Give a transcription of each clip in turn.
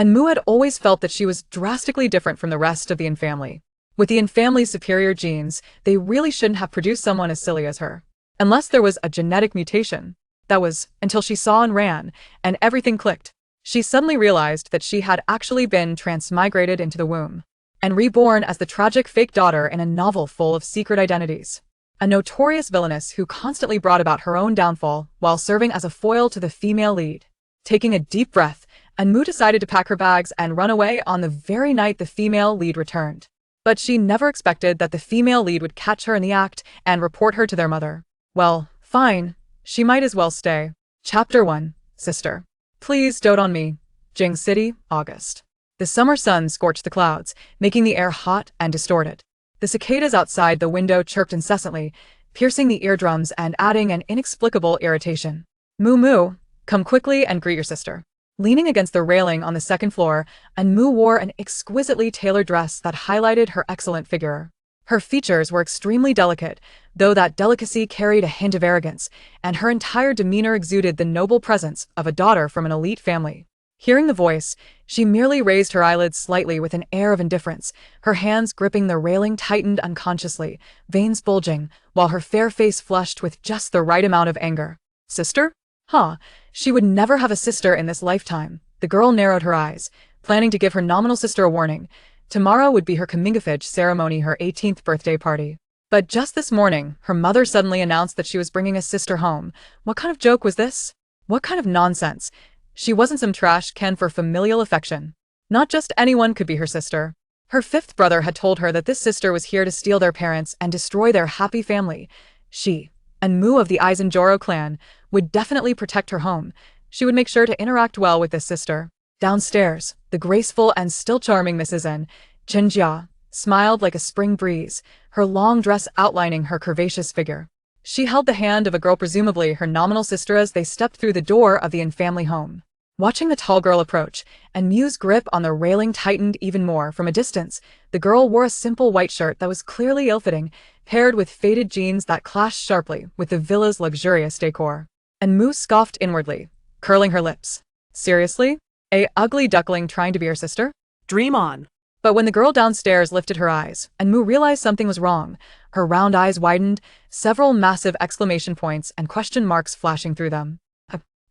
and Mu had always felt that she was drastically different from the rest of the Yin family. With the Yin family's superior genes, they really shouldn't have produced someone as silly as her. Unless there was a genetic mutation. That was, until she saw and ran, and everything clicked. She suddenly realized that she had actually been transmigrated into the womb, and reborn as the tragic fake daughter in a novel full of secret identities. A notorious villainess who constantly brought about her own downfall while serving as a foil to the female lead. Taking a deep breath, Anmu decided to pack her bags and run away on the very night the female lead returned. But she never expected that the female lead would catch her in the act and report her to their mother. Well, fine. She might as well stay. Chapter 1. Sister. Please dote on me. Jing City, August. The summer sun scorched the clouds, making the air hot and distorted. The cicadas outside the window chirped incessantly, piercing the eardrums and adding an inexplicable irritation. Moo Moo, come quickly and greet your sister. Leaning against the railing on the second floor, Anmu wore an exquisitely tailored dress that highlighted her excellent figure. Her features were extremely delicate, though that delicacy carried a hint of arrogance, and her entire demeanor exuded the noble presence of a daughter from an elite family. Hearing the voice, she merely raised her eyelids slightly with an air of indifference, her hands gripping the railing tightened unconsciously, veins bulging, while her fair face flushed with just the right amount of anger. Sister? Huh, she would never have a sister in this lifetime. The girl narrowed her eyes, planning to give her nominal sister a warning. Tomorrow would be her comingafage ceremony, her 18th birthday party. But just this morning, her mother suddenly announced that she was bringing a sister home. What kind of joke was this? What kind of nonsense? She wasn't some trash can for familial affection. Not just anyone could be her sister. Her fifth brother had told her that this sister was here to steal their parents and destroy their happy family. She, Anmu of the Aizenjoro clan, would definitely protect her home. She would make sure to interact well with this sister. Downstairs, the graceful and still charming Mrs. N, Chenjia, smiled like a spring breeze, her long dress outlining her curvaceous figure. She held the hand of a girl, presumably her nominal sister, as they stepped through the door of the Yin family home. Watching the tall girl approach, and Mu's grip on the railing tightened even more from a distance, the girl wore a simple white shirt that was clearly ill-fitting, paired with faded jeans that clashed sharply with the villa's luxurious decor. And Mu scoffed inwardly, curling her lips. Seriously? A ugly duckling trying to be her sister? Dream on. But when the girl downstairs lifted her eyes, and Mu realized something was wrong, her round eyes widened, several massive exclamation points and question marks flashing through them.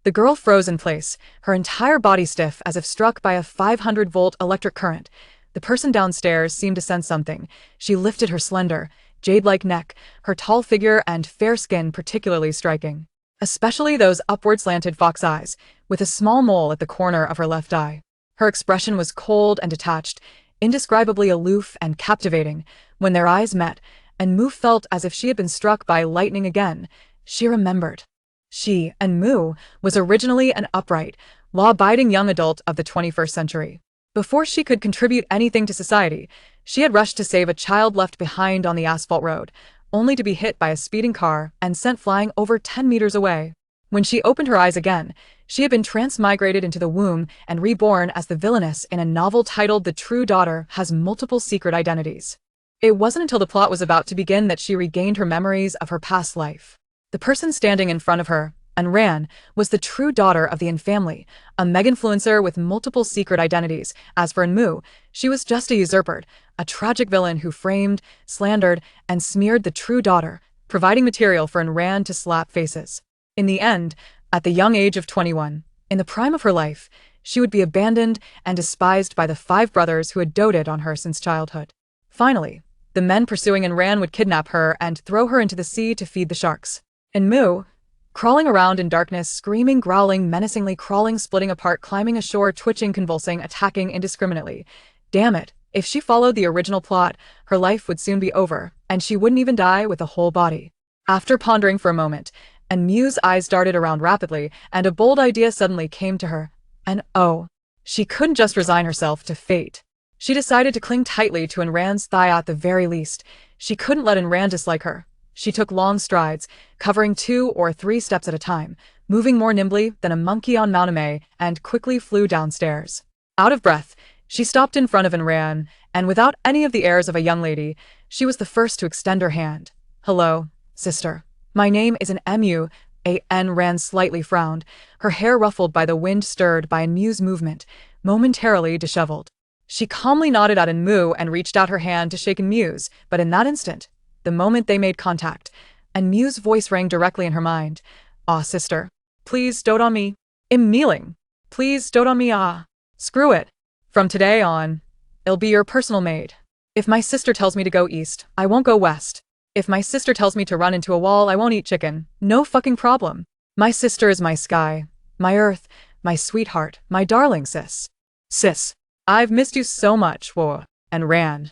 The girl froze in place, her entire body stiff as if struck by a 500-volt electric current. The person downstairs seemed to sense something. She lifted her slender, jade-like neck, her tall figure and fair skin particularly striking. Especially those upward-slanted fox eyes, with a small mole at the corner of her left eye. Her expression was cold and detached, indescribably aloof and captivating. When their eyes met, and Mu felt as if she had been struck by lightning again. She remembered. She, Anmu, was originally an upright, law-abiding young adult of the 21st century. Before she could contribute anything to society, she had rushed to save a child left behind on the asphalt road, only to be hit by a speeding car and sent flying over 10 meters away. When she opened her eyes again, she had been transmigrated into the womb and reborn as the villainess in a novel titled The True Daughter Has Multiple Secret Identities. It wasn't until the plot was about to begin that she regained her memories of her past life. The person standing in front of her, Anran, was the true daughter of the Yin family, a mega-influencer with multiple secret identities. As for Anmu, she was just a usurper, a tragic villain who framed, slandered, and smeared the true daughter, providing material for Anran to slap faces. In the end, at the young age of 21, in the prime of her life, she would be abandoned and despised by the 5 brothers who had doted on her since childhood. Finally, the men pursuing Anran would kidnap her and throw her into the sea to feed the sharks. Anmu, crawling around in darkness, screaming, growling, menacingly crawling, splitting apart, climbing ashore, twitching, convulsing, attacking indiscriminately. Damn it, if she followed the original plot, her life would soon be over, and she wouldn't even die with a whole body. After pondering for a moment, Anmu's eyes darted around rapidly, and a bold idea suddenly came to her. And oh, she couldn't just resign herself to fate. She decided to cling tightly to Anran's thigh at the very least. She couldn't let Anran dislike her. She took long strides, covering 2 or 3 steps at a time, moving more nimbly than a monkey on Mount Amay, and quickly flew downstairs. Out of breath, she stopped in front of Anran, and without any of the airs of a young lady, she was the first to extend her hand. Hello, sister. My name is Anmu. Anran slightly frowned, her hair ruffled by the wind stirred by Anmu's movement. momentarily disheveled. She calmly nodded at Enmu and reached out her hand to shake Enmu's, but in that instant, the moment they made contact, Enmu's voice rang directly in her mind. "Ah, sister. Please dote on me. I'm kneeling. Please dote on me, ah. Screw it. From today on, I'll be your personal maid. If my sister tells me to go east, I won't go west. If my sister tells me to run into a wall, I won't eat chicken. No fucking problem. My sister is my sky, my earth, my sweetheart, my darling sis. Sis, I've missed you so much, whoa." And Rand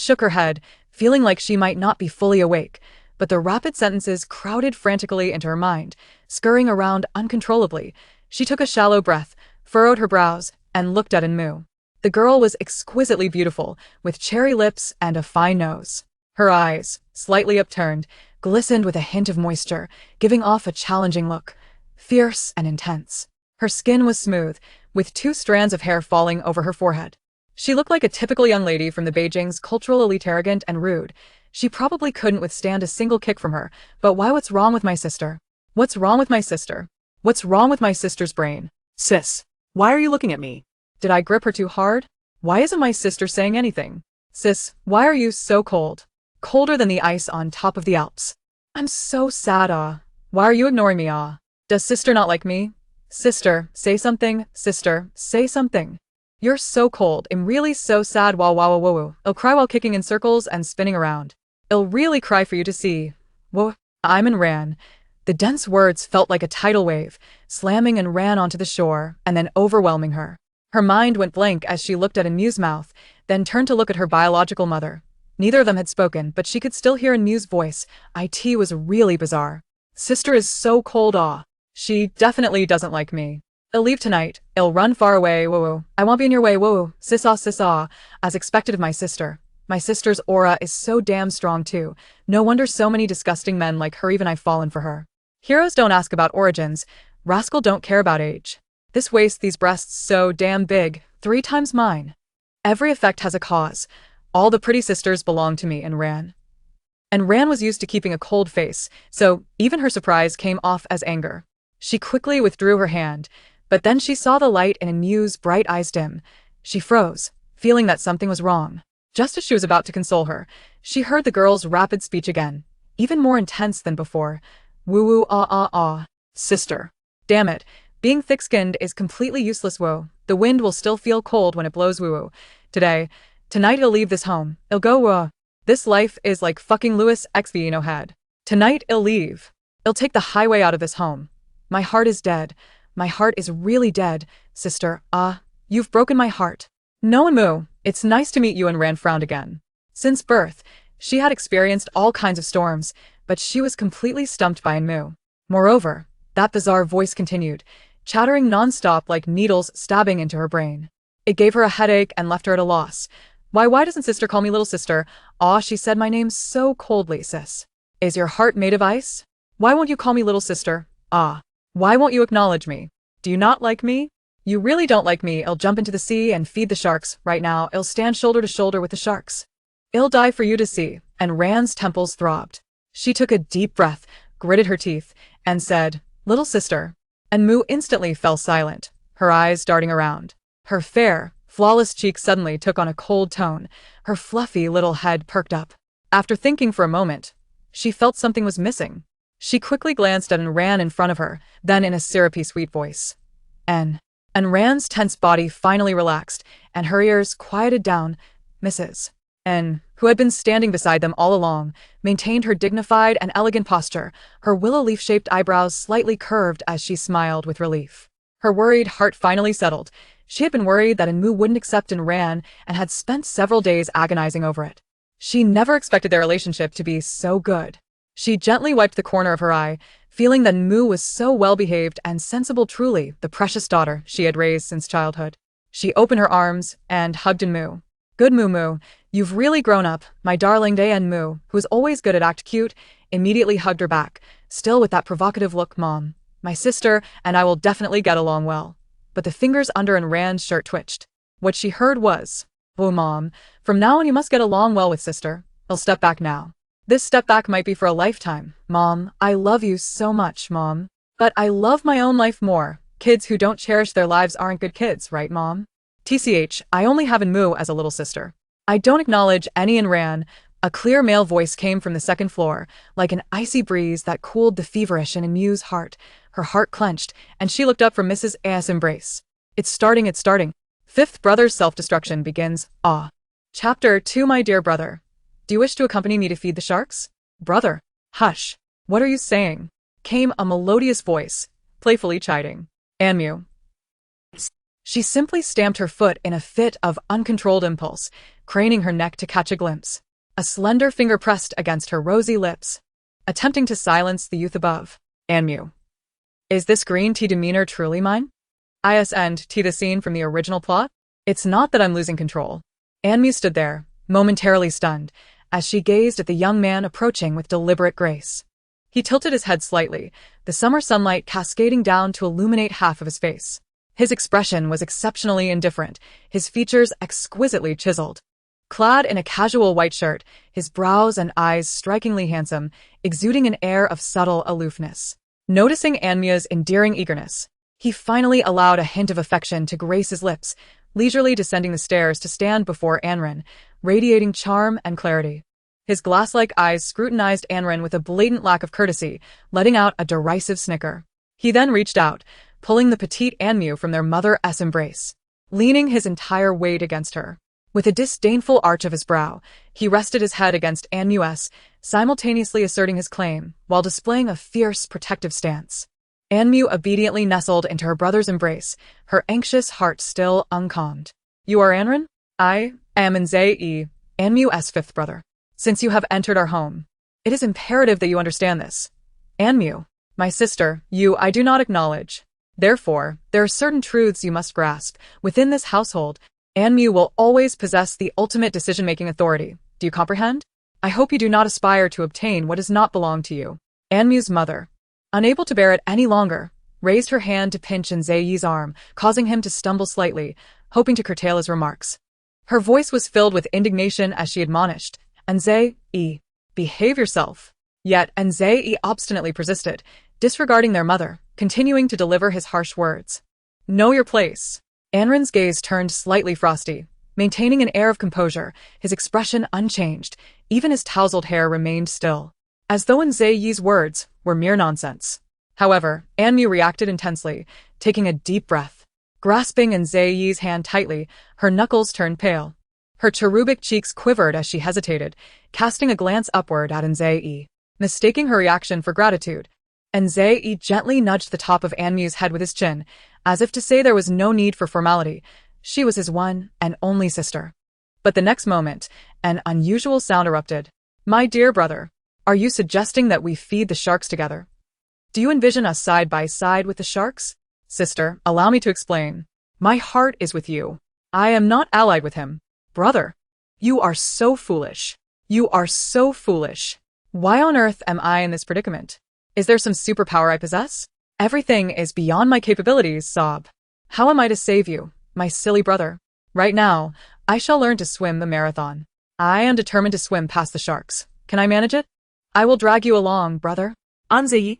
shook her head, feeling like she might not be fully awake, but the rapid sentences crowded frantically into her mind, scurrying around uncontrollably. She took a shallow breath, furrowed her brows, and looked at Enmu. The girl was exquisitely beautiful, with cherry lips and a fine nose. Her eyes, slightly upturned, glistened with a hint of moisture, giving off a challenging look, fierce and intense. Her skin was smooth, with 2 strands of hair falling over her forehead. She looked like a typical young lady from the Beijing's cultural elite, arrogant and rude. She probably couldn't withstand a single kick from her, but why? What's wrong with my sister? What's wrong with my sister? What's wrong with my sister's brain? Sis, why are you looking at me? Did I grip her too hard? Why isn't my sister saying anything? Sis, why are you so cold? Colder than the ice on top of the Alps. I'm so sad, ah. Why are you ignoring me, ah? Does sister not like me? Sister, say something. Sister, say something. You're so cold. I'm really so sad. Wow, wow, wow, wow. I'll cry while kicking in circles and spinning around. I'll really cry for you to see. Whoa. I'm and ran. The dense words felt like a tidal wave, slamming and ran onto the shore, and then overwhelming her. Her mind went blank as she looked at Enmu's mouth, then turned to look at her biological mother. Neither of them had spoken, but she could still hear Enmu's voice. It was really bizarre. Sister is so cold, ah. She definitely doesn't like me. I'll leave tonight. I'll run far away, woo-woo. I won't be in your way, woo-woo. Sis ah, as expected of my sister. My sister's aura is so damn strong too. No wonder so many disgusting men like her, even I've fallen for her. Heroes don't ask about origins. Rascal don't care about age. This waist, these breasts so damn big, 3 times mine. Every effect has a cause. All the pretty sisters belong to me. And Ran was used to keeping a cold face, so even her surprise came off as anger. She quickly withdrew her hand, but then she saw the light in Enmu's bright eyes dim. She froze, feeling that something was wrong. Just as she was about to console her, she heard the girl's rapid speech again, even more intense than before. Woo-woo ah ah ah. Sister. Damn it. Being thick-skinned is completely useless, whoa. The wind will still feel cold when it blows, woo-woo. Tonight I'll leave this home. I'll go, This life is like fucking Louis XV had. Tonight I'll leave. I'll take the highway out of this home. My heart is dead. My heart is really dead, sister. You've broken my heart. No, Enmu, it's nice to meet you. And Rand frowned again. Since birth, she had experienced all kinds of storms, but she was completely stumped by Enmu. Moreover, that bizarre voice continued, chattering non-stop like needles stabbing into her brain. It gave her a headache and left her at a loss. Why doesn't sister call me little sister? She said my name so coldly, sis. Is your heart made of ice? Why won't you call me little sister? Why won't you acknowledge me? Do you not like me? You really don't like me. I'll jump into the sea and feed the sharks. Right now, I'll stand shoulder to shoulder with the sharks. I'll die for you to see. And Rand's temples throbbed. She took a deep breath, gritted her teeth, and said, little sister. And Mu instantly fell silent, her eyes darting around. Her fair, flawless cheek suddenly took on a cold tone. Her fluffy little head perked up. After thinking for a moment, she felt something was missing. She quickly glanced at Ran in front of her, then in a syrupy sweet voice. And Rand's tense body finally relaxed, and her ears quieted down. Mrs. N, who had been standing beside them all along, maintained her dignified and elegant posture, her willow leaf-shaped eyebrows slightly curved as she smiled with relief. Her worried heart finally settled. She had been worried that Enmu wouldn't accept Ran and had spent several days agonizing over it. She never expected their relationship to be so good. She gently wiped the corner of her eye, feeling that Enmu was so well-behaved and sensible, truly the precious daughter she had raised since childhood. She opened her arms and hugged Enmu. Good Mu, you've really grown up, my darling. Enmu, who was always good at act cute, immediately hugged her back, still with that provocative look. Mom, my sister and I will definitely get along well. But the fingers under Rand's shirt twitched. What she heard was, oh Mom, from now on you must get along well with sister. I'll step back now. This step back might be for a lifetime. Mom, I love you so much, Mom. But I love my own life more. Kids who don't cherish their lives aren't good kids, right, Mom? TCH, I only have Enmu as a little sister. I don't acknowledge any and ran. A clear male voice came from the second floor, like an icy breeze that cooled the feverish in Enmu's heart. Her heart clenched, and she looked up from Mrs. A.'s embrace. It's starting. Fifth brother's self-destruction begins. Ah. Chapter 2. My dear brother. Do you wish to accompany me to feed the sharks? Brother. Hush. What are you saying? Came a melodious voice, playfully chiding. Enmu. She simply stamped her foot in a fit of uncontrolled impulse, craning her neck to catch a glimpse. A slender finger pressed against her rosy lips, attempting to silence the youth above. Enmu. Is this green tea demeanor truly mine? Isn't the scene from the original plot? It's not that I'm losing control. Enmu stood there, momentarily stunned, as she gazed at the young man approaching with deliberate grace. He tilted his head slightly, the summer sunlight cascading down to illuminate half of his face. His expression was exceptionally indifferent, his features exquisitely chiseled. Clad in a casual white shirt, his brows and eyes strikingly handsome, exuding an air of subtle aloofness. Noticing Enmu's endearing eagerness, he finally allowed a hint of affection to grace his lips, leisurely descending the stairs to stand before Anren, radiating charm and clarity. His glass-like eyes scrutinized Anren with a blatant lack of courtesy, letting out a derisive snicker. He then reached out, pulling the petite Enmu from their mother's embrace, leaning his entire weight against her. With a disdainful arch of his brow, he rested his head against Enmu's, simultaneously asserting his claim, while displaying a fierce, protective stance. Enmu obediently nestled into her brother's embrace, her anxious heart still uncalmed. You are Anren? I am Nze, Enmu's fifth brother. Since you have entered our home, it is imperative that you understand this. Enmu, my sister, I do not acknowledge. Therefore, there are certain truths you must grasp. Within this household, Enmu will always possess the ultimate decision-making authority. Do you comprehend? I hope you do not aspire to obtain what does not belong to you. Enmu's mother, unable to bear it any longer, raised her hand to pinch Nze's arm, causing him to stumble slightly, hoping to curtail his remarks. Her voice was filled with indignation as she admonished, Nze, behave yourself. Yet Nze obstinately persisted, disregarding their mother, continuing to deliver his harsh words. Know your place. Anren's gaze turned slightly frosty, maintaining an air of composure, his expression unchanged, even his tousled hair remained still, as though Nze's words were mere nonsense. However, Enmu reacted intensely, taking a deep breath. Grasping Nze's hand tightly, her knuckles turned pale. Her cherubic cheeks quivered as she hesitated, casting a glance upward at Nze. Mistaking her reaction for gratitude, Nze gently nudged the top of Enmu's head with his chin, as if to say there was no need for formality. She was his one and only sister. But the next moment, an unusual sound erupted. My dear brother, are you suggesting that we feed the sharks together? Do you envision us side by side with the sharks? Sister, allow me to explain. My heart is with you. I am not allied with him. Brother, you are so foolish. You are so foolish. Why on earth am I in this predicament? Is there some superpower I possess? Everything is beyond my capabilities, sob. How am I to save you, my silly brother? Right now, I shall learn to swim the marathon. I am determined to swim past the sharks. Can I manage it? I will drag you along, brother. Anze.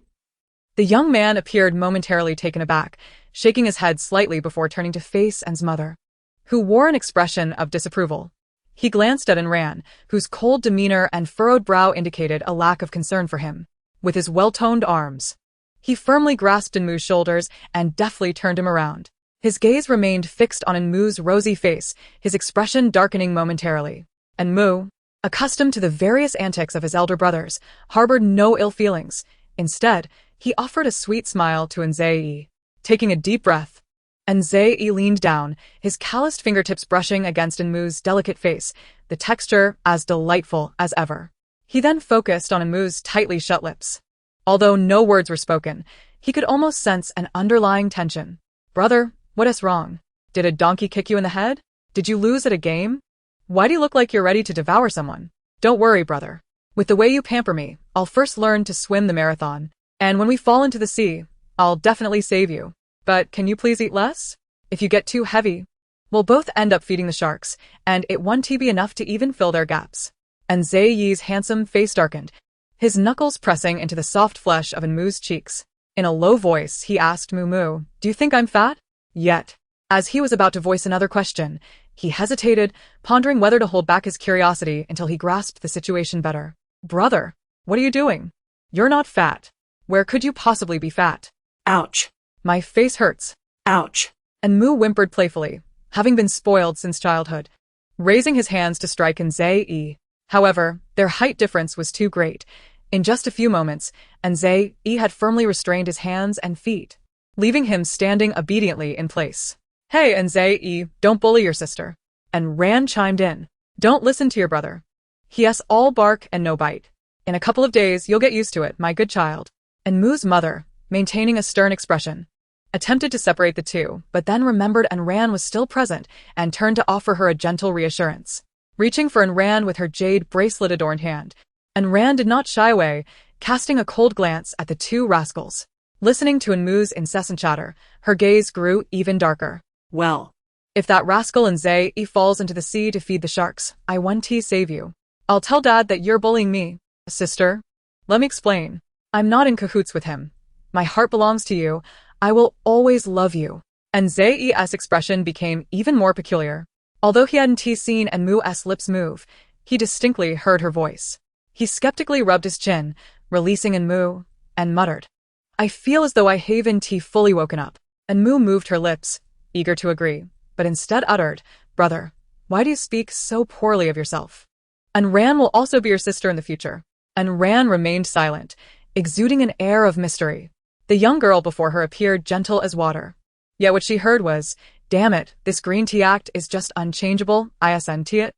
The young man appeared momentarily taken aback, shaking his head slightly before turning to face En's mother, who wore an expression of disapproval. He glanced at Enran, whose cold demeanor and furrowed brow indicated a lack of concern for him. With his well-toned arms, he firmly grasped Enmu's shoulders and deftly turned him around. His gaze remained fixed on Enmu's rosy face, his expression darkening momentarily. Enmu, accustomed to the various antics of his elder brothers, harbored no ill feelings. Instead, he offered a sweet smile to Nze. Taking a deep breath, Nze leaned down, his calloused fingertips brushing against Enmu's delicate face, the texture as delightful as ever. He then focused on Enmu's tightly shut lips. Although no words were spoken, he could almost sense an underlying tension. Brother, what is wrong? Did a donkey kick you in the head? Did you lose at a game? Why do you look like you're ready to devour someone? Don't worry, brother. With the way you pamper me, I'll first learn to swim the marathon, and when we fall into the sea, I'll definitely save you. But can you please eat less? If you get too heavy, we'll both end up feeding the sharks, and it won't be enough to even fill their gaps. Nze's handsome face darkened, his knuckles pressing into the soft flesh of Enmu's cheeks. In a low voice, he asked Moo, "Do you think I'm fat?" Yet, as he was about to voice another question, he hesitated, pondering whether to hold back his curiosity until he grasped the situation better. "Brother, what are you doing? You're not fat. Where could you possibly be fat?" Ouch. "My face hurts." Ouch. And Moo whimpered playfully, having been spoiled since childhood, raising his hands to strike Nzai. However, their height difference was too great. In just a few moments, Nzai had firmly restrained his hands and feet, leaving him standing obediently in place. "Hey, Nzai, don't bully your sister." And Ran chimed in. "Don't listen to your brother. He has all bark and no bite. In a couple of days, you'll get used to it, my good child." And Moo's mother, maintaining a stern expression, attempted to separate the two, but then remembered Ran was still present and turned to offer her a gentle reassurance. Reaching for Ran with her jade bracelet-adorned hand, Ran did not shy away, casting a cold glance at the two rascals. Listening to Moo's incessant chatter, her gaze grew even darker. "Well, "If that rascal Nzai falls into the sea to feed the sharks, I won't save you. I'll tell Dad that you're bullying me." "Sister, let me explain. I'm not in cahoots with him. My heart belongs to you. I will always love you." And Nzai's expression became even more peculiar. Although he hadn't seen Moo's lips move, he distinctly heard her voice. He skeptically rubbed his chin, releasing Moo, and muttered, "I feel as though I haven't fully woken up." And Moo moved her lips, eager to agree, but instead uttered, "Brother, why do you speak so poorly of yourself? And Ran will also be your sister in the future." And Ran remained silent, exuding an air of mystery. The young girl before her appeared gentle as water. Yet what she heard was, "Damn it, this green tea act is just unchangeable, isn't it?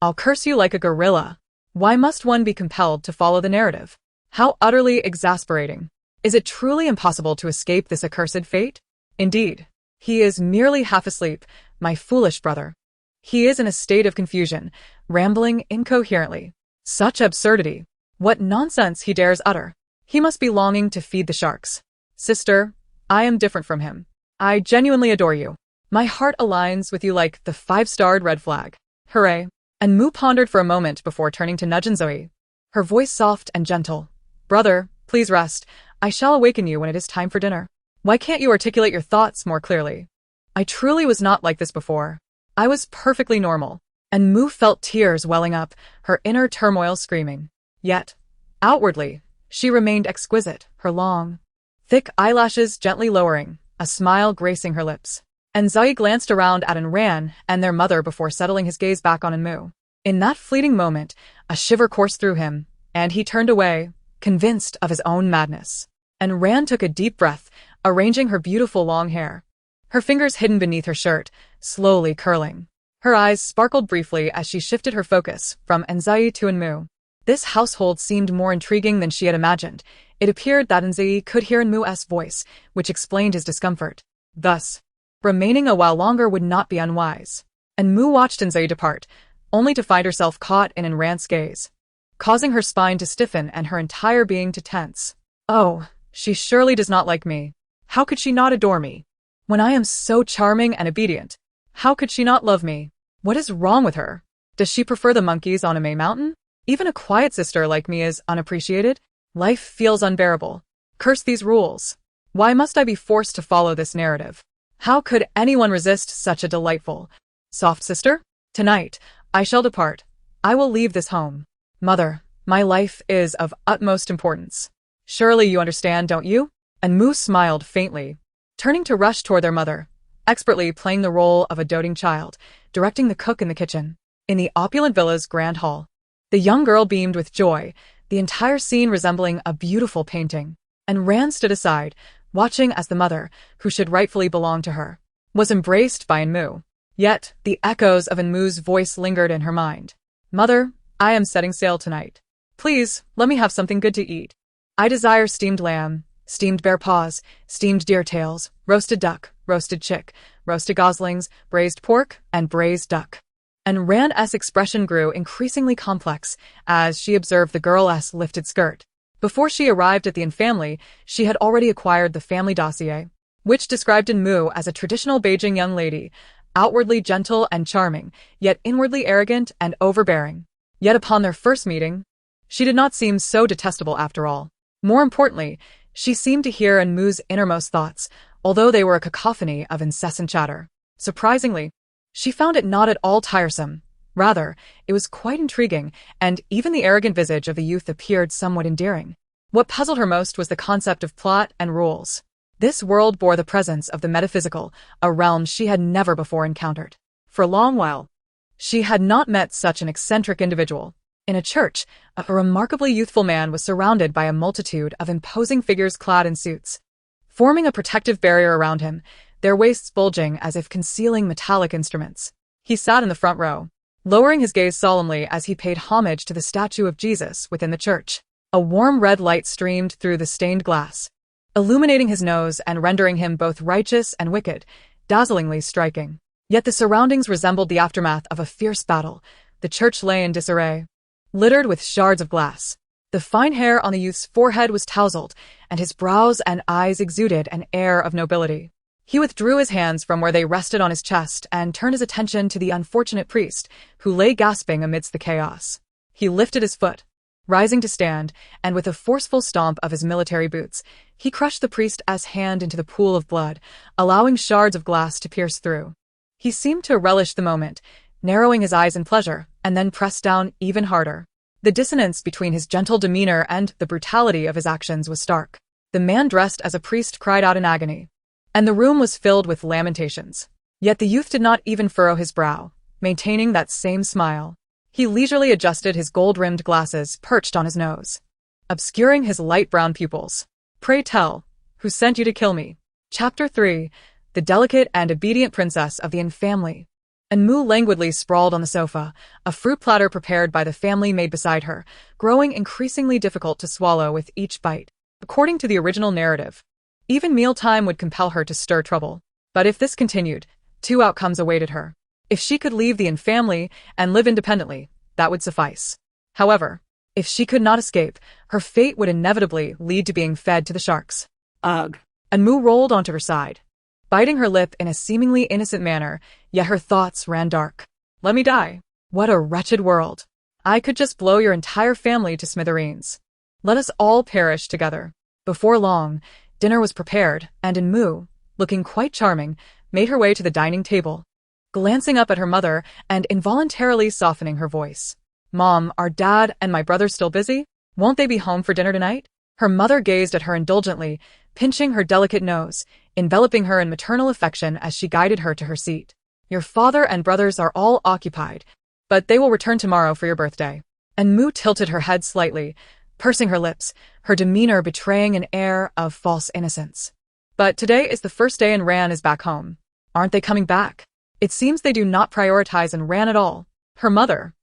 I'll curse you like a gorilla. Why must one be compelled to follow the narrative? How utterly exasperating. Is it truly impossible to escape this accursed fate? Indeed, he is merely half asleep, my foolish brother. He is in a state of confusion, rambling incoherently. Such absurdity. What nonsense he dares utter. He must be longing to feed the sharks. Sister, I am different from him. I genuinely adore you. My heart aligns with you like the 5-starred red flag. Hooray." And Moo pondered for a moment before turning to nudge Nzai, her voice soft and gentle. "Brother, please rest. I shall awaken you when it is time for dinner. Why can't you articulate your thoughts more clearly? I truly was not like this before. I was perfectly normal." And Moo felt tears welling up, her inner turmoil screaming. Yet, outwardly, she remained exquisite, her long, thick eyelashes gently lowering, a smile gracing her lips. And Nzai glanced around at Ran and their mother before settling his gaze back on Moo. In that fleeting moment, a shiver coursed through him, and he turned away, convinced of his own madness. And Ran took a deep breath, arranging her beautiful long hair, her fingers hidden beneath her shirt, slowly curling. Her eyes sparkled briefly as she shifted her focus from Nzai to Moo. This household seemed more intriguing than she had imagined. It appeared that Nzai could hear Moo's voice, which explained his discomfort. Thus, remaining a while longer would not be unwise. And Moo watched Nzai depart, only to find herself caught in Ran's gaze, causing her spine to stiffen and her entire being to tense. "Oh, she surely does not like me. How could she not adore me? When I am so charming and obedient, how could she not love me? What is wrong with her? Does she prefer the monkeys on a May mountain? Even a quiet sister like me is unappreciated? Life feels unbearable. Curse these rules. Why must I be forced to follow this narrative? How could anyone resist such a delightful, soft sister? Tonight, I shall depart. I will leave this home. Mother, my life is of utmost importance. Surely you understand, don't you?" And Moo smiled faintly, turning to rush toward their mother, expertly playing the role of a doting child, directing the cook in the kitchen. In the opulent villa's grand hall, the young girl beamed with joy, the entire scene resembling a beautiful painting. And Ran stood aside, watching as the mother, who should rightfully belong to her, was embraced by Moo. Yet, the echoes of Moo's voice lingered in her mind. "Mother, I am setting sail tonight. Please, let me have something good to eat. I desire steamed lamb, steamed bear paws, steamed deer tails, roasted duck, roasted chick, roasted goslings, braised pork, and braised duck." And Ran's expression grew increasingly complex as she observed the girl's lifted skirt. Before she arrived at the family, she had already acquired the family dossier, which described Moo as a traditional Beijing young lady, outwardly gentle and charming, yet inwardly arrogant and overbearing. Yet upon their first meeting, she did not seem so detestable after all. More importantly, She seemed to hear Enmu's innermost thoughts, although they were a cacophony of incessant chatter. Surprisingly, she found it not at all tiresome. Rather, it was quite intriguing, and even the arrogant visage of the youth appeared somewhat endearing. What puzzled her most was the concept of plot and rules. This world bore the presence of the metaphysical, a realm she had never before encountered. For a long while, she had not met such an eccentric individual. In a church, a remarkably youthful man was surrounded by a multitude of imposing figures clad in suits, forming a protective barrier around him, their waists bulging as if concealing metallic instruments. He sat in the front row, lowering his gaze solemnly as he paid homage to the statue of Jesus within the church. A warm red light streamed through the stained glass, illuminating his nose and rendering him both righteous and wicked, dazzlingly striking. Yet the surroundings resembled the aftermath of a fierce battle. The church lay in disarray, littered with shards of glass. The fine hair on the youth's forehead was tousled, and his brows and eyes exuded an air of nobility. He withdrew his hands from where they rested on his chest and turned his attention to the unfortunate priest, who lay gasping amidst the chaos. He lifted his foot, rising to stand, and with a forceful stomp of his military boots, he crushed the priest's hand into the pool of blood, allowing shards of glass to pierce through. He seemed to relish the moment, narrowing his eyes in pleasure, and then pressed down even harder. The dissonance between his gentle demeanor and the brutality of his actions was stark. The man dressed as a priest cried out in agony, and the room was filled with lamentations. Yet the youth did not even furrow his brow, maintaining that same smile. He leisurely adjusted his gold-rimmed glasses perched on his nose, obscuring his light brown pupils. "Pray tell, who sent you to kill me?" Chapter 3. The delicate and obedient princess of the Yin family. Enmu languidly sprawled on the sofa, a fruit platter prepared by the family maid beside her, growing increasingly difficult to swallow with each bite. According to the original narrative, even mealtime would compel her to stir trouble. But if this continued, two outcomes awaited her. If she could leave the Yin family and live independently, that would suffice. However, if she could not escape, her fate would inevitably lead to being fed to the sharks. Ugh. Enmu rolled onto her side, biting her lip in a seemingly innocent manner, yet her thoughts ran dark. Let me die. What a wretched world. I could just blow your entire family to smithereens. Let us all perish together. Before long, dinner was prepared, and Enmu, looking quite charming, made her way to the dining table, glancing up at her mother and involuntarily softening her voice. "Mom, are Dad and my brother still busy? Won't they be home for dinner tonight?" Her mother gazed at her indulgently, pinching her delicate nose, enveloping her in maternal affection as she guided her to her seat. "Your father and brothers are all occupied, but they will return tomorrow for your birthday." Enmu tilted her head slightly, pursing her lips, her demeanor betraying an air of false innocence. "But today is the first day and Ran is back home. Aren't they coming back? It seems they do not prioritize and Ran at all." Her mother,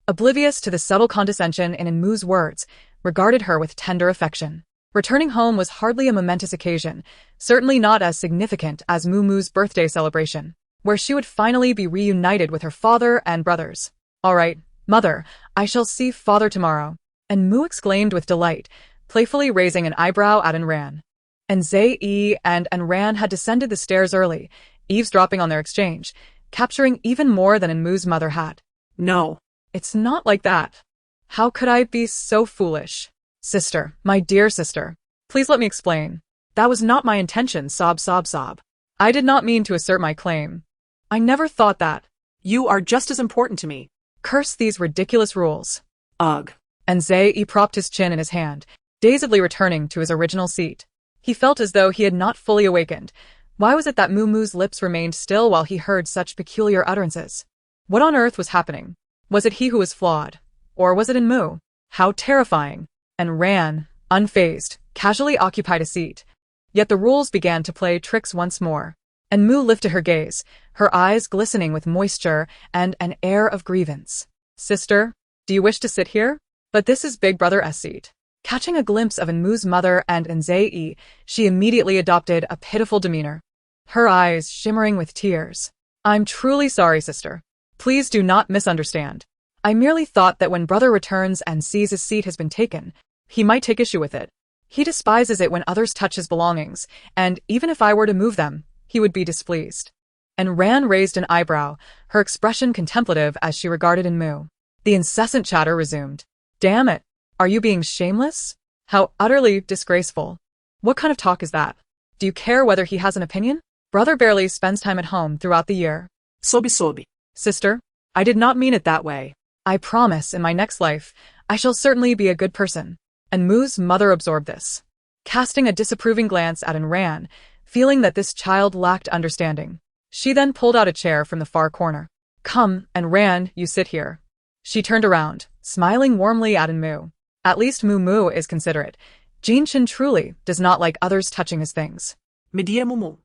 oblivious to the subtle condescension in Enmu's words, regarded her with tender affection. Returning home was hardly a momentous occasion, certainly not as significant as Mumu's birthday celebration, where she would finally be reunited with her father and brothers. "All right, mother, I shall see father tomorrow," Enmu exclaimed with delight, playfully raising an eyebrow at Enran. Nze and Enran had descended the stairs early, eavesdropping on their exchange, capturing even more than Enmu's mother had. No. "It's not like that. How could I be so foolish? Sister, my dear sister, please let me explain. That was not my intention, sob sob sob. I did not mean to assert my claim. I never thought that." You are just as important to me. "Curse these ridiculous rules." Ugh. Nze propped his chin in his hand, dazedly returning to his original seat. He felt as though he had not fully awakened. Why was it that Mumu's lips remained still while he heard such peculiar utterances? What on earth was happening? Was it he who was flawed? Or was it Enmu? How terrifying. And Ran, unfazed, casually occupied a seat. Yet the rules began to play tricks once more. Enmu lifted her gaze, her eyes glistening with moisture and an air of grievance. "Sister, do you wish to sit here? But this is Big Brother's seat." Catching a glimpse of Enmu's mother and Nze, she immediately adopted a pitiful demeanor, her eyes shimmering with tears. "I'm truly sorry, sister. Please do not misunderstand. I merely thought that when brother returns and sees his seat has been taken, he might take issue with it. He despises it when others touch his belongings, and even if I were to move them, he would be displeased." And Ran raised an eyebrow, her expression contemplative as she regarded Enmu. The incessant chatter resumed. "Damn it! Are you being shameless? How utterly disgraceful. What kind of talk is that? Do you care whether he has an opinion? Brother barely spends time at home throughout the year. Sobi. Sister, I did not mean it that way. I promise in my next life, I shall certainly be a good person. And Mu's mother absorbed this, casting a disapproving glance at Ran, feeling that this child lacked understanding. She then pulled out a chair from the far corner. Come, and Ran, you sit here. She turned around, smiling warmly at Mu. At least Mu is considerate. Jinshin truly does not like others touching his things. Media Mumu.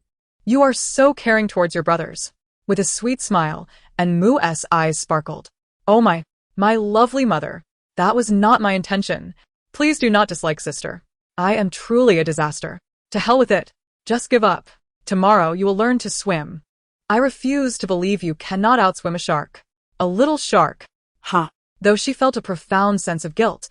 You are so caring towards your brothers. With a sweet smile, and Mu's eyes sparkled. Oh my lovely mother. That was not my intention. Please do not dislike sister. I am truly a disaster. To hell with it. Just give up. Tomorrow you will learn to swim. I refuse to believe you cannot outswim a shark. A little shark. Ha. Though she felt a profound sense of guilt,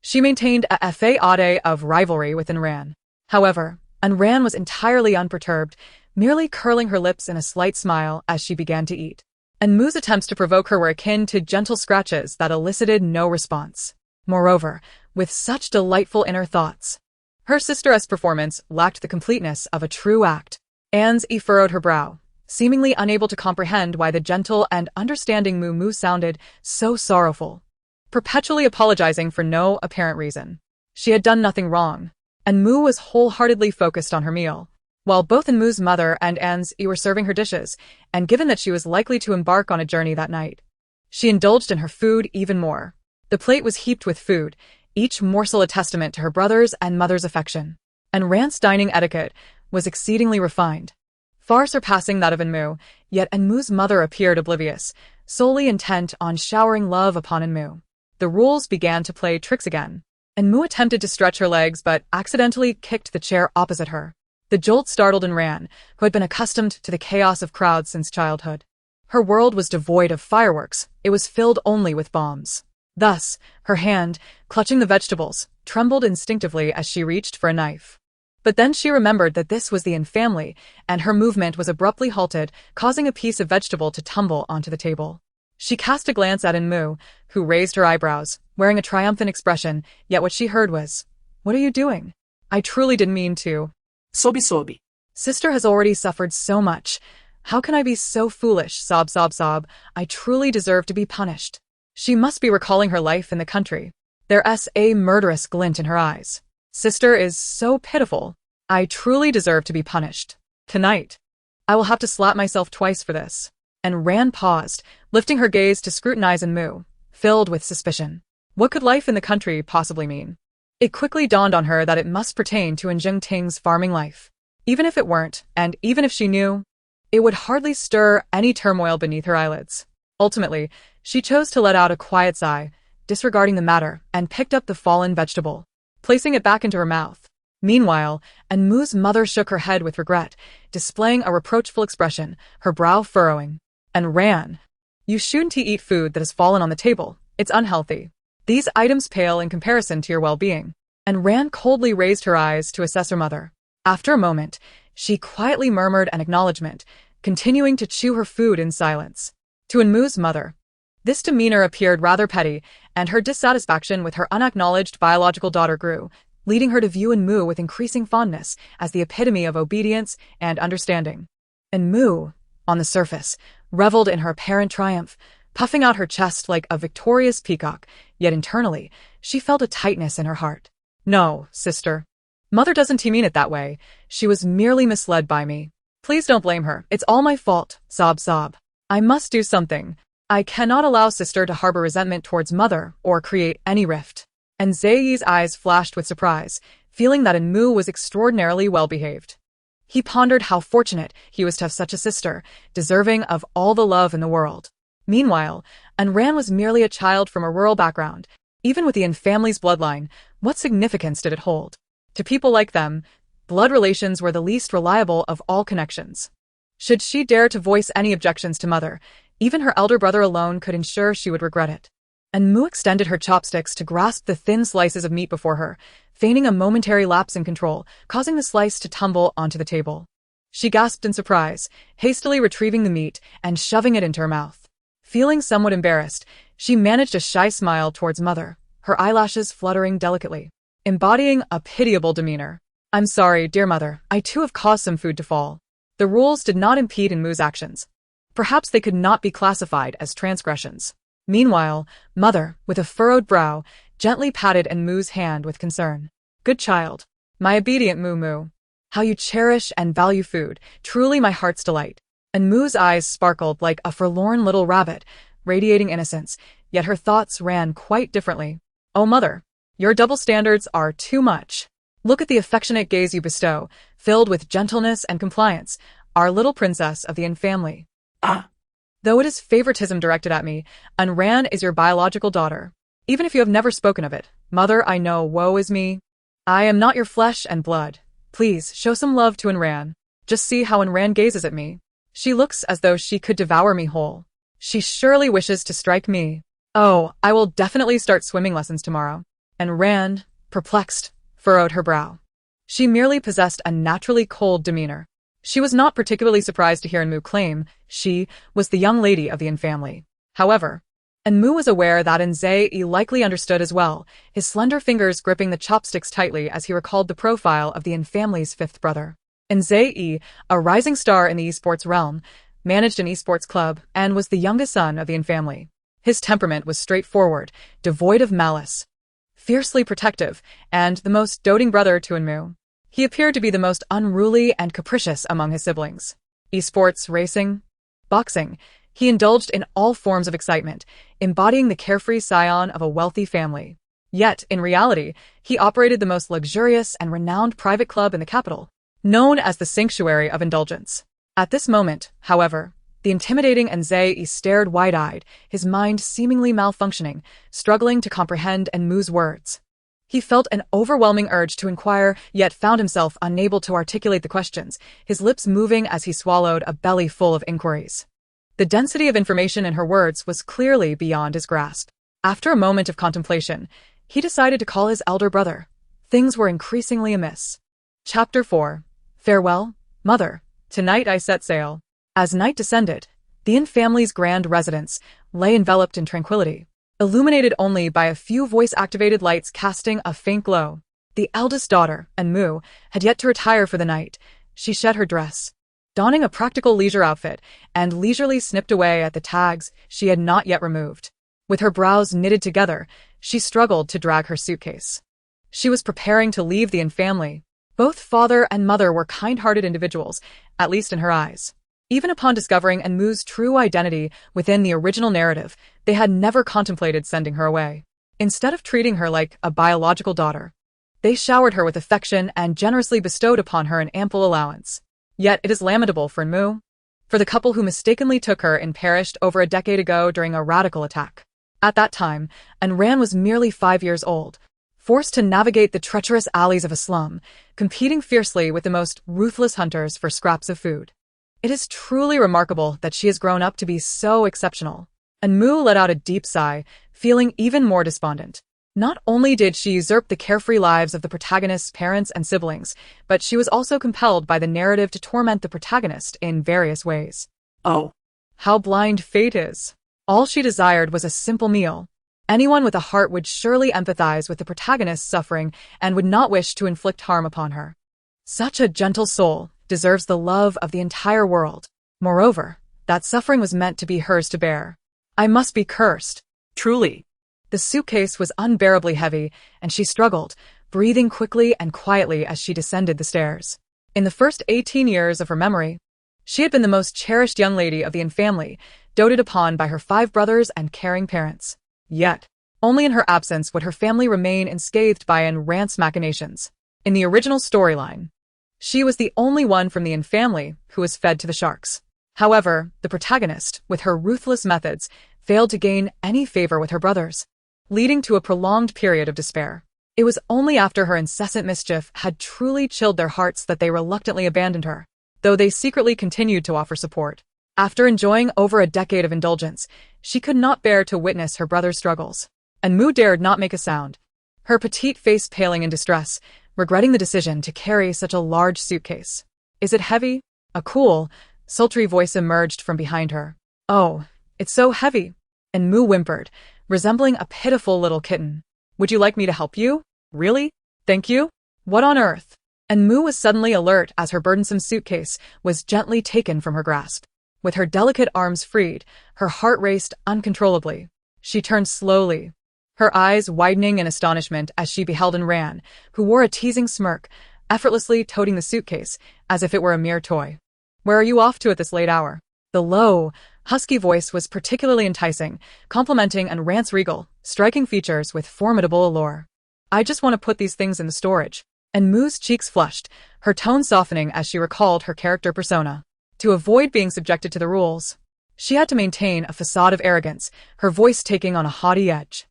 she maintained a fade of rivalry with Ran. However, Ran was entirely unperturbed, merely curling her lips in a slight smile as she began to eat. And Mu's attempts to provoke her were akin to gentle scratches that elicited no response. Moreover, with such delightful inner thoughts, her sister's performance lacked the completeness of a true act. Anne's furrowed her brow, seemingly unable to comprehend why the gentle and understanding Mu sounded so sorrowful, perpetually apologizing for no apparent reason. She had done nothing wrong, and Mu was wholeheartedly focused on her meal, while both Mu's mother and Anne's were serving her dishes, and given that she was likely to embark on a journey that night, she indulged in her food even more. The plate was heaped with food, each morsel a testament to her brother's and mother's affection. And Ran's dining etiquette was exceedingly refined, far surpassing that of Mu, yet Mu's mother appeared oblivious, solely intent on showering love upon Mu. The rules began to play tricks again. Mu attempted to stretch her legs but accidentally kicked the chair opposite her. The jolt startled Ran, who had been accustomed to the chaos of crowds since childhood. Her world was devoid of fireworks, it was filled only with bombs. Thus, her hand, clutching the vegetables, trembled instinctively as she reached for a knife. But then she remembered that this was the Yin family, and her movement was abruptly halted, causing a piece of vegetable to tumble onto the table. She cast a glance at Mu, who raised her eyebrows, wearing a triumphant expression, yet what she heard was, "What are you doing? I truly didn't mean to." Sobi. Sister has already suffered so much. How can I be so foolish? Sob. I truly deserve to be punished. She must be recalling her life in the country. There's a murderous glint in her eyes. Sister is so pitiful. I truly deserve to be punished. Tonight, I will have to slap myself twice for this. And Ran paused, lifting her gaze to scrutinize Mu, filled with suspicion. What could life in the country possibly mean? It quickly dawned on her that it must pertain to Ting's farming life. Even if it weren't, and even if she knew, it would hardly stir any turmoil beneath her eyelids. Ultimately, she chose to let out a quiet sigh, disregarding the matter, and picked up the fallen vegetable, placing it back into her mouth. Meanwhile, Mu's mother shook her head with regret, displaying a reproachful expression, her brow furrowing. And Ran, you shouldn't eat food that has fallen on the table. It's unhealthy. These items pale in comparison to your well-being. And Ran coldly raised her eyes to assess her mother. After a moment, she quietly murmured an acknowledgement, continuing to chew her food in silence. To Mu's mother, this demeanor appeared rather petty, and her dissatisfaction with her unacknowledged biological daughter grew, leading her to view Mu with increasing fondness as the epitome of obedience and understanding. And Mu, on the surface, reveled in her apparent triumph, puffing out her chest like a victorious peacock, yet internally, she felt a tightness in her heart. No, sister. Mother doesn't mean it that way. She was merely misled by me. Please don't blame her. It's all my fault. Sob. I must do something. I cannot allow sister to harbor resentment towards mother or create any rift. And Zaiyi's eyes flashed with surprise, feeling that Mu was extraordinarily well-behaved. He pondered how fortunate he was to have such a sister, deserving of all the love in the world. Meanwhile, Ran was merely a child from a rural background. Even with the Yin family's bloodline, what significance did it hold? To people like them, blood relations were the least reliable of all connections. Should she dare to voice any objections to mother, even her elder brother alone could ensure she would regret it. And Mu extended her chopsticks to grasp the thin slices of meat before her, feigning a momentary lapse in control, causing the slice to tumble onto the table. She gasped in surprise, hastily retrieving the meat and shoving it into her mouth. Feeling somewhat embarrassed, she managed a shy smile towards mother, her eyelashes fluttering delicately, embodying a pitiable demeanor. I'm sorry, dear mother, I too have caused some food to fall. The rules did not impede Enmu's actions. Perhaps they could not be classified as transgressions. Meanwhile, mother, with a furrowed brow, gently patted Enmu's hand with concern. Good child. My obedient Moo. How you cherish and value food, truly my heart's delight. Enmu's eyes sparkled like a forlorn little rabbit, radiating innocence, yet her thoughts ran quite differently. Oh mother, your double standards are too much. Look at the affectionate gaze you bestow, filled with gentleness and compliance, our little princess of the Yin family. Ah, Though it is favoritism directed at me, Unran is your biological daughter. Even if you have never spoken of it, mother, I know woe is me. I am not your flesh and blood. Please, show some love to Unran. Just see how Unran gazes at me. She looks as though she could devour me whole. She surely wishes to strike me. Oh, I will definitely start swimming lessons tomorrow. And Rand, perplexed, furrowed her brow. She merely possessed a naturally cold demeanor. She was not particularly surprised to hear Enmu claim she was the young lady of the Yin family. However, Enmu was aware that Nzei likely understood as well, his slender fingers gripping the chopsticks tightly as he recalled the profile of the Yin family's fifth brother. Nzei, a rising star in the esports realm, managed an esports club and was the youngest son of the Yin family. His temperament was straightforward, devoid of malice, fiercely protective, and the most doting brother to Enmu. He appeared to be the most unruly and capricious among his siblings. Esports, racing, boxing, he indulged in all forms of excitement, embodying the carefree scion of a wealthy family. Yet, in reality, he operated the most luxurious and renowned private club in the capital, known as the Sanctuary of Indulgence. At this moment, however, the intimidating Nzei stared wide-eyed, his mind seemingly malfunctioning, struggling to comprehend Enmu's words. He felt an overwhelming urge to inquire, yet found himself unable to articulate the questions, his lips moving as he swallowed a belly full of inquiries. The density of information in her words was clearly beyond his grasp. After a moment of contemplation, he decided to call his elder brother. Things were increasingly amiss. Chapter 4. Farewell, Mother. Tonight I set sail. As night descended, the Yin family's grand residence lay enveloped in tranquility, illuminated only by a few voice-activated lights casting a faint glow. The eldest daughter, Enmu, had yet to retire for the night. She shed her dress, donning a practical leisure outfit, and leisurely snipped away at the tags she had not yet removed. With her brows knitted together, she struggled to drag her suitcase. She was preparing to leave the Yin family. Both father and mother were kind-hearted individuals, at least in her eyes. Even upon discovering Enmu's true identity within the original narrative, they had never contemplated sending her away. Instead of treating her like a biological daughter, they showered her with affection and generously bestowed upon her an ample allowance. Yet it is lamentable for Enmu, for the couple who mistakenly took her and perished over a decade ago during a radical attack. At that time, Unran was merely 5 years old, forced to navigate the treacherous alleys of a slum, competing fiercely with the most ruthless hunters for scraps of food. It is truly remarkable that she has grown up to be so exceptional. Enmu let out a deep sigh, feeling even more despondent. Not only did she usurp the carefree lives of the protagonist's parents and siblings, but she was also compelled by the narrative to torment the protagonist in various ways. oh, How blind fate is. All she desired was a simple meal. Anyone with a heart would surely empathize with the protagonist's suffering and would not wish to inflict harm upon her. Such a gentle soul deserves the love of the entire world. Moreover, that suffering was meant to be hers to bear. I must be cursed. truly. The suitcase was unbearably heavy, and she struggled, breathing quickly and quietly as she descended the stairs. In the first 18 years of her memory, she had been the most cherished young lady of the Yin family, doted upon by her 5 brothers and caring parents. Yet, only in her absence would her family remain unscathed by Unran's machinations. In the original storyline, she was the only one from the Yin family who was fed to the sharks. However, the protagonist, with her ruthless methods, failed to gain any favor with her brothers, leading to a prolonged period of despair. It was only after her incessant mischief had truly chilled their hearts that they reluctantly abandoned her, though they secretly continued to offer support. After enjoying over a decade of indulgence, she could not bear to witness her brother's struggles. Enmu dared not make a sound, her petite face paling in distress, regretting the decision to carry such a large suitcase. Is it heavy? A cool, sultry voice emerged from behind her. Oh, it's so heavy. Enmu whimpered, resembling a pitiful little kitten. Would you like me to help you? Really? Thank you? What on earth? and Mu was suddenly alert as her burdensome suitcase was gently taken from her grasp. With her delicate arms freed, her heart raced uncontrollably. She turned slowly, her eyes widening in astonishment as she beheld Ran, who wore a teasing smirk, effortlessly toting the suitcase as if it were a mere toy. "Where are you off to at this late hour?" The low, husky voice was particularly enticing, complementing Ran's regal, striking features with formidable allure. "I just want to put these things in the storage." And Mu's cheeks flushed, her tone softening as she recalled her character persona. To avoid being subjected to the rules, she had to maintain a facade of arrogance, her voice taking on a haughty edge.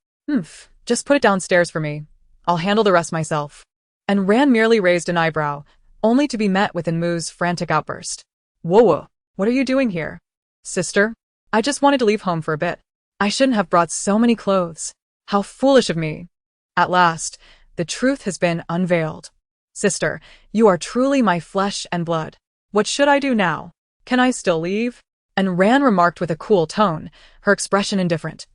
Just put it downstairs for me. I'll handle the rest myself." And Ran merely raised an eyebrow, only to be met with Mu's frantic outburst. "Whoa, what are you doing here?" "Sister, I just wanted to leave home for a bit. I shouldn't have brought so many clothes. How foolish of me." At last, the truth has been unveiled. "Sister, you are truly my flesh and blood. What should I do now? Can I still leave?" And Ran remarked with a cool tone, her expression indifferent,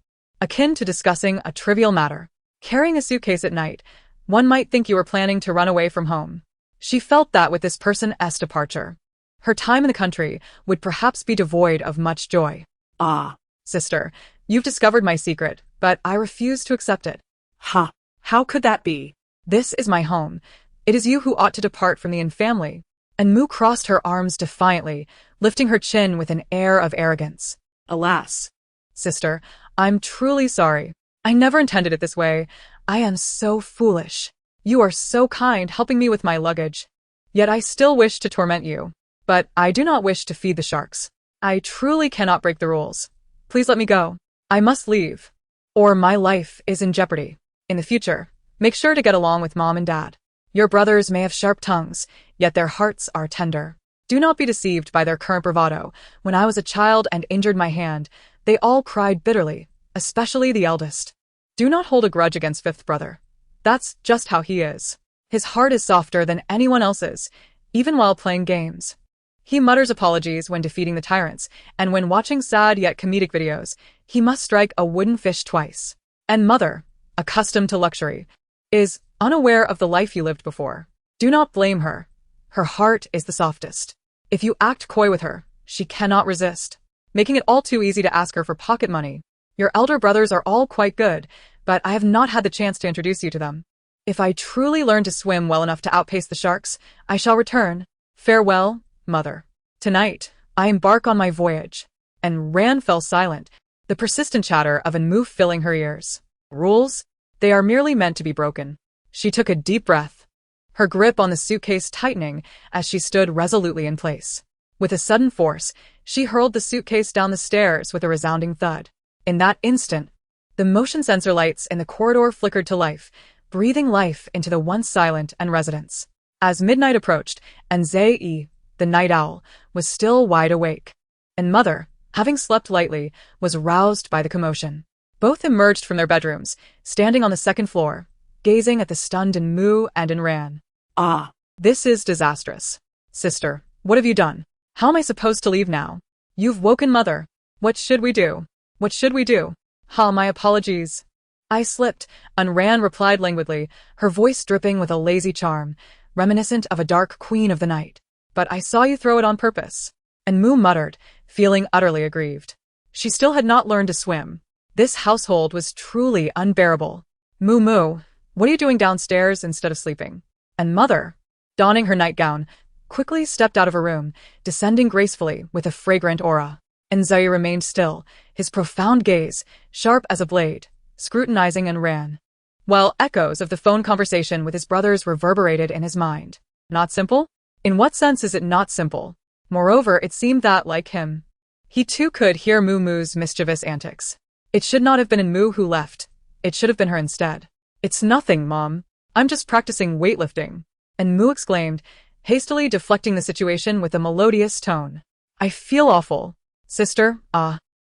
akin to discussing a trivial matter. "Carrying a suitcase at night, one might think you were planning to run away from home." She felt that with this person's departure, her time in the country would perhaps be devoid of much joy. "Ah, "Sister, you've discovered my secret, but I refuse to accept it." huh. How could that be?" "This is my home. It is you who ought to depart from the family." And Mu crossed her arms defiantly, lifting her chin with an air of arrogance. "Alas." "Sister, I'm truly sorry. I never intended it this way. I am so foolish. You are so kind helping me with my luggage. Yet I still wish to torment you. But I do not wish to feed the sharks. I truly cannot break the rules. Please let me go. I must leave, or my life is in jeopardy. In the future, make sure to get along with Mom and Dad. Your brothers may have sharp tongues, yet their hearts are tender. Do not be deceived by their current bravado. When I was a child and injured my hand, they all cried bitterly, especially the eldest. Do not hold a grudge against fifth brother. That's just how he is. His heart is softer than anyone else's, even while playing games. He mutters apologies when defeating the tyrants, and when watching sad yet comedic videos, he must strike a wooden fish twice. And mother, accustomed to luxury, is unaware of the life you lived before. Do not blame her. Her heart is the softest. If you act coy with her, she cannot resist, making it all too easy to ask her for pocket money. Your elder brothers are all quite good, but I have not had the chance to introduce you to them. If I truly learn to swim well enough to outpace the sharks, I shall return. Farewell, mother. Tonight, I embark on my voyage." And Ran fell silent, the persistent chatter of Mu filling her ears. Rules? They are merely meant to be broken. She took a deep breath, her grip on the suitcase tightening as she stood resolutely in place. With a sudden force, she hurled the suitcase down the stairs with a resounding thud. In that instant, the motion sensor lights in the corridor flickered to life, breathing life into the once silent residence. As midnight approached, and Zai, the night owl, was still wide awake, and Mother, having slept lightly, was roused by the commotion. Both emerged from their bedrooms, standing on the second floor, gazing at the stunned Mu and Ran. "Ah, "This is disastrous. Sister, what have you done? How am I supposed to leave now? You've woken Mother. What should we do? What should we do?" My apologies." "I slipped," Ran replied languidly, her voice dripping with a lazy charm, reminiscent of a dark queen of the night. "But I saw you throw it on purpose." And Mu muttered, feeling utterly aggrieved. She still had not learned to swim. This household was truly unbearable. Mu, what are you doing downstairs instead of sleeping?" And Mother, donning her nightgown, quickly stepped out of her room, descending gracefully with a fragrant aura. And Zai remained still, his profound gaze, sharp as a blade, scrutinizing Ran, while echoes of the phone conversation with his brothers reverberated in his mind. Not simple? In what sense is it not simple? Moreover, it seemed that, like him, he too could hear Mu's mischievous antics. It should not have been Mu who left. It should have been her instead. "It's nothing, Mom. I'm just practicing weightlifting." And Mu exclaimed, hastily deflecting the situation with a melodious tone. "I feel awful. Sister,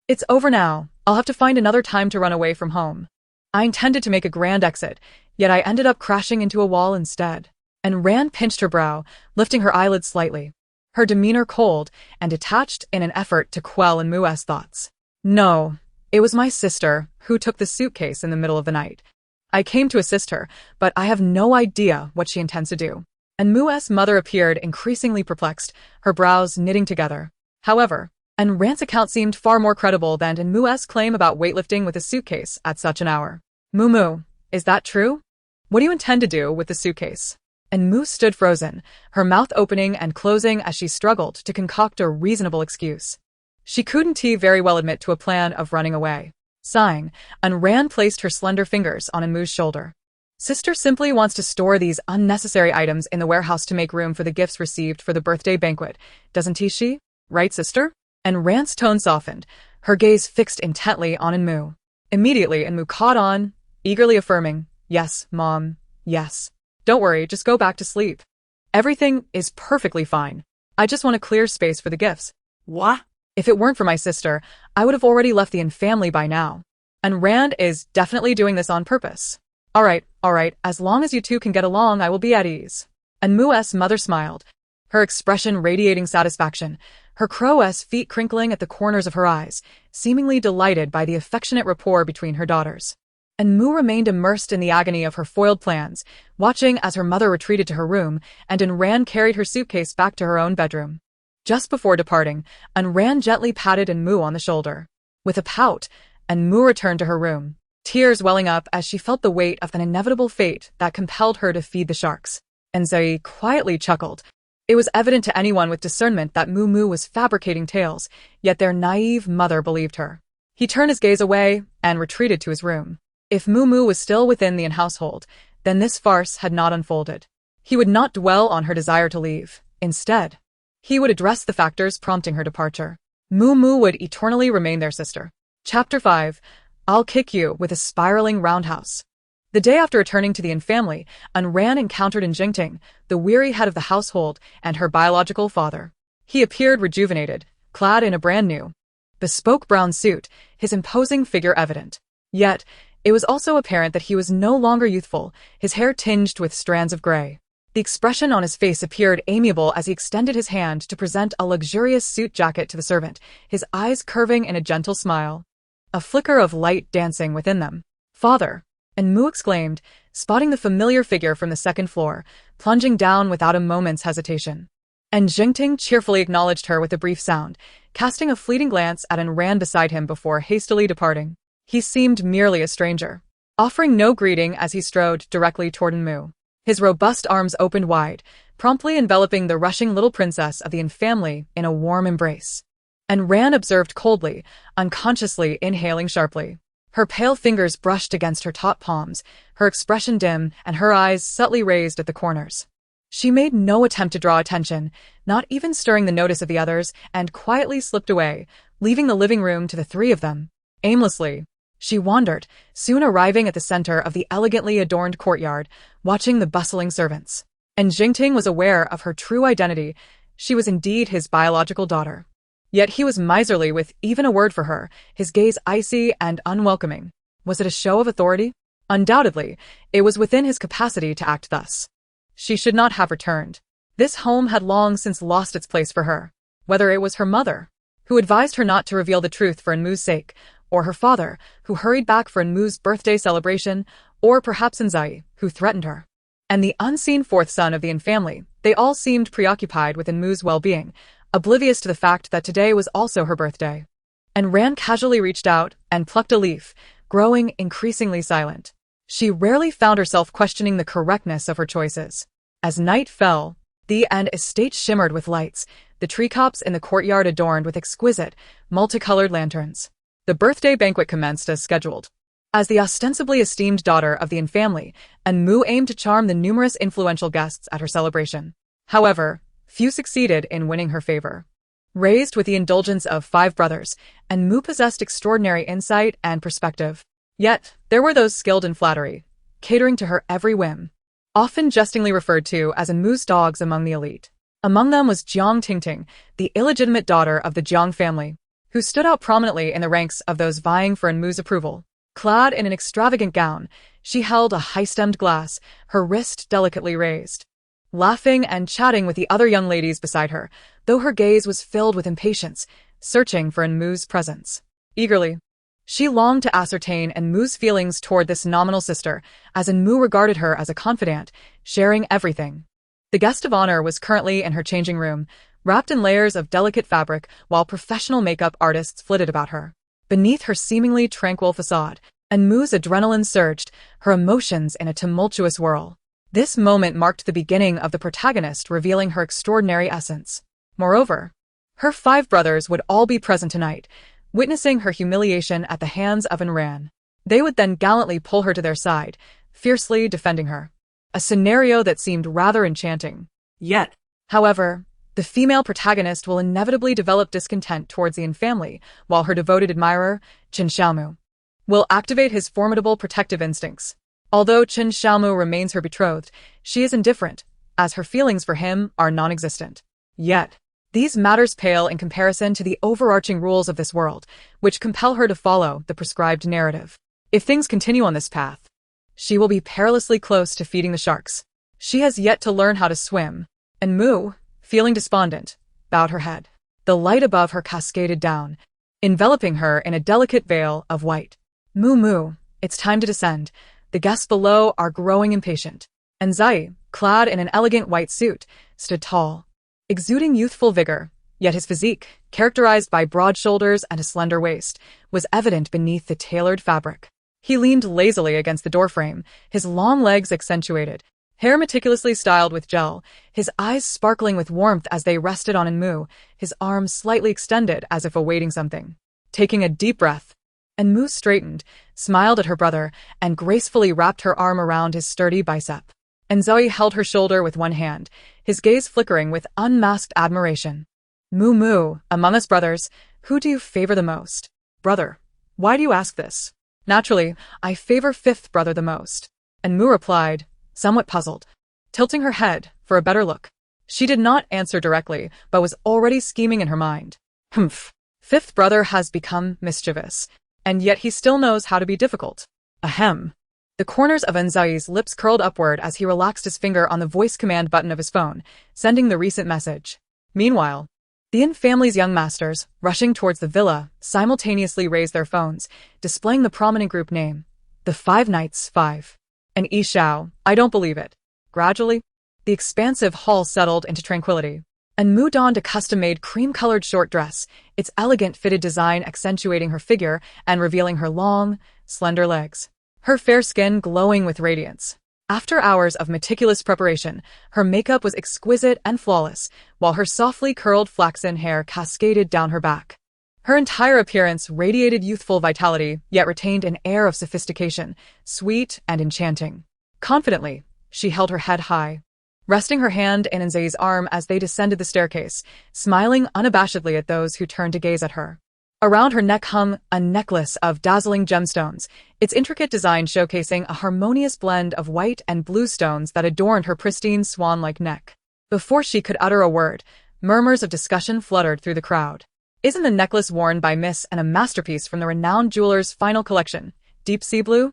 it's over now. I'll have to find another time to run away from home. I intended to make a grand exit, yet I ended up crashing into a wall instead." And Ran pinched her brow, lifting her eyelids slightly, her demeanor cold and detached in an effort to quell Mu's thoughts. "No, it was my sister who took the suitcase in the middle of the night. I came to assist her, but I have no idea what she intends to do. Enmu's mother appeared increasingly perplexed, her brows knitting together. However, Enran's account seemed far more credible than Enmu's claim about weightlifting with a suitcase at such an hour. Moo, is that true? What do you intend to do with the suitcase? Enmu stood frozen, her mouth opening and closing as she struggled to concoct a reasonable excuse. She couldn't very well admit to a plan of running away. Sighing, Enran placed her slender fingers on Enmu's shoulder. Sister simply wants to store these unnecessary items in the warehouse to make room for the gifts received for the birthday banquet, doesn't she? Right, sister? Enran's tone softened, her gaze fixed intently on Enmu. Immediately, Enmu caught on, eagerly affirming, "Yes, Mom, yes. Don't worry, just go back to sleep. Everything is perfectly fine. I just want to clear space for the gifts." What? If it weren't for my sister, I would have already left the family by now. Enran is definitely doing this on purpose. All right, as long as you two can get along, I will be at ease. Enmu's mother smiled, her expression radiating satisfaction, her crow's feet crinkling at the corners of her eyes, seemingly delighted by the affectionate rapport between her daughters. Enmu remained immersed in the agony of her foiled plans, watching as her mother retreated to her room, and Enran carried her suitcase back to her own bedroom. Just before departing, Enran gently patted Enmu on the shoulder. With a pout, Enmu returned to her room, tears welling up as she felt the weight of an inevitable fate that compelled her to feed the sharks. Enzai quietly chuckled. It was evident to anyone with discernment that Mu was fabricating tales, yet their naive mother believed her. He turned his gaze away and retreated to his room. If Mu was still within the household, then this farce had not unfolded. He would not dwell on her desire to leave. Instead, he would address the factors prompting her departure. Mu would eternally remain their sister. Chapter 5. I'll kick you with a spiraling roundhouse. The day after returning to the family, Enran encountered Jingting, the weary head of the household, and her biological father. He appeared rejuvenated, clad in a brand new, bespoke brown suit, his imposing figure evident. Yet, it was also apparent that he was no longer youthful, his hair tinged with strands of gray. The expression on his face appeared amiable as he extended his hand to present a luxurious suit jacket to the servant, his eyes curving in a gentle smile. A flicker of light dancing within them. "Father!" Enmu exclaimed, spotting the familiar figure from the second floor, plunging down without a moment's hesitation. And Jingting cheerfully acknowledged her with a brief sound, casting a fleeting glance at Enran beside him before hastily departing. He seemed merely a stranger, offering no greeting as he strode directly toward Enmu. His robust arms opened wide, promptly enveloping the rushing little princess of the family in a warm embrace. Enran observed coldly, unconsciously inhaling sharply. Her pale fingers brushed against her taut palms, her expression dim and her eyes subtly raised at the corners. She made no attempt to draw attention, not even stirring the notice of the others, and quietly slipped away, leaving the living room to the three of them. Aimlessly, she wandered, soon arriving at the center of the elegantly adorned courtyard, watching the bustling servants. And Jingting was aware of her true identity. She was indeed his biological daughter. Yet he was miserly with even a word for her, his gaze icy and unwelcoming. Was it a show of authority? Undoubtedly, it was within his capacity to act thus. She should not have returned. This home had long since lost its place for her. Whether it was her mother, who advised her not to reveal the truth for Enmu's sake, or her father, who hurried back for Enmu's birthday celebration, or perhaps Enzai, who threatened her. And the unseen fourth son of the family, they all seemed preoccupied with Enmu's well-being, oblivious to the fact that today was also her birthday. Enran casually reached out and plucked a leaf, growing increasingly silent. She rarely found herself questioning the correctness of her choices. As night fell, the estate shimmered with lights, the treetops in the courtyard adorned with exquisite, multicolored lanterns. The birthday banquet commenced as scheduled. As the ostensibly esteemed daughter of the family, Enmu aimed to charm the numerous influential guests at her celebration. However, few succeeded in winning her favor. Raised with the indulgence of 5 brothers, Enmu possessed extraordinary insight and perspective. Yet, there were those skilled in flattery, catering to her every whim, often jestingly referred to as Enmu's dogs among the elite. Among them was Jiang Tingting, the illegitimate daughter of the Jiang family, who stood out prominently in the ranks of those vying for Enmu's approval. Clad in an extravagant gown, she held a high-stemmed glass, her wrist delicately raised, laughing and chatting with the other young ladies beside her, though her gaze was filled with impatience, searching for Enmu's presence. Eagerly, she longed to ascertain Enmu's feelings toward this nominal sister, as Enmu regarded her as a confidant, sharing everything. The guest of honor was currently in her changing room, wrapped in layers of delicate fabric while professional makeup artists flitted about her. Beneath her seemingly tranquil facade, Anmu's adrenaline surged, her emotions in a tumultuous whirl. This moment marked the beginning of the protagonist revealing her extraordinary essence. Moreover, her 5 brothers would all be present tonight, witnessing her humiliation at the hands of Anran. They would then gallantly pull her to their side, fiercely defending her. A scenario that seemed rather enchanting. Yet, However, the female protagonist will inevitably develop discontent towards the family, while her devoted admirer, Qin Xiaomu, will activate his formidable protective instincts. Although Qin Xiaomu remains her betrothed, she is indifferent, as her feelings for him are non-existent. Yet, these matters pale in comparison to the overarching rules of this world, which compel her to follow the prescribed narrative. If things continue on this path, she will be perilously close to feeding the sharks. She has yet to learn how to swim. And Mu, feeling despondent, bowed her head. The light above her cascaded down, enveloping her in a delicate veil of white. Mu, it's time to descend. The guests below are growing impatient. And Zai, clad in an elegant white suit, stood tall, exuding youthful vigor, yet his physique, characterized by broad shoulders and a slender waist, was evident beneath the tailored fabric. He leaned lazily against the doorframe, his long legs accentuated, hair meticulously styled with gel, his eyes sparkling with warmth as they rested on Anmu, his arms slightly extended as if awaiting something. Taking a deep breath, Anmu straightened, smiled at her brother, and gracefully wrapped her arm around his sturdy bicep. And Zoe held her shoulder with one hand, his gaze flickering with unmasked admiration. Mu, among us brothers, who do you favor the most? Brother, why do you ask this? Naturally, I favor 5th brother the most. And Mu replied, somewhat puzzled, tilting her head for a better look. She did not answer directly, but was already scheming in her mind. Humph. 5th brother has become mischievous, and yet he still knows how to be difficult. Ahem. The corners of Anzai's lips curled upward as he relaxed his finger on the voice command button of his phone, sending the recent message. Meanwhile, the Yin family's young masters, rushing towards the villa, simultaneously raised their phones, displaying the prominent group name. The 5 Knights 5. And Yi Shao, I don't believe it. Gradually, the expansive hall settled into tranquility. And Mu donned a custom-made cream-colored short dress, its elegant fitted design accentuating her figure and revealing her long, slender legs. Her fair skin glowing with radiance. After hours of meticulous preparation, her makeup was exquisite and flawless, while her softly curled flaxen hair cascaded down her back. Her entire appearance radiated youthful vitality, yet retained an air of sophistication, sweet and enchanting. Confidently, she held her head high, resting her hand in Anzai's arm as they descended the staircase, smiling unabashedly at those who turned to gaze at her. Around her neck hung a necklace of dazzling gemstones, its intricate design showcasing a harmonious blend of white and blue stones that adorned her pristine swan-like neck. Before she could utter a word, murmurs of discussion fluttered through the crowd. Isn't the necklace worn by Miss and a masterpiece from the renowned jeweler's final collection, Deep Sea Blue?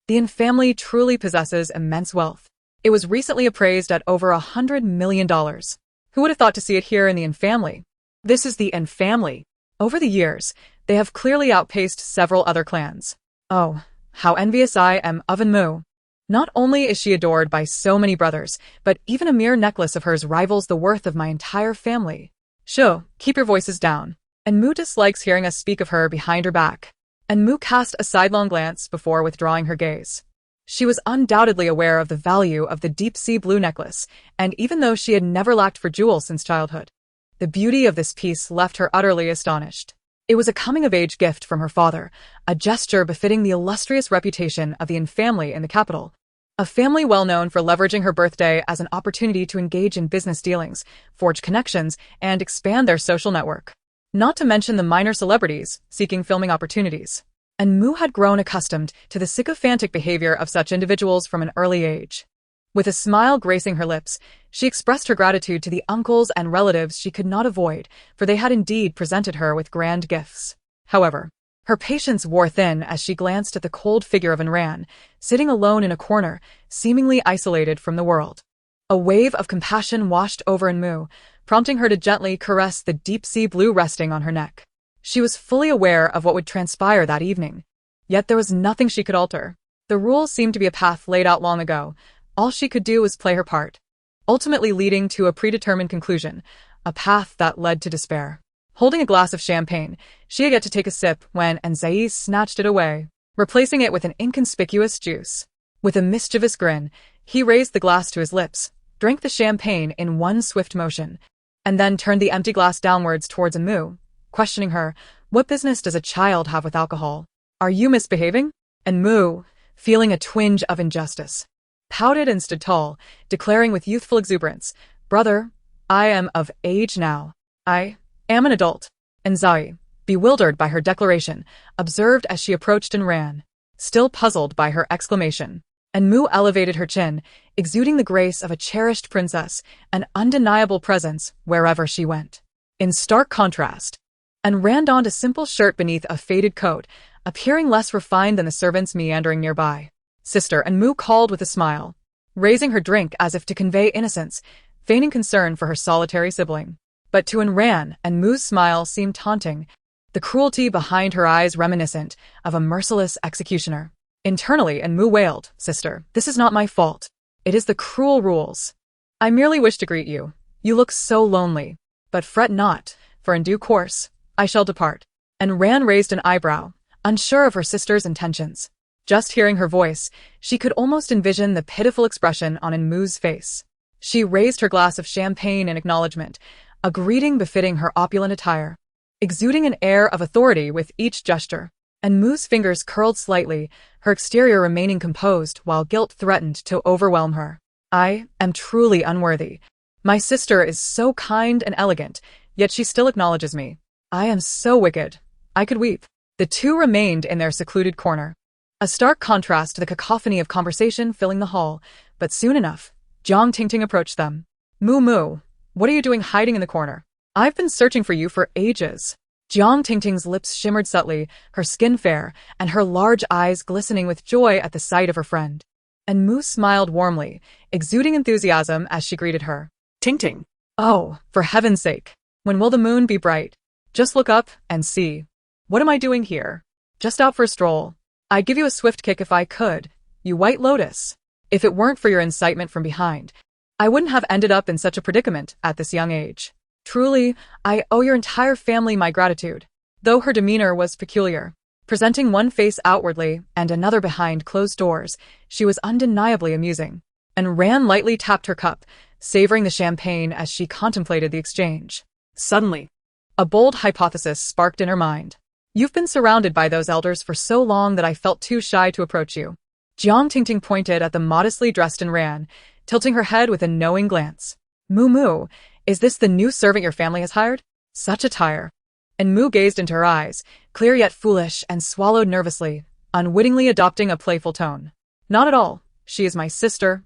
The Yin family truly possesses immense wealth. It was recently appraised at over $100 million. Who would have thought to see it here in the Yin family? This is the Yin family. Over the years, they have clearly outpaced several other clans. Oh, how envious I am of Anmu. Not only is she adored by so many brothers, but even a mere necklace of hers rivals the worth of my entire family. Shoo, keep your voices down. Anmu dislikes hearing us speak of her behind her back. Anmu cast a sidelong glance before withdrawing her gaze. She was undoubtedly aware of the value of the deep sea blue necklace, and even though she had never lacked for jewels since childhood, the beauty of this piece left her utterly astonished. It was a coming-of-age gift from her father, a gesture befitting the illustrious reputation of the Yin family in the capital. A family well known for leveraging her birthday as an opportunity to engage in business dealings, forge connections, and expand their social network. Not to mention the minor celebrities seeking filming opportunities. And Mu had grown accustomed to the sycophantic behavior of such individuals from an early age. With a smile gracing her lips, she expressed her gratitude to the uncles and relatives she could not avoid, for they had indeed presented her with grand gifts. However, her patience wore thin as she glanced at the cold figure of Anran, sitting alone in a corner, seemingly isolated from the world. A wave of compassion washed over Anmu, prompting her to gently caress the deep-sea blue resting on her neck. She was fully aware of what would transpire that evening. Yet there was nothing she could alter. The rules seemed to be a path laid out long ago. All she could do was play her part. ultimately leading to a predetermined conclusion, a path that led to despair. Holding a glass of champagne, she had yet to take a sip when Anzais snatched it away, replacing it with an inconspicuous juice. With a mischievous grin, he raised the glass to his lips, drank the champagne in one swift motion, and then turned the empty glass downwards towards Amu, questioning her, "What business does a child have with alcohol? Are you misbehaving?" And Mu, feeling a twinge of injustice, pouted and stood tall, declaring with youthful exuberance, "Brother, I am of age now. I am an adult." And Zai, bewildered by her declaration, observed as she approached and ran, still puzzled by her exclamation. And Mu elevated her chin, exuding the grace of a cherished princess, an undeniable presence wherever she went. In stark contrast, and Ran donned a simple shirt beneath a faded coat, appearing less refined than the servants meandering nearby. "Sister," and Mu called with a smile, raising her drink as if to convey innocence, feigning concern for her solitary sibling. But to Ran and Mu's smile seemed taunting, the cruelty behind her eyes reminiscent of a merciless executioner. Internally, and Mu wailed, "Sister, this is not my fault. It is the cruel rules. I merely wish to greet you. You look so lonely. But fret not, for in due course, I shall depart." And Ran raised an eyebrow, unsure of her sister's intentions. Just hearing her voice, she could almost envision the pitiful expression on Mu's face. She raised her glass of champagne in acknowledgement, a greeting befitting her opulent attire, exuding an air of authority with each gesture. And Mu's fingers curled slightly, her exterior remaining composed while guilt threatened to overwhelm her. "I am truly unworthy. My sister is so kind and elegant, yet she still acknowledges me. I am so wicked. I could weep." The two remained in their secluded corner, a stark contrast to the cacophony of conversation filling the hall, but soon enough, Jiang Tingting approached them. "Mu, what are you doing hiding in the corner? I've been searching for you for ages." Jiang Tingting's lips shimmered subtly, her skin fair, and her large eyes glistening with joy at the sight of her friend. And Mu smiled warmly, exuding enthusiasm as she greeted her. Tingting. "Oh, for heaven's sake, when will the moon be bright? Just look up and see. What am I doing here? Just out for a stroll. I'd give you a swift kick if I could, you white lotus. If it weren't for your incitement from behind, I wouldn't have ended up in such a predicament at this young age. Truly, I owe your entire family my gratitude." Though her demeanor was peculiar, presenting one face outwardly and another behind closed doors, she was undeniably amusing. And Ran lightly tapped her cup, savoring the champagne as she contemplated the exchange. Suddenly, a bold hypothesis sparked in her mind. "You've been surrounded by those elders for so long that I felt too shy to approach you." Jiang Tingting pointed at the modestly dressed and Ran, tilting her head with a knowing glance. Mu, is this the new servant your family has hired? Such attire." And Mu gazed into her eyes, clear yet foolish, and swallowed nervously, unwittingly adopting a playful tone. "Not at all. She is my sister.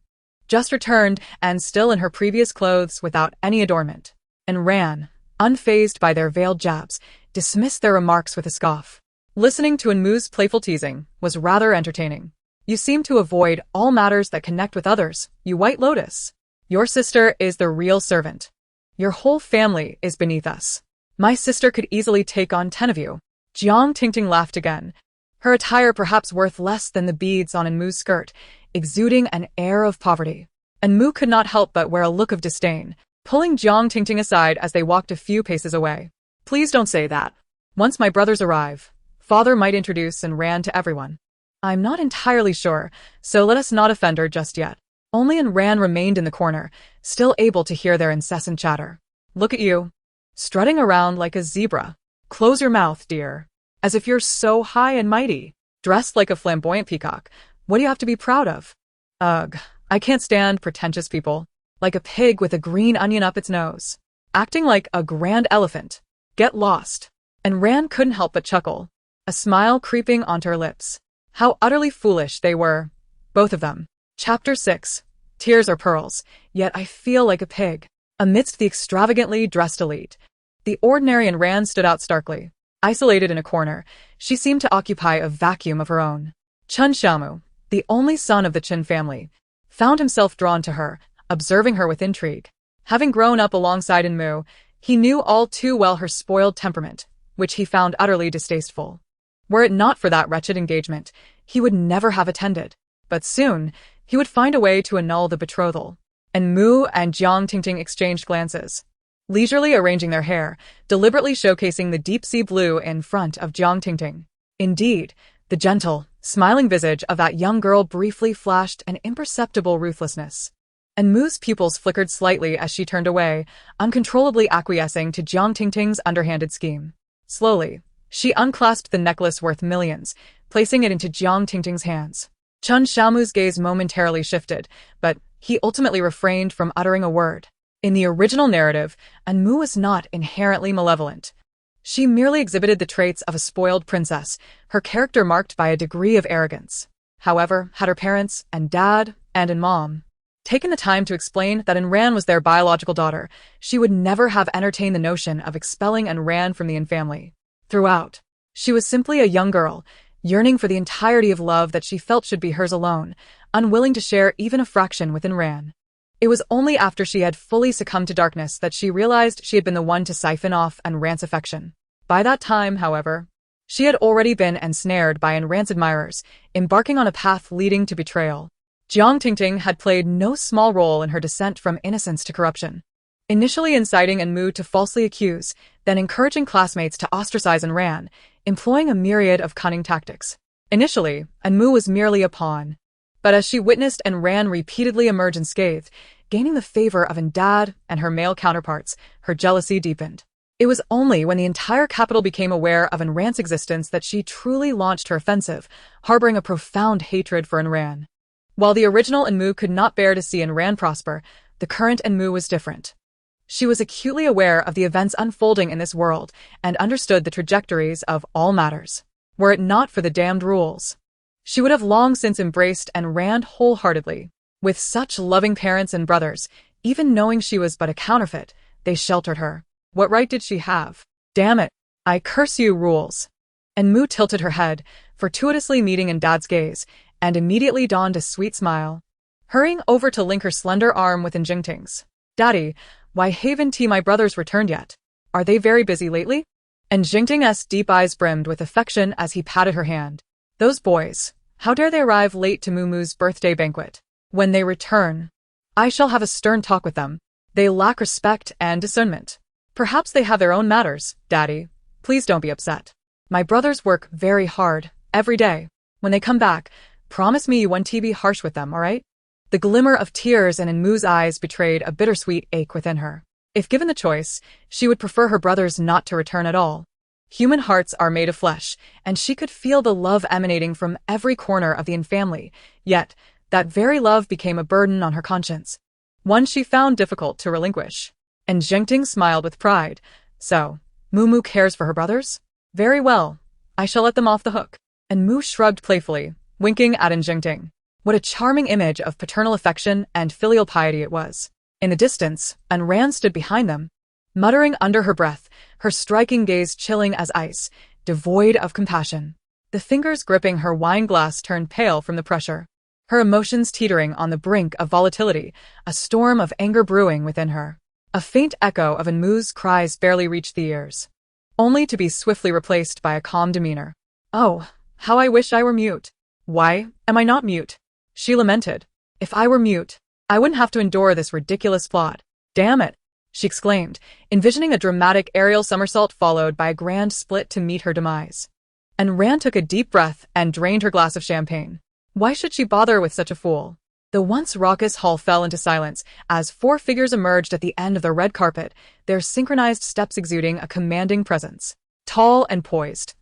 Just returned, and still in her previous clothes without any adornment." And Ran, unfazed by their veiled jabs, dismissed their remarks with a scoff. Listening to Mu's playful teasing was rather entertaining. "You seem to avoid all matters that connect with others, you white lotus. Your sister is the real servant. Your whole family is beneath us. My sister could easily take on 10 of you." Jiang Tingting laughed again, her attire perhaps worth less than the beads on Mu's skirt, exuding an air of poverty. And Mu could not help but wear a look of disdain, pulling Jiang Tingting aside as they walked a few paces away. "Please don't say that. Once my brothers arrive, father might introduce and Ran to everyone." "I'm not entirely sure, so let us not offend her just yet." Only Ran remained in the corner, still able to hear their incessant chatter. "Look at you, strutting around like a zebra. Close your mouth, dear. As if you're so high and mighty. Dressed like a flamboyant peacock. What do you have to be proud of? Ugh, I can't stand pretentious people. Like a pig with a green onion up its nose. Acting like a grand elephant. Get lost." And Ran couldn't help but chuckle, a smile creeping onto her lips. How utterly foolish they were, both of them. Chapter 6. Tears are pearls, yet I feel like a pig. Amidst the extravagantly dressed elite, the ordinary and Ran stood out starkly. Isolated in a corner, she seemed to occupy a vacuum of her own. Chun Xiaomu, the only son of the Qin family, found himself drawn to her, observing her with intrigue. Having grown up alongside Mu, he knew all too well her spoiled temperament, which he found utterly distasteful. Were it not for that wretched engagement, he would never have attended. But soon, he would find a way to annul the betrothal. and Mu and Jiang Tingting exchanged glances, leisurely arranging their hair, deliberately showcasing the deep-sea blue in front of Jiang Tingting. Indeed, the gentle, smiling visage of that young girl briefly flashed an imperceptible ruthlessness. And Mu's pupils flickered slightly as she turned away, uncontrollably acquiescing to Jiang Tingting's underhanded scheme. Slowly, she unclasped the necklace worth millions, placing it into Jiang Tingting's hands. Chun Xiaomu's gaze momentarily shifted, but he ultimately refrained from uttering a word. In the original narrative, Anmu was not inherently malevolent. She merely exhibited the traits of a spoiled princess, her character marked by a degree of arrogance. However, had her parents, and dad, and mom, taken the time to explain that Ran was their biological daughter, she would never have entertained the notion of expelling Ran from the family. Throughout, she was simply a young girl, yearning for the entirety of love that she felt should be hers alone, unwilling to share even a fraction with Ran. It was only after she had fully succumbed to darkness that she realized she had been the one to siphon off Ran's affection. By that time, however, she had already been ensnared by Ran's admirers, embarking on a path leading to betrayal. Jiang Tingting had played no small role in her descent from innocence to corruption. Initially inciting Anmu to falsely accuse, then encouraging classmates to ostracize Ran, employing a myriad of cunning tactics. Initially, Anmu was merely a pawn. But as she witnessed Ran repeatedly emerge unscathed, gaining the favor of Dad and her male counterparts, her jealousy deepened. It was only when the entire capital became aware of Ran's existence that she truly launched her offensive, harboring a profound hatred for Ran. While the original Anmu could not bear to see Ran prosper, the current Anmu was different. She was acutely aware of the events unfolding in this world and understood the trajectories of all matters. Were it not for the damned rules, she would have long since embraced Ran wholeheartedly. With such loving parents and brothers, even knowing she was but a counterfeit, they sheltered her. What right did she have? Damn it! I curse you, rules. Anmu tilted her head, fortuitously meeting Dad's gaze, and immediately donned a sweet smile, hurrying over to link her slender arm with Jingting's. Daddy, why haven't my brothers returned yet? Are they very busy lately? Jingting's deep eyes brimmed with affection as he patted her hand. Those boys, how dare they arrive late to Mumu's birthday banquet? When they return, I shall have a stern talk with them. They lack respect and discernment. Perhaps they have their own matters, Daddy. Please don't be upset. My brothers work very hard, every day. When they come back, promise me you won't be harsh with them, all right? The glimmer of tears in Anmu's eyes betrayed a bittersweet ache within her. If given the choice, she would prefer her brothers not to return at all. Human hearts are made of flesh, and she could feel the love emanating from every corner of the family, yet that very love became a burden on her conscience, one she found difficult to relinquish. And Jingting smiled with pride. So, Mumu cares for her brothers? Very well. I shall let them off the hook. And Mu shrugged playfully, winking at Jingting. What a charming image of paternal affection and filial piety it was. In the distance, Ran stood behind them, muttering under her breath, her striking gaze chilling as ice, devoid of compassion. The fingers gripping her wine glass turned pale from the pressure, her emotions teetering on the brink of volatility, a storm of anger brewing within her. A faint echo of Anmu's cries barely reached the ears, only to be swiftly replaced by a calm demeanor. Oh, how I wish I were mute. Why am I not mute? She lamented. If I were mute, I wouldn't have to endure this ridiculous plot. Damn it, she exclaimed, envisioning a dramatic aerial somersault followed by a grand split to meet her demise. Ran took a deep breath and drained her glass of champagne. Why should she bother with such a fool? The once raucous hall fell into silence as 4 figures emerged at the end of the red carpet, their synchronized steps exuding a commanding presence. Tall and poised,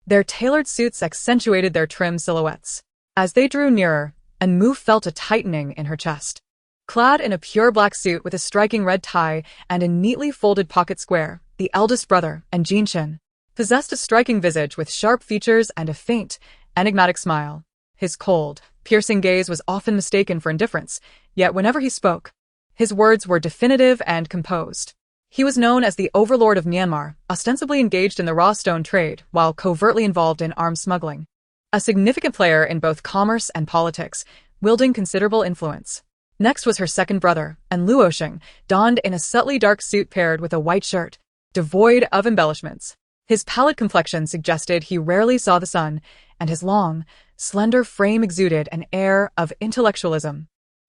their tailored suits accentuated their trim silhouettes. As they drew nearer, Anmu felt a tightening in her chest. Clad in a pure black suit with a striking red tie and a neatly folded pocket square, the eldest brother, Jinshin, possessed a striking visage with sharp features and a faint, enigmatic smile. His cold, piercing gaze was often mistaken for indifference, yet whenever he spoke, his words were definitive and composed. He was known as the overlord of Myanmar, ostensibly engaged in the raw stone trade while covertly involved in arms smuggling. A significant player in both commerce and politics, wielding considerable influence. Next was her second brother, Luosheng, donned in a subtly dark suit paired with a white shirt, devoid of embellishments. His pallid complexion suggested he rarely saw the sun, and his long, slender frame exuded an air of intellectualism.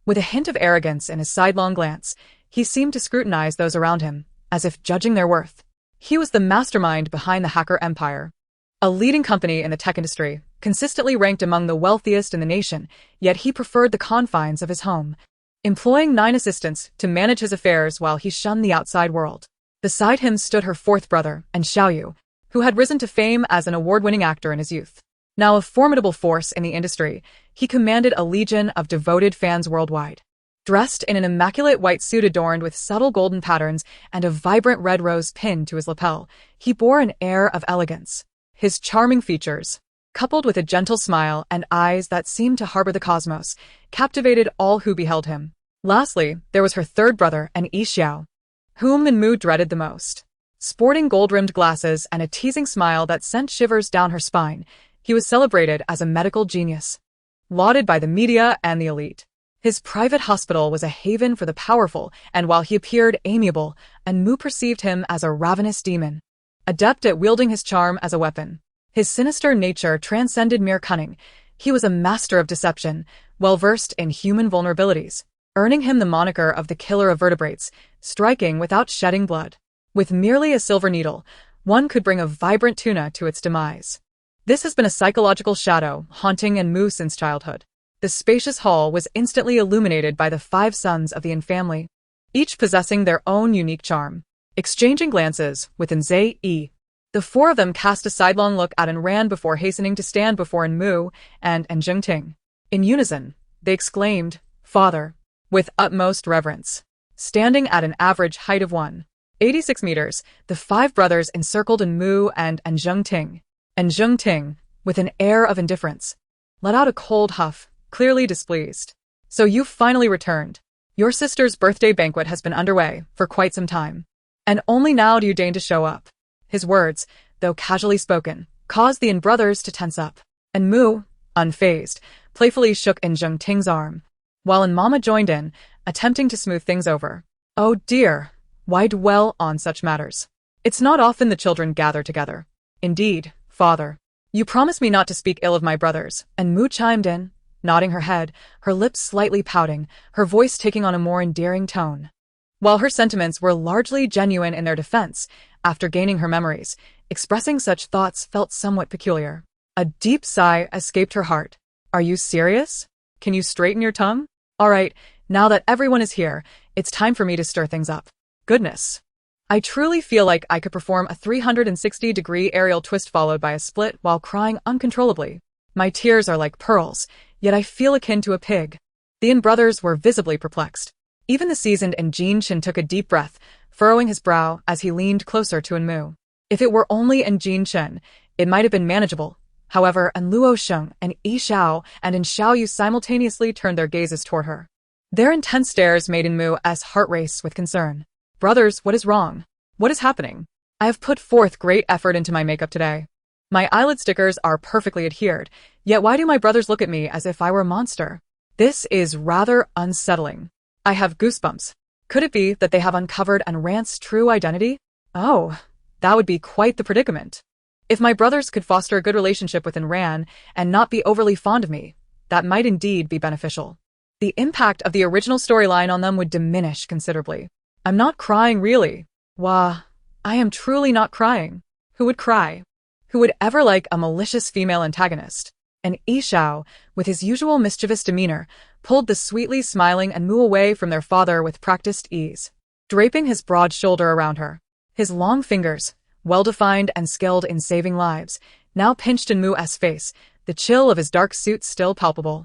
With a hint of arrogance in his sidelong glance, he seemed to scrutinize those around him, as if judging their worth. He was the mastermind behind the hacker empire, a leading company in the tech industry, consistently ranked among the wealthiest in the nation, yet he preferred the confines of his home, employing 9 assistants to manage his affairs while he shunned the outside world. Beside him stood her 4th brother, and Xiaoyu, who had risen to fame as an award-winning actor in his youth. Now a formidable force in the industry, he commanded a legion of devoted fans worldwide. Dressed in an immaculate white suit adorned with subtle golden patterns and a vibrant red rose pinned to his lapel, he bore an air of elegance. His charming features, coupled with a gentle smile and eyes that seemed to harbor the cosmos, captivated all who beheld him. Lastly, there was her 3rd brother, an Yi Xiao, whom Minmu dreaded the most. Sporting gold-rimmed glasses and a teasing smile that sent shivers down her spine, he was celebrated as a medical genius, lauded by the media and the elite. His private hospital was a haven for the powerful, and while he appeared amiable, Minmu perceived him as a ravenous demon, adept at wielding his charm as a weapon. His sinister nature transcended mere cunning. He was a master of deception, well-versed in human vulnerabilities, earning him the moniker of the killer of vertebrates, striking without shedding blood. With merely a silver needle, one could bring a vibrant tuna to its demise. This has been a psychological shadow haunting Minmu since childhood. The spacious hall was instantly illuminated by the 5 sons of the Yin family, each possessing their own unique charm. Exchanging glances with Nze Yi, the 4 of them cast a sidelong look at and ran before hastening to stand before Minmu and Jingting. In unison, they exclaimed, "Father," with utmost reverence. Standing at an average height of 186 meters, the 5 brothers encircled Minmu and Jingting. And Jingting, with an air of indifference, let out a cold huff, clearly displeased. "So you've finally returned. Your sister's birthday banquet has been underway for quite some time, and only now do you deign to show up." His words, though casually spoken, caused the Yin brothers to tense up. And Mu, unfazed, playfully shook Jingting's arm, while Mama joined in, attempting to smooth things over. "Oh dear, why dwell on such matters? It's not often the children gather together." "Indeed, Father. You promised me not to speak ill of my brothers," and Mu chimed in, nodding her head, her lips slightly pouting, her voice taking on a more endearing tone. While her sentiments were largely genuine in their defense, after gaining her memories, expressing such thoughts felt somewhat peculiar. A deep sigh escaped her heart. "Are you serious? Can you straighten your tongue? All right, now that everyone is here, it's time for me to stir things up. Goodness. I truly feel like I could perform a 360-degree aerial twist followed by a split while crying uncontrollably. My tears are like pearls, yet I feel akin to a pig." The Yin brothers were visibly perplexed. Even the seasoned Jin Chen took a deep breath, furrowing his brow as he leaned closer to Minmu. If it were only Jin Chen, it might have been manageable. However, Luo Sheng and Yi Xiao and Xiaoyu simultaneously turned their gazes toward her. Their intense stares made Minmu's heart race with concern. "Brothers, what is wrong? What is happening? I have put forth great effort into my makeup today. My eyelid stickers are perfectly adhered, yet why do my brothers look at me as if I were a monster? This is rather unsettling. I have goosebumps. Could it be that they have uncovered Rant's true identity? Oh, that would be quite the predicament. If my brothers could foster a good relationship with Ran and not be overly fond of me, that might indeed be beneficial. The impact of the original storyline on them would diminish considerably. I'm not crying really. Wah, I am truly not crying. Who would cry? Who would ever like a malicious female antagonist?" And Yi Xiao, with his usual mischievous demeanor, pulled the sweetly smiling Mu away from their father with practiced ease, draping his broad shoulder around her. His long fingers, well-defined and skilled in saving lives, now pinched Mu's face, the chill of his dark suit still palpable.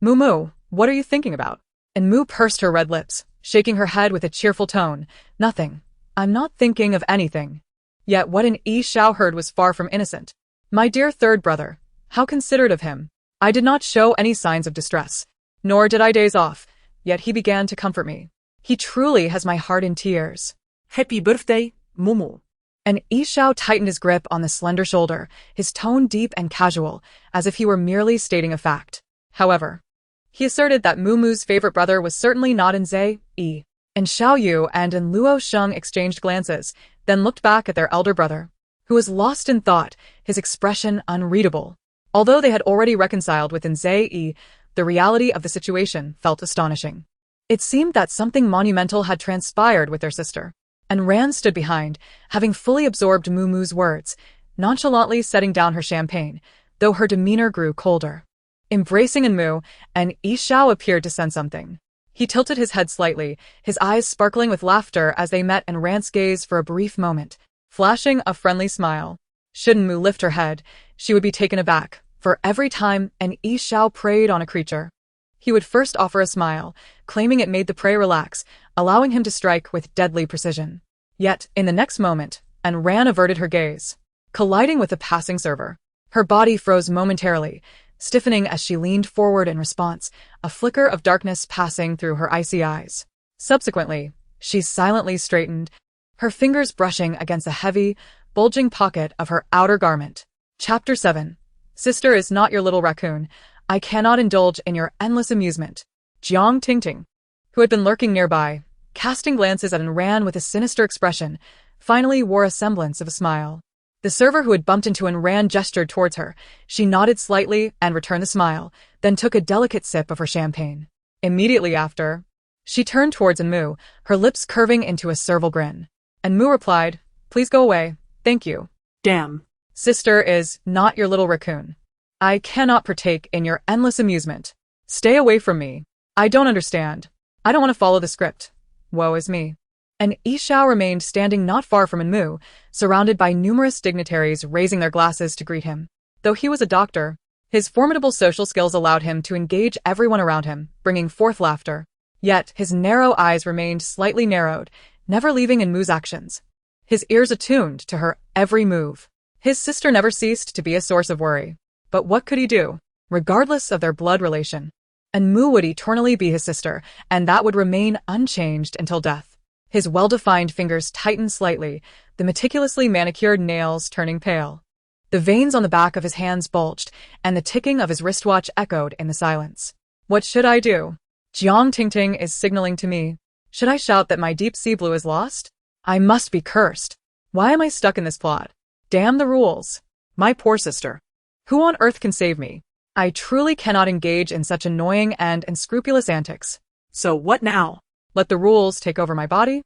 Mu, what are you thinking about?" And Mu pursed her red lips, shaking her head with a cheerful tone. "Nothing. I'm not thinking of anything." Yet what Yi Xiao heard was far from innocent. "My dear 3rd brother, how considerate of him. I did not show any signs of distress, nor did I daze off, yet he began to comfort me. He truly has my heart in tears." "Happy birthday, Mumu." And Yi Xiao tightened his grip on the slender shoulder, his tone deep and casual, as if he were merely stating a fact. However, he asserted that Mumu's favorite brother was certainly not Nze Yi. And Xiaoyu and Luo Sheng exchanged glances, then looked back at their elder brother, who was lost in thought, his expression unreadable. Although they had already reconciled with Nze Yi, the reality of the situation felt astonishing. It seemed that something monumental had transpired with their sister. And Ran stood behind, having fully absorbed Muumu's words, nonchalantly setting down her champagne, though her demeanor grew colder. Embracing Enmu, and Yishao appeared to sense something. He tilted his head slightly, his eyes sparkling with laughter as they met Ran's gaze for a brief moment, flashing a friendly smile. Should Enmu lift her head, she would be taken aback, for every time an Yishao preyed on a creature, he would first offer a smile, claiming it made the prey relax, allowing him to strike with deadly precision. Yet, in the next moment, Ran averted her gaze, colliding with a passing server. Her body froze momentarily, stiffening as she leaned forward in response, a flicker of darkness passing through her icy eyes. Subsequently, she silently straightened, her fingers brushing against a heavy, bulging pocket of her outer garment. Chapter 7. Sister is not your little raccoon. I cannot indulge in your endless amusement. Jiang Tingting, who had been lurking nearby, casting glances at Ran with a sinister expression, finally wore a semblance of a smile. The server who had bumped into Ran gestured towards her. She nodded slightly and returned the smile, then took a delicate sip of her champagne. Immediately after, she turned towards Enmu, her lips curving into a servile grin. Enmu replied, "Please go away, thank you." Damn. Sister is not your little raccoon. I cannot partake in your endless amusement. Stay away from me. I don't understand. I don't want to follow the script. Woe is me. And Yishao remained standing not far from Enmu, surrounded by numerous dignitaries raising their glasses to greet him. Though he was a doctor, his formidable social skills allowed him to engage everyone around him, bringing forth laughter. Yet his narrow eyes remained slightly narrowed, never leaving Enmu's actions. His ears attuned to her every move. His sister never ceased to be a source of worry. But what could he do? Regardless of their blood relation, Enmu would eternally be his sister, and that would remain unchanged until death. His well-defined fingers tightened slightly, the meticulously manicured nails turning pale. The veins on the back of his hands bulged, and the ticking of his wristwatch echoed in the silence. What should I do? Jiang Tingting is signaling to me. Should I shout that my deep sea blue is lost? I must be cursed. Why am I stuck in this plot? Damn the rules. My poor sister. Who on earth can save me? I truly cannot engage in such annoying and unscrupulous antics. So what now? Let the rules take over my body?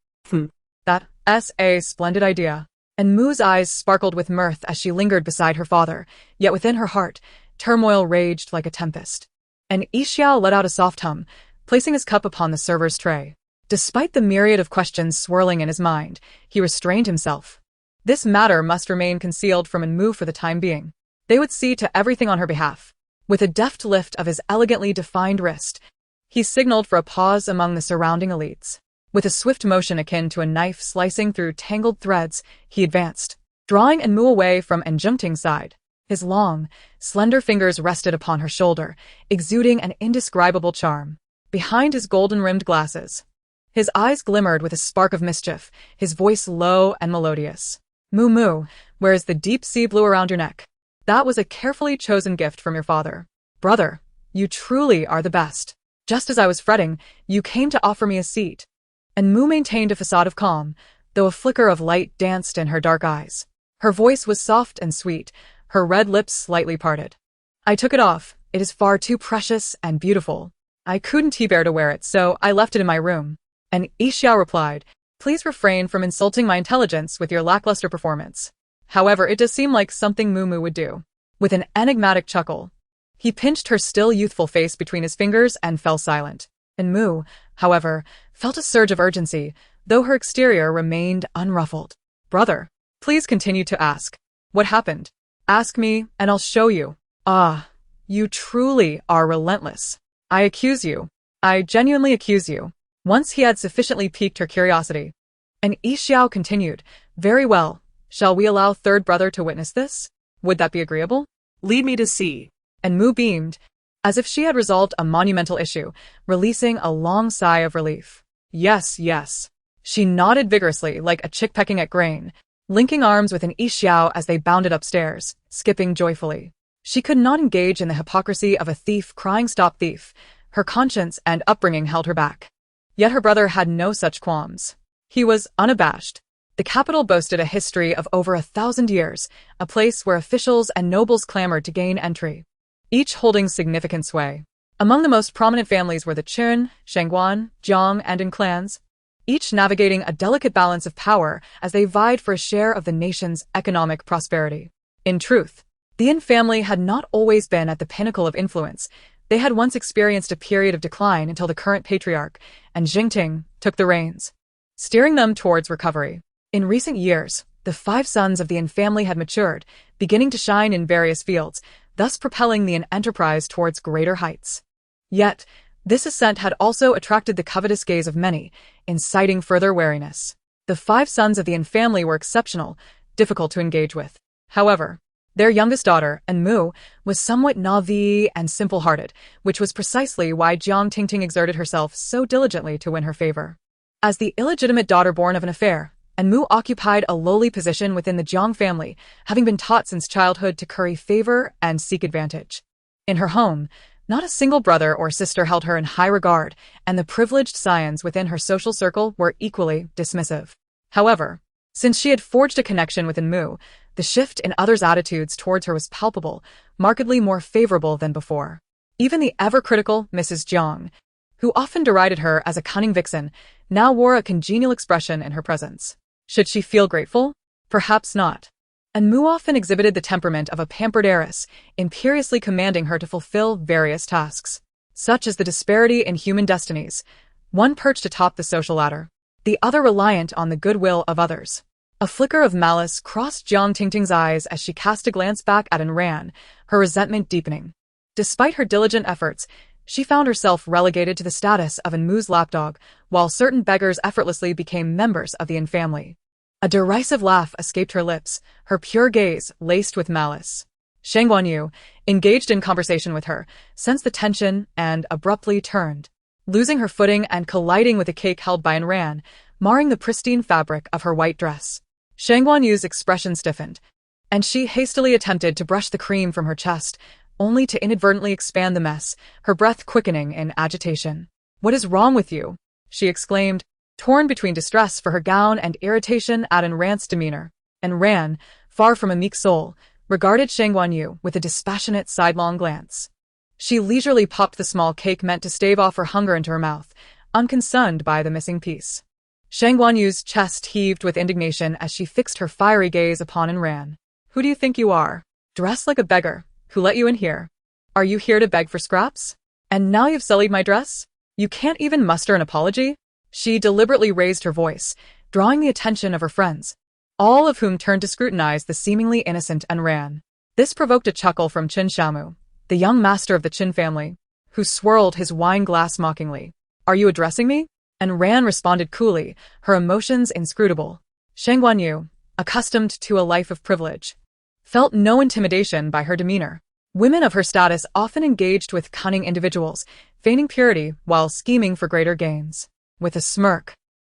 That's a splendid idea. And Mu's eyes sparkled with mirth as she lingered beside her father, yet within her heart, turmoil raged like a tempest. And Yishao let out a soft hum, placing his cup upon the server's tray. Despite the myriad of questions swirling in his mind, he restrained himself. This matter must remain concealed from Enmu for the time being. They would see to everything on her behalf. With a deft lift of his elegantly defined wrist, he signaled for a pause among the surrounding elites. With a swift motion akin to a knife slicing through tangled threads, he advanced, drawing Enmu away from Enjungting's side. His long, slender fingers rested upon her shoulder, exuding an indescribable charm. Behind his golden-rimmed glasses, his eyes glimmered with a spark of mischief, his voice low and melodious. Mu, where is the deep sea blue around your neck? That was a carefully chosen gift from your father. Brother, you truly are the best. Just as I was fretting, you came to offer me a seat. And Mu maintained a facade of calm, though a flicker of light danced in her dark eyes. Her voice was soft and sweet, her red lips slightly parted. I took it off. It is far too precious and beautiful. I couldn't bear to wear it, so I left it in my room. And Yishao replied, please refrain from insulting my intelligence with your lackluster performance. However, it does seem like something Mumu would do. With an enigmatic chuckle, he pinched her still youthful face between his fingers and fell silent. And Mu, however, felt a surge of urgency, though her exterior remained unruffled. Brother, please continue to ask. What happened? Ask me, and I'll show you. Ah, you truly are relentless. I accuse you. I genuinely accuse you. Once he had sufficiently piqued her curiosity. And Yishao continued, very well. Shall we allow third brother to witness this? Would that be agreeable? Lead me to see. And Mu beamed, as if she had resolved a monumental issue, releasing a long sigh of relief. Yes, yes. She nodded vigorously like a chick pecking at grain, linking arms with an Yishao as they bounded upstairs, skipping joyfully. She could not engage in the hypocrisy of a thief crying stop thief. Her conscience and upbringing held her back. Yet her brother had no such qualms. He was unabashed. The capital boasted a history of over 1,000 years, a place where officials and nobles clamored to gain entry, each holding significant sway. Among the most prominent families were the Qin, Shangguan, Jiang, and In clans, each navigating a delicate balance of power as they vied for a share of the nation's economic prosperity. In truth, the In family had not always been at the pinnacle of influence. They had once experienced a period of decline until the current patriarch, and Jingting, took the reins, steering them towards recovery. In recent years, the 5 sons of the In family had matured, beginning to shine in various fields, thus propelling the In enterprise towards greater heights. Yet, this ascent had also attracted the covetous gaze of many, inciting further wariness. The 5 sons of the In family were exceptional, difficult to engage with. However, their youngest daughter, Enmu, was somewhat naive and simple-hearted, which was precisely why Jiang Tingting exerted herself so diligently to win her favor. As the illegitimate daughter born of an affair, Enmu occupied a lowly position within the Jiang family, having been taught since childhood to curry favor and seek advantage. In her home, not a single brother or sister held her in high regard, and the privileged scions within her social circle were equally dismissive. However, since she had forged a connection with Enmu, the shift in others' attitudes towards her was palpable, markedly more favorable than before. Even the ever-critical Mrs. Jiang, who often derided her as a cunning vixen, now wore a congenial expression in her presence. Should she feel grateful? Perhaps not. Enmu often exhibited the temperament of a pampered heiress, imperiously commanding her to fulfill various tasks. Such is the disparity in human destinies, one perched atop the social ladder, the other reliant on the goodwill of others. A flicker of malice crossed Jiang Tingting's eyes as she cast a glance back at Ran, her resentment deepening. Despite her diligent efforts, she found herself relegated to the status of Enmu's lapdog, while certain beggars effortlessly became members of the In family. A derisive laugh escaped her lips, her pure gaze laced with malice. Shang Guanyu, engaged in conversation with her, sensed the tension and abruptly turned, losing her footing and colliding with a cake held by Ran, marring the pristine fabric of her white dress. Shang Guanyu's expression stiffened, and she hastily attempted to brush the cream from her chest, only to inadvertently expand the mess, her breath quickening in agitation. "What is wrong with you?" she exclaimed, torn between distress for her gown and irritation at Ran's demeanor. And Ran, far from a meek soul, regarded Shang Guanyu with a dispassionate sidelong glance. She leisurely popped the small cake meant to stave off her hunger into her mouth, unconcerned by the missing piece. Shang Guanyu's chest heaved with indignation as she fixed her fiery gaze upon Ran. "Who do you think you are? Dressed like a beggar. Who let you in here? Are you here to beg for scraps? And now you've sullied my dress? You can't even muster an apology?" She deliberately raised her voice, drawing the attention of her friends, all of whom turned to scrutinize the seemingly innocent Ran. This provoked a chuckle from Qin Shamu, the young master of the Qin family, who swirled his wine glass mockingly. "Are you addressing me?" Ran responded coolly, her emotions inscrutable. Shang Guanyu, accustomed to a life of privilege, felt no intimidation by her demeanor. Women of her status often engaged with cunning individuals, feigning purity while scheming for greater gains. With a smirk,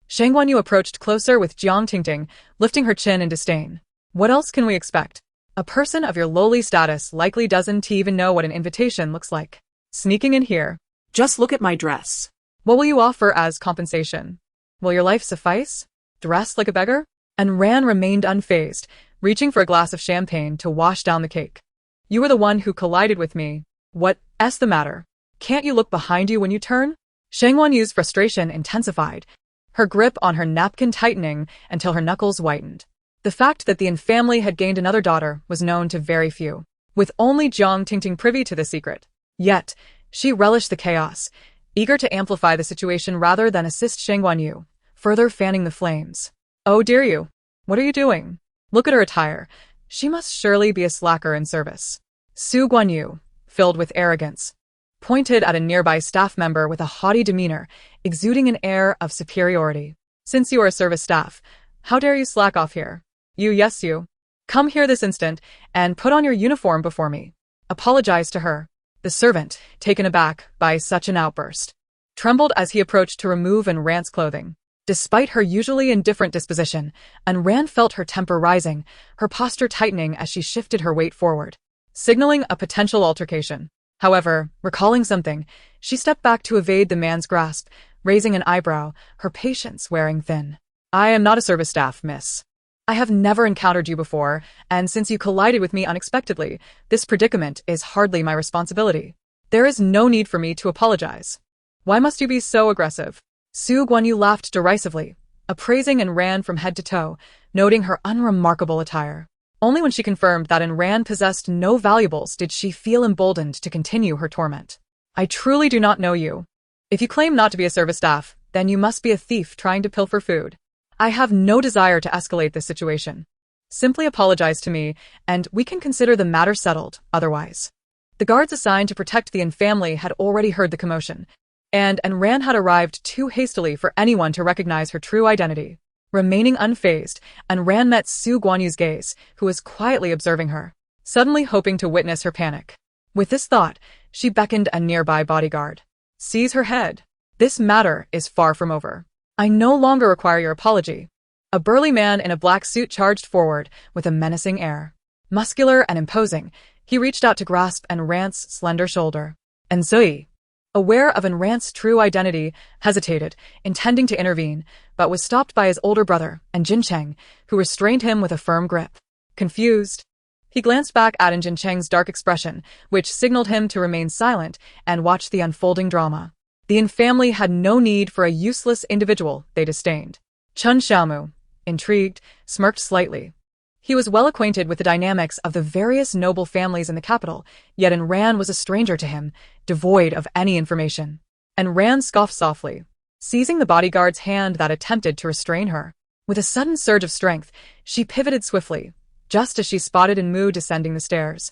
Shang Guanyu approached closer with Jiang Tingting, lifting her chin in disdain. "What else can we expect? A person of your lowly status likely doesn't even know what an invitation looks like. Sneaking in here. Just look at my dress. What will you offer as compensation? Will your life suffice? Dressed like a beggar?" And Ran remained unfazed, reaching for a glass of champagne to wash down the cake. "You were the one who collided with me. What's the matter? Can't you look behind you when you turn?" Shang Guanyu's frustration intensified, her grip on her napkin tightening until her knuckles whitened. The fact that the In family had gained another daughter was known to very few, with only Jiang Tingting privy to the secret. Yet, she relished the chaos, eager to amplify the situation rather than assist Shang Guanyu, further fanning the flames. "Oh dear you! What are you doing? Look at her attire. She must surely be a slacker in service." Su Guanyu, filled with arrogance, pointed at a nearby staff member with a haughty demeanor, exuding an air of superiority. "Since you are a service staff, how dare you slack off here? Yes you. Come here this instant and put on your uniform before me. Apologize to her." The servant, taken aback by such an outburst, trembled as he approached to remove Ran's clothing. Despite her usually indifferent disposition, Ran felt her temper rising, her posture tightening as she shifted her weight forward, signaling a potential altercation. However, recalling something, she stepped back to evade the man's grasp, raising an eyebrow, her patience wearing thin. "I am not a service staff, miss. I have never encountered you before, and since you collided with me unexpectedly, this predicament is hardly my responsibility." There is no need for me to apologize. Why must you be so aggressive? Su Guanyu laughed derisively, appraising Ran from head to toe, noting her unremarkable attire. Only when she confirmed that Ran possessed no valuables did she feel emboldened to continue her torment. I truly do not know you. If you claim not to be a service staff, then you must be a thief trying to pilfer food. I have no desire to escalate this situation. Simply apologize to me, and we can consider the matter settled otherwise. The guards assigned to protect the family had already heard the commotion, and Ran had arrived too hastily for anyone to recognize her true identity. Remaining unfazed, Ran met Su Guanyu's gaze, who was quietly observing her, suddenly hoping to witness her panic. With this thought, she beckoned a nearby bodyguard. Seize her head. This matter is far from over. I no longer require your apology. A burly man in a black suit charged forward with a menacing air. Muscular and imposing, he reached out to grasp Ran's slender shoulder. Sui, aware of Ran's true identity, hesitated, intending to intervene, but was stopped by his older brother, Jincheng, who restrained him with a firm grip. Confused, he glanced back at Jincheng's dark expression, which signaled him to remain silent and watch the unfolding drama. The family had no need for a useless individual they disdained. Chun Xiaomu, intrigued, smirked slightly. He was well acquainted with the dynamics of the various noble families in the capital, yet Ran was a stranger to him, devoid of any information. Ran scoffed softly, seizing the bodyguard's hand that attempted to restrain her. With a sudden surge of strength, she pivoted swiftly, just as she spotted Mu descending the stairs.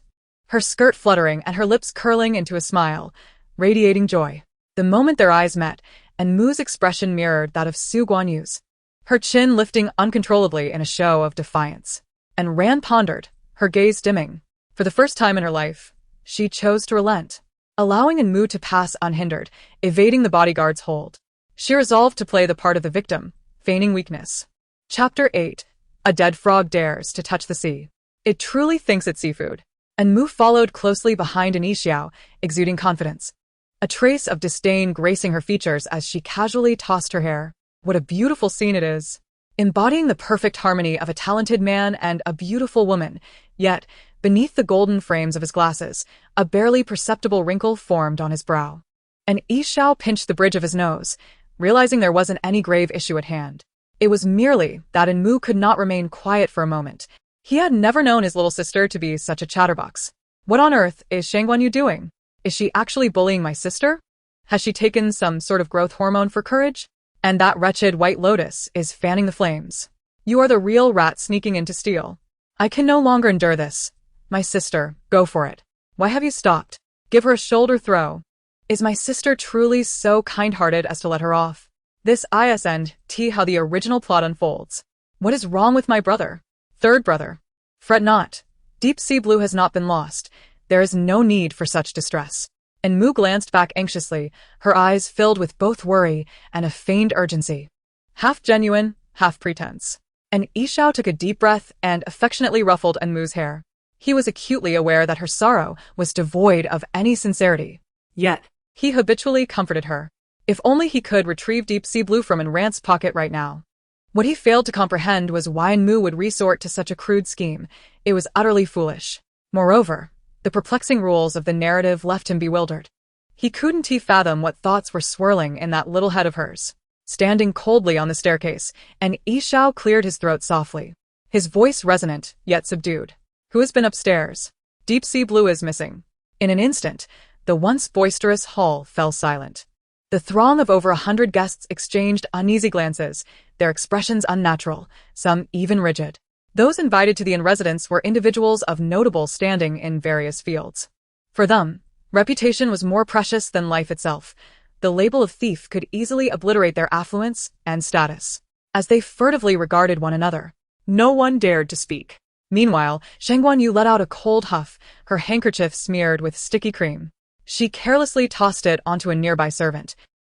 Her skirt fluttering and her lips curling into a smile, radiating joy. The moment their eyes met, Mu's expression mirrored that of Su Guanyu's, her chin lifting uncontrollably in a show of defiance. Ran pondered, her gaze dimming. For the first time in her life, she chose to relent, allowing Mu to pass unhindered, evading the bodyguard's hold. She resolved to play the part of the victim, feigning weakness. Chapter 8. A dead frog dares to touch the sea. It truly thinks it's seafood. Mu followed closely behind Xiao, exuding confidence, a trace of disdain gracing her features as she casually tossed her hair. What a beautiful scene it is, embodying the perfect harmony of a talented man and a beautiful woman, yet, beneath the golden frames of his glasses, a barely perceptible wrinkle formed on his brow. Xiao pinched the bridge of his nose, realizing there wasn't any grave issue at hand. It was merely that Mu could not remain quiet for a moment. He had never known his little sister to be such a chatterbox. What on earth is Shangguanyu doing? Is she actually bullying my sister? Has she taken some sort of growth hormone for courage? And that wretched white lotus is fanning the flames. You are the real rat sneaking in to steal. I can no longer endure this. My sister, go for it. Why have you stopped? Give her a shoulder throw. Is my sister truly so kind-hearted as to let her off? This isn't how the original plot unfolds. What is wrong with my brother? Third brother. Fret not. Deep Sea Blue has not been lost. There is no need for such distress. Mu glanced back anxiously, her eyes filled with both worry and a feigned urgency. Half genuine, half pretense. Xiao took a deep breath and affectionately ruffled Mu's hair. He was acutely aware that her sorrow was devoid of any sincerity. Yet, he habitually comforted her. If only he could retrieve Deep Sea Blue from Ran's pocket right now. What he failed to comprehend was why Mu would resort to such a crude scheme. It was utterly foolish. Moreover, the perplexing rules of the narrative left him bewildered. He couldn't fathom what thoughts were swirling in that little head of hers. Standing coldly on the staircase, Xiao cleared his throat softly, his voice resonant, yet subdued. Who has been upstairs? Deep Sea Blue is missing. In an instant, the once boisterous hall fell silent. The throng of over 100 guests exchanged uneasy glances, their expressions unnatural, some even rigid. Those invited to the residence were individuals of notable standing in various fields. For them, reputation was more precious than life itself. The label of thief could easily obliterate their affluence and status. As they furtively regarded one another, no one dared to speak. Meanwhile, Shangguanyu let out a cold huff, her handkerchief smeared with sticky cream. She carelessly tossed it onto a nearby servant,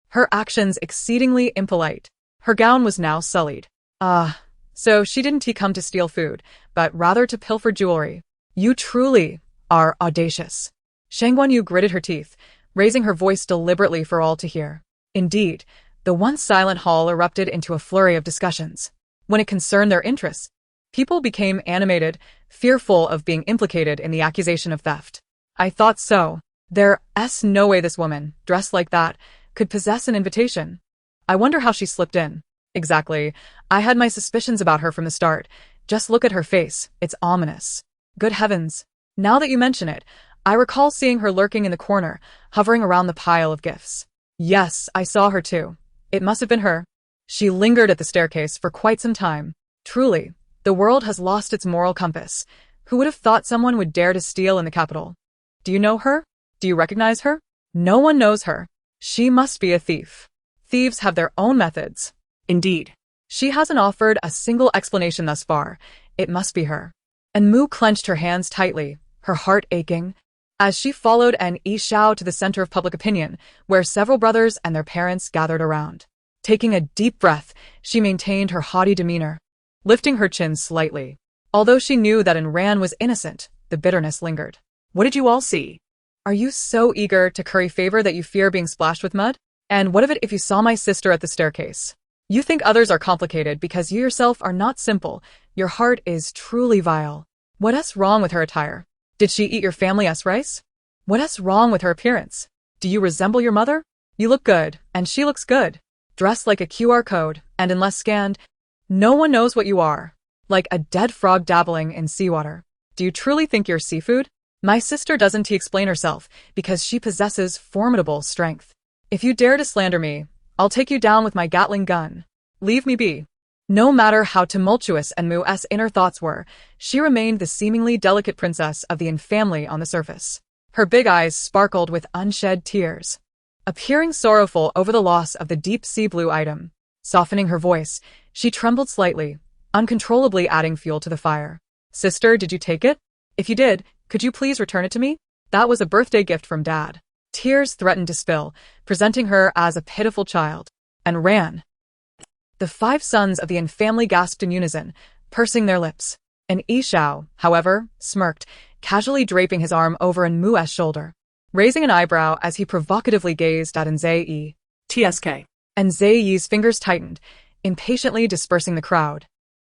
her actions exceedingly impolite. Her gown was now sullied. So she didn't come to steal food, but rather to pilfer jewelry. You truly are audacious. Shangguanyu gritted her teeth, raising her voice deliberately for all to hear. Indeed, the once silent hall erupted into a flurry of discussions. When it concerned their interests, people became animated, fearful of being implicated in the accusation of theft. I thought so. There's no way this woman, dressed like that, could possess an invitation. I wonder how she slipped in. Exactly. I had my suspicions about her from the start. Just look at her face. It's ominous. Good heavens. Now that you mention it, I recall seeing her lurking in the corner, hovering around the pile of gifts. Yes, I saw her too. It must have been her. She lingered at the staircase for quite some time. Truly, the world has lost its moral compass. Who would have thought someone would dare to steal in the capital? Do you know her? Do you recognize her? No one knows her. She must be a thief. Thieves have their own methods. Indeed. She hasn't offered a single explanation thus far. It must be her. And Mu clenched her hands tightly, her heart aching, as she followed an Yishao to the center of public opinion, where several brothers and their parents gathered around. Taking a deep breath, she maintained her haughty demeanor, lifting her chin slightly. Although she knew that Ran was innocent, the bitterness lingered. What did you all see? Are you so eager to curry favor that you fear being splashed with mud? And what of it if you saw my sister at the staircase? You think others are complicated because you yourself are not simple. Your heart is truly vile. What's wrong with her attire? Did she eat your family's rice? What's wrong with her appearance? Do you resemble your mother? You look good, and she looks good. Dressed like a QR code, and unless scanned, no one knows what you are. Like a dead frog dabbling in seawater. Do you truly think you're seafood? My sister doesn't explain herself, because she possesses formidable strength. If you dare to slander me, I'll take you down with my Gatling gun. Leave me be. No matter how tumultuous and Mu's inner thoughts were, she remained the seemingly delicate princess of the Yin family on the surface. Her big eyes sparkled with unshed tears, appearing sorrowful over the loss of the deep sea blue item. Softening her voice, she trembled slightly, uncontrollably adding fuel to the fire. Sister, did you take it? If you did, could you please return it to me? That was a birthday gift from Dad. Tears threatened to spill, presenting her as a pitiful child. And Ran. The 5 sons of the Yin family gasped in unison, pursing their lips. And Yishao, however, smirked, casually draping his arm over Mu's shoulder, raising an eyebrow as he provocatively gazed at Nzai. TSK. And Nzai's fingers tightened, impatiently dispersing the crowd,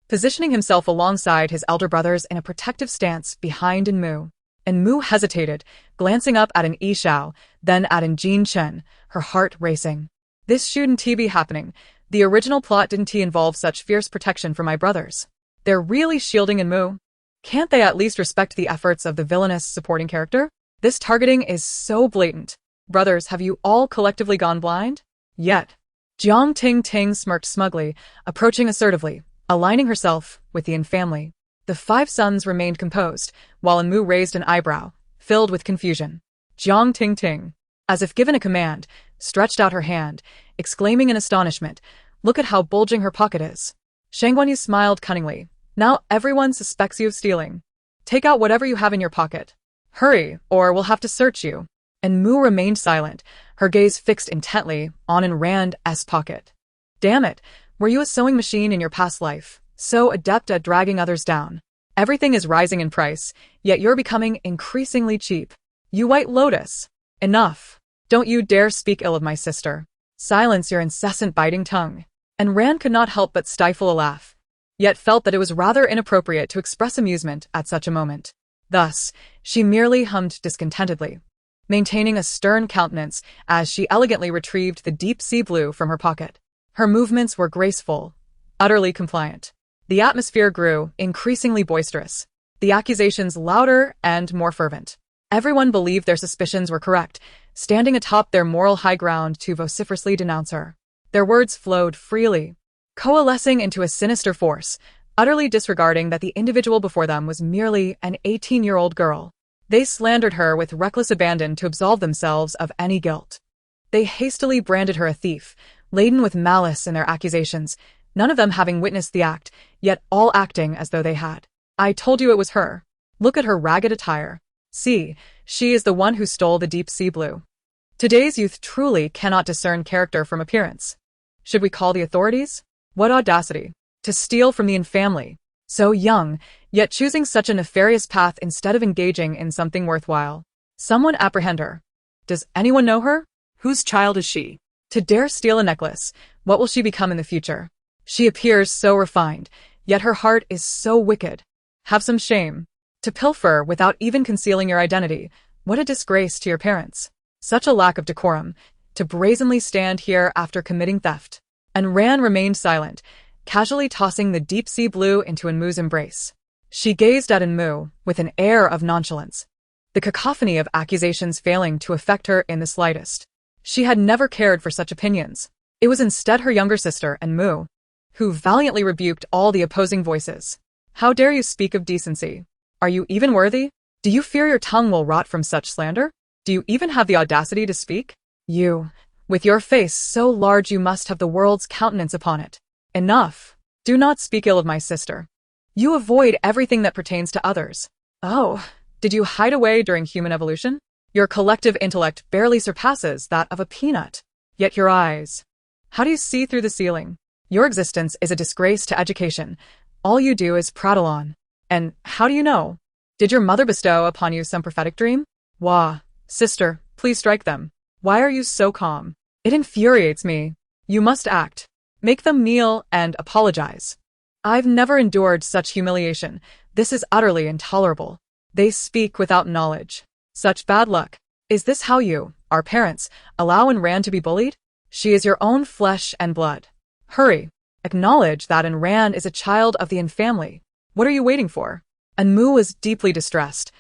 positioning himself alongside his elder brothers in a protective stance behind Mu. And Mu hesitated, glancing up at an Yishao, then at an Jin Chen, her heart racing. This shouldn't be happening. The original plot didn't involve such fierce protection for my brothers. They're really shielding Mu. Can't they at least respect the efforts of the villainous supporting character? This targeting is so blatant. Brothers, have you all collectively gone blind? Yet. Jiang Ting Ting smirked smugly, approaching assertively, aligning herself with the Yin family. The 5 sons remained composed, while Mu raised an eyebrow, filled with confusion. Jiang Ting Ting, as if given a command, stretched out her hand, exclaiming in astonishment, "Look at how bulging her pocket is." Shangguanyu smiled cunningly. "Now everyone suspects you of stealing. Take out whatever you have in your pocket. Hurry, or we'll have to search you." And Mu remained silent, her gaze fixed intently on Rand's pocket. Damn it, were you a sewing machine in your past life, so adept at dragging others down? Everything is rising in price, yet you're becoming increasingly cheap. You White Lotus. Enough. Don't you dare speak ill of my sister. Silence your incessant biting tongue. And Rand could not help but stifle a laugh, yet felt that it was rather inappropriate to express amusement at such a moment. Thus, she merely hummed discontentedly, maintaining a stern countenance as she elegantly retrieved the deep sea blue from her pocket. Her movements were graceful, utterly compliant. The atmosphere grew increasingly boisterous, the accusations louder and more fervent. Everyone believed their suspicions were correct, standing atop their moral high ground to vociferously denounce her. Their words flowed freely, coalescing into a sinister force, utterly disregarding that the individual before them was merely an 18-year-old girl. They slandered her with reckless abandon to absolve themselves of any guilt. They hastily branded her a thief, laden with malice in their accusations, none of them having witnessed the act, yet all acting as though they had. I told you it was her. Look at her ragged attire. See, she is the one who stole the deep sea blue. Today's youth truly cannot discern character from appearance. Should we call the authorities? What audacity. To steal from the Yin family. So young, yet choosing such a nefarious path instead of engaging in something worthwhile. Someone apprehend her. Does anyone know her? Whose child is she? To dare steal a necklace, what will she become in the future? She appears so refined, yet her heart is so wicked. Have some shame. To pilfer without even concealing your identity. What a disgrace to your parents. Such a lack of decorum, to brazenly stand here after committing theft. And Ran remained silent, casually tossing the deep sea blue into Enmu's embrace. She gazed at Enmu with an air of nonchalance, the cacophony of accusations failing to affect her in the slightest. She had never cared for such opinions. It was instead her younger sister, Enmu, who valiantly rebuked all the opposing voices. How dare you speak of decency? Are you even worthy? Do you fear your tongue will rot from such slander? Do you even have the audacity to speak? You, with your face so large you must have the world's countenance upon it. Enough. Do not speak ill of my sister. You avoid everything that pertains to others. Oh, did you hide away during human evolution? Your collective intellect barely surpasses that of a peanut. Yet your eyes. How do you see through the ceiling? Your existence is a disgrace to education. All you do is prattle on. And how do you know? Did your mother bestow upon you some prophetic dream? Wah, sister, please strike them. Why are you so calm? It infuriates me. You must act. Make them kneel and apologize. I've never endured such humiliation. This is utterly intolerable. They speak without knowledge. Such bad luck. Is this how you, our parents, allow Ran to be bullied? She is your own flesh and blood. Hurry. Acknowledge that Ran is a child of the family. What are you waiting for? Enmu was deeply distressed,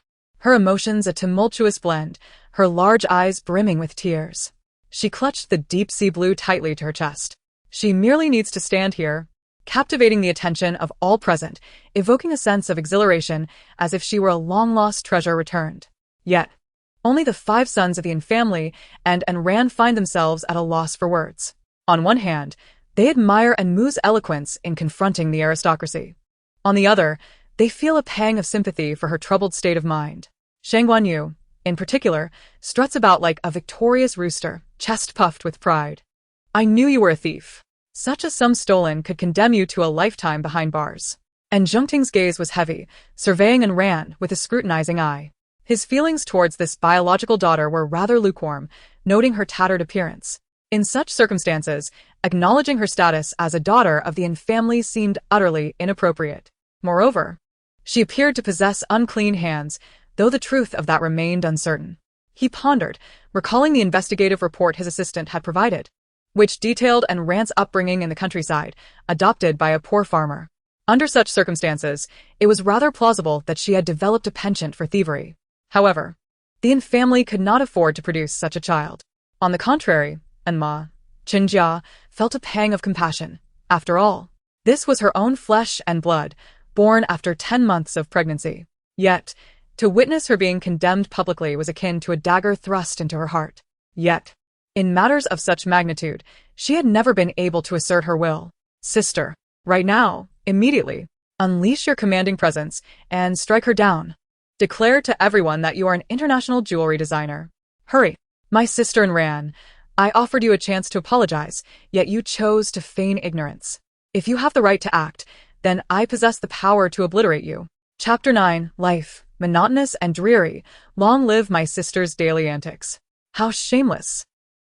her emotions a tumultuous blend, her large eyes brimming with tears. She clutched the deep sea blue tightly to her chest. She merely needs to stand here, captivating the attention of all present, evoking a sense of exhilaration as if she were a long-lost treasure returned. Yet, only the 5 sons of the family and Ran find themselves at a loss for words. On one hand, they admire Enmu's eloquence in confronting the aristocracy. On the other, they feel a pang of sympathy for her troubled state of mind. Shang Guanyu, in particular, struts about like a victorious rooster, chest puffed with pride. I knew you were a thief. Such a sum stolen could condemn you to a lifetime behind bars. And Zhengting's gaze was heavy, surveying Ran with a scrutinizing eye. His feelings towards this biological daughter were rather lukewarm, noting her tattered appearance. In such circumstances, acknowledging her status as a daughter of the family seemed utterly inappropriate. Moreover, she appeared to possess unclean hands, though the truth of that remained uncertain. He pondered, recalling the investigative report his assistant had provided, which detailed Ran's upbringing in the countryside, adopted by a poor farmer. Under such circumstances, it was rather plausible that she had developed a penchant for thievery. However, the family could not afford to produce such a child. On the contrary, Enma, Qinjia, felt a pang of compassion. After all, this was her own flesh and blood, born after 10 months of pregnancy. Yet, to witness her being condemned publicly was akin to a dagger thrust into her heart. Yet, in matters of such magnitude, she had never been able to assert her will. Sister, right now, immediately, unleash your commanding presence and strike her down. Declare to everyone that you are an international jewelry designer. Hurry. My sister Ran, I offered you a chance to apologize, yet you chose to feign ignorance. If you have the right to act, then I possess the power to obliterate you. Chapter 9, Life, monotonous and dreary. Long live my sister's daily antics. How shameless.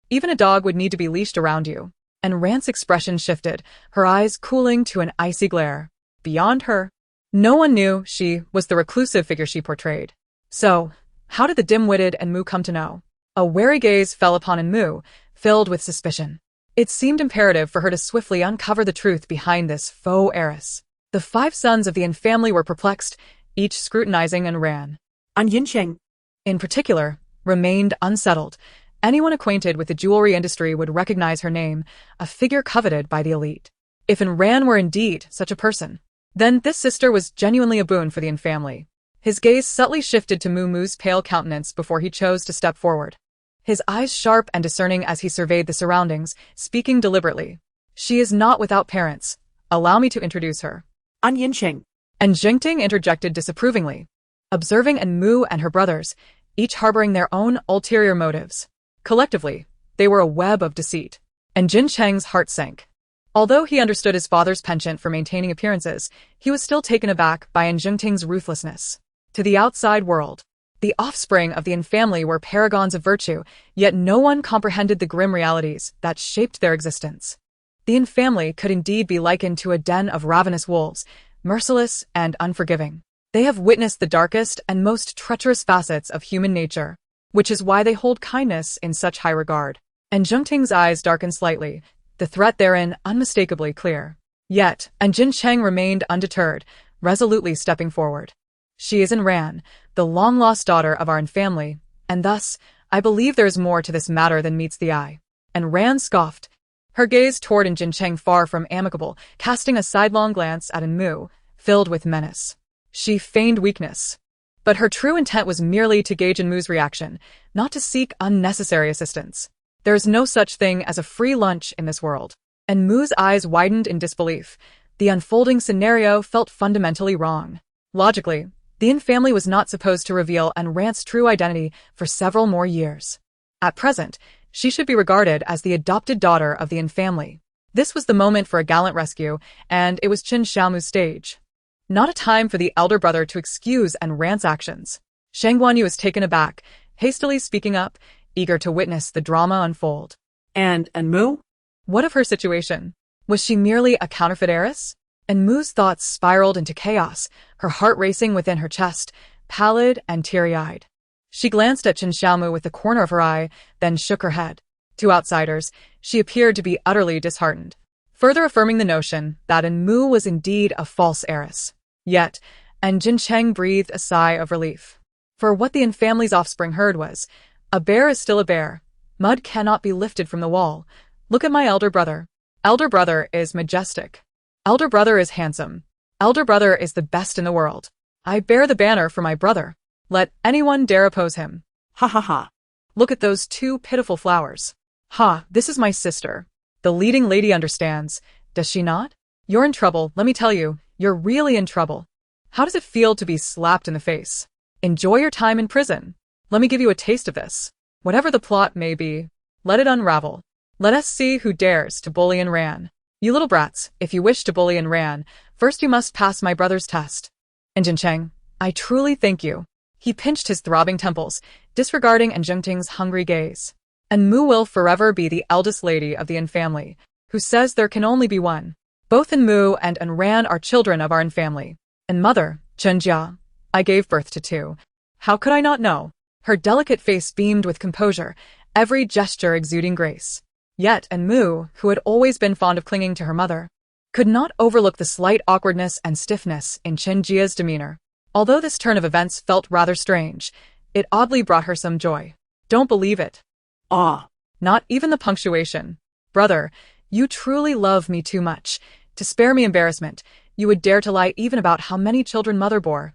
Even a dog would need to be leashed around you. And Ran's expression shifted, her eyes cooling to an icy glare. Beyond her, no one knew she was the reclusive figure she portrayed. So, how did the dim-witted Enmu come to know? A wary gaze fell upon Enmu, filled with suspicion. It seemed imperative for her to swiftly uncover the truth behind this faux heiress. The 5 sons of the family were perplexed, each scrutinizing Ran. An Yincheng, in particular, remained unsettled. Anyone acquainted with the jewelry industry would recognize her name, a figure coveted by the elite. If Ran were indeed such a person, then this sister was genuinely a boon for the family. His gaze subtly shifted to Mu's pale countenance before he chose to step forward. His eyes sharp and discerning as he surveyed the surroundings, speaking deliberately. She is not without parents. Allow me to introduce her. An Yincheng. And Jingting interjected disapprovingly, observing Enmu and her brothers, each harboring their own ulterior motives. Collectively, they were a web of deceit. And Jin Cheng's heart sank. Although he understood his father's penchant for maintaining appearances, he was still taken aback by Jingting's ruthlessness. To the outside world, the offspring of the family were paragons of virtue, yet no one comprehended the grim realities that shaped their existence. The family could indeed be likened to a den of ravenous wolves, merciless and unforgiving. They have witnessed the darkest and most treacherous facets of human nature. which is why they hold kindness in such high regard. And Zhengting's eyes darkened slightly, the threat therein unmistakably clear. Yet, and Jin Cheng remained undeterred, resolutely stepping forward. She is Ran, the long-lost daughter of our family, and thus, I believe there is more to this matter than meets the eye. And Ran scoffed, her gaze toward Jin Cheng far from amicable, casting a sidelong glance at Mu, filled with menace. She feigned weakness. But her true intent was merely to gauge Mu's reaction, not to seek unnecessary assistance. There is no such thing as a free lunch in this world. And Mu's eyes widened in disbelief. The unfolding scenario felt fundamentally wrong. Logically, the Yin family was not supposed to reveal Ran's true identity for several more years. At present, she should be regarded as the adopted daughter of the Yin family. This was the moment for a gallant rescue, and it was Qin Xiaomu's stage. Not a time for the elder brother to excuse Ran's actions. Shang Guanyu was taken aback, hastily speaking up, eager to witness the drama unfold. And Mu? What of her situation? Was she merely a counterfeit heiress? And Mu's thoughts spiraled into chaos, her heart racing within her chest, pallid and teary-eyed. She glanced at Qin Xiaomu with the corner of her eye, then shook her head. To outsiders, she appeared to be utterly disheartened, further affirming the notion that Mu was indeed a false heiress. Yet, and Jin Cheng breathed a sigh of relief. For what the Yin family's offspring heard was, a bear is still a bear. Mud cannot be lifted from the wall. Look at my elder brother. Elder brother is majestic. Elder brother is handsome. Elder brother is the best in the world. I bear the banner for my brother. Let anyone dare oppose him. Ha ha ha. Look at those two pitiful flowers. Ha, this is my sister. The leading lady understands, does she not? You're in trouble, let me tell you, you're really in trouble. How does it feel to be slapped in the face? Enjoy your time in prison. Let me give you a taste of this. Whatever the plot may be, let it unravel. Let us see who dares to bully Ran. You little brats, if you wish to bully Ran, first you must pass my brother's test. And Jin Cheng, I truly thank you. He pinched his throbbing temples, disregarding Zhengting's hungry gaze. And Mu will forever be the eldest lady of the Yin family, who says there can only be one. Both Mu and Ran are children of our Yin family. And mother, Chen Jia, I gave birth to two. How could I not know? Her delicate face beamed with composure, every gesture exuding grace. Yet Mu, who had always been fond of clinging to her mother, could not overlook the slight awkwardness and stiffness in Chen Jia's demeanor. Although this turn of events felt rather strange, it oddly brought her some joy. Don't believe it. Ah. Not even the punctuation. Brother, you truly love me too much. To spare me embarrassment, you would dare to lie even about how many children mother bore.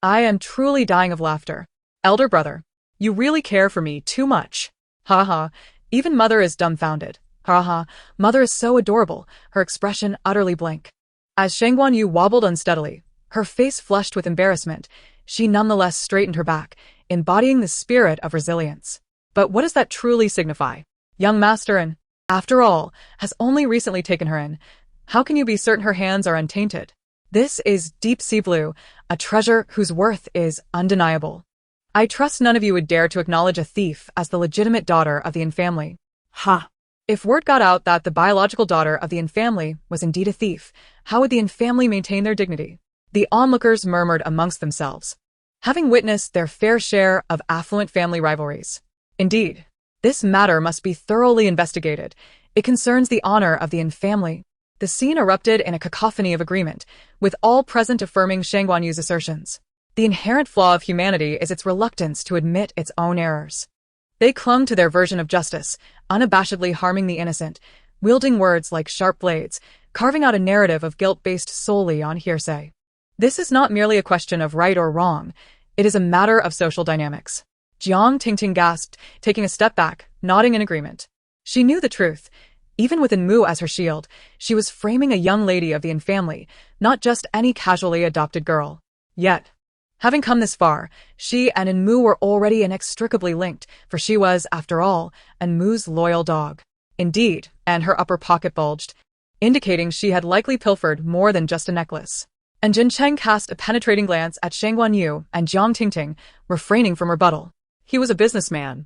I am truly dying of laughter. Elder brother, you really care for me too much. Ha ha, even mother is dumbfounded. Ha ha, mother is so adorable, her expression utterly blank. As Shang Guanyu wobbled unsteadily, her face flushed with embarrassment, she nonetheless straightened her back, embodying the spirit of resilience. But what does that truly signify? Young master after all, has only recently taken her in. How can you be certain her hands are untainted? This is deep sea blue, a treasure whose worth is undeniable. I trust none of you would dare to acknowledge a thief as the legitimate daughter of the Yin family. Ha. If word got out that the biological daughter of the Yin family was indeed a thief, how would the Yin family maintain their dignity? The onlookers murmured amongst themselves, having witnessed their fair share of affluent family rivalries. Indeed, this matter must be thoroughly investigated. It concerns the honor of the Yin family. The scene erupted in a cacophony of agreement, with all present affirming Shang Guanyu's assertions. The inherent flaw of humanity is its reluctance to admit its own errors. They clung to their version of justice, unabashedly harming the innocent, wielding words like sharp blades, carving out a narrative of guilt based solely on hearsay. This is not merely a question of right or wrong, it is a matter of social dynamics. Jiang Tingting gasped, taking a step back, nodding in agreement. She knew the truth. Even with Mu as her shield, she was framing a young lady of the Yin family, not just any casually adopted girl. Yet, having come this far, she and Mu were already inextricably linked, for she was, after all, Mu's loyal dog. Indeed, and her upper pocket bulged, indicating she had likely pilfered more than just a necklace. And Jin Cheng cast a penetrating glance at Shang Guanyu and Jiang Tingting, refraining from rebuttal. He was a businessman,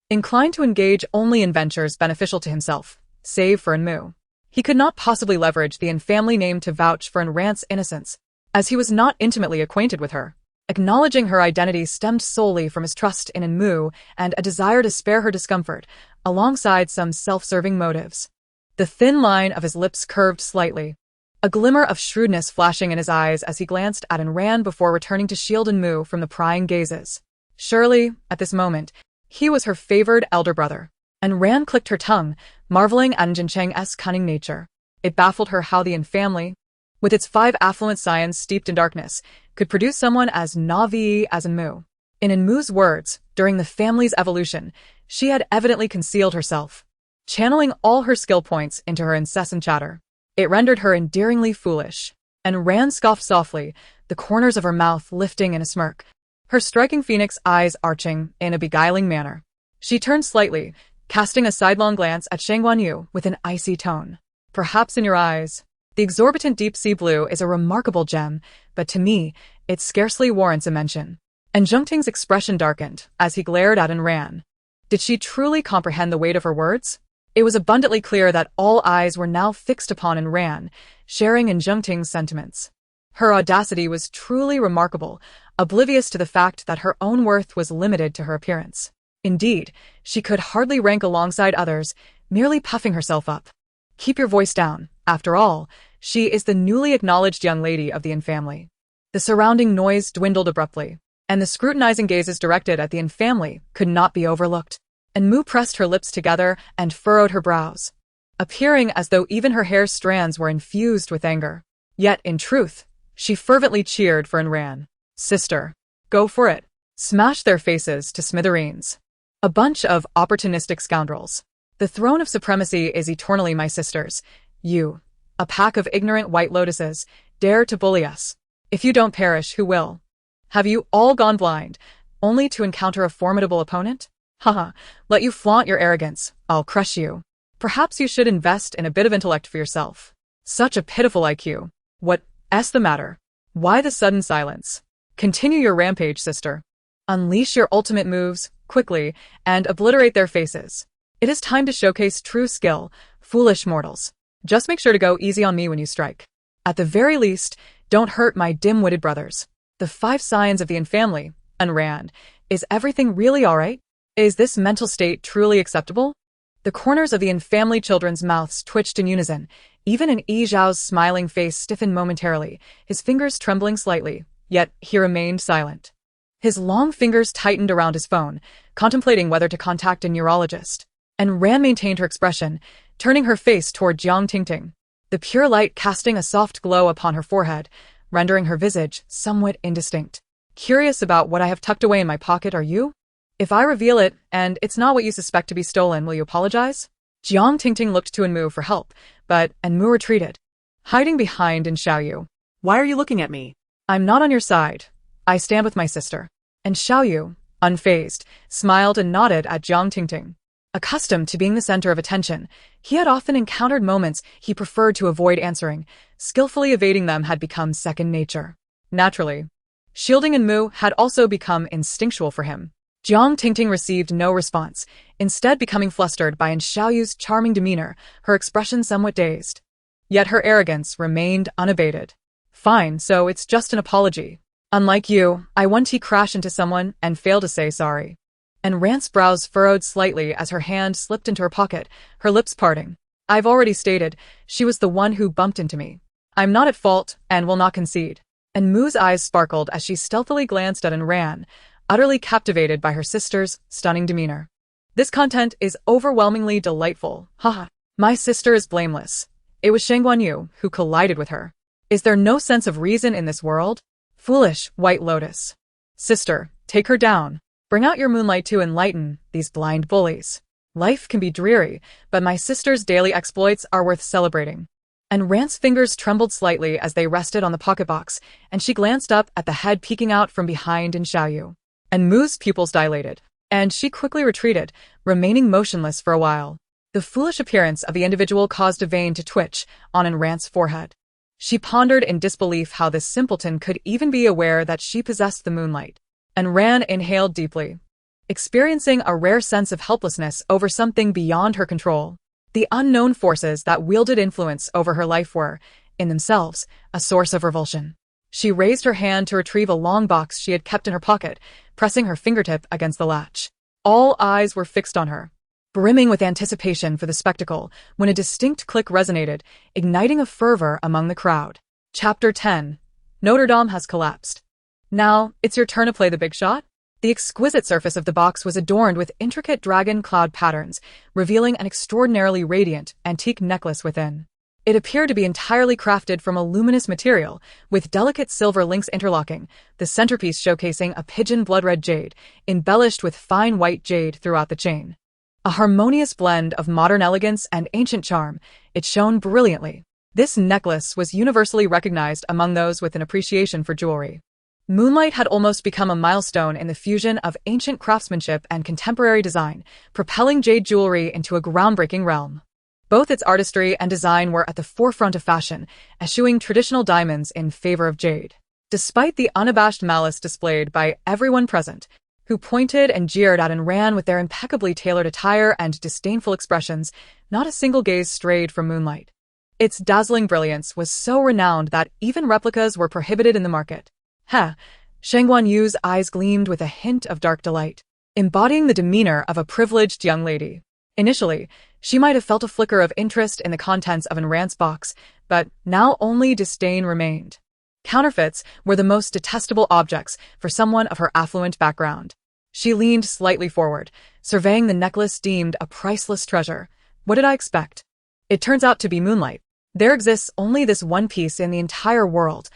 inclined to engage only in ventures beneficial to himself, save for Mu. He could not possibly leverage the Yin family name to vouch for Ran's innocence, as he was not intimately acquainted with her. Acknowledging her identity stemmed solely from his trust in Enmu and a desire to spare her discomfort, alongside some self-serving motives. The thin line of his lips curved slightly, a glimmer of shrewdness flashing in his eyes as he glanced at and ran before returning to shield Enmu from the prying gazes. Surely, at this moment, he was her favored elder brother. And Ran clicked her tongue, marveling at Jin Cheng's cunning nature. It baffled her how the Yin family, with its 5 affluent scions steeped in darkness, could produce someone as Navi as Enmu. In Enmu's words, during the family's evolution, she had evidently concealed herself, channeling all her skill points into her incessant chatter. It rendered her endearingly foolish. And Ran scoffed softly, the corners of her mouth lifting in a smirk, her striking phoenix eyes arching in a beguiling manner. She turned slightly, casting a sidelong glance at Shang Guanyu with an icy tone. Perhaps in your eyes, the exorbitant deep-sea blue is a remarkable gem, but to me, it scarcely warrants a mention. And Zhengting's expression darkened as he glared at Ran. Did she truly comprehend the weight of her words? It was abundantly clear that all eyes were now fixed upon Ran, sharing in Zhengting's sentiments. Her audacity was truly remarkable, oblivious to the fact that her own worth was limited to her appearance. Indeed, she could hardly rank alongside others, merely puffing herself up. Keep your voice down. After all, she is the newly acknowledged young lady of the Yin family. The surrounding noise dwindled abruptly, and the scrutinizing gazes directed at the Yin family could not be overlooked. Enmu pressed her lips together and furrowed her brows, appearing as though even her hair strands were infused with anger. Yet, in truth, she fervently cheered for Ran. Sister, go for it. Smash their faces to smithereens. A bunch of opportunistic scoundrels. The throne of supremacy is eternally my sister's. You, a pack of ignorant white lotuses, dare to bully us. If you don't perish, who will? Have you all gone blind, only to encounter a formidable opponent? Haha, let you flaunt your arrogance, I'll crush you. Perhaps you should invest in a bit of intellect for yourself. Such a pitiful IQ. What's the matter? Why the sudden silence? Continue your rampage, sister. Unleash your ultimate moves, quickly, and obliterate their faces. It is time to showcase true skill, foolish mortals. Just make sure to go easy on me when you strike. At the very least, don't hurt my dim-witted brothers. The 5 scions of the Yin family, Ran. Is everything really alright? Is this mental state truly acceptable? The corners of the Yin family children's mouths twitched in unison. Even in Yi Zhao's smiling face stiffened momentarily, his fingers trembling slightly, yet he remained silent. His long fingers tightened around his phone, contemplating whether to contact a neurologist. And Ran maintained her expression, turning her face toward Jiang Tingting, the pure light casting a soft glow upon her forehead, rendering her visage somewhat indistinct. Curious about what I have tucked away in my pocket, are you? If I reveal it, and it's not what you suspect to be stolen, will you apologize? Jiang Tingting looked to Enmu for help, but Enmu retreated, hiding behind Xiaoyu. Why are you looking at me? I'm not on your side. I stand with my sister. And Xiaoyu, unfazed, smiled and nodded at Jiang Tingting. Accustomed to being the center of attention, he had often encountered moments he preferred to avoid answering. Skillfully evading them had become second nature. Naturally, shielding Enmu had also become instinctual for him. Jiang Tingting received no response, instead becoming flustered by Xiaoyu's charming demeanor, her expression somewhat dazed. Yet her arrogance remained unabated. Fine, so it's just an apology. Unlike you, I once crash into someone and fail to say sorry. And Ran's brows furrowed slightly as her hand slipped into her pocket, her lips parting. I've already stated, she was the one who bumped into me. I'm not at fault and will not concede. And Mu's eyes sparkled as she stealthily glanced at Ran, utterly captivated by her sister's stunning demeanor. This content is overwhelmingly delightful. Haha. My sister is blameless. It was Shang Guanyu who collided with her. Is there no sense of reason in this world? Foolish White Lotus. Sister, take her down. Bring out your moonlight to enlighten these blind bullies. Life can be dreary, but my sister's daily exploits are worth celebrating. And Ran's fingers trembled slightly as they rested on the pocket box, and she glanced up at the head peeking out from behind Xiaoyu. And Mu's pupils dilated, and she quickly retreated, remaining motionless for a while. The foolish appearance of the individual caused a vein to twitch on Rand's forehead. She pondered in disbelief how this simpleton could even be aware that she possessed the moonlight. And Rand inhaled deeply, experiencing a rare sense of helplessness over something beyond her control. The unknown forces that wielded influence over her life were, in themselves, a source of revulsion. She raised her hand to retrieve a long box she had kept in her pocket, pressing her fingertip against the latch. All eyes were fixed on her, brimming with anticipation for the spectacle, when a distinct click resonated, igniting a fervor among the crowd. Chapter 10. Notre Dame has collapsed. Now, it's your turn to play the big shot? The exquisite surface of the box was adorned with intricate dragon cloud patterns, revealing an extraordinarily radiant, antique necklace within. It appeared to be entirely crafted from a luminous material, with delicate silver links interlocking, the centerpiece showcasing a pigeon blood-red jade, embellished with fine white jade throughout the chain. A harmonious blend of modern elegance and ancient charm, it shone brilliantly. This necklace was universally recognized among those with an appreciation for jewelry. Moonlight had almost become a milestone in the fusion of ancient craftsmanship and contemporary design, propelling jade jewelry into a groundbreaking realm. Both its artistry and design were at the forefront of fashion, eschewing traditional diamonds in favor of jade. Despite the unabashed malice displayed by everyone present, who pointed and jeered at and ran with their impeccably tailored attire and disdainful expressions, not a single gaze strayed from Moonlight. Its dazzling brilliance was so renowned that even replicas were prohibited in the market. Shang Guanyu's eyes gleamed with a hint of dark delight, embodying the demeanor of a privileged young lady. Initially, she might have felt a flicker of interest in the contents of Enrant's box, but now only disdain remained. Counterfeits were the most detestable objects for someone of her affluent background. She leaned slightly forward, surveying the necklace deemed a priceless treasure. What did I expect? It turns out to be Moonlight. There exists only this one piece in the entire world.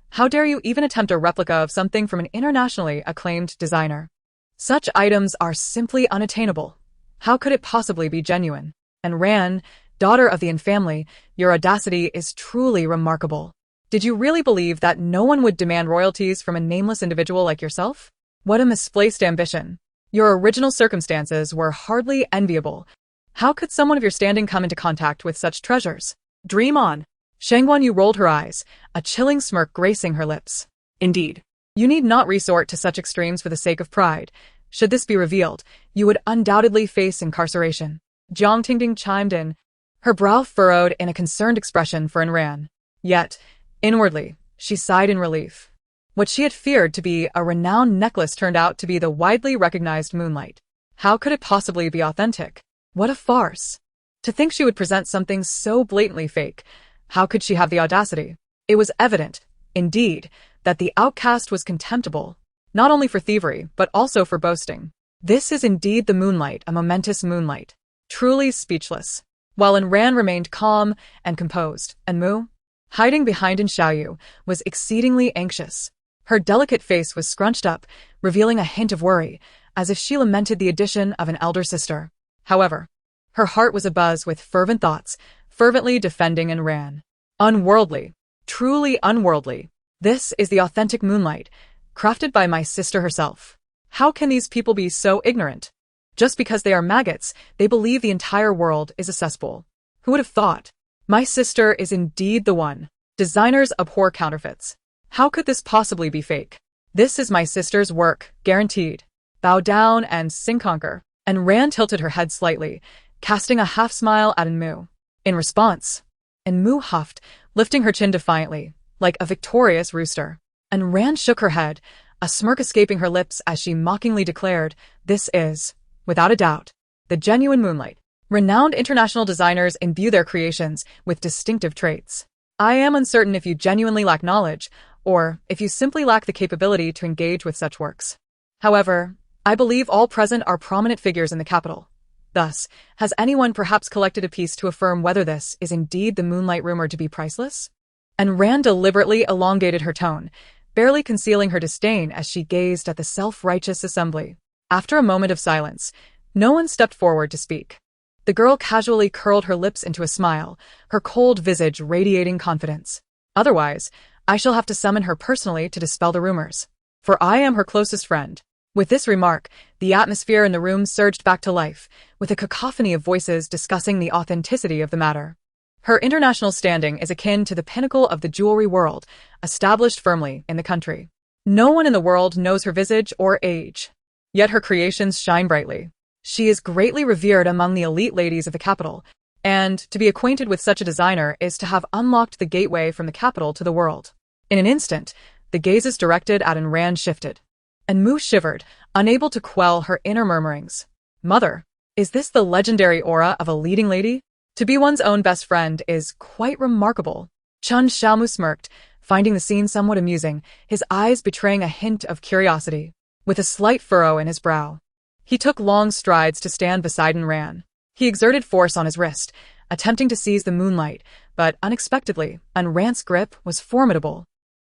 How dare you even attempt a replica of something from an internationally acclaimed designer? Such items are simply unattainable. How could it possibly be genuine? And Ran, daughter of the Yin family, your audacity is truly remarkable. Did you really believe that no one would demand royalties from a nameless individual like yourself? What a misplaced ambition. Your original circumstances were hardly enviable. How could someone of your standing come into contact with such treasures? Dream on. Shang Guanyu rolled her eyes, a chilling smirk gracing her lips. Indeed. You need not resort to such extremes for the sake of pride. Should this be revealed, you would undoubtedly face incarceration. Jiang Tingding chimed in, her brow furrowed in a concerned expression for Enran. Yet, inwardly, she sighed in relief. What she had feared to be a renowned necklace turned out to be the widely recognized Moonlight. How could it possibly be authentic? What a farce. To think she would present something so blatantly fake. How could she have the audacity? It was evident, indeed, that the outcast was contemptible, not only for thievery, but also for boasting. This is indeed the Moonlight, a momentous Moonlight. Truly speechless. While Enran remained calm and composed, and Mu, hiding behind Xiaoyu, was exceedingly anxious. Her delicate face was scrunched up, revealing a hint of worry, as if she lamented the addition of an elder sister. However, her heart was abuzz with fervent thoughts, fervently defending Enran. Unworldly. Truly unworldly. This is the authentic Moonlight, crafted by my sister herself. How can these people be so ignorant? Just because they are maggots, they believe the entire world is a cesspool. Who would have thought? My sister is indeed the one. Designers abhor counterfeits. How could this possibly be fake? This is my sister's work, guaranteed. Bow down and sing conquer. And Rand tilted her head slightly, casting a half-smile at Enmu. In response, Enmu huffed, lifting her chin defiantly, like a victorious rooster. And Rand shook her head, a smirk escaping her lips as she mockingly declared, this is, without a doubt, the genuine Moonlight. Renowned international designers imbue their creations with distinctive traits. I am uncertain if you genuinely lack knowledge, or if you simply lack the capability to engage with such works. However, I believe all present are prominent figures in the capital. Thus, has anyone perhaps collected a piece to affirm whether this is indeed the Moonlight rumored to be priceless? And Rand deliberately elongated her tone, barely concealing her disdain as she gazed at the self-righteous assembly. After a moment of silence, no one stepped forward to speak. The girl casually curled her lips into a smile, her cold visage radiating confidence. Otherwise, I shall have to summon her personally to dispel the rumors. For I am her closest friend. With this remark, the atmosphere in the room surged back to life, with a cacophony of voices discussing the authenticity of the matter. Her international standing is akin to the pinnacle of the jewelry world, established firmly in the country. No one in the world knows her visage or age. Yet her creations shine brightly. She is greatly revered among the elite ladies of the capital, and to be acquainted with such a designer is to have unlocked the gateway from the capital to the world. In an instant, the gazes directed at Ran shifted. And Mu shivered, unable to quell her inner murmurings. Mother, is this the legendary aura of a leading lady? To be one's own best friend is quite remarkable. Chen Xiaomu smirked, finding the scene somewhat amusing, his eyes betraying a hint of curiosity. With a slight furrow in his brow, he took long strides to stand beside Ran. He exerted force on his wrist, attempting to seize the moonlight, but unexpectedly, Ran's grip was formidable.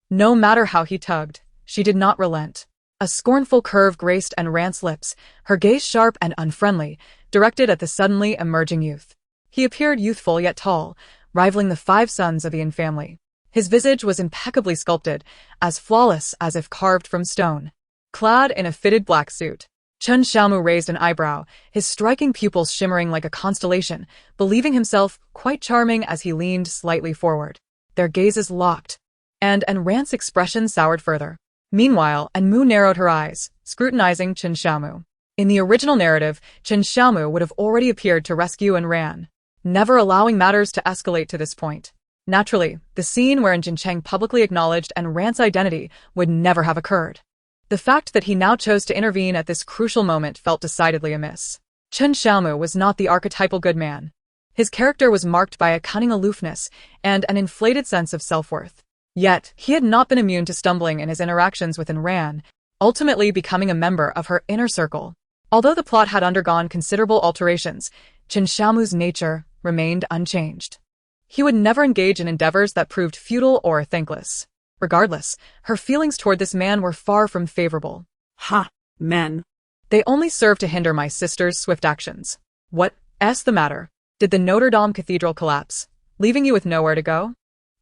No matter how he tugged, she did not relent. A scornful curve graced Ran's lips, her gaze sharp and unfriendly, directed at the suddenly emerging youth. He appeared youthful yet tall, rivaling the 5 sons of the Yin family. His visage was impeccably sculpted, as flawless as if carved from stone. Clad in a fitted black suit, Chen Xiaomu raised an eyebrow, his striking pupils shimmering like a constellation, believing himself quite charming as he leaned slightly forward. Their gazes locked, and Ran's expression soured further. Meanwhile, Mu narrowed her eyes, scrutinizing Chen Xiaomu. In the original narrative, Chen Xiaomu would have already appeared to rescue Ran, never allowing matters to escalate to this point. Naturally, the scene wherein Jin Cheng publicly acknowledged Ran's identity would never have occurred. The fact that he now chose to intervene at this crucial moment felt decidedly amiss. Chen Xiaomu was not the archetypal good man. His character was marked by a cunning aloofness and an inflated sense of self-worth. Yet, he had not been immune to stumbling in his interactions with Ran, ultimately becoming a member of her inner circle. Although the plot had undergone considerable alterations, Chen Xiaomu's nature remained unchanged. He would never engage in endeavors that proved futile or thankless. Regardless, her feelings toward this man were far from favorable. Ha, men. They only serve to hinder my sister's swift actions. What's the matter? Did the Notre Dame Cathedral collapse, leaving you with nowhere to go?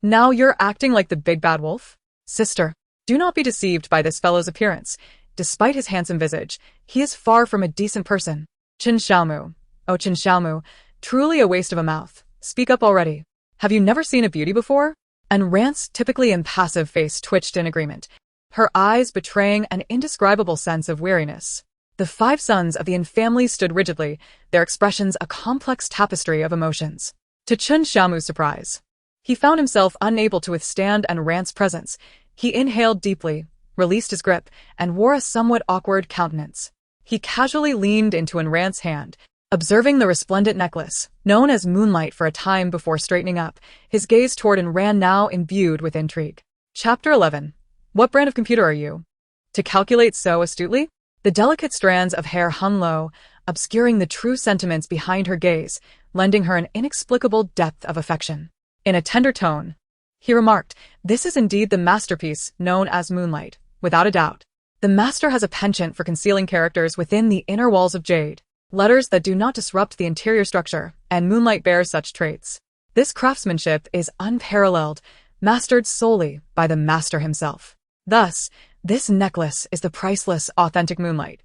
Now you're acting like the big bad wolf? Sister, do not be deceived by this fellow's appearance. Despite his handsome visage, he is far from a decent person. Chen Xiaomu. Oh, Chen Xiaomu, truly a waste of a mouth. Speak up already. Have you never seen a beauty before? Ran's typically impassive face twitched in agreement, her eyes betraying an indescribable sense of weariness. The 5 sons of the Yin family stood rigidly, their expressions a complex tapestry of emotions. To Chen Xiaomu's surprise, he found himself unable to withstand Ran's presence. He inhaled deeply, released his grip, and wore a somewhat awkward countenance. He casually leaned into Ran's hand, observing the resplendent necklace, known as moonlight for a time before straightening up, his gaze toward Ran now imbued with intrigue. Chapter 11. What brand of computer are you? To calculate so astutely? The delicate strands of hair hung low, obscuring the true sentiments behind her gaze, lending her an inexplicable depth of affection. In a tender tone, he remarked, "This is indeed the masterpiece known as Moonlight, without a doubt. The master has a penchant for concealing characters within the inner walls of jade. Letters that do not disrupt the interior structure, and Moonlight bears such traits. This craftsmanship is unparalleled, mastered solely by the master himself. Thus, this necklace is the priceless, authentic Moonlight."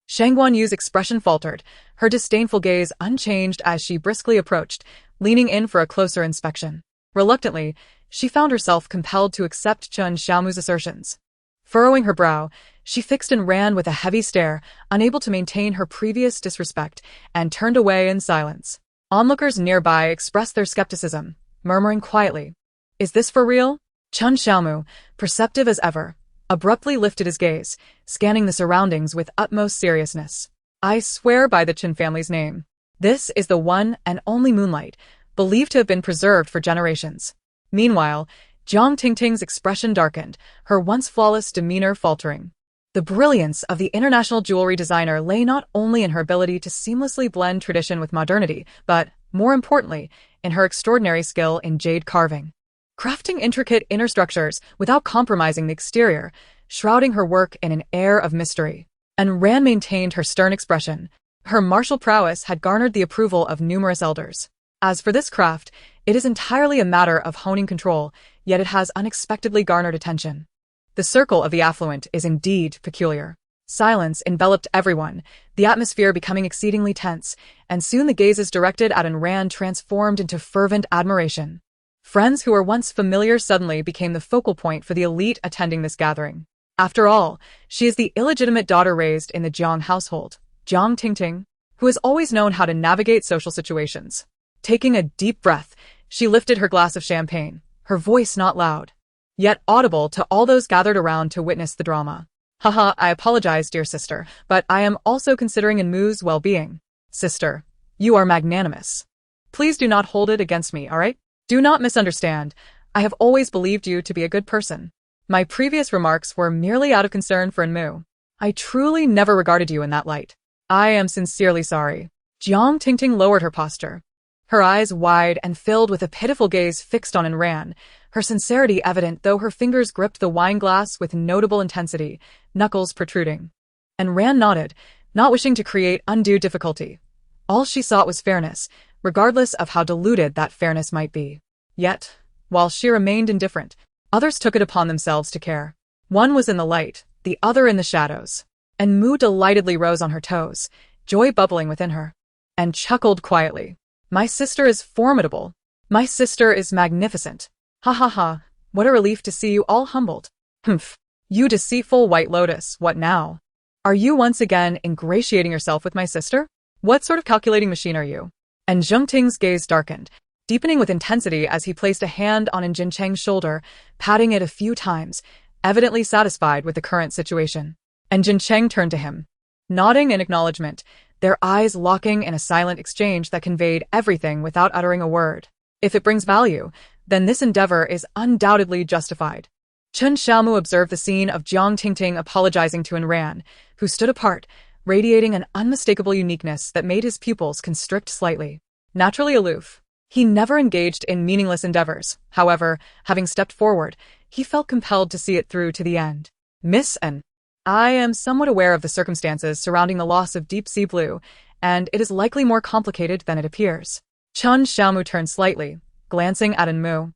Shang Guanyu's expression faltered, her disdainful gaze unchanged as she briskly approached, leaning in for a closer inspection. Reluctantly, she found herself compelled to accept Chen Xiaomu's assertions. Furrowing her brow, she fixed Ran with a heavy stare, unable to maintain her previous disrespect, and turned away in silence. Onlookers nearby expressed their skepticism, murmuring quietly, "Is this for real?" Chen Xiaomu, perceptive as ever, abruptly lifted his gaze, scanning the surroundings with utmost seriousness. "I swear by the Chen family's name. This is the one and only Moonlight, believed to have been preserved for generations." Meanwhile, Jiang Tingting's expression darkened, her once flawless demeanor faltering. The brilliance of the international jewelry designer lay not only in her ability to seamlessly blend tradition with modernity, but, more importantly, in her extraordinary skill in jade carving. Crafting intricate inner structures without compromising the exterior, shrouding her work in an air of mystery. Ran maintained her stern expression. Her martial prowess had garnered the approval of numerous elders. As for this craft, it is entirely a matter of honing control, yet it has unexpectedly garnered attention. The circle of the affluent is indeed peculiar. Silence enveloped everyone, the atmosphere becoming exceedingly tense, and soon the gazes directed at Ran transformed into fervent admiration. Friends who were once familiar suddenly became the focal point for the elite attending this gathering. After all, she is the illegitimate daughter raised in the Jiang household, Jiang Tingting, who has always known how to navigate social situations. Taking a deep breath, she lifted her glass of champagne, her voice not loud. yet audible to all those gathered around to witness the drama. Haha, I apologize, dear sister, but I am also considering Enmu's well-being. Sister, you are magnanimous. Please do not hold it against me, alright? Do not misunderstand. I have always believed you to be a good person. My previous remarks were merely out of concern for Enmu. I truly never regarded you in that light. I am sincerely sorry. Jiang Tingting lowered her posture, her eyes wide and filled with a pitiful gaze fixed on Enran, her sincerity evident though her fingers gripped the wine glass with notable intensity, knuckles protruding. Enran nodded, not wishing to create undue difficulty. All she sought was fairness, regardless of how diluted that fairness might be. Yet, while she remained indifferent, others took it upon themselves to care. One was in the light, the other in the shadows. Enmu delightedly rose on her toes, joy bubbling within her, and chuckled quietly. My sister is formidable. My sister is magnificent. Ha ha ha, what a relief to see you all humbled. Humph, you deceitful white lotus, what now? Are you once again ingratiating yourself with my sister? What sort of calculating machine are you? And Zheng Ting's gaze darkened, deepening with intensity as he placed a hand on Jin Cheng's shoulder, patting it a few times, evidently satisfied with the current situation. And Jin Cheng turned to him, nodding in acknowledgement, their eyes locking in a silent exchange that conveyed everything without uttering a word. If it brings value, then this endeavor is undoubtedly justified. Chen Xiaomu observed the scene of Jiang Tingting apologizing to Enran, who stood apart, radiating an unmistakable uniqueness that made his pupils constrict slightly. Naturally aloof, he never engaged in meaningless endeavors. However, having stepped forward, he felt compelled to see it through to the end. Miss N. I am somewhat aware of the circumstances surrounding the loss of Deep Sea Blue, and it is likely more complicated than it appears. Chen Xiaomu turned slightly, glancing at Enmu,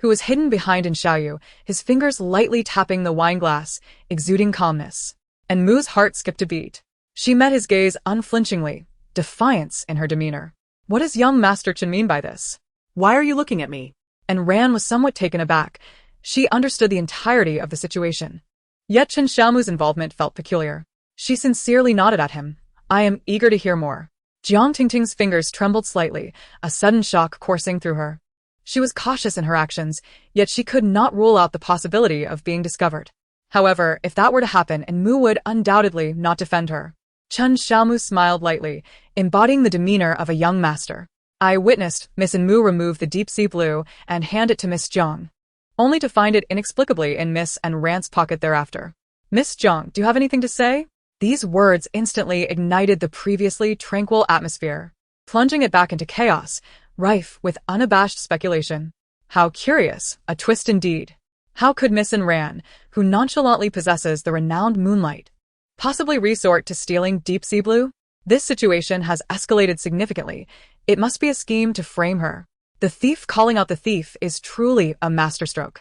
who was hidden behind Xiaoyu, his fingers lightly tapping the wine glass, exuding calmness. Enmu's heart skipped a beat. She met his gaze unflinchingly, defiance in her demeanor. What does young Master Chen mean by this? Why are you looking at me? And Ran was somewhat taken aback. She understood the entirety of the situation. Yet Chen Xiaomu's involvement felt peculiar. She sincerely nodded at him. I am eager to hear more. Jiang Tingting's fingers trembled slightly, a sudden shock coursing through her. She was cautious in her actions, yet she could not rule out the possibility of being discovered. However, if that were to happen, Enmu would undoubtedly not defend her. Chen Xiaomu smiled lightly, embodying the demeanor of a young master. I witnessed Miss Enmu remove the Deep Sea Blue and hand it to Miss Zhang, only to find it inexplicably in Miss and Rant's pocket thereafter. Miss Zhang, do you have anything to say? These words instantly ignited the previously tranquil atmosphere, plunging it back into chaos, rife with unabashed speculation. How curious, a twist indeed. How could Miss Enran, who nonchalantly possesses the renowned moonlight, possibly resort to stealing Deep Sea Blue? This situation has escalated significantly. It must be a scheme to frame her. The thief calling out the thief is truly a masterstroke.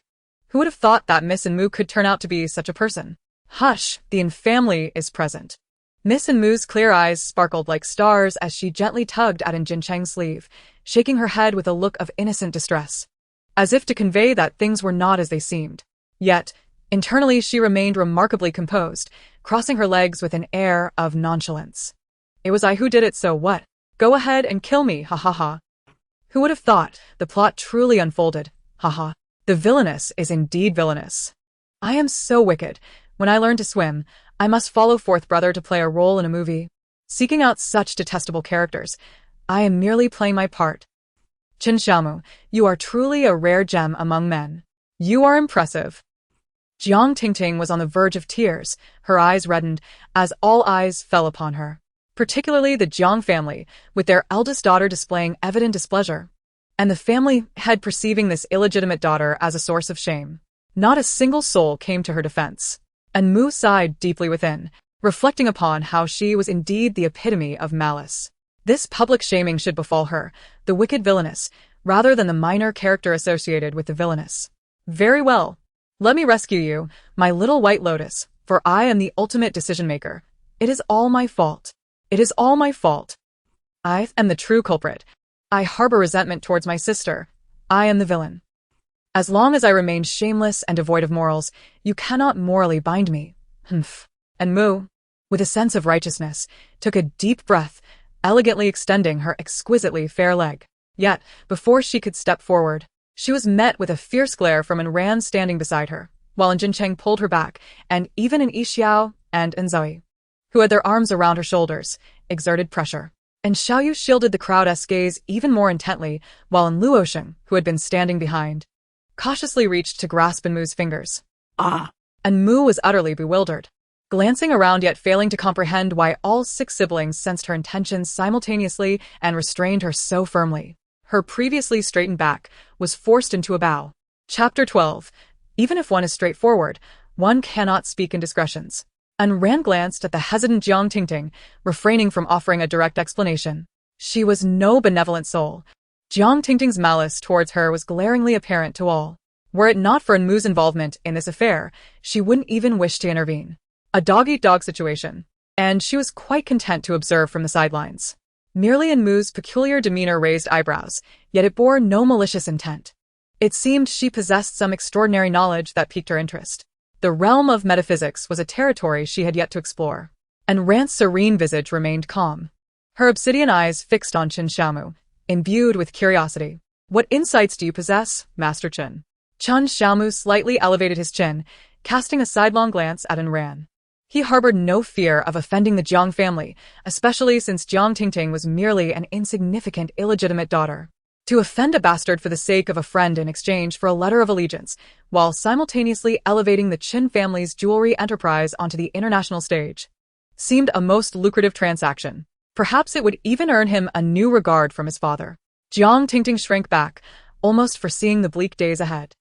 Who would have thought that Miss Enmu could turn out to be such a person? Hush, the infamily is present. Miss Enmu's clear eyes sparkled like stars as she gently tugged at Jin Cheng's sleeve, shaking her head with a look of innocent distress, as if to convey that things were not as they seemed. Yet, internally she remained remarkably composed, crossing her legs with an air of nonchalance. It was I who did it, so what? Go ahead and kill me, ha ha ha. Who would have thought the plot truly unfolded, ha ha. The villainess is indeed villainous. I am so wicked. When I learn to swim, I must follow Fourth Brother to play a role in a movie. Seeking out such detestable characters, I am merely playing my part. Chen Xiaomu, you are truly a rare gem among men. You are impressive. Jiang Tingting was on the verge of tears, her eyes reddened, as all eyes fell upon her. Particularly the Jiang family, with their eldest daughter displaying evident displeasure, and the family head perceiving this illegitimate daughter as a source of shame. Not a single soul came to her defense. And Mu sighed deeply within, reflecting upon how she was indeed the epitome of malice. This public shaming should befall her, the wicked villainess, rather than the minor character associated with the villainess. Very well. Let me rescue you, my little white lotus, for I am the ultimate decision-maker. It is all my fault. It is all my fault. I am the true culprit. I harbor resentment towards my sister. I am the villain. As long as I remain shameless and devoid of morals, you cannot morally bind me. Humph. And Mu, with a sense of righteousness, took a deep breath, elegantly extending her exquisitely fair leg. Yet, before she could step forward, She was met with a fierce glare from An Ran standing beside her, while An Jincheng pulled her back, and even An Yixiao and An Zoe, who had their arms around her shoulders, exerted pressure. And Xiaoyu shielded the crowd's gaze even more intently, while An Luosheng, who had been standing behind, cautiously reached to grasp An Mu's fingers. Ah. An Mu was utterly bewildered, glancing around yet failing to comprehend why all 6 siblings sensed her intentions simultaneously and restrained her so firmly. Her previously straightened back was forced into a bow. Chapter 12. Even if one is straightforward, one cannot speak indiscretions. An Ran glanced at the hesitant Jiang Tingting, refraining from offering a direct explanation. She was no benevolent soul. Jiang Tingting's malice towards her was glaringly apparent to all. Were it not for An Mu's involvement in this affair, she wouldn't even wish to intervene. A dog-eat-dog situation, and she was quite content to observe from the sidelines. Merely An Mu's peculiar demeanor raised eyebrows, yet it bore no malicious intent. It seemed she possessed some extraordinary knowledge that piqued her interest. The realm of metaphysics was a territory she had yet to explore. An Ran's serene visage remained calm, her obsidian eyes fixed on Chen Xiaomu, imbued with curiosity. What insights do you possess, Master Chen? Chen Xiaomu slightly elevated his chin, casting a sidelong glance at An Ran. He harbored no fear of offending the Jiang family, especially since Jiang Tingting was merely an insignificant illegitimate daughter. To offend a bastard for the sake of a friend in exchange for a letter of allegiance, while simultaneously elevating the Qin family's jewelry enterprise onto the international stage, seemed a most lucrative transaction. Perhaps it would even earn him a new regard from his father. Jiang Tingting shrank back, almost foreseeing the bleak days ahead.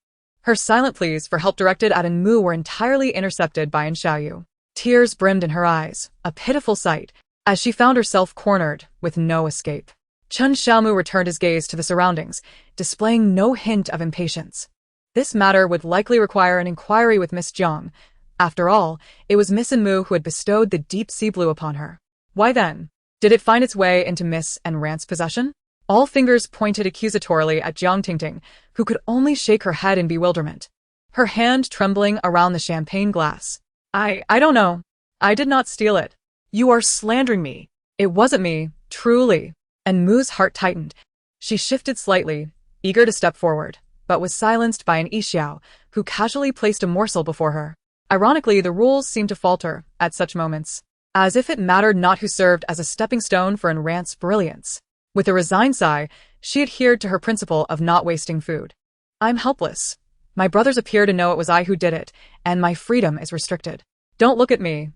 Her silent pleas for help directed at An Mu were entirely intercepted by An Xiaoyu. Tears brimmed in her eyes, a pitiful sight, as she found herself cornered, with no escape. Chen Xiaomu returned his gaze to the surroundings, displaying no hint of impatience. This matter would likely require an inquiry with Miss Jiang. After all, it was Miss An Mu who had bestowed the deep sea blue upon her. Why then? Did it find its way into Miss An Ran's possession? All fingers pointed accusatorily at Jiang Tingting, who could only shake her head in bewilderment, her hand trembling around the champagne glass. I don't know. I did not steal it. You are slandering me. It wasn't me, truly. An Mu's heart tightened. She shifted slightly, eager to step forward, but was silenced by An Yixiao, who casually placed a morsel before her. Ironically, the rules seemed to falter at such moments, as if it mattered not who served as a stepping stone for An Ran's brilliance. With a resigned sigh, she adhered to her principle of not wasting food. I'm helpless. My brothers appear to know it was I who did it, and my freedom is restricted. Don't look at me.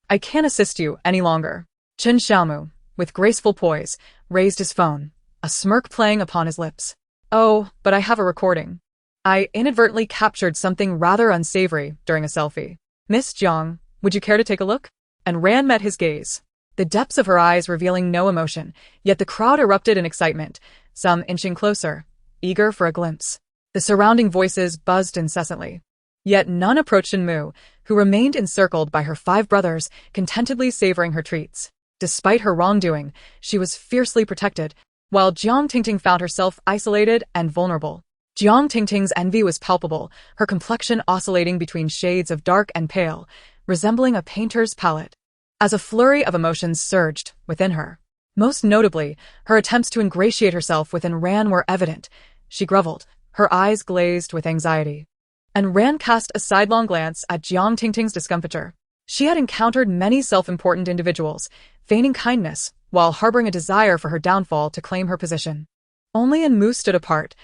I can't assist you any longer. Chen Xiaomu, with graceful poise, raised his phone, a smirk playing upon his lips. Oh, but I have a recording. I inadvertently captured something rather unsavory during a selfie. Miss Jiang, would you care to take a look? And Ran met his gaze, the depths of her eyes revealing no emotion, yet the crowd erupted in excitement, some inching closer, eager for a glimpse. The surrounding voices buzzed incessantly. Yet none approached An Mu, who remained encircled by her 5 brothers, contentedly savoring her treats. Despite her wrongdoing, she was fiercely protected, while Jiang Tingting found herself isolated and vulnerable. Jiang Tingting's envy was palpable, her complexion oscillating between shades of dark and pale, resembling a painter's palette, as a flurry of emotions surged within her. Most notably, her attempts to ingratiate herself with An Ran were evident. She groveled, her eyes glazed with anxiety. An Ran cast a sidelong glance at Jiang Tingting's discomfiture. She had encountered many self-important individuals, feigning kindness, while harboring a desire for her downfall to claim her position. Only An Mu stood apart,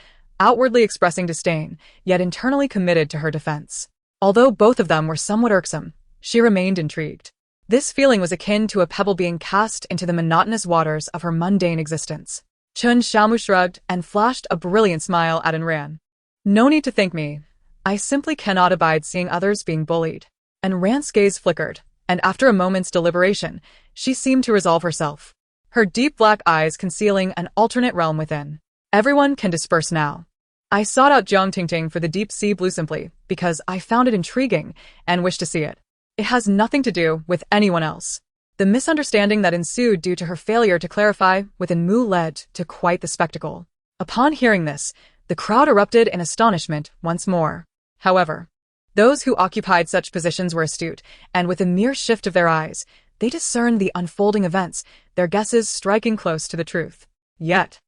outwardly expressing disdain, yet internally committed to her defense. Although both of them were somewhat irksome, she remained intrigued. This feeling was akin to a pebble being cast into the monotonous waters of her mundane existence. Chen Xiaomu shrugged and flashed a brilliant smile at An Ran. No need to thank me. I simply cannot abide seeing others being bullied. An Ran's gaze flickered, and after a moment's deliberation, she seemed to resolve herself, her deep black eyes concealing an alternate realm within. Everyone can disperse now. I sought out Jiang Tingting for the deep sea blue simply because I found it intriguing and wished to see it. It has nothing to do with anyone else. The misunderstanding that ensued due to her failure to clarify with An Mu led to quite the spectacle. Upon hearing this, the crowd erupted in astonishment once more. However, those who occupied such positions were astute, and with a mere shift of their eyes, they discerned the unfolding events, their guesses striking close to the truth. Yet,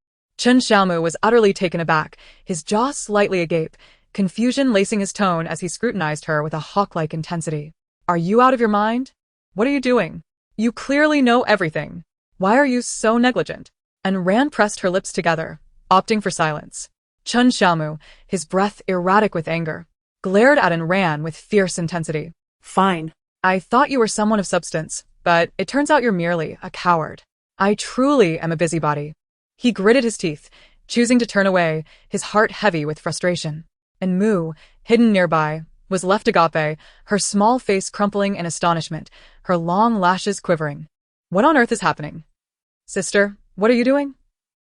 Chen Xiaomu was utterly taken aback, his jaw slightly agape, confusion lacing his tone as he scrutinized her with a hawk-like intensity. Are you out of your mind? What are you doing? You clearly know everything. Why are you so negligent? And Ran pressed her lips together, opting for silence. Chen Xiaomu, his breath erratic with anger, glared at Ran with fierce intensity. Fine. I thought you were someone of substance, but it turns out you're merely a coward. I truly am a busybody. He gritted his teeth, choosing to turn away, his heart heavy with frustration. And Mu, hidden nearby, was left agape, her small face crumpling in astonishment, her long lashes quivering. What on earth is happening? Sister, what are you doing?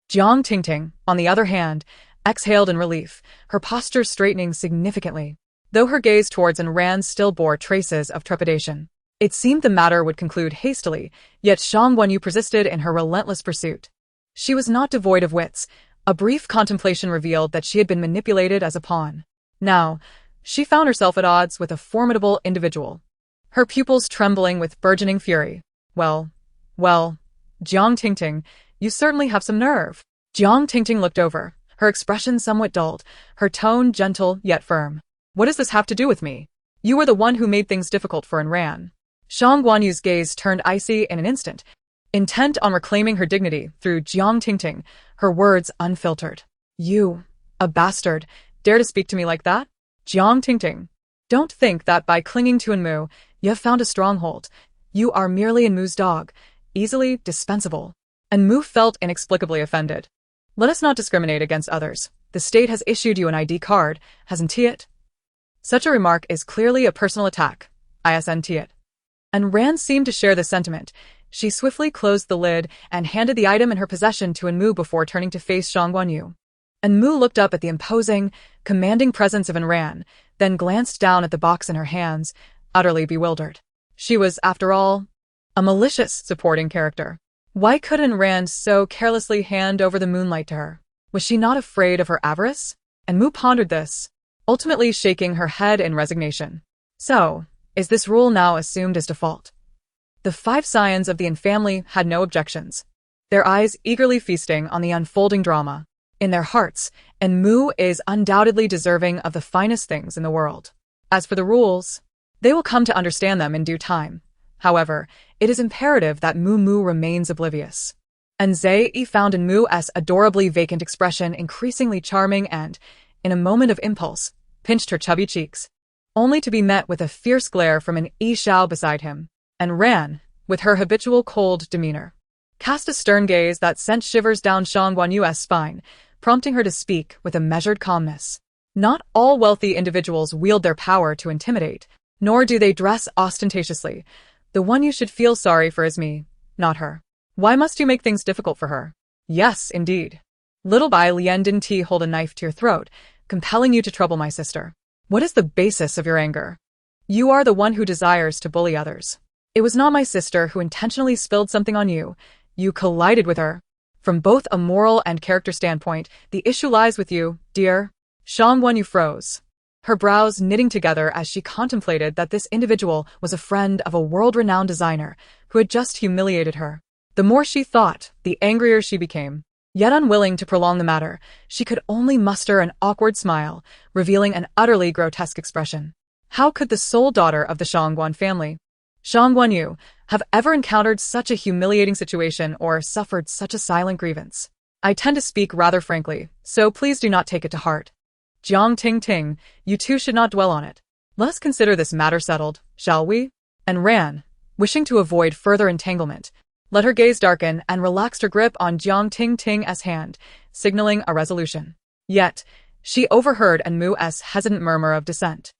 Jiang Tingting, on the other hand, exhaled in relief, her posture straightening significantly, though her gaze towards Ran still bore traces of trepidation. It seemed the matter would conclude hastily, yet Shang Guanyu persisted in her relentless pursuit. She was not devoid of wits. A brief contemplation revealed that she had been manipulated as a pawn. Now, she found herself at odds with a formidable individual, her pupils trembling with burgeoning fury. Well, Jiang Tingting, you certainly have some nerve. Jiang Tingting looked over, her expression somewhat dulled, her tone gentle yet firm. What does this have to do with me? You were the one who made things difficult for Ran. Shang Guanyu's gaze turned icy in an instant, intent on reclaiming her dignity through Jiang Tingting, her words unfiltered. You, a bastard, dare to speak to me like that? Jiang Tingting, don't think that by clinging to Enmu, you have found a stronghold. You are merely Enmu's dog, easily dispensable. Enmu felt inexplicably offended. Let us not discriminate against others. The state has issued you an ID card, hasn't it? Such a remark is clearly a personal attack, isn't it? And Ran seemed to share the sentiment. She swiftly closed the lid and handed the item in her possession to Enmu before turning to face Shang Guanyu. Enmu looked up at the imposing, commanding presence of Ran, then glanced down at the box in her hands, utterly bewildered. She was, after all, a malicious supporting character. Why could Ran so carelessly hand over the moonlight to her? Was she not afraid of her avarice? Enmu pondered this, ultimately shaking her head in resignation. So, is this rule now assumed as default? The 5 scions of the Yin family had no objections, their eyes eagerly feasting on the unfolding drama. In their hearts, Enmu is undoubtedly deserving of the finest things in the world. As for the rules, they will come to understand them in due time. However, it is imperative that Mu remains oblivious. And Zai found Enmu's adorably vacant expression increasingly charming and, in a moment of impulse, pinched her chubby cheeks, only to be met with a fierce glare from an Yi Xiao beside him. And Ran, with her habitual cold demeanor, cast a stern gaze that sent shivers down Shang Guanyu's spine, prompting her to speak with a measured calmness. Not all wealthy individuals wield their power to intimidate, nor do they dress ostentatiously. The one you should feel sorry for is me, not her. Why must you make things difficult for her? Yes, indeed. Little by Lian didn't he hold a knife to your throat, compelling you to trouble my sister. What is the basis of your anger? You are the one who desires to bully others. It was not my sister who intentionally spilled something on you. You collided with her. From both a moral and character standpoint, the issue lies with you, dear. Shang Guanyu froze, her brows knitting together as she contemplated that this individual was a friend of a world-renowned designer who had just humiliated her. The more she thought, the angrier she became. Yet unwilling to prolong the matter, she could only muster an awkward smile, revealing an utterly grotesque expression. How could the sole daughter of the Shangguan family, Shang Guanyu, have ever encountered such a humiliating situation or suffered such a silent grievance? I tend to speak rather frankly, so please do not take it to heart. Jiang Tingting, you two should not dwell on it. Let us consider this matter settled, shall we? And Ran, wishing to avoid further entanglement, let her gaze darken and relaxed her grip on Jiang Tingting's hand, signaling a resolution. Yet, she overheard Enmu's hesitant murmur of dissent.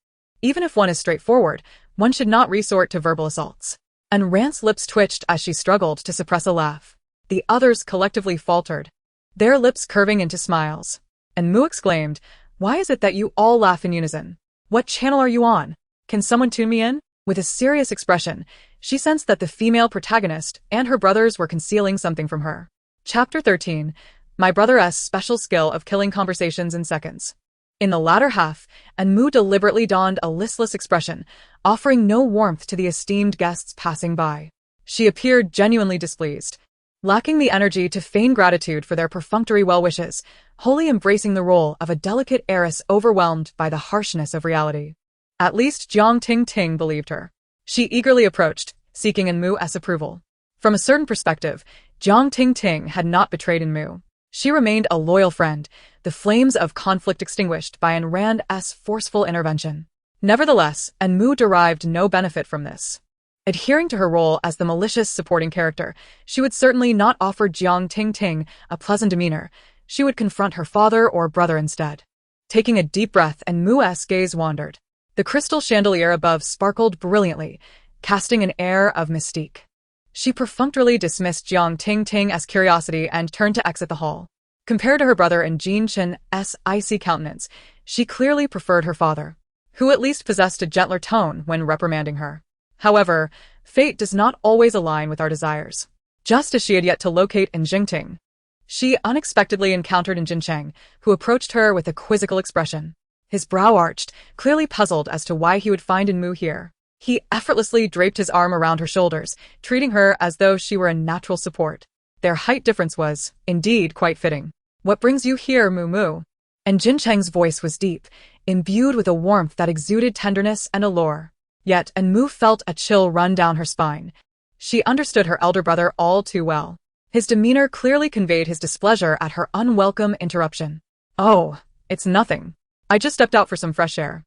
Even if one is straightforward, one should not resort to verbal assaults. And Ran's lips twitched as she struggled to suppress a laugh. The others collectively faltered, their lips curving into smiles. Enmu exclaimed, "Why is it that you all laugh in unison? What channel are you on? Can someone tune me in?" With a serious expression, she sensed that the female protagonist and her brothers were concealing something from her. Chapter 13, My Brother's Special Skill of Killing Conversations in Seconds. In the latter half, Enmu deliberately donned a listless expression, offering no warmth to the esteemed guests passing by. She appeared genuinely displeased. lacking the energy to feign gratitude for their perfunctory well-wishes, wholly embracing the role of a delicate heiress overwhelmed by the harshness of reality. At least Jiang Ting believed her. She eagerly approached, seeking Enmu's approval. From a certain perspective, Jiang Ting had not betrayed Enmu. She remained a loyal friend, the flames of conflict extinguished by Ayn Rand's forceful intervention. Nevertheless, Enmu derived no benefit from this. Adhering to her role as the malicious supporting character, she would certainly not offer Jiang Ting a pleasant demeanor. She would confront her father or brother instead. Taking a deep breath, Enmu's gaze wandered. The crystal chandelier above sparkled brilliantly, casting an air of mystique. She perfunctorily dismissed Jiang Ting as curiosity and turned to exit the hall. Compared to her brother and Jin Chen's icy countenance, she clearly preferred her father, who at least possessed a gentler tone when reprimanding her. However, fate does not always align with our desires. Just as she had yet to locate in Jingting, she unexpectedly encountered in Jincheng, who approached her with a quizzical expression. His brow arched, clearly puzzled as to why he would find Enmu here. He effortlessly draped his arm around her shoulders, treating her as though she were a natural support. Their height difference was, indeed, quite fitting. "What brings you here, Mu?" And Jincheng's voice was deep, imbued with a warmth that exuded tenderness and allure. Yet Enmu felt a chill run down her spine. She understood her elder brother all too well. His demeanor clearly conveyed his displeasure at her unwelcome interruption. "Oh, it's nothing. I just stepped out for some fresh air."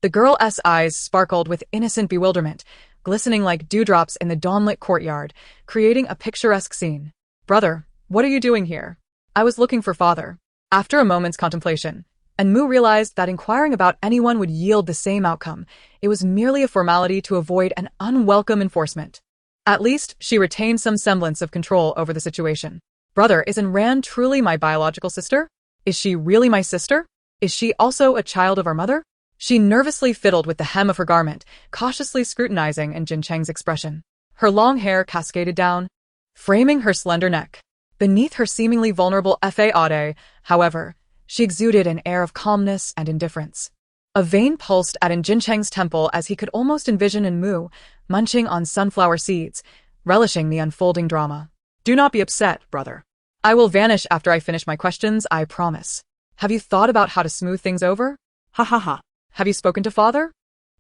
The girl's eyes sparkled with innocent bewilderment, glistening like dewdrops in the dawnlit courtyard, creating a picturesque scene. "Brother, what are you doing here?" "I was looking for father." After a moment's contemplation, Enmu realized that inquiring about anyone would yield the same outcome. It was merely a formality to avoid an unwelcome enforcement. At least, she retained some semblance of control over the situation. "Brother, is Ayn Rand truly my biological sister? Is she really my sister? Is she also a child of our mother?" She nervously fiddled with the hem of her garment, cautiously scrutinizing Jincheng's expression. Her long hair cascaded down, framing her slender neck. Beneath her seemingly vulnerable faade, however, she exuded an air of calmness and indifference. A vein pulsed at Jincheng's temple as he could almost envision Enmu munching on sunflower seeds, relishing the unfolding drama. "Do not be upset, brother. I will vanish after I finish my questions, I promise. Have you thought about how to smooth things over?" Ha ha ha. "Have you spoken to father?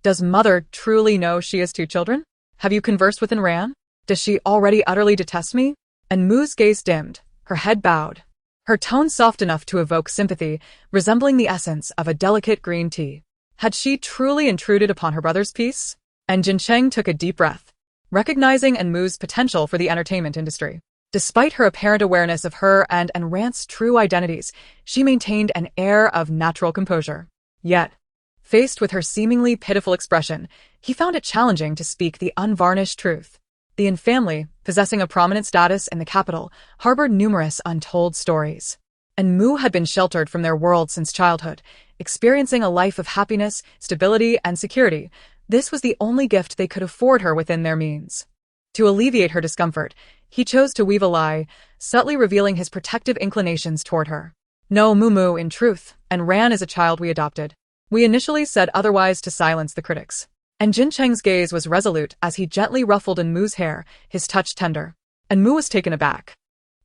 Does mother truly know she has 2 children? Have you conversed with Ayn Rand? Does she already utterly detest me?" Enmu's gaze dimmed, her head bowed, her tone soft enough to evoke sympathy, resembling the essence of a delicate green tea. Had she truly intruded upon her brother's peace? And Jincheng took a deep breath, recognizing Enmu's potential for the entertainment industry. Despite her apparent awareness of her and Ayn Rand's true identities, she maintained an air of natural composure. Yet, faced with her seemingly pitiful expression, he found it challenging to speak the unvarnished truth. The Ayn family, possessing a prominent status in the capital, harbored numerous untold stories. Enmu had been sheltered from their world since childhood, experiencing a life of happiness, stability, and security. This was the only gift they could afford her within their means. To alleviate her discomfort, he chose to weave a lie, subtly revealing his protective inclinations toward her. "No, Mumu, in truth, Ayn Rand is a child we adopted. We initially said otherwise to silence the critics." And Jincheng's gaze was resolute as he gently ruffled Enmu's hair, his touch tender. Enmu was taken aback.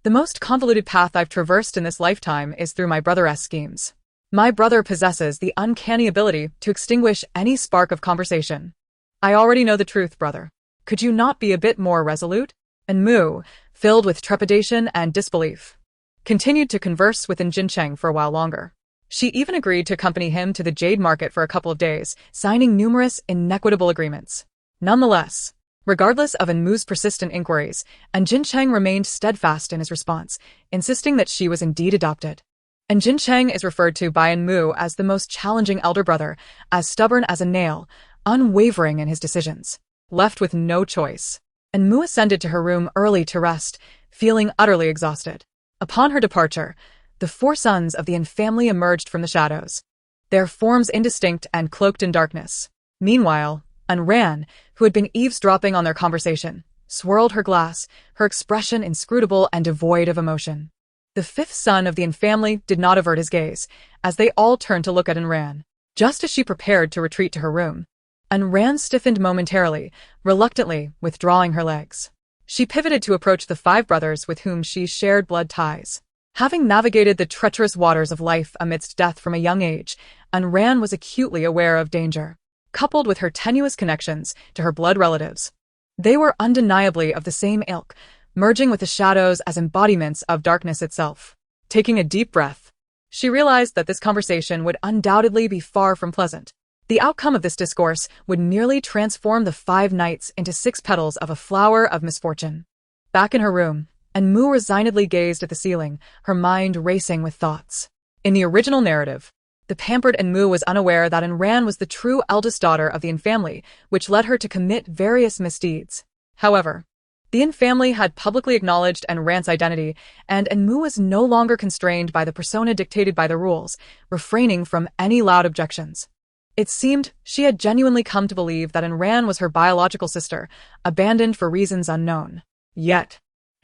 "The most convoluted path I've traversed in this lifetime is through my brother's schemes. My brother possesses the uncanny ability to extinguish any spark of conversation." "I already know the truth, brother. Could you not be a bit more resolute?" Enmu, filled with trepidation and disbelief, continued to converse with Jincheng for a while longer. She even agreed to accompany him to the jade market for a couple of days, signing numerous inequitable agreements. Nonetheless, regardless of Enmu's persistent inquiries, Jincheng remained steadfast in his response, insisting that she was indeed adopted. Jincheng is referred to by Enmu as the most challenging elder brother, as stubborn as a nail, unwavering in his decisions. Left with no choice, Enmu ascended to her room early to rest, feeling utterly exhausted. Upon her departure, the 4 sons of the Ayn family emerged from the shadows, their forms indistinct and cloaked in darkness. Meanwhile, Ayn Rand, who had been eavesdropping on their conversation, swirled her glass, her expression inscrutable and devoid of emotion. The 5th son of the Ayn family did not avert his gaze, as they all turned to look at Ayn Rand. Just as she prepared to retreat to her room, Ayn Rand stiffened momentarily, reluctantly withdrawing her legs. She pivoted to approach the 5 brothers with whom she shared blood ties. Having navigated the treacherous waters of life amidst death from a young age, Unran was acutely aware of danger, coupled with her tenuous connections to her blood relatives. They were undeniably of the same ilk, merging with the shadows as embodiments of darkness itself. Taking a deep breath, she realized that this conversation would undoubtedly be far from pleasant. The outcome of this discourse would merely transform the 5 knights into 6 petals of a flower of misfortune. Back in her room, Enmu resignedly gazed at the ceiling, her mind racing with thoughts. In the original narrative, the pampered Enmu was unaware that Enran was the true eldest daughter of the Yin family, which led her to commit various misdeeds. However, the Yin family had publicly acknowledged Enran's identity, and Enmu was no longer constrained by the persona dictated by the rules, refraining from any loud objections. It seemed she had genuinely come to believe that Enran was her biological sister, abandoned for reasons unknown. Yet,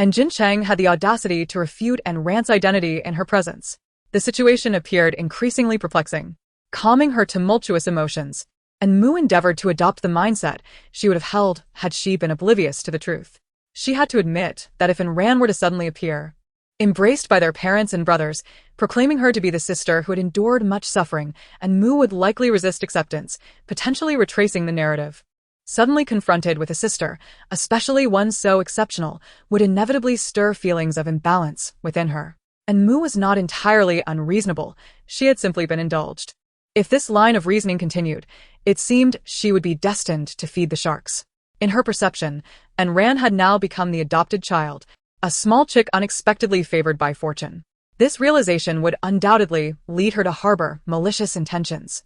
Jin Cheng had the audacity to refute Enran's identity in her presence. The situation appeared increasingly perplexing. Calming her tumultuous emotions, Enmu endeavored to adopt the mindset she would have held had she been oblivious to the truth. She had to admit that if Enran were to suddenly appear, embraced by their parents and brothers, proclaiming her to be the sister who had endured much suffering, Enmu would likely resist acceptance, potentially retracing the narrative. Suddenly confronted with a sister, especially one so exceptional, would inevitably stir feelings of imbalance within her. Enmu was not entirely unreasonable, she had simply been indulged. If this line of reasoning continued, it seemed she would be destined to feed the sharks. In her perception, Enran had now become the adopted child, a small chick unexpectedly favored by fortune. This realization would undoubtedly lead her to harbor malicious intentions.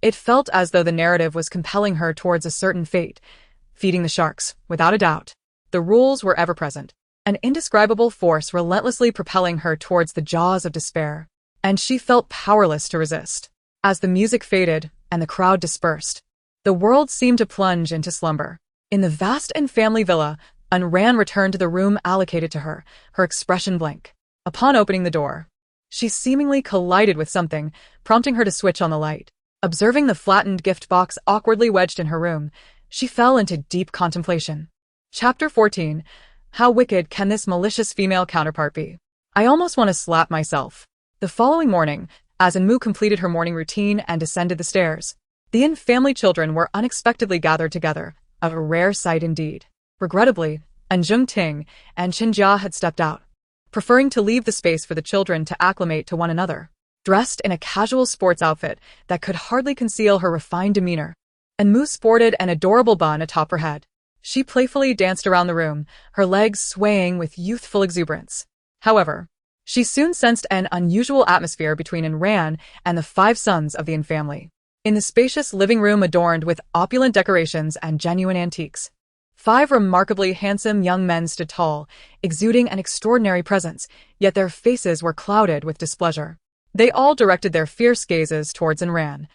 It felt as though the narrative was compelling her towards a certain fate, feeding the sharks, without a doubt. The rules were ever present, an indescribable force relentlessly propelling her towards the jaws of despair, and she felt powerless to resist. As the music faded and the crowd dispersed, the world seemed to plunge into slumber. In the vast and family villa, Unran returned to the room allocated to her, her expression blank. Upon opening the door, she seemingly collided with something, prompting her to switch on the light. Observing the flattened gift box awkwardly wedged in her room, she fell into deep contemplation. Chapter 14. How wicked can this malicious female counterpart be? I almost want to slap myself. The following morning, as Enmu completed her morning routine and descended the stairs, the Yin family children were unexpectedly gathered together, a rare sight indeed. Regrettably, Anjung Ting and Qinjia had stepped out, preferring to leave the space for the children to acclimate to one another. Dressed in a casual sports outfit that could hardly conceal her refined demeanor, Enmu sported an adorable bun atop her head. She playfully danced around the room, her legs swaying with youthful exuberance. However, she soon sensed an unusual atmosphere between Enran and the 5 sons of the Yin family. In the spacious living room adorned with opulent decorations and genuine antiques, 5 remarkably handsome young men stood tall, exuding an extraordinary presence, yet their faces were clouded with displeasure. They all directed their fierce gazes towards Enran,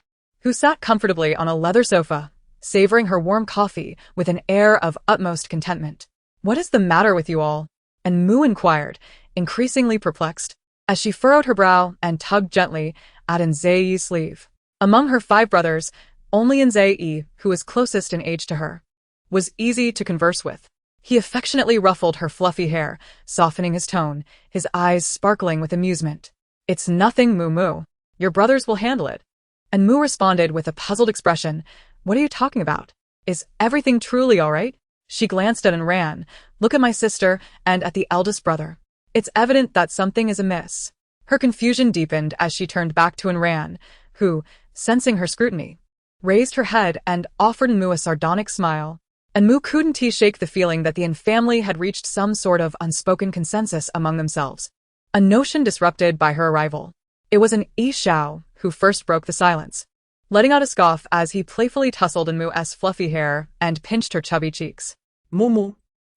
who sat comfortably on a leather sofa, savoring her warm coffee with an air of utmost contentment. "What is the matter with you all?" Enmu inquired, increasingly perplexed, as she furrowed her brow and tugged gently at Nzei's sleeve. Among her 5 brothers, only Nzei, who was closest in age to her, was easy to converse with. He affectionately ruffled her fluffy hair, softening his tone, his eyes sparkling with amusement. "It's nothing, Moo. Your brothers will handle it." Enmu responded with a puzzled expression. "What are you talking about? Is everything truly all right?" She glanced at Enran, "Look at my sister and at the eldest brother. It's evident that something is amiss." Her confusion deepened as she turned back to Enran, who, sensing her scrutiny, raised her head and offered Enmu a sardonic smile. Enmu couldn't shake the feeling that the Yin family had reached some sort of unspoken consensus among themselves, a notion disrupted by her arrival. It was an Yi Xiao who first broke the silence, letting out a scoff as he playfully tousled Enmu's fluffy hair and pinched her chubby cheeks. "Mumu,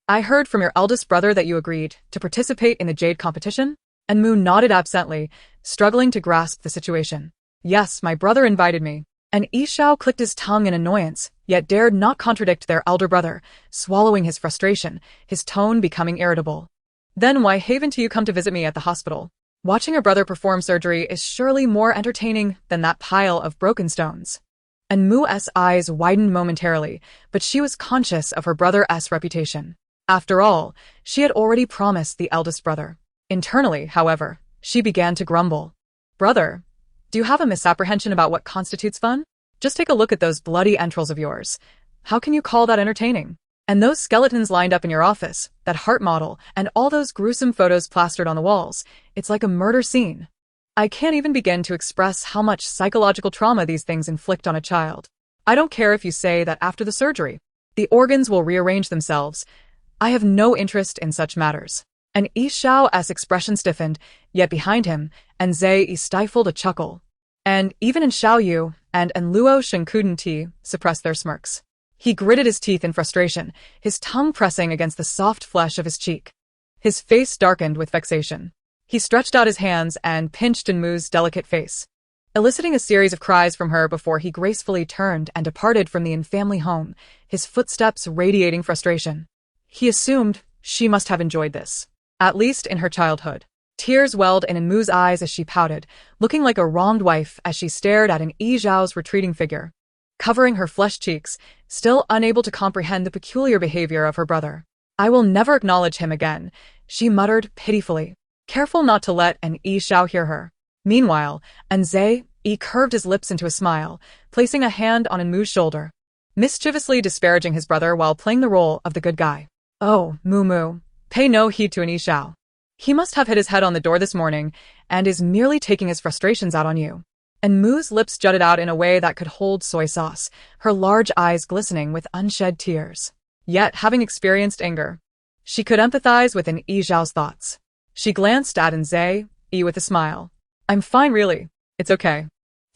I heard from your eldest brother that you agreed to participate in the jade competition?" Enmu nodded absently, struggling to grasp the situation. "Yes, my brother invited me." And Yi Xiao clicked his tongue in annoyance, yet dared not contradict their elder brother, swallowing his frustration, his tone becoming irritable. "Then why haven't you come to visit me at the hospital? Watching a brother perform surgery is surely more entertaining than that pile of broken stones." And Mu's eyes widened momentarily, but she was conscious of her brother's reputation. After all, she had already promised the eldest brother. Internally, however, she began to grumble. Brother, do you have a misapprehension about what constitutes fun? Just take a look at those bloody entrails of yours. How can you call that entertaining? And those skeletons lined up in your office, that heart model, and all those gruesome photos plastered on the walls. It's like a murder scene. I can't even begin to express how much psychological trauma these things inflict on a child. I don't care if you say that after the surgery, the organs will rearrange themselves. I have no interest in such matters. And Yi Xiao's expression stiffened, yet behind him, and Zai stifled a chuckle. And even in Xiao Yu and Luo Shen couldn't suppress their smirks. He gritted his teeth in frustration, his tongue pressing against the soft flesh of his cheek. His face darkened with vexation. He stretched out his hands and pinched Enmu's delicate face, eliciting a series of cries from her before he gracefully turned and departed from the in-family home, his footsteps radiating frustration. He assumed she must have enjoyed this, at least in her childhood. Tears welled in Enmu's eyes as she pouted, looking like a wronged wife as she stared at Yi Zhao's retreating figure, covering her flushed cheeks, still unable to comprehend the peculiar behavior of her brother. I will never acknowledge him again, she muttered pitifully, careful not to let Yi Xiao hear her. Meanwhile, Zai curved his lips into a smile, placing a hand on Enmu's shoulder, mischievously disparaging his brother while playing the role of the good guy. Oh, Mu, pay no heed to Yi Xiao. He must have hit his head on the door this morning and is merely taking his frustrations out on you. Enmu's lips jutted out in a way that could hold soy sauce, her large eyes glistening with unshed tears. Yet, having experienced anger, she could empathize with Yi Zhao's thoughts. She glanced at Zai with a smile. I'm fine really. It's okay.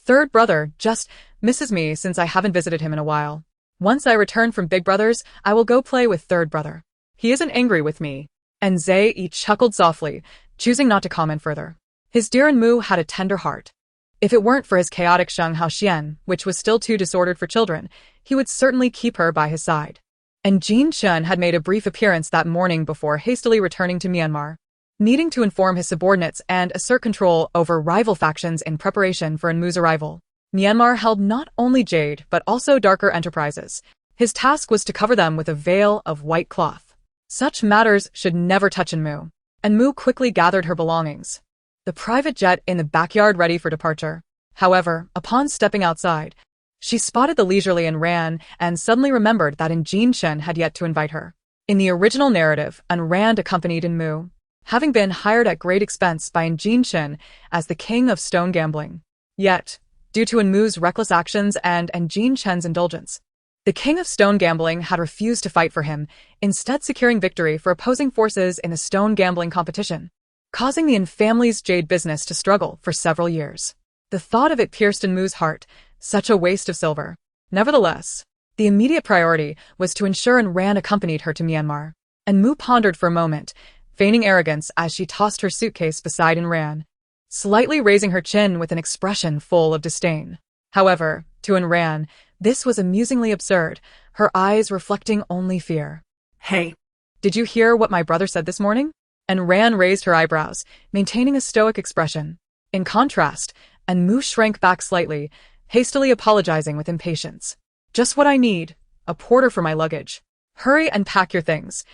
Third brother just misses me since I haven't visited him in a while. Once I return from Big Brother's, I will go play with third brother. He isn't angry with me. And Zai chuckled softly, choosing not to comment further. His dear Enmu had a tender heart. If it weren't for his chaotic Sheng Hao Xian, which was still too disordered for children, he would certainly keep her by his side. And Jin Chen had made a brief appearance that morning before hastily returning to Myanmar, needing to inform his subordinates and assert control over rival factions in preparation for Enmu's arrival. Myanmar held not only Jade but also darker enterprises. His task was to cover them with a veil of white cloth. Such matters should never touch Enmu. Enmu quickly gathered her belongings, the private jet in the backyard ready for departure. However, upon stepping outside, she spotted the leisurely Ran and suddenly remembered that Jin Chen had yet to invite her. In the original narrative, Ran accompanied Enmu, having been hired at great expense by Jin Chen as the king of stone gambling. Yet, due to Enmu's reckless actions and Jin Chen's indulgence, the king of stone gambling had refused to fight for him, instead securing victory for opposing forces in the stone gambling competition, causing the family's jade business to struggle for several years. The thought of it pierced Enmu's heart, such a waste of silver. Nevertheless, the immediate priority was to ensure Ran accompanied her to Myanmar. Enmu pondered for a moment, feigning arrogance as she tossed her suitcase beside Ran, slightly raising her chin with an expression full of disdain. However, to Ran, this was amusingly absurd, her eyes reflecting only fear. Hey, did you hear what my brother said this morning? Ran raised her eyebrows, maintaining a stoic expression. In contrast, Enmu shrank back slightly, hastily apologizing with impatience. Just what I need, a porter for my luggage. Hurry and pack your things.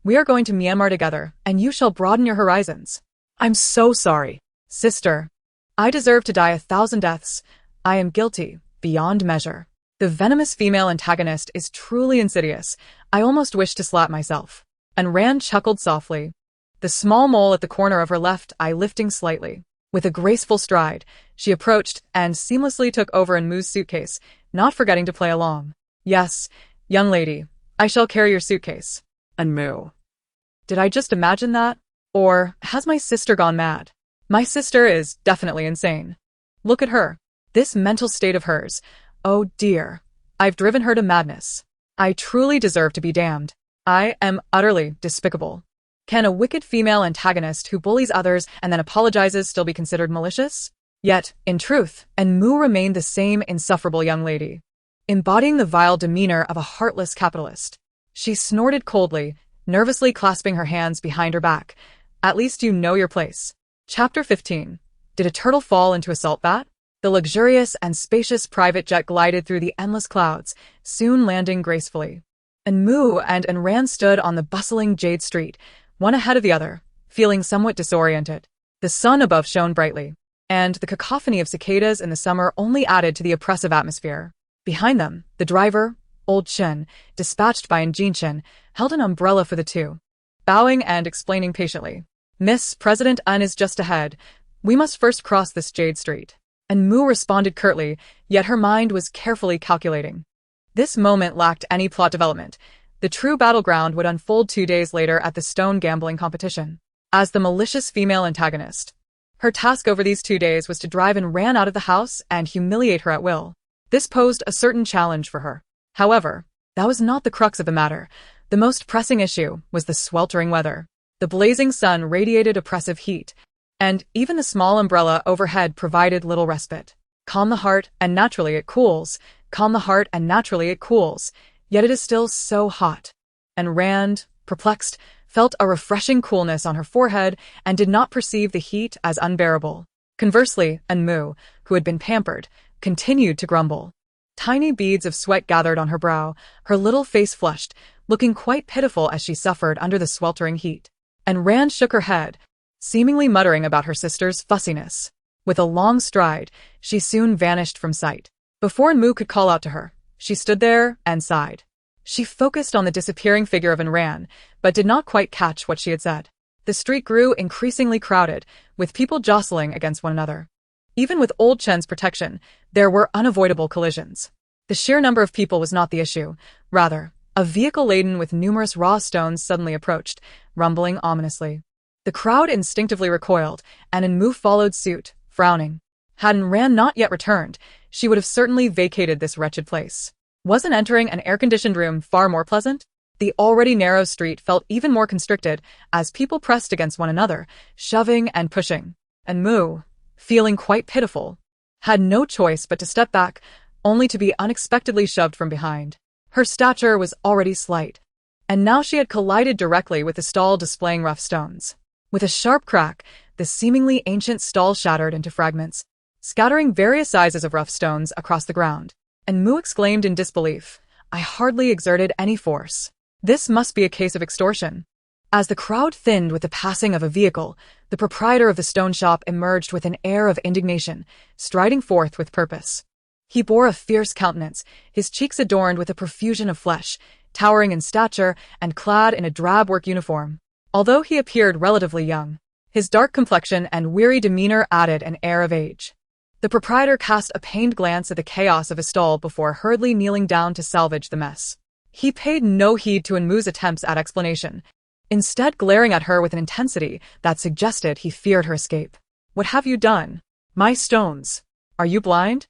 We are going to Myanmar together, and you shall broaden your horizons. I'm so sorry. Sister, I deserve to die 1,000 deaths. I am guilty, beyond measure. The venomous female antagonist is truly insidious. I almost wish to slap myself. Ran chuckled softly, the small mole at the corner of her left eye lifting slightly. With a graceful stride, she approached and seamlessly took over Enmu's suitcase, not forgetting to play along. Yes, young lady, I shall carry your suitcase. Enmu. Did I just imagine that? Or has my sister gone mad? My sister is definitely insane. Look at her. This mental state of hers. Oh dear. I've driven her to madness. I truly deserve to be damned. I am utterly despicable. Can a wicked female antagonist who bullies others and then apologizes still be considered malicious? Yet, in truth, Enmu remained the same insufferable young lady, embodying the vile demeanor of a heartless capitalist. She snorted coldly, nervously clasping her hands behind her back. At least you know your place. Chapter 15. Did a turtle fall into a salt vat? The luxurious and spacious private jet glided through the endless clouds, soon landing gracefully. And Moo and Ran stood on the bustling Jade Street, one ahead of the other, feeling somewhat disoriented. The sun above shone brightly, and the cacophony of cicadas in the summer only added to the oppressive atmosphere. Behind them, the driver, Old Chen, dispatched by Chen, held an umbrella for the two, bowing and explaining patiently. Miss President Un is just ahead. We must first cross this Jade Street. And Moo responded curtly, yet her mind was carefully calculating. This moment lacked any plot development. The true battleground would unfold 2 days later at the stone gambling competition. As the malicious female antagonist, her task over these 2 days was to drive Ran out of the house and humiliate her at will. This posed a certain challenge for her. However, that was not the crux of the matter. The most pressing issue was the sweltering weather. The blazing sun radiated oppressive heat, and even the small umbrella overhead provided little respite. Calm the heart, and naturally it cools. Calm the heart, and naturally it cools. Yet it is still so hot. And Rand, perplexed, felt a refreshing coolness on her forehead and did not perceive the heat as unbearable. Conversely, Moo, who had been pampered, continued to grumble. Tiny beads of sweat gathered on her brow, her little face flushed, looking quite pitiful as she suffered under the sweltering heat. And Rand shook her head, seemingly muttering about her sister's fussiness. With a long stride, she soon vanished from sight. Before Moo could call out to her, she stood there and sighed. She focused on the disappearing figure of Ran, but did not quite catch what she had said. The street grew increasingly crowded, with people jostling against one another. Even with Old Chen's protection, there were unavoidable collisions. The sheer number of people was not the issue. Rather, a vehicle laden with numerous raw stones suddenly approached, rumbling ominously. The crowd instinctively recoiled, and Moo followed suit, frowning. Had Ran not yet returned, she would have certainly vacated this wretched place. Wasn't entering an air-conditioned room far more pleasant? The already narrow street felt even more constricted as people pressed against one another, shoving and pushing. And Moo, feeling quite pitiful, had no choice but to step back, only to be unexpectedly shoved from behind. Her stature was already slight, and now she had collided directly with the stall displaying rough stones. With a sharp crack, the seemingly ancient stall shattered into fragments, scattering various sizes of rough stones across the ground. And Moo exclaimed in disbelief, "I hardly exerted any force. This must be a case of extortion." As the crowd thinned with the passing of a vehicle, the proprietor of the stone shop emerged with an air of indignation, striding forth with purpose. He bore a fierce countenance, his cheeks adorned with a profusion of flesh, towering in stature and clad in a drab work uniform. Although he appeared relatively young, his dark complexion and weary demeanor added an air of age. The proprietor cast a pained glance at the chaos of his stall before hurriedly kneeling down to salvage the mess. He paid no heed to Moo's attempts at explanation, instead glaring at her with an intensity that suggested he feared her escape. "What have you done? My stones. Are you blind?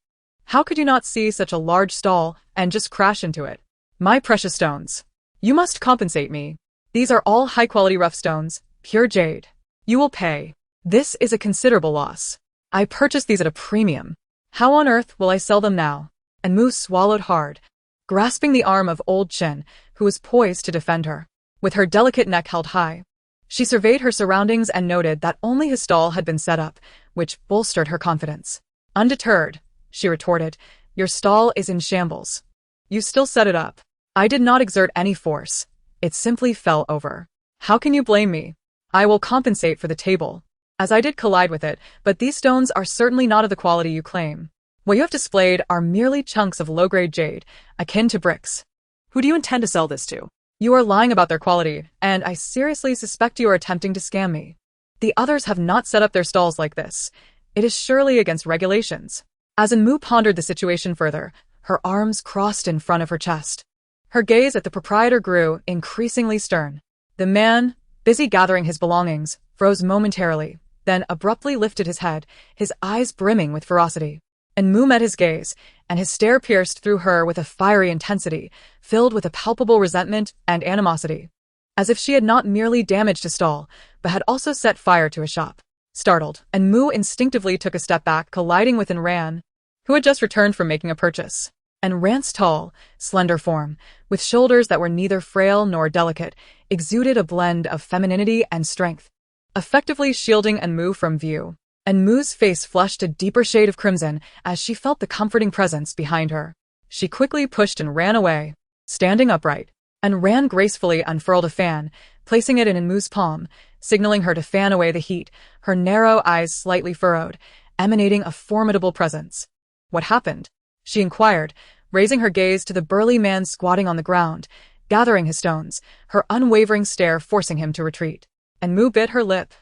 How could you not see such a large stall and just crash into it? My precious stones. You must compensate me. These are all high-quality rough stones, pure jade. You will pay. This is a considerable loss. I purchased these at a premium. How on earth will I sell them now?" And Moo swallowed hard, grasping the arm of Old Chen, who was poised to defend her. With her delicate neck held high, she surveyed her surroundings and noted that only his stall had been set up, which bolstered her confidence. "Undeterred," she retorted, "your stall is in shambles. You still set it up. I did not exert any force. It simply fell over. How can you blame me? I will compensate for the table, as I did collide with it, but these stones are certainly not of the quality you claim. What you have displayed are merely chunks of low-grade jade, akin to bricks. Who do you intend to sell this to? You are lying about their quality, and I seriously suspect you are attempting to scam me. The others have not set up their stalls like this. It is surely against regulations." As Moo pondered the situation further, her arms crossed in front of her chest. Her gaze at the proprietor grew increasingly stern. The man, busy gathering his belongings, froze momentarily, then abruptly lifted his head, his eyes brimming with ferocity. And Moo met his gaze, and his stare pierced through her with a fiery intensity, filled with a palpable resentment and animosity. As if she had not merely damaged a stall, but had also set fire to a shop. Startled, and Moo instinctively took a step back, colliding with Ran, who had just returned from making a purchase. And Ran's tall, slender form, with shoulders that were neither frail nor delicate, exuded a blend of femininity and strength, effectively shielding Moo from view. And Moo's face flushed a deeper shade of crimson as she felt the comforting presence behind her. She quickly pushed and ran away. Standing upright, and Ran gracefully unfurled a fan, placing it in Mu's palm, signaling her to fan away the heat, her narrow eyes slightly furrowed, emanating a formidable presence. "What happened?" she inquired, raising her gaze to the burly man squatting on the ground, gathering his stones, her unwavering stare forcing him to retreat. And Mu bit her lip,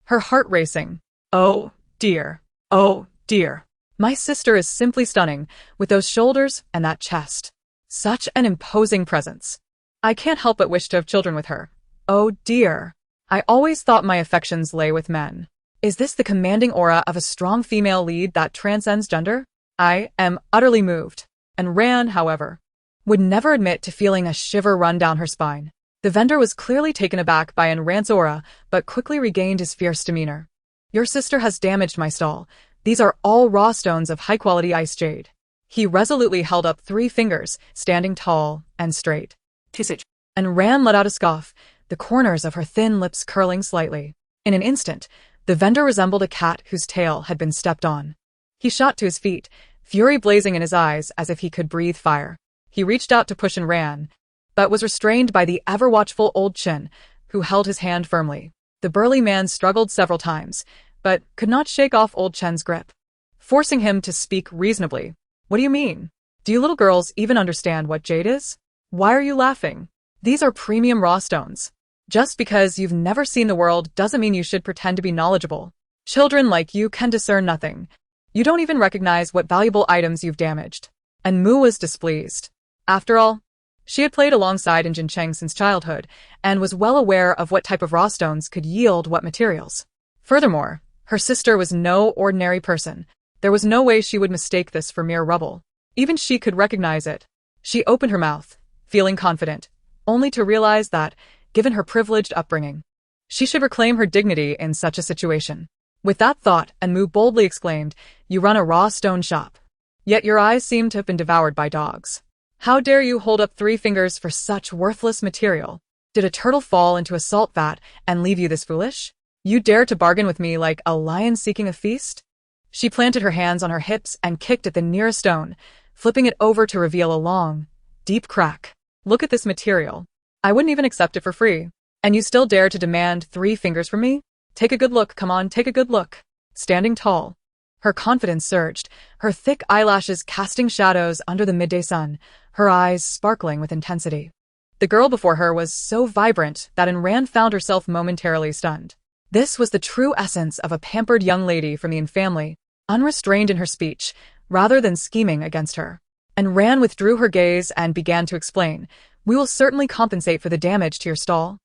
her heart racing. "Oh, dear. Oh, dear. My sister is simply stunning, with those shoulders and that chest. Such an imposing presence. I can't help but wish to have children with her. Oh dear. I always thought my affections lay with men. Is this the commanding aura of a strong female lead that transcends gender? I am utterly moved." And Ran, however, would never admit to feeling a shiver run down her spine. The vendor was clearly taken aback by Ran's aura, but quickly regained his fierce demeanor. "Your sister has damaged my stall. These are all raw stones of high-quality ice jade." He resolutely held up 3 fingers, standing tall and straight. Tisage. And Ran let out a scoff, the corners of her thin lips curling slightly. In an instant, the vendor resembled a cat whose tail had been stepped on. He shot to his feet, fury blazing in his eyes as if he could breathe fire. He reached out to push and Ran, but was restrained by the ever-watchful old Chin, who held his hand firmly. The burly man struggled several times, but could not shake off old Chen's grip, forcing him to speak reasonably. "What do you mean? Do you little girls even understand what jade is? Why are you laughing? These are premium raw stones. Just because you've never seen the world doesn't mean you should pretend to be knowledgeable. Children like you can discern nothing. You don't even recognize what valuable items you've damaged." And Mu was displeased. After all, she had played alongside Jin Cheng since childhood, and was well aware of what type of raw stones could yield what materials. Furthermore, her sister was no ordinary person. There was no way she would mistake this for mere rubble. Even she could recognize it. She opened her mouth, feeling confident, only to realize that, given her privileged upbringing, she should reclaim her dignity in such a situation. With that thought, Mu boldly exclaimed, "You run a raw stone shop. Yet your eyes seem to have been devoured by dogs. How dare you hold up 3 fingers for such worthless material? Did a turtle fall into a salt vat and leave you this foolish? You dare to bargain with me like a lion seeking a feast?" She planted her hands on her hips and kicked at the nearest stone, flipping it over to reveal a long, deep crack. "Look at this material. I wouldn't even accept it for free. And you still dare to demand 3 fingers from me? Take a good look, come on, take a good look." Standing tall, her confidence surged, her thick eyelashes casting shadows under the midday sun, her eyes sparkling with intensity. The girl before her was so vibrant that Ran found herself momentarily stunned. This was the true essence of a pampered young lady from the Yin family, unrestrained in her speech, rather than scheming against her. And Ran withdrew her gaze and began to explain, "We will certainly compensate for the damage to your stall.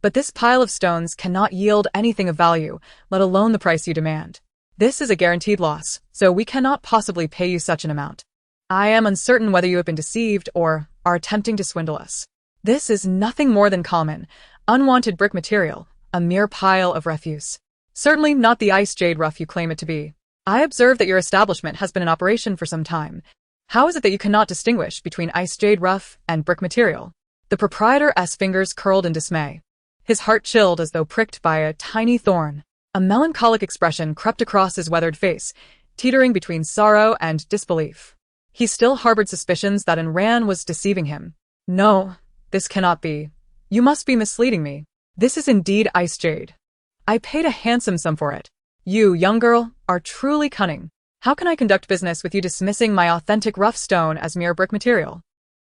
But this pile of stones cannot yield anything of value, let alone the price you demand. This is a guaranteed loss, so we cannot possibly pay you such an amount. I am uncertain whether you have been deceived or are attempting to swindle us. This is nothing more than common, unwanted brick material, a mere pile of refuse. Certainly not the ice jade rough you claim it to be. I observe that your establishment has been in operation for some time. How is it that you cannot distinguish between ice jade rough and brick material?" The proprietor's fingers curled in dismay. His heart chilled as though pricked by a tiny thorn. A melancholic expression crept across his weathered face, teetering between sorrow and disbelief. He still harbored suspicions that Ran was deceiving him. "No, this cannot be. You must be misleading me. This is indeed ice jade. I paid a handsome sum for it. You, young girl, are truly cunning. How can I conduct business with you dismissing my authentic rough stone as mere brick material?"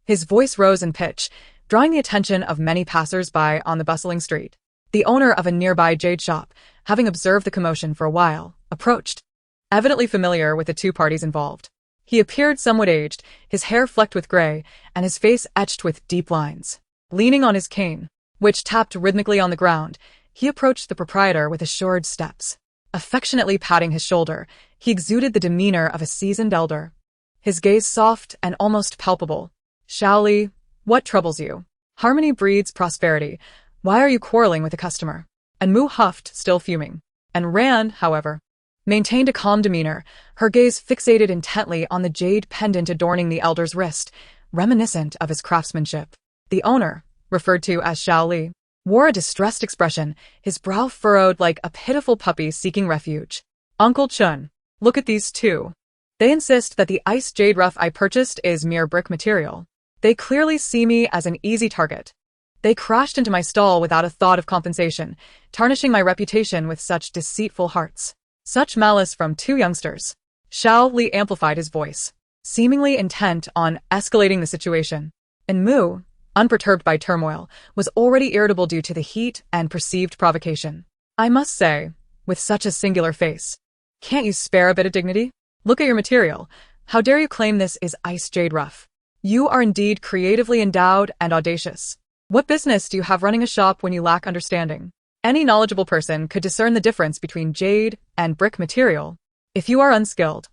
His voice rose in pitch, drawing the attention of many passers-by on the bustling street. The owner of a nearby jade shop, having observed the commotion for a while, approached, evidently familiar with the 2 parties involved. He appeared somewhat aged, his hair flecked with gray, and his face etched with deep lines. Leaning on his cane, which tapped rhythmically on the ground, he approached the proprietor with assured steps. Affectionately patting his shoulder, he exuded the demeanor of a seasoned elder. His gaze soft and almost palpable. "Shaoli, what troubles you? Harmony breeds prosperity. Why are you quarreling with a customer?" And Mu huffed, still fuming. And Ran, however, maintained a calm demeanor, her gaze fixated intently on the jade pendant adorning the elder's wrist, reminiscent of his craftsmanship. The owner, referred to as Shaoli, wore a distressed expression, his brow furrowed like a pitiful puppy seeking refuge. "Uncle Chun, look at these 2. They insist that the ice jade rough I purchased is mere brick material. They clearly see me as an easy target. They crashed into my stall without a thought of compensation, tarnishing my reputation with such deceitful hearts. Such malice from two youngsters. Xiao Li amplified his voice, seemingly intent on escalating the situation. And Mu, unperturbed by turmoil, was already irritable due to the heat and perceived provocation. I must say, with such a singular face, can't you spare a bit of dignity? Look at your material. How dare you claim this is ice jade rough? You are indeed creatively endowed and audacious. What business do you have running a shop when you lack understanding? Any knowledgeable person could discern the difference between jade and brick material. If you are unskilled,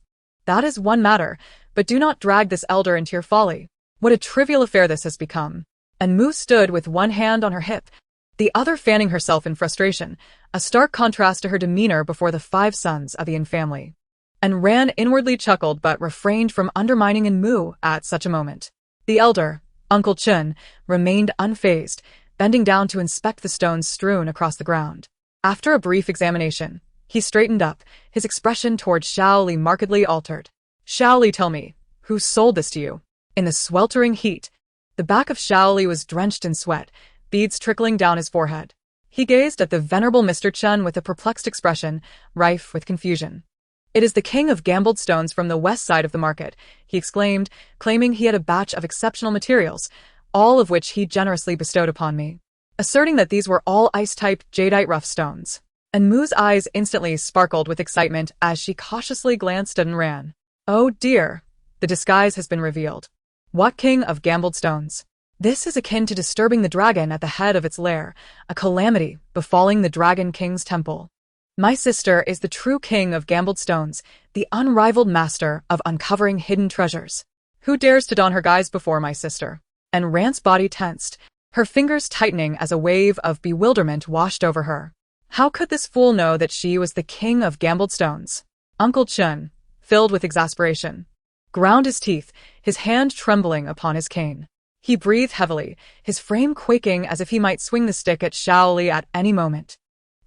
that is one matter, but do not drag this elder into your folly. What a trivial affair this has become. And Mu stood with one hand on her hip, the other fanning herself in frustration, a stark contrast to her demeanor before the 5 sons of the Yin family. And Ran inwardly chuckled but refrained from undermining in Mu at such a moment. The elder, Uncle Chun, remained unfazed, bending down to inspect the stones strewn across the ground. After a brief examination, he straightened up, his expression toward Xiao Li markedly altered. Xiao Li, tell me, who sold this to you? In the sweltering heat, the back of Xiao Li was drenched in sweat, beads trickling down his forehead. He gazed at the venerable Mr. Chun with a perplexed expression, rife with confusion. It is the king of gambled stones from the west side of the market, he exclaimed, claiming he had a batch of exceptional materials, all of which he generously bestowed upon me, asserting that these were all ice-type jadeite rough stones. And Mu's eyes instantly sparkled with excitement as she cautiously glanced at Ran. Oh dear, the disguise has been revealed. What king of gambled stones? This is akin to disturbing the dragon at the head of its lair, a calamity befalling the Dragon King's temple. My sister is the true king of gambled stones, the unrivaled master of uncovering hidden treasures. Who dares to don her guise before my sister? And Ran's body tensed, her fingers tightening as a wave of bewilderment washed over her. How could this fool know that she was the king of gambled stones? Uncle Chun, filled with exasperation, ground his teeth, his hand trembling upon his cane. He breathed heavily, his frame quaking as if he might swing the stick at Xiao Li at any moment.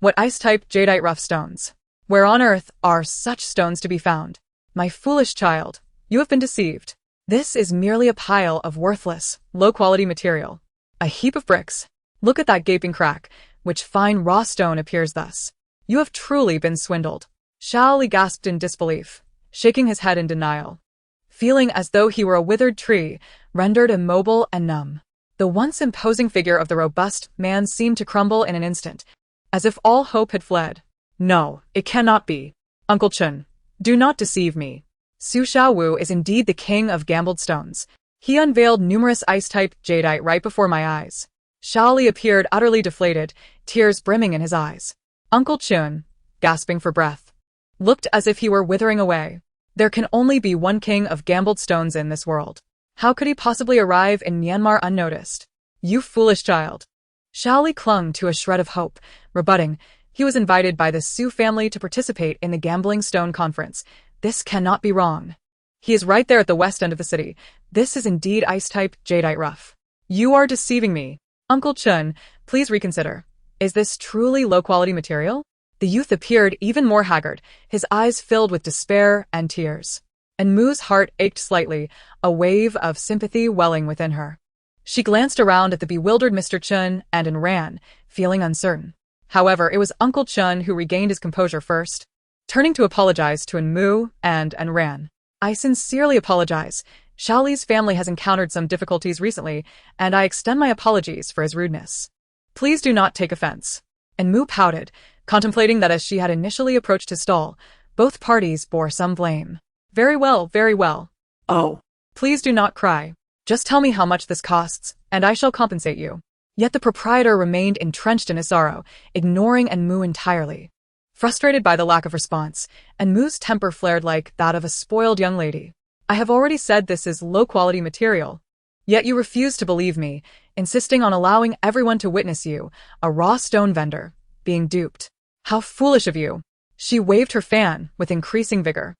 What ice-type jadeite rough stones? Where on earth are such stones to be found? My foolish child, you have been deceived. This is merely a pile of worthless, low-quality material. A heap of bricks. Look at that gaping crack, which fine raw stone appears thus. You have truly been swindled. Xiao Li gasped in disbelief, shaking his head in denial, feeling as though he were a withered tree, rendered immobile and numb. The once imposing figure of the robust man seemed to crumble in an instant, as if all hope had fled. No, it cannot be. Uncle Chun, do not deceive me. Su Xiaowu is indeed the king of gambled stones. He unveiled numerous ice-type jadeite right before my eyes. Xiao Li appeared utterly deflated, tears brimming in his eyes. Uncle Chun, gasping for breath, looked as if he were withering away. There can only be one king of gambled stones in this world. How could he possibly arrive in Myanmar unnoticed? You foolish child. Xiao Li clung to a shred of hope, rebutting. He was invited by the Su family to participate in the Gambling Stone Conference. This cannot be wrong. He is right there at the west end of the city. This is indeed ice-type jadeite rough. You are deceiving me. Uncle Chun, please reconsider. Is this truly low-quality material? The youth appeared even more haggard, his eyes filled with despair and tears. And Mu's heart ached slightly, a wave of sympathy welling within her. She glanced around at the bewildered Mr. Chun and Ran, feeling uncertain. However, it was Uncle Chun who regained his composure first, turning to apologize to Mu and Ran. I sincerely apologize. Xiao Li's family has encountered some difficulties recently, and I extend my apologies for his rudeness. Please do not take offense. And Mu pouted, contemplating that as she had initially approached his stall, both parties bore some blame. Very well, very well. Oh, Please do not cry. Just tell me how much this costs, and I shall compensate you. Yet the proprietor remained entrenched in his sorrow, ignoring Mu entirely. Frustrated by the lack of response, Mu's temper flared like that of a spoiled young lady. I have already said this is low-quality material. Yet you refuse to believe me, insisting on allowing everyone to witness you, a raw stone vendor, being duped. How foolish of you. She waved her fan with increasing vigor.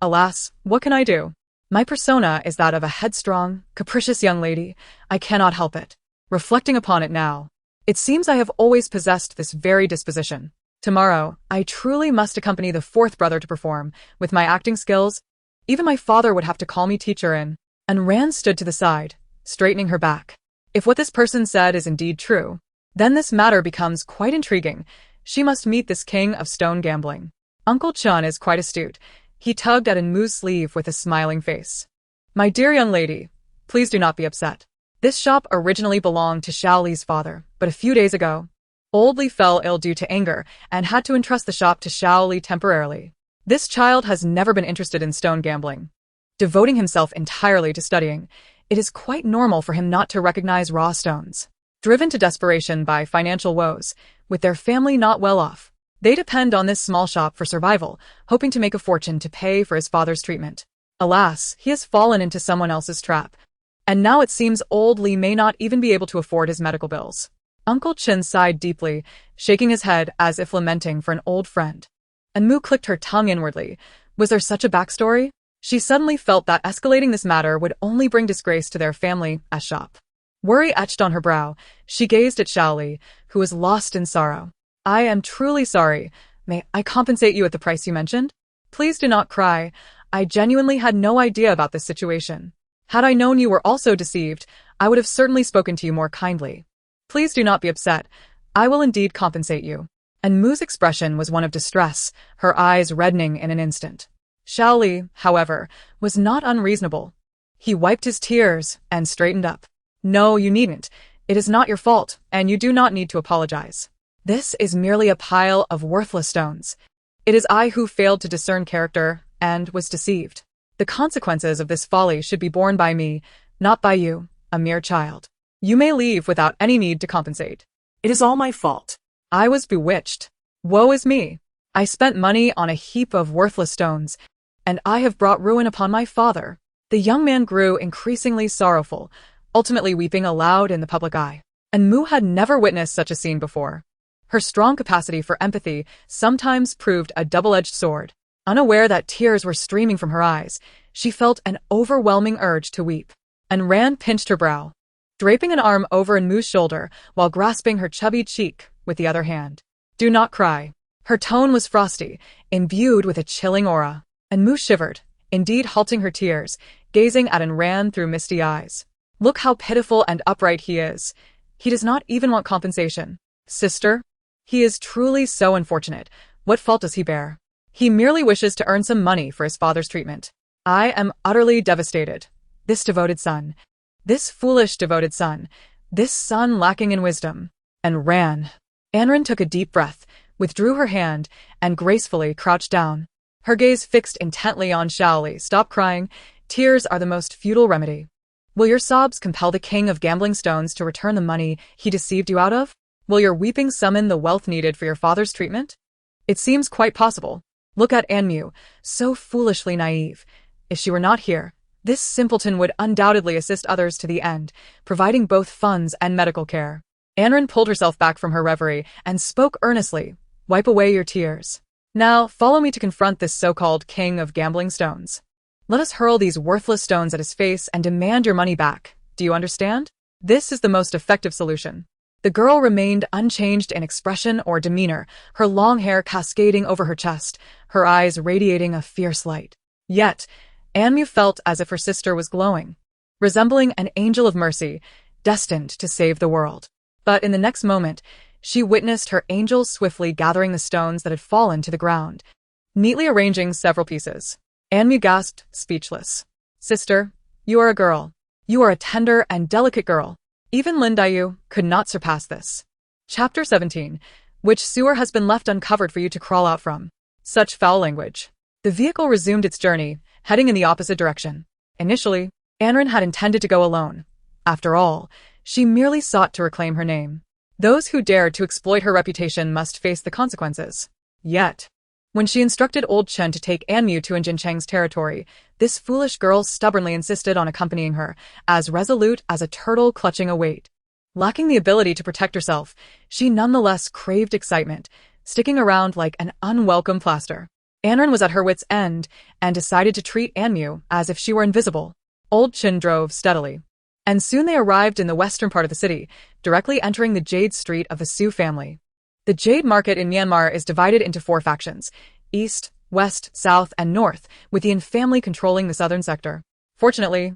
Alas, what can I do? My persona is that of a headstrong, capricious young lady. I cannot help it. Reflecting upon it now, it seems I have always possessed this very disposition. Tomorrow, I truly must accompany the 4th brother to perform. With my acting skills, even my father would have to call me teacher in. And Ran stood to the side, straightening her back. If what this person said is indeed true, then this matter becomes quite intriguing. She must meet this king of stone gambling. Uncle Chun is quite astute. He tugged at Enmu's sleeve with a smiling face. My dear young lady, please do not be upset. This shop originally belonged to Xiao Li's father, but a few days ago, Old Li fell ill due to anger and had to entrust the shop to Xiao Li temporarily. This child has never been interested in stone gambling. Devoting himself entirely to studying, it is quite normal for him not to recognize raw stones. Driven to desperation by financial woes, with their family not well off, they depend on this small shop for survival, hoping to make a fortune to pay for his father's treatment. Alas, he has fallen into someone else's trap. And now it seems Old Li may not even be able to afford his medical bills. Uncle Chin sighed deeply, shaking his head as if lamenting for an old friend. Enmu clicked her tongue inwardly. Was there such a backstory? She suddenly felt that escalating this matter would only bring disgrace to their family as shop. Worry etched on her brow. She gazed at Xiao Li, who was lost in sorrow. I am truly sorry. May I compensate you at the price you mentioned? Please do not cry. I genuinely had no idea about this situation. Had I known you were also deceived, I would have certainly spoken to you more kindly. Please do not be upset. I will indeed compensate you. And Mu's expression was one of distress, her eyes reddening in an instant. Xiao Li, however, was not unreasonable. He wiped his tears and straightened up. No, you needn't. It is not your fault, and you do not need to apologize. This is merely a pile of worthless stones. It is I who failed to discern character and was deceived. The consequences of this folly should be borne by me, not by you, a mere child. You may leave without any need to compensate. It is all my fault. I was bewitched. Woe is me. I spent money on a heap of worthless stones, and I have brought ruin upon my father. The young man grew increasingly sorrowful, ultimately weeping aloud in the public eye. And Mu had never witnessed such a scene before. Her strong capacity for empathy sometimes proved a double-edged sword. Unaware that tears were streaming from her eyes, she felt an overwhelming urge to weep. And Rand pinched her brow, draping an arm over Enmu's shoulder while grasping her chubby cheek with the other hand. Do not cry. Her tone was frosty, imbued with a chilling aura. Enmu shivered, indeed halting her tears, gazing at Rand through misty eyes. Look how pitiful and upright he is. He does not even want compensation. Sister? He is truly so unfortunate. What fault does he bear? He merely wishes to earn some money for his father's treatment. I am utterly devastated. This devoted son. This foolish devoted son. This son lacking in wisdom. And Anren took a deep breath, withdrew her hand, and gracefully crouched down. Her gaze fixed intently on Xiao Li. Stop crying. Tears are the most futile remedy. Will your sobs compel the king of gambling stones to return the money he deceived you out of? Will your weeping summon the wealth needed for your father's treatment? It seems quite possible. Look at Anmu, so foolishly naive. If she were not here, this simpleton would undoubtedly assist others to the end, providing both funds and medical care. Anren pulled herself back from her reverie and spoke earnestly. Wipe away your tears. Now, follow me to confront this so-called king of gambling stones. Let us hurl these worthless stones at his face and demand your money back. Do you understand? This is the most effective solution. The girl remained unchanged in expression or demeanor, her long hair cascading over her chest, her eyes radiating a fierce light. Yet, Anmu felt as if her sister was glowing, resembling an angel of mercy, destined to save the world. But in the next moment, she witnessed her angel swiftly gathering the stones that had fallen to the ground, neatly arranging several pieces. Anmu gasped, speechless. Sister, you are a girl. You are a tender and delicate girl. Even Lin Dayu could not surpass this. Chapter 17. Which sewer has been left uncovered for you to crawl out from? Such foul language. The vehicle resumed its journey, heading in the opposite direction. Initially, Anren had intended to go alone. After all, she merely sought to reclaim her name. Those who dared to exploit her reputation must face the consequences. Yet, when she instructed Old Chen to take Anmu to Jincheng's territory, this foolish girl stubbornly insisted on accompanying her, as resolute as a turtle clutching a weight. Lacking the ability to protect herself, she nonetheless craved excitement, sticking around like an unwelcome plaster. Anren was at her wit's end and decided to treat Anmu as if she were invisible. Old Chen drove steadily. And soon they arrived in the western part of the city, directly entering the Jade Street of the Su family. The jade market in Myanmar is divided into 4 factions: East, West, South, and North, with the Yin family controlling the southern sector. Fortunately,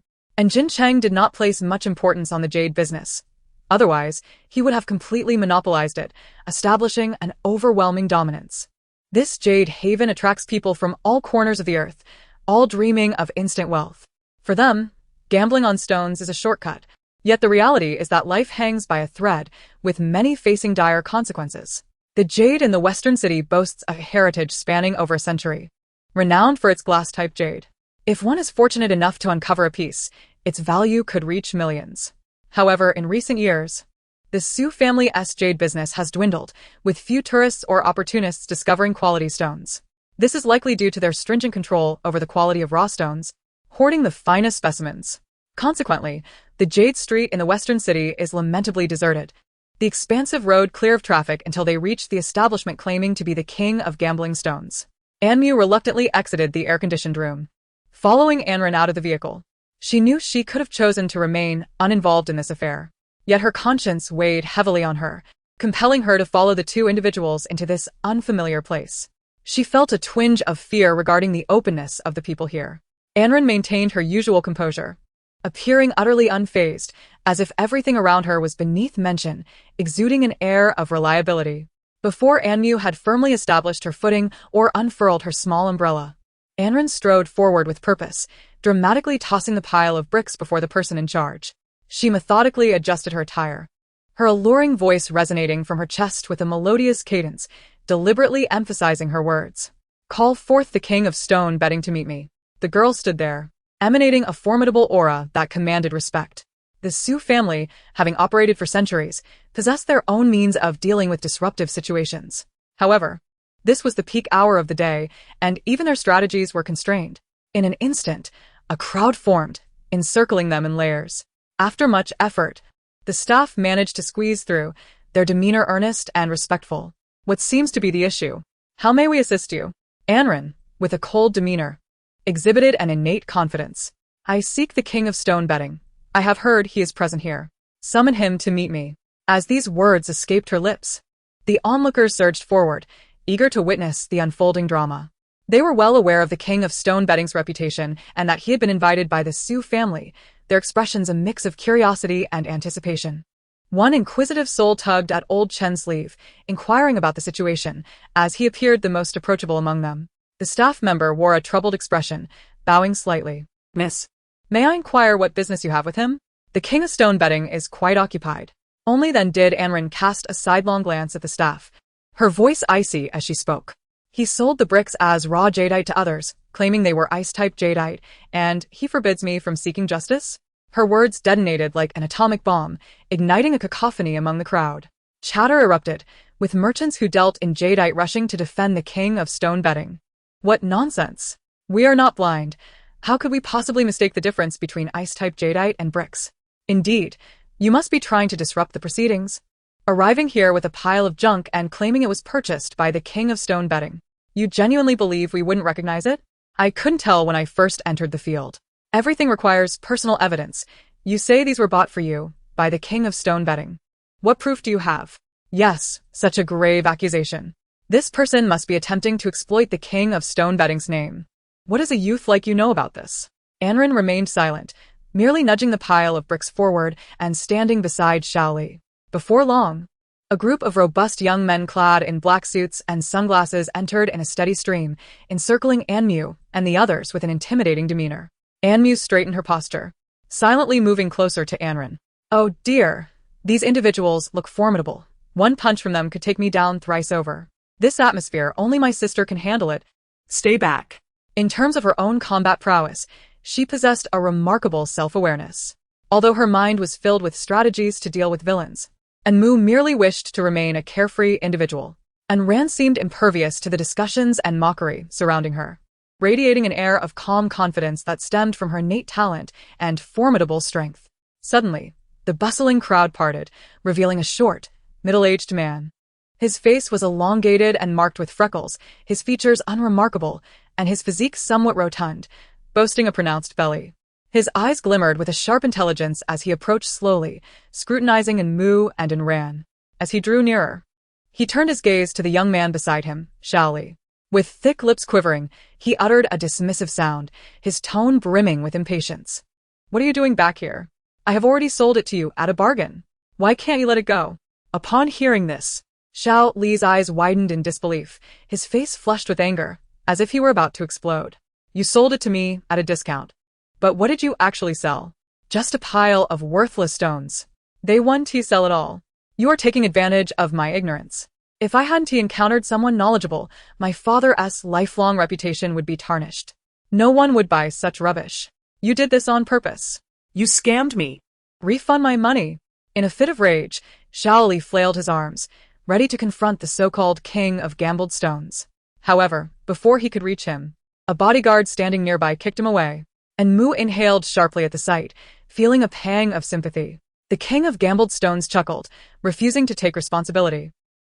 Jincheng did not place much importance on the jade business. Otherwise, he would have completely monopolized it, establishing an overwhelming dominance. This jade haven attracts people from all corners of the earth, all dreaming of instant wealth. For them, gambling on stones is a shortcut, yet the reality is that life hangs by a thread, with many facing dire consequences. The jade in the western city boasts a heritage spanning over a century, renowned for its glass-type jade. If one is fortunate enough to uncover a piece, its value could reach millions. However, in recent years, the Su family's jade business has dwindled, with few tourists or opportunists discovering quality stones. This is likely due to their stringent control over the quality of raw stones, hoarding the finest specimens. Consequently, the Jade Street in the western city is lamentably deserted, the expansive road clear of traffic until they reach the establishment claiming to be the king of gambling stones. Anmu reluctantly exited the air-conditioned room, following Anren out of the vehicle. She knew she could have chosen to remain uninvolved in this affair, yet her conscience weighed heavily on her, compelling her to follow the two individuals into this unfamiliar place. She felt a twinge of fear regarding the openness of the people here. Anren maintained her usual composure, appearing utterly unfazed, as if everything around her was beneath mention, exuding an air of reliability. Before Anmu had firmly established her footing or unfurled her small umbrella, Anren strode forward with purpose, dramatically tossing the pile of bricks before the person in charge. She methodically adjusted her attire, her alluring voice resonating from her chest with a melodious cadence, deliberately emphasizing her words. "Call forth the king of stone betting to meet me." The girl stood there, emanating a formidable aura that commanded respect. The Su family, having operated for centuries, possessed their own means of dealing with disruptive situations. However, this was the peak hour of the day, and even their strategies were constrained. In an instant, a crowd formed, encircling them in layers. After much effort, the staff managed to squeeze through, their demeanor earnest and respectful. "What seems to be the issue? How may we assist you?" Anren, with a cold demeanor, exhibited an innate confidence. "I seek the king of stone betting. I have heard he is present here. Summon him to meet me." As these words escaped her lips, the onlookers surged forward, eager to witness the unfolding drama. They were well aware of the king of stone betting's reputation and that he had been invited by the Su family, their expressions a mix of curiosity and anticipation. One inquisitive soul tugged at old Chen's sleeve, inquiring about the situation, as he appeared the most approachable among them. The staff member wore a troubled expression, bowing slightly. "Miss, may I inquire what business you have with him?" "The king of stone betting is quite occupied." Only then did Anren cast a sidelong glance at the staff, her voice icy as she spoke. "He sold the bricks as raw jadeite to others, claiming they were ice-type jadeite, and he forbids me from seeking justice?" Her words detonated like an atomic bomb, igniting a cacophony among the crowd. Chatter erupted, with merchants who dealt in jadeite rushing to defend the king of stone betting. "What nonsense! We are not blind. How could we possibly mistake the difference between ice-type jadeite and bricks? Indeed, you must be trying to disrupt the proceedings, arriving here with a pile of junk and claiming it was purchased by the king of stone betting. You genuinely believe we wouldn't recognize it? I couldn't tell when I first entered the field. Everything requires personal evidence. You say these were bought for you by the king of stone betting. What proof do you have?" "Yes, such a grave accusation. This person must be attempting to exploit the king of stone betting's name. What does a youth like you know about this?" Anren remained silent, merely nudging the pile of bricks forward and standing beside Shaoli. Before long, a group of robust young men clad in black suits and sunglasses entered in a steady stream, encircling Anmu and the others with an intimidating demeanor. Anmu straightened her posture, silently moving closer to Anren. "Oh dear, these individuals look formidable. One punch from them could take me down thrice over. This atmosphere, only my sister can handle it. Stay back." In terms of her own combat prowess, she possessed a remarkable self-awareness. Although her mind was filled with strategies to deal with villains, Anmu merely wished to remain a carefree individual, and Rand seemed impervious to the discussions and mockery surrounding her, radiating an air of calm confidence that stemmed from her innate talent and formidable strength. Suddenly, the bustling crowd parted, revealing a short, middle-aged man. His face was elongated and marked with freckles, his features unremarkable, and his physique somewhat rotund, boasting a pronounced belly. His eyes glimmered with a sharp intelligence as he approached slowly, scrutinizing Anmu and Anran. As he drew nearer, he turned his gaze to the young man beside him, Shaoli. With thick lips quivering, he uttered a dismissive sound, his tone brimming with impatience. "What are you doing back here? I have already sold it to you at a bargain." Why can't you let it go? Upon hearing this, Xiao Li's eyes widened in disbelief, his face flushed with anger, as if he were about to explode. You sold it to me at a discount. But what did you actually sell? Just a pile of worthless stones. They won't sell it all. You are taking advantage of my ignorance. If I hadn't encountered someone knowledgeable, my father's lifelong reputation would be tarnished. No one would buy such rubbish. You did this on purpose. you scammed me. Refund my money. In a fit of rage, Xiao Li flailed his arms, ready to confront the so-called king of gambled stones. However, before he could reach him, a bodyguard standing nearby kicked him away, and Mu inhaled sharply at the sight, feeling a pang of sympathy. The king of gambled stones chuckled, refusing to take responsibility.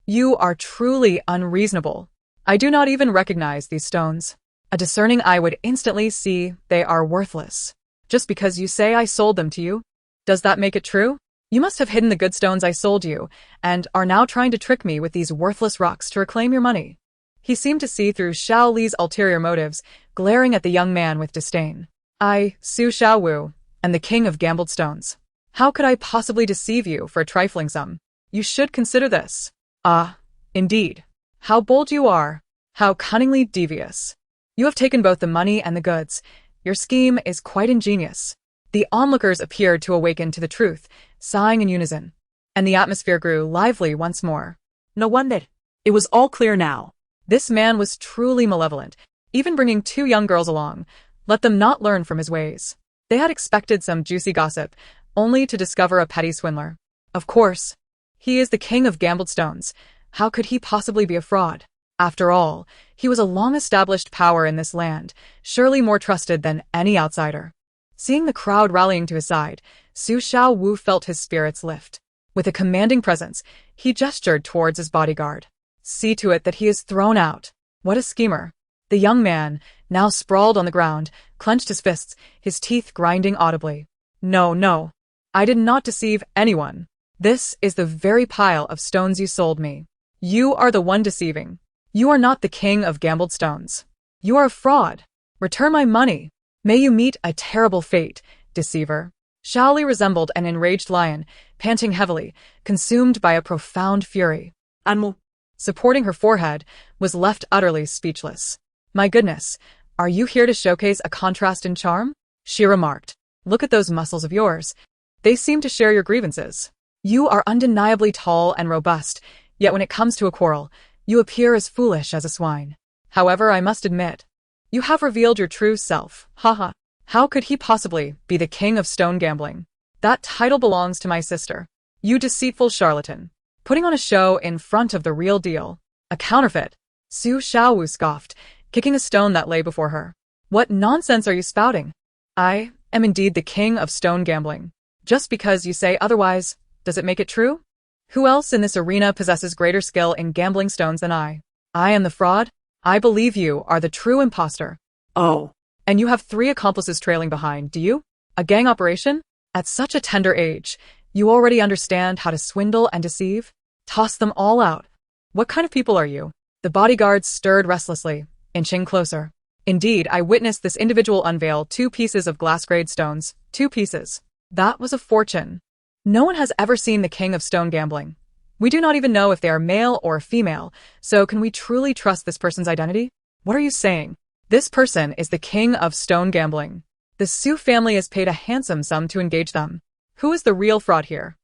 You are truly unreasonable. I do not even recognize these stones. A discerning eye would instantly see they are worthless. Just because you say I sold them to you? Does that make it true? You must have hidden the good stones I sold you, and are now trying to trick me with these worthless rocks to reclaim your money. He seemed to see through Xiao Li's ulterior motives, glaring at the young man with disdain. I, Su Xiaowu, am the king of gambled stones. How could I possibly deceive you for a trifling sum? You should consider this. Ah, indeed. How bold you are. How cunningly devious. You have taken both the money and the goods. Your scheme is quite ingenious. The onlookers appeared to awaken to the truth, sighing in unison. And the atmosphere grew lively once more. No wonder. It was all clear now. This man was truly malevolent, even bringing two young girls along. Let them not learn from his ways. They had expected some juicy gossip, only to discover a petty swindler. Of course. He is the king of gambled stones. How could he possibly be a fraud? After all, he was a long-established power in this land, surely more trusted than any outsider. Seeing the crowd rallying to his side, Su Xiaowu felt his spirits lift. With a commanding presence, he gestured towards his bodyguard. See to it that he is thrown out. What a schemer. The young man, now sprawled on the ground, clenched his fists, his teeth grinding audibly. No. I did not deceive anyone. This is the very pile of stones you sold me. You are the one deceiving. You are not the king of gambled stones. You are a fraud. Return my money. May you meet a terrible fate, deceiver. Xiao Li resembled an enraged lion, panting heavily, consumed by a profound fury. Anmo. Supporting her forehead, was left utterly speechless. My goodness, are you here to showcase a contrast in charm? She remarked. Look at those muscles of yours. They seem to share your grievances. You are undeniably tall and robust, yet when it comes to a quarrel, you appear as foolish as a swine. However, I must admit, you have revealed your true self. Haha. How could he possibly be the king of stone gambling? That title belongs to my sister. You deceitful charlatan. Putting on a show in front of the real deal. A counterfeit. Su Xiaowu scoffed, kicking a stone that lay before her. What nonsense are you spouting? I am indeed the king of stone gambling. Just because you say otherwise, does it make it true? Who else in this arena possesses greater skill in gambling stones than I? I am the fraud? I believe you are the true imposter. Oh. And you have 3 accomplices trailing behind, do you? A gang operation? At such a tender age, you already understand how to swindle and deceive? Toss them all out. What kind of people are you? The bodyguards stirred restlessly, inching closer. Indeed, I witnessed this individual unveil 2 pieces of glass-grade stones. 2 pieces. That was a fortune. No one has ever seen the king of stone gambling. We do not even know if they are male or female, so can we truly trust this person's identity? What are you saying? This person is the king of stone gambling. The Su family has paid a handsome sum to engage them. Who is the real fraud here?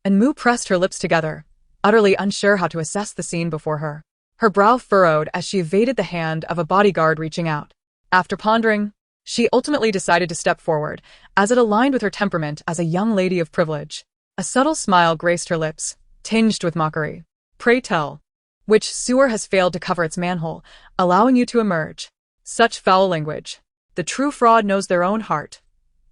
And Mu pressed her lips together, utterly unsure how to assess the scene before her. Her brow furrowed as she evaded the hand of a bodyguard reaching out. After pondering, she ultimately decided to step forward, as it aligned with her temperament as a young lady of privilege. A subtle smile graced her lips, tinged with mockery. Pray tell, which sewer has failed to cover its manhole, allowing you to emerge? Such foul language. The true fraud knows their own heart.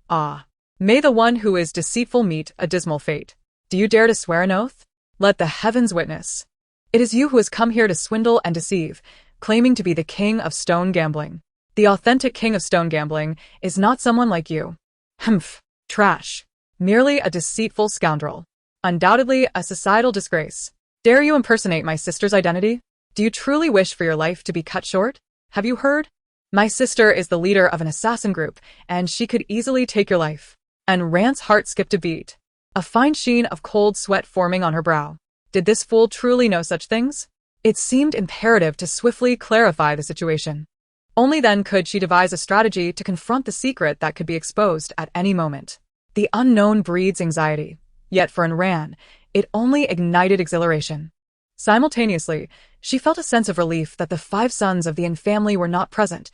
Ah. May the one who is deceitful meet a dismal fate. Do you dare to swear an oath? Let the heavens witness. It is you who has come here to swindle and deceive, claiming to be the king of stone gambling. The authentic king of stone gambling is not someone like you. Humph. Trash. Merely a deceitful scoundrel. Undoubtedly a societal disgrace. Dare you impersonate my sister's identity? Do you truly wish for your life to be cut short? Have you heard? My sister is the leader of an assassin group, and she could easily take your life. And Rand's heart skipped a beat. a fine sheen of cold sweat forming on her brow. Did this fool truly know such things? It seemed imperative to swiftly clarify the situation. Only then could she devise a strategy to confront the secret that could be exposed at any moment. The unknown breeds anxiety, yet for Anran, it only ignited exhilaration. Simultaneously, she felt a sense of relief that the 5 sons of the Yin family were not present.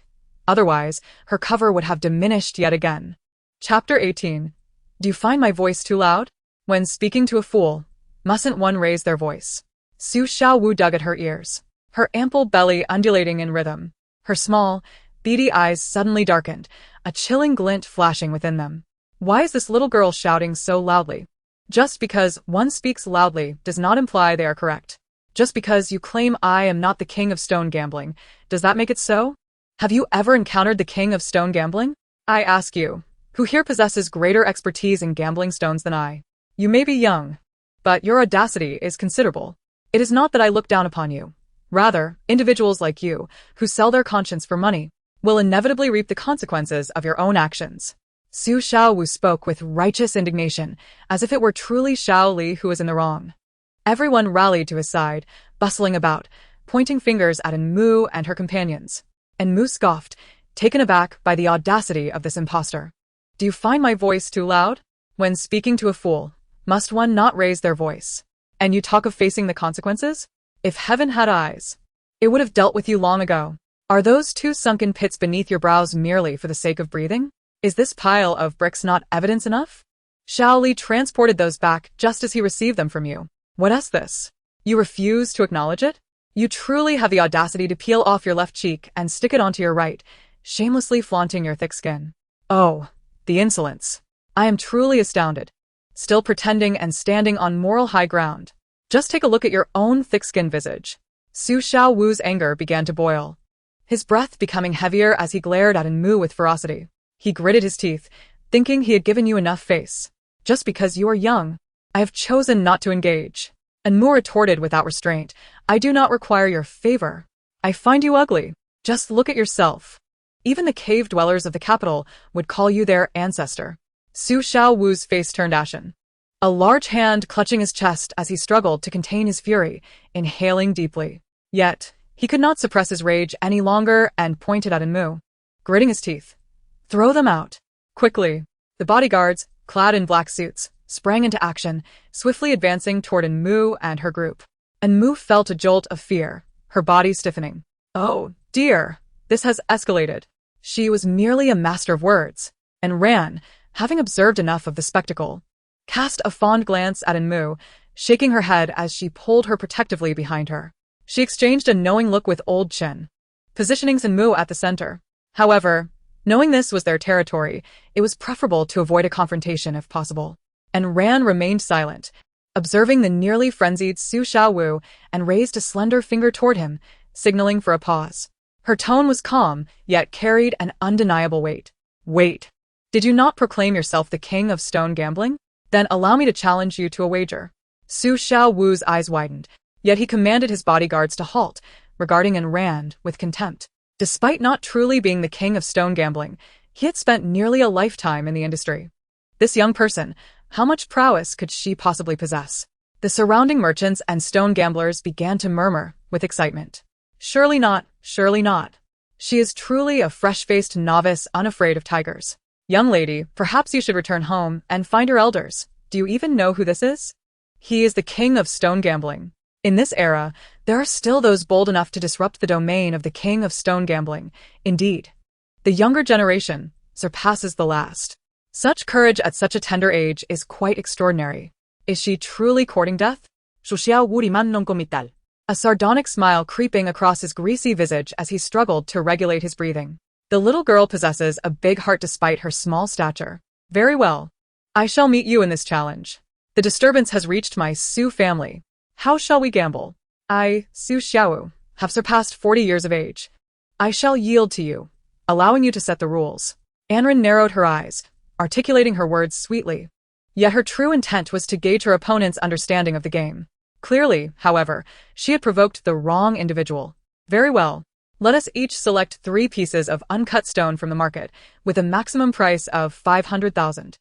Otherwise, her cover would have diminished yet again. Chapter 18. Do you find my voice too loud? When speaking to a fool, mustn't one raise their voice? Su Xiaowu dug at her ears, her ample belly undulating in rhythm. Her small, beady eyes suddenly darkened, a chilling glint flashing within them. Why is this little girl shouting so loudly? Just because one speaks loudly does not imply they are correct. Just because you claim I am not the king of stone gambling, does that make it so? Have you ever encountered the king of stone gambling? I ask you, who here possesses greater expertise in gambling stones than I? You may be young, but your audacity is considerable. It is not that I look down upon you. Rather, individuals like you, who sell their conscience for money, will inevitably reap the consequences of your own actions. Su Xiaowu spoke with righteous indignation, as if it were truly Xiao Li who was in the wrong. Everyone rallied to his side, bustling about, pointing fingers at Enmu and her companions. Enmu scoffed, taken aback by the audacity of this impostor. Do you find my voice too loud? When speaking to a fool, must one not raise their voice? And you talk of facing the consequences? If heaven had eyes, it would have dealt with you long ago. Are those 2 sunken pits beneath your brows merely for the sake of breathing? Is this pile of bricks not evidence enough? Xiao Li transported those back just as he received them from you. What is this? You refuse to acknowledge it? You truly have the audacity to peel off your left cheek and stick it onto your right, shamelessly flaunting your thick skin. Oh, the insolence. I am truly astounded. Still pretending and standing on moral high ground. Just take a look at your own thick-skinned visage. Su Xiaowu's anger began to boil, his breath becoming heavier as he glared at Enmu with ferocity. He gritted his teeth, thinking he had given you enough face. Just because you are young, I have chosen not to engage. Enmu retorted without restraint. I do not require your favor. I find you ugly. Just look at yourself. Even the cave dwellers of the capital would call you their ancestor. Su Xiaowu's face turned ashen, a large hand clutching his chest as he struggled to contain his fury, inhaling deeply. Yet, he could not suppress his rage any longer and pointed at Enmu, gritting his teeth. Throw them out. Quickly. The bodyguards, clad in black suits, sprang into action, swiftly advancing toward Enmu and her group. Enmu felt a jolt of fear, her body stiffening. Oh, dear. This has escalated. She was merely a master of words, and ran, having observed enough of the spectacle. Cast a fond glance at Enmu, shaking her head as she pulled her protectively behind her. She exchanged a knowing look with Old Chen, positioning Enmu at the center. However, knowing this was their territory, it was preferable to avoid a confrontation if possible. And Ran remained silent, observing the nearly frenzied Su Xiaowu, and raised a slender finger toward him, signaling for a pause. Her tone was calm, yet carried an undeniable weight. Wait. Did you not proclaim yourself the king of stone gambling? Then allow me to challenge you to a wager. Su Xiaowu's eyes widened, yet he commanded his bodyguards to halt, regarding Enran with contempt. Despite not truly being the king of stone gambling, he had spent nearly a lifetime in the industry. This young person, how much prowess could she possibly possess? The surrounding merchants and stone gamblers began to murmur with excitement. Surely not, surely not. She is truly a fresh-faced novice unafraid of tigers. Young lady, perhaps you should return home and find your elders. Do you even know who this is? He is the king of stone gambling. In this era, there are still those bold enough to disrupt the domain of the king of stone gambling. Indeed, the younger generation surpasses the last. Such courage at such a tender age is quite extraordinary. Is she truly courting death? A sardonic smile creeping across his greasy visage as he struggled to regulate his breathing. The little girl possesses a big heart despite her small stature. Very well. I shall meet you in this challenge. The disturbance has reached my Su family. How shall we gamble? I, Su Xiaowu, have surpassed 40 years of age. I shall yield to you, allowing you to set the rules. Anran narrowed her eyes, articulating her words sweetly. Yet her true intent was to gauge her opponent's understanding of the game. Clearly, however, she had provoked the wrong individual. Very well. Let us each select 3 pieces of uncut stone from the market, with a maximum price of 500,000.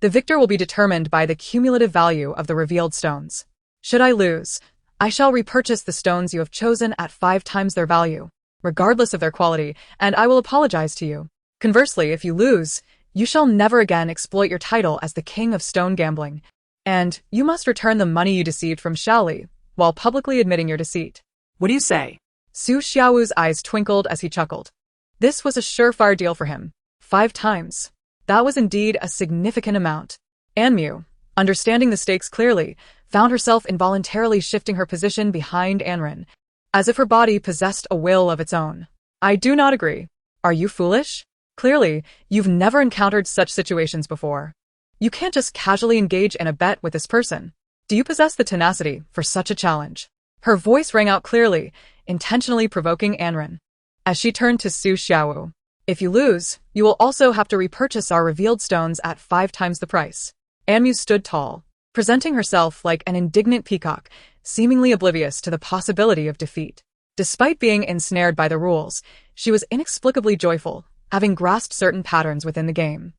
The victor will be determined by the cumulative value of the revealed stones. Should I lose, I shall repurchase the stones you have chosen at 5 times their value, regardless of their quality, and I will apologize to you. Conversely, if you lose, you shall never again exploit your title as the king of stone gambling, and you must return the money you deceived from Shaoli, while publicly admitting your deceit. What do you say? Su Xiaowu's eyes twinkled as he chuckled. This was a surefire deal for him. 5 times. That was indeed a significant amount. Anmu, understanding the stakes clearly, found herself involuntarily shifting her position behind Anren, as if her body possessed a will of its own. I do not agree. Are you foolish? Clearly, you've never encountered such situations before. You can't just casually engage in a bet with this person. Do you possess the tenacity for such a challenge? Her voice rang out clearly, intentionally provoking Anren. As she turned to Su Xiaowu, if you lose, you will also have to repurchase our revealed stones at 5 times the price. Anmu stood tall, presenting herself like an indignant peacock, seemingly oblivious to the possibility of defeat. Despite being ensnared by the rules, she was inexplicably joyful, having grasped certain patterns within the game.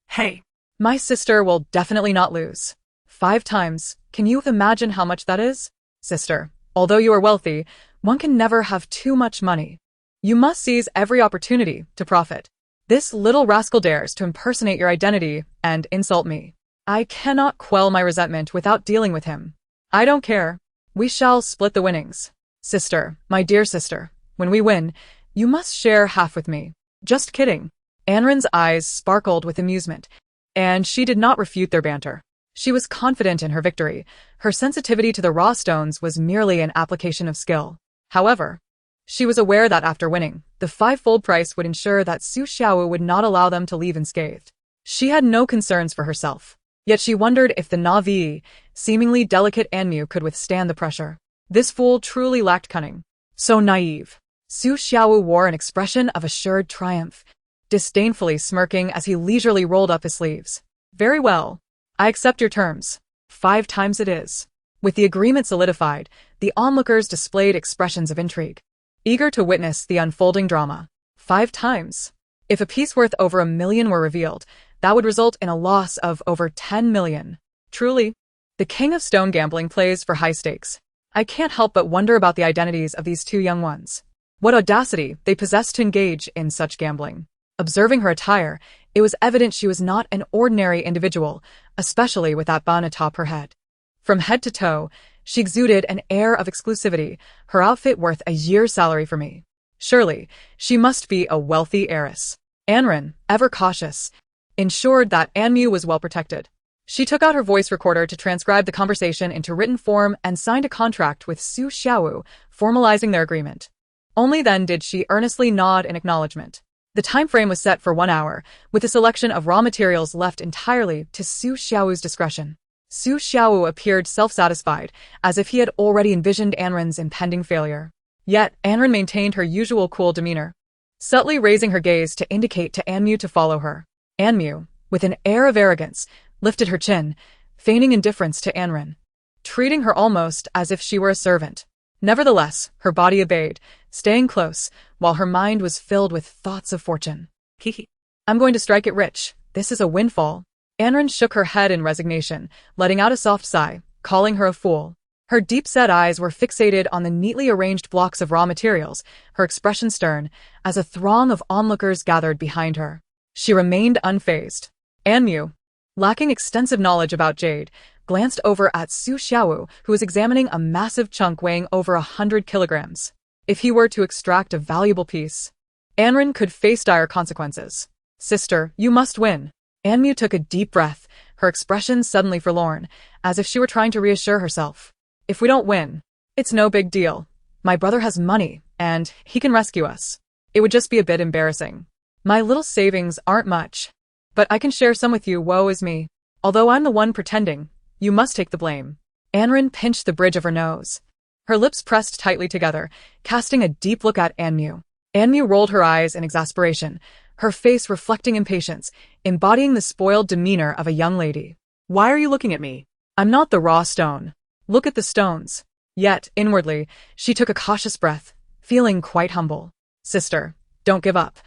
Hey, My sister will definitely not lose. 5 times, can you imagine how much that is? Sister, although you are wealthy, one can never have too much money. You must seize every opportunity to profit. This little rascal dares to impersonate your identity and insult me. I cannot quell my resentment without dealing with him. I don't care. We shall split the winnings. Sister, my dear sister, when we win, you must share half with me. Just kidding. Anren's eyes sparkled with amusement, and she did not refute their banter. She was confident in her victory. Her sensitivity to the raw stones was merely an application of skill. However, she was aware that after winning, the 5-fold price would ensure that Su Xiaowu would not allow them to leave unscathed. She had no concerns for herself, yet she wondered if the naive, seemingly delicate Anmu could withstand the pressure. This fool truly lacked cunning. So naive. Su Xiaowu wore an expression of assured triumph, disdainfully smirking as he leisurely rolled up his sleeves. Very well. I accept your terms. 5 times it is. With the agreement solidified, the onlookers displayed expressions of intrigue, eager to witness the unfolding drama. 5 times. If a piece worth over 1 million were revealed, that would result in a loss of over 10 million. Truly, the king of stone gambling plays for high stakes. I can't help but wonder about the identities of these 2 young ones. What audacity they possess to engage in such gambling. Observing her attire, it was evident she was not an ordinary individual, especially with that bun atop her head. From head to toe, she exuded an air of exclusivity, her outfit worth a year's salary for me. Surely, she must be a wealthy heiress. Anren, ever cautious, ensured that Anmu was well protected. She took out her voice recorder to transcribe the conversation into written form and signed a contract with Su Xiaowu, formalizing their agreement. Only then did she earnestly nod in acknowledgement. The time frame was set for 1 hour, with the selection of raw materials left entirely to Su Xiaowu's discretion. Su Xiaowu appeared self-satisfied, as if he had already envisioned Anren's impending failure. Yet, Anren maintained her usual cool demeanor, subtly raising her gaze to indicate to Anmu to follow her. Anmu, with an air of arrogance, lifted her chin, feigning indifference to Anren, treating her almost as if she were a servant. Nevertheless, her body obeyed, staying close, while her mind was filled with thoughts of fortune. Hihi. I'm going to strike it rich. This is a windfall. Anren shook her head in resignation, letting out a soft sigh, calling her a fool. Her deep-set eyes were fixated on the neatly arranged blocks of raw materials, her expression stern, as a throng of onlookers gathered behind her. She remained unfazed. Anmu, lacking extensive knowledge about jade, glanced over at Su Xiaowu, who was examining a massive chunk weighing over 100 kilograms. If he were to extract a valuable piece, Anren could face dire consequences. Sister, you must win. Anmu took a deep breath, her expression suddenly forlorn, as if she were trying to reassure herself. If we don't win, it's no big deal. My brother has money, and he can rescue us. It would just be a bit embarrassing. My little savings aren't much, but I can share some with you. Woe is me. Although I'm the one pretending, you must take the blame. Anren pinched the bridge of her nose. Her lips pressed tightly together, casting a deep look at Anmu. Anmu rolled her eyes in exasperation, her face reflecting impatience, embodying the spoiled demeanor of a young lady. Why are you looking at me? I'm not the raw stone. Look at the stones. Yet, inwardly, she took a cautious breath, feeling quite humble. Sister, don't give up.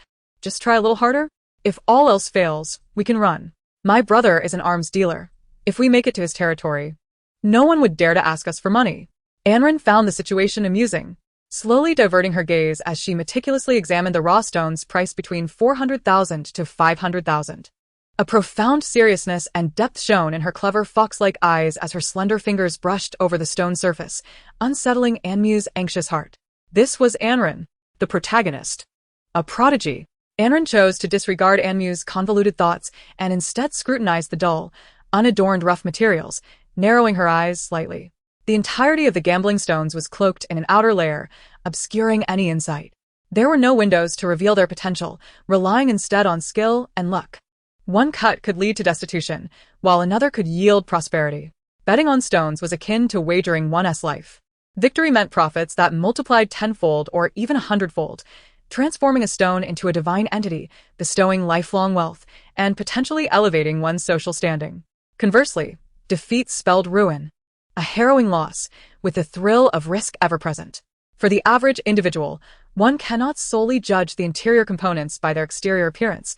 Just try a little harder. If all else fails, we can run. My brother is an arms dealer. If we make it to his territory, no one would dare to ask us for money. Anren found the situation amusing, slowly diverting her gaze as she meticulously examined the raw stones priced between 400,000 to 500,000. A profound seriousness and depth shone in her clever fox-like eyes as her slender fingers brushed over the stone surface, unsettling Anmu's anxious heart. This was Anren, the protagonist. A prodigy. Anren chose to disregard Anmu's convoluted thoughts and instead scrutinized the dull, unadorned rough materials, narrowing her eyes slightly. The entirety of the gambling stones was cloaked in an outer layer, obscuring any insight. There were no windows to reveal their potential, relying instead on skill and luck. One cut could lead to destitution, while another could yield prosperity. Betting on stones was akin to wagering one's life. Victory meant profits that multiplied tenfold or even 100-fold, transforming a stone into a divine entity, bestowing lifelong wealth, and potentially elevating one's social standing. Conversely, defeat spelled ruin, a harrowing loss, with the thrill of risk ever present. For the average individual, one cannot solely judge the interior components by their exterior appearance.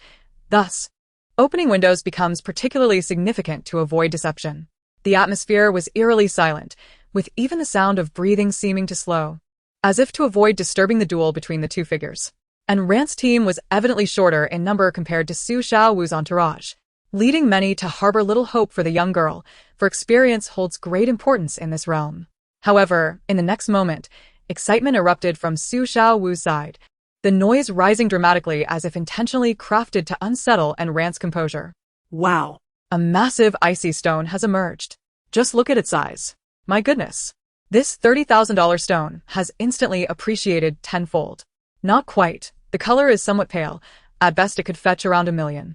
Thus, opening windows becomes particularly significant to avoid deception. The atmosphere was eerily silent, with even the sound of breathing seeming to slow, as if to avoid disturbing the duel between the two figures. And Rand's team was evidently shorter in number compared to Su Xiaowu's entourage, leading many to harbor little hope for the young girl, for experience holds great importance in this realm. However, in the next moment, excitement erupted from Su Xiaowu's side, the noise rising dramatically as if intentionally crafted to unsettle and Rand's composure. Wow. A massive icy stone has emerged. Just look at its size. My goodness. This $30,000 stone has instantly appreciated tenfold. Not quite. The color is somewhat pale. At best it could fetch around $1 million.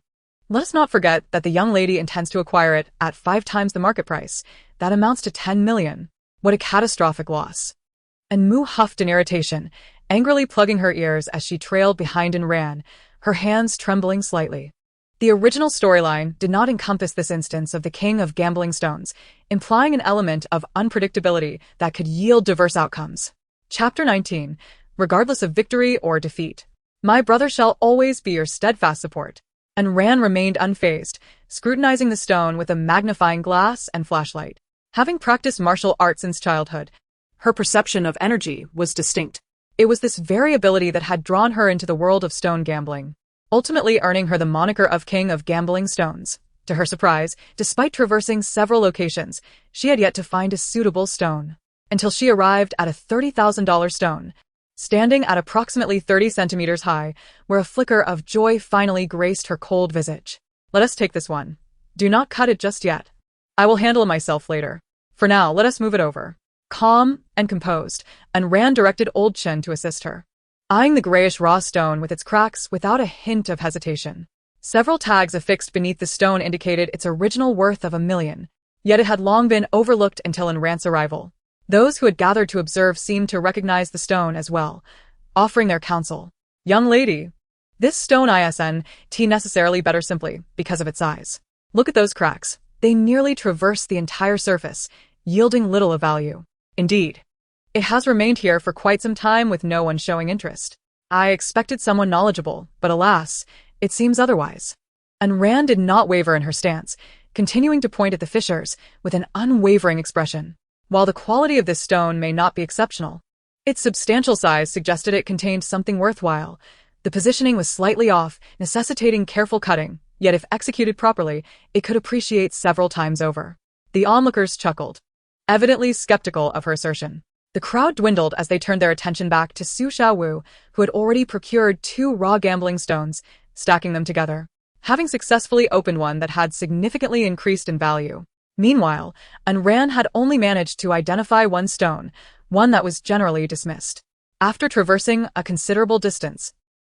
Let us not forget that the young lady intends to acquire it at 5 times the market price. That amounts to 10 million. What a catastrophic loss. And Mu huffed in irritation, angrily plugging her ears as she trailed behind and ran, her hands trembling slightly. The original storyline did not encompass this instance of the king of gambling stones, implying an element of unpredictability that could yield diverse outcomes. Chapter 19. Regardless of victory or defeat. My brother shall always be your steadfast support. And Ran remained unfazed, scrutinizing the stone with a magnifying glass and flashlight. Having practiced martial arts since childhood, Her perception of energy was distinct. it was this very ability that had drawn her into the world of stone gambling, ultimately earning her the moniker of King of Gambling Stones. To her surprise, despite traversing several locations, she had yet to find a suitable stone, until she arrived at a $30,000 stone, standing at approximately 30 centimeters high, where a flicker of joy finally graced her cold visage. Let us take this one. Do not cut it just yet. I will handle it myself later. For now, let us move it over. Calm and composed, and Rand directed Old Chen to assist her, eyeing the grayish raw stone with its cracks without a hint of hesitation. Several tags affixed beneath the stone indicated its original worth of $1 million, yet it had long been overlooked until in Rand's arrival. Those who had gathered to observe seemed to recognize the stone as well, offering their counsel. Young lady, this stone isn't necessarily better simply because of its size. Look at those cracks. They nearly traverse the entire surface, yielding little of value. Indeed, it has remained here for quite some time with no one showing interest. I expected someone knowledgeable, but alas, it seems otherwise. And Rand did not waver in her stance, continuing to point at the fissures with an unwavering expression. While the quality of this stone may not be exceptional, its substantial size suggested it contained something worthwhile. The positioning was slightly off, necessitating careful cutting, yet if executed properly, it could appreciate several times over. The onlookers chuckled, evidently skeptical of her assertion. The crowd dwindled as they turned their attention back to Su Xiaowu, who had already procured 2 raw gambling stones, stacking them together, having successfully opened one that had significantly increased in value. Meanwhile, Anran had only managed to identify one stone, one that was generally dismissed. After traversing a considerable distance,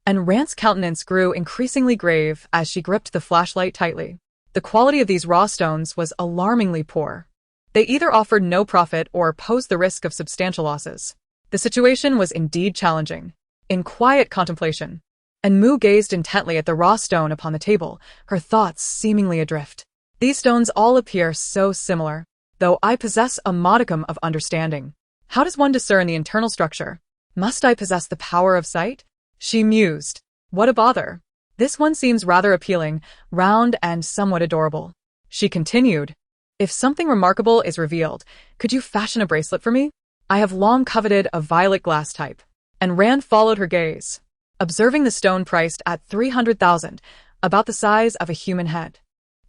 Anran's countenance grew increasingly grave as she gripped the flashlight tightly. The quality of these raw stones was alarmingly poor. They either offered no profit or posed the risk of substantial losses. The situation was indeed challenging. In quiet contemplation, Mu gazed intently at the raw stone upon the table, her thoughts seemingly adrift. These stones all appear so similar, though I possess a modicum of understanding. How does one discern the internal structure? Must I possess the power of sight? She mused. What a bother. This one seems rather appealing, round and somewhat adorable. She continued, if something remarkable is revealed, could you fashion a bracelet for me? I have long coveted a violet glass type. And Rand followed her gaze, observing the stone priced at 300,000, about the size of a human head.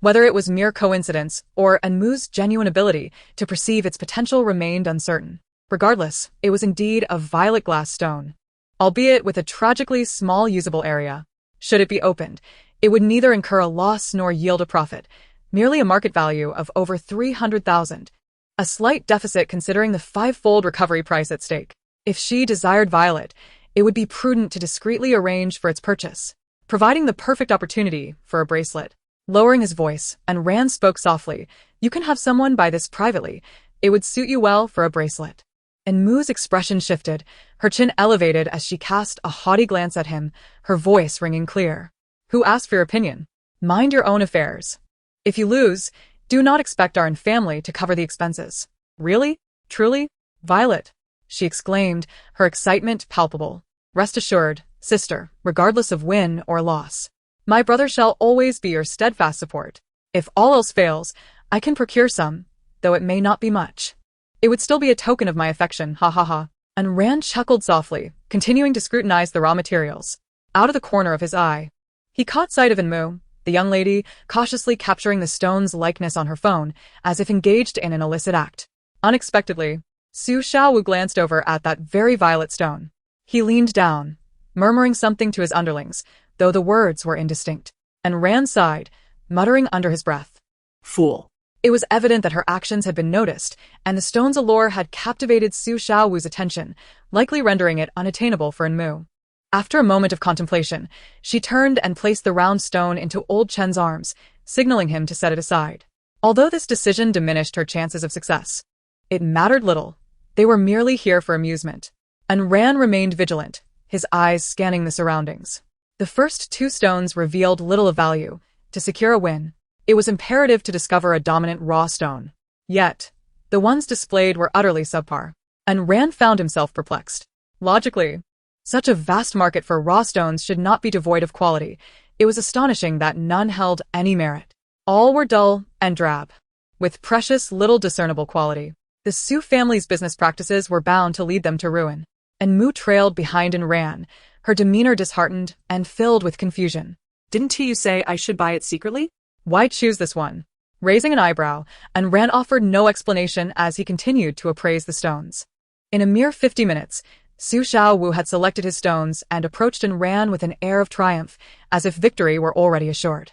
Whether it was mere coincidence or Anmu's genuine ability to perceive its potential remained uncertain. Regardless, it was indeed a violet glass stone, albeit with a tragically small usable area. Should it be opened, it would neither incur a loss nor yield a profit, merely a market value of over 300,000, a slight deficit considering the five-fold recovery price at stake. If she desired violet, it would be prudent to discreetly arrange for its purchase, providing the perfect opportunity for a bracelet. Lowering his voice, and Rand spoke softly, you can have someone buy this privately. It would suit you well for a bracelet. And Mu's expression shifted, her chin elevated as she cast a haughty glance at him, her voice ringing clear. Who asked for your opinion? Mind your own affairs. If you lose, do not expect our family to cover the expenses. Really? Truly? Violet? She exclaimed, her excitement palpable. Rest assured, sister, regardless of win or loss, my brother shall always be your steadfast support. If all else fails, I can procure some, though it may not be much. It would still be a token of my affection, ha ha ha. And Rand chuckled softly, continuing to scrutinize the raw materials. Out of the corner of his eye, he caught sight of Anmu, the young lady, cautiously capturing the stone's likeness on her phone, as if engaged in an illicit act. Unexpectedly, Su Xiaowu glanced over at that very violet stone. He leaned down, murmuring something to his underlings, though the words were indistinct, and Rand sighed, muttering under his breath. Fool. It was evident that her actions had been noticed, and the stone's allure had captivated Su Xiaowu's attention, likely rendering it unattainable for Anmu. After a moment of contemplation, she turned and placed the round stone into old Chen's arms, signaling him to set it aside. Although this decision diminished her chances of success, it mattered little. They were merely here for amusement. And Rand remained vigilant, his eyes scanning the surroundings. The first two stones revealed little of value. To secure a win, it was imperative to discover a dominant raw stone. Yet, the ones displayed were utterly subpar, and Rand found himself perplexed. Logically, such a vast market for raw stones should not be devoid of quality. It was astonishing that none held any merit. All were dull and drab, with precious little discernible quality. The Su family's business practices were bound to lead them to ruin. And Mu trailed behind and ran, her demeanor disheartened and filled with confusion. Didn't you say I should buy it secretly? Why choose this one? Raising an eyebrow, and Rand offered no explanation as he continued to appraise the stones. In a mere 50 minutes, Su Xiaowu had selected his stones and approached and ran with an air of triumph, as if victory were already assured.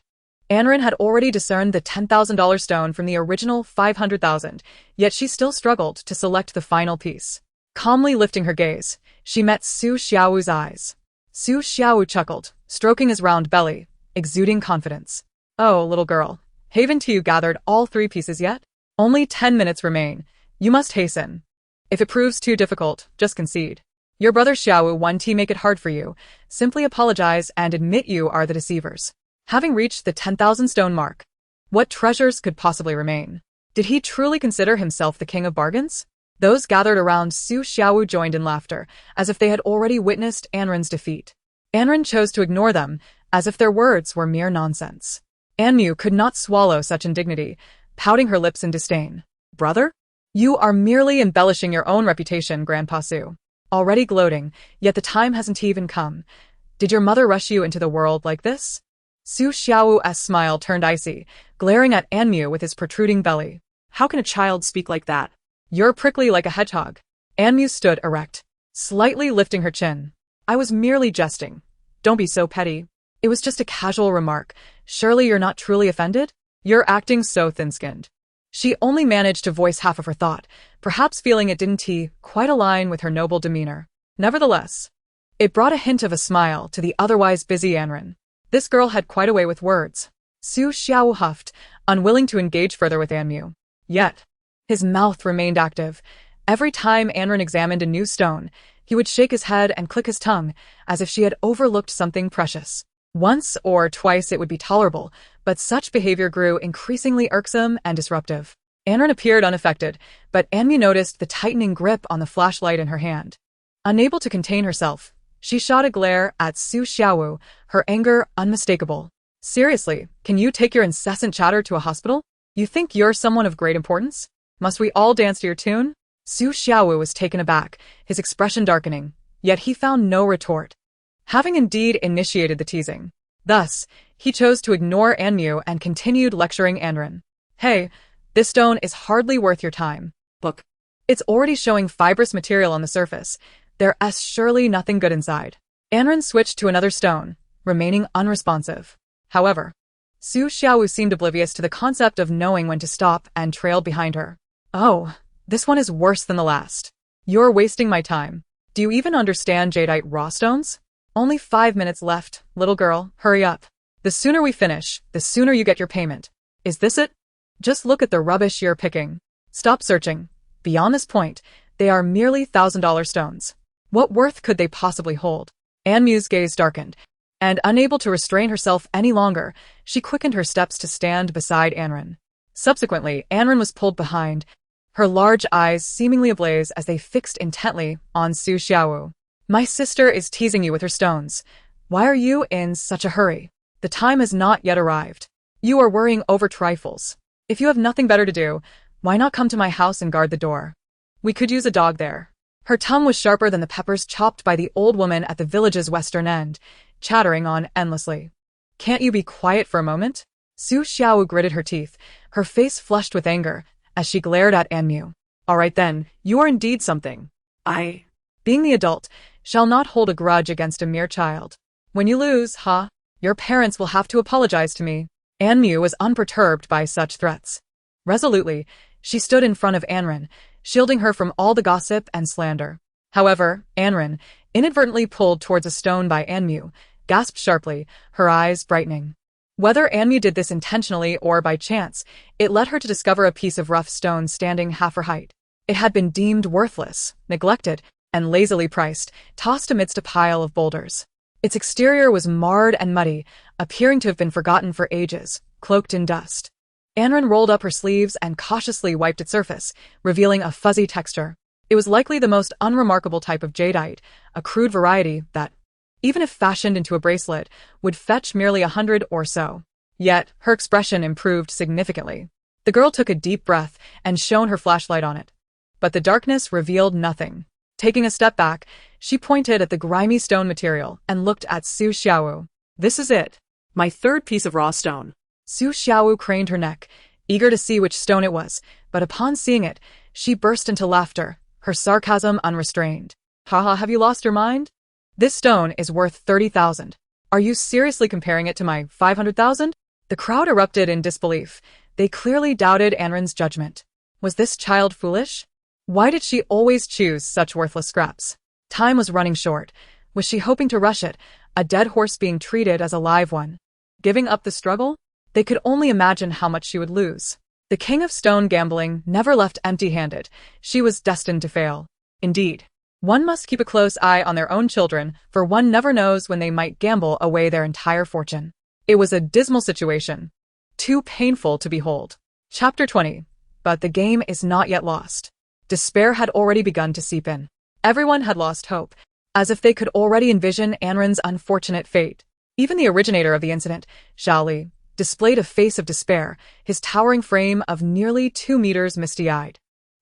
Anrin had already discerned the $10,000 stone from the original 500,000, yet she still struggled to select the final piece. Calmly lifting her gaze, she met Su Xiaowu's eyes. Su Xiaowu chuckled, stroking his round belly, exuding confidence. Oh, little girl, haven't you gathered all 3 pieces yet? Only 10 minutes remain. You must hasten. If it proves too difficult, just concede. Your brother Xiaowu won to make it hard for you. Simply apologize and admit you are the deceivers. Having reached the 10,000 stone mark, what treasures could possibly remain? Did he truly consider himself the king of bargains? Those gathered around Su Xiaowu joined in laughter, as if they had already witnessed Anrin's defeat. Anrin chose to ignore them, as if their words were mere nonsense. Anmu could not swallow such indignity, pouting her lips in disdain. Brother? You are merely embellishing your own reputation, Grandpa Su. Already gloating, yet the time hasn't even come. Did your mother rush you into the world like this? Su Xiaowu's smile turned icy, glaring at Anmu with his protruding belly. How can a child speak like that? You're prickly like a hedgehog. Anmu stood erect, slightly lifting her chin. I was merely jesting. Don't be so petty. It was just a casual remark. Surely you're not truly offended? You're acting so thin-skinned. She only managed to voice half of her thought, perhaps feeling it didn't quite align with her noble demeanor. Nevertheless, it brought a hint of a smile to the otherwise busy Anrin. This girl had quite a way with words. Su Xiaowu huffed, unwilling to engage further with Anmu. Yet, his mouth remained active. Every time Anrin examined a new stone, he would shake his head and click his tongue, as if she had overlooked something precious. Once or twice it would be tolerable, but such behavior grew increasingly irksome and disruptive. Anrin appeared unaffected, but Anmu noticed the tightening grip on the flashlight in her hand. Unable to contain herself, She shot a glare at Su Xiaowu, her anger unmistakable. Seriously, can you take your incessant chatter to a hospital? You think you're someone of great importance? Must we all dance to your tune? Su Xiaowu was taken aback, his expression darkening, yet he found no retort. Having indeed initiated the teasing. Thus, he chose to ignore Anmu and continued lecturing Anren. Hey, this stone is hardly worth your time. Look. It's already showing fibrous material on the surface. There's surely nothing good inside. Anren switched to another stone, remaining unresponsive. However, Su Xiaowu seemed oblivious to the concept of knowing when to stop and trailed behind her. Oh, this one is worse than the last. You're wasting my time. Do you even understand jadeite raw stones? Only 5 minutes left, little girl, hurry up. The sooner we finish, the sooner you get your payment. Is this it? Just look at the rubbish you're picking. Stop searching. Beyond this point, they are merely $1,000 stones. What worth could they possibly hold? Anmu's gaze darkened, and unable to restrain herself any longer, she quickened her steps to stand beside Anren. Subsequently, Anren was pulled behind, her large eyes seemingly ablaze as they fixed intently on Su Xiaowu. My sister is teasing you with her stones. Why are you in such a hurry? The time has not yet arrived. You are worrying over trifles. If you have nothing better to do, why not come to my house and guard the door? We could use a dog there. Her tongue was sharper than the peppers chopped by the old woman at the village's western end, chattering on endlessly. Can't you be quiet for a moment? Su Xiaowu gritted her teeth, her face flushed with anger, as she glared at Anmu. All right then, you are indeed something. Being the adult, shall not hold a grudge against a mere child. When you lose, your parents will have to apologize to me. Anmu was unperturbed by such threats. Resolutely, she stood in front of Anren, shielding her from all the gossip and slander. However, Anren, inadvertently pulled towards a stone by Anmu, gasped sharply, her eyes brightening. Whether Anmu did this intentionally or by chance, it led her to discover a piece of rough stone standing half her height. It had been deemed worthless, neglected, and lazily priced, tossed amidst a pile of boulders. Its exterior was marred and muddy, appearing to have been forgotten for ages, cloaked in dust. Anren rolled up her sleeves and cautiously wiped its surface, revealing a fuzzy texture. It was likely the most unremarkable type of jadeite, a crude variety that, even if fashioned into a bracelet, would fetch merely 100 or so. Yet, her expression improved significantly. The girl took a deep breath and shone her flashlight on it. But the darkness revealed nothing. Taking a step back, she pointed at the grimy stone material and looked at Su Xiaowu. This is it. My third piece of raw stone. Su Xiaowu craned her neck, eager to see which stone it was, but upon seeing it, she burst into laughter, her sarcasm unrestrained. Haha, have you lost your mind? This stone is worth 30,000. Are you seriously comparing it to my 500,000? The crowd erupted in disbelief. They clearly doubted Anren's judgment. Was this child foolish? Why did she always choose such worthless scraps? Time was running short. Was she hoping to rush it, a dead horse being treated as a live one? Giving up the struggle? They could only imagine how much she would lose. The king of stone gambling never left empty-handed. She was destined to fail. Indeed, one must keep a close eye on their own children, for one never knows when they might gamble away their entire fortune. It was a dismal situation. Too painful to behold. Chapter 20. But the game is not yet lost. Despair had already begun to seep in. Everyone had lost hope, as if they could already envision Anren's unfortunate fate. Even the originator of the incident, Xiaoli, displayed a face of despair, his towering frame of nearly 2 meters misty-eyed.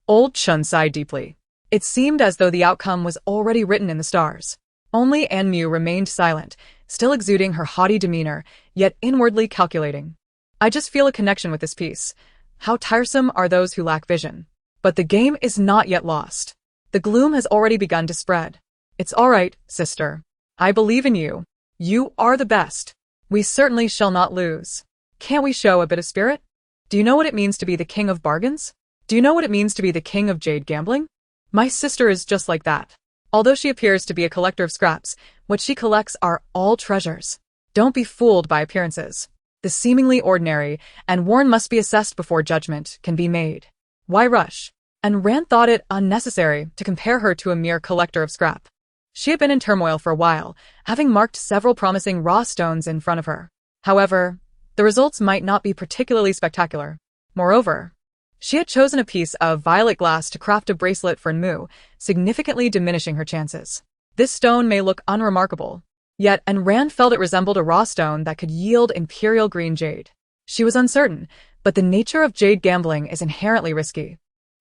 Old Chun sighed deeply. It seemed as though the outcome was already written in the stars. Only Anmu remained silent, still exuding her haughty demeanor, yet inwardly calculating. I just feel a connection with this piece. How tiresome are those who lack vision. But the game is not yet lost. The gloom has already begun to spread. It's all right, sister. I believe in you. You are the best. We certainly shall not lose. Can't we show a bit of spirit? Do you know what it means to be the king of bargains? Do you know what it means to be the king of jade gambling? My sister is just like that. Although she appears to be a collector of scraps, what she collects are all treasures. Don't be fooled by appearances. The seemingly ordinary and worn must be assessed before judgment can be made. Why rush? And Rand thought it unnecessary to compare her to a mere collector of scrap. She had been in turmoil for a while, having marked several promising raw stones in front of her. However, the results might not be particularly spectacular. Moreover, she had chosen a piece of violet glass to craft a bracelet for Nmu, significantly diminishing her chances. This stone may look unremarkable, yet Rand felt it resembled a raw stone that could yield imperial green jade. She was uncertain, but the nature of jade gambling is inherently risky.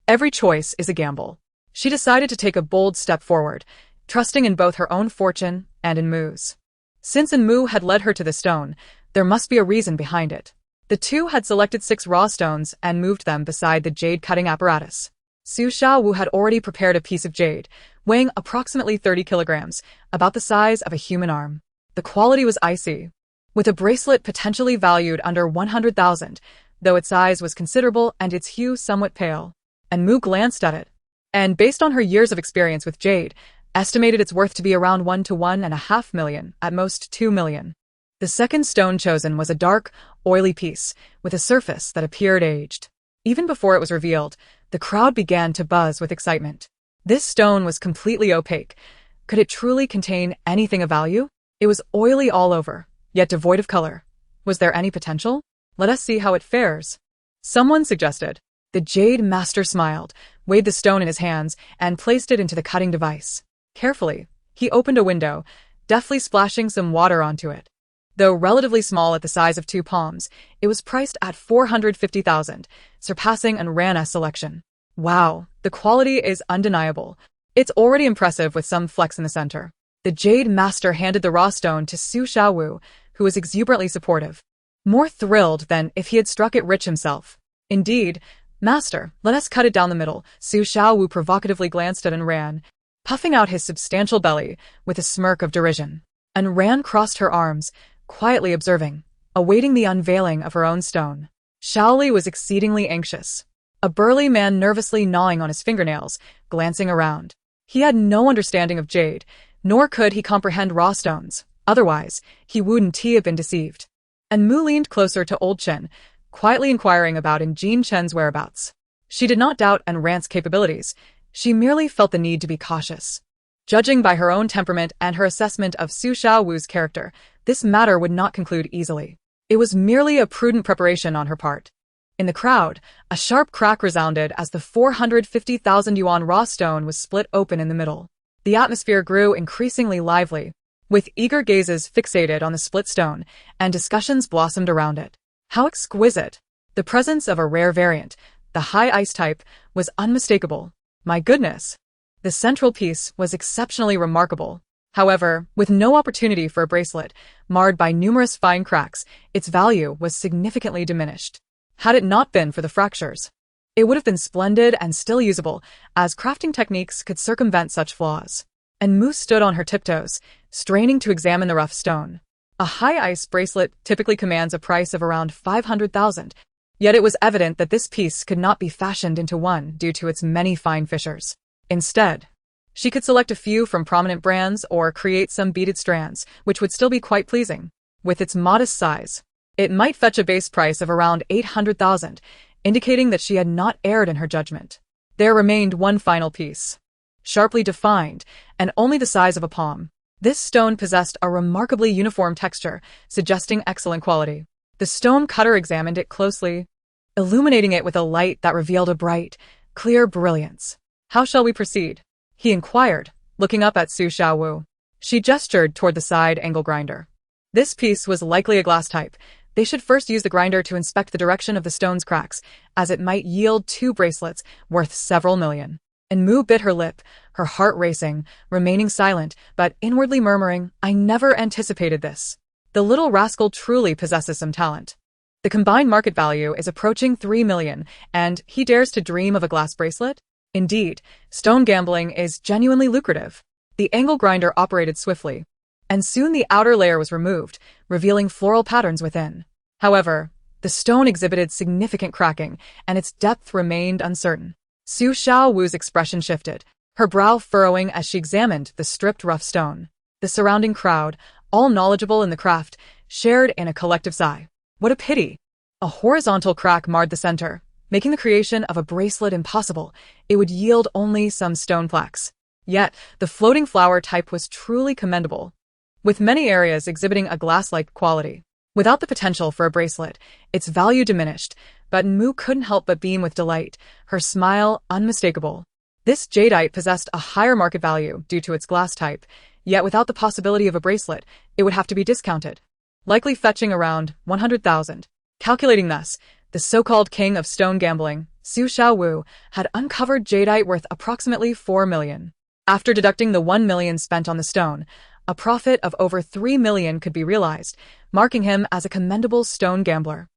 Every choice is a gamble. She decided to take a bold step forward, trusting in both her own fortune and in Mu's. Since Mu had led her to the stone, there must be a reason behind it. The two had selected 6 raw stones and moved them beside the jade-cutting apparatus. Su Xiaowu had already prepared a piece of jade, weighing approximately 30 kilograms, about the size of a human arm. The quality was icy, with a bracelet potentially valued under 100,000, though its size was considerable and its hue somewhat pale. And Mu glanced at it, and based on her years of experience with jade, estimated its worth to be around 1 to 1.5 million, at most 2 million. The second stone chosen was a dark, oily piece, with a surface that appeared aged. Even before it was revealed, the crowd began to buzz with excitement. This stone was completely opaque. Could it truly contain anything of value? It was oily all over, yet devoid of color. Was there any potential? Let us see how it fares. Someone suggested. The Jade Master smiled, weighed the stone in his hands, and placed it into the cutting device. Carefully, he opened a window, deftly splashing some water onto it. Though relatively small at the size of 2 palms, it was priced at 450,000, surpassing Rand's selection. Wow, the quality is undeniable. It's already impressive with some flecks in the center. The Jade Master handed the raw stone to Su Xiaowu, who was exuberantly supportive. More thrilled than if he had struck it rich himself. Indeed, Master, let us cut it down the middle. Su Xiaowu provocatively glanced at Rand, puffing out his substantial belly with a smirk of derision. Rand crossed her arms, quietly observing, awaiting the unveiling of her own stone. Shaoli was exceedingly anxious, a burly man nervously gnawing on his fingernails, glancing around. He had no understanding of jade, nor could he comprehend raw stones. Otherwise, he wouldn't have been deceived. And Mu leaned closer to Old Chen, quietly inquiring about Jean Chen's whereabouts. She did not doubt Rand's capabilities. She merely felt the need to be cautious. Judging by her own temperament and her assessment of Su Xiaowu's character, this matter would not conclude easily. It was merely a prudent preparation on her part. In the crowd, a sharp crack resounded as the 450,000 yuan raw stone was split open in the middle. The atmosphere grew increasingly lively, with eager gazes fixated on the split stone, and discussions blossomed around it. How exquisite! The presence of a rare variant, the high ice type, was unmistakable. My goodness! The central piece was exceptionally remarkable. However, with no opportunity for a bracelet, marred by numerous fine cracks, its value was significantly diminished. Had it not been for the fractures, it would have been splendid and still usable, as crafting techniques could circumvent such flaws. And Mu stood on her tiptoes, straining to examine the rough stone. A high-ice bracelet typically commands a price of around 500,000, yet it was evident that this piece could not be fashioned into one due to its many fine fissures. Instead, she could select a few from prominent brands or create some beaded strands, which would still be quite pleasing. With its modest size, it might fetch a base price of around 800,000, indicating that she had not erred in her judgment. There remained one final piece, sharply defined, and only the size of a palm. This stone possessed a remarkably uniform texture, suggesting excellent quality. The stone cutter examined it closely, illuminating it with a light that revealed a bright, clear brilliance. How shall we proceed? He inquired, looking up at Su Xiaowu. She gestured toward the side angle grinder. This piece was likely a glass type. They should first use the grinder to inspect the direction of the stone's cracks, as it might yield 2 bracelets worth several million. And Mu bit her lip, her heart racing, remaining silent, but inwardly murmuring, I never anticipated this. The little rascal truly possesses some talent. The combined market value is approaching 3 million, and he dares to dream of a glass bracelet? Indeed, stone gambling is genuinely lucrative. The angle grinder operated swiftly, and soon the outer layer was removed, revealing floral patterns within. However, the stone exhibited significant cracking, and its depth remained uncertain. Su Xiaowu's expression shifted, her brow furrowing as she examined the stripped rough stone. The surrounding crowd, all knowledgeable in the craft, shared in a collective sigh. What a pity! A horizontal crack marred the center, making the creation of a bracelet impossible. It would yield only some stone plaques. Yet, the floating flower type was truly commendable, with many areas exhibiting a glass-like quality. Without the potential for a bracelet, its value diminished, but Mu couldn't help but beam with delight, her smile unmistakable. This jadeite possessed a higher market value due to its glass type, yet without the possibility of a bracelet, it would have to be discounted, likely fetching around 100,000. Calculating thus, the so-called king of stone gambling, Su Xiaowu, had uncovered jadeite worth approximately 4 million. After deducting the 1 million spent on the stone, a profit of over 3 million could be realized, marking him as a commendable stone gambler,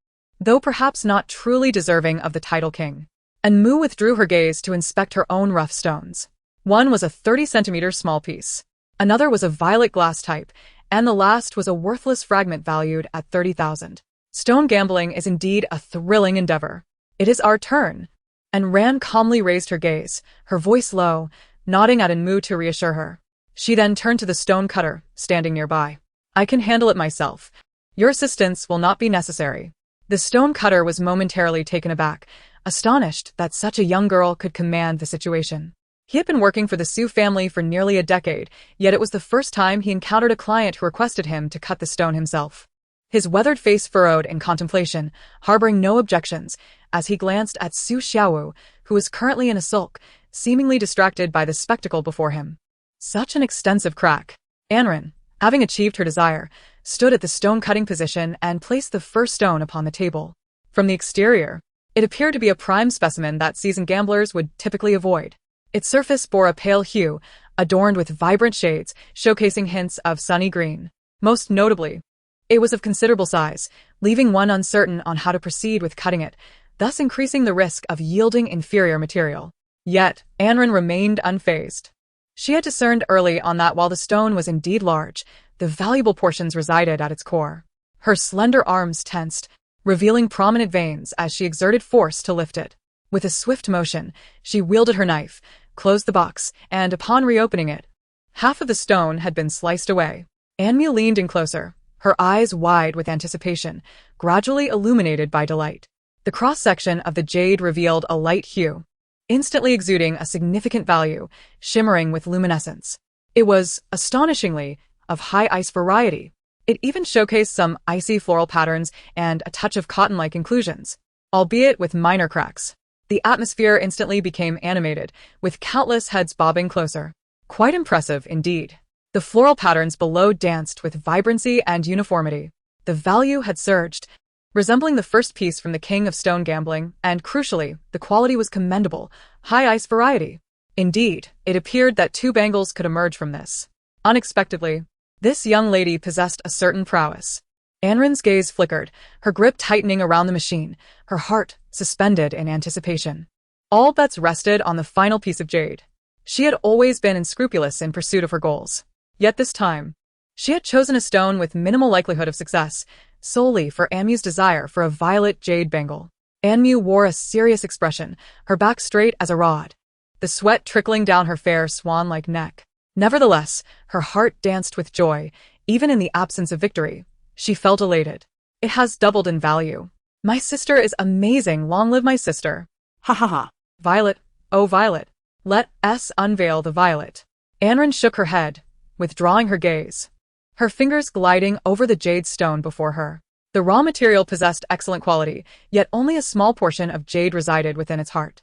though perhaps not truly deserving of the title king. And Mu withdrew her gaze to inspect her own rough stones. One was a 30-centimeter small piece. Another was a violet glass type, and the last was a worthless fragment valued at 30,000. Stone gambling is indeed a thrilling endeavor. It is our turn. And Ran calmly raised her gaze, her voice low, nodding at Mu to reassure her. She then turned to the stone cutter, standing nearby. I can handle it myself. Your assistance will not be necessary. The stone cutter was momentarily taken aback, astonished that such a young girl could command the situation. He had been working for the Su family for nearly a decade, yet it was the first time he encountered a client who requested him to cut the stone himself. His weathered face furrowed in contemplation, harboring no objections, as he glanced at Su Xiaowu, who was currently in a sulk, seemingly distracted by the spectacle before him. Such an extensive crack. Anren, having achieved her desire, stood at the stone-cutting position and placed the first stone upon the table. From the exterior, it appeared to be a prime specimen that seasoned gamblers would typically avoid. Its surface bore a pale hue, adorned with vibrant shades, showcasing hints of sunny green. Most notably, it was of considerable size, leaving one uncertain on how to proceed with cutting it, thus increasing the risk of yielding inferior material. Yet, Anren remained unfazed. She had discerned early on that while the stone was indeed large, the valuable portions resided at its core. Her slender arms tensed, revealing prominent veins as she exerted force to lift it. With a swift motion, she wielded her knife, closed the box, and upon reopening it, half of the stone had been sliced away. Anmu leaned in closer, her eyes wide with anticipation, gradually illuminated by delight. The cross-section of the jade revealed a light hue, instantly exuding a significant value, shimmering with luminescence. It was, astonishingly, of high ice variety. It even showcased some icy floral patterns and a touch of cotton-like inclusions, albeit with minor cracks. The atmosphere instantly became animated, with countless heads bobbing closer. Quite impressive indeed. The floral patterns below danced with vibrancy and uniformity. The value had surged, resembling the first piece from the king of stone gambling, and crucially, the quality was commendable, high ice variety. Indeed, it appeared that 2 bangles could emerge from this. Unexpectedly, this young lady possessed a certain prowess. Anren's gaze flickered, her grip tightening around the machine, her heart suspended in anticipation. All bets rested on the final piece of jade. She had always been unscrupulous in pursuit of her goals. Yet this time, she had chosen a stone with minimal likelihood of success, solely for Anmu's desire for a violet jade bangle. Anmu wore a serious expression, her back straight as a rod, the sweat trickling down her fair swan-like neck. Nevertheless, her heart danced with joy, even in the absence of victory. She felt elated. It has doubled in value. My sister is amazing, long live my sister. Ha ha ha. Violet, oh Violet, let us unveil the violet. Anren shook her head, withdrawing her gaze, her fingers gliding over the jade stone before her. The raw material possessed excellent quality, yet only a small portion of jade resided within its heart.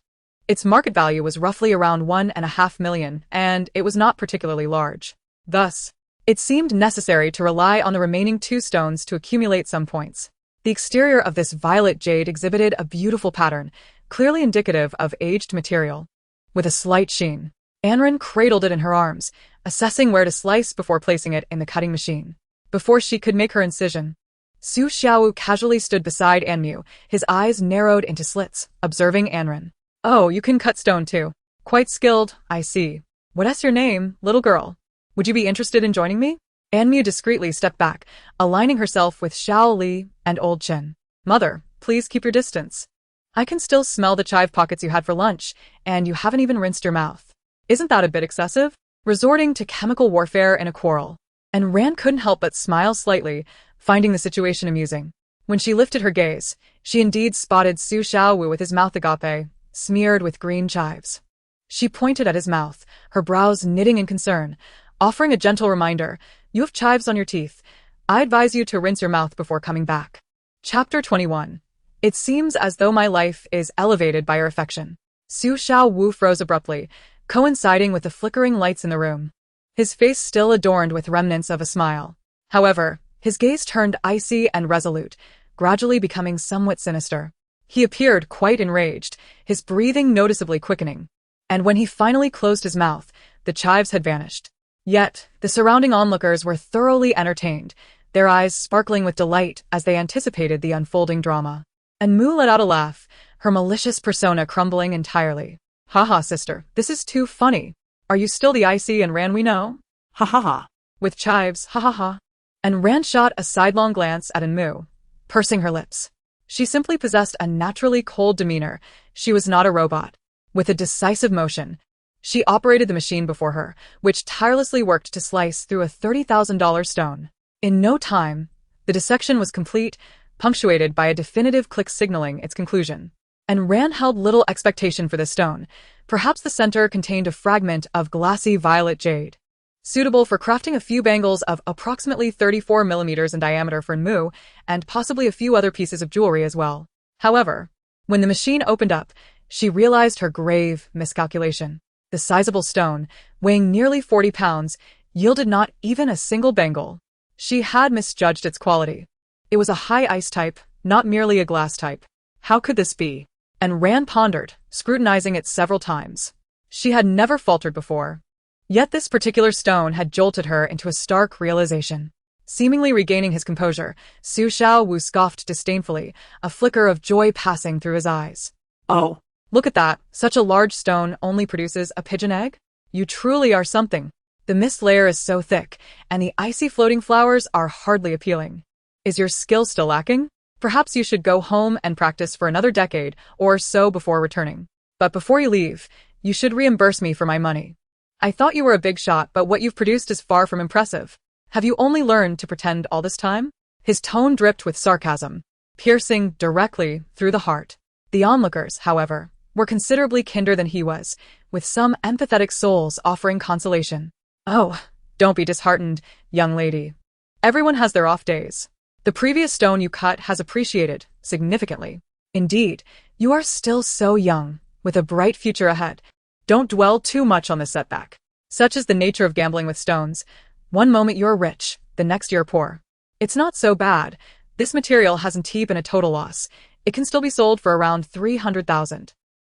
Its market value was roughly around 1.5 million, and it was not particularly large. Thus, it seemed necessary to rely on the remaining 2 stones to accumulate some points. The exterior of this violet jade exhibited a beautiful pattern, clearly indicative of aged material. With a slight sheen, Anren cradled it in her arms, assessing where to slice before placing it in the cutting machine. Before she could make her incision, Su Xiaowu casually stood beside Anmu, his eyes narrowed into slits, observing Anren. Oh, you can cut stone too. Quite skilled, I see. What's your name, little girl? Would you be interested in joining me? Anmu discreetly stepped back, aligning herself with Xiao Li and Old Chen. Mother, please keep your distance. I can still smell the chive pockets you had for lunch, and you haven't even rinsed your mouth. Isn't that a bit excessive? Resorting to chemical warfare in a quarrel. And Ran couldn't help but smile slightly, finding the situation amusing. When she lifted her gaze, she indeed spotted Su Xiaowu with his mouth agape, smeared with green chives. She pointed at his mouth, her brows knitting in concern, offering a gentle reminder, you have chives on your teeth. I advise you to rinse your mouth before coming back. Chapter 21. It seems as though my life is elevated by your affection. Su Xiaowu froze abruptly, coinciding with the flickering lights in the room. His face still adorned with remnants of a smile. However, his gaze turned icy and resolute, gradually becoming somewhat sinister. He appeared quite enraged, his breathing noticeably quickening. And when he finally closed his mouth, the chives had vanished. Yet, the surrounding onlookers were thoroughly entertained, their eyes sparkling with delight as they anticipated the unfolding drama. And Moo let out a laugh, her malicious persona crumbling entirely. "Haha, sister, this is too funny. Are you still the icy and Ran we know?" Ha ha ha. With chives, ha ha ha. And Ran shot a sidelong glance at Moo, pursing her lips. She simply possessed a naturally cold demeanor. She was not a robot. With a decisive motion, she operated the machine before her, which tirelessly worked to slice through a $30,000 stone. In no time, the dissection was complete, punctuated by a definitive click signaling its conclusion. And Ran held little expectation for the stone. Perhaps the center contained a fragment of glassy violet jade, suitable for crafting a few bangles of approximately 34 millimeters in diameter for Moo, and possibly a few other pieces of jewelry as well. However, when the machine opened up, she realized her grave miscalculation. The sizable stone, weighing nearly 40 pounds, yielded not even a single bangle. She had misjudged its quality. It was a high ice type, not merely a glass type. How could this be? And Ran pondered, scrutinizing it several times. She had never faltered before. Yet this particular stone had jolted her into a stark realization. Seemingly regaining his composure, Su Xiaowu scoffed disdainfully, a flicker of joy passing through his eyes. Oh, "Look at that, such a large stone only produces a pigeon egg? You truly are something. The mist layer is so thick, and the icy floating flowers are hardly appealing. Is your skill still lacking? Perhaps you should go home and practice for another decade or so before returning. But before you leave, you should reimburse me for my money. I thought you were a big shot, but what you've produced is far from impressive. Have you only learned to pretend all this time?" His tone dripped with sarcasm, piercing directly through the heart. The onlookers, however, were considerably kinder than he was, with some empathetic souls offering consolation. "Oh, don't be disheartened, young lady. Everyone has their off days. The previous stone you cut has appreciated significantly. Indeed, you are still so young, with a bright future ahead. Don't dwell too much on the setback. Such is the nature of gambling with stones. One moment you're rich, the next you're poor. It's not so bad. This material hasn't been a total loss. It can still be sold for around 300,000.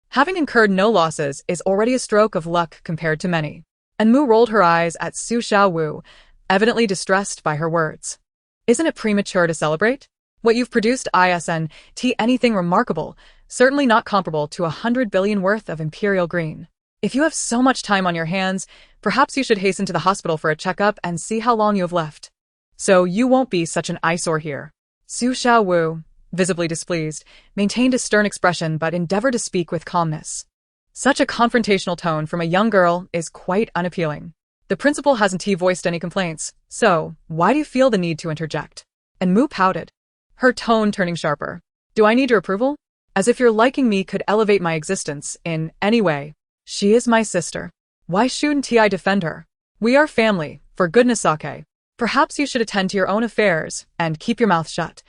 Having incurred no losses is already a stroke of luck compared to many." And Moo rolled her eyes at Su Xiaowu, evidently distressed by her words. "Isn't it premature to celebrate? What you've produced isn't anything remarkable, certainly not comparable to 100 billion worth of imperial green. If you have so much time on your hands, perhaps you should hasten to the hospital for a checkup and see how long you have left. So you won't be such an eyesore here." Su Xiaowu, visibly displeased, maintained a stern expression but endeavored to speak with calmness. Such a confrontational tone from a young girl is quite unappealing. The principal hasn't voiced any complaints, so why do you feel the need to interject? And Moo pouted, her tone turning sharper. "Do I need your approval? As if your liking me could elevate my existence in any way. She is my sister. Why shouldn't I defend her? We are family, for goodness sake. Perhaps you should attend to your own affairs and keep your mouth shut.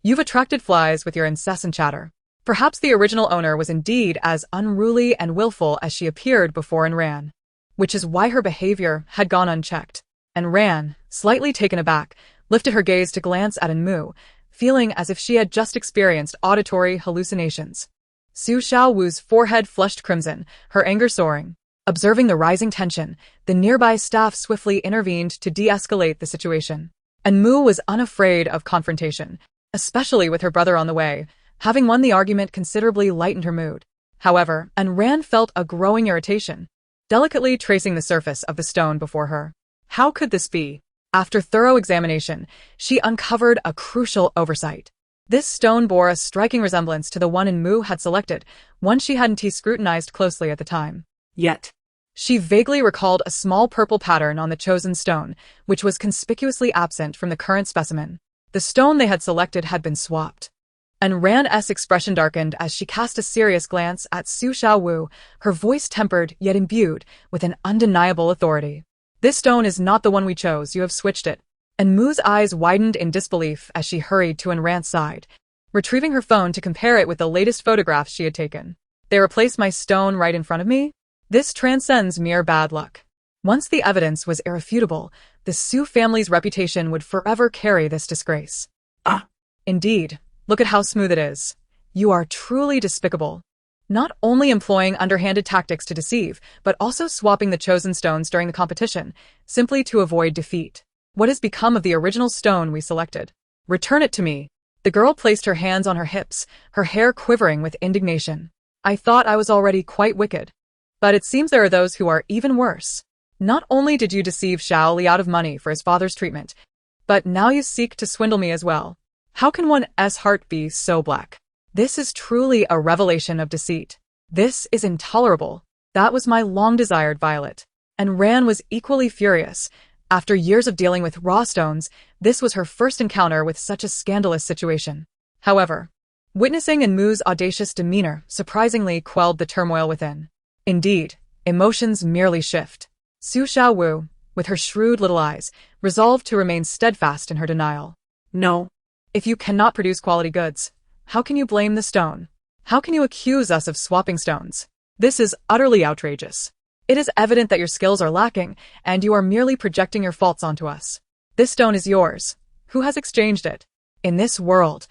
You've attracted flies with your incessant chatter." Perhaps the original owner was indeed as unruly and willful as she appeared before and Ran, which is why her behavior had gone unchecked. And Ran, slightly taken aback, lifted her gaze to glance at Moo, feeling as if she had just experienced auditory hallucinations. Su Xiaowu's forehead flushed crimson, her anger soaring. Observing the rising tension, the nearby staff swiftly intervened to de-escalate the situation. And Moo was unafraid of confrontation, especially with her brother on the way. Having won the argument considerably lightened her mood. However, and Ran felt a growing irritation, delicately tracing the surface of the stone before her. How could this be? After thorough examination, she uncovered a crucial oversight. This stone bore a striking resemblance to the one Moo had selected, one she hadn't scrutinized closely at the time. Yet, she vaguely recalled a small purple pattern on the chosen stone, which was conspicuously absent from the current specimen. The stone they had selected had been swapped. And Ran's expression darkened as she cast a serious glance at Su Xiaowu, her voice tempered yet imbued with an undeniable authority. "This stone is not the one we chose, you have switched it." And Moo's eyes widened in disbelief as she hurried to Ran's side, retrieving her phone to compare it with the latest photographs she had taken. "They replaced my stone right in front of me? This transcends mere bad luck. Once the evidence was irrefutable, the Sioux family's reputation would forever carry this disgrace. Ah. Indeed, look at how smooth it is. You are truly despicable. Not only employing underhanded tactics to deceive, but also swapping the chosen stones during the competition, simply to avoid defeat. What has become of the original stone we selected? Return it to me. The girl placed her hands on her hips, her hair quivering with indignation. I thought I was already quite wicked. But it seems there are those who are even worse. Not only did you deceive Xiao Li out of money for his father's treatment, but now you seek to swindle me as well. How can one's heart be so black? This is truly a revelation of deceit. This is intolerable. That was my long-desired Violet. And Ran was equally furious. After years of dealing with raw stones, this was her first encounter with such a scandalous situation. However, witnessing Enmu's audacious demeanor surprisingly quelled the turmoil within. Indeed, emotions merely shift. Su Xiaowu, with her shrewd little eyes, resolved to remain steadfast in her denial. No. If you cannot produce quality goods, how can you blame the stone? How can you accuse us of swapping stones? This is utterly outrageous. It is evident that your skills are lacking, and you are merely projecting your faults onto us. This stone is yours. Who has exchanged it? In this world,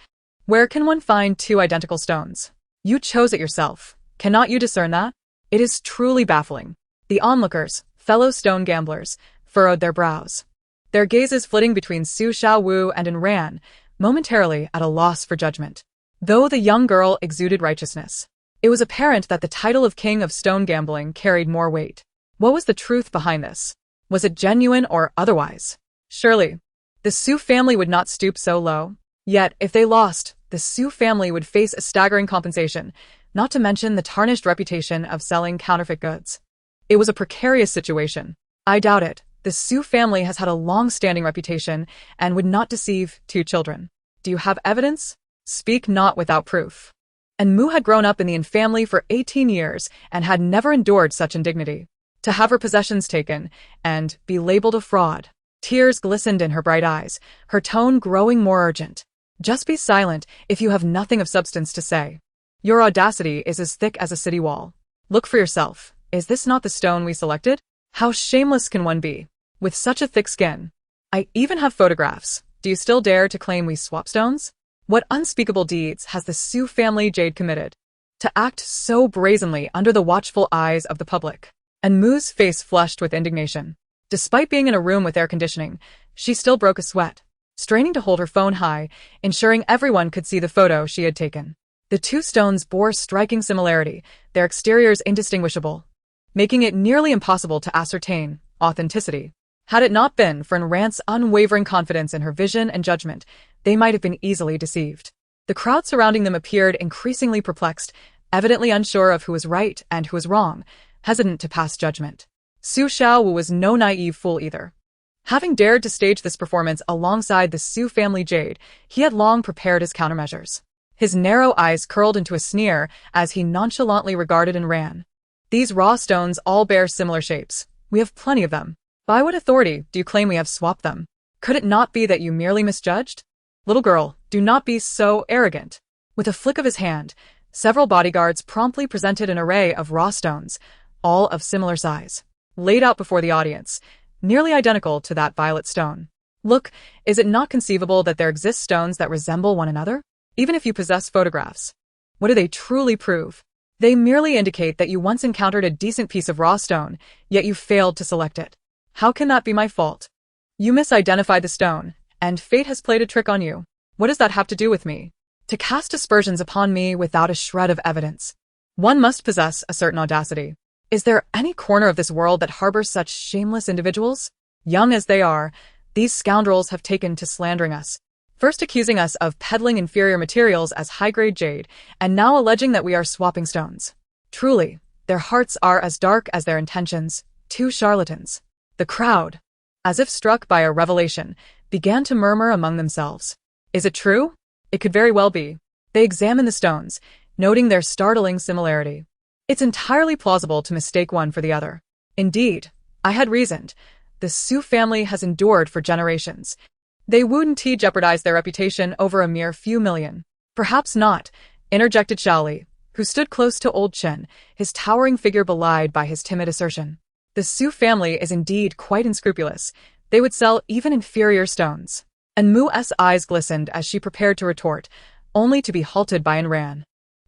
where can one find two identical stones? You chose it yourself. Cannot you discern that? It is truly baffling. The onlookers, fellow stone gamblers, furrowed their brows. Their gazes flitting between Su Xiaowu and Ran, momentarily at a loss for judgment. Though the young girl exuded righteousness, it was apparent that the title of King of Stone Gambling carried more weight. What was the truth behind this? Was it genuine or otherwise? Surely, the Su family would not stoop so low. Yet, if they lost, the Su family would face a staggering compensation, not to mention the tarnished reputation of selling counterfeit goods. It was a precarious situation. I doubt it. The Su family has had a long-standing reputation and would not deceive two children. Do you have evidence? Speak not without proof. And Mu had grown up in the family for 18 years and had never endured such indignity. To have her possessions taken and be labeled a fraud. Tears glistened in her bright eyes, her tone growing more urgent. Just be silent if you have nothing of substance to say. Your audacity is as thick as a city wall. Look for yourself. Is this not the stone we selected? How shameless can one be, with such a thick skin? I even have photographs. Do you still dare to claim we swap stones? What unspeakable deeds has the Su family jade committed? To act so brazenly under the watchful eyes of the public. And Mu's face flushed with indignation. Despite being in a room with air conditioning, she still broke a sweat, straining to hold her phone high, ensuring everyone could see the photo she had taken. The two stones bore striking similarity, their exteriors indistinguishable, making it nearly impossible to ascertain authenticity. Had it not been for Rant's unwavering confidence in her vision and judgment, they might have been easily deceived. The crowd surrounding them appeared increasingly perplexed, evidently unsure of who was right and who was wrong, hesitant to pass judgment. Su Xiaowu was no naive fool either. Having dared to stage this performance alongside the Su family jade, he had long prepared his countermeasures. His narrow eyes curled into a sneer as he nonchalantly regarded and ran. These raw stones all bear similar shapes. We have plenty of them. By what authority do you claim we have swapped them? Could it not be that you merely misjudged? Little girl, do not be so arrogant. With a flick of his hand, several bodyguards promptly presented an array of raw stones, all of similar size, laid out before the audience, nearly identical to that violet stone. Look, is it not conceivable that there exist stones that resemble one another? Even if you possess photographs, what do they truly prove? They merely indicate that you once encountered a decent piece of raw stone, yet you failed to select it. How can that be my fault? You misidentified the stone, and fate has played a trick on you. What does that have to do with me? To cast aspersions upon me without a shred of evidence. One must possess a certain audacity. Is there any corner of this world that harbors such shameless individuals? Young as they are, these scoundrels have taken to slandering us. First accusing us of peddling inferior materials as high-grade jade, and now alleging that we are swapping stones. Truly, their hearts are as dark as their intentions. Two charlatans. The crowd, as if struck by a revelation, began to murmur among themselves. Is it true? It could very well be. They examined the stones, noting their startling similarity. It's entirely plausible to mistake one for the other. Indeed, I had reasoned. The Su family has endured for generations. They wouldn't jeopardize their reputation over a mere few million. Perhaps not, interjected Xiaoli, who stood close to old Chen, his towering figure belied by his timid assertion. The Su family is indeed quite unscrupulous. They would sell even inferior stones. And Mu's eyes glistened as she prepared to retort, only to be halted by Ran,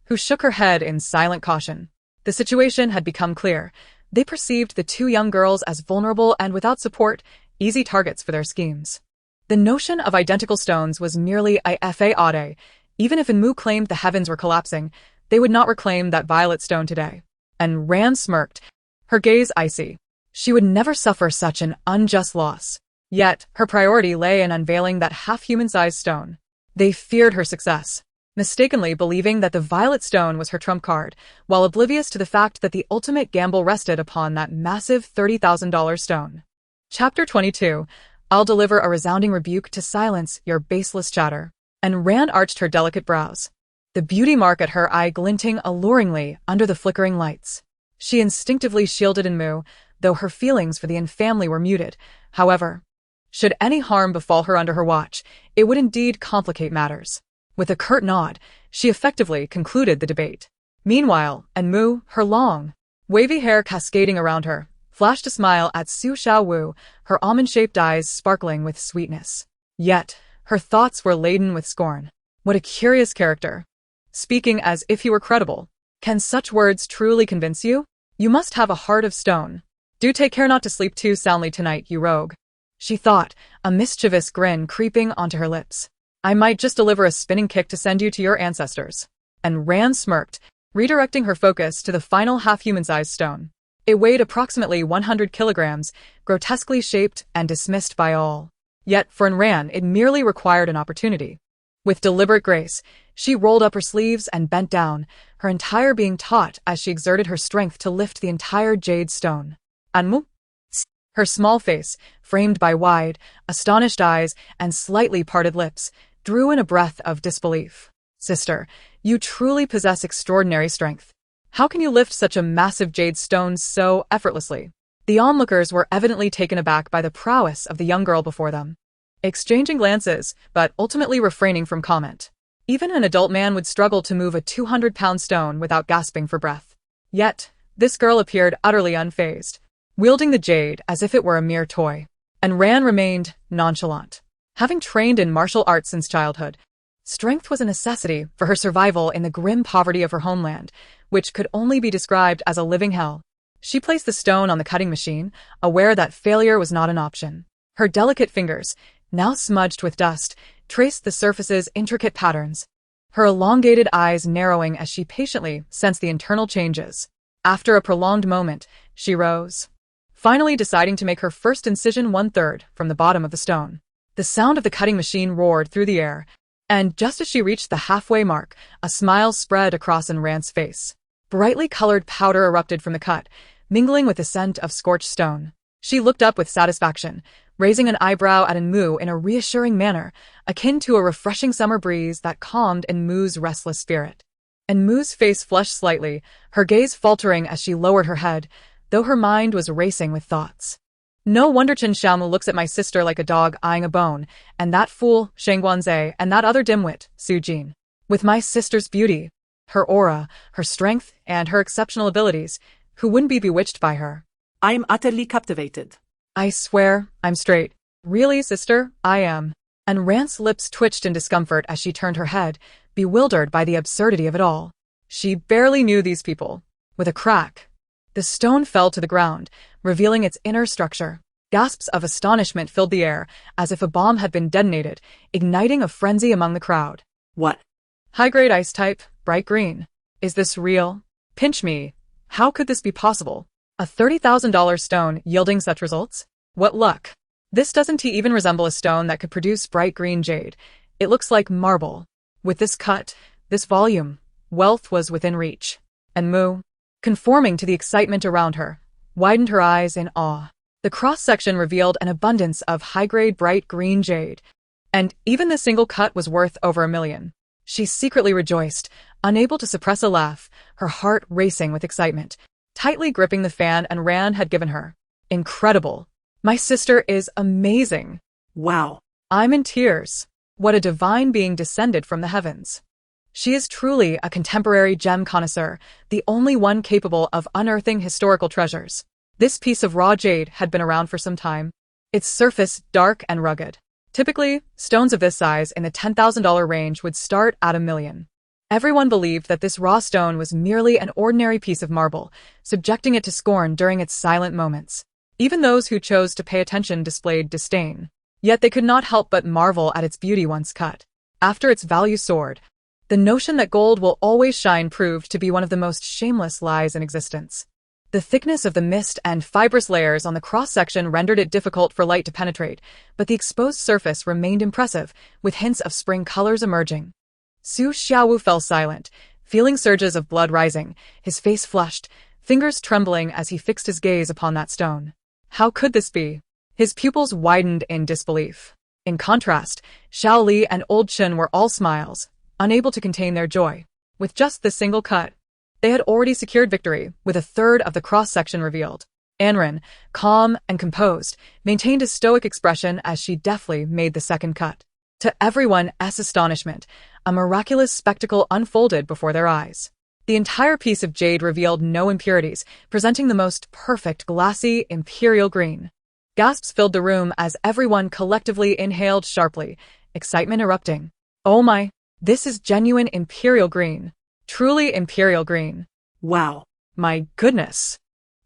who shook her head in silent caution. The situation had become clear. They perceived the two young girls as vulnerable and without support, easy targets for their schemes. The notion of identical stones was merely a fade. Even if Mu claimed the heavens were collapsing, they would not reclaim that violet stone today. And Ran smirked, her gaze icy. She would never suffer such an unjust loss. Yet, her priority lay in unveiling that half-human-sized stone. They feared her success, mistakenly believing that the violet stone was her trump card, while oblivious to the fact that the ultimate gamble rested upon that massive $30,000 stone. Chapter 22. I'll deliver a resounding rebuke to silence your baseless chatter. And Ran arched her delicate brows, the beauty mark at her eye glinting alluringly under the flickering lights. She instinctively shielded Mu, though her feelings for the Yin family were muted. However, should any harm befall her under her watch, it would indeed complicate matters. With a curt nod, she effectively concluded the debate. Meanwhile, Mu, her long, wavy hair cascading around her, flashed a smile at Su Xiaowu, her almond-shaped eyes sparkling with sweetness. Yet, her thoughts were laden with scorn. What a curious character. Speaking as if he were credible. Can such words truly convince you? You must have a heart of stone. Do take care not to sleep too soundly tonight, you rogue. She thought, a mischievous grin creeping onto her lips. I might just deliver a spinning kick to send you to your ancestors. And Ran smirked, redirecting her focus to the final half-human-sized stone. It weighed approximately 100 kilograms, grotesquely shaped and dismissed by all. Yet, for Ran, it merely required an opportunity. With deliberate grace, she rolled up her sleeves and bent down, her entire being taut as she exerted her strength to lift the entire jade stone. Anmu? Her small face, framed by wide, astonished eyes and slightly parted lips, drew in a breath of disbelief. Sister, you truly possess extraordinary strength. How can you lift such a massive jade stone so effortlessly? The onlookers were evidently taken aback by the prowess of the young girl before them, exchanging glances, but ultimately refraining from comment. Even an adult man would struggle to move a 200-pound stone without gasping for breath. Yet, this girl appeared utterly unfazed, wielding the jade as if it were a mere toy. And Ran remained nonchalant. Having trained in martial arts since childhood, strength was a necessity for her survival in the grim poverty of her homeland, which could only be described as a living hell. She placed the stone on the cutting machine, aware that failure was not an option. Her delicate fingers, now smudged with dust, traced the surface's intricate patterns, her elongated eyes narrowing as she patiently sensed the internal changes. After a prolonged moment, she rose, finally deciding to make her first incision 1/3 from the bottom of the stone. The sound of the cutting machine roared through the air, and just as she reached the halfway mark, a smile spread across Ran's face. Brightly colored powder erupted from the cut, mingling with the scent of scorched stone. She looked up with satisfaction, raising an eyebrow at Mu in a reassuring manner, akin to a refreshing summer breeze that calmed Mu's restless spirit. Mu's face flushed slightly, her gaze faltering as she lowered her head, though her mind was racing with thoughts. No wonder Chen Xiaomu looks at my sister like a dog eyeing a bone, and that fool, Shang Guanzai, and that other dimwit, Su Jin. With my sister's beauty, her aura, her strength, and her exceptional abilities, who wouldn't be bewitched by her? I am utterly captivated. I swear, I'm straight. Really, sister, I am. And Ran's lips twitched in discomfort as she turned her head, bewildered by the absurdity of it all. She barely knew these people. With a crack, the stone fell to the ground, revealing its inner structure. Gasps of astonishment filled the air, as if a bomb had been detonated, igniting a frenzy among the crowd. What? High-grade ice type, bright green. Is this real? Pinch me. How could this be possible? A $30,000 stone yielding such results? What luck. This doesn't even resemble a stone that could produce bright green jade. It looks like marble. With this cut, this volume, wealth was within reach. And Mu, conforming to the excitement around her, widened her eyes in awe. The cross-section revealed an abundance of high-grade bright green jade, and even the single cut was worth over $1 million. She secretly rejoiced, unable to suppress a laugh, her heart racing with excitement, tightly gripping the fan Ran had given her. Incredible. My sister is amazing. Wow. I'm in tears. What a divine being descended from the heavens. She is truly a contemporary gem connoisseur, the only one capable of unearthing historical treasures. This piece of raw jade had been around for some time, its surface dark and rugged. Typically, stones of this size in the $10,000 range would start at $1 million. Everyone believed that this raw stone was merely an ordinary piece of marble, subjecting it to scorn during its silent moments. Even those who chose to pay attention displayed disdain. Yet they could not help but marvel at its beauty once cut. After its value soared, the notion that gold will always shine proved to be one of the most shameless lies in existence. The thickness of the mist and fibrous layers on the cross-section rendered it difficult for light to penetrate, but the exposed surface remained impressive, with hints of spring colors emerging. Su Xiaowu fell silent, feeling surges of blood rising, his face flushed, fingers trembling as he fixed his gaze upon that stone. How could this be? His pupils widened in disbelief. In contrast, Xiao Li and Old Chen were all smiles, unable to contain their joy. With just this single cut, they had already secured victory, with a third of the cross-section revealed. Anren, calm and composed, maintained a stoic expression as she deftly made the second cut. To everyone's astonishment, a miraculous spectacle unfolded before their eyes. The entire piece of jade revealed no impurities, presenting the most perfect glassy imperial green. Gasps filled the room as everyone collectively inhaled sharply, excitement erupting. Oh my! This is genuine imperial green. Truly imperial green. Wow. My goodness.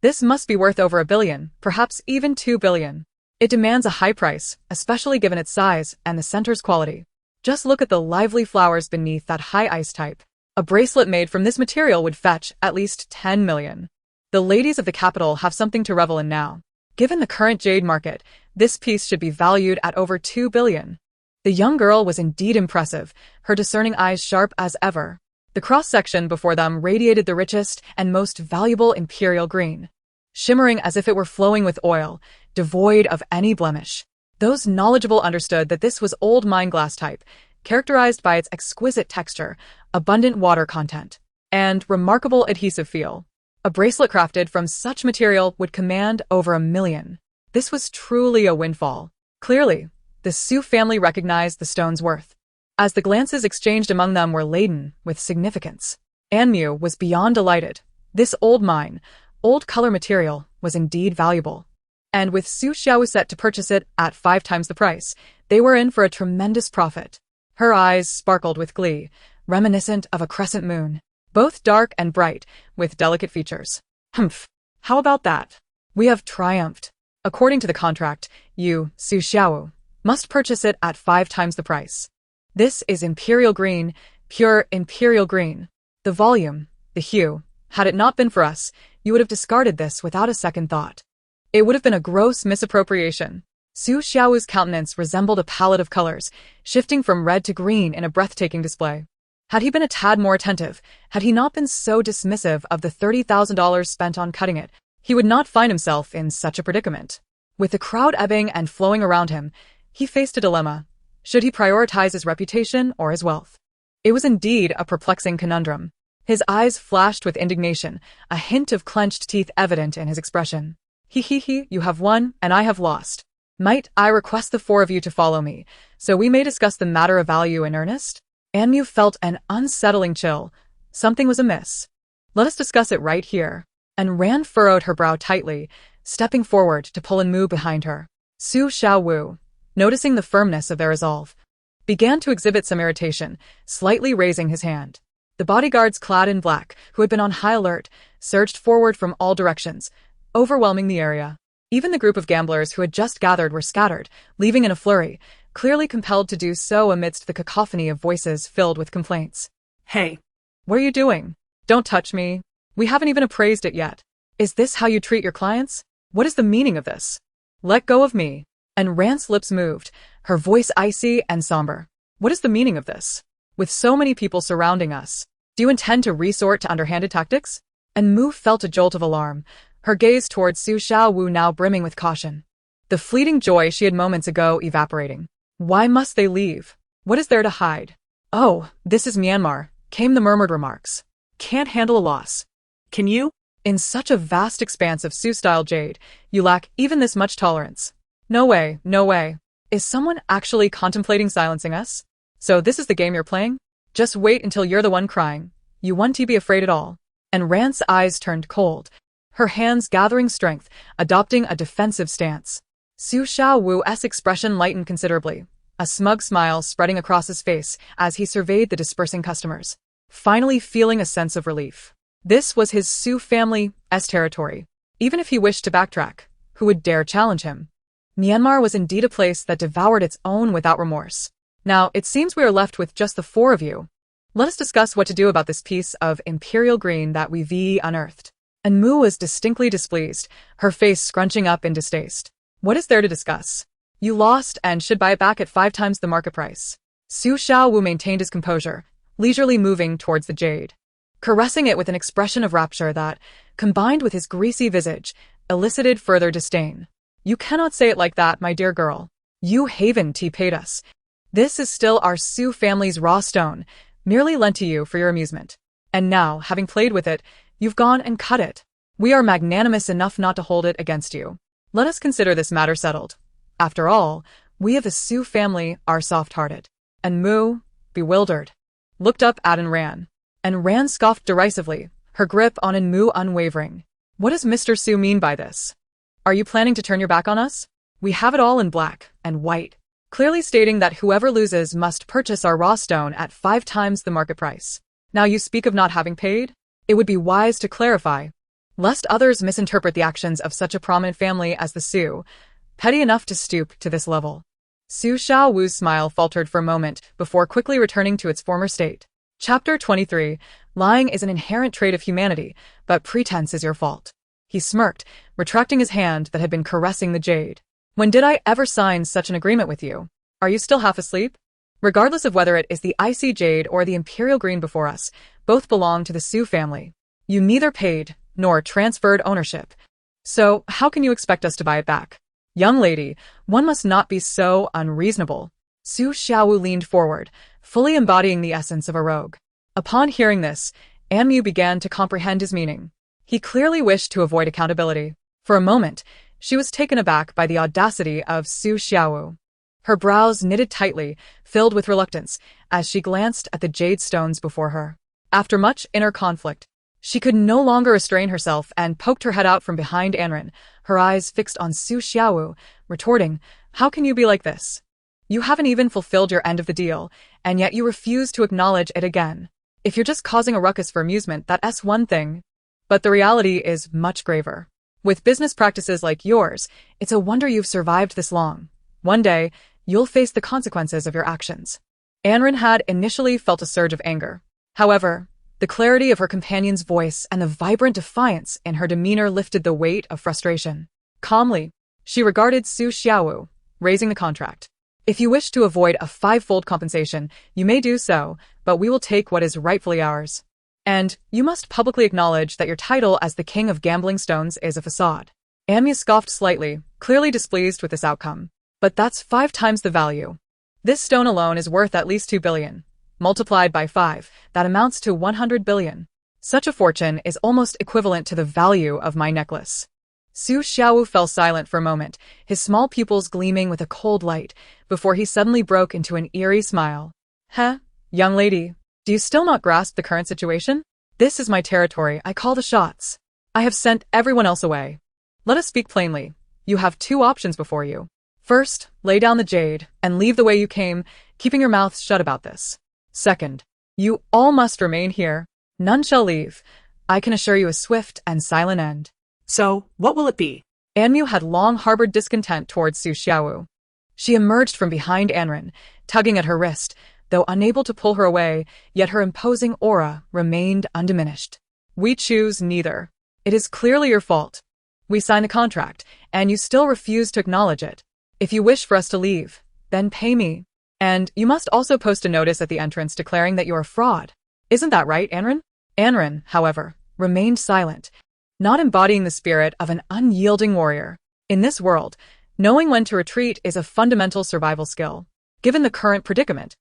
This must be worth over $1 billion, perhaps even $2 billion. It demands a high price, especially given its size and the center's quality. Just look at the lively flowers beneath that high ice type. A bracelet made from this material would fetch at least $10 million. The ladies of the capital have something to revel in now. Given the current jade market, this piece should be valued at over $2 billion. The young girl was indeed impressive, her discerning eyes sharp as ever. The cross-section before them radiated the richest and most valuable imperial green, shimmering as if it were flowing with oil, devoid of any blemish. Those knowledgeable understood that this was old mine glass type, characterized by its exquisite texture, abundant water content, and remarkable adhesive feel. A bracelet crafted from such material would command over $1 million. This was truly a windfall. Clearly, the Su family recognized the stone's worth, as the glances exchanged among them were laden with significance. Anmu was beyond delighted. This old mine, old color material, was indeed valuable. And with Su Xiaowu set to purchase it at 5 times the price, they were in for a tremendous profit. Her eyes sparkled with glee, reminiscent of a crescent moon, both dark and bright, with delicate features. Humph! How about that? We have triumphed. According to the contract, you, Su Xiaowu, must purchase it at 5 times the price. This is imperial green, pure imperial green. The volume, the hue. Had it not been for us, you would have discarded this without a second thought. It would have been a gross misappropriation. Su Xiaowu's countenance resembled a palette of colors, shifting from red to green in a breathtaking display. Had he been a tad more attentive, had he not been so dismissive of the $30,000 spent on cutting it, he would not find himself in such a predicament. With the crowd ebbing and flowing around him, he faced a dilemma. Should he prioritize his reputation or his wealth? It was indeed a perplexing conundrum. His eyes flashed with indignation, a hint of clenched teeth evident in his expression. He, you have won, and I have lost. Might I request the 4 of you to follow me, so we may discuss the matter of value in earnest? Anmu felt an unsettling chill. Something was amiss. Let us discuss it right here. And Ran furrowed her brow tightly, stepping forward to pull Anmu behind her. Su Xiaowu, noticing the firmness of their resolve, began to exhibit some irritation, slightly raising his hand. The bodyguards clad in black, who had been on high alert, surged forward from all directions, overwhelming the area. Even the group of gamblers who had just gathered were scattered, leaving in a flurry, clearly compelled to do so amidst the cacophony of voices filled with complaints. Hey. What are you doing? Don't touch me. We haven't even appraised it yet. Is this how you treat your clients? What is the meaning of this? Let go of me. And Rand's lips moved, her voice icy and somber. What is the meaning of this? With so many people surrounding us, do you intend to resort to underhanded tactics? And Mu felt a jolt of alarm, her gaze towards Su Xiaowu now brimming with caution. The fleeting joy she had moments ago evaporating. Why must they leave? What is there to hide? Oh, this is Myanmar, came the murmured remarks. Can't handle a loss. Can you? In such a vast expanse of Su-style jade, you lack even this much tolerance. No way, no way. Is someone actually contemplating silencing us? So this is the game you're playing? Just wait until you're the one crying. You want to be afraid at all. And Rand's eyes turned cold, her hands gathering strength, adopting a defensive stance. Su Xiaowu's expression lightened considerably, a smug smile spreading across his face as he surveyed the dispersing customers, finally feeling a sense of relief. This was his Su family's territory. Even if he wished to backtrack, who would dare challenge him? Myanmar was indeed a place that devoured its own without remorse. Now, it seems we are left with just the four of you. Let us discuss what to do about this piece of imperial green that we've unearthed. And Mu was distinctly displeased, her face scrunching up in distaste. What is there to discuss? You lost and should buy it back at 5 times the market price. Su Xiaowu maintained his composure, leisurely moving towards the jade, caressing it with an expression of rapture that, combined with his greasy visage, elicited further disdain. You cannot say it like that, my dear girl. You haven't paid us. This is still our Su family's raw stone, merely lent to you for your amusement. And now, having played with it, you've gone and cut it. We are magnanimous enough not to hold it against you. Let us consider this matter settled. After all, we of the Su family are soft-hearted. And Mu, bewildered, looked up at and Ran scoffed derisively, her grip on Mu unwavering. What does Mr. Su mean by this? Are you planning to turn your back on us? We have it all in black and white, clearly stating that whoever loses must purchase our raw stone at 5 times the market price. Now you speak of not having paid? It would be wise to clarify, lest others misinterpret the actions of such a prominent family as the Su, petty enough to stoop to this level. Su Xiaowu's smile faltered for a moment before quickly returning to its former state. Chapter 23. Lying is an inherent trait of humanity, but pretense is your fault. He smirked, retracting his hand that had been caressing the jade. When did I ever sign such an agreement with you? Are you still half asleep? Regardless of whether it is the icy jade or the imperial green before us, both belong to the Su family. You neither paid nor transferred ownership. So how can you expect us to buy it back? Young lady, one must not be so unreasonable. Su Xiaowu leaned forward, fully embodying the essence of a rogue. Upon hearing this, Mu began to comprehend his meaning. He clearly wished to avoid accountability. For a moment, she was taken aback by the audacity of Su Xiaowu. Her brows knitted tightly, filled with reluctance, as she glanced at the jade stones before her. After much inner conflict, she could no longer restrain herself and poked her head out from behind Anren, her eyes fixed on Su Xiaowu, retorting, "How can you be like this? You haven't even fulfilled your end of the deal, and yet you refuse to acknowledge it again. If you're just causing a ruckus for amusement, that's one thing. But the reality is much graver. With business practices like yours, it's a wonder you've survived this long. One day, you'll face the consequences of your actions." Anren had initially felt a surge of anger. However, the clarity of her companion's voice and the vibrant defiance in her demeanor lifted the weight of frustration. Calmly, she regarded Su Xiaowu, raising the contract. "If you wish to avoid a 5-fold compensation, you may do so, but we will take what is rightfully ours. And you must publicly acknowledge that your title as the King of Gambling Stones is a facade." Mu scoffed slightly, clearly displeased with this outcome. "But that's 5 times the value. This stone alone is worth at least 2 billion. Multiplied by 5, that amounts to 100 billion. Such a fortune is almost equivalent to the value of my necklace." Su Xiaowu fell silent for a moment, his small pupils gleaming with a cold light, before he suddenly broke into an eerie smile. Young lady, do you still not grasp the current situation? This is my territory, I call the shots. I have sent everyone else away. Let us speak plainly. You have 2 options before you. First, lay down the jade, and leave the way you came, keeping your mouths shut about this. Second, you all must remain here. None shall leave. I can assure you a swift and silent end. So, what will it be? Anmu had long harbored discontent towards Su Xiaowu. She emerged from behind Anren, tugging at her wrist, though unable to pull her away, yet her imposing aura remained undiminished. "We choose neither. It is clearly your fault. We signed the contract, and you still refuse to acknowledge it. If you wish for us to leave, then pay me. And you must also post a notice at the entrance declaring that you're a fraud. Isn't that right, Anren?" Anren, however, remained silent, not embodying the spirit of an unyielding warrior. In this world, knowing when to retreat is a fundamental survival skill. Given the current predicament,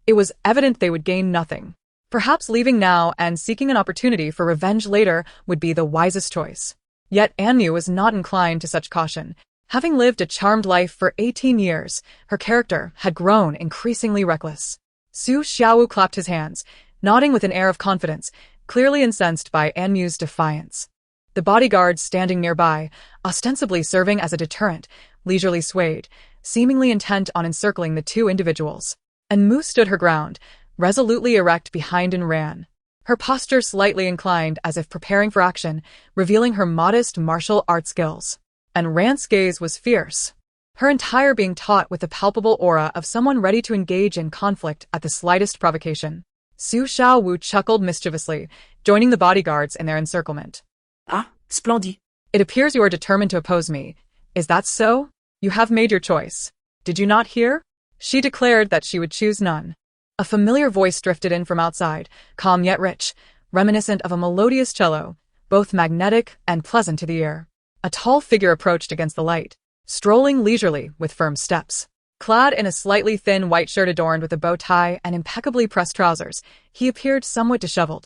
it was evident they would gain nothing. Perhaps leaving now and seeking an opportunity for revenge later would be the wisest choice. Yet Anmu was not inclined to such caution. Having lived a charmed life for 18 years, her character had grown increasingly reckless. Su Xiaowu clapped his hands, nodding with an air of confidence, clearly incensed by Anmu's defiance. The bodyguards standing nearby, ostensibly serving as a deterrent, leisurely swayed, seemingly intent on encircling the two individuals. Anmu stood her ground, resolutely erect behind and ran, her posture slightly inclined as if preparing for action, revealing her modest martial arts skills. And Ran's gaze was fierce, her entire being taut with the palpable aura of someone ready to engage in conflict at the slightest provocation. Su Xiaowu chuckled mischievously, joining the bodyguards in their encirclement. Ah, splendid. It appears you are determined to oppose me. Is that so? You have made your choice. Did you not hear? She declared that she would choose none. A familiar voice drifted in from outside, calm yet rich, reminiscent of a melodious cello, both magnetic and pleasant to the ear. A tall figure approached against the light, strolling leisurely with firm steps. Clad in a slightly thin white shirt adorned with a bow tie and impeccably pressed trousers, he appeared somewhat disheveled,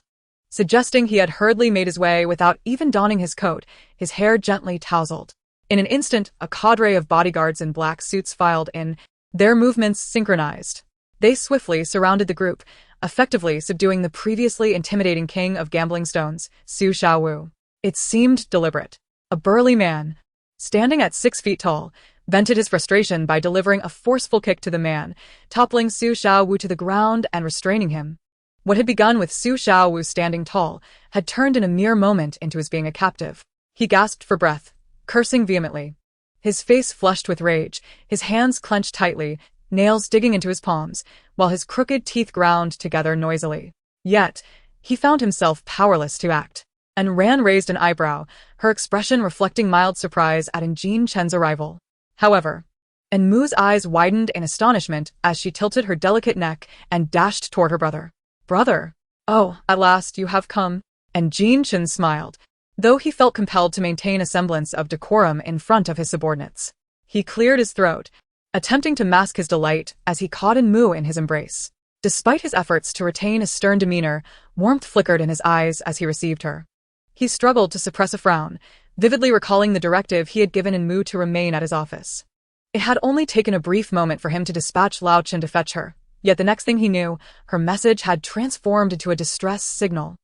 suggesting he had hurriedly made his way without even donning his coat, his hair gently tousled. In an instant, a cadre of bodyguards in black suits filed in, their movements synchronized. They swiftly surrounded the group, effectively subduing the previously intimidating king of gambling stones, Su Xiaowu. It seemed deliberate. A burly man, standing at 6 feet tall, vented his frustration by delivering a forceful kick to the man, toppling Su Xiaowu to the ground and restraining him. What had begun with Su Xiaowu standing tall had turned in a mere moment into his being a captive. He gasped for breath, cursing vehemently. His face flushed with rage, his hands clenched tightly, nails digging into his palms, while his crooked teeth ground together noisily. Yet, he found himself powerless to act. And Ran raised an eyebrow, her expression reflecting mild surprise at Jin Chen's arrival. However, Enmu's eyes widened in astonishment as she tilted her delicate neck and dashed toward her brother. Brother? Oh, at last you have come. And Jin Chen smiled, though he felt compelled to maintain a semblance of decorum in front of his subordinates. He cleared his throat, attempting to mask his delight as he caught Enmu in his embrace. Despite his efforts to retain a stern demeanor, warmth flickered in his eyes as he received her. He struggled to suppress a frown, vividly recalling the directive he had given Enmu to remain at his office. It had only taken a brief moment for him to dispatch Lao Chen to fetch her, yet the next thing he knew, her message had transformed into a distress signal.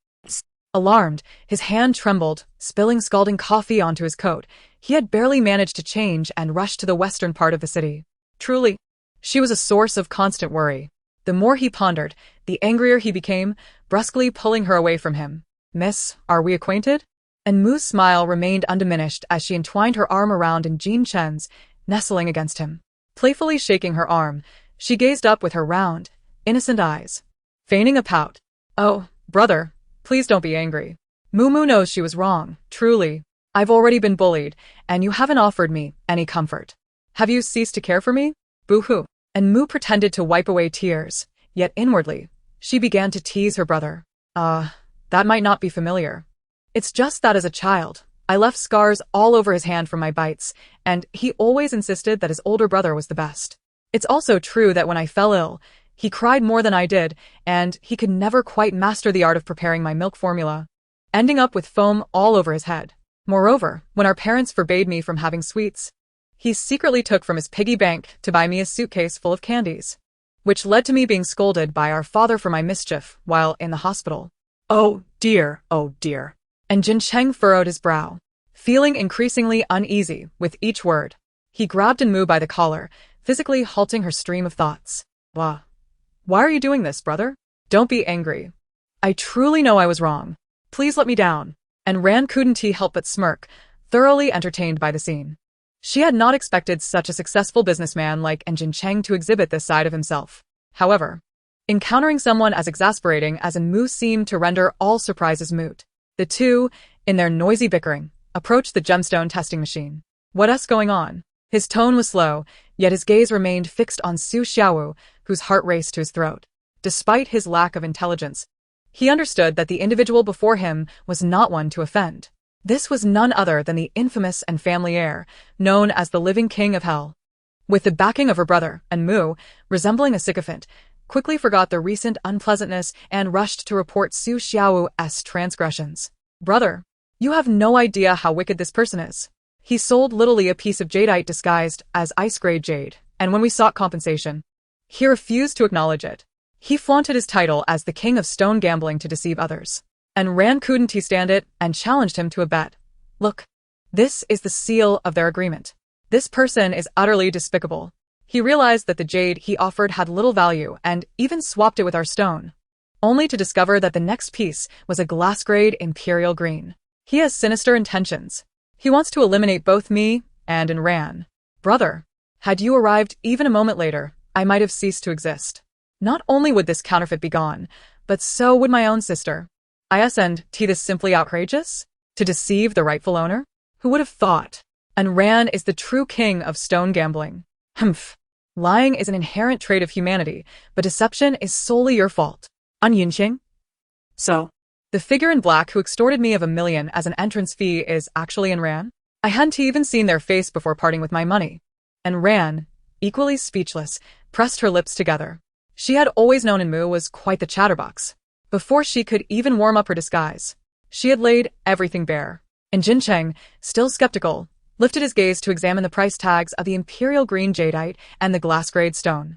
Alarmed, his hand trembled, spilling scalding coffee onto his coat. He had barely managed to change and rush to the western part of the city. Truly, she was a source of constant worry. The more he pondered, the angrier he became, brusquely pulling her away from him. Miss, are we acquainted? Enmu's smile remained undiminished as she entwined her arm around Jin Chen's, nestling against him. Playfully shaking her arm, she gazed up with her round, innocent eyes, feigning a pout. Oh, brother, please don't be angry. Mumu knows she was wrong, truly. I've already been bullied, and you haven't offered me any comfort. Have you ceased to care for me? Boo-hoo. Enmu pretended to wipe away tears, yet inwardly, she began to tease her brother. That might not be familiar. It's just that as a child, I left scars all over his hand from my bites, and he always insisted that his older brother was the best. It's also true that when I fell ill, he cried more than I did, and he could never quite master the art of preparing my milk formula, ending up with foam all over his head. Moreover, when our parents forbade me from having sweets, he secretly took from his piggy bank to buy me a suitcase full of candies, which led to me being scolded by our father for my mischief while in the hospital. Oh dear, oh dear. And Jin Cheng furrowed his brow, feeling increasingly uneasy with each word. He grabbed Enmu by the collar, physically halting her stream of thoughts. Why are you doing this, brother? Don't be angry. I truly know I was wrong. Please let me down. And Ran couldn't help but smirk, thoroughly entertained by the scene. She had not expected such a successful businessman like Jin Cheng to exhibit this side of himself. However, encountering someone as exasperating as Enmu seemed to render all surprises moot. The two, in their noisy bickering, approached the gemstone testing machine. What's going on? His tone was slow, yet his gaze remained fixed on Su Xiaowu, whose heart raced to his throat. Despite his lack of intelligence, he understood that the individual before him was not one to offend. This was none other than the infamous and family heir, known as the living king of hell. With the backing of her brother, Enmu, resembling a sycophant, quickly forgot the recent unpleasantness and rushed to report Su Xiaowu's transgressions. Brother, you have no idea how wicked this person is. He sold Littly a piece of jadeite disguised as ice-grade jade, and when we sought compensation, he refused to acknowledge it. He flaunted his title as the king of stone gambling to deceive others. And Ran couldn't he stand it and challenged him to a bet. Look, this is the seal of their agreement. This person is utterly despicable. He realized that the jade he offered had little value and even swapped it with our stone, only to discover that the next piece was a glass-grade imperial green. He has sinister intentions. He wants to eliminate both me and Ran. Brother, had you arrived even a moment later, I might have ceased to exist. Not only would this counterfeit be gone, but so would my own sister. Isn't this simply outrageous? To deceive the rightful owner? Who would have thought? And Ran is the true king of stone gambling. Humph. Lying is an inherent trait of humanity, but deception is solely your fault. Yinqing? So, The figure in black who extorted me of $1 million as an entrance fee is actually Ran? I hadn't even seen their face before parting with my money. And Ran, equally speechless, pressed her lips together. She had always known Mu was quite the chatterbox. Before she could even warm up her disguise, she had laid everything bare. And Jincheng, still skeptical, lifted his gaze to examine the price tags of the imperial green jadeite and the glass-grade stone.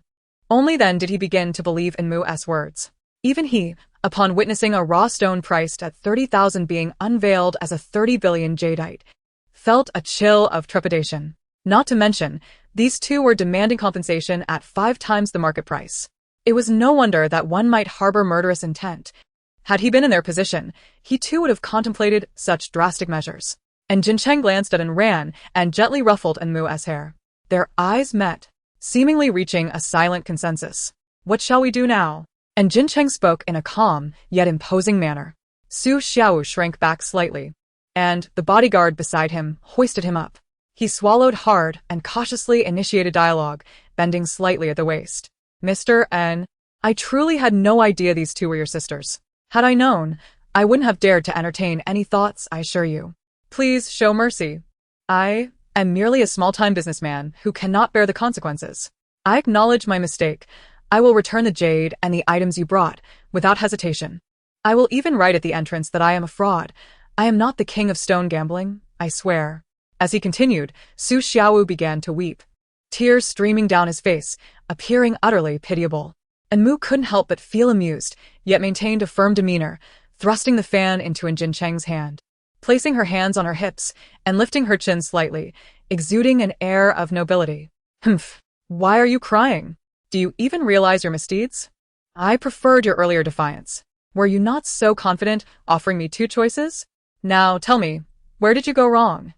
Only then did he begin to believe in Mu's words. Even he, upon witnessing a raw stone priced at 30,000 being unveiled as a 30 billion jadeite, felt a chill of trepidation. Not to mention, these two were demanding compensation at 5 times the market price. It was no wonder that one might harbor murderous intent. Had he been in their position, he too would have contemplated such drastic measures. And Jincheng glanced at Ran and gently ruffled Mu's hair. Their eyes met, seemingly reaching a silent consensus. What shall we do now? And Jincheng spoke in a calm, yet imposing manner. Su Xiao shrank back slightly, and the bodyguard beside him hoisted him up. He swallowed hard and cautiously initiated dialogue, bending slightly at the waist. Mr. N, I truly had no idea these two were your sisters. Had I known, I wouldn't have dared to entertain any thoughts, I assure you. Please show mercy. I am merely a small-time businessman who cannot bear the consequences. I acknowledge my mistake. I will return the jade and the items you brought, without hesitation. I will even write at the entrance that I am a fraud. I am not the king of stone gambling, I swear. As he continued, Su Xiao began to weep, tears streaming down his face, appearing utterly pitiable. And Mu couldn't help but feel amused, yet maintained a firm demeanor, thrusting the fan into Jincheng's hand, placing her hands on her hips, and lifting her chin slightly, exuding an air of nobility. Humph, why are you crying? Do you even realize your misdeeds? I preferred your earlier defiance. Were you not so confident, offering me 2 choices? Now tell me, where did you go wrong?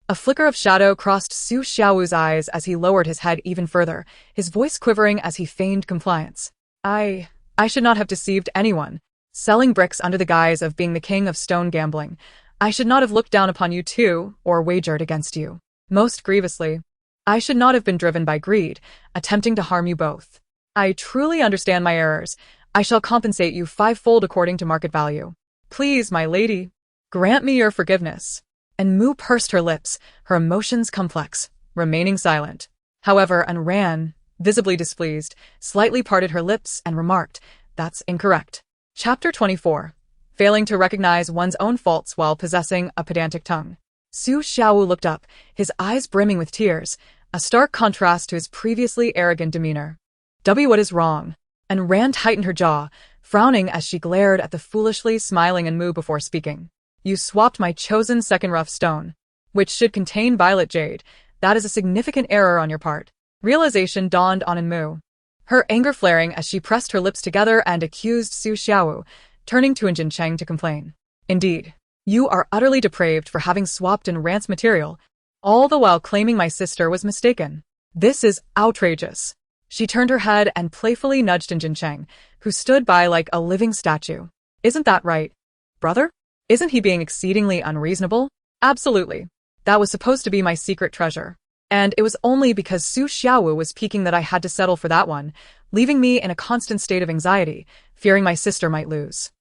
A flicker of shadow crossed Su Xiao's eyes as he lowered his head even further, his voice quivering as he feigned compliance. I should not have deceived anyone, selling bricks under the guise of being the king of stone gambling. I should not have looked down upon you too, or wagered against you. Most grievously, I should not have been driven by greed, attempting to harm you both. I truly understand my errors. I shall compensate you 5-fold according to market value. Please, my lady, grant me your forgiveness. And Mu pursed her lips, her emotions complex, remaining silent. However, Ran, visibly displeased, slightly parted her lips and remarked, "That's incorrect." Chapter 24. Failing to recognize one's own faults while possessing a pedantic tongue. Su Xiao looked up, his eyes brimming with tears, a stark contrast to his previously arrogant demeanor. What is wrong? And Ran tightened her jaw, frowning as she glared at the foolishly smiling Mu before speaking. You swapped my chosen second rough stone, which should contain violet jade. That is a significant error on your part. Realization dawned on Mu, her anger flaring as she pressed her lips together and accused Su Xiao, turning to Jincheng to complain. Indeed, you are utterly depraved for having swapped in Ran's material, all the while claiming my sister was mistaken. This is outrageous. She turned her head and playfully nudged Jincheng, who stood by like a living statue. Isn't that right, brother? Isn't he being exceedingly unreasonable? Absolutely. That was supposed to be my secret treasure. And it was only because Su Xiao was peeking that I had to settle for that one, leaving me in a constant state of anxiety, fearing my sister might lose.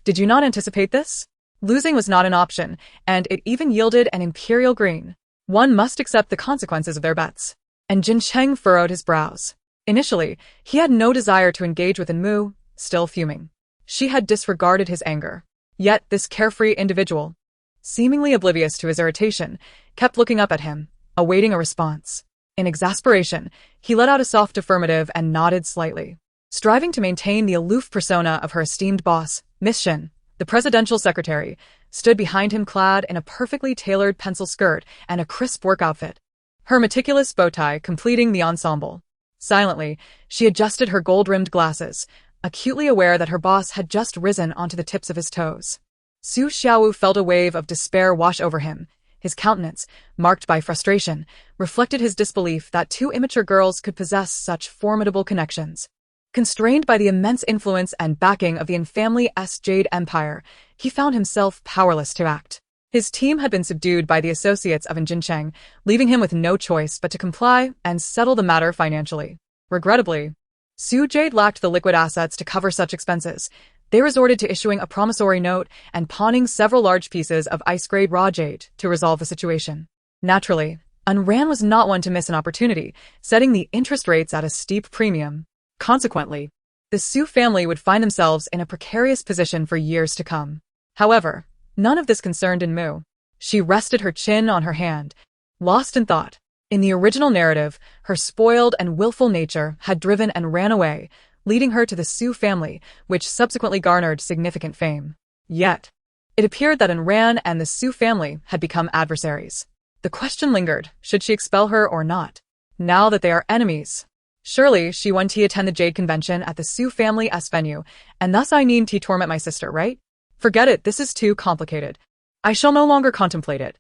Did you not anticipate this? Losing was not an option, and it even yielded an imperial green. One must accept the consequences of their bets. And Jincheng furrowed his brows. Initially, he had no desire to engage with Mu, still fuming. She had disregarded his anger. Yet this carefree individual, seemingly oblivious to his irritation, kept looking up at him, awaiting a response. In exasperation, he let out a soft affirmative and nodded slightly. Striving to maintain the aloof persona of her esteemed boss, Miss Shin, the presidential secretary, stood behind him clad in a perfectly tailored pencil skirt and a crisp work outfit, her meticulous bow tie completing the ensemble. Silently, she adjusted her gold-rimmed glasses, acutely aware that her boss had just risen onto the tips of his toes. Su Xiaowu felt a wave of despair wash over him. His countenance, marked by frustration, reflected his disbelief that two immature girls could possess such formidable connections. Constrained by the immense influence and backing of the infamous Jade Empire, he found himself powerless to act. His team had been subdued by the associates of Jincheng, leaving him with no choice but to comply and settle the matter financially. Regrettably, Su Jade lacked the liquid assets to cover such expenses. They resorted to issuing a promissory note and pawning several large pieces of ice-grade raw jade to resolve the situation. Naturally, Unran was not one to miss an opportunity, setting the interest rates at a steep premium. Consequently, the Su family would find themselves in a precarious position for years to come. However, none of this concerned Mu. She rested her chin on her hand, lost in thought. In the original narrative, her spoiled and willful nature had driven and ran away, leading her to the Su family, which subsequently garnered significant fame. Yet, it appeared that Unran and the Su family had become adversaries. The question lingered, should she expel her or not? Now that they are enemies, surely she won to attend the Jade Convention at the Su family's venue, and thus I need to torment my sister, right? Forget it, this is too complicated. I shall no longer contemplate it.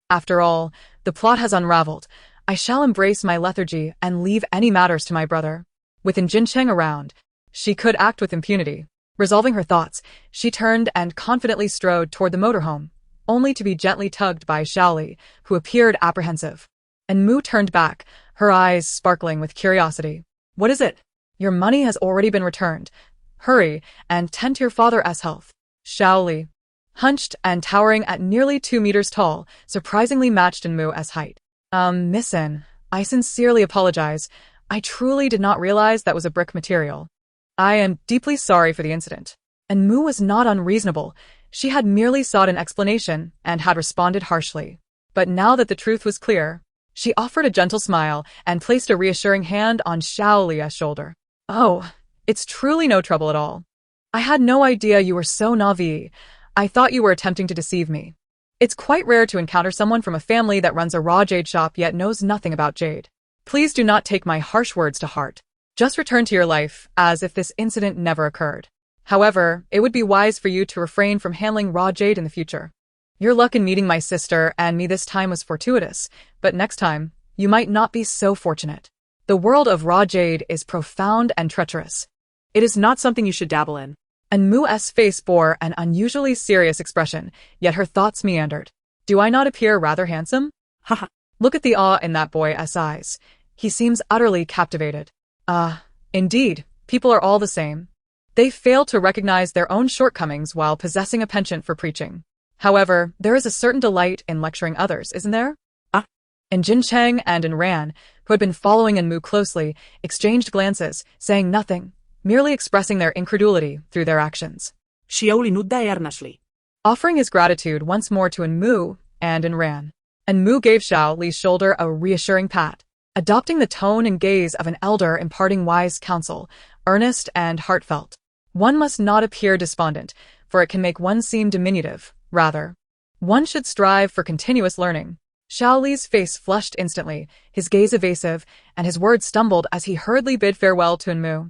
After all, the plot has unraveled. I shall embrace my lethargy and leave any matters to my brother. With Jincheng around, she could act with impunity. Resolving her thoughts, she turned and confidently strode toward the motorhome, only to be gently tugged by Xiaoli, who appeared apprehensive. And Mu turned back, her eyes sparkling with curiosity. What is it? Your money has already been returned. Hurry, and tend to your father's health. Xiaoli, hunched and towering at nearly 2 meters tall, surprisingly matched in Mu's height. Miss N, I sincerely apologize. I truly did not realize that was a brick material. I am deeply sorry for the incident. And Mu was not unreasonable. She had merely sought an explanation and had responded harshly. But now that the truth was clear, she offered a gentle smile and placed a reassuring hand on Xiaoli's shoulder. Oh, it's truly no trouble at all. I had no idea you were so naive. I thought you were attempting to deceive me. It's quite rare to encounter someone from a family that runs a raw jade shop yet knows nothing about jade. Please do not take my harsh words to heart. Just return to your life as if this incident never occurred. However, it would be wise for you to refrain from handling raw jade in the future. Your luck in meeting my sister and me this time was fortuitous, but next time, you might not be so fortunate. The world of raw jade is profound and treacherous. It is not something you should dabble in. And Mu's face bore an unusually serious expression, yet her thoughts meandered. Do I not appear rather handsome? Haha. Look at the awe in that boy's eyes. He seems utterly captivated. Indeed, people are all the same. They fail to recognize their own shortcomings while possessing a penchant for preaching. However, there is a certain delight in lecturing others, isn't there? And Jincheng and Unran, who had been following Mu closely, exchanged glances, saying nothing, merely expressing their incredulity through their actions. Xiaoli nudda earnestly, offering his gratitude once more to Mu and Unran. And Mu gave Xiaoli's shoulder a reassuring pat, adopting the tone and gaze of an elder imparting wise counsel, earnest and heartfelt. One must not appear despondent, for it can make one seem diminutive. Rather, one should strive for continuous learning. Xiaoli's face flushed instantly, his gaze evasive, and his words stumbled as he hurriedly bid farewell to Mu.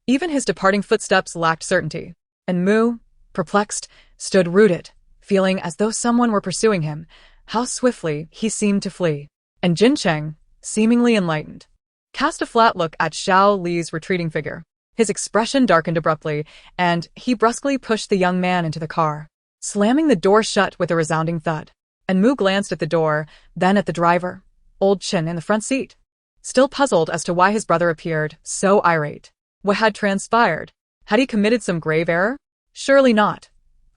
Even his departing footsteps lacked certainty, and Mu, perplexed, stood rooted, feeling as though someone were pursuing him. How swiftly he seemed to flee. And Jincheng, seemingly enlightened, cast a flat look at Xiaoli's retreating figure. His expression darkened abruptly, and he brusquely pushed the young man into the car, slamming the door shut with a resounding thud. And Mu glanced at the door, then at the driver, old Chin in the front seat, still puzzled as to why his brother appeared so irate. What had transpired? Had he committed some grave error? Surely not.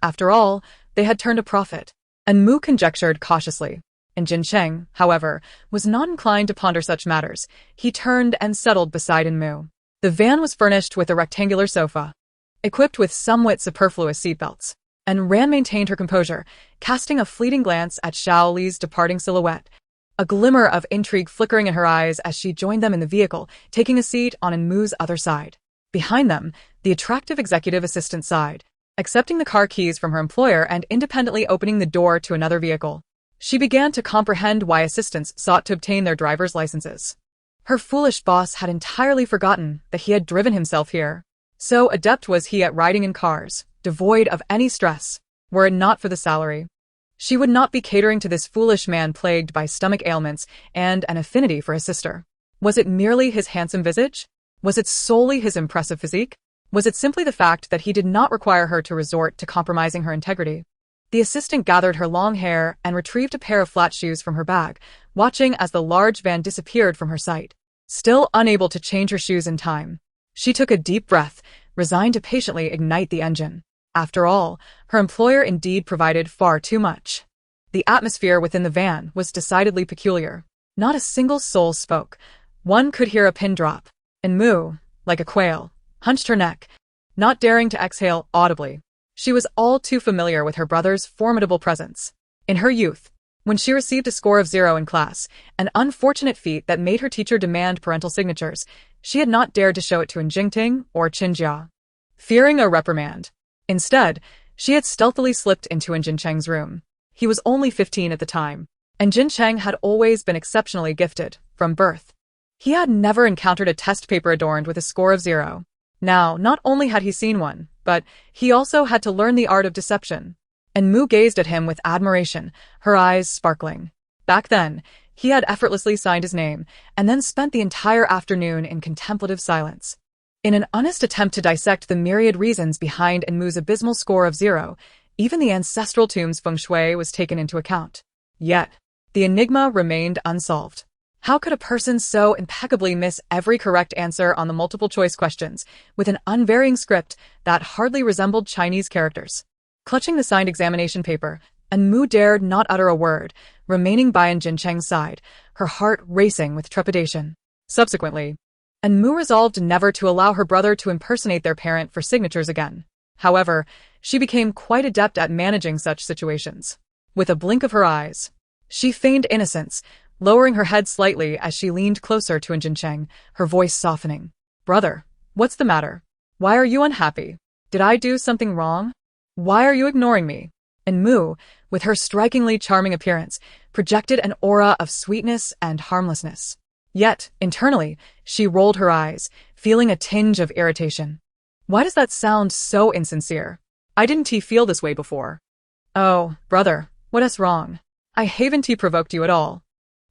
After all, they had turned a profit. And Mu conjectured cautiously. And Jincheng, however, was not inclined to ponder such matters. He turned and settled beside Mu. The van was furnished with a rectangular sofa, equipped with somewhat superfluous seatbelts. And Ran maintained her composure, casting a fleeting glance at Xiaoli's departing silhouette, a glimmer of intrigue flickering in her eyes as she joined them in the vehicle, taking a seat on Mu's other side. Behind them, the attractive executive assistant sighed, accepting the car keys from her employer and independently opening the door to another vehicle. She began to comprehend why assistants sought to obtain their driver's licenses. Her foolish boss had entirely forgotten that he had driven himself here. So adept was he at riding in cars, devoid of any stress, were it not for the salary. She would not be catering to this foolish man plagued by stomach ailments and an affinity for his sister. Was it merely his handsome visage? Was it solely his impressive physique? Was it simply the fact that he did not require her to resort to compromising her integrity? The assistant gathered her long hair and retrieved a pair of flat shoes from her bag, watching as the large van disappeared from her sight. Still unable to change her shoes in time, she took a deep breath, resigned to patiently ignite the engine. After all, her employer indeed provided far too much. The atmosphere within the van was decidedly peculiar. Not a single soul spoke. One could hear a pin drop, and Moo, like a quail, hunched her neck, not daring to exhale audibly. She was all too familiar with her brother's formidable presence. In her youth, when she received a score of 0 in class, an unfortunate feat that made her teacher demand parental signatures, she had not dared to show it to Jingting or Qinjia, fearing a reprimand. Instead, she had stealthily slipped into Jincheng's room. He was only 15 at the time, and Jincheng had always been exceptionally gifted, from birth. He had never encountered a test paper adorned with a score of 0. Now, not only had he seen one, but he also had to learn the art of deception. And Moo gazed at him with admiration, her eyes sparkling. Back then, he had effortlessly signed his name, and then spent the entire afternoon in contemplative silence. In an honest attempt to dissect the myriad reasons behind Moo's abysmal score of 0, even the ancestral tomb's feng shui was taken into account. Yet, the enigma remained unsolved. How could a person so impeccably miss every correct answer on the multiple-choice questions, with an unvarying script that hardly resembled Chinese characters? Clutching the signed examination paper, Moo dared not utter a word, remaining by Jincheng's side, her heart racing with trepidation. Subsequently, Moo resolved never to allow her brother to impersonate their parent for signatures again. However, she became quite adept at managing such situations. With a blink of her eyes, she feigned innocence, lowering her head slightly as she leaned closer to Jincheng, her voice softening. "Brother, what's the matter? Why are you unhappy? Did I do something wrong? Why are you ignoring me?" And Moo, with her strikingly charming appearance, projected an aura of sweetness and harmlessness. Yet, internally, she rolled her eyes, feeling a tinge of irritation. Why does that sound so insincere? I didn't feel this way before. Oh, brother, what is wrong? I haven't provoked you at all.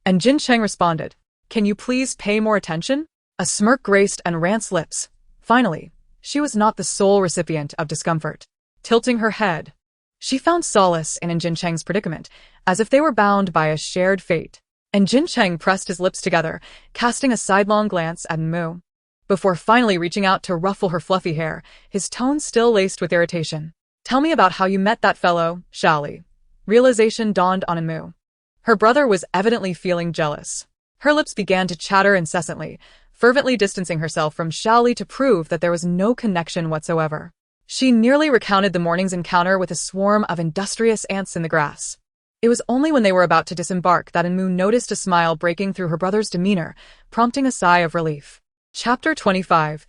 And Jincheng responded, "Can you please pay more attention?" A smirk graced Rand's lips. Finally, she was not the sole recipient of discomfort. Tilting her head, she found solace in Jincheng's predicament, as if they were bound by a shared fate. And Jincheng pressed his lips together, casting a sidelong glance at Moo. Before finally reaching out to ruffle her fluffy hair, his tone still laced with irritation. "Tell me about how you met that fellow, Shali." Realization dawned on Moo. Her brother was evidently feeling jealous. Her lips began to chatter incessantly, fervently distancing herself from Shali to prove that there was no connection whatsoever. She nearly recounted the morning's encounter with a swarm of industrious ants in the grass. It was only when they were about to disembark that Moo noticed a smile breaking through her brother's demeanor, prompting a sigh of relief. Chapter 25.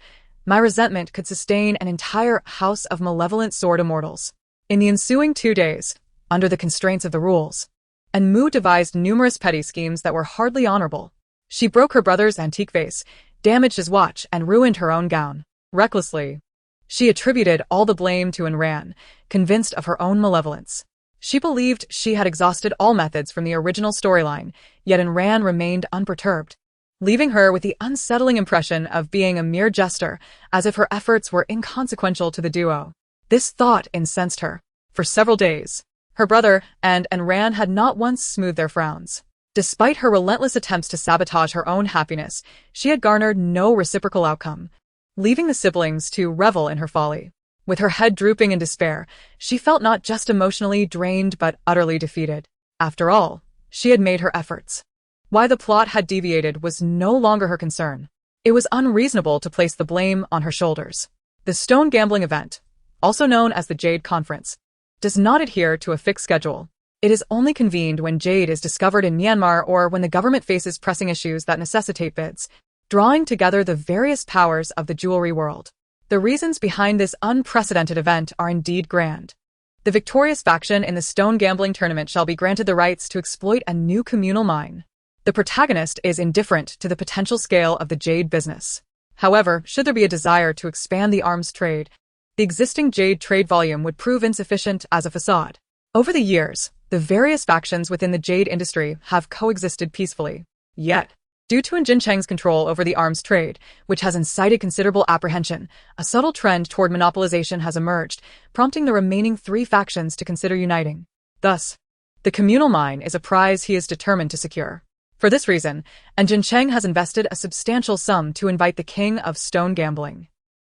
My resentment could sustain an entire house of malevolent sword immortals. In the ensuing 2 days, under the constraints of the rules, Moo devised numerous petty schemes that were hardly honorable. She broke her brother's antique vase, damaged his watch, and ruined her own gown. Recklessly, she attributed all the blame to Ran, convinced of her own malevolence. She believed she had exhausted all methods from the original storyline, yet Ran remained unperturbed, leaving her with the unsettling impression of being a mere jester, as if her efforts were inconsequential to the duo. This thought incensed her. For several days, her brother and Ran had not once smoothed their frowns. Despite her relentless attempts to sabotage her own happiness, she had garnered no reciprocal outcome, leaving the siblings to revel in her folly. With her head drooping in despair, she felt not just emotionally drained but utterly defeated. After all, she had made her efforts. Why the plot had deviated was no longer her concern. It was unreasonable to place the blame on her shoulders. The stone gambling event, also known as the Jade Conference, does not adhere to a fixed schedule. It is only convened when jade is discovered in Myanmar or when the government faces pressing issues that necessitate bids, drawing together the various powers of the jewelry world. The reasons behind this unprecedented event are indeed grand. The victorious faction in the stone gambling tournament shall be granted the rights to exploit a new communal mine. The protagonist is indifferent to the potential scale of the jade business. However, should there be a desire to expand the arms trade, the existing jade trade volume would prove insufficient as a facade. Over the years, the various factions within the jade industry have coexisted peacefully. Yet, due to Jin Cheng's control over the arms trade, which has incited considerable apprehension, a subtle trend toward monopolization has emerged, prompting the remaining three factions to consider uniting. Thus, the communal mine is a prize he is determined to secure. For this reason, Jin Cheng has invested a substantial sum to invite the king of stone gambling.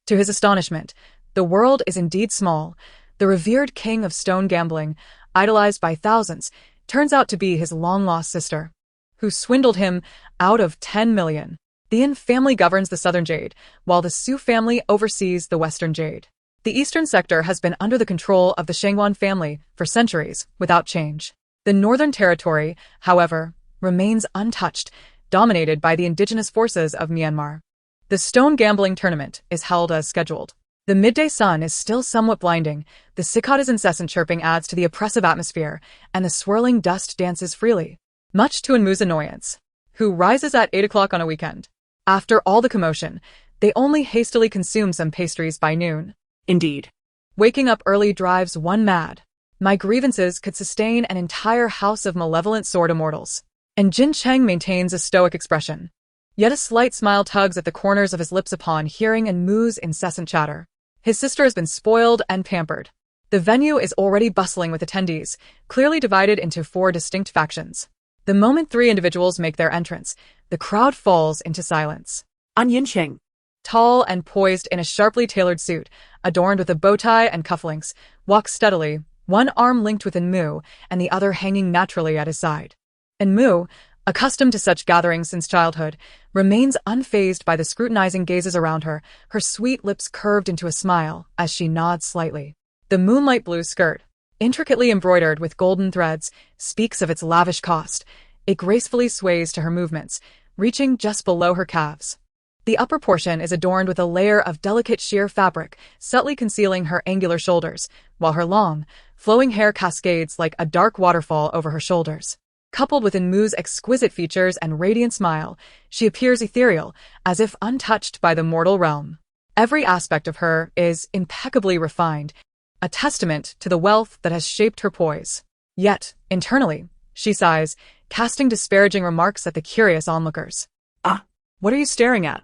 To his astonishment, the world is indeed small. The revered king of stone gambling, idolized by thousands, turns out to be his long-lost sister, who swindled him out of 10 million. The Yin family governs the southern jade, while the Su family oversees the western jade. The eastern sector has been under the control of the Shangguan family for centuries, without change. The northern territory, however, remains untouched, dominated by the indigenous forces of Myanmar. The stone gambling tournament is held as scheduled. The midday sun is still somewhat blinding, the cicada's incessant chirping adds to the oppressive atmosphere, and the swirling dust dances freely, much to Enmu's annoyance, who rises at 8 o'clock on a weekend. After all the commotion, they only hastily consume some pastries by noon. Indeed. Waking up early drives one mad. My grievances could sustain an entire house of malevolent sword immortals. And Jin Cheng maintains a stoic expression. Yet a slight smile tugs at the corners of his lips upon hearing Enmu's incessant chatter. His sister has been spoiled and pampered. The venue is already bustling with attendees, clearly divided into 4 distinct factions. The moment 3 individuals make their entrance, the crowd falls into silence. Yin Cheng, tall and poised in a sharply tailored suit, adorned with a bow tie and cufflinks, walks steadily, one arm linked with Enmu and the other hanging naturally at his side. Enmu, accustomed to such gatherings since childhood, remains unfazed by the scrutinizing gazes around her, her sweet lips curved into a smile as she nods slightly. The moonlight blue skirt, intricately embroidered with golden threads, speaks of its lavish cost. It gracefully sways to her movements, reaching just below her calves. The upper portion is adorned with a layer of delicate sheer fabric, subtly concealing her angular shoulders, while her long, flowing hair cascades like a dark waterfall over her shoulders. Coupled with Enmu's exquisite features and radiant smile, she appears ethereal, as if untouched by the mortal realm. Every aspect of her is impeccably refined, a testament to the wealth that has shaped her poise. Yet, internally, she sighs, casting disparaging remarks at the curious onlookers. Ah, what are you staring at?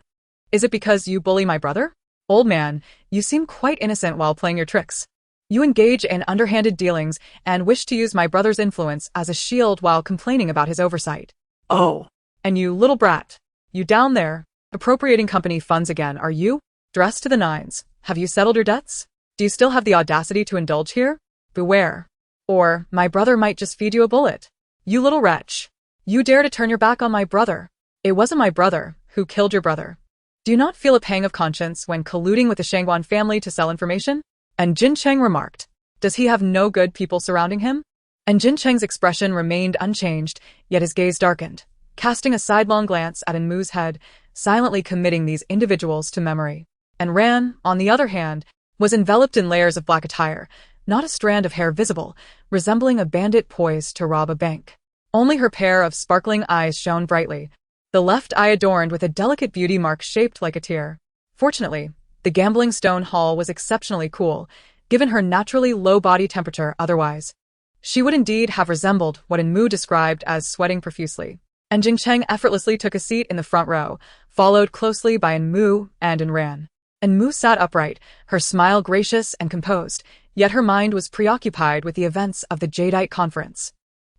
Is it because you bully my brother? Old man, you seem quite innocent while playing your tricks. You engage in underhanded dealings and wish to use my brother's influence as a shield while complaining about his oversight. Oh. And you little brat, you down there, appropriating company funds again, are you? Dressed to the nines, have you settled your debts? Do you still have the audacity to indulge here? Beware. Or, my brother might just feed you a bullet. You little wretch. You dare to turn your back on my brother. It wasn't my brother who killed your brother. Do you not feel a pang of conscience when colluding with the Shangguan family to sell information? And Jin Cheng remarked, does he have no good people surrounding him? And Jin Cheng's expression remained unchanged, yet his gaze darkened, casting a sidelong glance at Enmu's head, silently committing these individuals to memory. And Ran, on the other hand, was enveloped in layers of black attire, not a strand of hair visible, resembling a bandit poised to rob a bank. Only her pair of sparkling eyes shone brightly, the left eye adorned with a delicate beauty mark shaped like a tear. Fortunately, the gambling stone hall was exceptionally cool, given her naturally low body temperature otherwise. She would indeed have resembled what Enmu described as sweating profusely. And Jin Cheng effortlessly took a seat in the front row, followed closely by Enmu and Enran. Enmu sat upright, her smile gracious and composed, yet her mind was preoccupied with the events of the Jadeite conference.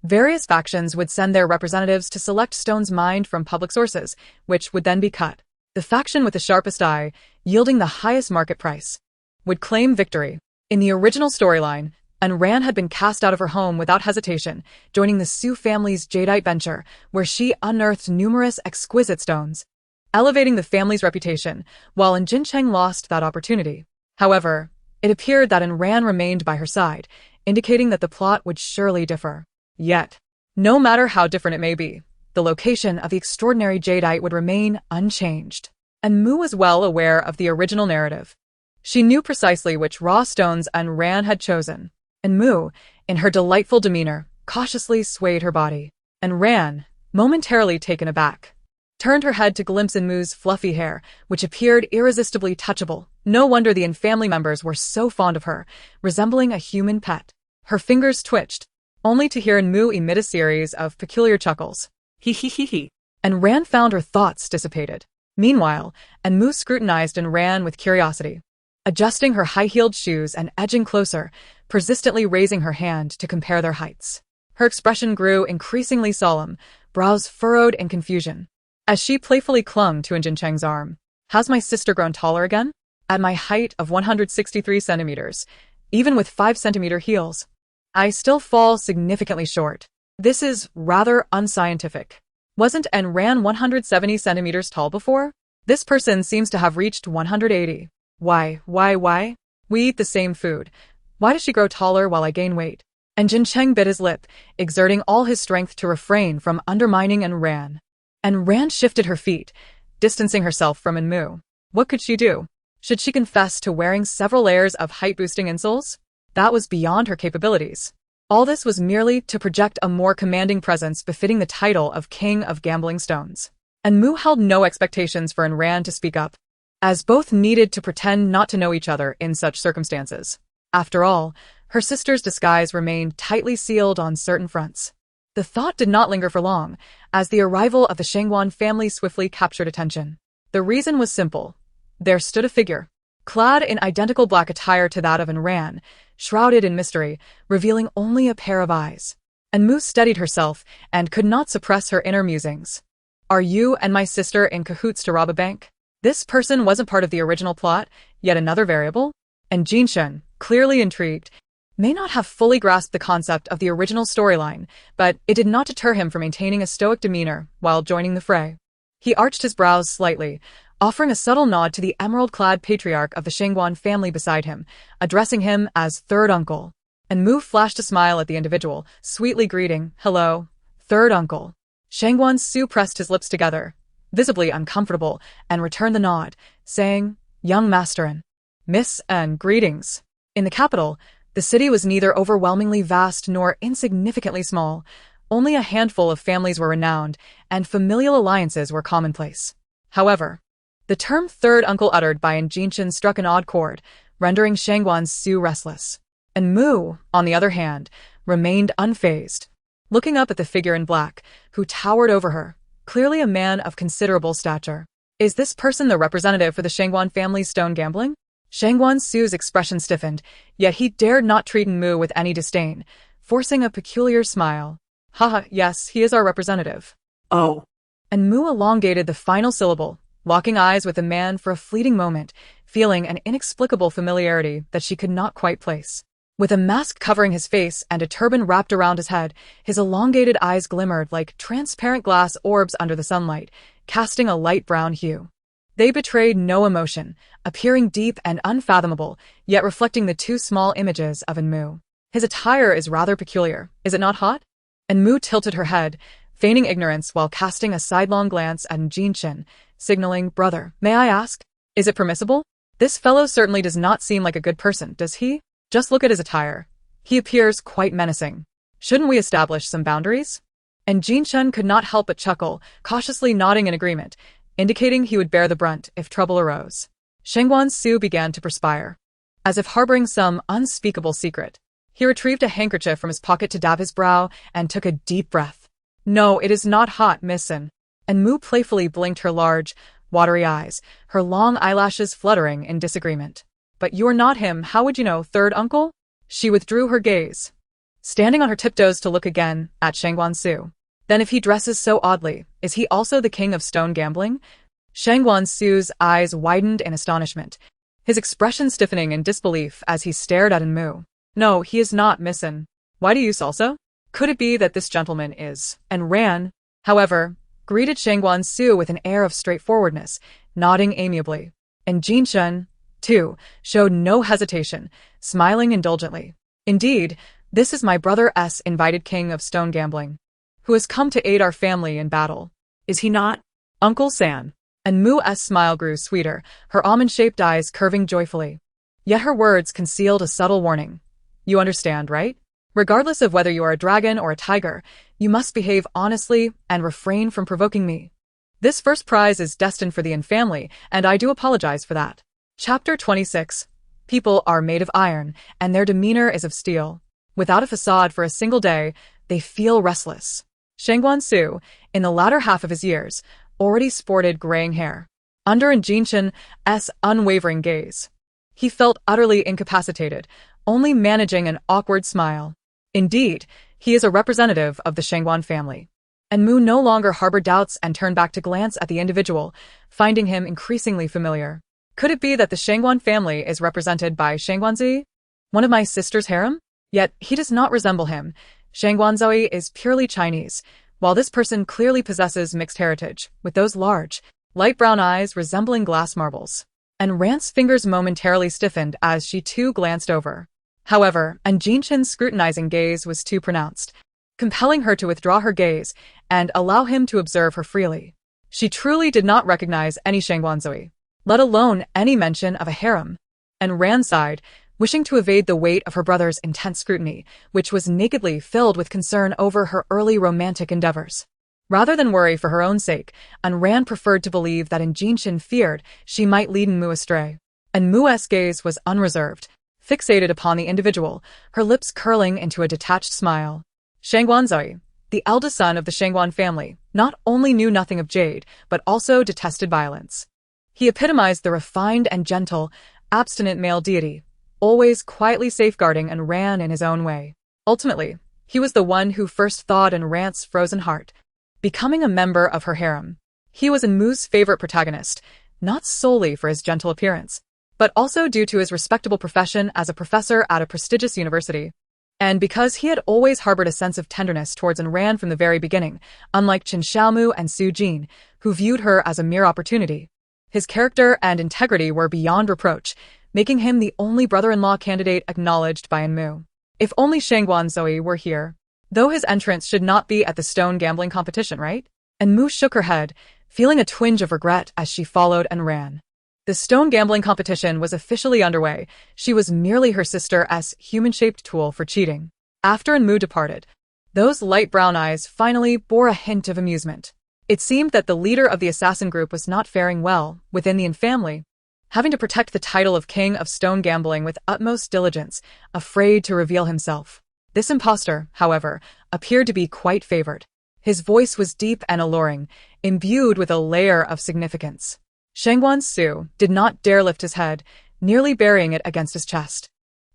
Various factions would send their representatives to select stones mined from public sources, which would then be cut. The faction with the sharpest eye, yielding the highest market price, would claim victory. In the original storyline, Enran had been cast out of her home without hesitation, joining the Su family's Jadeite venture, where she unearthed numerous exquisite stones, elevating the family's reputation, while Jin Cheng lost that opportunity. However, it appeared that Enran remained by her side, indicating that the plot would surely differ. Yet, no matter how different it may be, the location of the extraordinary Jadeite would remain unchanged. And Mu was well aware of the original narrative. She knew precisely which raw stones Ran had chosen. And Mu, in her delightful demeanor, cautiously swayed her body. And Ran, momentarily taken aback, turned her head to glimpse Mu's fluffy hair, which appeared irresistibly touchable. No wonder the family members were so fond of her, resembling a human pet. Her fingers twitched, only to hear Mu emit a series of peculiar chuckles. He he he he. And Ran found her thoughts dissipated. Meanwhile, Mu scrutinized Ran with curiosity, adjusting her high-heeled shoes and edging closer, persistently raising her hand to compare their heights. Her expression grew increasingly solemn, brows furrowed in confusion, as she playfully clung to Jincheng's arm. Has my sister grown taller again? At my height of 163 centimeters, even with 5-centimeter heels, I still fall significantly short. This is rather unscientific. Wasn't Ran 170 centimeters tall before? This person seems to have reached 180. Why? We eat the same food. Why does she grow taller while I gain weight? And Jincheng bit his lip, exerting all his strength to refrain from undermining Ran. And Ran shifted her feet, distancing herself from Mu. What could she do? Should she confess to wearing several layers of height-boosting insoles? That was beyond her capabilities. All this was merely to project a more commanding presence befitting the title of King of Gambling Stones. And Mu held no expectations for Ran to speak up, as both needed to pretend not to know each other in such circumstances. After all, her sister's disguise remained tightly sealed on certain fronts. The thought did not linger for long, as the arrival of the Shangguan family swiftly captured attention. The reason was simple. There stood a figure, clad in identical black attire to that of Ran, shrouded in mystery, revealing only a pair of eyes. And Mu steadied herself and could not suppress her inner musings. Are you and my sister in cahoots to rob a bank? This person wasn't part of the original plot, yet another variable? And Jincheng, clearly intrigued, may not have fully grasped the concept of the original storyline, but it did not deter him from maintaining a stoic demeanor while joining the fray. He arched his brows slightly, offering a subtle nod to the emerald-clad patriarch of the Shangguan family beside him, addressing him as third uncle. And Mu flashed a smile at the individual, sweetly greeting, "Hello, third uncle." Shangguan Su pressed his lips together, visibly uncomfortable, and returned the nod, saying, "Young master and Miss and greetings." In the capital, the city was neither overwhelmingly vast nor insignificantly small. Only a handful of families were renowned, and familial alliances were commonplace. However, the term third uncle uttered by Jincheng struck an odd chord, rendering Shangguan Su restless. And Mu, on the other hand, remained unfazed, looking up at the figure in black, who towered over her, clearly a man of considerable stature. Is this person the representative for the Shangguan family's stone gambling? Shangguan Su's expression stiffened, yet he dared not treat Mu with any disdain, forcing a peculiar smile. Haha, yes, he is our representative. Oh. And Mu elongated the final syllable, locking eyes with the man for a fleeting moment, feeling an inexplicable familiarity that she could not quite place. With a mask covering his face and a turban wrapped around his head, his elongated eyes glimmered like transparent glass orbs under the sunlight, casting a light brown hue. They betrayed no emotion, appearing deep and unfathomable, yet reflecting the two small images of Mu. His attire is rather peculiar, is it not hot? And Mu tilted her head, feigning ignorance while casting a sidelong glance at Jincheng, signaling, "Brother, may I ask? Is it permissible? This fellow certainly does not seem like a good person, does he? Just look at his attire. He appears quite menacing. Shouldn't we establish some boundaries?" And Jincheng could not help but chuckle, cautiously nodding in agreement, indicating he would bear the brunt if trouble arose. Shangguan Su began to perspire, as if harboring some unspeakable secret. He retrieved a handkerchief from his pocket to dab his brow and took a deep breath. "No, it is not hot, missin." And Mu playfully blinked her large, watery eyes, her long eyelashes fluttering in disagreement. "But you're not him, how would you know, third uncle?" She withdrew her gaze, standing on her tiptoes to look again at Shangguan Su. "Then if he dresses so oddly, is he also the king of stone gambling?" Shangguan Su's eyes widened in astonishment, his expression stiffening in disbelief as he stared at Mu. "No, he is not, missin. Why do you also? Could it be that this gentleman is?" And Ran, however, greeted Shangguan Su with an air of straightforwardness, nodding amiably. And Jincheng, too, showed no hesitation, smiling indulgently. "Indeed, this is my brother's invited king of stone gambling, who has come to aid our family in battle. Is he not, Uncle San?" And Mu's smile grew sweeter, her almond-shaped eyes curving joyfully. Yet her words concealed a subtle warning. You understand, right? Regardless of whether you are a dragon or a tiger, you must behave honestly and refrain from provoking me. This first prize is destined for the Yin family, and I do apologize for that. Chapter 26. People are made of iron, and their demeanor is of steel. Without a facade for a single day, they feel restless. Shangguan Su, in the latter half of his years, already sported graying hair. Under Jinshan's unwavering gaze, he felt utterly incapacitated, only managing an awkward smile. Indeed, he is a representative of the Shangguan family. And Mu no longer harbored doubts and turned back to glance at the individual, finding him increasingly familiar. Could it be that the Shangguan family is represented by Shangguanzi, one of my sister's harem? Yet he does not resemble him. Shangguanzui is purely Chinese, while this person clearly possesses mixed heritage, with those large, light brown eyes resembling glass marbles. And Rand's fingers momentarily stiffened as she too glanced over. However, Jinshan's scrutinizing gaze was too pronounced, compelling her to withdraw her gaze and allow him to observe her freely. She truly did not recognize any Shangguanzui, let alone any mention of a harem. And Rand sighed, wishing to evade the weight of her brother's intense scrutiny, which was nakedly filled with concern over her early romantic endeavors. Rather than worry for her own sake, Rand preferred to believe that Jinshan feared she might lead Mu astray. And Mu's gaze was unreserved, fixated upon the individual, her lips curling into a detached smile. Shangguanzui, the eldest son of the Shangguan family, not only knew nothing of Jade, but also detested violence. He epitomized the refined and gentle, abstinent male deity, always quietly safeguarding and ran in his own way. Ultimately, he was the one who first thawed in Rand's frozen heart, becoming a member of her harem. He was Mu's favorite protagonist, not solely for his gentle appearance, but also due to his respectable profession as a professor at a prestigious university. And because he had always harbored a sense of tenderness towards Ran from the very beginning, unlike Chen Xiaomu and Su Jin, who viewed her as a mere opportunity. His character and integrity were beyond reproach, making him the only brother-in-law candidate acknowledged by Mu. If only Shangguanzui were here. Though his entrance should not be at the stone gambling competition, right? And Mu shook her head, feeling a twinge of regret as she followed and ran. The stone gambling competition was officially underway. She was merely her sister's human-shaped tool for cheating. After Mu departed, those light brown eyes finally bore a hint of amusement. It seemed that the leader of the assassin group was not faring well within the Yin family, having to protect the title of King of Stone Gambling with utmost diligence, afraid to reveal himself. This impostor, however, appeared to be quite favored. His voice was deep and alluring, imbued with a layer of significance. Shangguan Su did not dare lift his head, nearly burying it against his chest.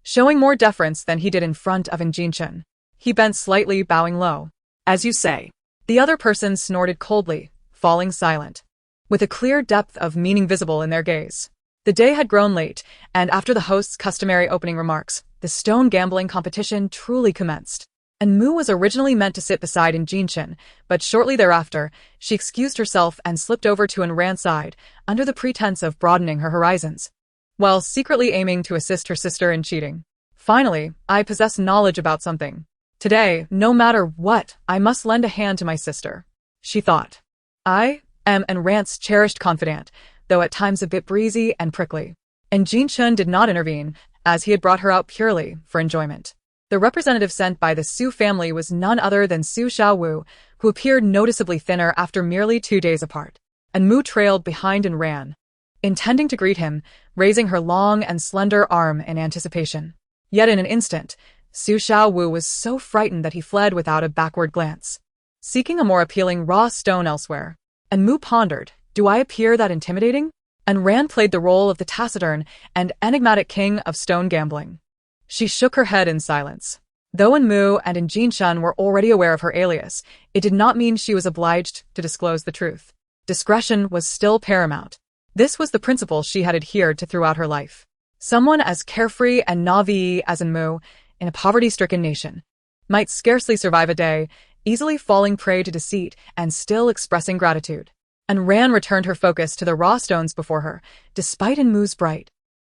Showing more deference than he did in front of Jinshan, he bent slightly, bowing low. As you say. The other person snorted coldly, falling silent, with a clear depth of meaning visible in their gaze. The day had grown late, and after the host's customary opening remarks, the stone gambling competition truly commenced. And Mu was originally meant to sit beside Jinshan, but shortly thereafter, she excused herself and slipped over to Ran's side, under the pretense of broadening her horizons, while secretly aiming to assist her sister in cheating. Finally, I possess knowledge about something. Today, no matter what, I must lend a hand to my sister, she thought. I am Rand's cherished confidant, though at times a bit breezy and prickly. And Jinshan did not intervene, as he had brought her out purely for enjoyment. The representative sent by the Su family was none other than Su Xiaowu, who appeared noticeably thinner after merely 2 days apart. And Mu trailed behind and ran, intending to greet him, raising her long and slender arm in anticipation. Yet in an instant, Su Xiaowu was so frightened that he fled without a backward glance, seeking a more appealing raw stone elsewhere. And Mu pondered, do I appear that intimidating? And Rand played the role of the taciturn and enigmatic king of stone gambling. She shook her head in silence. Though Mu and Jinshan were already aware of her alias, it did not mean she was obliged to disclose the truth. Discretion was still paramount. This was the principle she had adhered to throughout her life. Someone as carefree and naive as Mu, in a poverty-stricken nation, might scarcely survive a day, easily falling prey to deceit and still expressing gratitude. And Ran returned her focus to the raw stones before her, despite Mu's bright,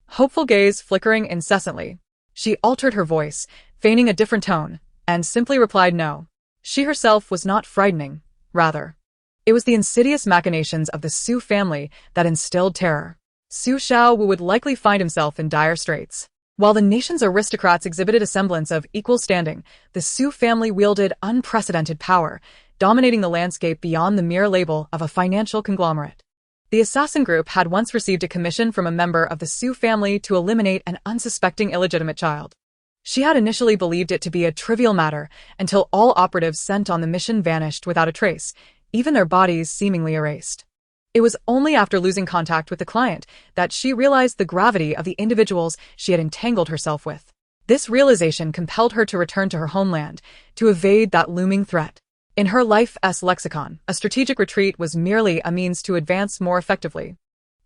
hopeful gaze flickering incessantly. She altered her voice, feigning a different tone, and simply replied no. She herself was not frightening, rather. It was the insidious machinations of the Su family that instilled terror. Su Xiaowu would likely find himself in dire straits. While the nation's aristocrats exhibited a semblance of equal standing, the Su family wielded unprecedented power, dominating the landscape beyond the mere label of a financial conglomerate. The assassin group had once received a commission from a member of the Su family to eliminate an unsuspecting illegitimate child. She had initially believed it to be a trivial matter until all operatives sent on the mission vanished without a trace, even their bodies seemingly erased. It was only after losing contact with the client that she realized the gravity of the individuals she had entangled herself with. This realization compelled her to return to her homeland, to evade that looming threat. In her life's lexicon, a strategic retreat was merely a means to advance more effectively.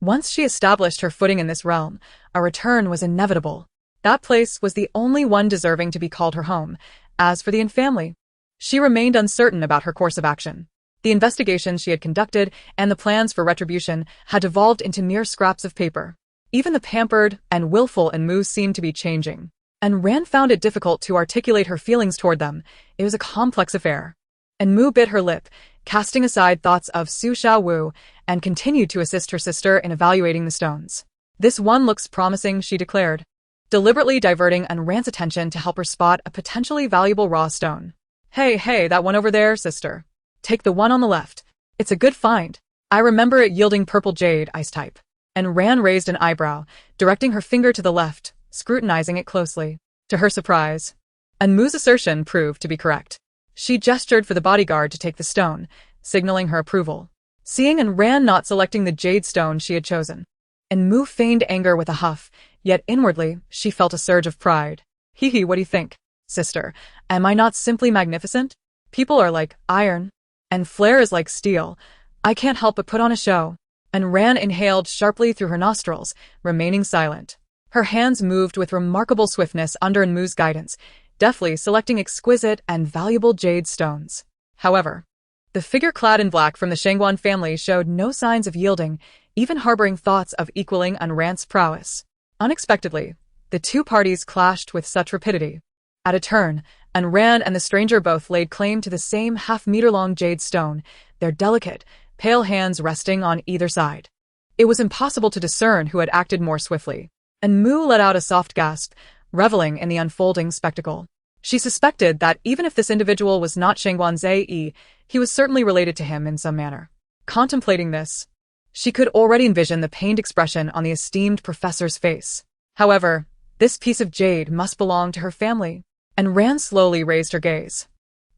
Once she established her footing in this realm, a return was inevitable. That place was the only one deserving to be called her home. As for the family, she remained uncertain about her course of action. The investigations she had conducted and the plans for retribution had devolved into mere scraps of paper. Even the pampered and willful Enmu seemed to be changing, and Rand found it difficult to articulate her feelings toward them. It was a complex affair. Enmu bit her lip, casting aside thoughts of Su Xiaowu, and continued to assist her sister in evaluating the stones. This one looks promising, she declared, deliberately diverting Rand's attention to help her spot a potentially valuable raw stone. Hey, that one over there, sister. Take the one on the left. It's a good find. I remember it yielding purple jade ice type. And Rand raised an eyebrow, directing her finger to the left, scrutinizing it closely. To her surprise, Enmu's assertion proved to be correct. She gestured for the bodyguard to take the stone, signaling her approval. Seeing Rand not selecting the jade stone she had chosen, Enmu feigned anger with a huff, yet inwardly she felt a surge of pride. Hee, what do you think, sister? Am I not simply magnificent? People are like iron, and flair is like steel. I can't help but put on a show. And Rand inhaled sharply through her nostrils, remaining silent. Her hands moved with remarkable swiftness under Enmu's guidance, deftly selecting exquisite and valuable jade stones. However, the figure clad in black from the Shangguan family showed no signs of yielding, even harboring thoughts of equaling Rand's prowess. Unexpectedly, the two parties clashed with such rapidity. At a turn, Rand and the stranger both laid claim to the same half-meter-long jade stone, their delicate, pale hands resting on either side. It was impossible to discern who had acted more swiftly. Enmu let out a soft gasp, reveling in the unfolding spectacle. She suspected that even if this individual was not Shangguan Zai, he was certainly related to him in some manner. Contemplating this, she could already envision the pained expression on the esteemed professor's face. However, this piece of jade must belong to her family, and Rand slowly raised her gaze,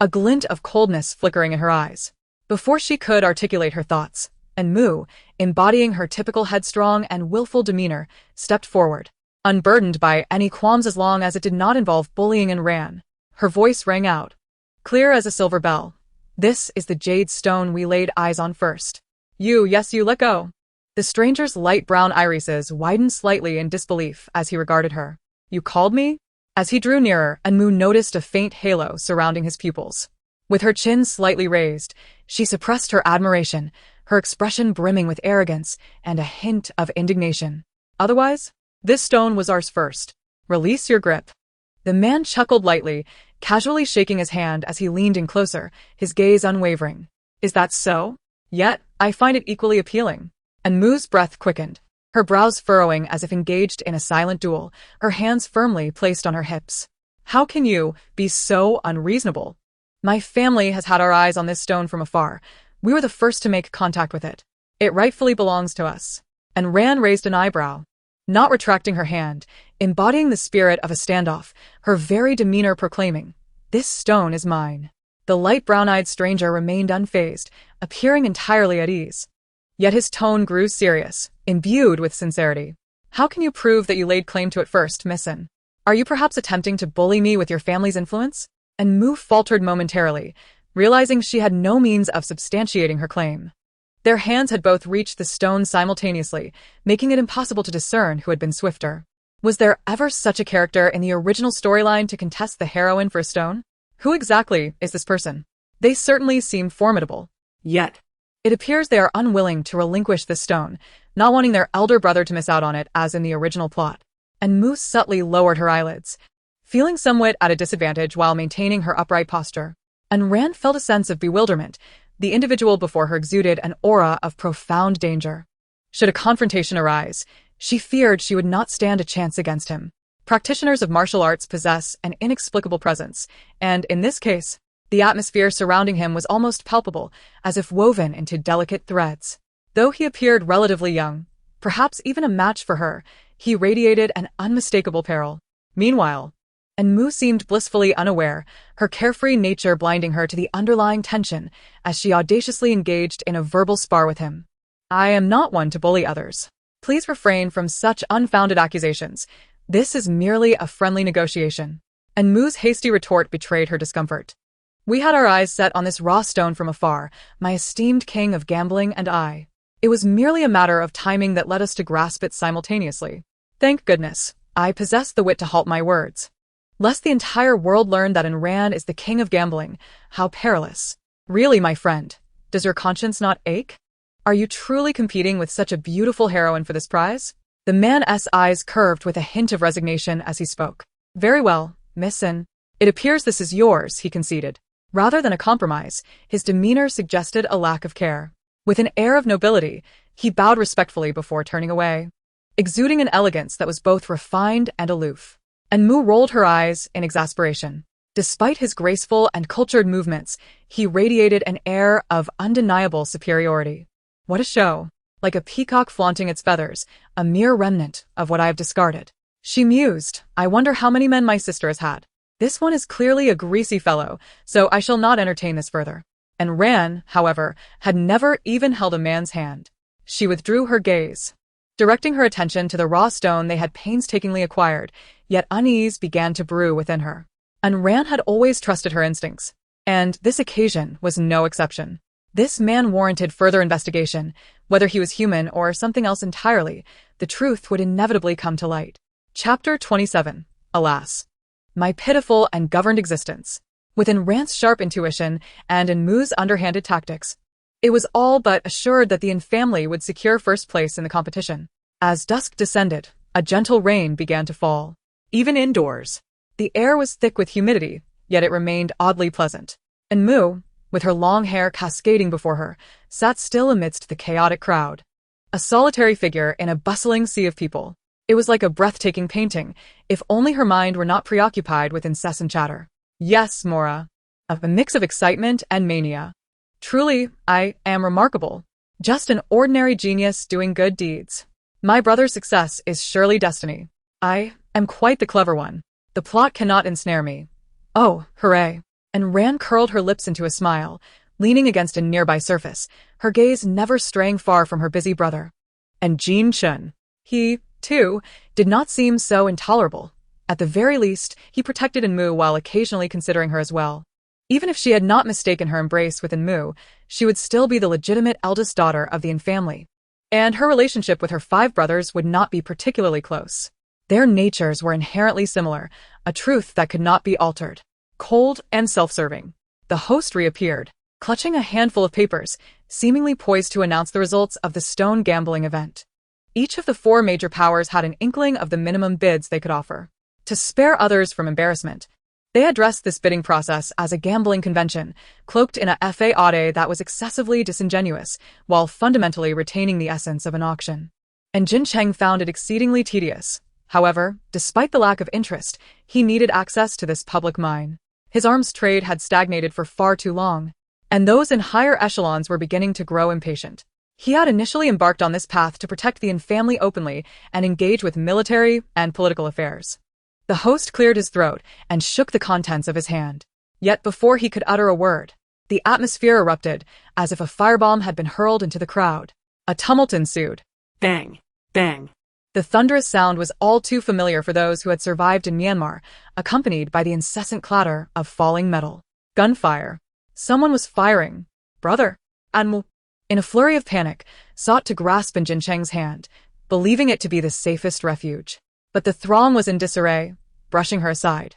a glint of coldness flickering in her eyes. Before she could articulate her thoughts, Enmu, embodying her typical headstrong and willful demeanor, stepped forward. Unburdened by any qualms as long as it did not involve bullying Rand, her voice rang out, clear as a silver bell. This is the jade stone we laid eyes on first. You let go. The stranger's light brown irises widened slightly in disbelief as he regarded her. You called me? As he drew nearer, Enmu noticed a faint halo surrounding his pupils. With her chin slightly raised, she suppressed her admiration, her expression brimming with arrogance and a hint of indignation. Otherwise, this stone was ours first. Release your grip. The man chuckled lightly, casually shaking his hand as he leaned in closer, his gaze unwavering. Is that so? Yet, I find it equally appealing. Enmu's breath quickened, her brows furrowing as if engaged in a silent duel, her hands firmly placed on her hips. How can you be so unreasonable? My family has had our eyes on this stone from afar. We were the first to make contact with it. It rightfully belongs to us. And Rand raised an eyebrow, not retracting her hand, embodying the spirit of a standoff, her very demeanor proclaiming, this stone is mine. The light brown-eyed stranger remained unfazed, appearing entirely at ease. Yet his tone grew serious, imbued with sincerity. How can you prove that you laid claim to it first, Missin? Are you perhaps attempting to bully me with your family's influence? Enmu faltered momentarily, realizing she had no means of substantiating her claim. Their hands had both reached the stone simultaneously, making it impossible to discern who had been swifter. Was there ever such a character in the original storyline to contest the heroine for a stone? Who exactly is this person? They certainly seem formidable. Yet, it appears they are unwilling to relinquish this stone, not wanting their elder brother to miss out on it as in the original plot. Enmu subtly lowered her eyelids, feeling somewhat at a disadvantage while maintaining her upright posture. And Rand felt a sense of bewilderment. The individual before her exuded an aura of profound danger. Should a confrontation arise, she feared she would not stand a chance against him. Practitioners of martial arts possess an inexplicable presence, and in this case, the atmosphere surrounding him was almost palpable, as if woven into delicate threads. Though he appeared relatively young, perhaps even a match for her, he radiated an unmistakable peril. Meanwhile, Mu seemed blissfully unaware, her carefree nature blinding her to the underlying tension as she audaciously engaged in a verbal spar with him. I am not one to bully others. Please refrain from such unfounded accusations. This is merely a friendly negotiation. And Mu's hasty retort betrayed her discomfort. We had our eyes set on this raw stone from afar, my esteemed king of gambling and I. It was merely a matter of timing that led us to grasp it simultaneously. Thank goodness, I possessed the wit to halt my words. Lest the entire world learn that Enran is the king of gambling, how perilous. Really, my friend, does your conscience not ache? Are you truly competing with such a beautiful heroine for this prize? The man's eyes curved with a hint of resignation as he spoke. Very well, Miss N. It appears this is yours, he conceded. Rather than a compromise, his demeanor suggested a lack of care. With an air of nobility, he bowed respectfully before turning away, exuding an elegance that was both refined and aloof. And Mu rolled her eyes in exasperation. Despite his graceful and cultured movements, he radiated an air of undeniable superiority. What a show! Like a peacock flaunting its feathers, a mere remnant of what I have discarded. She mused, I wonder how many men my sister has had. This one is clearly a greasy fellow, so I shall not entertain this further. And Ran, however, had never even held a man's hand. She withdrew her gaze, directing her attention to the raw stone they had painstakingly acquired, yet unease began to brew within her. And Ran had always trusted her instincts, and this occasion was no exception. This man warranted further investigation. Whether he was human or something else entirely, the truth would inevitably come to light. Chapter 27. Alas. My pitiful and governed existence. Within Rand's sharp intuition and in Mu's underhanded tactics, it was all but assured that the Yin family would secure first place in the competition. As dusk descended, a gentle rain began to fall. Even indoors, the air was thick with humidity, yet it remained oddly pleasant. And Mu, with her long hair cascading before her, sat still amidst the chaotic crowd. A solitary figure in a bustling sea of people. It was like a breathtaking painting, if only her mind were not preoccupied with incessant chatter. Yes, Mora. A mix of excitement and mania. Truly, I am remarkable. Just an ordinary genius doing good deeds. My brother's success is surely destiny. I am quite the clever one. The plot cannot ensnare me. Oh, hooray. And Ran curled her lips into a smile, leaning against a nearby surface, her gaze never straying far from her busy brother. And Jean Chun. He, too, did not seem so intolerable. At the very least, he protected Mu while occasionally considering her as well. Even if she had not mistaken her embrace with Mu, she would still be the legitimate eldest daughter of the Yin family. And her relationship with her 5 brothers would not be particularly close. Their natures were inherently similar, a truth that could not be altered. Cold and self-serving. The host reappeared, clutching a handful of papers, seemingly poised to announce the results of the stone gambling event. Each of the 4 major powers had an inkling of the minimum bids they could offer. To spare others from embarrassment, they addressed this bidding process as a gambling convention, cloaked in a fade that was excessively disingenuous, while fundamentally retaining the essence of an auction. And Jin Cheng found it exceedingly tedious. However, despite the lack of interest, he needed access to this public mine. His arms trade had stagnated for far too long, and those in higher echelons were beginning to grow impatient. He had initially embarked on this path to protect the Yin family openly and engage with military and political affairs. The host cleared his throat and shook the contents of his hand. Yet before he could utter a word, the atmosphere erupted, as if a firebomb had been hurled into the crowd. A tumult ensued. Bang, bang. The thunderous sound was all too familiar for those who had survived in Myanmar, accompanied by the incessant clatter of falling metal. Gunfire. Someone was firing. Brother. Anmu, in a flurry of panic, sought to grasp in Jin Cheng's hand, believing it to be the safest refuge. But the throng was in disarray, brushing her aside.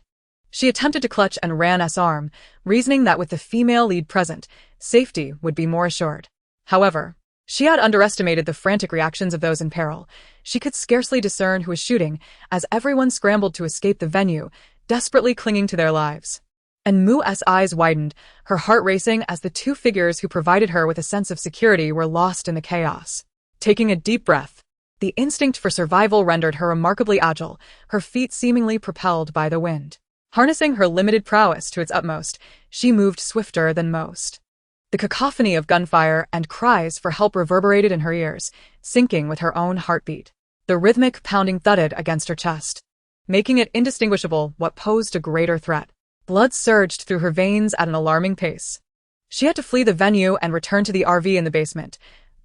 She attempted to clutch and Ran's arm, reasoning that with the female lead present, safety would be more assured. However, she had underestimated the frantic reactions of those in peril. She could scarcely discern who was shooting, as everyone scrambled to escape the venue, desperately clinging to their lives. And Mu's eyes widened, her heart racing as the 2 figures who provided her with a sense of security were lost in the chaos. Taking a deep breath, the instinct for survival rendered her remarkably agile, her feet seemingly propelled by the wind. Harnessing her limited prowess to its utmost, she moved swifter than most. The cacophony of gunfire and cries for help reverberated in her ears, syncing with her own heartbeat. The rhythmic pounding thudded against her chest, making it indistinguishable what posed a greater threat. Blood surged through her veins at an alarming pace. She had to flee the venue and return to the RV in the basement.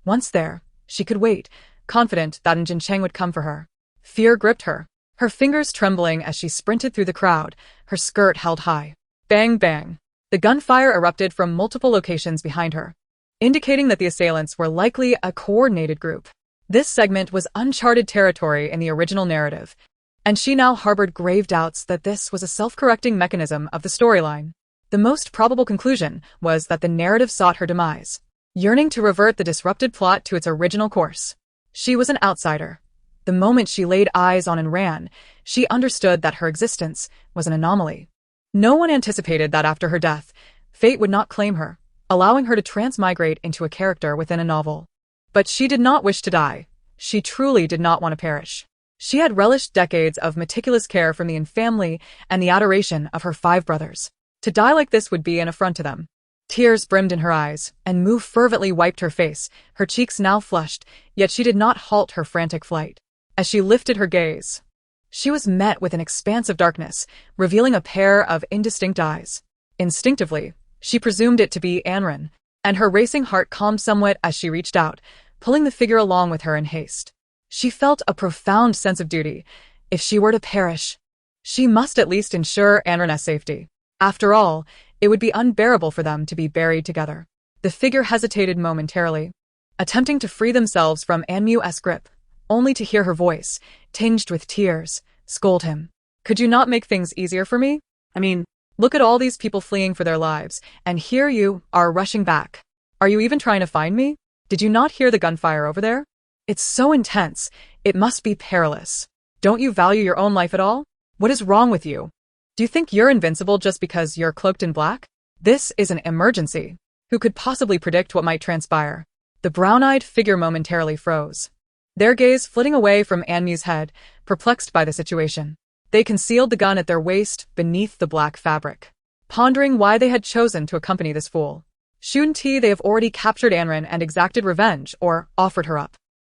Once there, she could wait, confident that Jin Cheng would come for her. Fear gripped her, her fingers trembling as she sprinted through the crowd, her skirt held high. Bang, bang. The gunfire erupted from multiple locations behind her, indicating that the assailants were likely a coordinated group. This segment was uncharted territory in the original narrative, and she now harbored grave doubts that this was a self-correcting mechanism of the storyline. The most probable conclusion was that the narrative sought her demise, yearning to revert the disrupted plot to its original course. She was an outsider. The moment she laid eyes on and ran, she understood that her existence was an anomaly. No one anticipated that after her death, fate would not claim her, allowing her to transmigrate into a character within a novel. But she did not wish to die. She truly did not want to perish. She had relished decades of meticulous care from the family and the adoration of her 5 brothers. To die like this would be an affront to them. Tears brimmed in her eyes, and Mu fervently wiped her face, her cheeks now flushed, yet she did not halt her frantic flight. As she lifted her gaze, she was met with an expanse of darkness, revealing a pair of indistinct eyes. Instinctively, she presumed it to be Anren, and her racing heart calmed somewhat as she reached out, pulling the figure along with her in haste. She felt a profound sense of duty. If she were to perish, she must at least ensure Anren's safety. After all, it would be unbearable for them to be buried together. The figure hesitated momentarily, attempting to free themselves from Anmu's grip, only to hear her voice, tinged with tears, scold him. Could you not make things easier for me? I mean, look at all these people fleeing for their lives, and here you are rushing back. Are you even trying to find me? Did you not hear the gunfire over there? It's so intense, it must be perilous. Don't you value your own life at all? What is wrong with you? Do you think you're invincible just because you're cloaked in black? This is an emergency. Who could possibly predict what might transpire? The brown-eyed figure momentarily froze, their gaze flitting away from Anmu's head, perplexed by the situation. They concealed the gun at their waist beneath the black fabric, pondering why they had chosen to accompany this fool. Shouldn't they have already captured Anren and exacted revenge, or offered her up?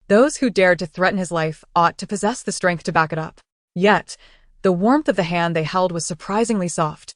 Those who dared to threaten his life ought to possess the strength to back it up. Yet, the warmth of the hand they held was surprisingly soft,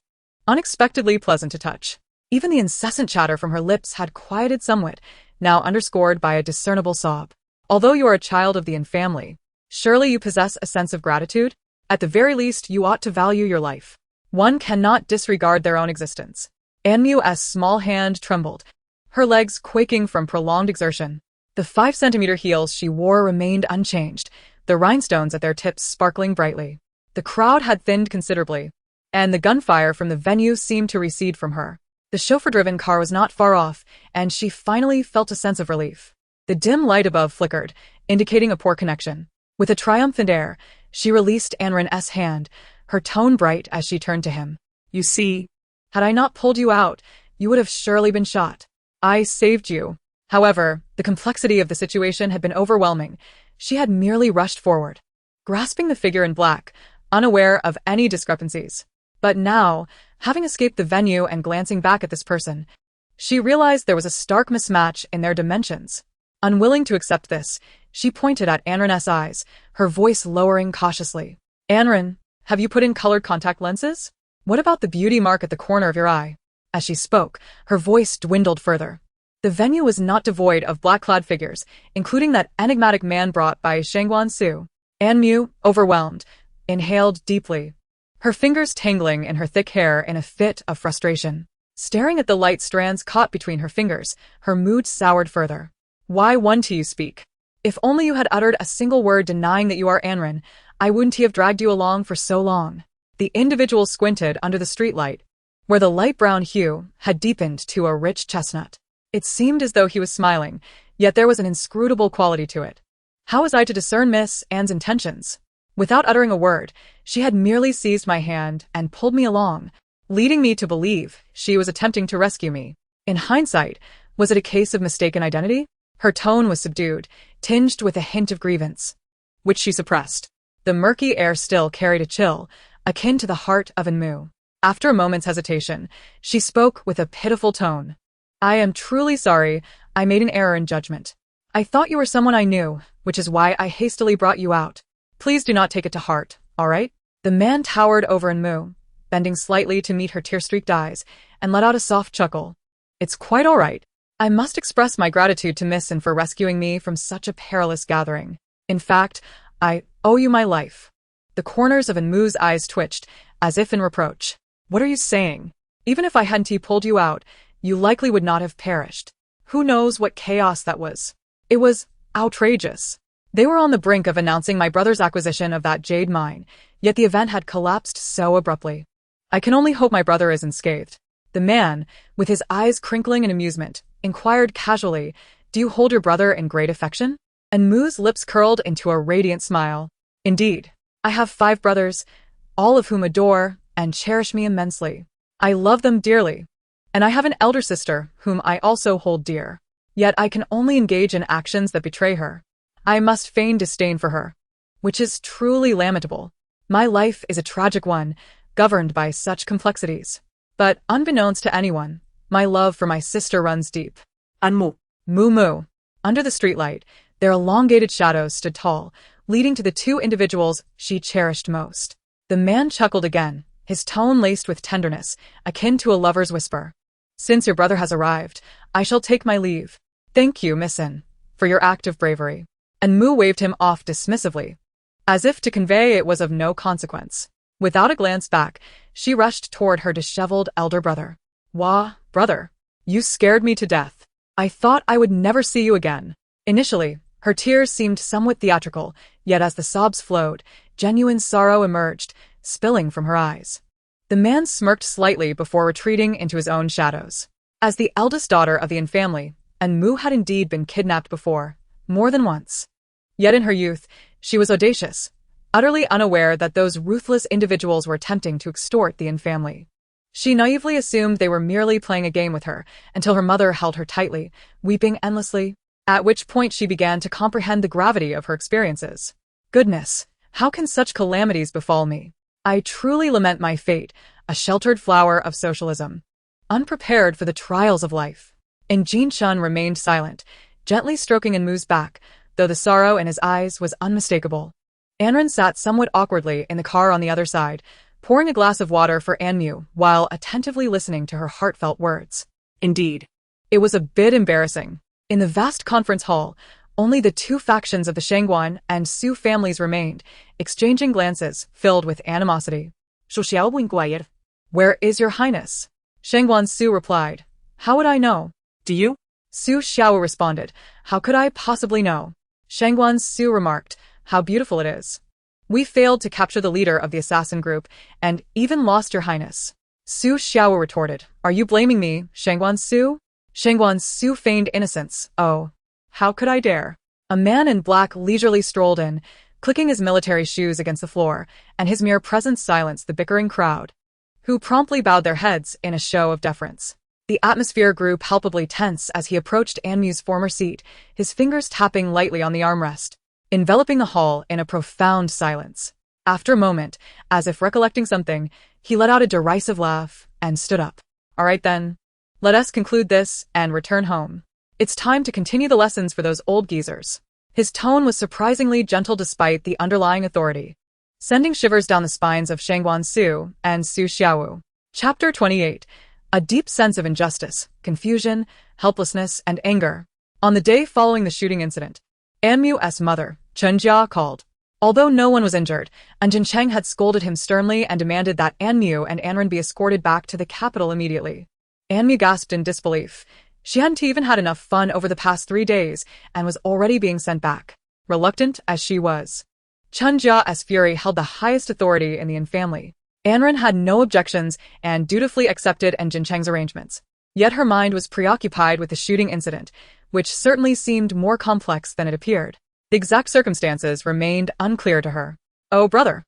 unexpectedly pleasant to touch. Even the incessant chatter from her lips had quieted somewhat, now underscored by a discernible sob. Although you are a child of the family, surely you possess a sense of gratitude? At the very least, you ought to value your life. One cannot disregard their own existence. Anmu's small hand trembled, her legs quaking from prolonged exertion. The 5-centimeter heels she wore remained unchanged, the rhinestones at their tips sparkling brightly. The crowd had thinned considerably, and the gunfire from the venue seemed to recede from her. The chauffeur-driven car was not far off, and she finally felt a sense of relief. The dim light above flickered, indicating a poor connection. With a triumphant air, she released Anren's hand, her tone bright as she turned to him. You see, had I not pulled you out, you would have surely been shot. I saved you. However, the complexity of the situation had been overwhelming. She had merely rushed forward, grasping the figure in black, unaware of any discrepancies. But now, having escaped the venue and glancing back at this person, she realized there was a stark mismatch in their dimensions. Unwilling to accept this, she pointed at Anren's eyes, her voice lowering cautiously. Anren, have you put in colored contact lenses? What about the beauty mark at the corner of your eye? As she spoke, her voice dwindled further. The venue was not devoid of black-clad figures, including that enigmatic man brought by Shangguan Su. Anmu, overwhelmed, inhaled deeply, her fingers tangling in her thick hair in a fit of frustration. Staring at the light strands caught between her fingers, her mood soured further. Why wouldn't you speak? If only you had uttered a single word denying that you are Anren, I wouldn't have dragged you along for so long. The individual squinted under the streetlight, where the light brown hue had deepened to a rich chestnut. It seemed as though he was smiling, yet there was an inscrutable quality to it. How was I to discern Miss Anne's intentions? Without uttering a word, she had merely seized my hand and pulled me along, leading me to believe she was attempting to rescue me. In hindsight, was it a case of mistaken identity? Her tone was subdued, tinged with a hint of grievance, which she suppressed. The murky air still carried a chill, akin to the heart of Enmu. After a moment's hesitation, she spoke with a pitiful tone. I am truly sorry, I made an error in judgment. I thought you were someone I knew, which is why I hastily brought you out. Please do not take it to heart, all right? The man towered over Enmu, bending slightly to meet her tear-streaked eyes, and let out a soft chuckle. It's quite all right. I must express my gratitude to Miss N for rescuing me from such a perilous gathering. In fact, I owe you my life. The corners of Enmu's eyes twitched, as if in reproach. What are you saying? Even if I hadn't pulled you out, you likely would not have perished. Who knows what chaos that was? It was outrageous. They were on the brink of announcing my brother's acquisition of that jade mine, yet the event had collapsed so abruptly. I can only hope my brother is unscathed. The man, with his eyes crinkling in amusement, inquired casually, Do you hold your brother in great affection? Enmu's lips curled into a radiant smile. Indeed, I have 5 brothers, all of whom adore and cherish me immensely. I love them dearly. And I have an elder sister, whom I also hold dear. Yet I can only engage in actions that betray her. I must feign disdain for her, which is truly lamentable. My life is a tragic one, governed by such complexities. But unbeknownst to anyone, my love for my sister runs deep. Enmu. Moo. Under the streetlight, their elongated shadows stood tall, leading to the 2 individuals she cherished most. The man chuckled again, his tone laced with tenderness, akin to a lover's whisper. Since your brother has arrived, I shall take my leave. Thank you, Miss N, for your act of bravery. Enmu waved him off dismissively, as if to convey it was of no consequence. Without a glance back, she rushed toward her disheveled elder brother. Wah, brother, you scared me to death. I thought I would never see you again. Initially, her tears seemed somewhat theatrical, yet as the sobs flowed, genuine sorrow emerged, spilling from her eyes. The man smirked slightly before retreating into his own shadows. As the eldest daughter of the N family, Enmu had indeed been kidnapped before, more than once. Yet in her youth, she was audacious, utterly unaware that those ruthless individuals were attempting to extort the N family. She naively assumed they were merely playing a game with her until her mother held her tightly, weeping endlessly, at which point she began to comprehend the gravity of her experiences. Goodness, how can such calamities befall me? I truly lament my fate, a sheltered flower of socialism, unprepared for the trials of life. And Jin Chun remained silent, gently stroking Enmu's back, though the sorrow in his eyes was unmistakable. Anren sat somewhat awkwardly in the car on the other side, pouring a glass of water for Enmu while attentively listening to her heartfelt words. Indeed. It was a bit embarrassing. In the vast conference hall, only the 2 factions of the Shangguan and Su families remained, exchanging glances filled with animosity. Where is your highness? Shangguan Su replied. How would I know? Do you? Su Xiao responded. How could I possibly know? Shangguan Su remarked. How beautiful it is. We failed to capture the leader of the assassin group, and even lost your highness. Su Xiao retorted. Are you blaming me, Shangguan Su? Shangguan Su feigned innocence. Oh. How could I dare? A man in black leisurely strolled in, clicking his military shoes against the floor, and his mere presence silenced the bickering crowd, who promptly bowed their heads in a show of deference. The atmosphere grew palpably tense as he approached Enmu's former seat, his fingers tapping lightly on the armrest, enveloping the hall in a profound silence. After a moment, as if recollecting something, he let out a derisive laugh and stood up. All right then. Let us conclude this and return home. It's time to continue the lessons for those old geezers. His tone was surprisingly gentle despite the underlying authority, sending shivers down the spines of Shangguan Su and Su Xiaowu. Chapter 28. A deep sense of injustice, confusion, helplessness, and anger. On the day following the shooting incident, Enmu's mother, Chen Jia, called. Although no one was injured, and Jin Cheng had scolded him sternly and demanded that Enmu and Anren be escorted back to the capital immediately. Enmu gasped in disbelief. She hadn't even had enough fun over the past 3 days and was already being sent back, reluctant as she was. Chen Jia's fury held the highest authority in the Yin family. Anren had no objections and dutifully accepted Jin Cheng's arrangements. Yet her mind was preoccupied with the shooting incident, which certainly seemed more complex than it appeared. The exact circumstances remained unclear to her. Oh, brother.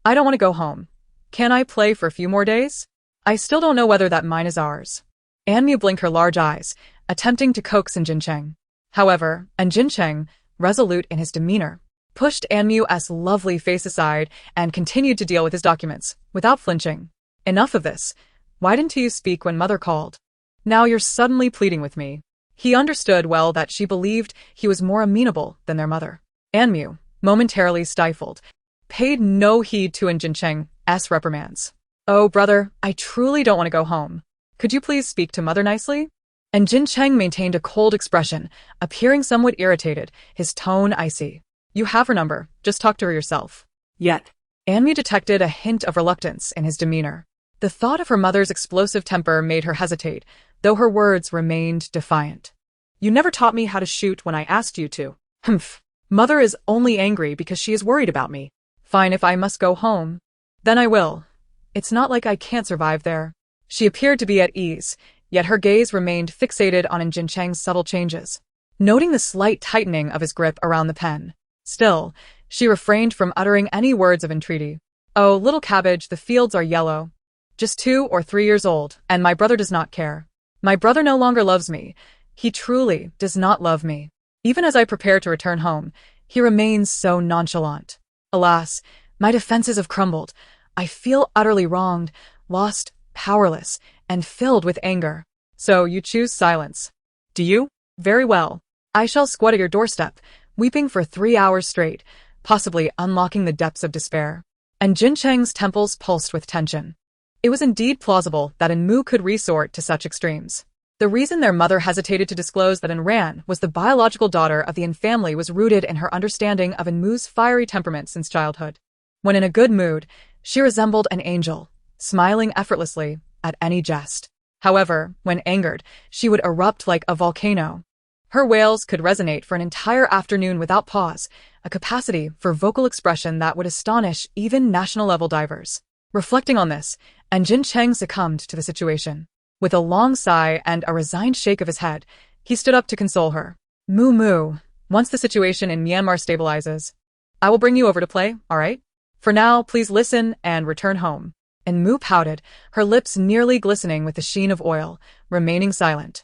I don't want to go home. Can I play for a few more days? I still don't know whether that mine is ours. Anmu blinked her large eyes, attempting to coax Jin Cheng. However, and Jincheng, resolute in his demeanor, pushed Anmu's lovely face aside and continued to deal with his documents, without flinching. Enough of this. Why didn't you speak when mother called? Now you're suddenly pleading with me. He understood well that she believed he was more amenable than their mother. Anmu, momentarily stifled, paid no heed to Jincheng's reprimands. Oh, brother, I truly don't want to go home. Could you please speak to mother nicely? And Jincheng maintained a cold expression, appearing somewhat irritated, his tone icy. You have her number, just talk to her yourself. Yet. Anmu detected a hint of reluctance in his demeanor. The thought of her mother's explosive temper made her hesitate, though her words remained defiant. You never taught me how to shoot when I asked you to. Humph. Mother is only angry because she is worried about me. Fine, if I must go home. Then I will. It's not like I can't survive there. She appeared to be at ease, yet her gaze remained fixated on Jincheng's subtle changes, noting the slight tightening of his grip around the pen. Still, she refrained from uttering any words of entreaty. Oh, little cabbage, the fields are yellow. Just 2 or 3 years old, and my brother does not care. My brother no longer loves me. He truly does not love me. Even as I prepare to return home, he remains so nonchalant. Alas, my defenses have crumbled. I feel utterly wronged, lost, powerless, and filled with anger. So you choose silence. Do you? Very well. I shall squat at your doorstep, weeping for 3 hours straight, possibly unlocking the depths of despair. And Jincheng's temples pulsed with tension. It was indeed plausible that Anmu could resort to such extremes. The reason their mother hesitated to disclose that Anran was the biological daughter of the An family was rooted in her understanding of Anmu's fiery temperament since childhood. When in a good mood, she resembled an angel, smiling effortlessly at any jest. However, when angered, she would erupt like a volcano. Her wails could resonate for an entire afternoon without pause, a capacity for vocal expression that would astonish even national-level divers. Reflecting on this, and Jincheng succumbed to the situation. With a long sigh and a resigned shake of his head, he stood up to console her. Moo, once the situation in Myanmar stabilizes, I will bring you over to play, all right? For now, please listen and return home. And Moo pouted, her lips nearly glistening with the sheen of oil, remaining silent.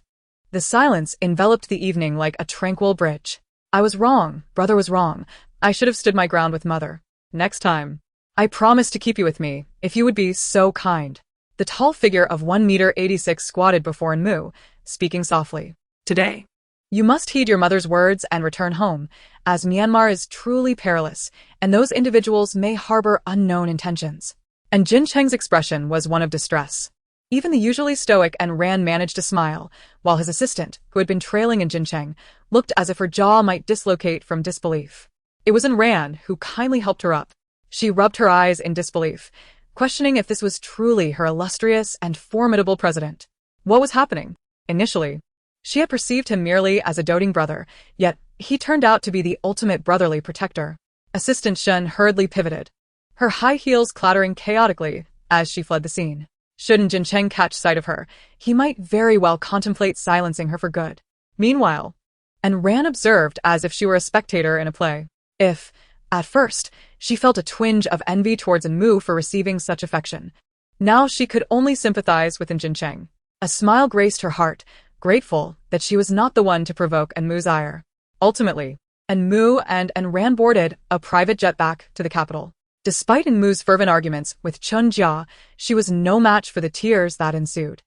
The silence enveloped the evening like a tranquil bridge. I was wrong, brother was wrong. I should have stood my ground with mother. Next time. I promise to keep you with me, if you would be so kind. The tall figure of 1 meter 86 squatted before Anmu, speaking softly. Today. You must heed your mother's words and return home, as Myanmar is truly perilous, and those individuals may harbor unknown intentions. And Jincheng's expression was one of distress. Even the usually stoic Anran managed to smile, while his assistant, who had been trailing Jincheng, looked as if her jaw might dislocate from disbelief. It was Anran who kindly helped her up. She rubbed her eyes in disbelief, questioning if this was truly her illustrious and formidable president. What was happening? Initially, she had perceived him merely as a doting brother, yet he turned out to be the ultimate brotherly protector. Assistant Shen hurriedly pivoted, her high heels clattering chaotically as she fled the scene. Shouldn't Jincheng catch sight of her, he might very well contemplate silencing her for good. Meanwhile, Anran observed as if she were a spectator in a play. If, at first, she felt a twinge of envy towards Anmu for receiving such affection, now she could only sympathize with Jincheng. A smile graced her heart, grateful that she was not the one to provoke Anmu's ire. Ultimately, Anmu and Anran boarded a private jet back to the capital. Despite Anmu's fervent arguments with Chun Jia, she was no match for the tears that ensued.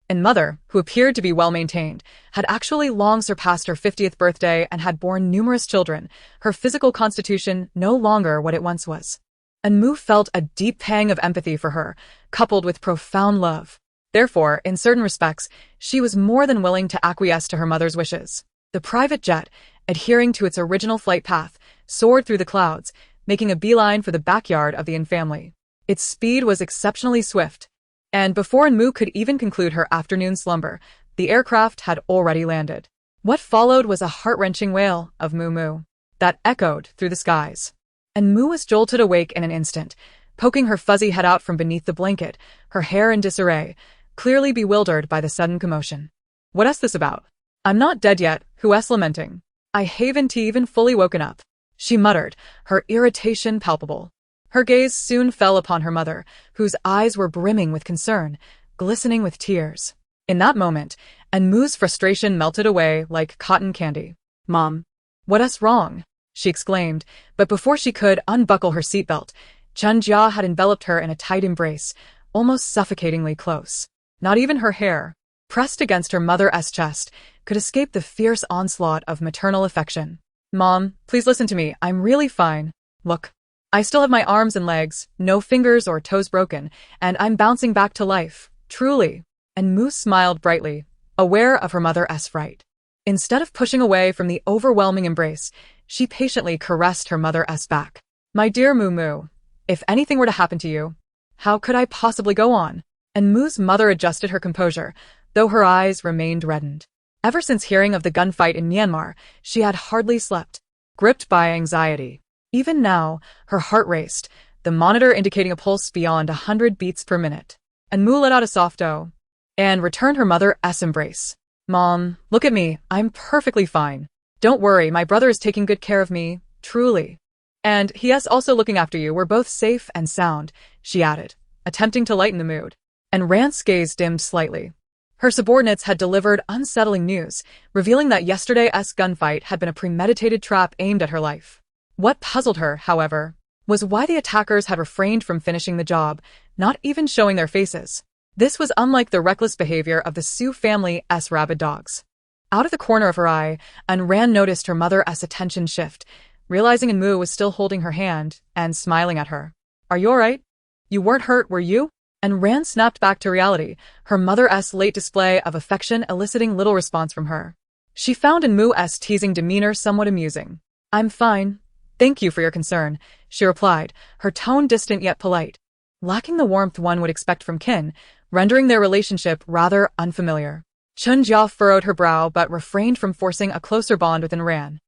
And mother, who appeared to be well-maintained, had actually long surpassed her 50th birthday and had borne numerous children, her physical constitution no longer what it once was. Anmu felt a deep pang of empathy for her, coupled with profound love. Therefore, in certain respects, she was more than willing to acquiesce to her mother's wishes. The private jet, adhering to its original flight path, soared through the clouds, making a beeline for the backyard of the An family. Its speed was exceptionally swift, and before Anmu could even conclude her afternoon slumber, the aircraft had already landed. What followed was a heart-wrenching wail of moo moo that echoed through the skies. Anmu was jolted awake in an instant, poking her fuzzy head out from beneath the blanket, her hair in disarray, clearly bewildered by the sudden commotion. What's this about? I'm not dead yet, who's lamenting? I haven't even fully woken up, she muttered, her irritation palpable. Her gaze soon fell upon her mother, whose eyes were brimming with concern, glistening with tears. In that moment, Anmu's frustration melted away like cotton candy. Mom. What's wrong? She exclaimed, but before she could unbuckle her seatbelt, Chunjia had enveloped her in a tight embrace, almost suffocatingly close. Not even her hair, pressed against her mother's chest, could escape the fierce onslaught of maternal affection. Mom, please listen to me, I'm really fine. Look, I still have my arms and legs, no fingers or toes broken, and I'm bouncing back to life, truly. And Moo smiled brightly, aware of her mother's fright. Instead of pushing away from the overwhelming embrace, she patiently caressed her mother's back. My dear Moo Moo, if anything were to happen to you, how could I possibly go on? And Moo's mother adjusted her composure, though her eyes remained reddened. Ever since hearing of the gunfight in Myanmar, she had hardly slept, gripped by anxiety. Even now, her heart raced, the monitor indicating a pulse beyond 100 beats per minute. And Moo let out a soft "oh" and returned her mother's embrace. Mom, look at me, I'm perfectly fine. Don't worry, my brother is taking good care of me, truly. And he is also looking after you, we're both safe and sound, she added, attempting to lighten the mood. And Rand's gaze dimmed slightly. Her subordinates had delivered unsettling news, revealing that yesterday's gunfight had been a premeditated trap aimed at her life. What puzzled her, however, was why the attackers had refrained from finishing the job, not even showing their faces. This was unlike the reckless behavior of the Sioux family's rabid dogs. Out of the corner of her eye, Aun Rand noticed her mother's attention shift, realizing Moo was still holding her hand and smiling at her. Are you alright? You weren't hurt, were you? And Rand snapped back to reality, her mother's late display of affection eliciting little response from her. She found Moo's teasing demeanor somewhat amusing. I'm fine. Thank you for your concern, she replied, her tone distant yet polite, lacking the warmth one would expect from kin, rendering their relationship rather unfamiliar. Chunjia furrowed her brow but refrained from forcing a closer bond with Ran,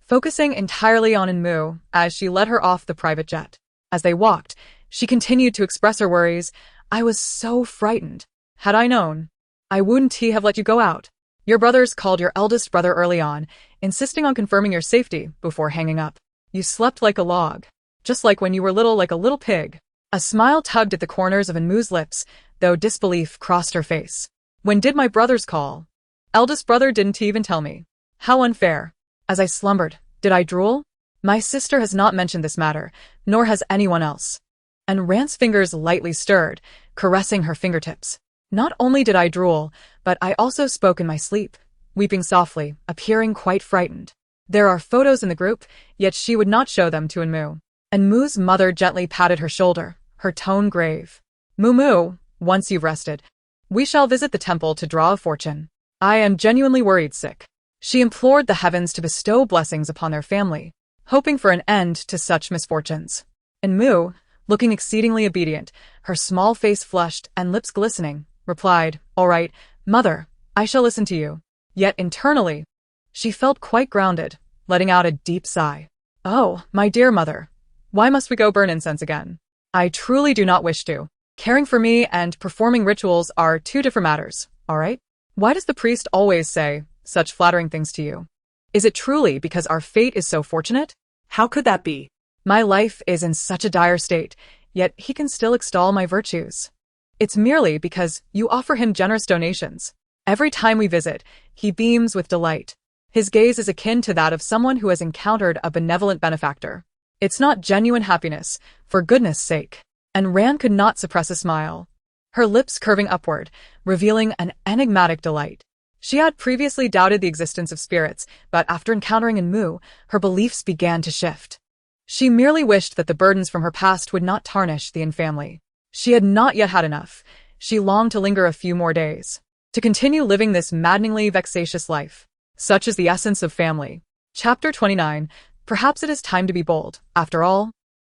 focusing entirely on Moo as she led her off the private jet. As they walked, she continued to express her worries. I was so frightened. Had I known, I wouldn't have let you go out. Your brothers called your eldest brother early on, insisting on confirming your safety before hanging up. You slept like a log, just like when you were little, like a little pig. A smile tugged at the corners of Moo's lips, though disbelief crossed her face. When did my brothers call? Eldest brother didn't even tell me. How unfair. As I slumbered, did I drool? My sister has not mentioned this matter, nor has anyone else. And Rand's fingers lightly stirred, caressing her fingertips. Not only did I drool, but I also spoke in my sleep, weeping softly, appearing quite frightened. There are photos in the group, yet she would not show them to Moo. And Moo's mother gently patted her shoulder, her tone grave. Moo, once you've rested, we shall visit the temple to draw a fortune. I am genuinely worried sick. She implored the heavens to bestow blessings upon their family, hoping for an end to such misfortunes. And Moo, looking exceedingly obedient, her small face flushed and lips glistening, replied, All right, mother, I shall listen to you. Yet internally, she felt quite grounded, letting out a deep sigh. Oh, my dear mother, why must we go burn incense again? I truly do not wish to. Caring for me and performing rituals are two different matters, all right? Why does the priest always say such flattering things to you? Is it truly because our fate is so fortunate? How could that be? My life is in such a dire state, yet he can still extol my virtues. It's merely because you offer him generous donations. Every time we visit, he beams with delight. His gaze is akin to that of someone who has encountered a benevolent benefactor. It's not genuine happiness, for goodness sake. And Rand could not suppress a smile, her lips curving upward, revealing an enigmatic delight. She had previously doubted the existence of spirits, but after encountering Moo, her beliefs began to shift. She merely wished that the burdens from her past would not tarnish the family. She had not yet had enough. She longed to linger a few more days, to continue living this maddeningly vexatious life. Such is the essence of family. Chapter 29. Perhaps it is time to be bold. After all,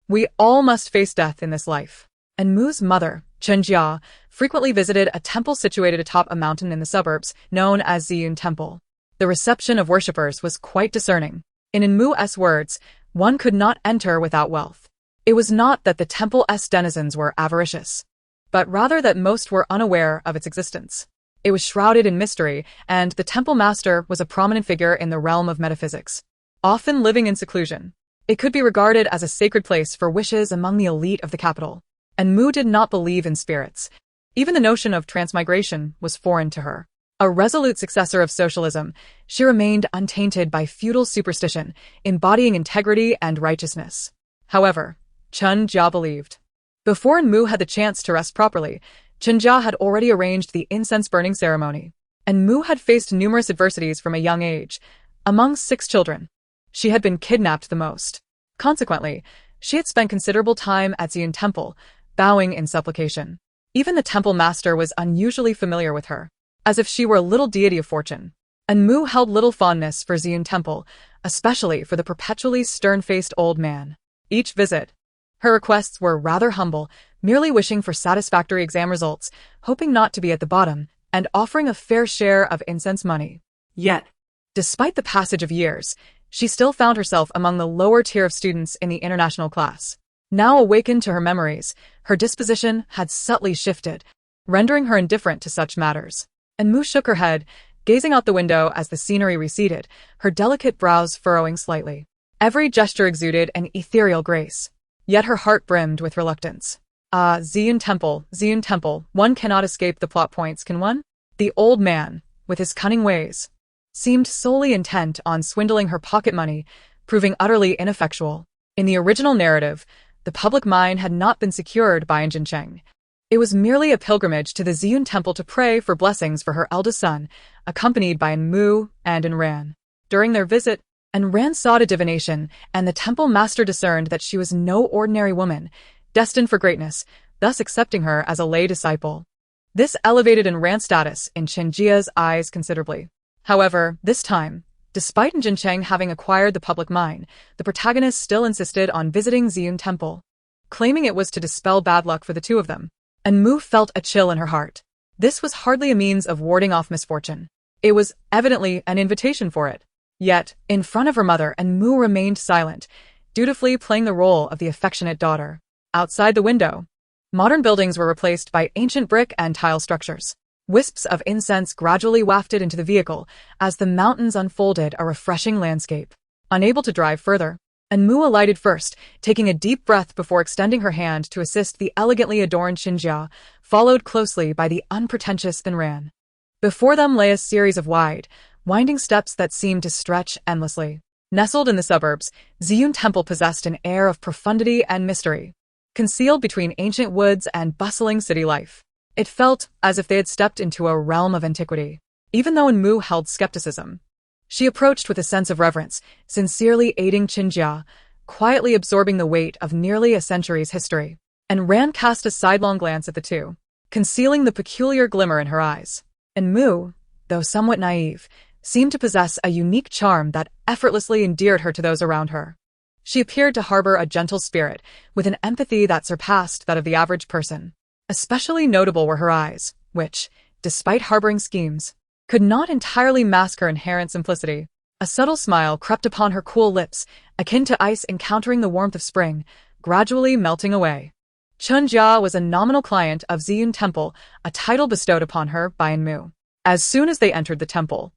we all must face death in this life. And Moo's mother, Chunjia, frequently visited a temple situated atop a mountain in the suburbs, known as Ziyun Temple. The reception of worshippers was quite discerning. In Moo's words, one could not enter without wealth. It was not that the temple's denizens were avaricious, but rather that most were unaware of its existence. It was shrouded in mystery, and the temple master was a prominent figure in the realm of metaphysics, often living in seclusion. It could be regarded as a sacred place for wishes among the elite of the capital. And Moo did not believe in spirits. Even the notion of transmigration was foreign to her. A resolute successor of socialism, she remained untainted by feudal superstition, embodying integrity and righteousness. However, Chen Jia believed. Before Enmu had the chance to rest properly, Chen Jia had already arranged the incense-burning ceremony. Enmu had faced numerous adversities from a young age. Among 6 children, she had been kidnapped the most. Consequently, she had spent considerable time at Xian Temple, bowing in supplication. Even the temple master was unusually familiar with her, as if she were a little deity of fortune. Enmu held little fondness for Xian Temple, especially for the perpetually stern-faced old man. Each visit, her requests were rather humble, merely wishing for satisfactory exam results, hoping not to be at the bottom, and offering a fair share of incense money. Yet, Despite the passage of years, she still found herself among the lower tier of students in the international class. Now awakened to her memories, her disposition had subtly shifted, rendering her indifferent to such matters. Enmu shook her head, gazing out the window as the scenery receded, her delicate brows furrowing slightly. Every gesture exuded an ethereal grace. Yet her heart brimmed with reluctance. Xian Temple, one cannot escape the plot points, can one? The old man, with his cunning ways, seemed solely intent on swindling her pocket money, proving utterly ineffectual. In the original narrative, the public mine had not been secured by Jincheng. It was merely a pilgrimage to the Xian Temple to pray for blessings for her eldest son, accompanied by Enmu and Enran. During their visit, Enran sought a divination, and the temple master discerned that she was no ordinary woman, destined for greatness, thus accepting her as a lay disciple. This elevated Enran's status in Chen Jia's eyes considerably. However, this time, despite Jincheng having acquired the public mine, the protagonist still insisted on visiting Xian Temple, claiming it was to dispel bad luck for the two of them. Enmu felt a chill in her heart. This was hardly a means of warding off misfortune. It was evidently an invitation for it. Yet, in front of her mother, Enmu remained silent, dutifully playing the role of the affectionate daughter. Outside the window, modern buildings were replaced by ancient brick and tile structures. Wisps of incense gradually wafted into the vehicle as the mountains unfolded a refreshing landscape. Unable to drive further, Enmu alighted first, taking a deep breath before extending her hand to assist the elegantly adorned Xinjia, followed closely by the unpretentious Enran. Before them lay a series of wide, winding steps that seemed to stretch endlessly. Nestled in the suburbs, Xian Temple possessed an air of profundity and mystery. Concealed between ancient woods and bustling city life, it felt as if they had stepped into a realm of antiquity. Even though Enmu held skepticism, she approached with a sense of reverence, sincerely aiding Xinjia, quietly absorbing the weight of nearly a century's history. And Ran cast a sidelong glance at the two, concealing the peculiar glimmer in her eyes. Enmu, though somewhat naive, seemed to possess a unique charm that effortlessly endeared her to those around her. She appeared to harbor a gentle spirit, with an empathy that surpassed that of the average person. Especially notable were her eyes, which, despite harboring schemes, could not entirely mask her inherent simplicity. A subtle smile crept upon her cool lips, akin to ice encountering the warmth of spring, gradually melting away. Chen Jia was a nominal client of Xian Temple, a title bestowed upon her by Enmu. As soon as they entered the temple,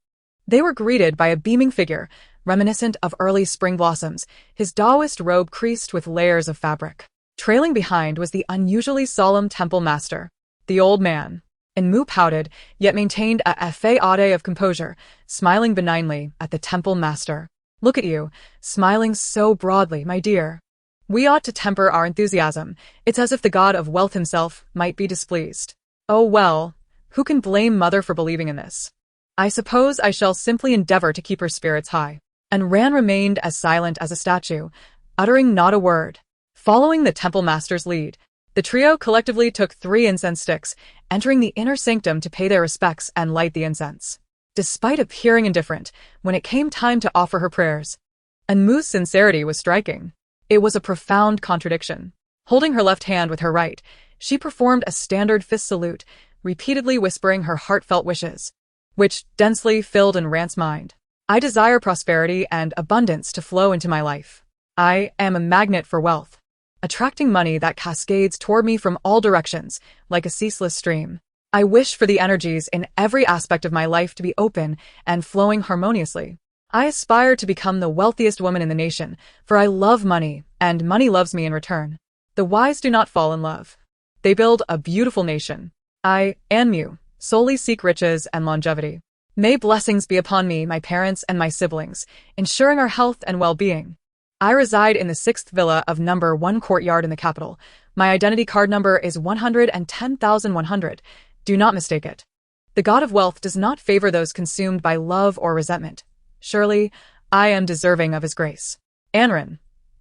they were greeted by a beaming figure, reminiscent of early spring blossoms, his Taoist robe creased with layers of fabric. Trailing behind was the unusually solemn temple master, the old man. Enmu pouted, yet maintained a fade of composure, smiling benignly at the temple master. Look at you, smiling so broadly, my dear. We ought to temper our enthusiasm. It's as if the god of wealth himself might be displeased. Oh well, who can blame mother for believing in this? I suppose I shall simply endeavor to keep her spirits high. And Ran remained as silent as a statue, uttering not a word. Following the temple master's lead, the trio collectively took 3 incense sticks, entering the inner sanctum to pay their respects and light the incense. Despite appearing indifferent, when it came time to offer her prayers, Enmu's sincerity was striking. It was a profound contradiction. Holding her left hand with her right, she performed a standard fist salute, repeatedly whispering her heartfelt wishes, which densely filled Enran's mind. I desire prosperity and abundance to flow into my life. I am a magnet for wealth, attracting money that cascades toward me from all directions, like a ceaseless stream. I wish for the energies in every aspect of my life to be open and flowing harmoniously. I aspire to become the wealthiest woman in the nation, for I love money, and money loves me in return. The wise do not fall in love. They build a beautiful nation. I, Enmu, solely seek riches and longevity. May blessings be upon me, my parents, and my siblings, ensuring our health and well-being. I reside in the 6th villa of number 1 courtyard in the capital. My identity card number is 110,100. Do not mistake it. The god of wealth does not favor those consumed by love or resentment. Surely, I am deserving of his grace. Anren,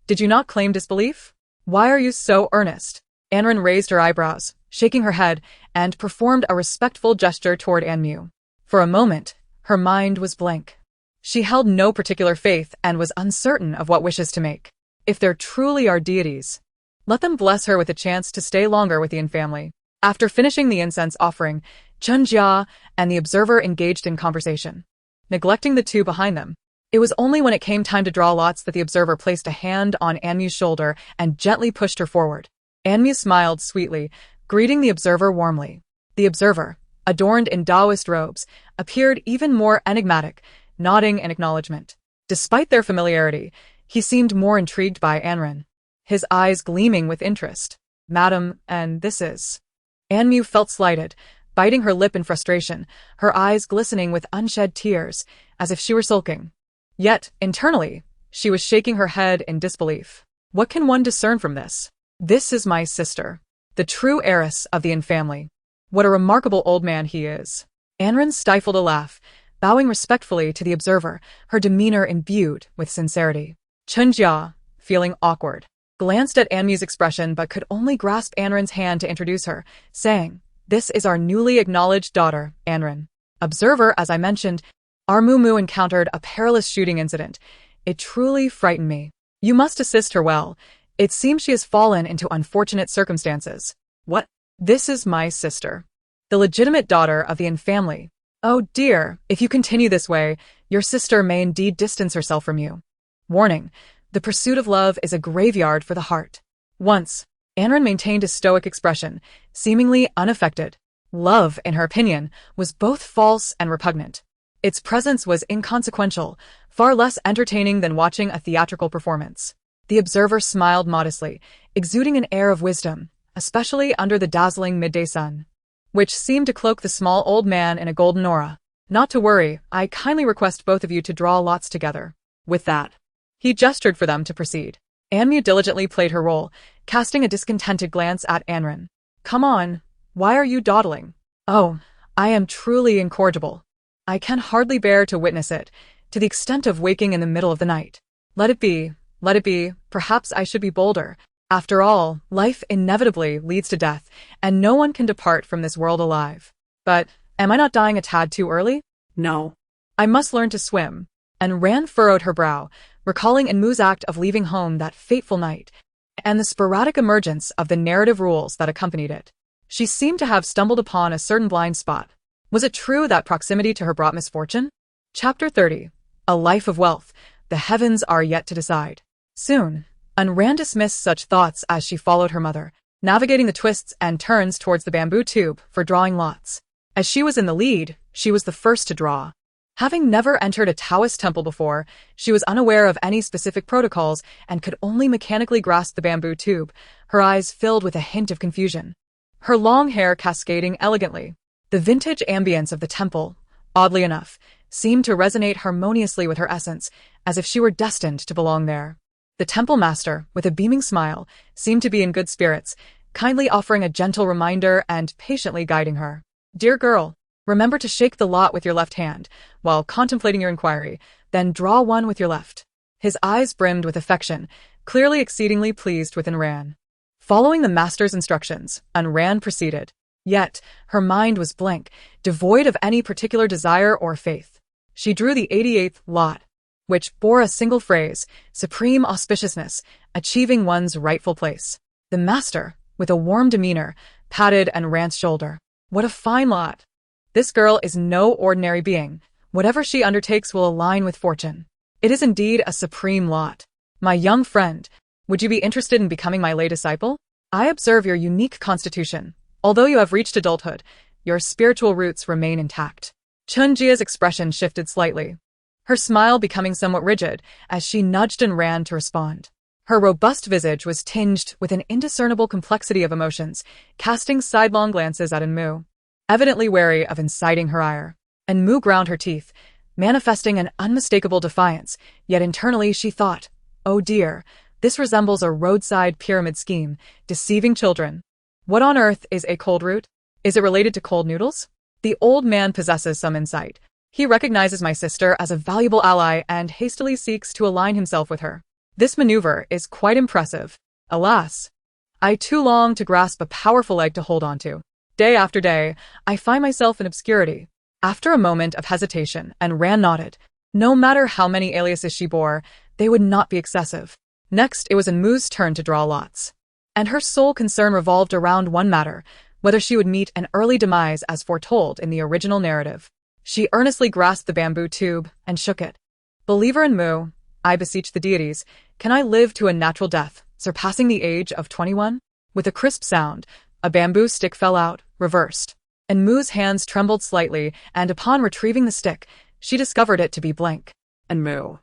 did you not claim disbelief? Why are you so earnest? Anren raised her eyebrows, shaking her head, and performed a respectful gesture toward Anmu. For a moment, her mind was blank. She held no particular faith and was uncertain of what wishes to make. If there truly are deities, let them bless her with a chance to stay longer with the family. After finishing the incense offering, Chunjia and the observer engaged in conversation, neglecting the two behind them. It was only when it came time to draw lots that the observer placed a hand on Anmu's shoulder and gently pushed her forward. Anmu smiled sweetly, greeting the observer warmly. The observer, adorned in Taoist robes, appeared even more enigmatic, nodding in acknowledgement. Despite their familiarity, he seemed more intrigued by Anren, his eyes gleaming with interest. Madam, and this is... Anmu felt slighted, biting her lip in frustration, her eyes glistening with unshed tears, as if she were sulking. Yet, internally, she was shaking her head in disbelief. What can one discern from this? This is my sister, the true heiress of the family. What a remarkable old man he is. Anren stifled a laugh, bowing respectfully to the observer, her demeanor imbued with sincerity. Chunjia, feeling awkward, glanced at Anmu's expression but could only grasp Anren's hand to introduce her, saying, "This is our newly acknowledged daughter, Anren." Observer, as I mentioned, our Mumu encountered a perilous shooting incident. It truly frightened me. You must assist her well. It seems she has fallen into unfortunate circumstances. What? This is my sister, the legitimate daughter of the family. Oh dear, if you continue this way, your sister may indeed distance herself from you. Warning, the pursuit of love is a graveyard for the heart. Once, Anren maintained a stoic expression, seemingly unaffected. Love, in her opinion, was both false and repugnant. Its presence was inconsequential, far less entertaining than watching a theatrical performance. The observer smiled modestly, exuding an air of wisdom, especially under the dazzling midday sun, which seemed to cloak the small old man in a golden aura. Not to worry, I kindly request both of you to draw lots together. With that, he gestured for them to proceed. Anmu diligently played her role, casting a discontented glance at Anren. Come on, why are you dawdling? Oh, I am truly incorrigible. I can hardly bear to witness it, to the extent of waking in the middle of the night. Let it be, perhaps I should be bolder. After all, life inevitably leads to death, and no one can depart from this world alive. But, am I not dying a tad too early? No. I must learn to swim. And Ran furrowed her brow, recalling Enmu's act of leaving home that fateful night, and the sporadic emergence of the narrative rules that accompanied it. She seemed to have stumbled upon a certain blind spot. Was it true that proximity to her brought misfortune? Chapter 30. A Life of Wealth. The heavens are yet to decide. Soon, Ran dismissed such thoughts as she followed her mother, navigating the twists and turns towards the bamboo tube for drawing lots. As she was in the lead, she was the first to draw. Having never entered a Taoist temple before, she was unaware of any specific protocols and could only mechanically grasp the bamboo tube, her eyes filled with a hint of confusion. Her long hair cascading elegantly. The vintage ambience of the temple, oddly enough, seemed to resonate harmoniously with her essence, as if she were destined to belong there. The temple master, with a beaming smile, seemed to be in good spirits, kindly offering a gentle reminder and patiently guiding her. Dear girl, remember to shake the lot with your left hand, while contemplating your inquiry, then draw one with your left. His eyes brimmed with affection, clearly exceedingly pleased with Ran. Following the master's instructions, Ran proceeded. Yet, her mind was blank, devoid of any particular desire or faith. She drew the 88th lot, which bore a single phrase, supreme auspiciousness, achieving one's rightful place. The master, with a warm demeanor, patted Ran's shoulder. What a fine lot! This girl is no ordinary being. Whatever she undertakes will align with fortune. It is indeed a supreme lot. My young friend, would you be interested in becoming my lay disciple? I observe your unique constitution. Although you have reached adulthood, your spiritual roots remain intact. Chunjia's expression shifted slightly, her smile becoming somewhat rigid as she nudged Ran to respond. Her robust visage was tinged with an indiscernible complexity of emotions, casting sidelong glances at Enmu. evidently wary of inciting her ire. And Mu ground her teeth, manifesting an unmistakable defiance, yet internally she thought, "Oh dear, this resembles a roadside pyramid scheme, deceiving children. What on earth is a cold root? Is it related to cold noodles?" The old man possesses some insight. He recognizes my sister as a valuable ally and hastily seeks to align himself with her. This maneuver is quite impressive. Alas, I too long to grasp a powerful leg to hold onto. Day after day, I find myself in obscurity. After a moment of hesitation, and Rand nodded. No matter how many aliases she bore, they would not be excessive. Next, it was Mu's turn to draw lots. And her sole concern revolved around one matter, whether she would meet an early demise as foretold in the original narrative. She earnestly grasped the bamboo tube and shook it. "Believer in Mu, I beseech the deities, can I live to a natural death, surpassing the age of 21? With a crisp sound, a bamboo stick fell out, reversed. And Mu's hands trembled slightly, and upon retrieving the stick, she discovered it to be blank. And Mu.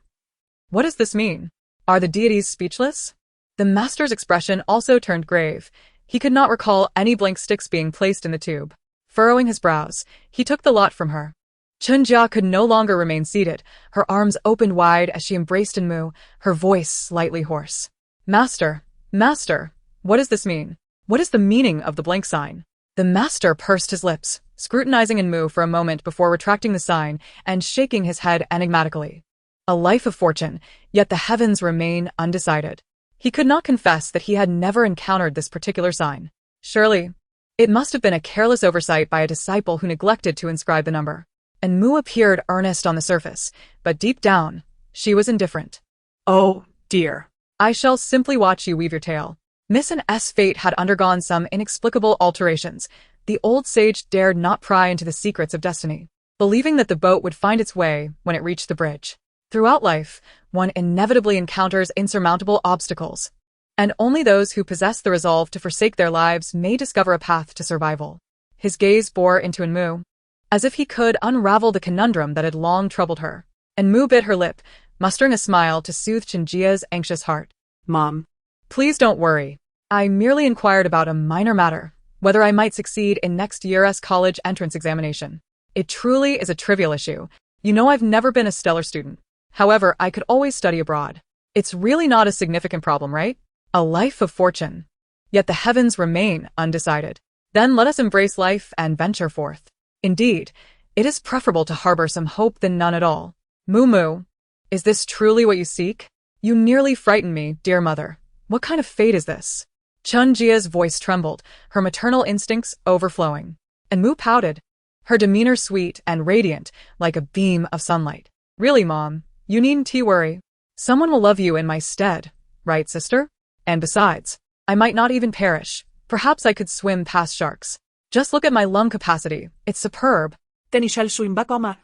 What does this mean? Are the deities speechless? The master's expression also turned grave. He could not recall any blank sticks being placed in the tube. Furrowing his brows, he took the lot from her. Chunjia could no longer remain seated. Her arms opened wide as she embraced Mu, her voice slightly hoarse. Master, Master, what does this mean? What is the meaning of the blank sign? The master pursed his lips, scrutinizing Mu for a moment before retracting the sign and shaking his head enigmatically. A life of fortune, yet the heavens remain undecided. He could not confess that he had never encountered this particular sign. Surely, it must have been a careless oversight by a disciple who neglected to inscribe the number. And Mu appeared earnest on the surface, but deep down, she was indifferent. Oh, dear. I shall simply watch you weave your tale. Miss and S. fate had undergone some inexplicable alterations. The old sage dared not pry into the secrets of destiny, believing that the boat would find its way when it reached the bridge. Throughout life, one inevitably encounters insurmountable obstacles, and only those who possess the resolve to forsake their lives may discover a path to survival. His gaze bore into Mu, as if he could unravel the conundrum that had long troubled her. And Mu bit her lip, mustering a smile to soothe Chunjia's anxious heart. Mom. Please don't worry. I merely inquired about a minor matter, whether I might succeed in next year's college entrance examination. It truly is a trivial issue. You know I've never been a stellar student. However, I could always study abroad. It's really not a significant problem, right? A life of fortune. Yet the heavens remain undecided. Then let us embrace life and venture forth. Indeed, it is preferable to harbor some hope than none at all. Mu, is this truly what you seek? You nearly frightened me, dear mother. What kind of fate is this? Chunjia's voice trembled, her maternal instincts overflowing. And Mu pouted, her demeanor sweet and radiant, like a beam of sunlight. Really, Mom, you needn't worry. Someone will love you in my stead, right, sister? And besides, I might not even perish. Perhaps I could swim past sharks. Just look at my lung capacity. It's superb. Then he shall swim back on my...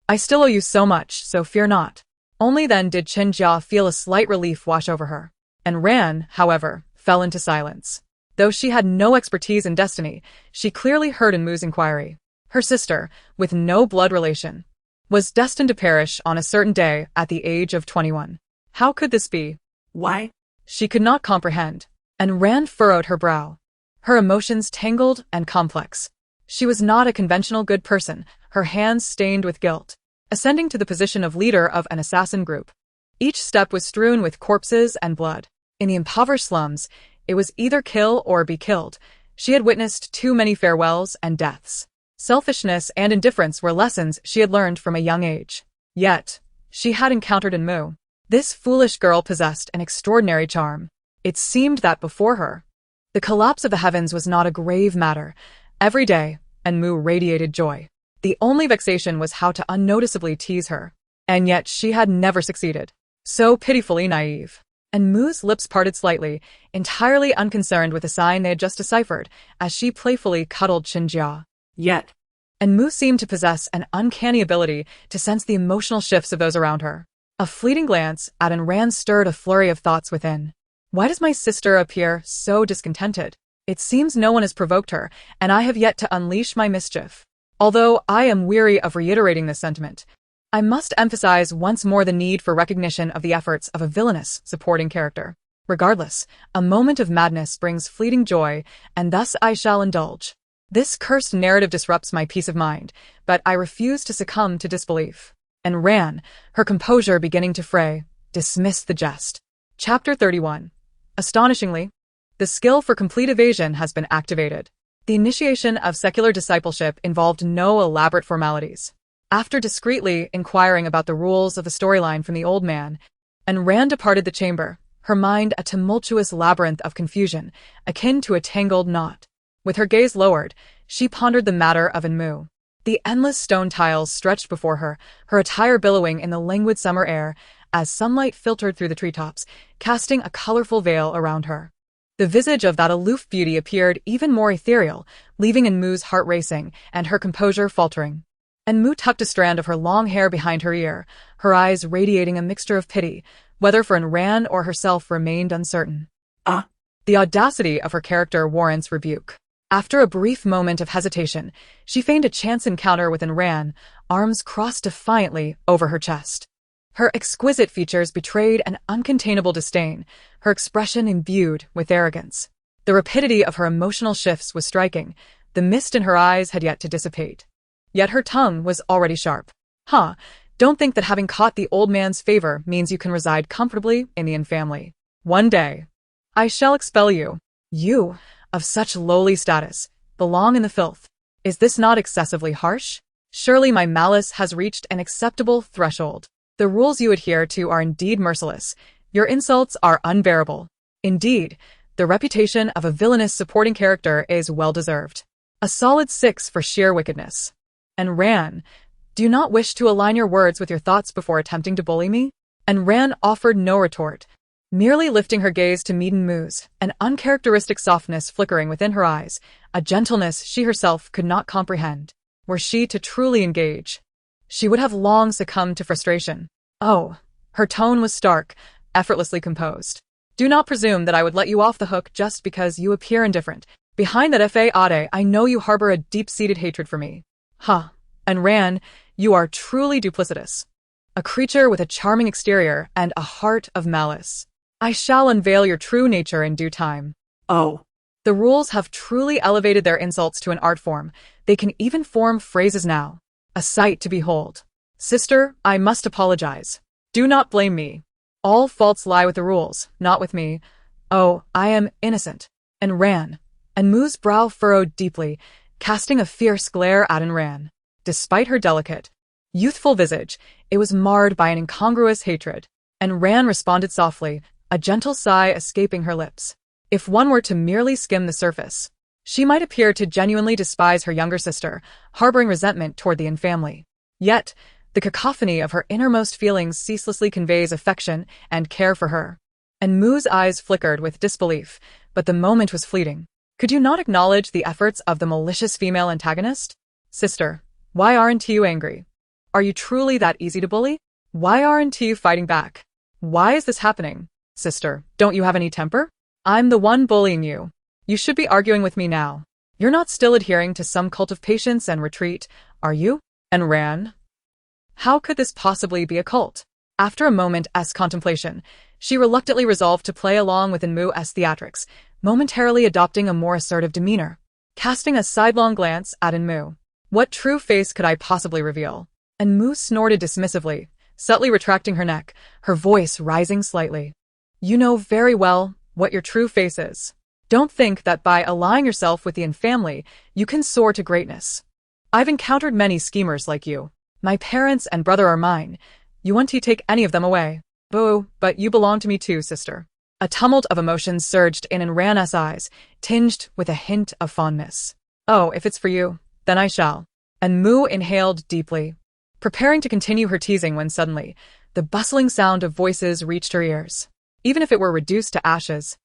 I still owe you so much, so fear not. Only then did Chunjia feel a slight relief wash over her. And Ran, however, fell into silence. Though she had no expertise in destiny, she clearly heard Mu's inquiry. Her sister, with no blood relation, was destined to perish on a certain day at the age of 21. How could this be? Why? She could not comprehend, and Ran furrowed her brow. Her emotions tangled and complex. She was not a conventional good person, her hands stained with guilt, ascending to the position of leader of an assassin group. Each step was strewn with corpses and blood. In the impoverished slums, it was either kill or be killed. She had witnessed too many farewells and deaths. Selfishness and indifference were lessons she had learned from a young age. Yet, she had encountered Mu. This foolish girl possessed an extraordinary charm. It seemed that before her, the collapse of the heavens was not a grave matter. Every day, Mu radiated joy. The only vexation was how to unnoticeably tease her. And yet she had never succeeded. So pitifully naive. And Mu's lips parted slightly, entirely unconcerned with the sign they had just deciphered, as she playfully cuddled Chunjia. Yet. And Mu seemed to possess an uncanny ability to sense the emotional shifts of those around her. A fleeting glance at Ran stirred a flurry of thoughts within. Why does my sister appear so discontented? It seems no one has provoked her, and I have yet to unleash my mischief. Although I am weary of reiterating this sentiment, I must emphasize once more the need for recognition of the efforts of a villainous supporting character. Regardless, a moment of madness brings fleeting joy, and thus I shall indulge. This cursed narrative disrupts my peace of mind, but I refuse to succumb to disbelief. And Ran, her composure beginning to fray, dismissed the jest. Chapter 31. Astonishingly, the skill for complete evasion has been activated. The initiation of secular discipleship involved no elaborate formalities. After discreetly inquiring about the rules of the storyline from the old man, and Ran departed the chamber, her mind a tumultuous labyrinth of confusion, akin to a tangled knot. With her gaze lowered, she pondered the matter of Enmu. The endless stone tiles stretched before her, her attire billowing in the languid summer air as sunlight filtered through the treetops, casting a colorful veil around her. The visage of that aloof beauty appeared even more ethereal, leaving Enmu's heart racing and her composure faltering. Enmu tucked a strand of her long hair behind her ear, her eyes radiating a mixture of pity, whether for Ran or herself remained uncertain. The audacity of her character warrants rebuke. After a brief moment of hesitation, she feigned a chance encounter with Ran, arms crossed defiantly over her chest. Her exquisite features betrayed an uncontainable disdain, her expression imbued with arrogance. The rapidity of her emotional shifts was striking. The mist in her eyes had yet to dissipate. Yet her tongue was already sharp. Don't think that having caught the old man's favor means you can reside comfortably in the infamily. One day, I shall expel you. You, of such lowly status, belong in the filth. Is this not excessively harsh? Surely my malice has reached an acceptable threshold. The rules you adhere to are indeed merciless. Your insults are unbearable. Indeed, the reputation of a villainous supporting character is well-deserved. A solid 6 for sheer wickedness. And Ran, do you not wish to align your words with your thoughts before attempting to bully me? And Ran offered no retort, merely lifting her gaze to meet Enmu's, an uncharacteristic softness flickering within her eyes, a gentleness she herself could not comprehend. Were she to truly engage, she would have long succumbed to frustration. Oh, her tone was stark, effortlessly composed. Do not presume that I would let you off the hook just because you appear indifferent. Behind that facade, I know you harbor a deep-seated hatred for me. And Ran, you are truly duplicitous. A creature with a charming exterior and a heart of malice. I shall unveil your true nature in due time. Oh. The rules have truly elevated their insults to an art form. They can even form phrases now. A sight to behold. Sister, I must apologize. Do not blame me. All faults lie with the rules, not with me. Oh, I am innocent. And Ran. Enmu's brow furrowed deeply, casting a fierce glare at Ran. Despite her delicate, youthful visage, it was marred by an incongruous hatred. And Ran responded softly, a gentle sigh escaping her lips. If one were to merely skim the surface, she might appear to genuinely despise her younger sister, harboring resentment toward the infamily. Yet, the cacophony of her innermost feelings ceaselessly conveys affection and care for her. Enmu's eyes flickered with disbelief, but the moment was fleeting. Could you not acknowledge the efforts of the malicious female antagonist? Sister, why aren't you angry? Are you truly that easy to bully? Why aren't you fighting back? Why is this happening? Sister, don't you have any temper? I'm the one bullying you. You should be arguing with me now. You're not still adhering to some cult of patience and retreat, are you? And Ran? How could this possibly be a cult? After a moment's contemplation, she reluctantly resolved to play along with Enmu's theatrics, momentarily adopting a more assertive demeanor. Casting a sidelong glance at Enmu, what true face could I possibly reveal? Enmu snorted dismissively, subtly retracting her neck, her voice rising slightly. You know very well what your true face is. Don't think that by allying yourself with the infamily, you can soar to greatness. I've encountered many schemers like you. My parents and brother are mine. You want to take any of them away. Boo, but you belong to me too, sister. A tumult of emotions surged in Ran's eyes, tinged with a hint of fondness. Oh, if it's for you, then I shall. And Mu inhaled deeply, preparing to continue her teasing when suddenly, the bustling sound of voices reached her ears. Even if it were reduced to ashes,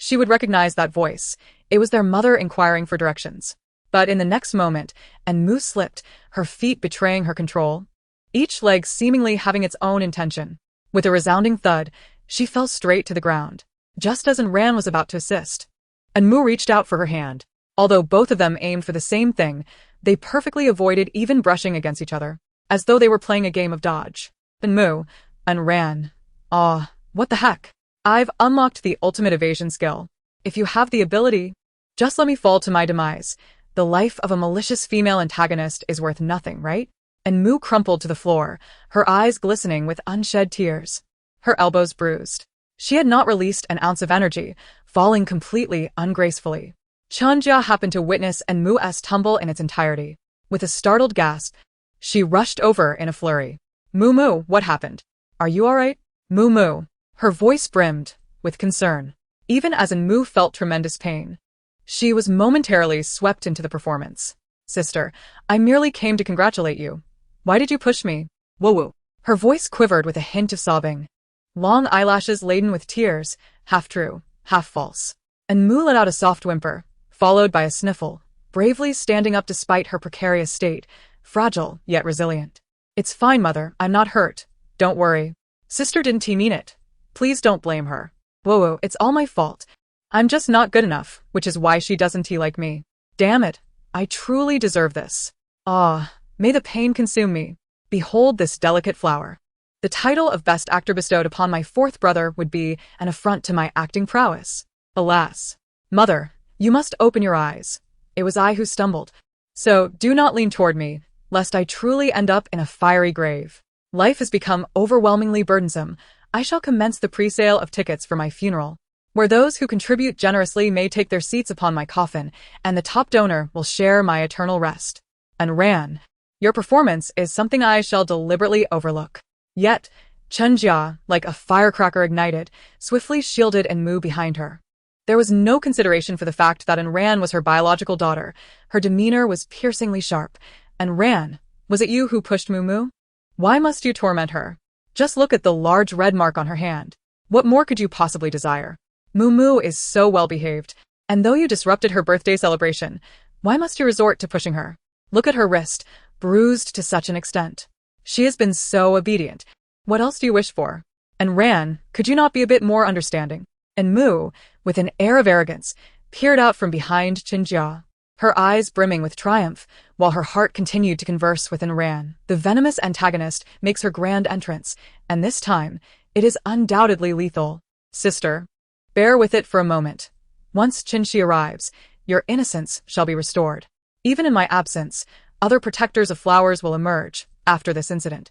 she would recognize that voice. It was their mother inquiring for directions. But in the next moment, Enmu slipped, her feet betraying her control, each leg seemingly having its own intention. With a resounding thud, she fell straight to the ground, just as Ran was about to assist. Enmu reached out for her hand. Although both of them aimed for the same thing, they perfectly avoided even brushing against each other, as though they were playing a game of dodge. Enmu and Ran. What the heck? I've unlocked the ultimate evasion skill. If you have the ability, just let me fall to my demise. The life of a malicious female antagonist is worth nothing, right? And Moo crumpled to the floor, her eyes glistening with unshed tears. Her elbows bruised. She had not released an ounce of energy, falling completely ungracefully. Chunjia happened to witness and Mu's tumble in its entirety. With a startled gasp, she rushed over in a flurry. Moo, what happened? Are you all right? Moo. Her voice brimmed with concern. Even as Moo felt tremendous pain. She was momentarily swept into the performance. Sister, I merely came to congratulate you. Why did you push me? Woo. Her voice quivered with a hint of sobbing. Long eyelashes laden with tears, half true, half false. And Moo let out a soft whimper, followed by a sniffle, bravely standing up despite her precarious state, fragile yet resilient. It's fine, mother, I'm not hurt. Don't worry. Sister didn't mean it. Please don't blame her. Whoa, it's all my fault. I'm just not good enough, which is why she doesn't like me. Damn it, I truly deserve this. Ah, may the pain consume me. Behold this delicate flower. The title of Best Actor bestowed upon my fourth brother would be an affront to my acting prowess. Alas. Mother, you must open your eyes. It was I who stumbled. So do not lean toward me, lest I truly end up in a fiery grave. Life has become overwhelmingly burdensome. I shall commence the pre-sale of tickets for my funeral, where those who contribute generously may take their seats upon my coffin, and the top donor will share my eternal rest. And Ran, your performance is something I shall deliberately overlook. Yet, Chunjia, like a firecracker ignited, swiftly shielded and Moo behind her. There was no consideration for the fact that Ran was her biological daughter. Her demeanor was piercingly sharp. And Ran, was it you who pushed Moo? Why must you torment her? Just look at the large red mark on her hand. What more could you possibly desire? Moo is so well behaved, and though you disrupted her birthday celebration, why must you resort to pushing her? Look at her wrist, bruised to such an extent. She has been so obedient. What else do you wish for? And Ran, could you not be a bit more understanding? And Moo, with an air of arrogance, peered out from behind Chunjia, her eyes brimming with triumph, while her heart continued to converse with Ran. The venomous antagonist makes her grand entrance, and this time, it is undoubtedly lethal. Sister, bear with it for a moment. Once Chinshi arrives, your innocence shall be restored. Even in my absence, other protectors of flowers will emerge after this incident.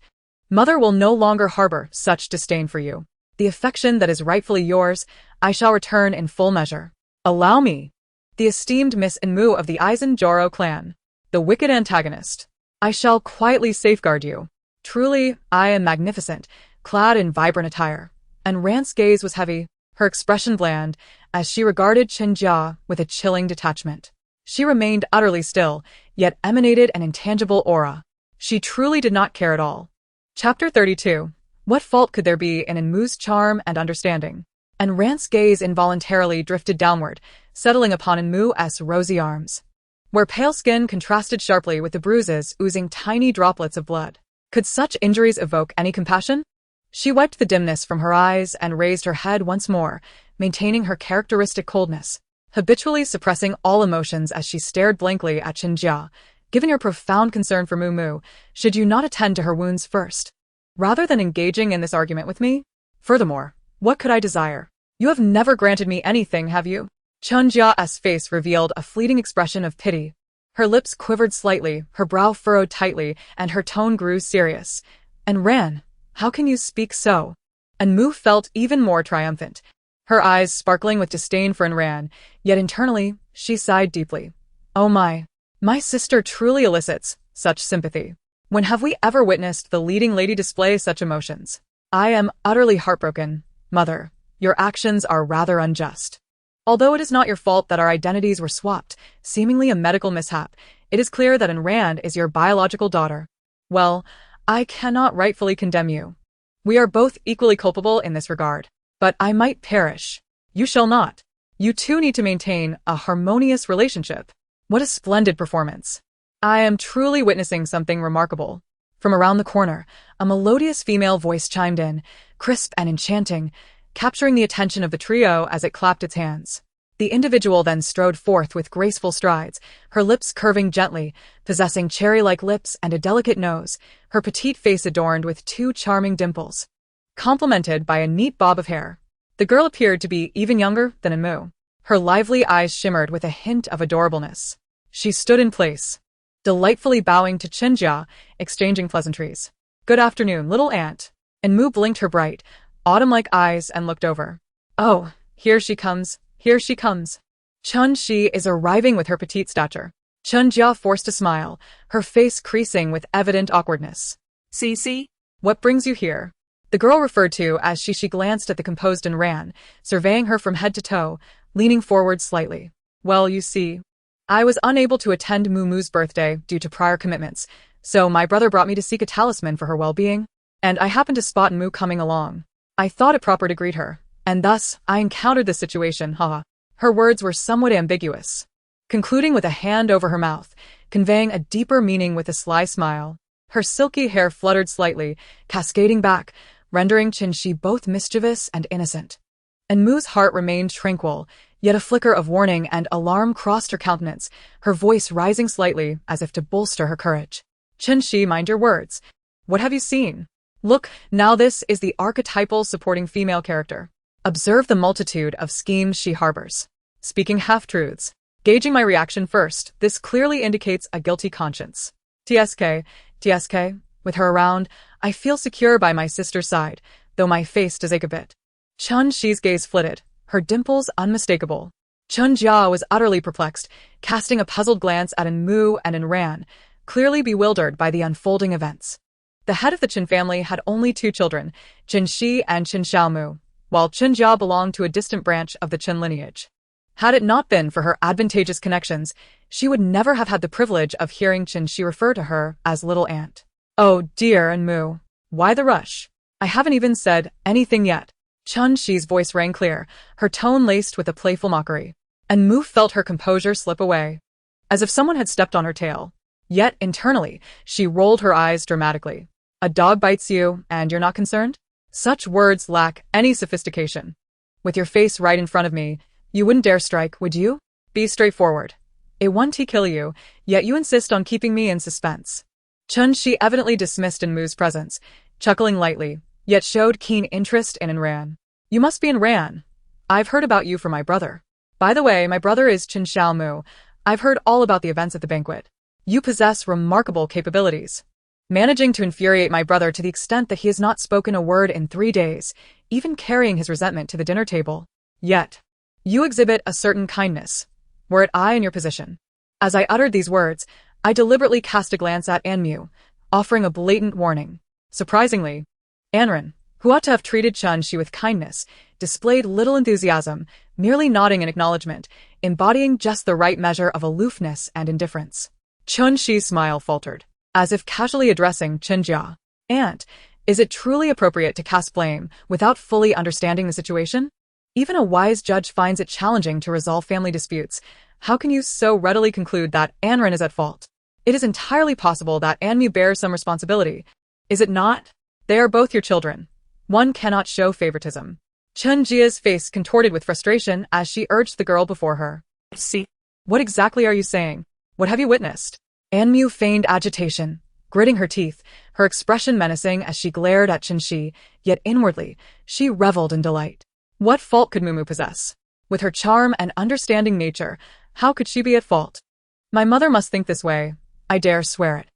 Mother will no longer harbor such disdain for you. The affection that is rightfully yours, I shall return in full measure. Allow me. The esteemed Miss Moo of the Aizen Joro clan, the wicked antagonist. I shall quietly safeguard you. Truly, I am magnificent, clad in vibrant attire. And Ran's gaze was heavy, her expression bland, as she regarded Chunjia with a chilling detachment. She remained utterly still, yet emanated an intangible aura. She truly did not care at all. Chapter 32. What fault could there be in Moo's charm and understanding? And Ran's gaze involuntarily drifted downward, settling upon Moo's rosy arms, where pale skin contrasted sharply with the bruises oozing tiny droplets of blood. Could such injuries evoke any compassion? She wiped the dimness from her eyes and raised her head once more, maintaining her characteristic coldness, habitually suppressing all emotions as she stared blankly at Chunjia. Given your profound concern for Moo, should you not attend to her wounds first, rather than engaging in this argument with me? Furthermore, what could I desire? You have never granted me anything, have you? Chunjia's face revealed a fleeting expression of pity. Her lips quivered slightly, her brow furrowed tightly, and her tone grew serious. And Ran, how can you speak so? And Moo felt even more triumphant, her eyes sparkling with disdain for Ran, yet internally, she sighed deeply. Oh my sister truly elicits such sympathy. When have we ever witnessed the leading lady display such emotions? I am utterly heartbroken, mother. Your actions are rather unjust. Although it is not your fault that our identities were swapped, seemingly a medical mishap, it is clear that Ran is your biological daughter. Well, I cannot rightfully condemn you. We are both equally culpable in this regard. But I might perish. You shall not. You two need to maintain a harmonious relationship. What a splendid performance. I am truly witnessing something remarkable. From around the corner, a melodious female voice chimed in, crisp and enchanting, capturing the attention of the trio as it clapped its hands. The individual then strode forth with graceful strides, her lips curving gently, possessing cherry-like lips and a delicate nose, her petite face adorned with two charming dimples, complemented by a neat bob of hair. The girl appeared to be even younger than Moo. Her lively eyes shimmered with a hint of adorableness. She stood in place, delightfully bowing to Chinjia, exchanging pleasantries. Good afternoon, little aunt. And Mu blinked her bright, autumn-like eyes and looked over. Oh, here she comes, here she comes. Chun Shi is arriving with her petite stature. Chinjia forced a smile, her face creasing with evident awkwardness. See? What brings you here? The girl referred to as she glanced at the composed and ran, surveying her from head to toe, leaning forward slightly. Well, you see, I was unable to attend Muumu's birthday due to prior commitments, so my brother brought me to seek a talisman for her well-being, and I happened to spot Mu coming along. I thought it proper to greet her, and thus I encountered this situation, haha. Her words were somewhat ambiguous, concluding with a hand over her mouth, conveying a deeper meaning with a sly smile. Her silky hair fluttered slightly, cascading back, rendering Chinshi both mischievous and innocent. And Mu's heart remained tranquil, yet a flicker of warning and alarm crossed her countenance, her voice rising slightly as if to bolster her courage. Chinshi, mind your words. What have you seen? Look, now this is the archetypal supporting female character. Observe the multitude of schemes she harbors. Speaking half-truths. Gauging my reaction first, this clearly indicates a guilty conscience. TSK, with her around, I feel secure by my sister's side, though my face does ache a bit. Chun Shi's gaze flitted, her dimples unmistakable. Chun Jia was utterly perplexed, casting a puzzled glance at Mu and Ran, clearly bewildered by the unfolding events. The head of the Qin family had only two children, Qin Shi and Qin Xiaomu, while Qin Jia belonged to a distant branch of the Qin lineage. Had it not been for her advantageous connections, she would never have had the privilege of hearing Qin Shi refer to her as little aunt. Oh dear, and Mu, why the rush? I haven't even said anything yet. Chun Shi's voice rang clear, her tone laced with a playful mockery. And Mu felt her composure slip away, as if someone had stepped on her tail. Yet, internally, she rolled her eyes dramatically. A dog bites you, and you're not concerned? Such words lack any sophistication. With your face right in front of me, you wouldn't dare strike, would you? Be straightforward. It won't kill you, yet you insist on keeping me in suspense. Chun Shi evidently dismissed Mu's presence, chuckling lightly, yet showed keen interest in Ran. You must be in Ran. I've heard about you from my brother. By the way, my brother is Qin Xiaomu. I've heard all about the events at the banquet. You possess remarkable capabilities, managing to infuriate my brother to the extent that he has not spoken a word in 3 days, even carrying his resentment to the dinner table. Yet, you exhibit a certain kindness. Were it I in your position. As I uttered these words, I deliberately cast a glance at Anmu, offering a blatant warning. Surprisingly, Anren, who ought to have treated Chun Shi with kindness, displayed little enthusiasm, merely nodding in acknowledgement, embodying just the right measure of aloofness and indifference. Chun Shi's smile faltered, as if casually addressing Chinjia. Aunt, is it truly appropriate to cast blame without fully understanding the situation? Even a wise judge finds it challenging to resolve family disputes. How can you so readily conclude that Anren is at fault? It is entirely possible that Anmu bears some responsibility. Is it not? They are both your children. One cannot show favoritism. Chun Jia's face contorted with frustration as she urged the girl before her. See? What exactly are you saying? What have you witnessed? Anmu feigned agitation, gritting her teeth, her expression menacing as she glared at Qin Shi, yet inwardly, she reveled in delight. What fault could Mumu possess? With her charm and understanding nature, how could she be at fault? My mother must think this way. I dare swear it.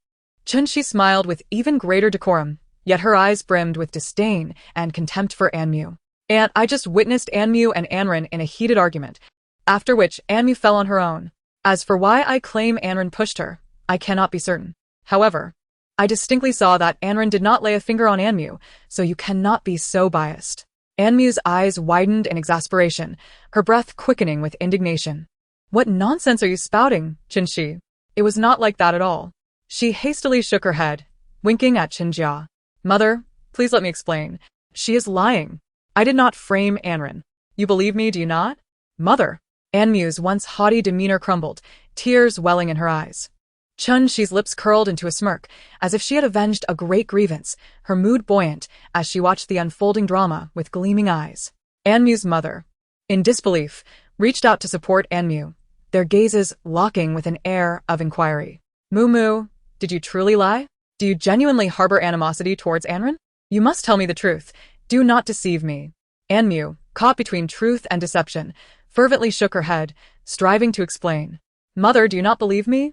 Chun Shi smiled with even greater decorum, yet her eyes brimmed with disdain and contempt for Anmu. And I just witnessed Anmu and Anren in a heated argument, after which Anmu fell on her own. As for why I claim Anren pushed her, I cannot be certain. However, I distinctly saw that Anren did not lay a finger on Anmu, so you cannot be so biased. Anmu's eyes widened in exasperation, her breath quickening with indignation. What nonsense are you spouting, Qin Shi? It was not like that at all. She hastily shook her head, winking at Qin Jia. Mother, please let me explain. She is lying. I did not frame Anren. You believe me, do you not? Mother. Anmu's once haughty demeanor crumbled, tears welling in her eyes. Chun Shi's lips curled into a smirk, as if she had avenged a great grievance, her mood buoyant as she watched the unfolding drama with gleaming eyes. Anmu's mother, in disbelief, reached out to support Anmu, their gazes locking with an air of inquiry. Mumu, did you truly lie? Do you genuinely harbor animosity towards Anren? You must tell me the truth. Do not deceive me. Anmu, caught between truth and deception, fervently shook her head, striving to explain. Mother, do you not believe me?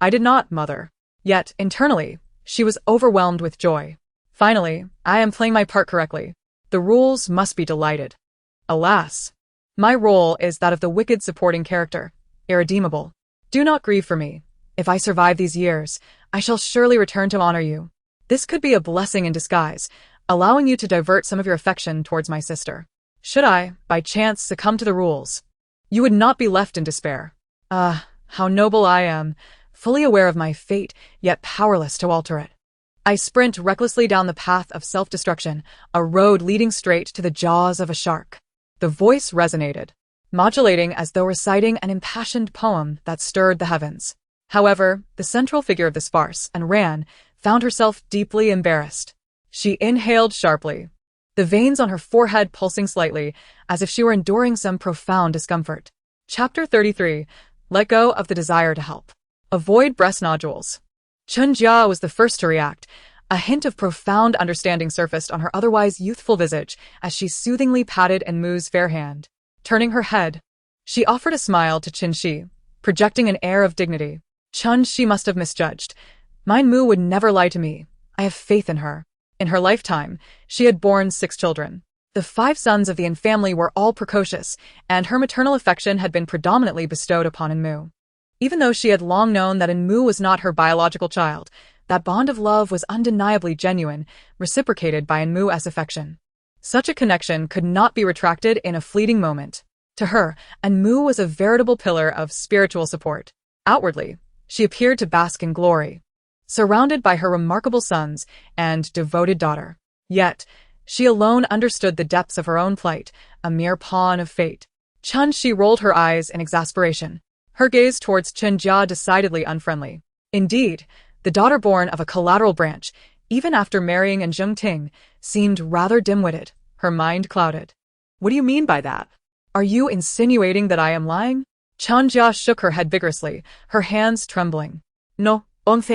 I did not, mother. Yet, internally, she was overwhelmed with joy. Finally, I am playing my part correctly. The rules must be delighted. Alas, my role is that of the wicked supporting character, irredeemable. Do not grieve for me. If I survive these years, I shall surely return to honor you. This could be a blessing in disguise, allowing you to divert some of your affection towards my sister. Should I, by chance, succumb to the rules, you would not be left in despair. Ah, how noble I am, fully aware of my fate, yet powerless to alter it. I sprint recklessly down the path of self-destruction, a road leading straight to the jaws of a shark. The voice resonated, modulating as though reciting an impassioned poem that stirred the heavens. However, the central figure of this farce, Ran, found herself deeply embarrassed. She inhaled sharply, the veins on her forehead pulsing slightly, as if she were enduring some profound discomfort. Chapter 33. Let go of the desire to help. Avoid breast nodules. Chunjia was the first to react. A hint of profound understanding surfaced on her otherwise youthful visage as she soothingly patted Enmu's fair hand. Turning her head, she offered a smile to Qinshi, projecting an air of dignity. She must have misjudged. My Mu would never lie to me. I have faith in her. In her lifetime, she had borne 6 children. The 5 sons of the Yin family were all precocious, and her maternal affection had been predominantly bestowed upon Enmu. Even though she had long known that Enmu was not her biological child, that bond of love was undeniably genuine, reciprocated by Enmu's affection. Such a connection could not be retracted in a fleeting moment. To her, Enmu was a veritable pillar of spiritual support. Outwardly, she appeared to bask in glory, surrounded by her remarkable sons and devoted daughter. Yet, she alone understood the depths of her own plight, a mere pawn of fate. She rolled her eyes in exasperation, her gaze towards Qinjia decidedly unfriendly. Indeed, the daughter born of a collateral branch, even after marrying Zheng Ting, seemed rather dim-witted, her mind clouded. What do you mean by that? Are you insinuating that I am lying? Qinjia shook her head vigorously, her hands trembling. No, once.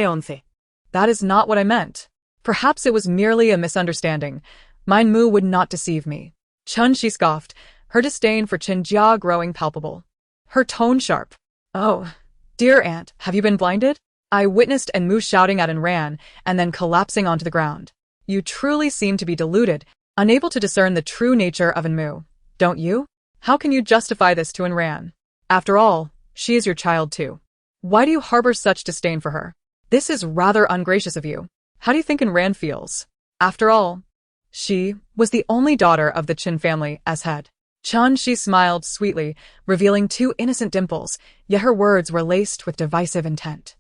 That is not what I meant. Perhaps it was merely a misunderstanding. Mein Mu would not deceive me. She scoffed, her disdain for Qinjia growing palpable. Her tone sharp. Oh, dear aunt, have you been blinded? I witnessed Enmu shouting at Ran and then collapsing onto the ground. You truly seem to be deluded, unable to discern the true nature of Enmu, don't you? How can you justify this to Ran? After all, she is your child too. Why do you harbor such disdain for her? This is rather ungracious of you. How do you think Ran feels? After all, she was the only daughter of the Qin family as head. She smiled sweetly, revealing 2 innocent dimples, yet her words were laced with divisive intent.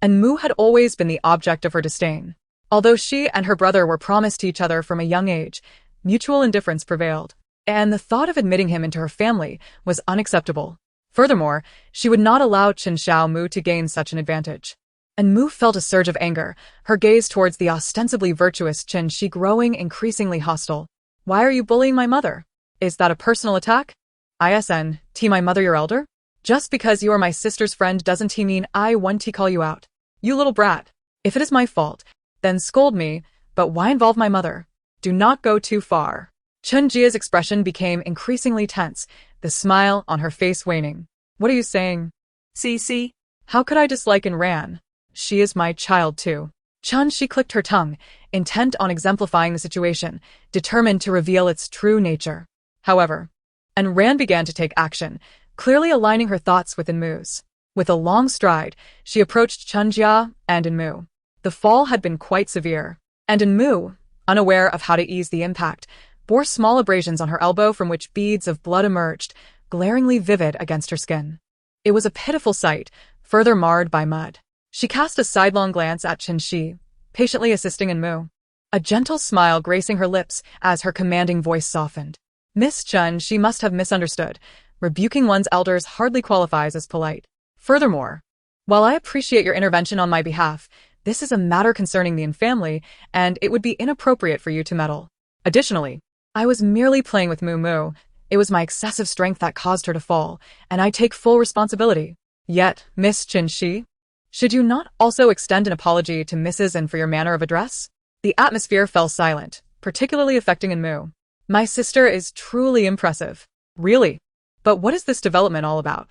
Enmu had always been the object of her disdain. Although she and her brother were promised each other from a young age, mutual indifference prevailed, and the thought of admitting him into her family was unacceptable. Furthermore, she would not allow Qin Xiaomu to gain such an advantage. Enmu felt a surge of anger, her gaze towards the ostensibly virtuous Qin Shi growing increasingly hostile. Why are you bullying my mother? Is that a personal attack? My mother your elder? Just because you are my sister's friend doesn't mean I want to call you out. You little brat. If it is my fault, then scold me, but why involve my mother? Do not go too far. Chunjia's expression became increasingly tense, the smile on her face waning. What are you saying? See? How could I dislike Ran? She is my child too. She clicked her tongue, intent on exemplifying the situation, determined to reveal its true nature. However, Ran began to take action, clearly aligning her thoughts with Enmu's. With a long stride, she approached Chunjia and Enmu. The fall had been quite severe, and Enmu, unaware of how to ease the impact, bore small abrasions on her elbow from which beads of blood emerged, glaringly vivid against her skin. It was a pitiful sight, further marred by mud. She cast a sidelong glance at Qinshi, patiently assisting Enmu, a gentle smile gracing her lips as her commanding voice softened. Miss Chen, she must have misunderstood. Rebuking one's elders hardly qualifies as polite. Furthermore, while I appreciate your intervention on my behalf, this is a matter concerning the Yin family, and it would be inappropriate for you to meddle. Additionally, I was merely playing with Mu. It was my excessive strength that caused her to fall, and I take full responsibility. Yet, Miss Qinshi, should you not also extend an apology to Mrs. and for your manner of address? The atmosphere fell silent, particularly affecting Enmu. My sister is truly impressive. Really? But what is this development all about?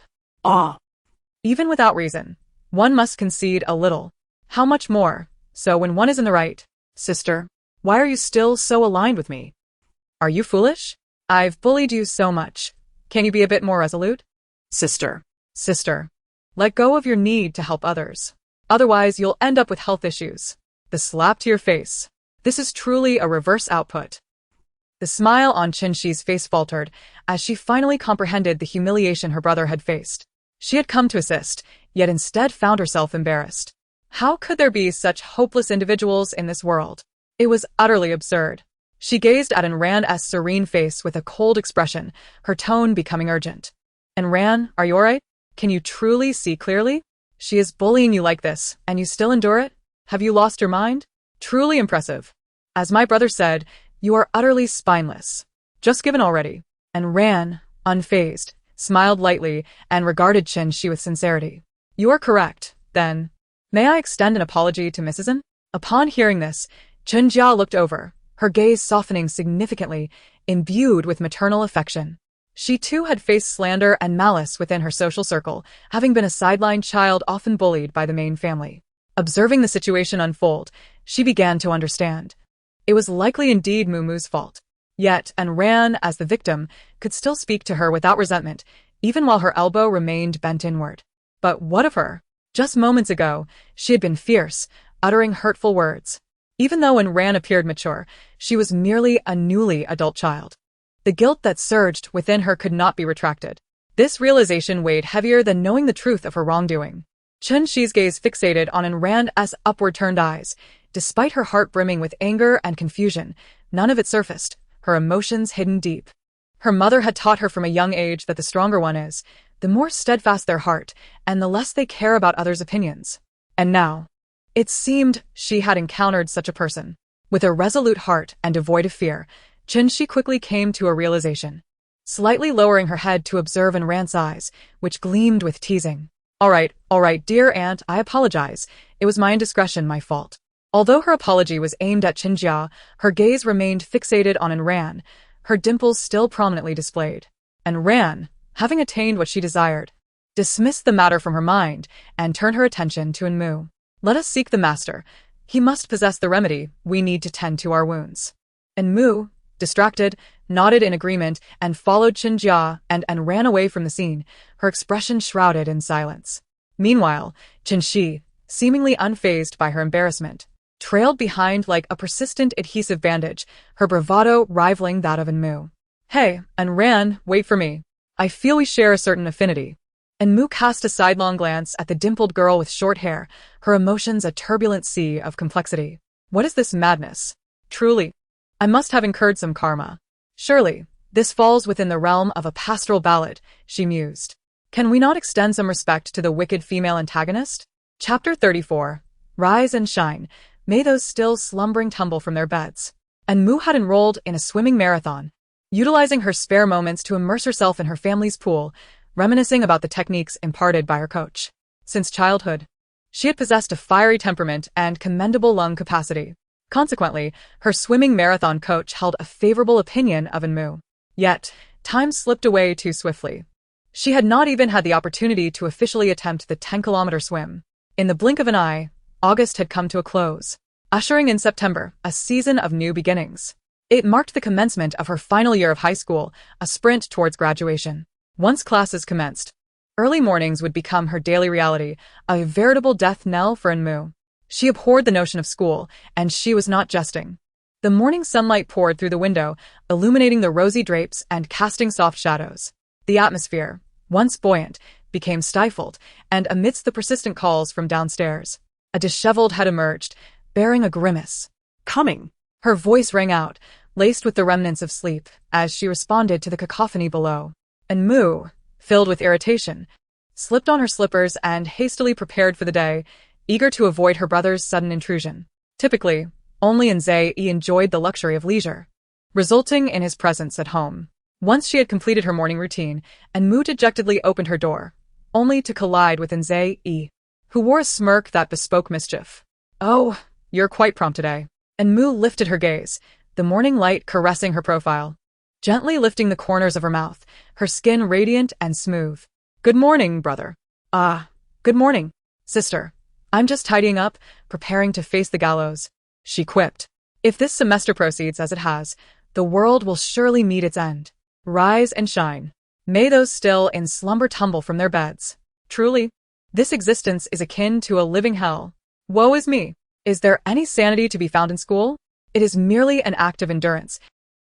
Even without reason, one must concede a little. How much more, so when one is in the right? Sister, why are you still so aligned with me? Are you foolish? I've bullied you so much. Can you be a bit more resolute? Sister. Sister, let go of your need to help others. Otherwise, you'll end up with health issues. The slap to your face. This is truly a reverse output. The smile on Qinshi's face faltered as she finally comprehended the humiliation her brother had faced. She had come to assist, yet instead found herself embarrassed. How could there be such hopeless individuals in this world? It was utterly absurd. She gazed at Enran's serene face with a cold expression, her tone becoming urgent. Enran, are you alright? Can you truly see clearly? She is bullying you like this, and you still endure it? Have you lost your mind? Truly impressive. As my brother said, you are utterly spineless. Just given already. Enran, unfazed, smiled lightly and regarded Qinshi with sincerity. You are correct, then. May I extend an apology to Mrs. N? Upon hearing this, Qinjia looked over, her gaze softening significantly, imbued with maternal affection. She too had faced slander and malice within her social circle, having been a sidelined child often bullied by the main family. Observing the situation unfold, she began to understand. It was likely indeed Mumu's fault. Yet, Enran, as the victim, could still speak to her without resentment, even while her elbow remained bent inward. But what of her? Just moments ago, she had been fierce, uttering hurtful words. Even though Enran appeared mature, she was merely a newly adult child. The guilt that surged within her could not be retracted. This realization weighed heavier than knowing the truth of her wrongdoing. Qinshi's gaze fixated on Enran's upward-turned eyes. Despite her heart brimming with anger and confusion, none of it surfaced, her emotions hidden deep. Her mother had taught her from a young age that the stronger one is, the more steadfast their heart, and the less they care about others' opinions. And now, it seemed she had encountered such a person. With a resolute heart and devoid of fear, Qinshi quickly came to a realization. Slightly lowering her head to observe Enran's eyes, which gleamed with teasing. All right, dear aunt, I apologize. It was my indiscretion, my fault. Although her apology was aimed at Qinjia, her gaze remained fixated on Enran, her dimples still prominently displayed. Enran, having attained what she desired, dismissed the matter from her mind and turned her attention to Enmu. Let us seek the master. He must possess the remedy we need to tend to our wounds. Enmu, distracted, nodded in agreement and followed Qinjia and ran away from the scene, her expression shrouded in silence. Meanwhile, Qinshi, seemingly unfazed by her embarrassment, trailed behind like a persistent adhesive bandage, her bravado rivaling that of Enmu. Hey, Enran, wait for me. I feel we share a certain affinity. Enmu cast a sidelong glance at the dimpled girl with short hair, her emotions a turbulent sea of complexity. What is this madness? Truly, I must have incurred some karma. Surely, this falls within the realm of a pastoral ballad, she mused. Can we not extend some respect to the wicked female antagonist? Chapter 34. Rise and shine. May those still slumbering tumble from their beds. Enmu had enrolled in a swimming marathon, utilizing her spare moments to immerse herself in her family's pool, reminiscing about the techniques imparted by her coach. Since childhood, she had possessed a fiery temperament and commendable lung capacity. Consequently, her swimming marathon coach held a favorable opinion of Enmu. Yet, time slipped away too swiftly. She had not even had the opportunity to officially attempt the 10-kilometer swim. In the blink of an eye, August had come to a close, ushering in September, a season of new beginnings. It marked the commencement of her final year of high school, a sprint towards graduation. Once classes commenced, early mornings would become her daily reality, a veritable death knell for Enmu. She abhorred the notion of school, and she was not jesting. The morning sunlight poured through the window, illuminating the rosy drapes and casting soft shadows. The atmosphere, once buoyant, became stifled, and amidst the persistent calls from downstairs, a disheveled head emerged, bearing a grimace. Coming. Her voice rang out, laced with the remnants of sleep, as she responded to the cacophony below. Enmu, filled with irritation, slipped on her slippers and hastily prepared for the day, eager to avoid her brother's sudden intrusion. Typically, only Nzei enjoyed the luxury of leisure, resulting in his presence at home. Once she had completed her morning routine, Enmu dejectedly opened her door, only to collide with Nzei, who wore a smirk that bespoke mischief. Oh, you're quite prompt today. Enmu lifted her gaze, the morning light caressing her profile, gently lifting the corners of her mouth, her skin radiant and smooth. Good morning, brother. Ah, Good morning, sister. I'm just tidying up, preparing to face the gallows, she quipped. If this semester proceeds as it has, the world will surely meet its end. Rise and shine. May those still in slumber tumble from their beds. Truly, this existence is akin to a living hell. Woe is me. Is there any sanity to be found in school? It is merely an act of endurance,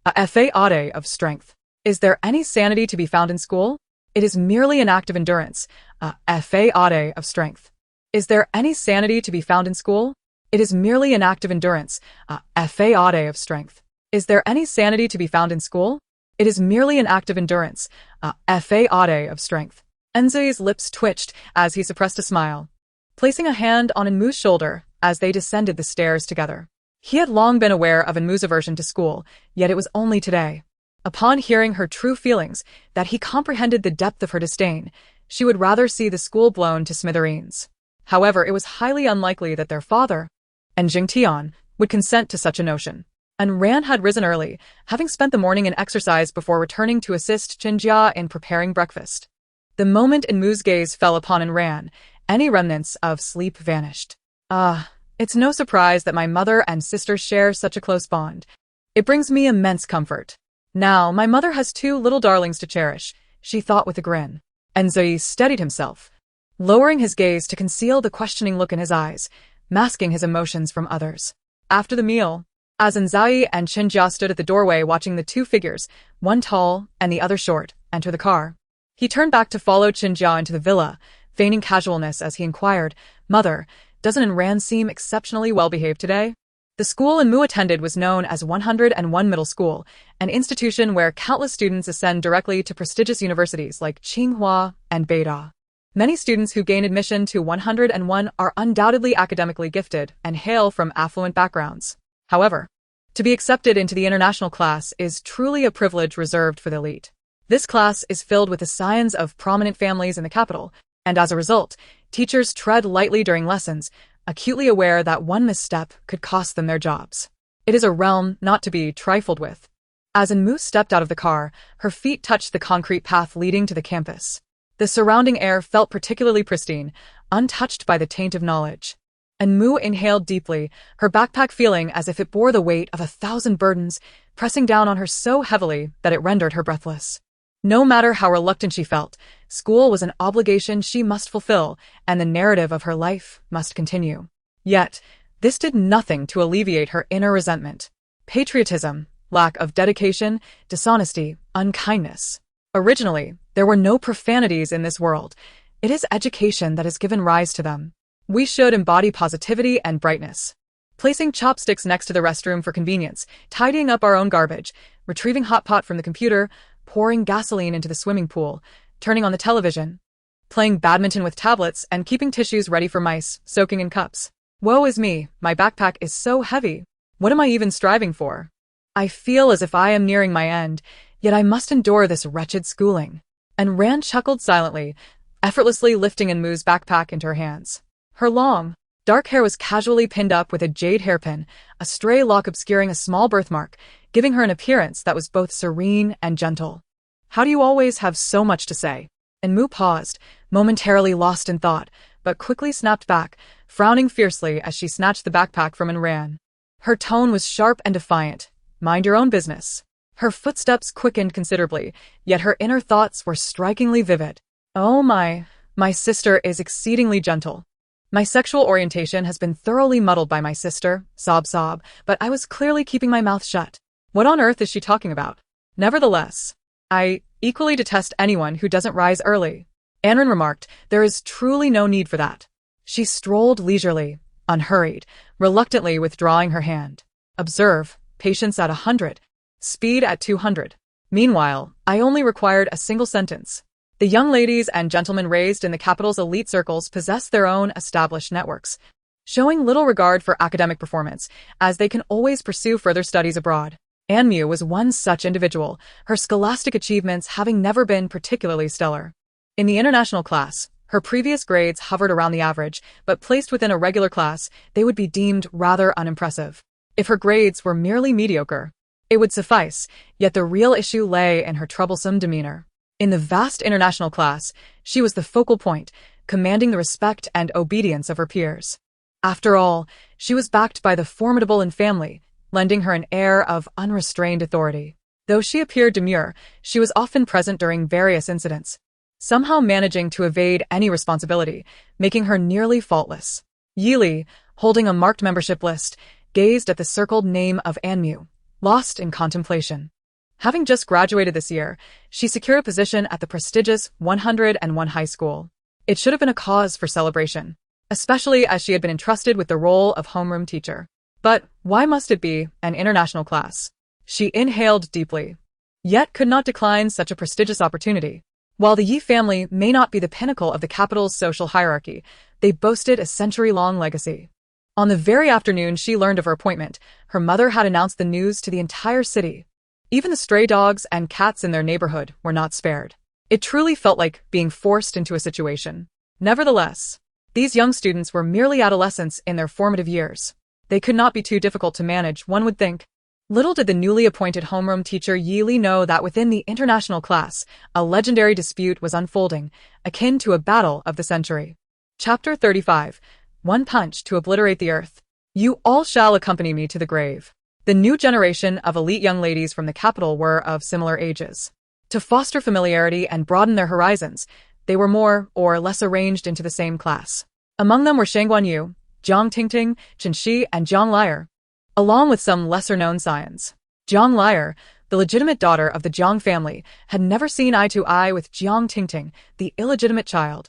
a fade of strength. Is there any sanity to be found in school? It is merely an act of endurance, a fade of strength. Is there any sanity to be found in school? It is merely an act of endurance, a fade of strength. Is there any sanity to be found in school? It is merely an act of endurance, a fade of strength. Enzoi's lips twitched as he suppressed a smile, placing a hand on Enmu's shoulder as they descended the stairs together. He had long been aware of Enmu's aversion to school, yet it was only today, upon hearing her true feelings, that he comprehended the depth of her disdain. She would rather see the school blown to smithereens. However, it was highly unlikely that their father, and Jingtian, would consent to such a notion. And Ran had risen early, having spent the morning in exercise before returning to assist Jinjia in preparing breakfast. The moment Enmu's gaze fell upon Ran, any remnants of sleep vanished. It's no surprise that my mother and sister share such a close bond. It brings me immense comfort. Now, my mother has two little darlings to cherish, she thought with a grin. Enzoi steadied himself, lowering his gaze to conceal the questioning look in his eyes, masking his emotions from others. After the meal, as Enzai and Chinjia stood at the doorway watching the two figures, one tall and the other short, enter the car, he turned back to follow Chinjia into the villa, feigning casualness as he inquired, "Mother, doesn't Ran seem exceptionally well-behaved today?" The school Enmu attended was known as 101 Middle School, an institution where countless students ascend directly to prestigious universities like Tsinghua and Beida. Many students who gain admission to 101 are undoubtedly academically gifted and hail from affluent backgrounds. However, to be accepted into the international class is truly a privilege reserved for the elite. This class is filled with the scions of prominent families in the capital, and as a result, teachers tread lightly during lessons, acutely aware that one misstep could cost them their jobs. It is a realm not to be trifled with. As Enmu stepped out of the car, her feet touched the concrete path leading to the campus. The surrounding air felt particularly pristine, untouched by the taint of knowledge. Enmu inhaled deeply, her backpack feeling as if it bore the weight of 1,000 burdens, pressing down on her so heavily that it rendered her breathless. No matter how reluctant she felt, school was an obligation she must fulfill, and the narrative of her life must continue. Yet, this did nothing to alleviate her inner resentment. Patriotism, lack of dedication, dishonesty, unkindness. Originally, there were no profanities in this world. It is education that has given rise to them. We should embody positivity and brightness. Placing chopsticks next to the restroom for convenience, tidying up our own garbage, retrieving hot pot from the computer, pouring gasoline into the swimming pool, turning on the television, playing badminton with tablets, and keeping tissues ready for mice, soaking in cups. Woe is me, my backpack is so heavy. What am I even striving for? I feel as if I am nearing my end, yet I must endure this wretched schooling. And Ran chuckled silently, effortlessly lifting Enmu's backpack into her hands. Her long, dark hair was casually pinned up with a jade hairpin, a stray lock obscuring a small birthmark, giving her an appearance that was both serene and gentle. How do you always have so much to say? Enmu paused, momentarily lost in thought, but quickly snapped back, frowning fiercely as she snatched the backpack from Ran. Her tone was sharp and defiant. Mind your own business. Her footsteps quickened considerably, yet her inner thoughts were strikingly vivid. Oh my sister is exceedingly gentle. My sexual orientation has been thoroughly muddled by my sister, sob, but I was clearly keeping my mouth shut. What on earth is she talking about? Nevertheless, I equally detest anyone who doesn't rise early. Anrin remarked, there is truly no need for that. She strolled leisurely, unhurried, reluctantly withdrawing her hand. Observe, patience at 100, speed at 200. Meanwhile, I only required a single sentence. The young ladies and gentlemen raised in the capital's elite circles possess their own established networks, showing little regard for academic performance, as they can always pursue further studies abroad. Anmu was one such individual, her scholastic achievements having never been particularly stellar. In the international class, her previous grades hovered around the average, but placed within a regular class, they would be deemed rather unimpressive. If her grades were merely mediocre, it would suffice, yet the real issue lay in her troublesome demeanor. In the vast international class, she was the focal point, commanding the respect and obedience of her peers. After all, she was backed by the formidable in family, lending her an air of unrestrained authority. Though she appeared demure, she was often present during various incidents, somehow managing to evade any responsibility, making her nearly faultless. Yi, holding a marked membership list, gazed at the circled name of Anmu, lost in contemplation. Having just graduated this year, she secured a position at the prestigious 101 high school. It should have been a cause for celebration, especially as she had been entrusted with the role of homeroom teacher. But why must it be an international class? She inhaled deeply, yet could not decline such a prestigious opportunity. While the Yi family may not be the pinnacle of the capital's social hierarchy, they boasted a century-long legacy. On the very afternoon she learned of her appointment, her mother had announced the news to the entire city. Even the stray dogs and cats in their neighborhood were not spared. It truly felt like being forced into a situation. Nevertheless, these young students were merely adolescents in their formative years. They could not be too difficult to manage, one would think. Little did the newly appointed homeroom teacher Yi Li know that within the international class, a legendary dispute was unfolding, akin to a battle of the century. Chapter 35. One punch to obliterate the earth. You all shall accompany me to the grave. The new generation of elite young ladies from the capital were of similar ages. To foster familiarity and broaden their horizons, they were more or less arranged into the same class. Among them were Shang Guanyu, Jiang Tingting, Chen Shi, and Jiang Liar, along with some lesser-known scions. Jiang Liar, the legitimate daughter of the Jiang family, had never seen eye to eye with Jiang Tingting, the illegitimate child.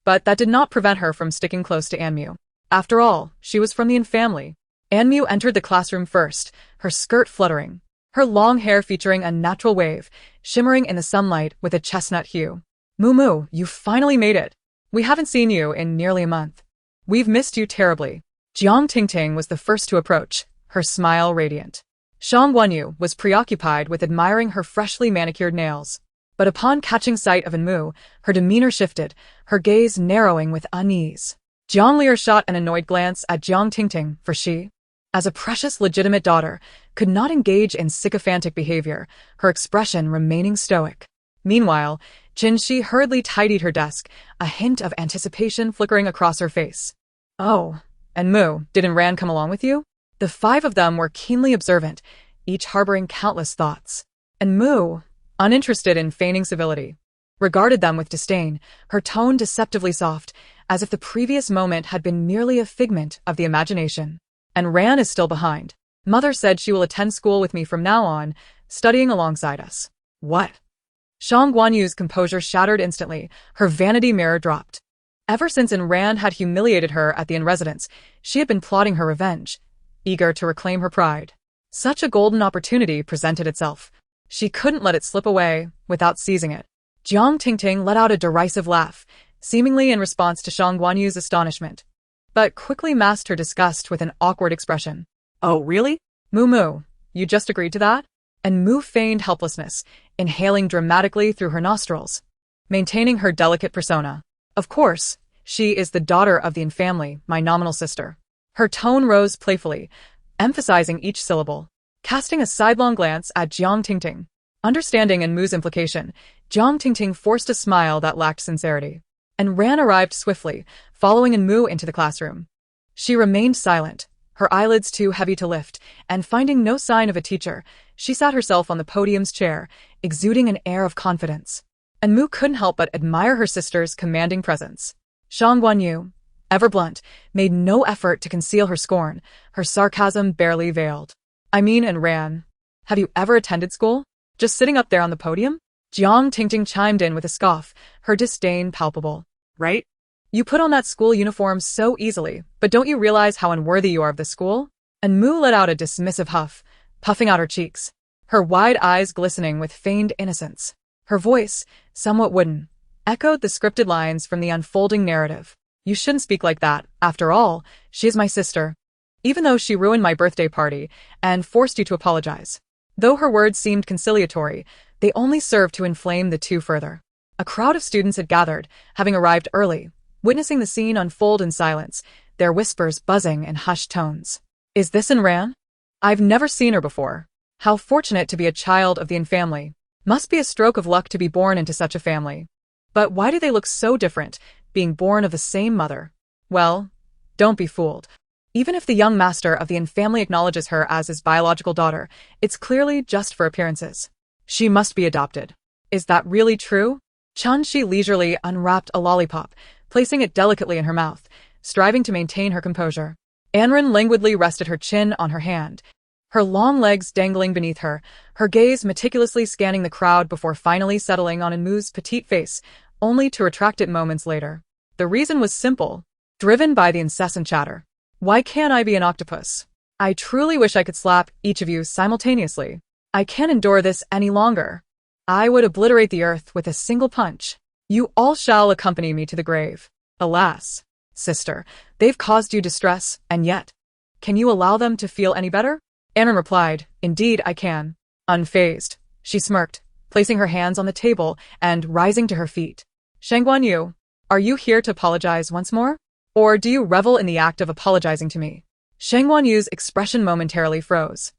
But that did not prevent her from sticking close to Anmu. After all, she was from the Yin family. Anmu entered the classroom first, her skirt fluttering, her long hair featuring a natural wave, shimmering in the sunlight with a chestnut hue. Moo, you finally made it. We haven't seen you in nearly a month. We've missed you terribly. Jiang Tingting was the first to approach, her smile radiant. Shang Guanyu was preoccupied with admiring her freshly manicured nails. But upon catching sight of Anmu, her demeanor shifted, her gaze narrowing with unease. Jiang Liar shot an annoyed glance at Jiang Tingting, for she, as a precious legitimate daughter, could not engage in sycophantic behavior, her expression remaining stoic. Meanwhile, Qin Shi hurriedly tidied her desk, a hint of anticipation flickering across her face. Oh, and Mu, didn't Ran come along with you? The five of them were keenly observant, each harboring countless thoughts. And Mu, uninterested in feigning civility, regarded them with disdain, her tone deceptively soft, as if the previous moment had been merely a figment of the imagination. And Ran is still behind. Mother said she will attend school with me from now on, studying alongside us. What? Shang Guanyu's composure shattered instantly, her vanity mirror dropped. Ever since Ran had humiliated her at the inn residence, she had been plotting her revenge, eager to reclaim her pride. Such a golden opportunity presented itself. She couldn't let it slip away without seizing it. Jiang Tingting let out a derisive laugh, seemingly in response to Shang Guanyu's astonishment, but quickly masked her disgust with an awkward expression. Oh, really? Moo, you just agreed to that? And Mu feigned helplessness, inhaling dramatically through her nostrils, maintaining her delicate persona. Of course, she is the daughter of the Yin family, my nominal sister. Her tone rose playfully, emphasizing each syllable. Casting a sidelong glance at Jiang Tingting, understanding Mu's implication, Jiang Tingting forced a smile that lacked sincerity. And Ran arrived swiftly, following Mu into the classroom. She remained silent, her eyelids too heavy to lift, and finding no sign of a teacher, she sat herself on the podium's chair, exuding an air of confidence. And Mu couldn't help but admire her sister's commanding presence. Shang Guanyu, ever blunt, made no effort to conceal her scorn, her sarcasm barely veiled. I mean, and Ran, have you ever attended school? Just sitting up there on the podium? Jiang Tingting chimed in with a scoff, her disdain palpable. Right? You put on that school uniform so easily, but don't you realize how unworthy you are of the school? And Mu let out a dismissive huff, puffing out her cheeks, her wide eyes glistening with feigned innocence. Her voice, somewhat wooden, echoed the scripted lines from the unfolding narrative. You shouldn't speak like that. After all, she is my sister. Even though she ruined my birthday party and forced you to apologize. Though her words seemed conciliatory, they only served to inflame the two further. A crowd of students had gathered, having arrived early, witnessing the scene unfold in silence, their whispers buzzing in hushed tones. Is this Ran? I've never seen her before. How fortunate to be a child of the Yin family. Must be a stroke of luck to be born into such a family. But why do they look so different, being born of the same mother. Well, don't be fooled. Even if the young master of the family acknowledges her as his biological daughter, it's clearly just for appearances. She must be adopted. Is that really true? Chun-Shi leisurely unwrapped a lollipop, placing it delicately in her mouth, striving to maintain her composure. Anren languidly rested her chin on her hand, her long legs dangling beneath her, her gaze meticulously scanning the crowd before finally settling on Enmu's petite face, only to retract it moments later. The reason was simple, driven by the incessant chatter. Why can't I be an octopus? I truly wish I could slap each of you simultaneously. I can't endure this any longer. I would obliterate the earth with a single punch. You all shall accompany me to the grave. Alas, sister, they've caused you distress, and yet, can you allow them to feel any better? Anren replied, indeed I can. Unfazed, she smirked, placing her hands on the table and rising to her feet. Shangguan Yu, are you here to apologize once more? Or do you revel in the act of apologizing to me? Shangguan Yu's expression momentarily froze,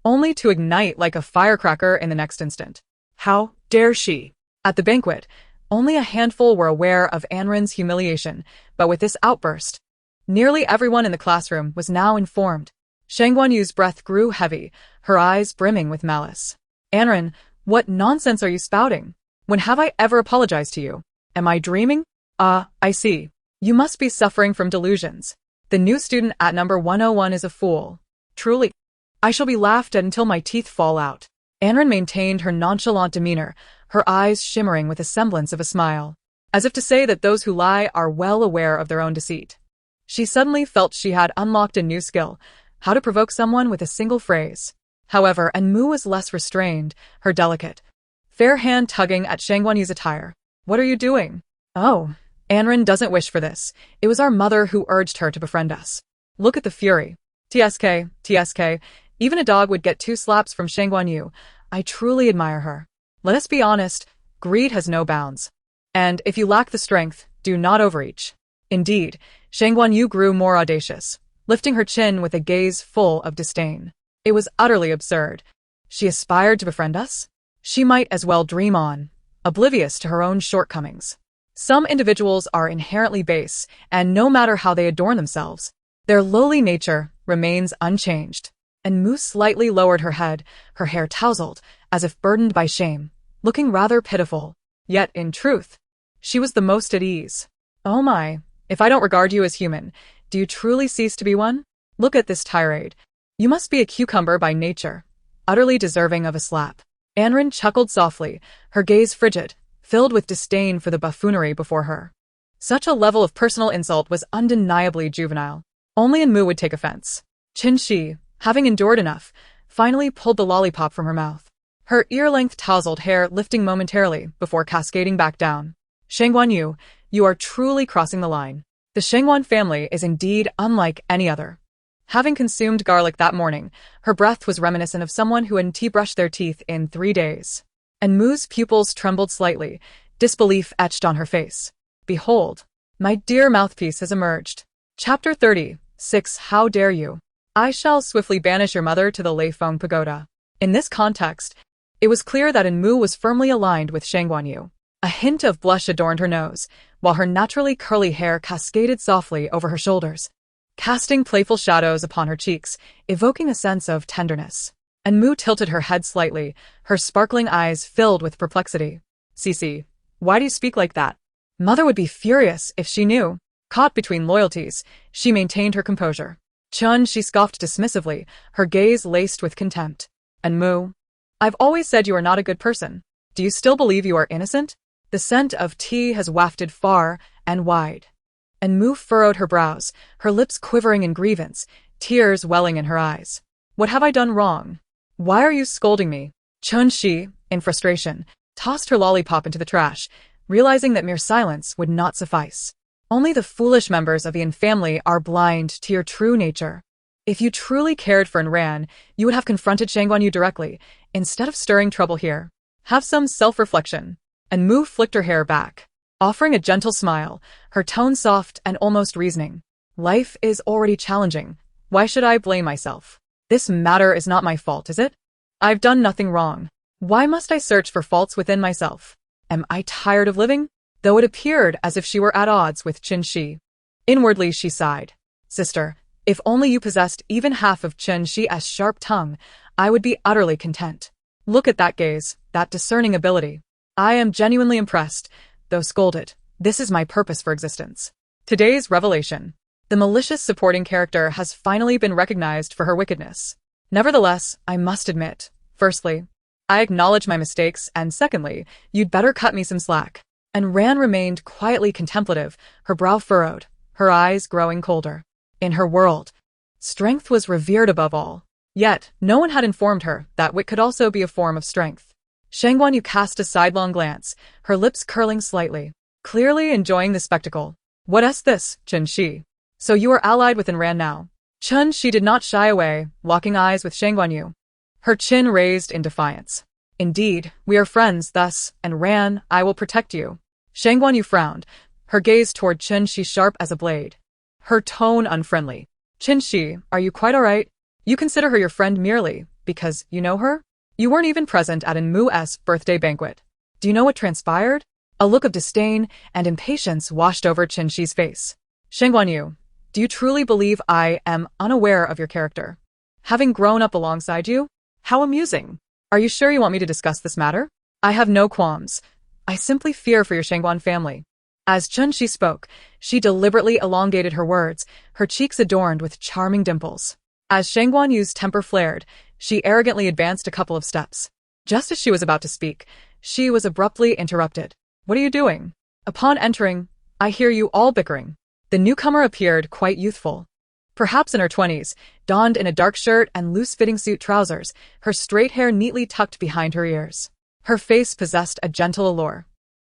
only to ignite like a firecracker in the next instant. How dare she? At the banquet, only a handful were aware of Anren's humiliation, but with this outburst, nearly everyone in the classroom was now informed. Shangguan Yu's breath grew heavy, her eyes brimming with malice. Anren, what nonsense are you spouting? When have I ever apologized to you? Am I dreaming? I see. You must be suffering from delusions. The new student at number 101 is a fool. Truly, I shall be laughed at until my teeth fall out. Anren maintained her nonchalant demeanor, her eyes shimmering with a semblance of a smile, as if to say that those who lie are well aware of their own deceit. She suddenly felt she had unlocked a new skill, how to provoke someone with a single phrase. However, Enmu was less restrained, her delicate, fair hand tugging at Shangguan Yu's attire. What are you doing? Oh, Anren doesn't wish for this. It was our mother who urged her to befriend us. Look at the fury. TSK. Even a dog would get 2 slaps from Shangguan Yu. I truly admire her. Let us be honest, greed has no bounds. And if you lack the strength, do not overreach. Indeed, Shangguan Yu grew more audacious, lifting her chin with a gaze full of disdain. It was utterly absurd. She aspired to befriend us? She might as well dream on, oblivious to her own shortcomings. Some individuals are inherently base, and no matter how they adorn themselves, their lowly nature remains unchanged. And Enmu slightly lowered her head, her hair tousled, as if burdened by shame, looking rather pitiful. Yet, in truth, she was the most at ease. Oh my, if I don't regard you as human, do you truly cease to be one? Look at this tirade. You must be a cucumber by nature, utterly deserving of a slap. Anren chuckled softly, her gaze frigid, filled with disdain for the buffoonery before her. Such a level of personal insult was undeniably juvenile. Only Enmu would take offense. Chun-Shi, having endured enough, finally pulled the lollipop from her mouth. Her ear-length tousled hair lifting momentarily before cascading back down. Shangguan Yu, you are truly crossing the line. The Shangguan family is indeed unlike any other. Having consumed garlic that morning, her breath was reminiscent of someone who hadn't brushed their teeth in 3 days. Enmu's pupils trembled slightly, disbelief etched on her face. Behold, my dear mouthpiece has emerged. Chapter 36. How dare you? I shall swiftly banish your mother to the Leifeng Pagoda. In this context, it was clear that Enmu was firmly aligned with Shangguan Yu. A hint of blush adorned her nose, while her naturally curly hair cascaded softly over her shoulders, casting playful shadows upon her cheeks, evoking a sense of tenderness. Enmu tilted her head slightly, her sparkling eyes filled with perplexity. Cici, why do you speak like that? Mother would be furious if she knew. Caught between loyalties, she maintained her composure. Chun-Shi scoffed dismissively, her gaze laced with contempt. Enmu, I've always said you are not a good person. Do you still believe you are innocent? The scent of tea has wafted far and wide. Enmu furrowed her brows, her lips quivering in grievance, tears welling in her eyes. What have I done wrong? Why are you scolding me? Chun-Shi, in frustration, tossed her lollipop into the trash, realizing that mere silence would not suffice. Only the foolish members of the family are blind to your true nature. If you truly cared for Enran, you would have confronted Shangguan Yu directly, instead of stirring trouble here. Have some self-reflection. Enmu flicked her hair back, offering a gentle smile, her tone soft and almost reasoning. Life is already challenging. Why should I blame myself? This matter is not my fault, is it? I've done nothing wrong. Why must I search for faults within myself? Am I tired of living? though it appeared as if she were at odds with Qin Shi. Inwardly she sighed. Sister, if only you possessed even half of Qin Shi's sharp tongue, I would be utterly content. Look at that gaze, that discerning ability. I am genuinely impressed, though scolded. This is my purpose for existence. Today's revelation. The malicious supporting character has finally been recognized for her wickedness. Nevertheless, I must admit, firstly, I acknowledge my mistakes, and secondly, you'd better cut me some slack. And Ran remained quietly contemplative, her brow furrowed, her eyes growing colder. In her world, strength was revered above all. Yet, no one had informed her that wit could also be a form of strength. Shang Guanyu cast a sidelong glance, her lips curling slightly, clearly enjoying the spectacle. What's this, Qin Shi? So you are allied with Ran now? Qin Shi did not shy away, locking eyes with Shang Guanyu. Her chin raised in defiance. Indeed, we are friends thus, and Ran, I will protect you. Shang Guanyu frowned, her gaze toward Qin Shi sharp as a blade. Her tone unfriendly. Qin Shi, are you quite alright? You consider her your friend merely because you know her? You weren't even present at Mu's birthday banquet. Do you know what transpired? A look of disdain and impatience washed over Qin Shi's face. Shang Guanyu, do you truly believe I am unaware of your character? Having grown up alongside you? How amusing. Are you sure you want me to discuss this matter? I have no qualms. I simply fear for your Shangguan family. As Qin Shi spoke, she deliberately elongated her words, her cheeks adorned with charming dimples. As Shang Guanyu's temper flared, she arrogantly advanced a couple of steps. Just as she was about to speak, she was abruptly interrupted. What are you doing? Upon entering, I hear you all bickering. The newcomer appeared quite youthful. Perhaps in her 20s, donned in a dark shirt and loose-fitting suit trousers, her straight hair neatly tucked behind her ears. Her face possessed a gentle allure.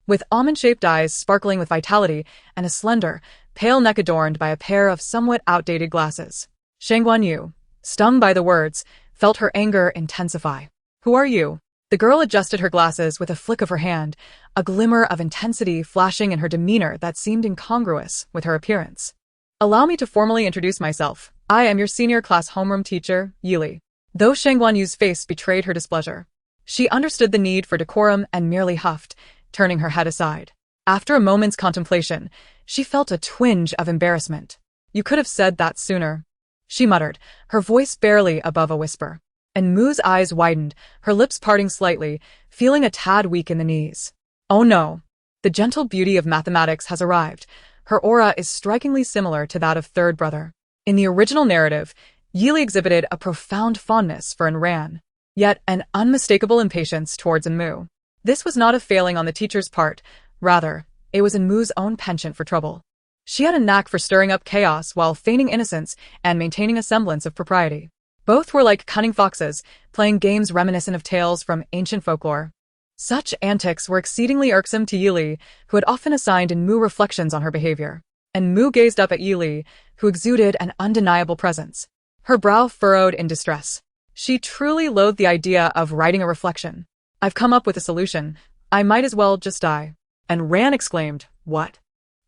With almond-shaped eyes sparkling with vitality and a slender, pale neck adorned by a pair of somewhat outdated glasses. Shang Guanyu, stung by the words, felt her anger intensify. Who are you? The girl adjusted her glasses with a flick of her hand, a glimmer of intensity flashing in her demeanor that seemed incongruous with her appearance. Allow me to formally introduce myself. I am your senior class homeroom teacher, Yili. Though Shang Guanyu's face betrayed her displeasure, she understood the need for decorum and merely huffed, turning her head aside. After a moment's contemplation, she felt a twinge of embarrassment. You could have said that sooner, she muttered, her voice barely above a whisper. And Mu's eyes widened, her lips parting slightly, feeling a tad weak in the knees. Oh no. The gentle beauty of mathematics has arrived. Her aura is strikingly similar to that of third brother. In the original narrative, Yili exhibited a profound fondness for Ran, yet an unmistakable impatience towards Mu. This was not a failing on the teacher's part, rather, it was Mu's own penchant for trouble. She had a knack for stirring up chaos while feigning innocence and maintaining a semblance of propriety. Both were like cunning foxes, playing games reminiscent of tales from ancient folklore. Such antics were exceedingly irksome to Yili, who had often assigned Mu reflections on her behavior. And Mu gazed up at Yili, who exuded an undeniable presence. Her brow furrowed in distress. She truly loathed the idea of writing a reflection. I've come up with a solution. I might as well just die. And Ran exclaimed, What?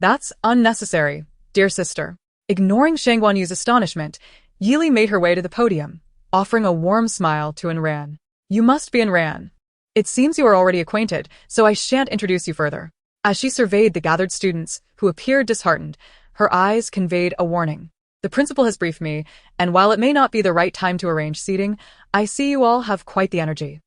That's unnecessary, dear sister. Ignoring Shang Guanyu's astonishment, Yili made her way to the podium, offering a warm smile to Ran. You must be Ran. It seems you are already acquainted, so I shan't introduce you further. As she surveyed the gathered students, who appeared disheartened, her eyes conveyed a warning. The principal has briefed me, and while it may not be the right time to arrange seating, I see you all have quite the energy.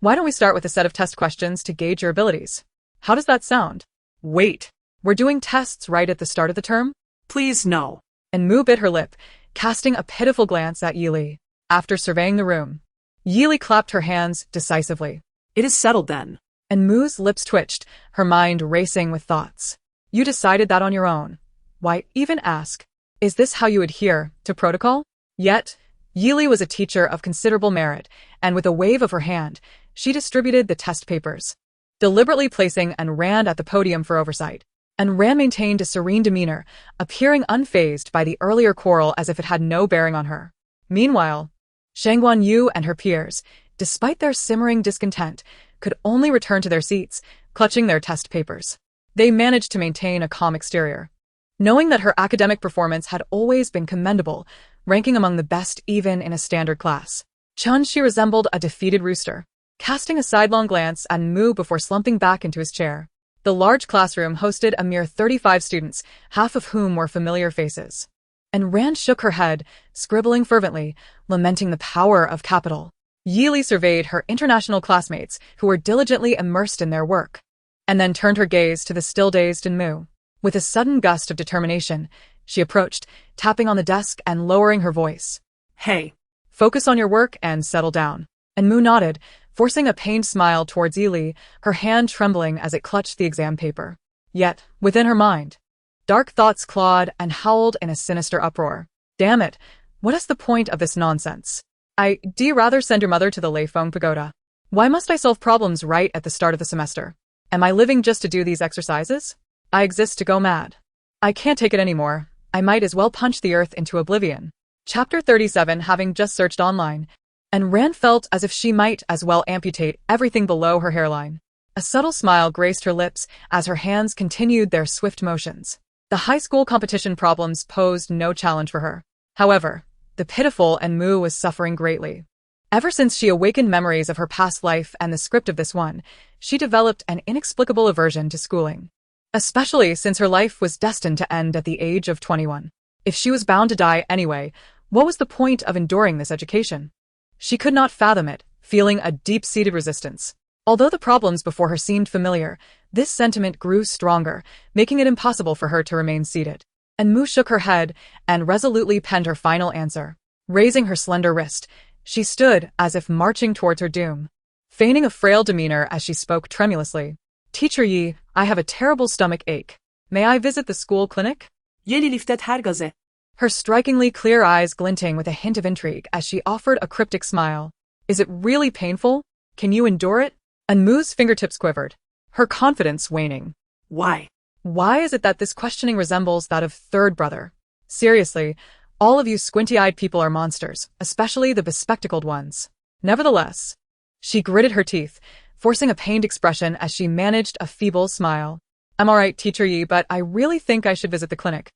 Why don't we start with a set of test questions to gauge your abilities? How does that sound? Wait. We're doing tests right at the start of the term? Please no. And Mu bit her lip, casting a pitiful glance at Yili. After surveying the room, Yili clapped her hands decisively. It is settled then. And Mu's lips twitched, her mind racing with thoughts. You decided that on your own. Why even ask? Is this how you adhere to protocol? Yet, Yili was a teacher of considerable merit, and with a wave of her hand, she distributed the test papers, deliberately placing Ran at the podium for oversight. Ran maintained a serene demeanor, appearing unfazed by the earlier quarrel as if it had no bearing on her. Meanwhile, Shang Guanyu and her peers, despite their simmering discontent, could only return to their seats, clutching their test papers. They managed to maintain a calm exterior, knowing that her academic performance had always been commendable, ranking among the best even in a standard class. Qin Shi resembled a defeated rooster, casting a sidelong glance at Mu before slumping back into his chair. The large classroom hosted a mere 35 students, half of whom were familiar faces. And Rand shook her head, scribbling fervently, lamenting the power of capital. Yi surveyed her international classmates, who were diligently immersed in their work, and then turned her gaze to the still-dazed Mu. With a sudden gust of determination, she approached, tapping on the desk and lowering her voice. Hey. Focus on your work and settle down. And Mu nodded, forcing a pained smile towards Yi, her hand trembling as it clutched the exam paper. Yet, within her mind, dark thoughts clawed and howled in a sinister uproar. Damn it, what is the point of this nonsense? Do you rather send your mother to the Leifeng Pagoda? Why must I solve problems right at the start of the semester? Am I living just to do these exercises? I exist to go mad. I can't take it anymore. I might as well punch the earth into oblivion. Chapter 37. Having just searched online, and Rand felt as if she might as well amputate everything below her hairline. A subtle smile graced her lips as her hands continued their swift motions. The high school competition problems posed no challenge for her. However, the pitiful Mu was suffering greatly. Ever since she awakened memories of her past life and the script of this one, she developed an inexplicable aversion to schooling. Especially since her life was destined to end at the age of 21. If she was bound to die anyway, what was the point of enduring this education? She could not fathom it, feeling a deep-seated resistance. Although the problems before her seemed familiar, this sentiment grew stronger, making it impossible for her to remain seated. And Mu shook her head and resolutely penned her final answer. Raising her slender wrist, she stood as if marching towards her doom, feigning a frail demeanor as she spoke tremulously. Teacher Yi, I have a terrible stomach ache. May I visit the school clinic? Yeli lifted hergaze. Her strikingly clear eyes glinting with a hint of intrigue as she offered a cryptic smile. Is it really painful? Can you endure it? And Mu's fingertips quivered, her confidence waning. Why? Why is it that this questioning resembles that of third brother? Seriously, all of you squinty-eyed people are monsters, especially the bespectacled ones. Nevertheless, she gritted her teeth, forcing a pained expression as she managed a feeble smile. I'm alright, Teacher Yi, but I really think I should visit the clinic.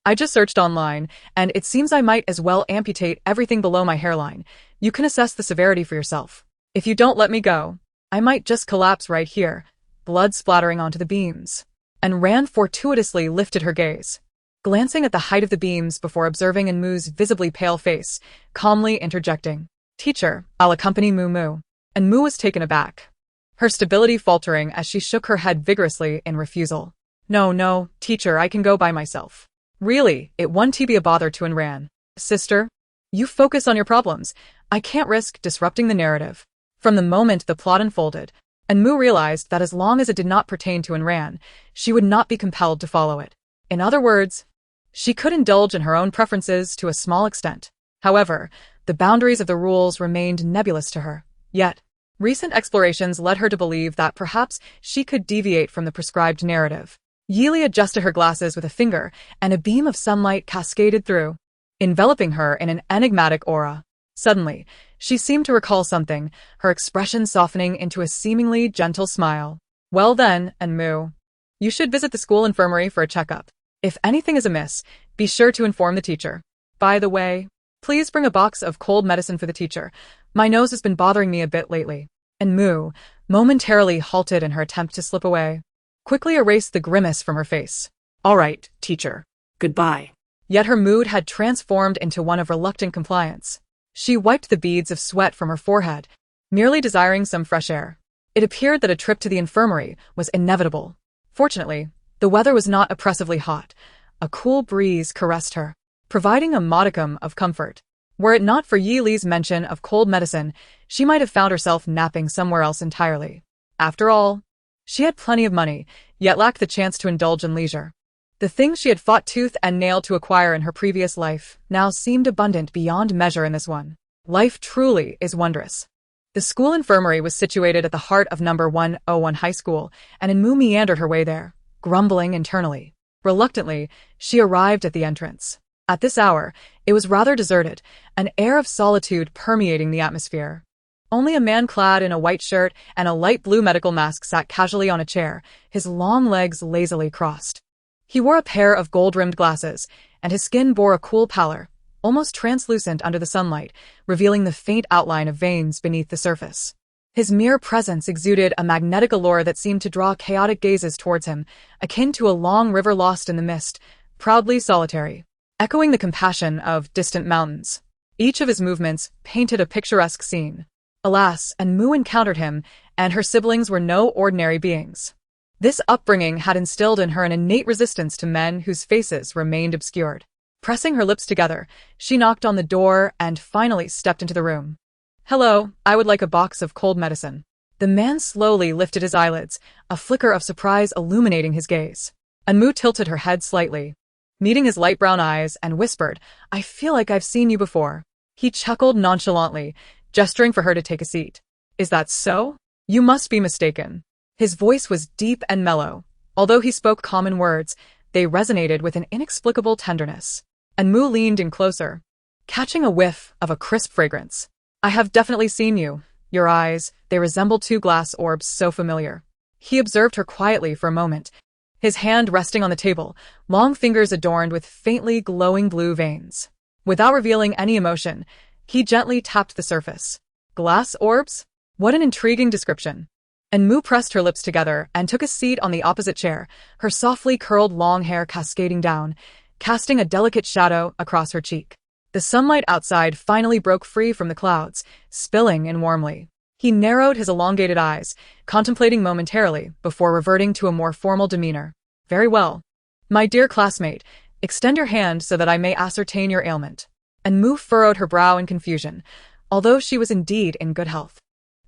I just searched online, and it seems I might as well amputate everything below my hairline. You can assess the severity for yourself. If you don't let me go, I might just collapse right here, blood splattering onto the beams. And Rand fortuitously lifted her gaze, glancing at the height of the beams before observing Mu's visibly pale face, calmly interjecting, Teacher, I'll accompany Mu. And Mu was taken aback, her stability faltering as she shook her head vigorously in refusal. No, teacher, I can go by myself. Really, it wouldn't be a bother to Enran. Sister, you focus on your problems. I can't risk disrupting the narrative. From the moment the plot unfolded, Mu realized that as long as it did not pertain to Enran, she would not be compelled to follow it. In other words, she could indulge in her own preferences to a small extent. However, the boundaries of the rules remained nebulous to her. Yet, recent explorations led her to believe that perhaps she could deviate from the prescribed narrative. Yi adjusted her glasses with a finger, and a beam of sunlight cascaded through, enveloping her in an enigmatic aura. Suddenly, she seemed to recall something, her expression softening into a seemingly gentle smile. Well then, Mu, you should visit the school infirmary for a checkup. If anything is amiss, be sure to inform the teacher. By the way, please bring a box of cold medicine for the teacher. My nose has been bothering me a bit lately. And Mu, momentarily halted in her attempt to slip away, quickly erased the grimace from her face. All right, teacher. Goodbye. Yet her mood had transformed into one of reluctant compliance. She wiped the beads of sweat from her forehead, merely desiring some fresh air. It appeared that a trip to the infirmary was inevitable. Fortunately, the weather was not oppressively hot. A cool breeze caressed her, providing a modicum of comfort. Were it not for Yi Li's mention of cold medicine, she might have found herself napping somewhere else entirely. After all, she had plenty of money, yet lacked the chance to indulge in leisure. The things she had fought tooth and nail to acquire in her previous life now seemed abundant beyond measure in this one. Life truly is wondrous. The school infirmary was situated at the heart of number 101 High School, and Mu meandered her way there, grumbling internally. Reluctantly, she arrived at the entrance. At this hour, it was rather deserted, an air of solitude permeating the atmosphere. Only a man clad in a white shirt and a light blue medical mask sat casually on a chair, his long legs lazily crossed. He wore a pair of gold-rimmed glasses, and his skin bore a cool pallor, almost translucent under the sunlight, revealing the faint outline of veins beneath the surface. His mere presence exuded a magnetic allure that seemed to draw chaotic gazes towards him, akin to a long river lost in the mist, proudly solitary, echoing the compassion of distant mountains. Each of his movements painted a picturesque scene. Alas, Enmu encountered him, and her siblings were no ordinary beings. This upbringing had instilled in her an innate resistance to men whose faces remained obscured. Pressing her lips together, she knocked on the door and finally stepped into the room. "Hello, I would like a box of cold medicine." The man slowly lifted his eyelids, a flicker of surprise illuminating his gaze. Enmu tilted her head slightly, meeting his light brown eyes, and whispered, "I feel like I've seen you before." He chuckled nonchalantly, gesturing for her to take a seat. "Is that so? You must be mistaken." His voice was deep and mellow. Although he spoke common words, they resonated with an inexplicable tenderness. Enmu leaned in closer, catching a whiff of a crisp fragrance. "I have definitely seen you. Your eyes, they resemble two glass orbs so familiar." He observed her quietly for a moment, his hand resting on the table, long fingers adorned with faintly glowing blue veins. Without revealing any emotion, he gently tapped the surface. "Glass orbs? What an intriguing description." Enmu pressed her lips together and took a seat on the opposite chair, her softly curled long hair cascading down, casting a delicate shadow across her cheek. The sunlight outside finally broke free from the clouds, spilling in warmly. He narrowed his elongated eyes, contemplating momentarily before reverting to a more formal demeanor. "Very well. My dear classmate, extend your hand so that I may ascertain your ailment." Enmu furrowed her brow in confusion, although she was indeed in good health.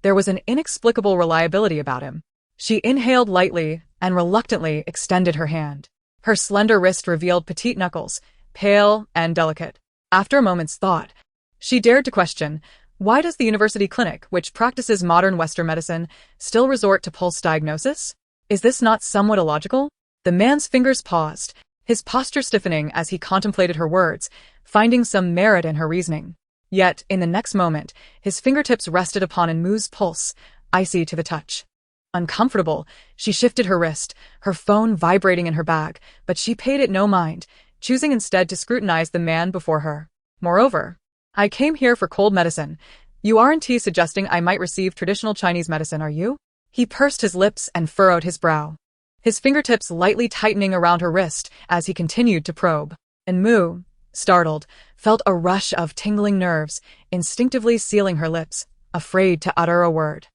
There was an inexplicable reliability about him. She inhaled lightly and reluctantly extended her hand. Her slender wrist revealed petite knuckles, pale and delicate. After a moment's thought, she dared to question, why does the university clinic, which practices modern Western medicine, still resort to pulse diagnosis? Is this not somewhat illogical? The man's fingers paused, his posture stiffening as he contemplated her words, finding some merit in her reasoning. Yet, in the next moment, his fingertips rested upon Enmu's pulse, icy to the touch. Uncomfortable, she shifted her wrist, her phone vibrating in her bag, but she paid it no mind, choosing instead to scrutinize the man before her. "Moreover, I came here for cold medicine. You aren't suggesting I might receive traditional Chinese medicine, are you?" He pursed his lips and furrowed his brow, his fingertips lightly tightening around her wrist as he continued to probe. Enmu, startled, felt a rush of tingling nerves, instinctively sealing her lips, afraid to utter a word.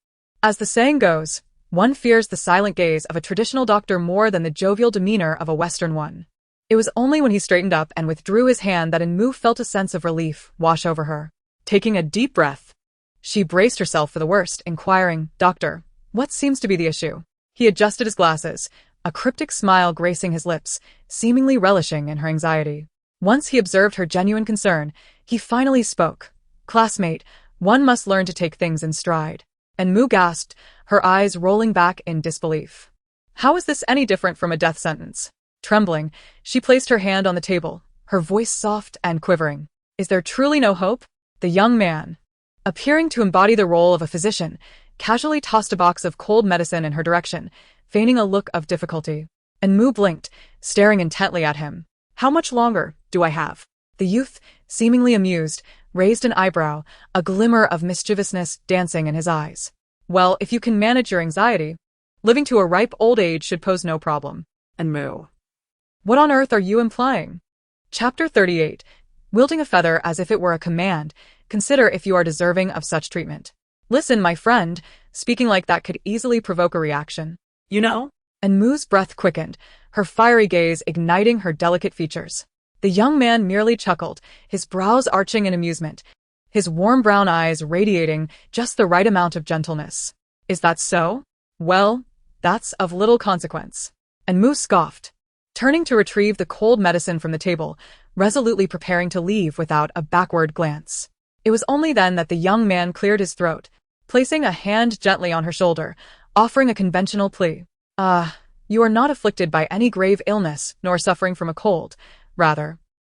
As the saying goes, one fears the silent gaze of a traditional doctor more than the jovial demeanor of a Western one. It was only when he straightened up and withdrew his hand that Enmu felt a sense of relief wash over her. Taking a deep breath, she braced herself for the worst, inquiring, "Doctor, what seems to be the issue?" He adjusted his glasses, a cryptic smile gracing his lips, seemingly relishing in her anxiety. Once he observed her genuine concern, he finally spoke. "Classmate, one must learn to take things in stride." Enmu gasped, her eyes rolling back in disbelief. How is this any different from a death sentence? Trembling, she placed her hand on the table, her voice soft and quivering. "Is there truly no hope?" The young man, appearing to embody the role of a physician, casually tossed a box of cold medicine in her direction, feigning a look of difficulty. Enmu blinked, staring intently at him. "How much longer do I have?" The youth, seemingly amused, raised an eyebrow, a glimmer of mischievousness dancing in his eyes. "Well, if you can manage your anxiety, living to a ripe old age should pose no problem." Enmu. What on earth are you implying? Chapter 38. Wielding a feather as if it were a command, consider if you are deserving of such treatment. "Listen, my friend, speaking like that could easily provoke a reaction." You know? Enmu's breath quickened, her fiery gaze igniting her delicate features. The young man merely chuckled, his brows arching in amusement, his warm brown eyes radiating just the right amount of gentleness. "Is that so? Well, that's of little consequence." Enmu scoffed, turning to retrieve the cold medicine from the table, resolutely preparing to leave without a backward glance. It was only then that the young man cleared his throat, placing a hand gently on her shoulder, offering a conventional plea. You are not afflicted by any grave illness, nor suffering from a cold. Rather,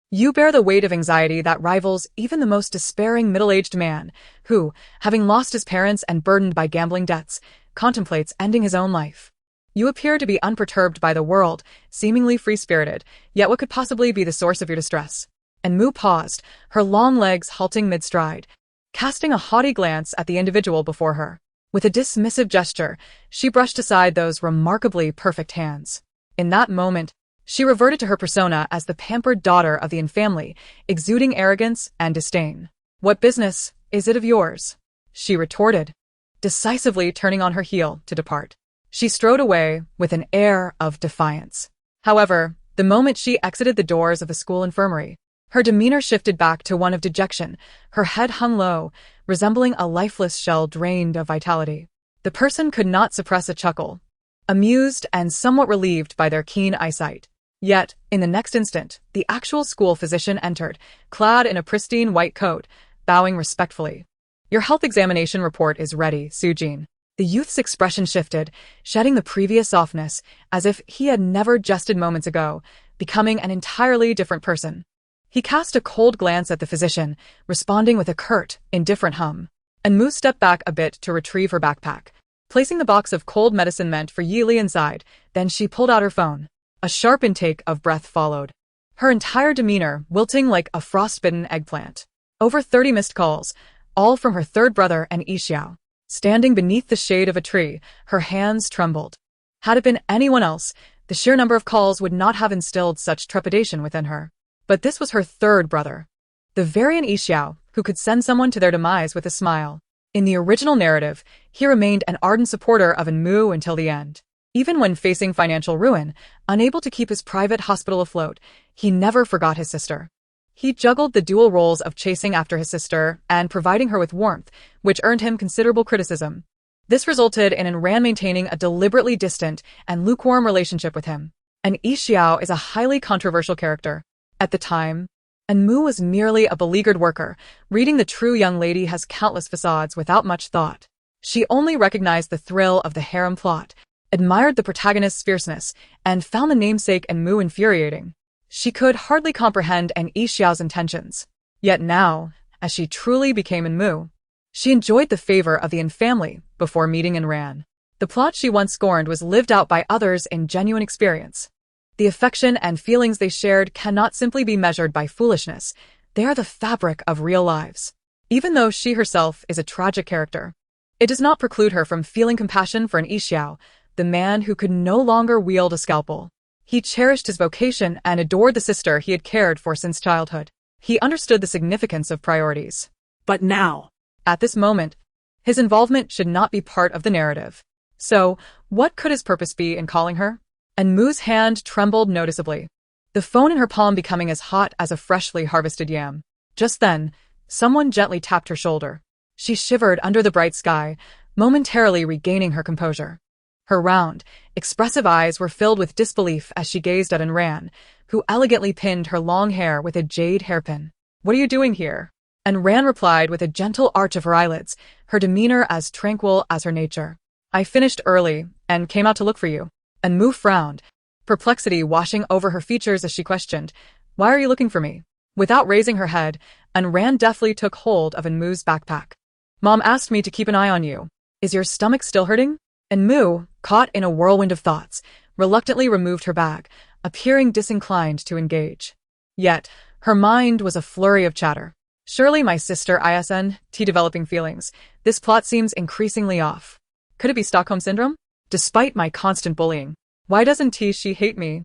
you bear the weight of anxiety that rivals even the most despairing middle-aged man, who, having lost his parents and burdened by gambling debts, contemplates ending his own life. You appear to be unperturbed by the world, seemingly free-spirited, yet what could possibly be the source of your distress? Enmu paused, her long legs halting mid-stride, casting a haughty glance at the individual before her. With a dismissive gesture, she brushed aside those remarkably perfect hands. In that moment, she reverted to her persona as the pampered daughter of the infamily, exuding arrogance and disdain. "What business is it of yours?" she retorted, decisively turning on her heel to depart. She strode away with an air of defiance. However, the moment she exited the doors of the school infirmary, her demeanor shifted back to one of dejection. Her head hung low, resembling a lifeless shell drained of vitality. The person could not suppress a chuckle, amused and somewhat relieved by their keen eyesight. Yet, in the next instant, the actual school physician entered, clad in a pristine white coat, bowing respectfully. "Your health examination report is ready, Sujin." The youth's expression shifted, shedding the previous softness, as if he had never jested moments ago, becoming an entirely different person. He cast a cold glance at the physician, responding with a curt, indifferent hum. And Mu stepped back a bit to retrieve her backpack, placing the box of cold medicine meant for Yi Li inside. Then she pulled out her phone. A sharp intake of breath followed, her entire demeanor wilting like a frostbitten eggplant. Over 30 missed calls, all from her third brother and Yixiao. Standing beneath the shade of a tree, her hands trembled. Had it been anyone else, the sheer number of calls would not have instilled such trepidation within her. But this was her third brother, the Varian Yixiao, who could send someone to their demise with a smile. In the original narrative, he remained an ardent supporter of Enmu until the end. Even when facing financial ruin, unable to keep his private hospital afloat, he never forgot his sister. He juggled the dual roles of chasing after his sister and providing her with warmth, which earned him considerable criticism. This resulted in Enran maintaining a deliberately distant and lukewarm relationship with him. And Yixiao is a highly controversial character. At the time, Enmu was merely a beleaguered worker. Reading the true young lady has countless facades without much thought. She only recognized the thrill of the harem plot, admired the protagonist's fierceness, and found the namesake Enmu infuriating. She could hardly comprehend an Yixiao's intentions. Yet now, as she truly became Enmu, she enjoyed the favor of the infamily before meeting Enran. The plot she once scorned was lived out by others in genuine experience. The affection and feelings they shared cannot simply be measured by foolishness. They are the fabric of real lives. Even though she herself is a tragic character, it does not preclude her from feeling compassion for an Yixiao, the man who could no longer wield a scalpel. He cherished his vocation and adored the sister he had cared for since childhood. He understood the significance of priorities. But now, At this moment, his involvement should not be part of the narrative. So, what could his purpose be in calling her? And Mu's hand trembled noticeably, the phone in her palm becoming as hot as a freshly harvested yam. Just then, someone gently tapped her shoulder. She shivered under the bright sky, momentarily regaining her composure. Her round, expressive eyes were filled with disbelief as she gazed at Enran, who elegantly pinned her long hair with a jade hairpin. "What are you doing here?" Enran replied with a gentle arch of her eyelids, her demeanor as tranquil as her nature. "I finished early and came out to look for you." And Mu frowned, perplexity washing over her features as she questioned, "Why are you looking for me?" Without raising her head, Enran deftly took hold of Enmu's backpack. "Mom asked me to keep an eye on you. Is your stomach still hurting?" And Mu, caught in a whirlwind of thoughts, reluctantly removed her bag, appearing disinclined to engage. Yet, her mind was a flurry of chatter. "Surely my sister isn't developing feelings. This plot seems increasingly off. Could it be Stockholm Syndrome? Despite my constant bullying, why doesn't she hate me?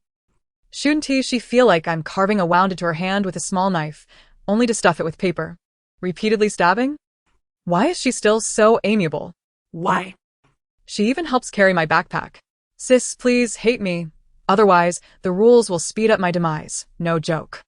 Shouldn't she feel like I'm carving a wound into her hand with a small knife, only to stuff it with paper? Repeatedly stabbing? Why is she still so amiable? why? She even helps carry my backpack. Sis, please hate me. Otherwise, the rules will speed up my demise. No joke."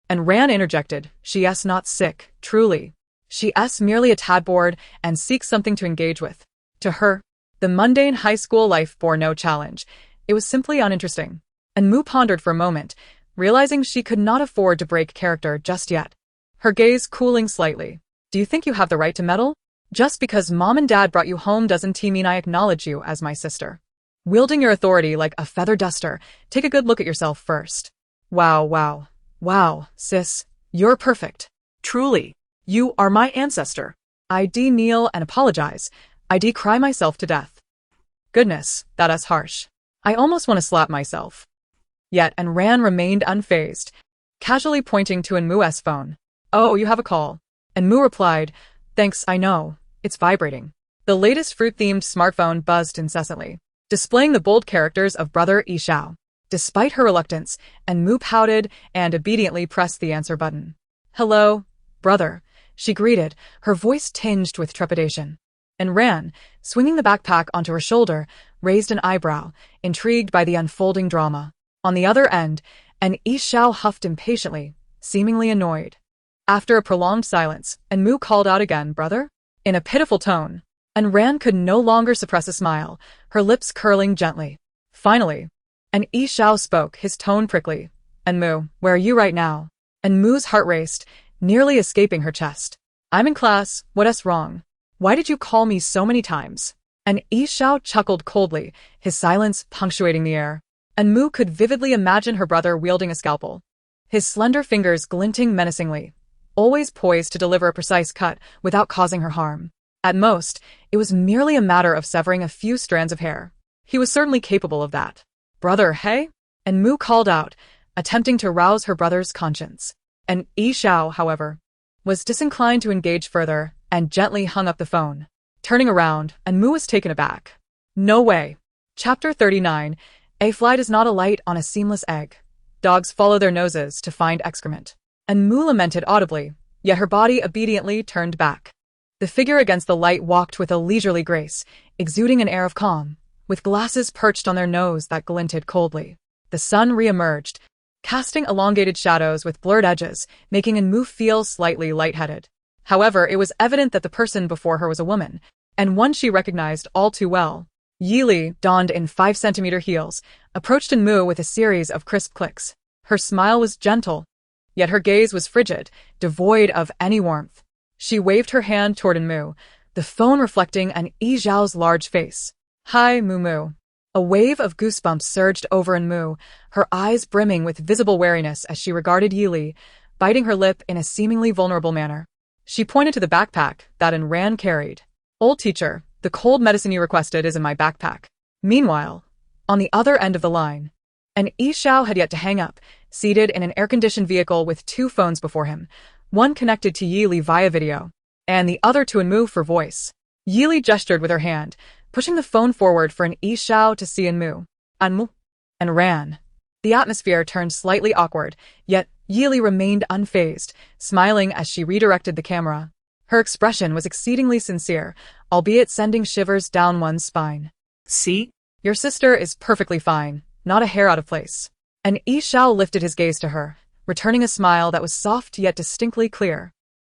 And Ran interjected, "She's not sick, truly. She's merely a tad bored and seeks something to engage with." To her, the mundane high school life bore no challenge. It was simply uninteresting. And Mu pondered for a moment, realizing she could not afford to break character just yet. Her gaze cooling slightly. "Do you think you have the right to meddle? Just because Mom and Dad brought you home doesn't mean I acknowledge you as my sister. Wielding your authority like a feather duster, take a good look at yourself first." Wow, sis, you're perfect. Truly, you are my ancestor. I kneel and apologize. I cry myself to death. Goodness, that's harsh. I almost want to slap myself. Yet Enran remained unfazed, casually pointing to Enmu's phone. "Oh, you have a call." Enmu replied, "Thanks, I know. It's vibrating." The latest fruit-themed smartphone buzzed incessantly, displaying the bold characters of Brother Yi Xiao. Despite her reluctance, Enmu pouted and obediently pressed the answer button. "Hello, brother," she greeted, her voice tinged with trepidation. And Ran, swinging the backpack onto her shoulder, raised an eyebrow, intrigued by the unfolding drama. On the other end, Yi Xiao huffed impatiently, seemingly annoyed. After a prolonged silence, Enmu called out again, "Brother?" in a pitiful tone. And Ran could no longer suppress a smile, her lips curling gently. Finally, Yi Xiao spoke, his tone prickly. "Enmu, where are you right now?" Enmu's heart raced, nearly escaping her chest. "I'm in class, what's wrong? Why did you call me so many times?" Yi Xiao chuckled coldly, his silence punctuating the air. Enmu could vividly imagine her brother wielding a scalpel, his slender fingers glinting menacingly, always poised to deliver a precise cut without causing her harm. At most, it was merely a matter of severing a few strands of hair. He was certainly capable of that. "Brother, hey?" Enmu called out, attempting to rouse her brother's conscience. Yi Xiao, however, was disinclined to engage further and gently hung up the phone. Turning around, Enmu was taken aback. "No way." Chapter 39. A fly does not alight on a seamless egg. Dogs follow their noses to find excrement. Enmu lamented audibly, yet her body obediently turned back. The figure against the light walked with a leisurely grace, exuding an air of calm, with glasses perched on their nose that glinted coldly. The sun re-emerged, casting elongated shadows with blurred edges, making Enmu feel slightly lightheaded. However, it was evident that the person before her was a woman, and one she recognized all too well. Yi Li, donned in 5-centimeter heels, approached Enmu with a series of crisp clicks. Her smile was gentle, yet her gaze was frigid, devoid of any warmth. She waved her hand toward Enmu, the phone reflecting Yi Xiao's large face. "Hi, Mumu." A wave of goosebumps surged over Enmu, her eyes brimming with visible wariness as she regarded Yi Li, biting her lip in a seemingly vulnerable manner. She pointed to the backpack that Ran carried. "Old teacher, the cold medicine you requested is in my backpack." Meanwhile, on the other end of the line, Yi Xiao had yet to hang up, seated in an air-conditioned vehicle with two phones before him, one connected to Yi Li via video, and the other to Enmu for voice. Yi Li gestured with her hand, pushing the phone forward for Yi Xiao to see Enmu. "Enmu," and Ran. The atmosphere turned slightly awkward, yet Yi Li remained unfazed, smiling as she redirected the camera. Her expression was exceedingly sincere, albeit sending shivers down one's spine. "See? Your sister is perfectly fine, not a hair out of place." Yi Xiao lifted his gaze to her, returning a smile that was soft yet distinctly clear,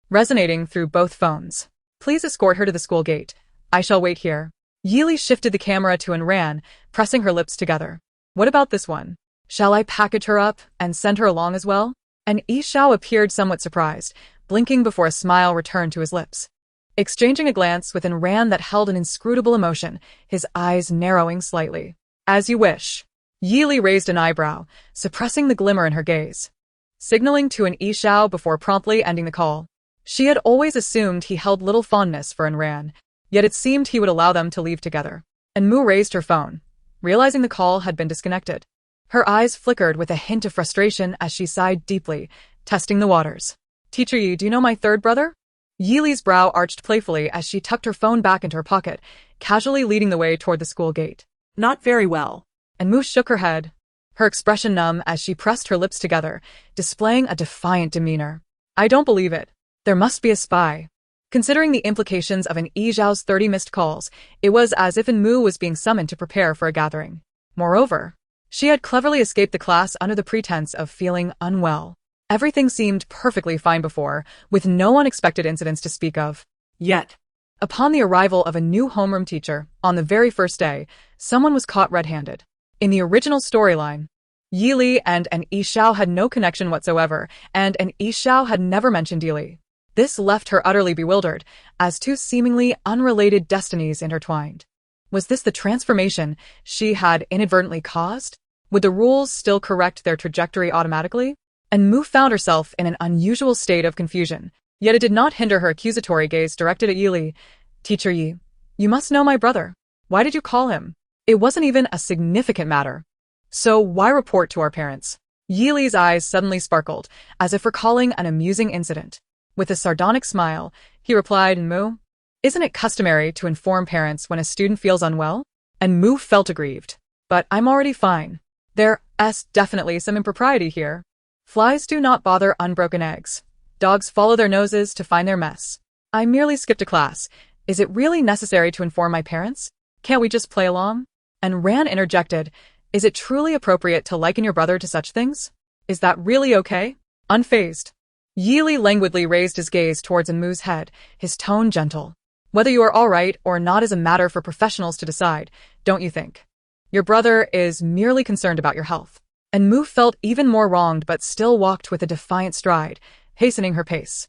resonating through both phones. "Please escort her to the school gate. I shall wait here." Yi Li shifted the camera to Ran, pressing her lips together. "What about this one? Shall I package her up and send her along as well?" Yi Xiao appeared somewhat surprised, blinking before a smile returned to his lips. Exchanging a glance with Ran that held an inscrutable emotion, his eyes narrowing slightly. "As you wish." Yi Li raised an eyebrow, suppressing the glimmer in her gaze, signaling to Yi Xiao before promptly ending the call. She had always assumed he held little fondness for Ran, yet it seemed he would allow them to leave together. Enmu raised her phone, realizing the call had been disconnected. Her eyes flickered with a hint of frustration as she sighed deeply, testing the waters. "Teacher Yi, do you know my third brother?" Yi Li's brow arched playfully as she tucked her phone back into her pocket, casually leading the way toward the school gate. Not very well. Enmu shook her head, her expression numb as she pressed her lips together, displaying a defiant demeanor. "I don't believe it. There must be a spy." Considering the implications of Yi Xiao's 30 missed calls, it was as if Enmu was being summoned to prepare for a gathering. Moreover, she had cleverly escaped the class under the pretense of feeling unwell. Everything seemed perfectly fine before, with no unexpected incidents to speak of. Yet, upon the arrival of a new homeroom teacher, on the very first day, someone was caught red-handed. In the original storyline, Yi Li and Yi Xiao had no connection whatsoever, and Yi Xiao had never mentioned Yi Li. This left her utterly bewildered, as two seemingly unrelated destinies intertwined. Was this the transformation she had inadvertently caused? Would the rules still correct their trajectory automatically? Enmu found herself in an unusual state of confusion, yet it did not hinder her accusatory gaze directed at Yi Li. "Teacher Yi, you must know my brother. Why did you call him? It wasn't even a significant matter. So why report to our parents?" Yi Li's eyes suddenly sparkled, as if recalling an amusing incident. With a sardonic smile, he replied, "Enmu, Isn't it customary to inform parents when a student feels unwell? And Mu felt aggrieved. But I'm already fine. There's definitely some impropriety here. Flies do not bother unbroken eggs. Dogs follow their noses to find their mess. I merely skipped a class. Is it really necessary to inform my parents? Can't we just play along? And Ran interjected, is it truly appropriate to liken your brother to such things? Is that really okay? Unfazed, Yili languidly raised his gaze towards Enmu's head, his tone gentle. Whether you are all right or not is a matter for professionals to decide, don't you think? Your brother is merely concerned about your health. Enmu felt even more wronged but still walked with a defiant stride, hastening her pace.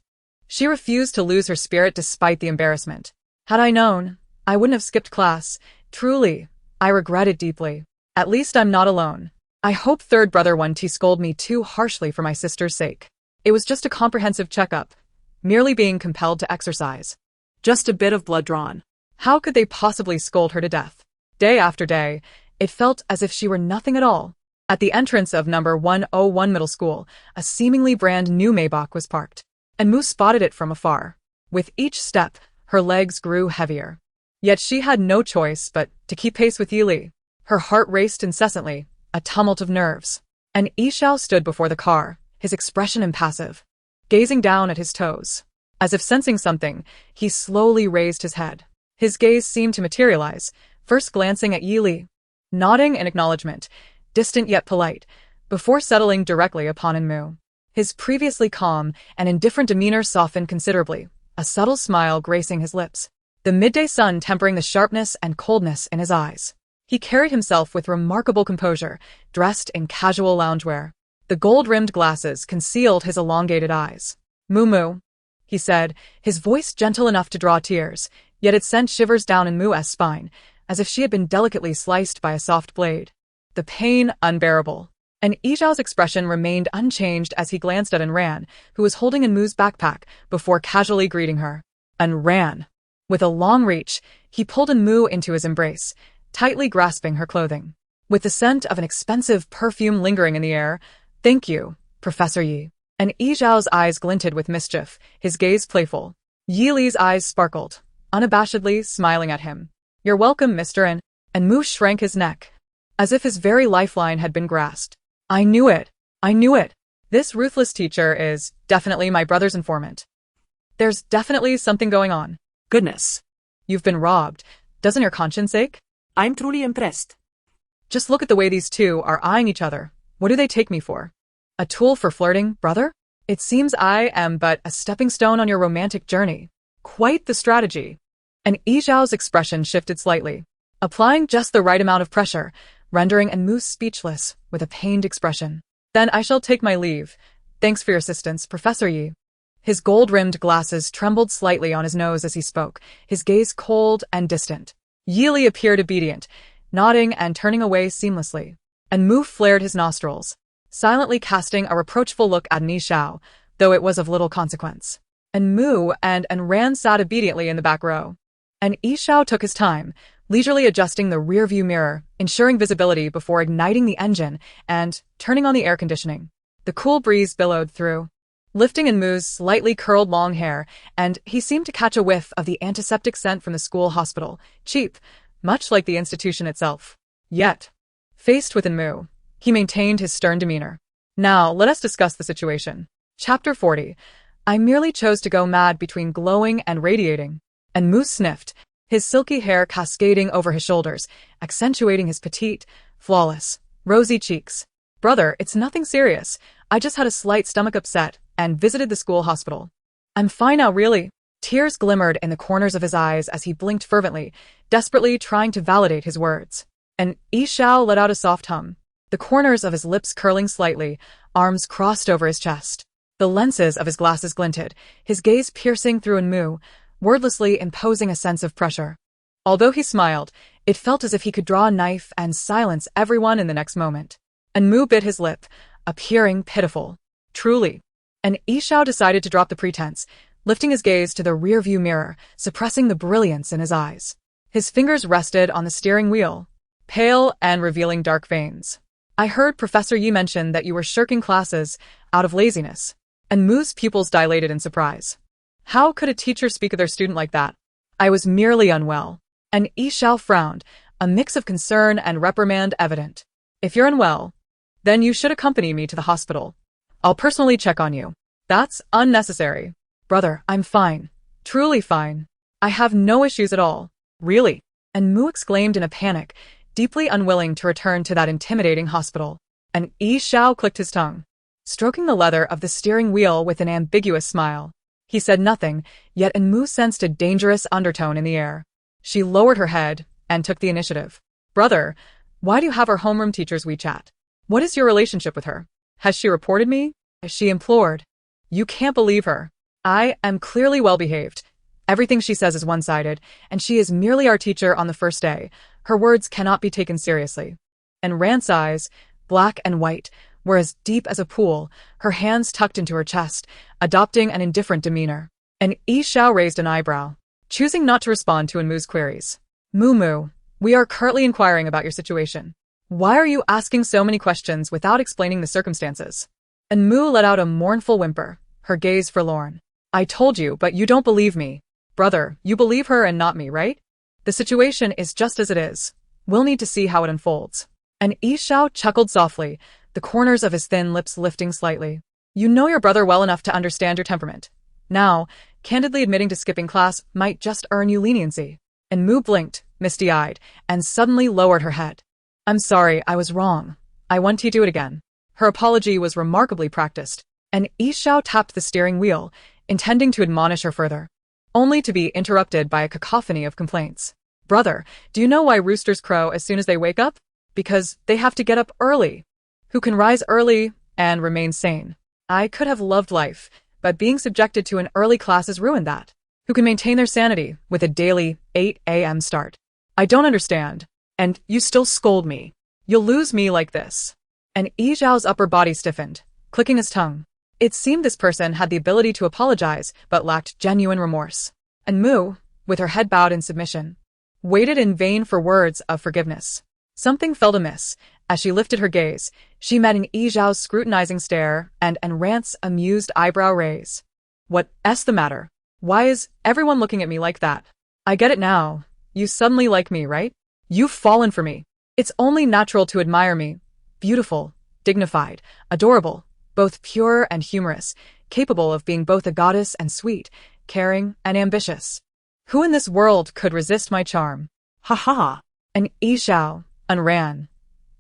She refused to lose her spirit despite the embarrassment. Had I known, I wouldn't have skipped class. Truly, I regret it deeply. At least I'm not alone. I hope third brother won't scold me too harshly for my sister's sake. It was just a comprehensive checkup, merely being compelled to exercise. Just a bit of blood drawn. How could they possibly scold her to death? Day after day, it felt as if she were nothing at all. At the entrance of number 101 middle school, a seemingly brand new Maybach was parked. Enmu spotted it from afar. With each step, her legs grew heavier. Yet she had no choice but to keep pace with Yili. Her heart raced incessantly, a tumult of nerves. And Yishao stood before the car, his expression impassive, gazing down at his toes. As if sensing something, he slowly raised his head. His gaze seemed to materialize, first glancing at Yili, nodding in acknowledgement, distant yet polite, before settling directly upon Enmu. His previously calm and indifferent demeanor softened considerably, a subtle smile gracing his lips, the midday sun tempering the sharpness and coldness in his eyes. He carried himself with remarkable composure, dressed in casual loungewear. The gold-rimmed glasses concealed his elongated eyes. Mumu, he said, his voice gentle enough to draw tears, yet it sent shivers down Enmu's spine, as if she had been delicately sliced by a soft blade. The pain unbearable. And Yizhao's expression remained unchanged as he glanced at Enran, who was holding Enmu's backpack, before casually greeting her. Enran. With a long reach, he pulled Enmu into his embrace, tightly grasping her clothing. With the scent of an expensive perfume lingering in the air, "Thank you, Professor Yi." And Yizhao's eyes glinted with mischief, his gaze playful. Yili's eyes sparkled, unabashedly smiling at him. "You're welcome, Mr. N." Enmu shrank his neck, as if his very lifeline had been grasped. I knew it. I knew it. This ruthless teacher is definitely my brother's informant. There's definitely something going on. Goodness. You've been robbed. Doesn't your conscience ache? I'm truly impressed. Just look at the way these two are eyeing each other. What do they take me for? A tool for flirting, brother? It seems I am but a stepping stone on your romantic journey. Quite the strategy. And Yizhao's expression shifted slightly, applying just the right amount of pressure, rendering Enmu speechless with a pained expression. Then I shall take my leave. Thanks for your assistance, Professor Yi. His gold-rimmed glasses trembled slightly on his nose as he spoke, his gaze cold and distant. Yili appeared obedient, nodding and turning away seamlessly. Enmu flared his nostrils, silently casting a reproachful look at Yishao, though it was of little consequence. Enmu and Enran sat obediently in the back row. And Yishao took his time, leisurely adjusting the rear-view mirror, ensuring visibility before igniting the engine and turning on the air conditioning. The cool breeze billowed through, lifting Enmu's slightly curled long hair, and he seemed to catch a whiff of the antiseptic scent from the school hospital, cheap, much like the institution itself. Yet, faced with Enmu, he maintained his stern demeanor. Now, let us discuss the situation. Chapter 40. I merely chose to go mad between glowing and radiating. Enmu sniffed, his silky hair cascading over his shoulders, accentuating his petite, flawless, rosy cheeks. Brother, it's nothing serious. I just had a slight stomach upset and visited the school hospital. I'm fine now, really. Tears glimmered in the corners of his eyes as he blinked fervently, desperately trying to validate his words. And Yishao let out a soft hum, the corners of his lips curling slightly, arms crossed over his chest. The lenses of his glasses glinted, his gaze piercing through Enmu, wordlessly imposing a sense of pressure. Although he smiled, it felt as if he could draw a knife and silence everyone in the next moment. Enmu bit his lip, appearing pitiful. Truly. And Yishao decided to drop the pretense, lifting his gaze to the rear-view mirror, suppressing the brilliance in his eyes. His fingers rested on the steering wheel, pale and revealing dark veins. I heard Professor Yi mention that you were shirking classes out of laziness. Enmu's pupils dilated in surprise. How could a teacher speak of their student like that? I was merely unwell. And Yi Xiao frowned, a mix of concern and reprimand evident. If you're unwell, then you should accompany me to the hospital. I'll personally check on you. That's unnecessary. Brother, I'm fine. Truly fine. I have no issues at all. Really? And Mu exclaimed in a panic, deeply unwilling to return to that intimidating hospital. And Yi Xiao clicked his tongue, stroking the leather of the steering wheel with an ambiguous smile. He said nothing, yet Mu sensed a dangerous undertone in the air. She lowered her head and took the initiative. Brother, why do you have our homeroom teacher's WeChat? What is your relationship with her? Has she reported me? She implored. You can't believe her. I am clearly well behaved. Everything she says is one-sided, and she is merely our teacher on the first day. Her words cannot be taken seriously. And Rant's eyes, black and white, were as deep as a pool, her hands tucked into her chest, adopting an indifferent demeanor. And Yi Xiao raised an eyebrow, choosing not to respond to Mu's queries. Mu, we are currently inquiring about your situation. Why are you asking so many questions without explaining the circumstances? And Mu let out a mournful whimper, her gaze forlorn. I told you, but you don't believe me. Brother, you believe her and not me, right? The situation is just as it is. We'll need to see how it unfolds. And Yi Xiao chuckled softly, the corners of his thin lips lifting slightly. You know your brother well enough to understand your temperament. Now, candidly admitting to skipping class might just earn you leniency. And Mu blinked, misty-eyed, and suddenly lowered her head. I'm sorry, I was wrong. I want to do it again. Her apology was remarkably practiced, and Yi Xiao tapped the steering wheel, intending to admonish her further, only to be interrupted by a cacophony of complaints. Brother, do you know why roosters crow as soon as they wake up? Because they have to get up early. Who can rise early and remain sane? I could have loved life, but being subjected to an early class has ruined that. Who can maintain their sanity with a daily 8 a.m. start? I don't understand. And you still scold me. You'll lose me like this. And Yi Xiao's upper body stiffened, clicking his tongue. It seemed this person had the ability to apologize, but lacked genuine remorse. And Mu, with her head bowed in submission, waited in vain for words of forgiveness. Something felt amiss. As she lifted her gaze, she met Yi Xiao's scrutinizing stare and Rant's amused eyebrow raise. What's the matter? Why is everyone looking at me like that? I get it now. You suddenly like me, right? You've fallen for me. It's only natural to admire me. Beautiful, dignified, adorable, both pure and humorous, capable of being both a goddess and sweet, caring and ambitious. Who in this world could resist my charm? Ha ha. And Yi Xiao, and Ran.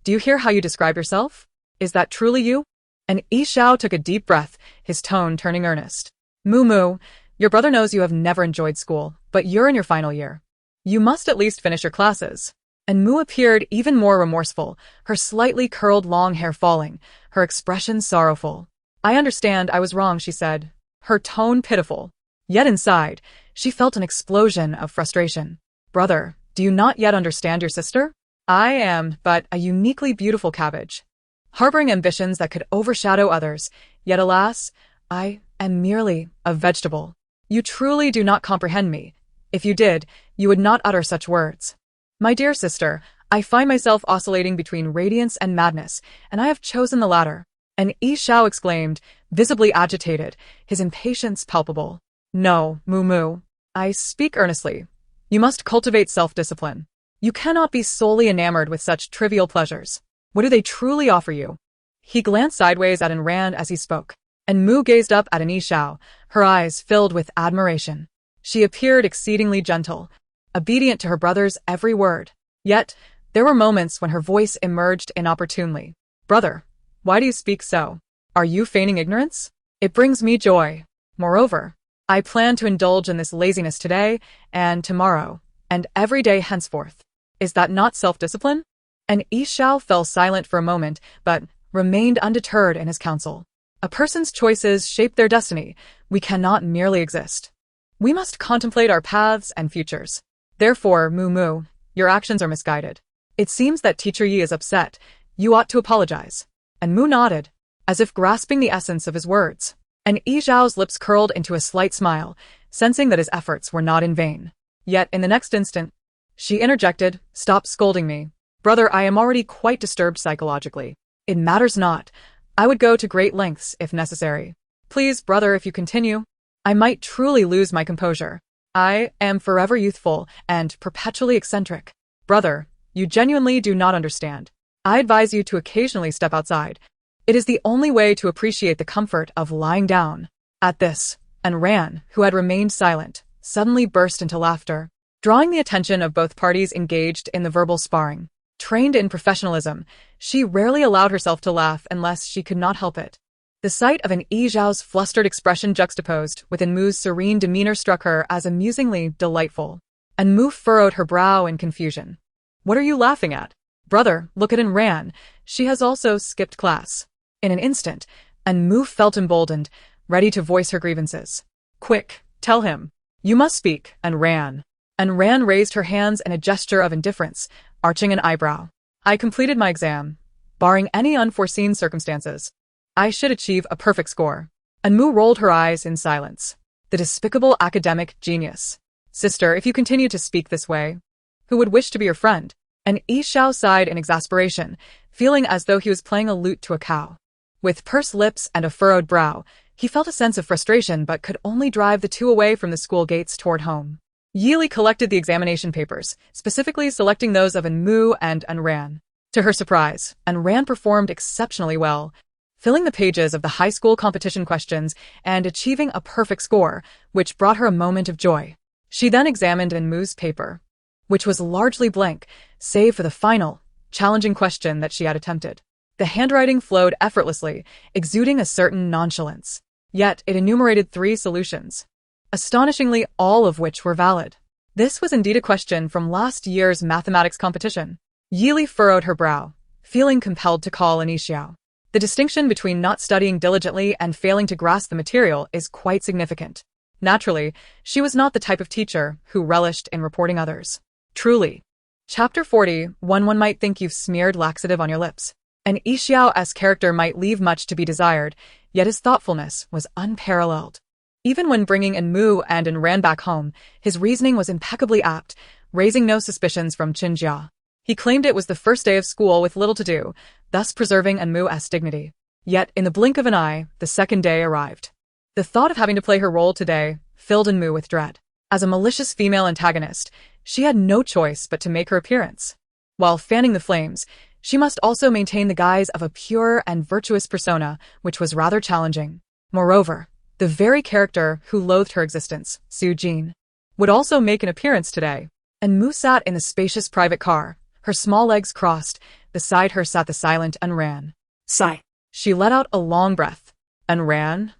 Do you hear how you describe yourself? Is that truly you? And Yi Xiao took a deep breath, his tone turning earnest. Mu, your brother knows you have never enjoyed school, but you're in your final year. You must at least finish your classes. And Mu appeared even more remorseful, her slightly curled long hair falling, her expression sorrowful. I understand I was wrong, she said, her tone pitiful. Yet inside, she felt an explosion of frustration. Brother, do you not yet understand your sister? I am but a uniquely beautiful cabbage, harboring ambitions that could overshadow others, yet alas, I am merely a vegetable. You truly do not comprehend me. If you did, you would not utter such words. My dear sister, I find myself oscillating between radiance and madness, and I have chosen the latter. And Yi Xiao exclaimed, visibly agitated, his impatience palpable. No, Mu, I speak earnestly. You must cultivate self-discipline. You cannot be solely enamored with such trivial pleasures. What do they truly offer you? He glanced sideways at Rand as he spoke, and Mu gazed up at Yi Xiao, her eyes filled with admiration. She appeared exceedingly gentle, obedient to her brother's every word. Yet, there were moments when her voice emerged inopportunely. Brother, why do you speak so? Are you feigning ignorance? It brings me joy. Moreover, I plan to indulge in this laziness today and tomorrow, and every day henceforth. Is that not self-discipline? And Yi Xiao fell silent for a moment, but remained undeterred in his counsel. A person's choices shape their destiny. We cannot merely exist. We must contemplate our paths and futures. Therefore, Mu, your actions are misguided. It seems that Teacher Yi is upset. You ought to apologize. And Mu nodded, as if grasping the essence of his words. And Yi Xiao's lips curled into a slight smile, sensing that his efforts were not in vain. Yet, in the next instant, she interjected, stop scolding me. Brother, I am already quite disturbed psychologically. It matters not. I would go to great lengths if necessary. Please, brother, if you continue, I might truly lose my composure. I am forever youthful and perpetually eccentric. Brother, you genuinely do not understand. I advise you to occasionally step outside. It is the only way to appreciate the comfort of lying down. At this, and Ran, who had remained silent, suddenly burst into laughter, drawing the attention of both parties engaged in the verbal sparring. Trained in professionalism, she rarely allowed herself to laugh unless she could not help it. The sight of an Yi Zhao's flustered expression juxtaposed with Enmu's serene demeanor struck her as amusingly delightful. Enmu furrowed her brow in confusion. What are you laughing at? Brother, look at Ran. She has also skipped class. In an instant, Enmu felt emboldened, ready to voice her grievances. Quick, tell him. You must speak, Ran. Ran raised her hands in a gesture of indifference, arching an eyebrow. I completed my exam. Barring any unforeseen circumstances, I should achieve a perfect score. Enmu rolled her eyes in silence. The despicable academic genius. Sister, if you continue to speak this way, who would wish to be your friend? And Yi Xiao sighed in exasperation, feeling as though he was playing a lute to a cow. With pursed lips and a furrowed brow, he felt a sense of frustration but could only drive the two away from the school gates toward home. Yili collected the examination papers, specifically selecting those of Enmu and Ran. To her surprise, Ran performed exceptionally well, filling the pages of the high school competition questions and achieving a perfect score, which brought her a moment of joy. She then examined Enmu's paper, which was largely blank, save for the final, challenging question that she had attempted. The handwriting flowed effortlessly, exuding a certain nonchalance. Yet it enumerated 3 solutions, astonishingly all of which were valid. This was indeed a question from last year's mathematics competition. Yili furrowed her brow, feeling compelled to call Yi Xiao. The distinction between not studying diligently and failing to grasp the material is quite significant. Naturally, she was not the type of teacher who relished in reporting others. Truly. Chapter 40, one might think you've smeared laxative on your lips. And Yi Xiao's character might leave much to be desired, yet his thoughtfulness was unparalleled. Even when bringing Enmu and Ran back home, his reasoning was impeccably apt, raising no suspicions from Qinjia. He claimed it was the first day of school with little to do, thus preserving Enmu's dignity. Yet, in the blink of an eye, the second day arrived. The thought of having to play her role today filled Enmu with dread. As a malicious female antagonist, she had no choice but to make her appearance. While fanning the flames, she must also maintain the guise of a pure and virtuous persona, which was rather challenging. Moreover, the very character who loathed her existence, Su Jin, would also make an appearance today. Enmu sat in the spacious private car, her small legs crossed. Beside her sat the silent Ran. Sigh. She let out a long breath. Ran?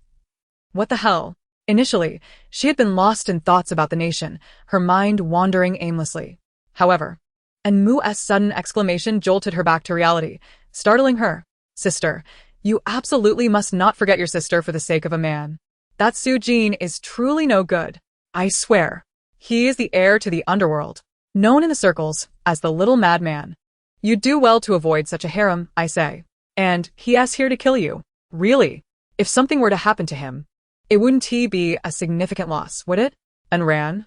What the hell? Initially, she had been lost in thoughts about the nation, her mind wandering aimlessly. However, Enmu's sudden exclamation jolted her back to reality, startling her. Sister, you absolutely must not forget your sister for the sake of a man. That Su Jin is truly no good. I swear. He is the heir to the underworld, known in the circles as the little madman. You'd do well to avoid such a harem, I say. And he is here to kill you. Really. If something were to happen to him, it wouldn't be a significant loss, would it? Ran?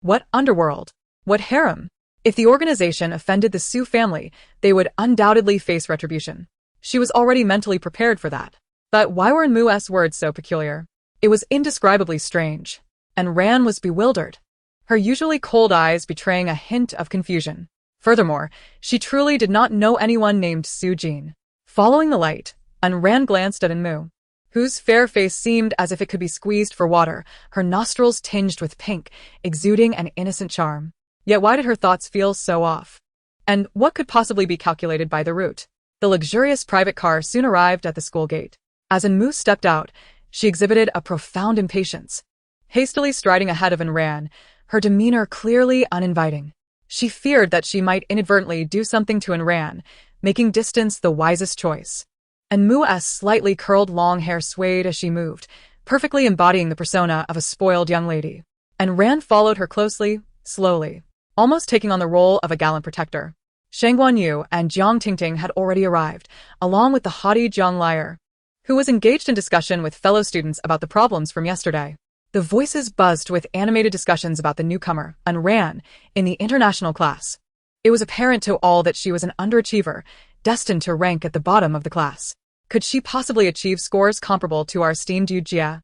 What underworld? What harem? If the organization offended the Su family, they would undoubtedly face retribution. She was already mentally prepared for that. But why were Enmu's words so peculiar? It was indescribably strange. And Ran was bewildered, her usually cold eyes betraying a hint of confusion. Furthermore, she truly did not know anyone named Su Jin. Following the light, Ran glanced at Enmu, whose fair face seemed as if it could be squeezed for water, her nostrils tinged with pink, exuding an innocent charm. Yet why did her thoughts feel so off? And what could possibly be calculated by the route? The luxurious private car soon arrived at the school gate. As Enmu stepped out, she exhibited a profound impatience. Hastily striding ahead of Ran, her demeanor clearly uninviting. She feared that she might inadvertently do something to Ran, making distance the wisest choice. Enmu's slightly curled long hair swayed as she moved, perfectly embodying the persona of a spoiled young lady. Ran followed her closely, slowly, almost taking on the role of a gallant protector. Shang Guanyu and Jiang Tingting had already arrived, along with the haughty Jiang Liar, who was engaged in discussion with fellow students about the problems from yesterday. The voices buzzed with animated discussions about the newcomer, Ran, in the international class. It was apparent to all that she was an underachiever, destined to rank at the bottom of the class. Could she possibly achieve scores comparable to our esteemed Yu Jia,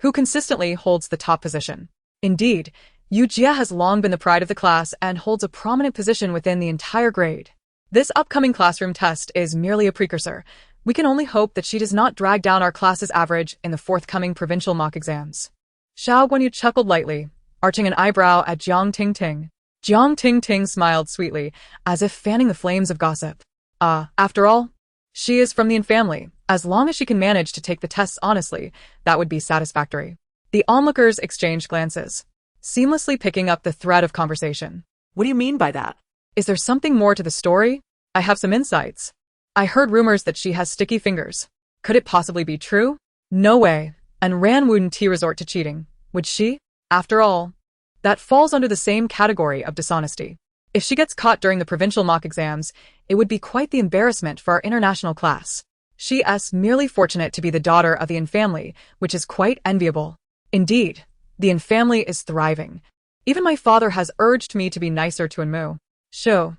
who consistently holds the top position? Indeed, Yu Jia has long been the pride of the class and holds a prominent position within the entire grade. This upcoming classroom test is merely a precursor. We can only hope that she does not drag down our class's average in the forthcoming provincial mock exams. Xiao Guanyu chuckled lightly, arching an eyebrow at Jiang Tingting. Jiang Tingting smiled sweetly, as if fanning the flames of gossip. After all, she is from the family. As long as she can manage to take the tests honestly, that would be satisfactory. The onlookers exchanged glances, seamlessly picking up the thread of conversation. What do you mean by that? Is there something more to the story? I have some insights. I heard rumors that she has sticky fingers. Could it possibly be true? No way. And Ran wouldn't resort to cheating, would she? After all, that falls under the same category of dishonesty. If she gets caught during the provincial mock exams, it would be quite the embarrassment for our international class. She's merely fortunate to be the daughter of the Yin family, which is quite enviable. Indeed, the Yin family is thriving. Even my father has urged me to be nicer to Enmu.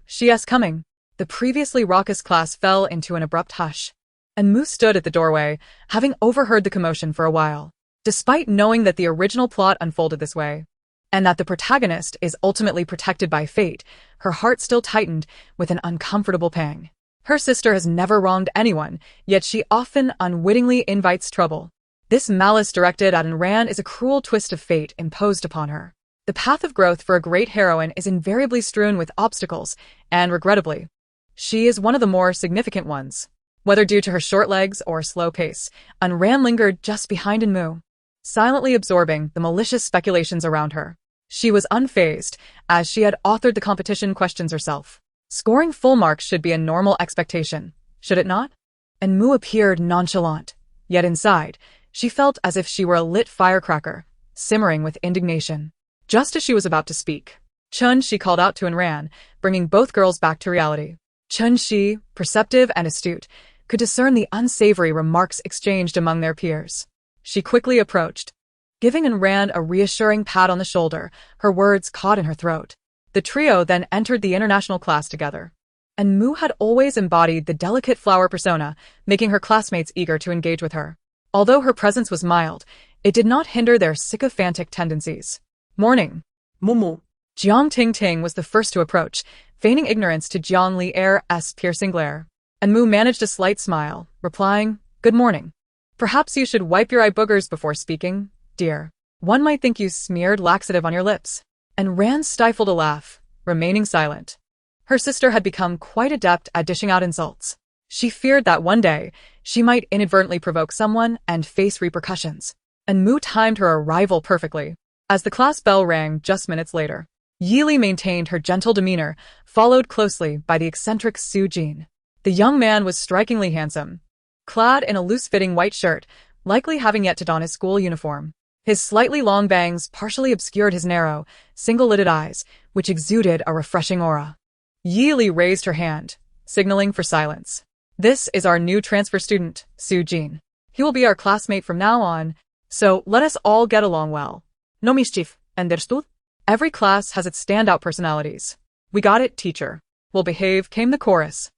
She's coming. The previously raucous class fell into an abrupt hush. Enmu stood at the doorway, having overheard the commotion for a while. Despite knowing that the original plot unfolded this way, and that the protagonist is ultimately protected by fate, her heart still tightened with an uncomfortable pang. Her sister has never wronged anyone, yet she often unwittingly invites trouble. This malice directed at Enran is a cruel twist of fate imposed upon her. The path of growth for a great heroine is invariably strewn with obstacles, and regrettably, she is one of the more significant ones. Whether due to her short legs or slow pace, Enran lingered just behind Enmu, silently absorbing the malicious speculations around her. She was unfazed, as she had authored the competition questions herself. Scoring full marks should be a normal expectation, should it not? Enmu appeared nonchalant, yet inside, she felt as if she were a lit firecracker, simmering with indignation. Just as she was about to speak, Chun-Shi called out to Enran, bringing both girls back to reality. Chun-Shi, perceptive and astute, could discern the unsavory remarks exchanged among their peers. She quickly approached, giving Enran a reassuring pat on the shoulder, her words caught in her throat. The trio then entered the international class together. Enmu had always embodied the delicate flower persona, making her classmates eager to engage with her. Although her presence was mild, it did not hinder their sycophantic tendencies. Morning. Mumu. Jiang Tingting was the first to approach, feigning ignorance to Jiang Li's piercing glare. Enmu managed a slight smile, replying, "Good morning. Perhaps you should wipe your eye boogers before speaking, dear. One might think you smeared laxative on your lips." And Ran stifled a laugh, remaining silent. Her sister had become quite adept at dishing out insults. She feared that one day, she might inadvertently provoke someone and face repercussions. Enmu timed her arrival perfectly. As the class bell rang just minutes later, Yili maintained her gentle demeanor, followed closely by the eccentric Su Jin. The young man was strikingly handsome, clad in a loose-fitting white shirt, likely having yet to don his school uniform. His slightly long bangs partially obscured his narrow, single-lidded eyes, which exuded a refreshing aura. Yili raised her hand, signaling for silence. "This is our new transfer student, Su Jin. He will be our classmate from now on, so let us all get along well. No mischief, understood?" Every class has its standout personalities. "We got it, teacher. We'll behave," came the chorus.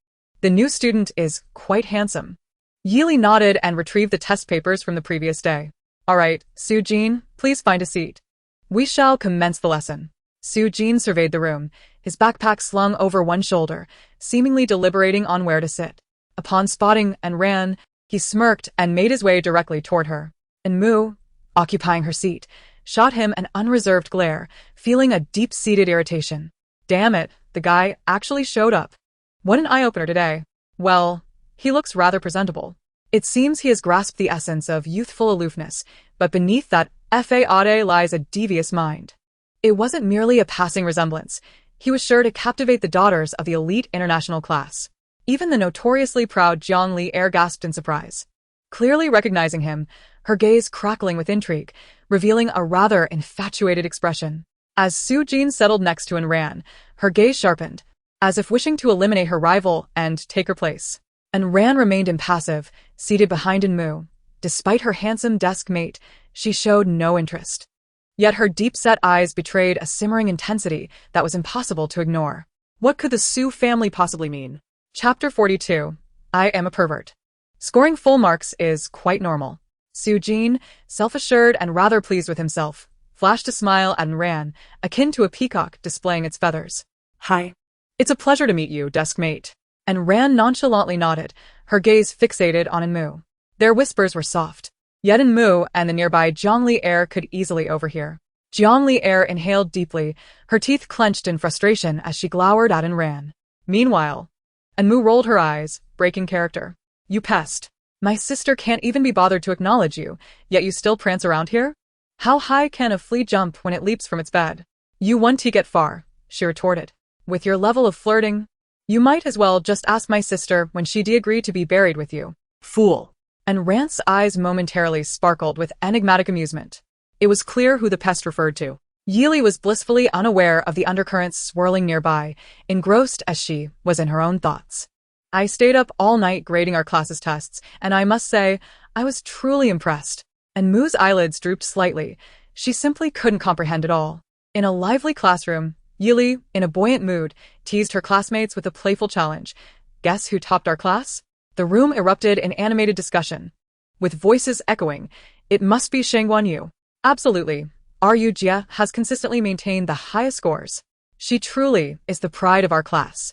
"The new student is quite handsome." Yili nodded and retrieved the test papers from the previous day. "All right, Su Jin, please find a seat. We shall commence the lesson." Su Jin surveyed the room, his backpack slung over one shoulder, seemingly deliberating on where to sit. Upon spotting Enran, he smirked and made his way directly toward her. Enmu, occupying her seat, shot him an unreserved glare, feeling a deep-seated irritation. Damn it, the guy actually showed up. What an eye-opener today. Well, he looks rather presentable. It seems he has grasped the essence of youthful aloofness, but beneath that facade lies a devious mind. It wasn't merely a passing resemblance. He was sure to captivate the daughters of the elite international class. Even the notoriously proud Jiang Li gasped in surprise. Clearly recognizing him, her gaze crackling with intrigue, revealing a rather infatuated expression. As Su Jin settled next to Enran, her gaze sharpened, as if wishing to eliminate her rival and take her place. Enran remained impassive, seated behind Enmu. Despite her handsome desk mate, she showed no interest. Yet her deep-set eyes betrayed a simmering intensity that was impossible to ignore. What could the Su family possibly mean? Chapter 42. I am a pervert. Scoring full marks is quite normal. Su Jin, self-assured and rather pleased with himself, flashed a smile and ran, akin to a peacock displaying its feathers. Hi. It's a pleasure to meet you, desk mate. And Ran nonchalantly nodded, her gaze fixated on Enmu. Their whispers were soft. Yet Enmu and the nearby Zhongli heir could easily overhear. Zhongli heir inhaled deeply, her teeth clenched in frustration as she glowered at Ran. Meanwhile, Enmu rolled her eyes, breaking character. You pest. My sister can't even be bothered to acknowledge you, yet you still prance around here? How high can a flea jump when it leaps from its bed? You won't get far, she retorted. With your level of flirting, you might as well just ask my sister when she'd agree to be buried with you. Fool. And Rant's eyes momentarily sparkled with enigmatic amusement. It was clear who the pest referred to. Yili was blissfully unaware of the undercurrents swirling nearby, engrossed as she was in her own thoughts. I stayed up all night grading our class's tests, and I must say, I was truly impressed. And Moo's eyelids drooped slightly. She simply couldn't comprehend it all. In a lively classroom, Yili, in a buoyant mood, teased her classmates with a playful challenge. Guess who topped our class? The room erupted in animated discussion. With voices echoing, it must be Shangguan Yu. Absolutely. Ru Jia has consistently maintained the highest scores. She truly is the pride of our class.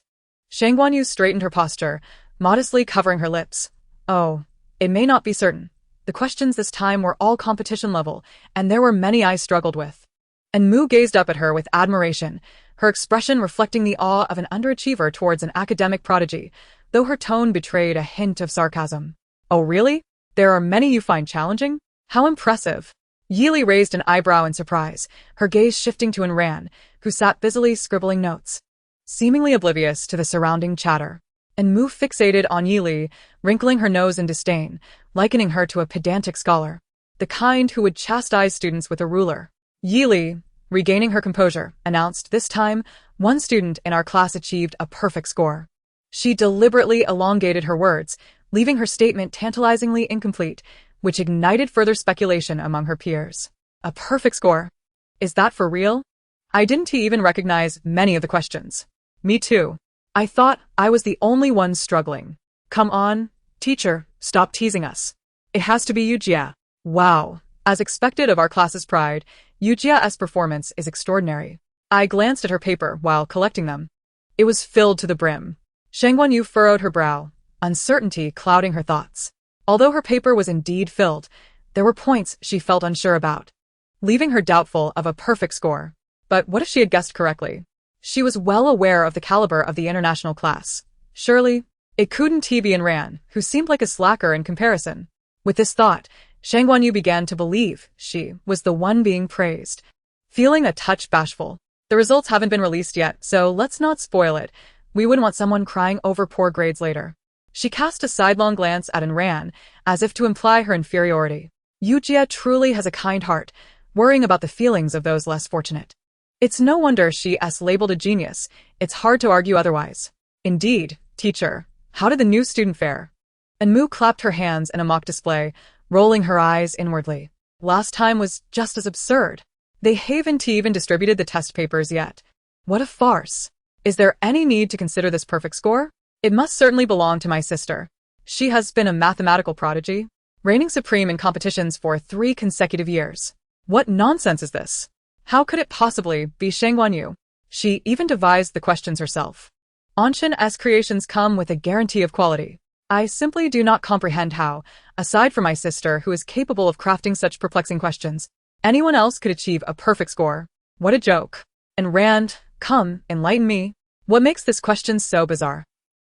Shangguan Yu straightened her posture, modestly covering her lips. Oh, it may not be certain. The questions this time were all competition level, and there were many I struggled with. And Mu gazed up at her with admiration, her expression reflecting the awe of an underachiever towards an academic prodigy, though her tone betrayed a hint of sarcasm. Oh really? There are many you find challenging? How impressive. Yili raised an eyebrow in surprise, her gaze shifting to Enran, who sat busily scribbling notes, seemingly oblivious to the surrounding chatter. And Mu fixated on Yili, wrinkling her nose in disdain, likening her to a pedantic scholar, the kind who would chastise students with a ruler. Yili, regaining her composure, announced this time, one student in our class achieved a perfect score. She deliberately elongated her words, leaving her statement tantalizingly incomplete, which ignited further speculation among her peers. A perfect score? Is that for real? I didn't even recognize many of the questions. Me too. I thought I was the only one struggling. Come on, teacher, stop teasing us. It has to be Yu Jia. Wow. As expected of our class's pride, Yu Jia's performance is extraordinary. I glanced at her paper while collecting them. It was filled to the brim. Shangguan Yu furrowed her brow, uncertainty clouding her thoughts. Although her paper was indeed filled, there were points she felt unsure about, leaving her doubtful of a perfect score. But what if she had guessed correctly? She was well aware of the caliber of the international class. Surely, it couldn't be Enran, who seemed like a slacker in comparison. With this thought, Shangguan Yu began to believe she was the one being praised. Feeling a touch bashful. The results haven't been released yet, so let's not spoil it. We wouldn't want someone crying over poor grades later. She cast a sidelong glance at Enran, as if to imply her inferiority. Yu Jia truly has a kind heart, worrying about the feelings of those less fortunate. It's no wonder she's labeled a genius. It's hard to argue otherwise. Indeed, teacher. How did the new student fare? Enmu clapped her hands in a mock display, rolling her eyes inwardly. Last time was just as absurd. They haven't even distributed the test papers yet. What a farce. Is there any need to consider this perfect score? It must certainly belong to my sister. She has been a mathematical prodigy, reigning supreme in competitions for 3 consecutive years. What nonsense is this? How could it possibly be Shangguan Yu? She even devised the questions herself. Anshin's creations come with a guarantee of quality. I simply do not comprehend how, aside from my sister who is capable of crafting such perplexing questions, anyone else could achieve a perfect score. What a joke. And Rand, come, enlighten me. What makes this question so bizarre?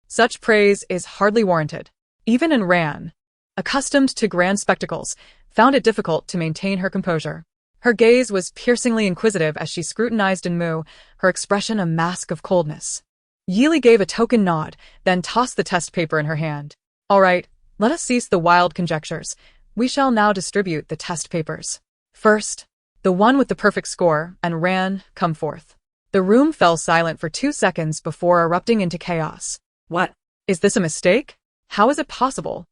Such praise is hardly warranted. Even Rand, accustomed to grand spectacles, found it difficult to maintain her composure. Her gaze was piercingly inquisitive as she scrutinized Enmu, her expression a mask of coldness. Yili gave a token nod, then tossed the test paper in her hand. All right, let us cease the wild conjectures. We shall now distribute the test papers. First, the one with the perfect score, and Ran, come forth. The room fell silent for 2 seconds before erupting into chaos. What? Is this a mistake? How is it possible?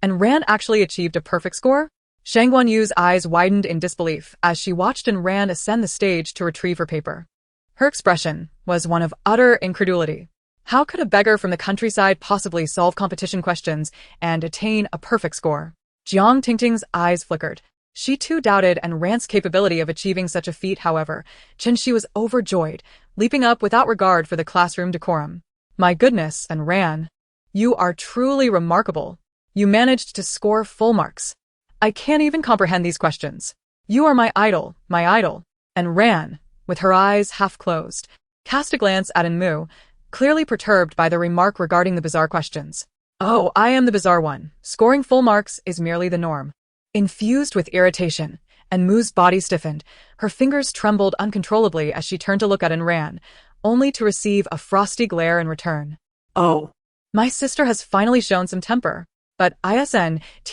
And Ran actually achieved a perfect score? Shangguan Yu's eyes widened in disbelief as she watched Ran ascend the stage to retrieve her paper. Her expression was one of utter incredulity. How could a beggar from the countryside possibly solve competition questions and attain a perfect score? Jiang Tingting's eyes flickered. She too doubted and Ran's capability of achieving such a feat. However, She was overjoyed, leaping up without regard for the classroom decorum. My goodness, and Ran, you are truly remarkable. You managed to score full marks. I can't even comprehend these questions. You are my idol, my idol. And Ran, with her eyes half closed, cast a glance at Enmu, clearly perturbed by the remark regarding the bizarre questions. Oh, I am the bizarre one. Scoring full marks is merely the norm. Infused with irritation, Enmu's body stiffened, her fingers trembled uncontrollably as she turned to look at Enran, only to receive a frosty glare in return. Oh. My sister has finally shown some temper. But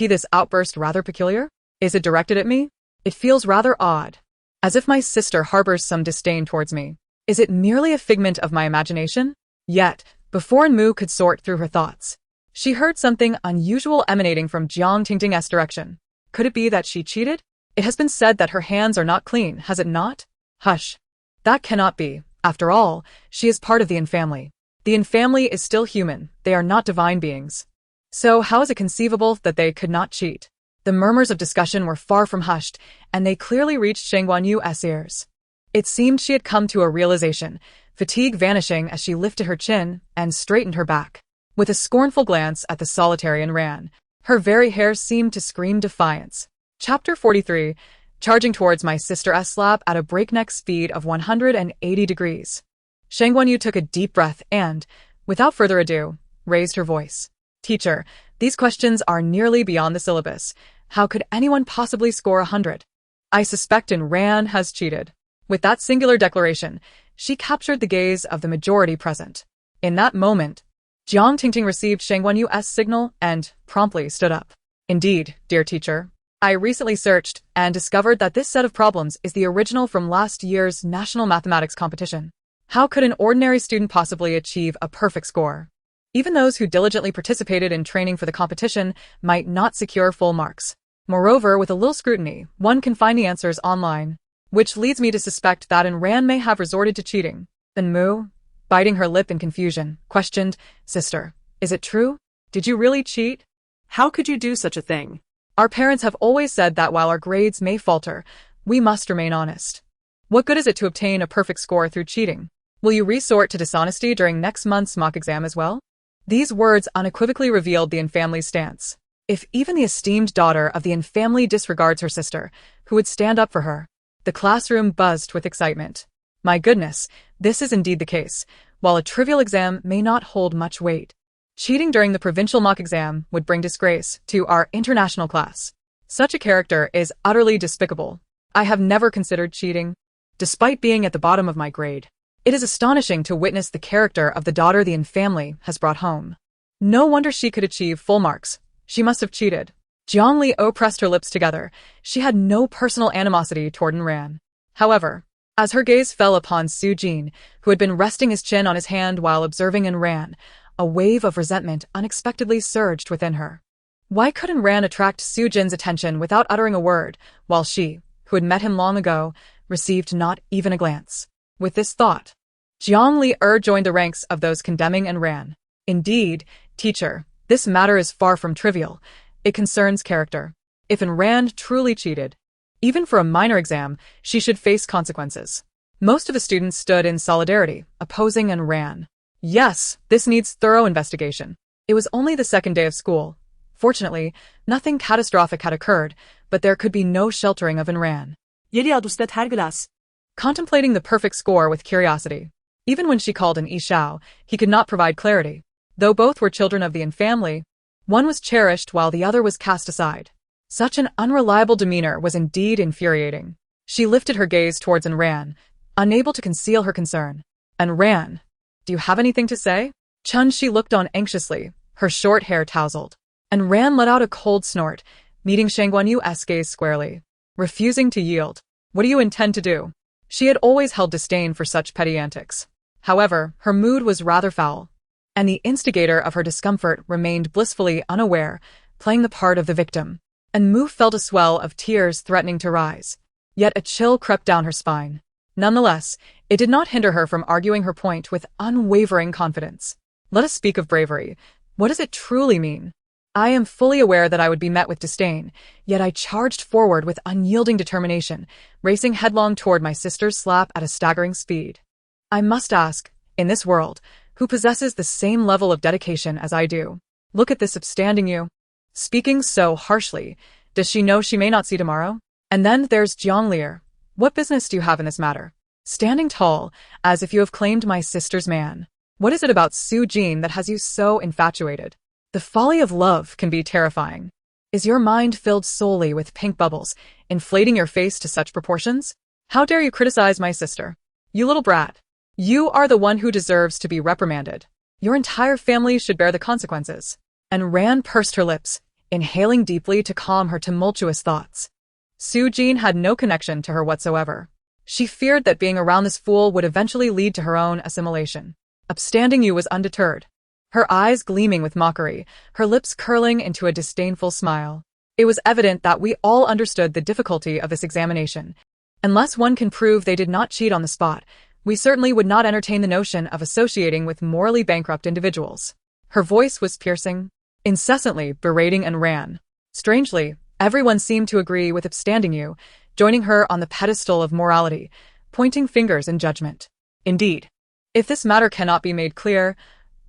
this outburst rather peculiar? Is it directed at me? It feels rather odd. As if my sister harbors some disdain towards me. Is it merely a figment of my imagination? Yet, before Enmu could sort through her thoughts, she heard something unusual emanating from Jiang Tingting's direction. Could it be that she cheated? It has been said that her hands are not clean, has it not? Hush. That cannot be. After all, she is part of the family. The family is still human, they are not divine beings. So how is it conceivable that they could not cheat? The murmurs of discussion were far from hushed, and they clearly reached Shangguanyu's ears. It seemed she had come to a realization, fatigue vanishing as she lifted her chin and straightened her back. With a scornful glance at the solitary Enran, her very hair seemed to scream defiance. Chapter 43, charging towards my sister's lap at a breakneck speed of 180 degrees. Shangguanyu took a deep breath and, without further ado, raised her voice. Teacher, these questions are nearly beyond the syllabus. How could anyone possibly score 100? I suspect Enran has cheated. With that singular declaration, she captured the gaze of the majority present. In that moment, Jiang Tingting received Shangguanyu's signal and promptly stood up. Indeed, dear teacher, I recently searched and discovered that this set of problems is the original from last year's national mathematics competition. How could an ordinary student possibly achieve a perfect score? Even those who diligently participated in training for the competition might not secure full marks. Moreover, with a little scrutiny, one can find the answers online, which leads me to suspect that Enran may have resorted to cheating. Enmu, biting her lip in confusion, questioned, Sister, is it true? Did you really cheat? How could you do such a thing? Our parents have always said that while our grades may falter, we must remain honest. What good is it to obtain a perfect score through cheating? Will you resort to dishonesty during next month's mock exam as well? These words unequivocally revealed the family's stance. If even the esteemed daughter of the family disregards her sister, who would stand up for her? The classroom buzzed with excitement. My goodness, this is indeed the case. While a trivial exam may not hold much weight, cheating during the provincial mock exam would bring disgrace to our international class. Such a character is utterly despicable. I have never considered cheating, despite being at the bottom of my grade. It is astonishing to witness the character of the daughter the family has brought home. No wonder she could achieve full marks. She must have cheated. Jiang Liu pressed her lips together. She had no personal animosity toward Enran. However, as her gaze fell upon Su Jin, who had been resting his chin on his hand while observing Enran, a wave of resentment unexpectedly surged within her. Why couldn't Ran attract Su Jin's attention without uttering a word, while she, who had met him long ago, received not even a glance? With this thought, Jiang Liu joined the ranks of those condemning Enran. Indeed, teacher, this matter is far from trivial. It concerns character. If Enran truly cheated, even for a minor exam, she should face consequences. Most of the students stood in solidarity, opposing Enran. Yes, this needs thorough investigation. It was only the second day of school. Fortunately, nothing catastrophic had occurred, but there could be no sheltering of Enran. Contemplating the perfect score with curiosity. Even when she called an Ishao, he could not provide clarity. Though both were children of the family, one was cherished while the other was cast aside. Such an unreliable demeanor was indeed infuriating. She lifted her gaze towards Enran, unable to conceal her concern. Enran, do you have anything to say? She looked on anxiously, her short hair tousled. Enran let out a cold snort, meeting Shangguanyu's gaze squarely. Refusing to yield. What do you intend to do? She had always held disdain for such petty antics. However, her mood was rather foul, and the instigator of her discomfort remained blissfully unaware, playing the part of the victim. Enmu felt a swell of tears threatening to rise. Yet a chill crept down her spine. Nonetheless, it did not hinder her from arguing her point with unwavering confidence. Let us speak of bravery. What does it truly mean? I am fully aware that I would be met with disdain, yet I charged forward with unyielding determination, racing headlong toward my sister's slap at a staggering speed. I must ask, in this world, who possesses the same level of dedication as I do? Look at this upstanding you. Speaking so harshly, does she know she may not see tomorrow? And then there's Jianglir. What business do you have in this matter? Standing tall, as if you have claimed my sister's man. What is it about Su Jin that has you so infatuated? The folly of love can be terrifying. Is your mind filled solely with pink bubbles, inflating your face to such proportions? How dare you criticize my sister? You little brat. You are the one who deserves to be reprimanded. Your entire family should bear the consequences. And Ran pursed her lips, inhaling deeply to calm her tumultuous thoughts. Su Jin had no connection to her whatsoever. She feared that being around this fool would eventually lead to her own assimilation. Upstanding you was undeterred. Her eyes gleaming with mockery, her lips curling into a disdainful smile. It was evident that we all understood the difficulty of this examination. Unless one can prove they did not cheat on the spot, we certainly would not entertain the notion of associating with morally bankrupt individuals. Her voice was piercing, incessantly berating and ran. Strangely, everyone seemed to agree with upstanding you, joining her on the pedestal of morality, pointing fingers in judgment. Indeed, if this matter cannot be made clear,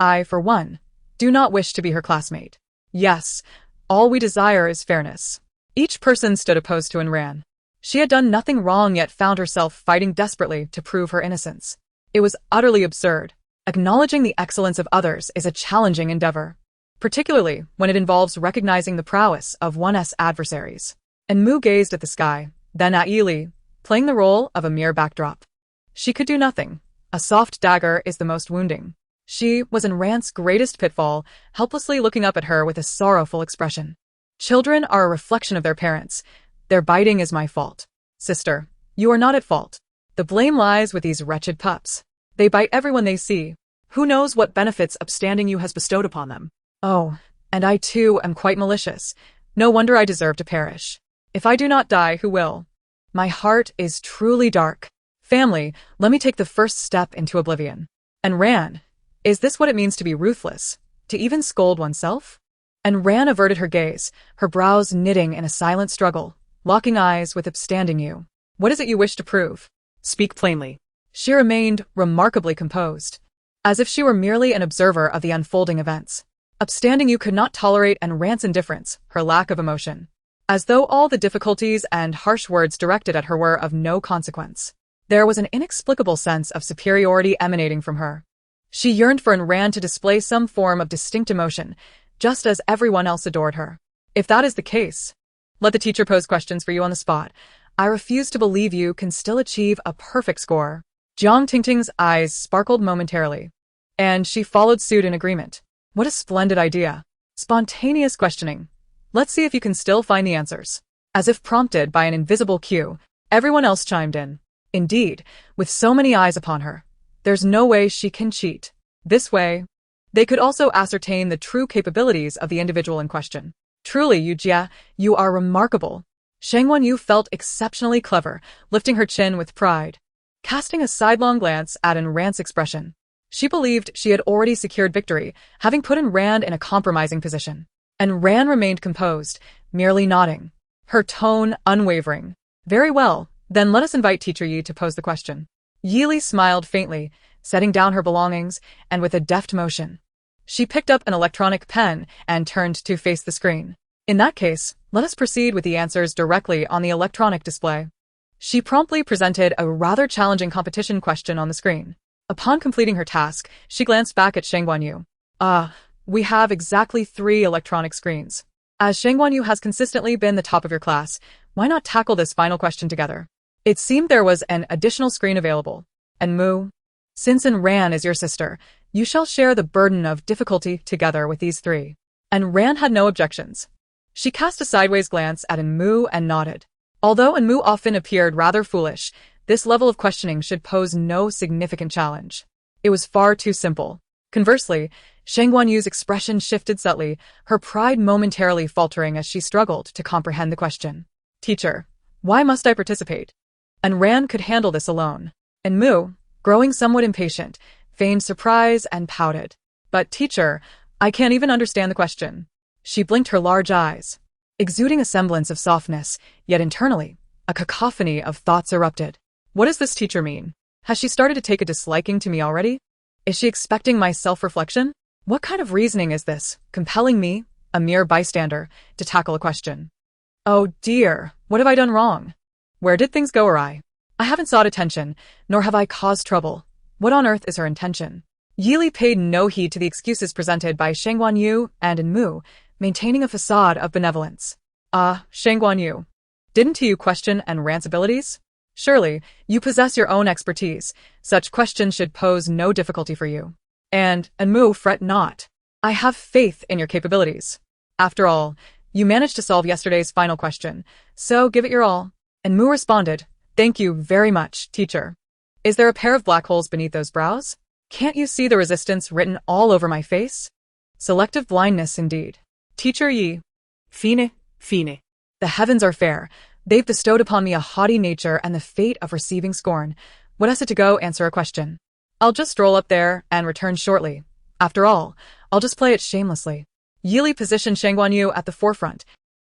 I, for one, do not wish to be her classmate. Yes, all we desire is fairness. Each person stood opposed to Ran. She had done nothing wrong yet found herself fighting desperately to prove her innocence. It was utterly absurd. Acknowledging the excellence of others is a challenging endeavor, particularly when it involves recognizing the prowess of one's adversaries. And Mu gazed at the sky, then at Yili, playing the role of a mere backdrop. She could do nothing. A soft dagger is the most wounding. She was in Rant's greatest pitfall, helplessly looking up at her with a sorrowful expression. Children are a reflection of their parents. Their biting is my fault. Sister, you are not at fault. The blame lies with these wretched pups. They bite everyone they see. Who knows what benefits upstanding you has bestowed upon them? Oh, and I too am quite malicious. No wonder I deserve to perish. If I do not die, who will? My heart is truly dark. Family, let me take the first step into oblivion. And Ran, is this what it means to be ruthless? To even scold oneself? And Ran averted her gaze, her brows knitting in a silent struggle, locking eyes with upstanding you. What is it you wish to prove? Speak plainly. She remained remarkably composed, as if she were merely an observer of the unfolding events. Upstanding you could not tolerate Rant's indifference, her lack of emotion, as though all the difficulties and harsh words directed at her were of no consequence. There was an inexplicable sense of superiority emanating from her. She yearned for Ran to display some form of distinct emotion, just as everyone else adored her. If that is the case, let the teacher pose questions for you on the spot. I refuse to believe you can still achieve a perfect score. Jiang Tingting's eyes sparkled momentarily, and she followed suit in agreement. What a splendid idea. Spontaneous questioning. Let's see if you can still find the answers. As if prompted by an invisible cue, everyone else chimed in. Indeed, with so many eyes upon her, there's no way she can cheat. This way, they could also ascertain the true capabilities of the individual in question. Truly, Yu Jia, you are remarkable. Shangwan Yu felt exceptionally clever, lifting her chin with pride. Casting a sidelong glance at Rand's expression, she believed she had already secured victory, having put Rand in a compromising position. And Rand remained composed, merely nodding, her tone unwavering. Very well, then let us invite Teacher Yi to pose the question. Yili smiled faintly, setting down her belongings, and with a deft motion, she picked up an electronic pen and turned to face the screen. In that case, let us proceed with the answers directly on the electronic display. She promptly presented a rather challenging competition question on the screen. Upon completing her task, she glanced back at Shangwan Yu. We have exactly 3 electronic screens. As Shangwan Yu has consistently been the top of your class, why not tackle this final question together? It seemed there was an additional screen available. And Mu, since Ran is your sister, you shall share the burden of difficulty together with these 3. And Ran had no objections. She cast a sideways glance at Mu and nodded. Although Mu often appeared rather foolish, this level of questioning should pose no significant challenge. It was far too simple. Conversely, Shangwan Yu's expression shifted subtly, her pride momentarily faltering as she struggled to comprehend the question. Teacher, why must I participate? And Ran could handle this alone. And Mu, growing somewhat impatient, feigned surprise and pouted. But teacher, I can't even understand the question. She blinked her large eyes, exuding a semblance of softness, yet internally, a cacophony of thoughts erupted. What does this teacher mean? Has she started to take a disliking to me already? Is she expecting my self-reflection? What kind of reasoning is this, compelling me, a mere bystander, to tackle a question? Oh dear, what have I done wrong? Where did things go awry? I haven't sought attention, nor have I caused trouble. What on earth is her intention? Yili paid no heed to the excuses presented by Shang Guanyu and Enmu, maintaining a facade of benevolence. Shang Guanyu, didn't you question Enran's abilities? Surely, you possess your own expertise. Such questions should pose no difficulty for you. And, Enmu, fret not. I have faith in your capabilities. After all, you managed to solve yesterday's final question, so give it your all. Enmu responded, thank you very much, teacher. Is there a pair of black holes beneath those brows? Can't you see the resistance written all over my face? Selective blindness indeed. Teacher Yi. Fine. The heavens are fair. They've bestowed upon me a haughty nature and the fate of receiving scorn. What has it to go answer a question? I'll just stroll up there and return shortly. After all, I'll just play it shamelessly. Yili positioned Shang Guanyu at the forefront,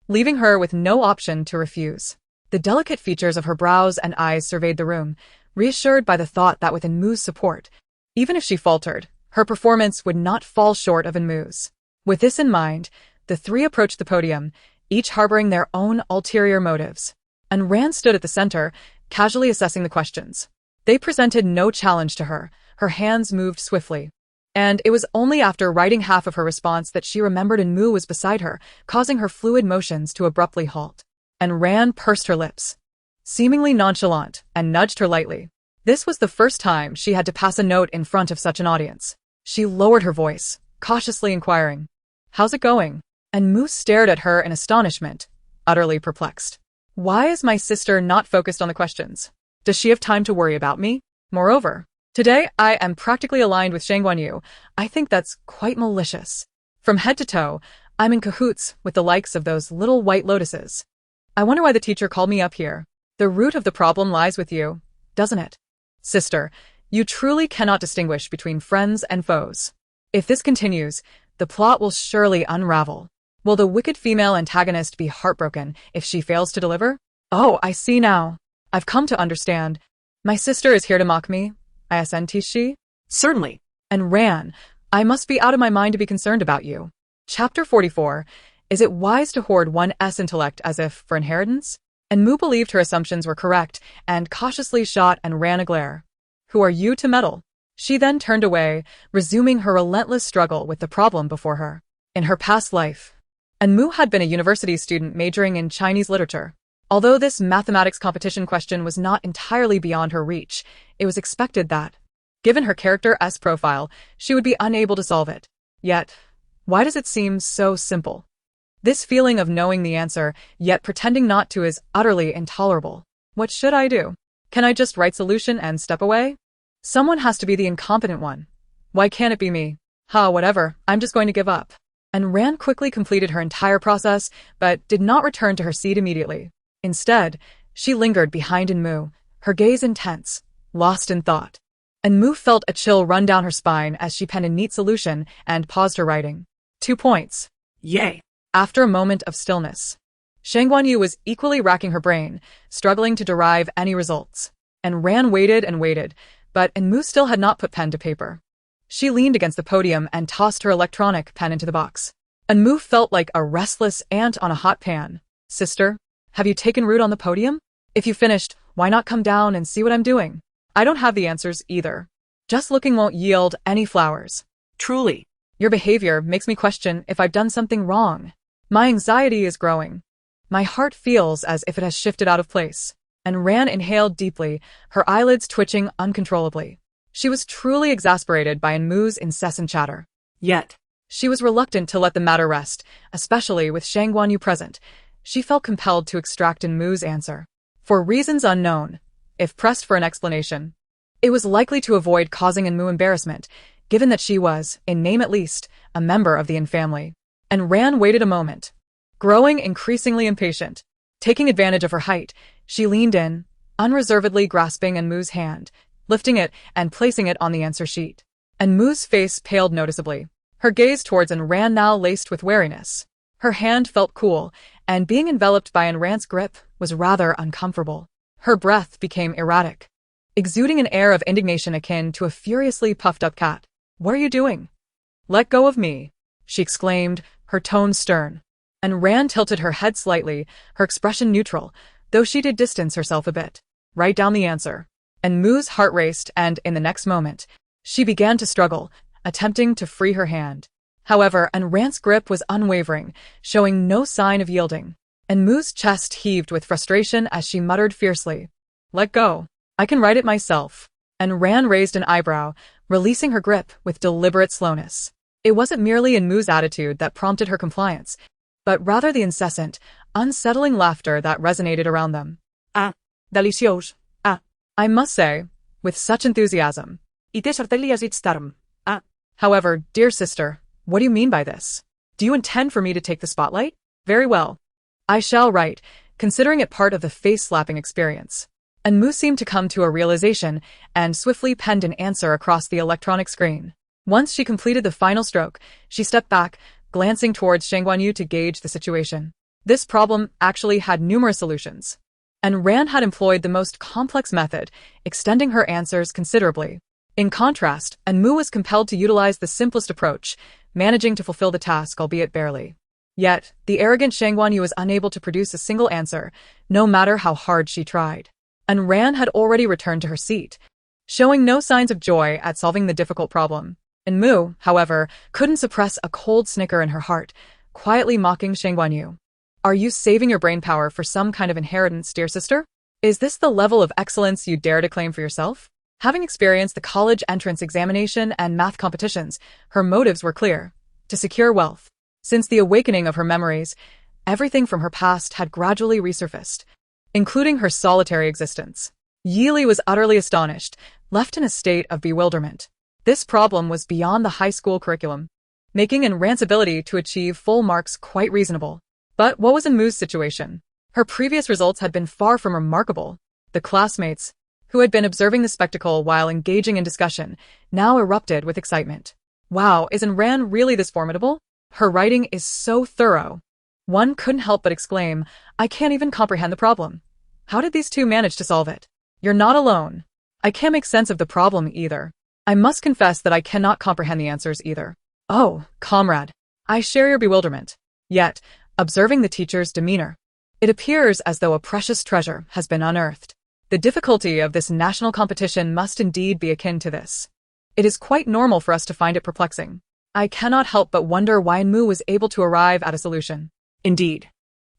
leaving her with no option to refuse. The delicate features of her brows and eyes surveyed the room, reassured by the thought that with Enmu's support, even if she faltered, her performance would not fall short of Enmu's. With this in mind, the three approached the podium, each harboring their own ulterior motives. Enran stood at the center, casually assessing the questions. They presented no challenge to her. Her hands moved swiftly. And it was only after writing half of her response that she remembered Enmu was beside her, causing her fluid motions to abruptly halt. Enran pursed her lips, seemingly nonchalant, and nudged her lightly. This was the first time she had to pass a note in front of such an audience. She lowered her voice, cautiously inquiring, "How's it going?" Enmu stared at her in astonishment, utterly perplexed. Why is my sister not focused on the questions? Does she have time to worry about me? Moreover, today I am practically aligned with Shang Guanyu. I think that's quite malicious. From head to toe, I'm in cahoots with the likes of those little white lotuses. I wonder why the teacher called me up here. The root of the problem lies with you, doesn't it? Sister, you truly cannot distinguish between friends and foes. If this continues, the plot will surely unravel. Will the wicked female antagonist be heartbroken if she fails to deliver? Oh, I see now. I've come to understand. My sister is here to mock me. Isn't she? Certainly. And Ran, I must be out of my mind to be concerned about you. Chapter 44. Is it wise to hoard one's intellect as if for inheritance? Enmu believed her assumptions were correct and cautiously shot and ran a glare. Who are you to meddle? She then turned away, resuming her relentless struggle with the problem before her. In her past life, Enmu had been a university student majoring in Chinese literature. Although this mathematics competition question was not entirely beyond her reach, it was expected that, given her character's profile, she would be unable to solve it. Yet, why does it seem so simple? This feeling of knowing the answer, yet pretending not to, is utterly intolerable. What should I do? Can I just write solution and step away? Someone has to be the incompetent one. Why can't it be me? Whatever, I'm just going to give up. And Ran quickly completed her entire process, but did not return to her seat immediately. Instead, she lingered behind Enmu, her gaze intense, lost in thought. Enmu felt a chill run down her spine as she penned a neat solution and paused her writing. 2 points. Yay. After a moment of stillness, Shang Guanyu was equally racking her brain, struggling to derive any results. And Ran waited and waited, but Enmu still had not put pen to paper. She leaned against the podium and tossed her electronic pen into the box. Enmu felt like a restless ant on a hot pan. Sister, have you taken root on the podium? If you finished, why not come down and see what I'm doing? I don't have the answers either. Just looking won't yield any flowers. Truly. Your behavior makes me question if I've done something wrong. My anxiety is growing. My heart feels as if it has shifted out of place. And Ran inhaled deeply, her eyelids twitching uncontrollably. She was truly exasperated by Enmu's incessant chatter. Yet, she was reluctant to let the matter rest, especially with Shang Guanyu present. She felt compelled to extract Enmu's answer. For reasons unknown, if pressed for an explanation, it was likely to avoid causing Enmu embarrassment, given that she was, in name at least, a member of the En family. And Ran waited a moment, growing increasingly impatient. Taking advantage of her height, she leaned in, unreservedly grasping Enmu's hand, lifting it and placing it on the answer sheet. Enmu's face paled noticeably, her gaze towards Enran now laced with wariness. Her hand felt cool, and being enveloped by Rand's grip was rather uncomfortable. Her breath became erratic, exuding an air of indignation akin to a furiously puffed-up cat. "What are you doing?" "Let go of me," she exclaimed, her tone stern. And Rand tilted her head slightly, her expression neutral, though she did distance herself a bit. "Write down the answer." And Moo's heart raced, and in the next moment, she began to struggle, attempting to free her hand. However, Rand's grip was unwavering, showing no sign of yielding. And Moo's chest heaved with frustration as she muttered fiercely, "Let go. I can write it myself." And Rand raised an eyebrow, releasing her grip with deliberate slowness. It wasn't merely in Moo's attitude that prompted her compliance, but rather the incessant, unsettling laughter that resonated around them. "Ah, delicious. Ah, I must say, with such enthusiasm. it is certainly as its term. Ah." However, dear sister, what do you mean by this? Do you intend for me to take the spotlight? Very well. I shall write, considering it part of the face-slapping experience. And Moo seemed to come to a realization and swiftly penned an answer across the electronic screen. Once she completed the final stroke, she stepped back, glancing towards Shangguanyu to gauge the situation. This problem actually had numerous solutions, and Rand had employed the most complex method, extending her answers considerably. In contrast, Moo was compelled to utilize the simplest approach, managing to fulfill the task, albeit barely. Yet, the arrogant Shangguanyu was unable to produce a single answer, no matter how hard she tried. And Rand had already returned to her seat, showing no signs of joy at solving the difficult problem. And Moo, however, couldn't suppress a cold snicker in her heart, quietly mocking Shangguanyu. "Are you saving your brainpower for some kind of inheritance, dear sister? Is this the level of excellence you dare to claim for yourself?" Having experienced the college entrance examination and math competitions, her motives were clear: to secure wealth. Since the awakening of her memories, everything from her past had gradually resurfaced, including her solitary existence. Yili was utterly astonished, left in a state of bewilderment. This problem was beyond the high school curriculum, making Rand's ability to achieve full marks quite reasonable. But what was in Moo's situation? Her previous results had been far from remarkable. The classmates, who had been observing the spectacle while engaging in discussion, now erupted with excitement. "Wow, isn't Rand really this formidable? Her writing is so thorough." One couldn't help but exclaim, "I can't even comprehend the problem. How did these two manage to solve it?" "You're not alone. I can't make sense of the problem either. I must confess that I cannot comprehend the answers either." "Oh, comrade, I share your bewilderment." Yet, observing the teacher's demeanor, it appears as though a precious treasure has been unearthed. The difficulty of this national competition must indeed be akin to this. It is quite normal for us to find it perplexing. I cannot help but wonder why Moo was able to arrive at a solution. Indeed.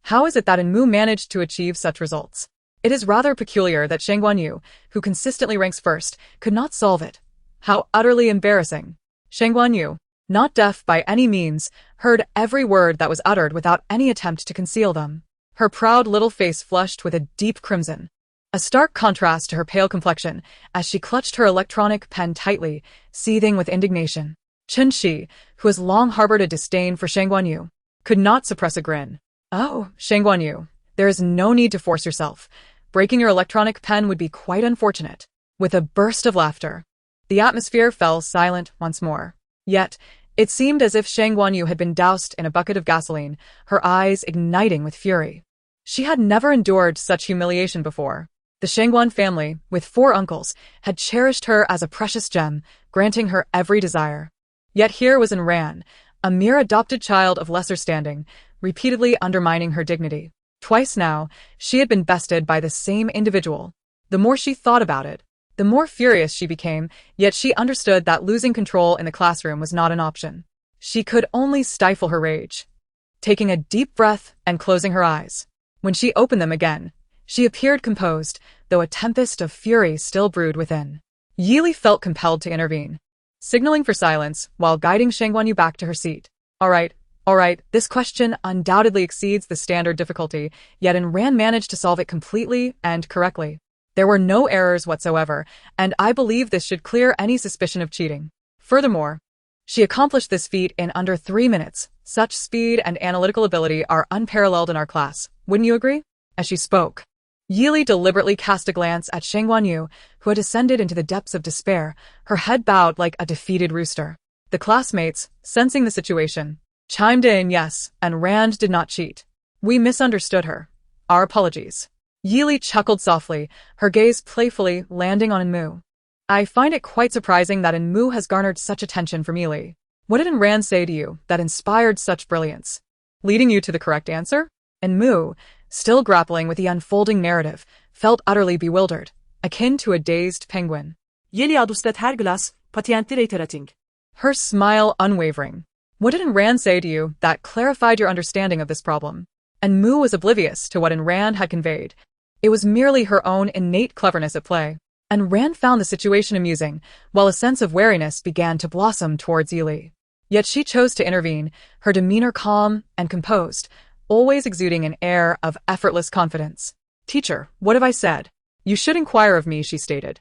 How is it that Moo managed to achieve such results? It is rather peculiar that Shangguanyu, who consistently ranks first, could not solve it. How utterly embarrassing. Shangguanyu, not deaf by any means, heard every word that was uttered without any attempt to conceal them. Her proud little face flushed with a deep crimson, a stark contrast to her pale complexion, as she clutched her electronic pen tightly, seething with indignation. Chen Shi, who has long harbored a disdain for Shangguanyu, could not suppress a grin. "Oh, Shangguanyu, there is no need to force yourself. Breaking your electronic pen would be quite unfortunate." With a burst of laughter, the atmosphere fell silent once more. Yet, it seemed as if Shangguanyu had been doused in a bucket of gasoline, her eyes igniting with fury. She had never endured such humiliation before. The Shangguan family, with 4 uncles, had cherished her as a precious gem, granting her every desire. Yet here was Rand, a mere adopted child of lesser standing, repeatedly undermining her dignity. Twice now, she had been bested by the same individual. The more she thought about it, the more furious she became, yet she understood that losing control in the classroom was not an option. She could only stifle her rage, taking a deep breath and closing her eyes. When she opened them again, she appeared composed, though a tempest of fury still brewed within. Yili felt compelled to intervene, signaling for silence while guiding Shangguanyu back to her seat. All right, this question undoubtedly exceeds the standard difficulty, yet Rand managed to solve it completely and correctly. There were no errors whatsoever, and I believe this should clear any suspicion of cheating. Furthermore, she accomplished this feat in under 3 minutes. Such speed and analytical ability are unparalleled in our class, wouldn't you agree? As she spoke, Yili deliberately cast a glance at Shangguanyu, who had descended into the depths of despair, her head bowed like a defeated rooster. The classmates, sensing the situation, chimed in yes, and Rand did not cheat. We misunderstood her. Our apologies. Yili chuckled softly, her gaze playfully landing on Enmu. I find it quite surprising that Enmu has garnered such attention from Yili. What did Enran say to you that inspired such brilliance? Leading you to the correct answer? Enmu, still grappling with the unfolding narrative, felt utterly bewildered, akin to a dazed penguin. Yeli adustet her glass, patiently reiterating. Her smile unwavering. What did Enran say to you that clarified your understanding of this problem? Enmu was oblivious to what Enran had conveyed. It was merely her own innate cleverness at play. Enran found the situation amusing, while a sense of wariness began to blossom towards Yili. Yet she chose to intervene, her demeanor calm and composed, always exuding an air of effortless confidence. Teacher, what have I said? You should inquire of me, she stated.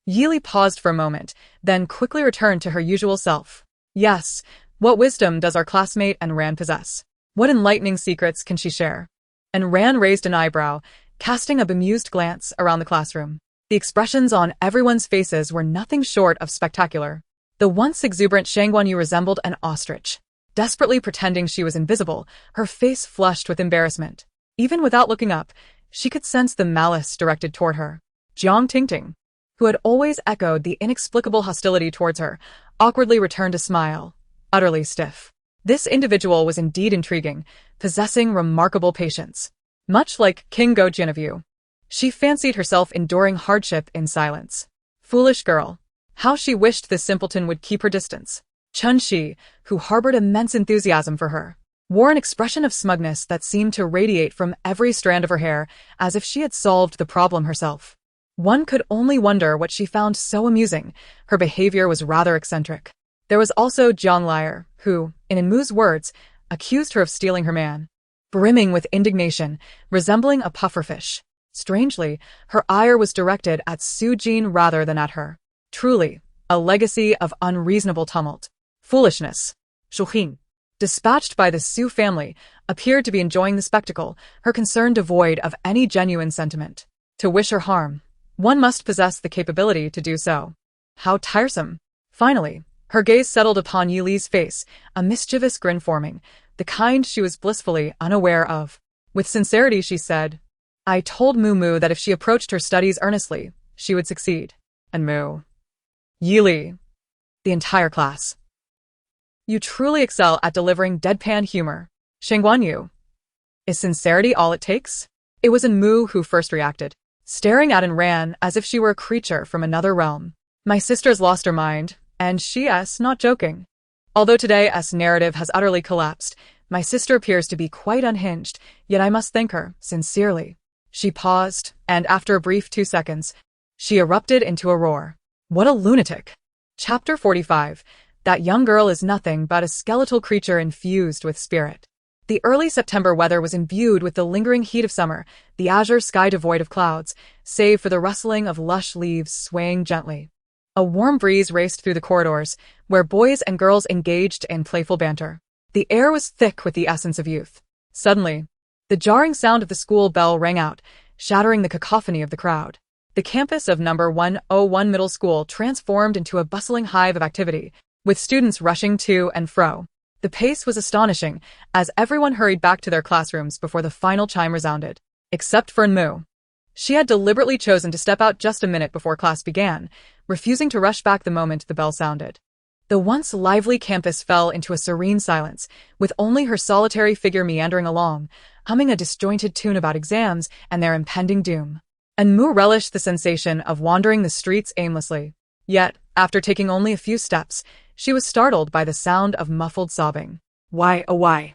Yili paused for a moment, then quickly returned to her usual self. Yes, what wisdom does our classmate Enran possess? What enlightening secrets can she share? Enran raised an eyebrow, casting a bemused glance around the classroom. The expressions on everyone's faces were nothing short of spectacular. The once exuberant Shangguanyu resembled an ostrich. Desperately pretending she was invisible, her face flushed with embarrassment. Even without looking up, she could sense the malice directed toward her. Jiang Tingting, who had always echoed the inexplicable hostility towards her, awkwardly returned a smile, utterly stiff. This individual was indeed intriguing, possessing remarkable patience. Much like King Gojin of Yu, she fancied herself enduring hardship in silence. Foolish girl. How she wished this simpleton would keep her distance. Chun-Shi, who harbored immense enthusiasm for her, wore an expression of smugness that seemed to radiate from every strand of her hair, as if she had solved the problem herself. One could only wonder what she found so amusing. Her behavior was rather eccentric. There was also Jiang Liar, who, in Enmu's words, accused her of stealing her man. Brimming with indignation, resembling a pufferfish. Strangely, her ire was directed at Su Jin rather than at her. Truly, a legacy of unreasonable tumult. Foolishness. Shuhin, dispatched by the Su family, appeared to be enjoying the spectacle, her concern devoid of any genuine sentiment. To wish her harm, one must possess the capability to do so. How tiresome. Finally, her gaze settled upon Yili's face, a mischievous grin forming, the kind she was blissfully unaware of. With sincerity she said, I told Mu that if she approached her studies earnestly, she would succeed. And Mu. Yili. The entire class. You truly excel at delivering deadpan humor. Shangguanyu. Is sincerity all it takes? It was Enmu who first reacted, staring at Enran as if she were a creature from another realm. My sister's lost her mind, and she's not joking. Although today's narrative has utterly collapsed, my sister appears to be quite unhinged, yet I must thank her, sincerely. She paused, and after a brief 2 seconds, she erupted into a roar. What a lunatic! Chapter 45. That young girl is nothing but a skeletal creature infused with spirit. The early September weather was imbued with the lingering heat of summer, the azure sky devoid of clouds, save for the rustling of lush leaves swaying gently. A warm breeze raced through the corridors, where boys and girls engaged in playful banter. The air was thick with the essence of youth. Suddenly, the jarring sound of the school bell rang out, shattering the cacophony of the crowd. The campus of number 101 Middle School transformed into a bustling hive of activity, with students rushing to and fro. The pace was astonishing, as everyone hurried back to their classrooms before the final chime resounded. Except for Enmu. She had deliberately chosen to step out just a minute before class began, refusing to rush back the moment the bell sounded. The once lively campus fell into a serene silence, with only her solitary figure meandering along, humming a disjointed tune about exams and their impending doom. Enmu relished the sensation of wandering the streets aimlessly. Yet, after taking only a few steps, she was startled by the sound of muffled sobbing. Why, oh why?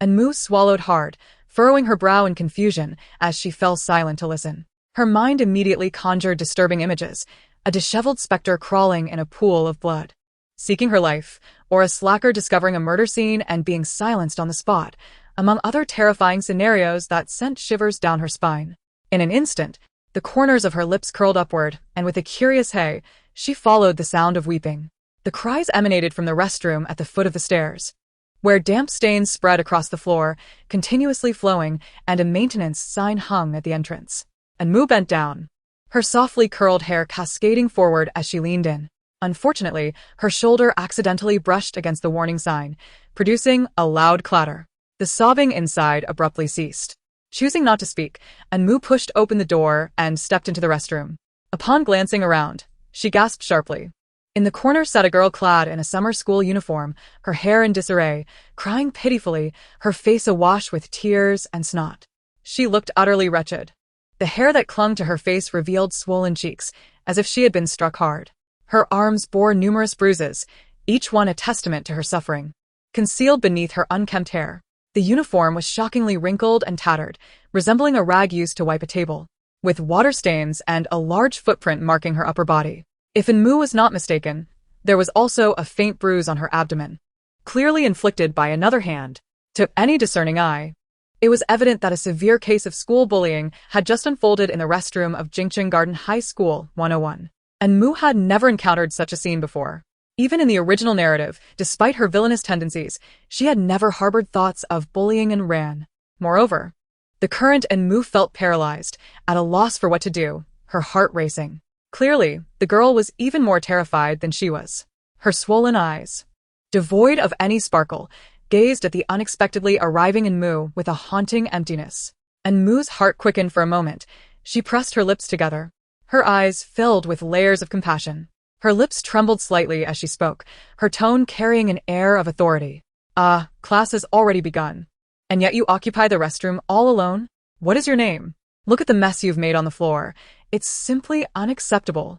Enmu swallowed hard, furrowing her brow in confusion as she fell silent to listen. Her mind immediately conjured disturbing images, a disheveled specter crawling in a pool of blood, seeking her life, or a slacker discovering a murder scene and being silenced on the spot, among other terrifying scenarios that sent shivers down her spine. In an instant, the corners of her lips curled upward, and with a curious hey, she followed the sound of weeping. The cries emanated from the restroom at the foot of the stairs, where damp stains spread across the floor, continuously flowing, and a maintenance sign hung at the entrance. Enmu bent down, her softly curled hair cascading forward as she leaned in. Unfortunately, her shoulder accidentally brushed against the warning sign, producing a loud clatter. The sobbing inside abruptly ceased. Choosing not to speak, Anmu pushed open the door and stepped into the restroom. Upon glancing around, she gasped sharply. In the corner sat a girl clad in a summer school uniform, her hair in disarray, crying pitifully, her face awash with tears and snot. She looked utterly wretched. The hair that clung to her face revealed swollen cheeks, as if she had been struck hard. Her arms bore numerous bruises, each one a testament to her suffering. Concealed beneath her unkempt hair, the uniform was shockingly wrinkled and tattered, resembling a rag used to wipe a table, with water stains and a large footprint marking her upper body. If Anmu was not mistaken, there was also a faint bruise on her abdomen, clearly inflicted by another hand. To any discerning eye, it was evident that a severe case of school bullying had just unfolded in the restroom of Jingcheng Garden High School 101. Anmu had never encountered such a scene before. Even in the original narrative, despite her villainous tendencies, she had never harbored thoughts of bullying and ran. Moreover, the current Anmu felt paralyzed, at a loss for what to do, her heart racing. Clearly, the girl was even more terrified than she was. Her swollen eyes, devoid of any sparkle, gazed at the unexpectedly arriving Anmu with a haunting emptiness. Anmu's heart quickened for a moment. She pressed her lips together. Her eyes filled with layers of compassion. Her lips trembled slightly as she spoke, her tone carrying an air of authority. Class has already begun. And yet you occupy the restroom all alone? What is your name? Look at the mess you've made on the floor. It's simply unacceptable.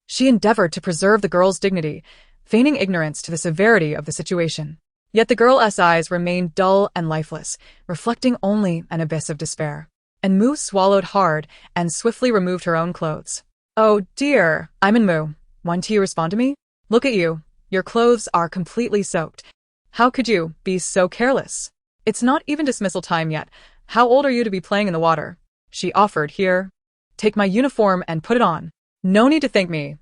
She endeavored to preserve the girl's dignity, feigning ignorance to the severity of the situation. Yet the girl's eyes remained dull and lifeless, reflecting only an abyss of despair. Anmu swallowed hard and swiftly removed her own clothes. Oh dear, I'm Anmu. Want you respond to me? Look at you. Your clothes are completely soaked. How could you be so careless? It's not even dismissal time yet. How old are you to be playing in the water? She offered. Here. Take my uniform and put it on. No need to thank me.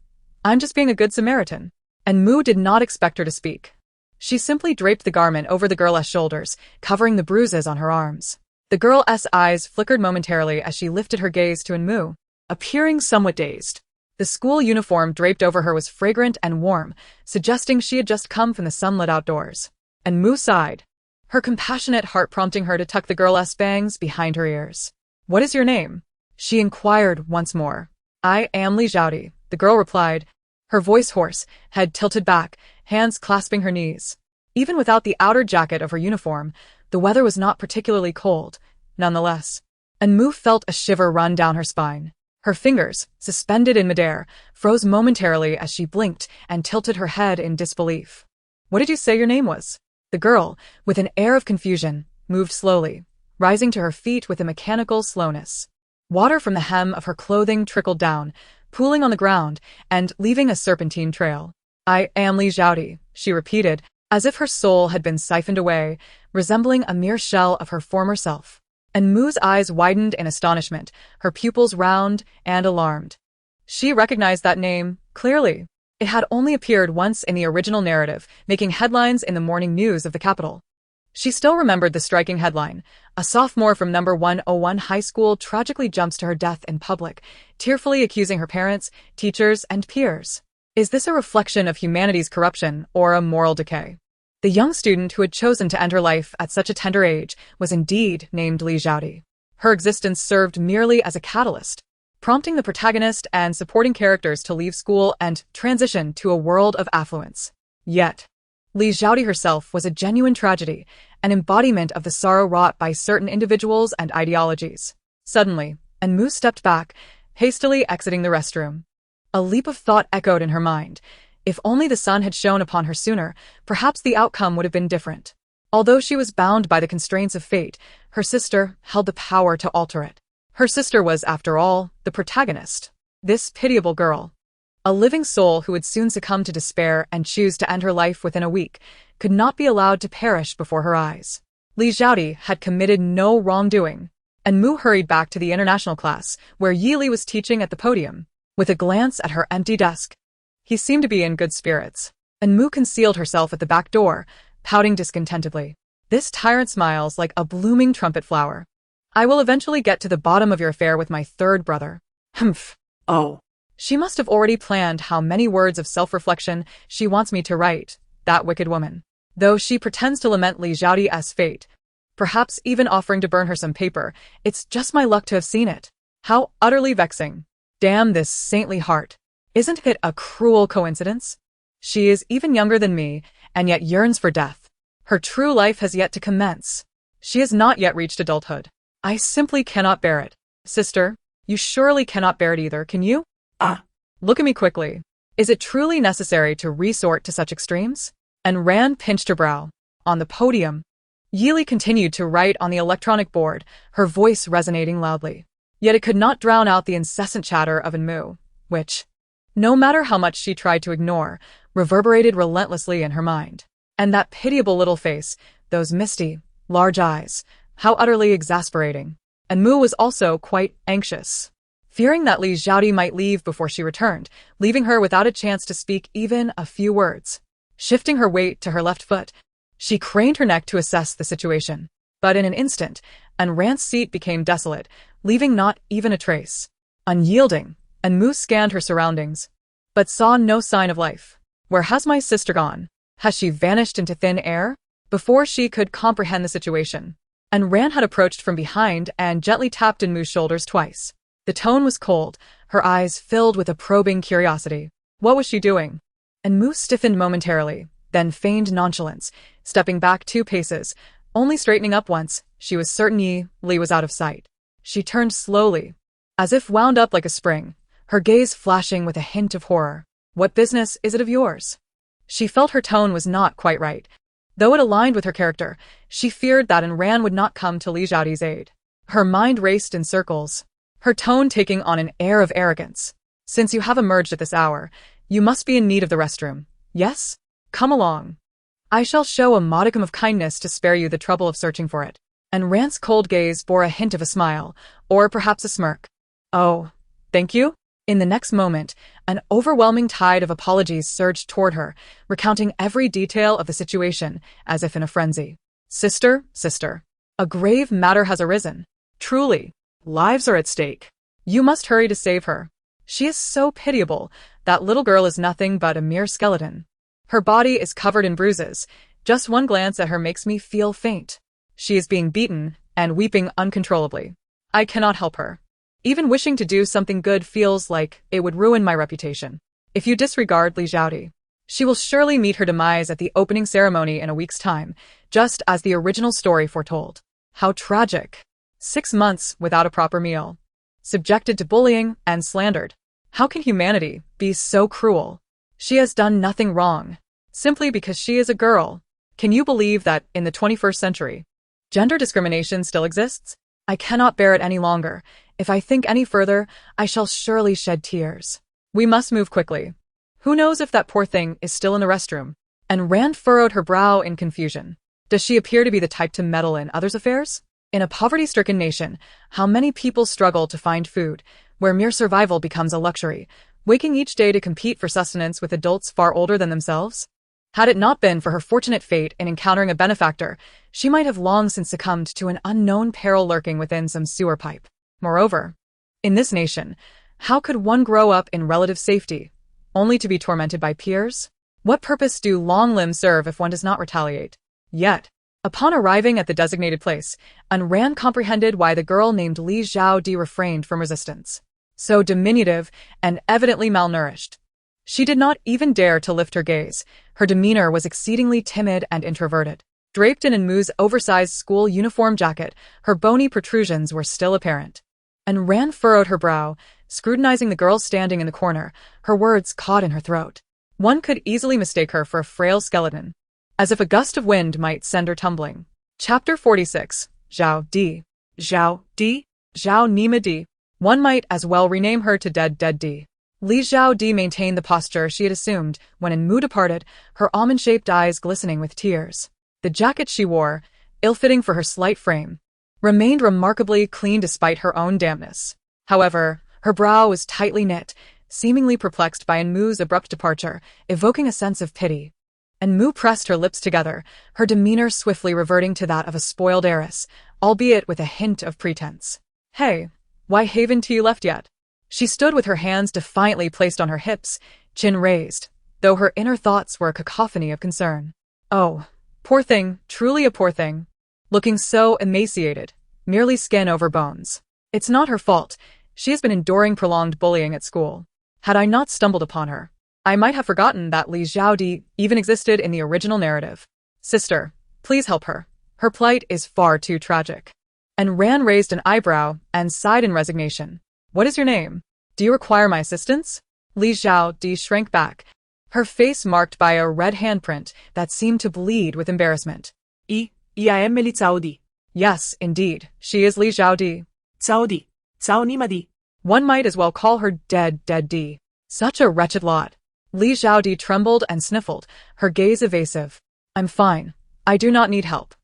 I'm just being a good Samaritan. Anmu did not expect her to speak. She simply draped the garment over the girl's shoulders, covering the bruises on her arms. The girl's eyes flickered momentarily as she lifted her gaze to Anmu, appearing somewhat dazed. The school uniform draped over her was fragrant and warm, suggesting she had just come from the sunlit outdoors. Anmu sighed, her compassionate heart prompting her to tuck the girl's bangs behind her ears. What is your name? She inquired once more. I am Li Zhaodi, the girl replied, her voice hoarse, head tilted back, hands clasping her knees. Even without the outer jacket of her uniform, the weather was not particularly cold, nonetheless. Anmu felt a shiver run down her spine. Her fingers, suspended in midair, froze momentarily as she blinked and tilted her head in disbelief. What did you say your name was? The girl, with an air of confusion, moved slowly, rising to her feet with a mechanical slowness. Water from the hem of her clothing trickled down, pooling on the ground and leaving a serpentine trail. I am Li Zhaodi, she repeated, as if her soul had been siphoned away, resembling a mere shell of her former self. Anmu's eyes widened in astonishment, her pupils round and alarmed. She recognized that name, clearly. It had only appeared once in the original narrative, making headlines in the morning news of the capital. She still remembered the striking headline: a sophomore from number 101 high school tragically jumps to her death in public, tearfully accusing her parents, teachers, and peers. Is this a reflection of humanity's corruption or a moral decay? The young student who had chosen to end her life at such a tender age was indeed named Li Zhaodi. Her existence served merely as a catalyst, prompting the protagonist and supporting characters to leave school and transition to a world of affluence. Yet, Li Zhaodi herself was a genuine tragedy, an embodiment of the sorrow wrought by certain individuals and ideologies. Suddenly, Anmu stepped back, hastily exiting the restroom. A leap of thought echoed in her mind. If only the sun had shone upon her sooner, perhaps the outcome would have been different. Although she was bound by the constraints of fate, her sister held the power to alter it. Her sister was, after all, the protagonist. This pitiable girl, a living soul who would soon succumb to despair and choose to end her life within a week, could not be allowed to perish before her eyes. Li Zhaodi had committed no wrongdoing. Anmu hurried back to the international class, where Yi Li was teaching at the podium. With a glance at her empty desk, he seemed to be in good spirits. Anmu concealed herself at the back door, pouting discontentedly. This tyrant smiles like a blooming trumpet flower. I will eventually get to the bottom of your affair with my third brother. Humph. Oh. She must have already planned how many words of self-reflection she wants me to write, that wicked woman. Though she pretends to lament Li Xiaodi's fate, perhaps even offering to burn her some paper, it's just my luck to have seen it. How utterly vexing. Damn this saintly heart. Isn't it a cruel coincidence? She is even younger than me, and yet yearns for death. Her true life has yet to commence. She has not yet reached adulthood. I simply cannot bear it. Sister, you surely cannot bear it either, can you? Look at me quickly. Is it truly necessary to resort to such extremes? And Rand pinched her brow. On the podium, Yili continued to write on the electronic board, her voice resonating loudly. Yet it could not drown out the incessant chatter of Enmu, which, no matter how much she tried to ignore, reverberated relentlessly in her mind. And that pitiable little face, those misty, large eyes, how utterly exasperating. Enmu was also quite anxious, fearing that Li Xiaodi might leave before she returned, leaving her without a chance to speak even a few words. Shifting her weight to her left foot, she craned her neck to assess the situation. But in an instant, Rand's seat became desolate, leaving not even a trace. Unyielding, Enmu scanned her surroundings, but saw no sign of life. Where has my sister gone? Has she vanished into thin air? Before she could comprehend the situation, Rand had approached from behind and gently tapped Enmu's shoulders twice. The tone was cold, her eyes filled with a probing curiosity. What was she doing? Enmu stiffened momentarily, then feigned nonchalance, stepping back 2 paces, only straightening up once. She was certain Li was out of sight. She turned slowly, as if wound up like a spring, her gaze flashing with a hint of horror. What business is it of yours? She felt her tone was not quite right. Though it aligned with her character, she feared that Rand would not come to Li Xiaodi's aid. Her mind raced in circles, her tone taking on an air of arrogance. Since you have emerged at this hour, you must be in need of the restroom. Yes? Come along. I shall show a modicum of kindness to spare you the trouble of searching for it. And Rand's cold gaze bore a hint of a smile, or perhaps a smirk. Oh, thank you? In the next moment, an overwhelming tide of apologies surged toward her, recounting every detail of the situation, as if in a frenzy. Sister, a grave matter has arisen. Truly, lives are at stake. You must hurry to save her. She is so pitiable. That little girl is nothing but a mere skeleton. Her body is covered in bruises. Just one glance at her makes me feel faint. She is being beaten and weeping uncontrollably. I cannot help her. Even wishing to do something good feels like it would ruin my reputation. If you disregard Li Xiaodi, she will surely meet her demise at the opening ceremony in a week's time, just as the original story foretold. How tragic. 6 months without a proper meal. Subjected to bullying and slandered. How can humanity be so cruel? She has done nothing wrong, simply because she is a girl. Can you believe that in the 21st century, gender discrimination still exists? I cannot bear it any longer. If I think any further, I shall surely shed tears. We must move quickly. Who knows if that poor thing is still in the restroom? And Rand furrowed her brow in confusion. Does she appear to be the type to meddle in others' affairs? In a poverty-stricken nation, how many people struggle to find food, where mere survival becomes a luxury, waking each day to compete for sustenance with adults far older than themselves? Had it not been for her fortunate fate in encountering a benefactor, she might have long since succumbed to an unknown peril lurking within some sewer pipe. Moreover, in this nation, how could one grow up in relative safety, only to be tormented by peers? What purpose do long limbs serve if one does not retaliate? Yet, upon arriving at the designated place, Rand comprehended why the girl named Li Xiaodi refrained from resistance. So diminutive and evidently malnourished. She did not even dare to lift her gaze. Her demeanor was exceedingly timid and introverted. Draped in Enmu's oversized school uniform jacket, her bony protrusions were still apparent. And Rand furrowed her brow, scrutinizing the girl standing in the corner, her words caught in her throat. One could easily mistake her for a frail skeleton, as if a gust of wind might send her tumbling. Chapter 46. Zhao Di. Zhao Di? Zhao Nima Di. One might as well rename her to Dead Di. Li Xiaodi maintained the posture she had assumed when Enmu departed, her almond-shaped eyes glistening with tears. The jacket she wore, ill-fitting for her slight frame, remained remarkably clean despite her own dampness. However, her brow was tightly knit, seemingly perplexed by Enmu's abrupt departure, evoking a sense of pity. Enmu pressed her lips together, her demeanor swiftly reverting to that of a spoiled heiress, albeit with a hint of pretense. Hey, why haven't you left yet? She stood with her hands defiantly placed on her hips, chin raised, though her inner thoughts were a cacophony of concern. Oh, poor thing, truly a poor thing. Looking so emaciated, merely skin over bones. It's not her fault. She has been enduring prolonged bullying at school. Had I not stumbled upon her, I might have forgotten that Li Xiaodi even existed in the original narrative. Sister, please help her. Her plight is far too tragic. And Ran raised an eyebrow and sighed in resignation. What is your name? Do you require my assistance? Li Xiaodi shrank back, her face marked by a red handprint that seemed to bleed with embarrassment. I am Li Xiaodi. Yes, indeed, she is Li Xiaodi. Xiaodi. Xiao ni ma di. One might as well call her dead D. Such a wretched lot. Li Xiaodi trembled and sniffled, her gaze evasive. I'm fine. I do not need help.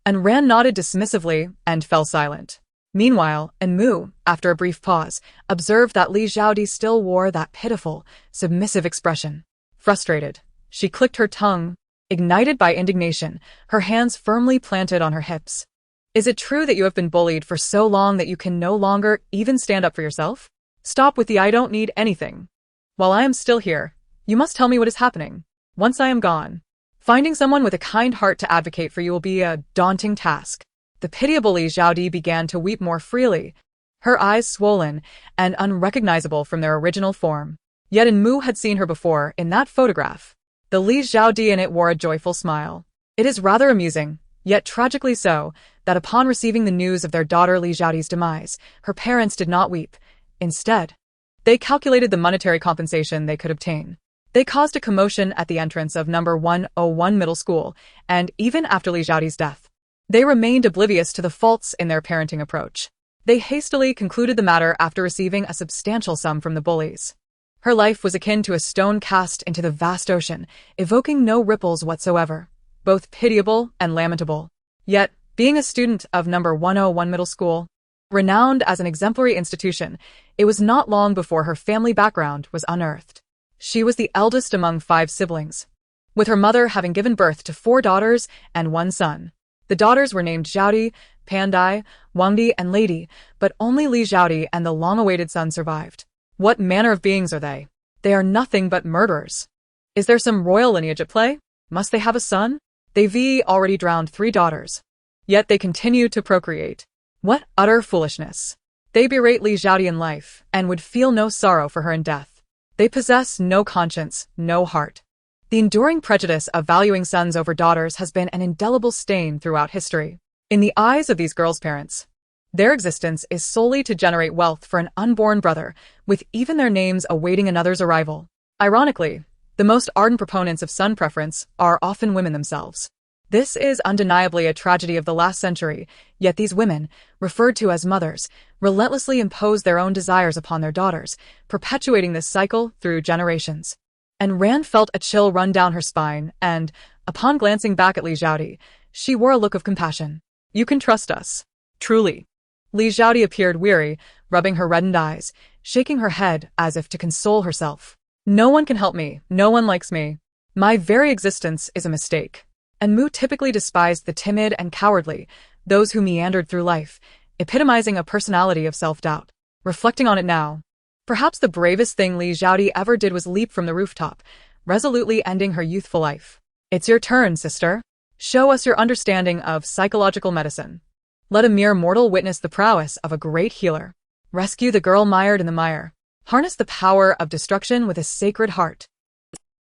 And Ran nodded dismissively and fell silent. Meanwhile, Enmu, after a brief pause, observed that Li Xiaodi still wore that pitiful, submissive expression. Frustrated, she clicked her tongue, ignited by indignation, her hands firmly planted on her hips. Is it true that you have been bullied for so long that you can no longer even stand up for yourself? Stop with the I don't need anything. While I am still here, you must tell me what is happening. Once I am gone, finding someone with a kind heart to advocate for you will be a daunting task. The pitiable Li Xiaodi began to weep more freely, her eyes swollen and unrecognizable from their original form. Yet Enmu had seen her before in that photograph. The Li Xiaodi in it wore a joyful smile. It is rather amusing, yet tragically so, that upon receiving the news of their daughter Li Xiaodi's demise, her parents did not weep. Instead, they calculated the monetary compensation they could obtain. They caused a commotion at the entrance of number 101 middle school, and even after Li Xiaodi's death, they remained oblivious to the faults in their parenting approach. They hastily concluded the matter after receiving a substantial sum from the bullies. Her life was akin to a stone cast into the vast ocean, evoking no ripples whatsoever, both pitiable and lamentable. Yet, being a student of number 101 middle school, renowned as an exemplary institution, it was not long before her family background was unearthed. She was the eldest among 5 siblings, with her mother having given birth to 4 daughters and 1 son. The daughters were named Xiaodi, Pandai, Wangdi, and Lady, but only Li Xiaodi and the long-awaited son survived. What manner of beings are they? They are nothing but murderers. Is there some royal lineage at play? Must they have a son? They've already drowned 3 daughters. Yet they continue to procreate. What utter foolishness. They berate Li Xiaodi in life, and would feel no sorrow for her in death. They possess no conscience, no heart. The enduring prejudice of valuing sons over daughters has been an indelible stain throughout history. In the eyes of these girls' parents, their existence is solely to generate wealth for an unborn brother, with even their names awaiting another's arrival. Ironically, the most ardent proponents of son preference are often women themselves. This is undeniably a tragedy of the last century, yet these women, referred to as mothers, relentlessly impose their own desires upon their daughters, perpetuating this cycle through generations. And Rand felt a chill run down her spine, and, upon glancing back at Li Xiaodi, she wore a look of compassion. You can trust us. Truly. Li Xiaodi appeared weary, rubbing her reddened eyes, shaking her head as if to console herself. No one can help me, no one likes me. My very existence is a mistake. And Mu typically despised the timid and cowardly, those who meandered through life, epitomizing a personality of self-doubt. Reflecting on it now, perhaps the bravest thing Li Xiaodi ever did was leap from the rooftop, resolutely ending her youthful life. It's your turn, sister. Show us your understanding of psychological medicine. Let a mere mortal witness the prowess of a great healer. Rescue the girl mired in the mire. Harness the power of destruction with a sacred heart.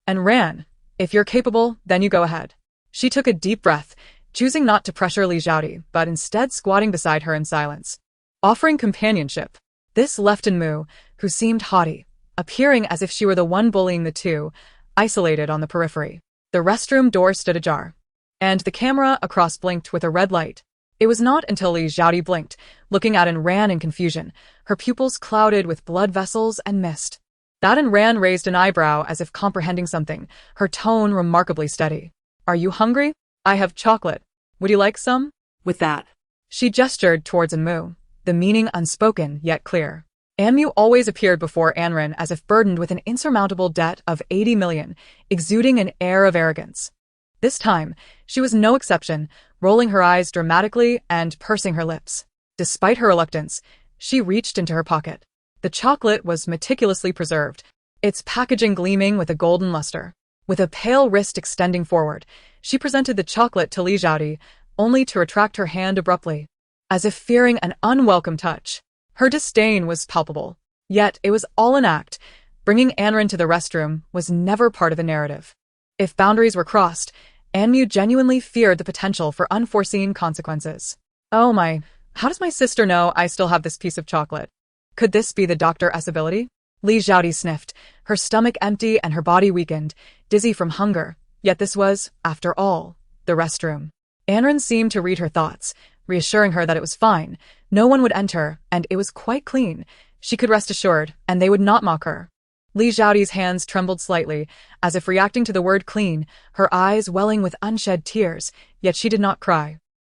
And Ran, if you're capable, then you go ahead. She took a deep breath, choosing not to pressure Li Xiaodi, but instead squatting beside her in silence, offering companionship. This left Enmu, who seemed haughty, appearing as if she were the one bullying the two, isolated on the periphery. The restroom door stood ajar, and the camera across blinked with a red light. It was not until Li Xiaodi blinked, looking at Ran in confusion, her pupils clouded with blood vessels and mist, that Ran raised an eyebrow as if comprehending something, her tone remarkably steady. Are you hungry? I have chocolate. Would you like some? With that, she gestured towards Enmu, the meaning unspoken yet clear. Anmu always appeared before Anren as if burdened with an insurmountable debt of 80 million, exuding an air of arrogance. This time, she was no exception, rolling her eyes dramatically and pursing her lips. Despite her reluctance, she reached into her pocket. The chocolate was meticulously preserved, its packaging gleaming with a golden luster. With a pale wrist extending forward, she presented the chocolate to Li Xiaodi, only to retract her hand abruptly, as if fearing an unwelcome touch. Her disdain was palpable, yet it was all an act. Bringing Anren to the restroom was never part of the narrative. If boundaries were crossed, Anmu genuinely feared the potential for unforeseen consequences. Oh my, how does my sister know I still have this piece of chocolate? Could this be the Dr.'s ability? Li Xiaodi sniffed, her stomach empty and her body weakened, dizzy from hunger. Yet this was, after all, the restroom. Anren seemed to read her thoughts, reassuring her that it was fine, no one would enter, and it was quite clean. She could rest assured, and they would not mock her. Li Xiaodi's hands trembled slightly, as if reacting to the word clean, her eyes welling with unshed tears, yet she did not cry.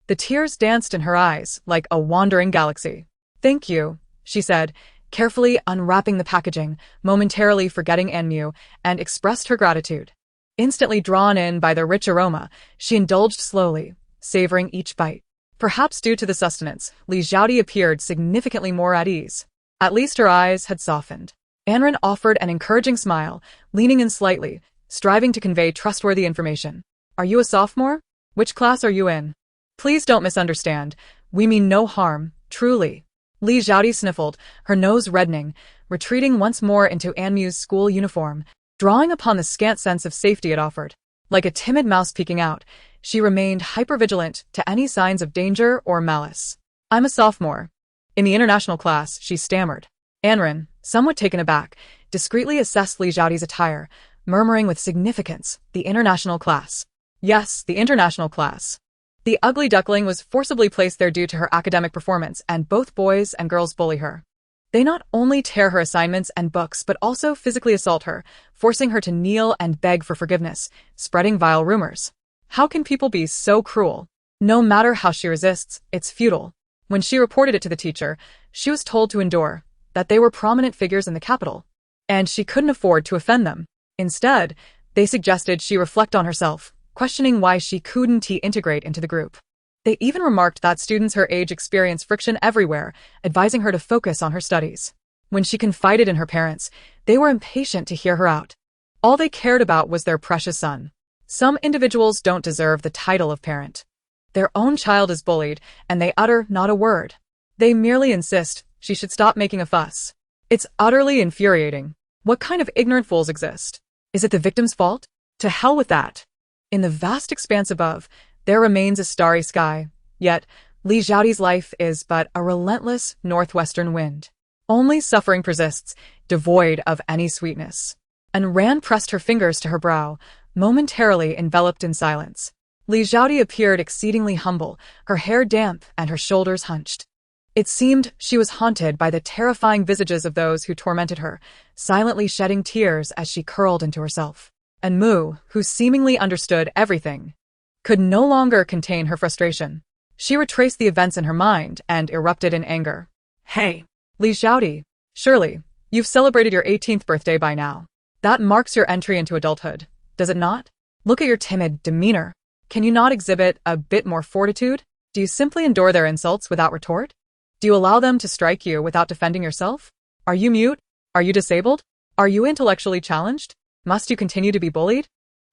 The tears danced in her eyes, like a wandering galaxy. "Thank you," she said, carefully unwrapping the packaging, momentarily forgetting Anmu, and expressed her gratitude. Instantly drawn in by the rich aroma, she indulged slowly, savoring each bite. Perhaps due to the sustenance, Li Xiaodi appeared significantly more at ease. At least her eyes had softened. Anren offered an encouraging smile, leaning in slightly, striving to convey trustworthy information. "Are you a sophomore? Which class are you in? Please don't misunderstand. We mean no harm, truly." Li Xiaodi sniffled, her nose reddening, retreating once more into Anmu's school uniform, drawing upon the scant sense of safety it offered. Like a timid mouse peeking out, she remained hypervigilant to any signs of danger or malice. "I'm a sophomore." In the international class, she stammered. Anren, somewhat taken aback, discreetly assessed Li Xiaodi's attire, murmuring with significance, "The international class." Yes, the international class. The ugly duckling was forcibly placed there due to her academic performance, and both boys and girls bully her. They not only tear her assignments and books but also physically assault her, forcing her to kneel and beg for forgiveness, spreading vile rumors. How can people be so cruel? No matter how she resists, it's futile. When she reported it to the teacher, she was told to endure, that they were prominent figures in the capital, and she couldn't afford to offend them. Instead, they suggested she reflect on herself, questioning why she couldn't integrate into the group. They even remarked that students her age experience friction everywhere, advising her to focus on her studies. When she confided in her parents, they were impatient to hear her out. All they cared about was their precious son. Some individuals don't deserve the title of parent. Their own child is bullied, and they utter not a word. They merely insist she should stop making a fuss. It's utterly infuriating. What kind of ignorant fools exist? Is it the victim's fault? To hell with that. In the vast expanse above, there remains a starry sky, yet Li Xiaodi's life is but a relentless northwestern wind. Only suffering persists, devoid of any sweetness. And Rand pressed her fingers to her brow, momentarily enveloped in silence. Li Xiaodi appeared exceedingly humble, her hair damp and her shoulders hunched. It seemed she was haunted by the terrifying visages of those who tormented her, silently shedding tears as she curled into herself. And Mu, who seemingly understood everything, could no longer contain her frustration. She retraced the events in her mind and erupted in anger. "Hey, Li Xiaodi, surely, you've celebrated your 18th birthday by now. That marks your entry into adulthood, does it not? Look at your timid demeanor. Can you not exhibit a bit more fortitude? Do you simply endure their insults without retort? Do you allow them to strike you without defending yourself? Are you mute? Are you disabled? Are you intellectually challenged? Must you continue to be bullied?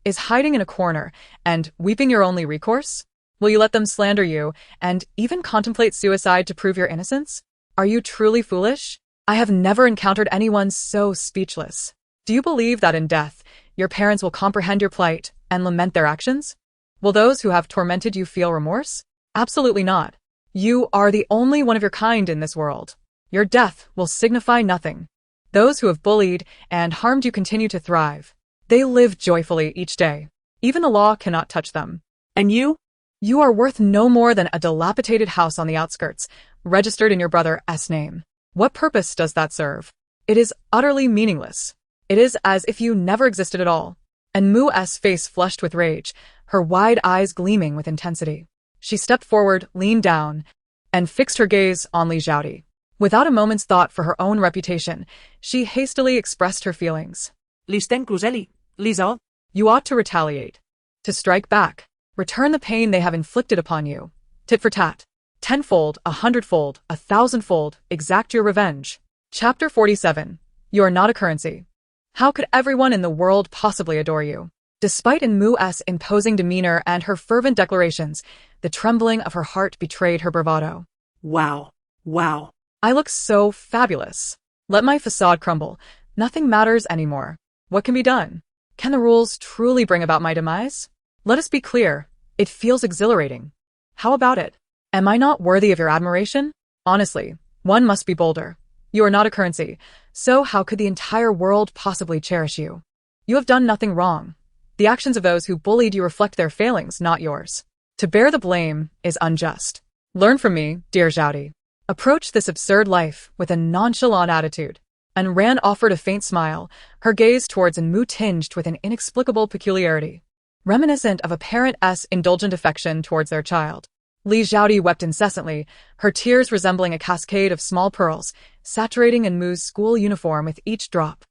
Is hiding in a corner and weeping your only recourse? Will you let them slander you and even contemplate suicide to prove your innocence? Are you truly foolish? I have never encountered anyone so speechless. Do you believe that in death, your parents will comprehend your plight and lament their actions? Will those who have tormented you feel remorse? Absolutely not. You are the only one of your kind in this world. Your death will signify nothing. Those who have bullied and harmed you continue to thrive. They live joyfully each day. Even the law cannot touch them. And you? You are worth no more than a dilapidated house on the outskirts, registered in your brother's name. What purpose does that serve? It is utterly meaningless. It is as if you never existed at all." And Mu's face flushed with rage, her wide eyes gleaming with intensity. She stepped forward, leaned down, and fixed her gaze on Li Xiaodi. Without a moment's thought for her own reputation, she hastily expressed her feelings. Listen cruelly, Lisa. You ought to retaliate. To strike back. Return the pain they have inflicted upon you. Tit for tat. Tenfold, 100-fold, 1,000-fold, exact your revenge. Chapter 47. You are not a currency. How could everyone in the world possibly adore you? Despite Enmu's imposing demeanor and her fervent declarations, the trembling of her heart betrayed her bravado. Wow. Wow. I look so fabulous. Let my facade crumble. Nothing matters anymore. What can be done? Can the rules truly bring about my demise? Let us be clear. It feels exhilarating. How about it? Am I not worthy of your admiration? Honestly, one must be bolder. You are not a currency, so how could the entire world possibly cherish you? You have done nothing wrong. The actions of those who bullied you reflect their failings, not yours. To bear the blame is unjust. Learn from me, dear Zhaodi. Approach this absurd life with a nonchalant attitude. And Ran offered a faint smile, her gaze towards Enmu tinged with an inexplicable peculiarity, reminiscent of a parent's indulgent affection towards their child. Li Zhaodi wept incessantly, her tears resembling a cascade of small pearls, saturating Enmu's school uniform with each drop.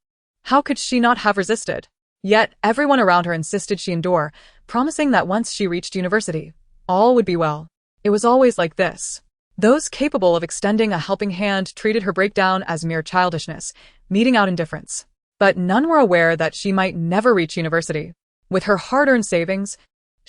How could she not have resisted? Yet everyone around her insisted she endure, promising that once she reached university, all would be well. It was always like this. Those capable of extending a helping hand treated her breakdown as mere childishness, meting out indifference. But none were aware that she might never reach university. With her hard-earned savings,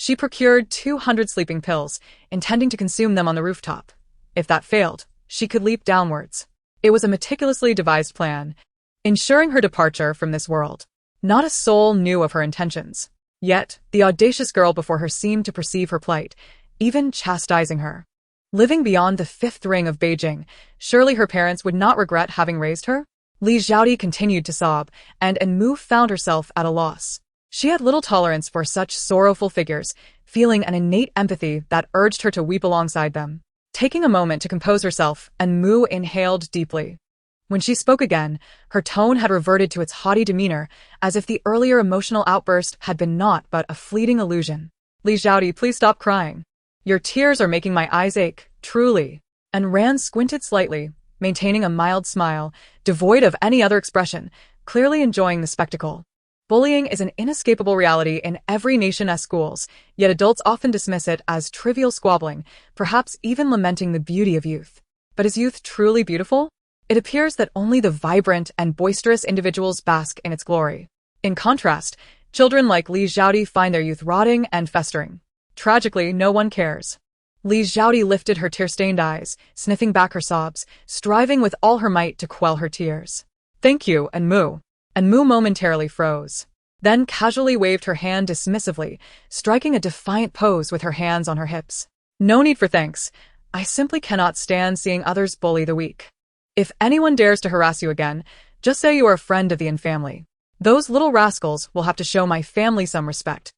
she procured 200 sleeping pills, intending to consume them on the rooftop. If that failed, she could leap downwards. It was a meticulously devised plan, ensuring her departure from this world. Not a soul knew of her intentions. Yet, the audacious girl before her seemed to perceive her plight, even chastising her. Living beyond the fifth ring of Beijing, surely her parents would not regret having raised her? Li Zhaodi continued to sob, and Enmu found herself at a loss. She had little tolerance for such sorrowful figures, feeling an innate empathy that urged her to weep alongside them. Taking a moment to compose herself, Enmu inhaled deeply. When she spoke again, her tone had reverted to its haughty demeanor, as if the earlier emotional outburst had been naught but a fleeting illusion. Li Zhaodi, please stop crying. Your tears are making my eyes ache, truly. And Ran squinted slightly, maintaining a mild smile, devoid of any other expression, clearly enjoying the spectacle. Bullying is an inescapable reality in every nation's schools, yet adults often dismiss it as trivial squabbling, perhaps even lamenting the beauty of youth. But is youth truly beautiful? It appears that only the vibrant and boisterous individuals bask in its glory. In contrast, children like Li Zhaodi find their youth rotting and festering. Tragically, no one cares. Li Zhaodi lifted her tear-stained eyes, sniffing back her sobs, striving with all her might to quell her tears. Thank you, Enmu. Enmu momentarily froze, then casually waved her hand dismissively, striking a defiant pose with her hands on her hips. No need for thanks. I simply cannot stand seeing others bully the weak. If anyone dares to harass you again, just say you are a friend of the infamily. Those little rascals will have to show my family some respect.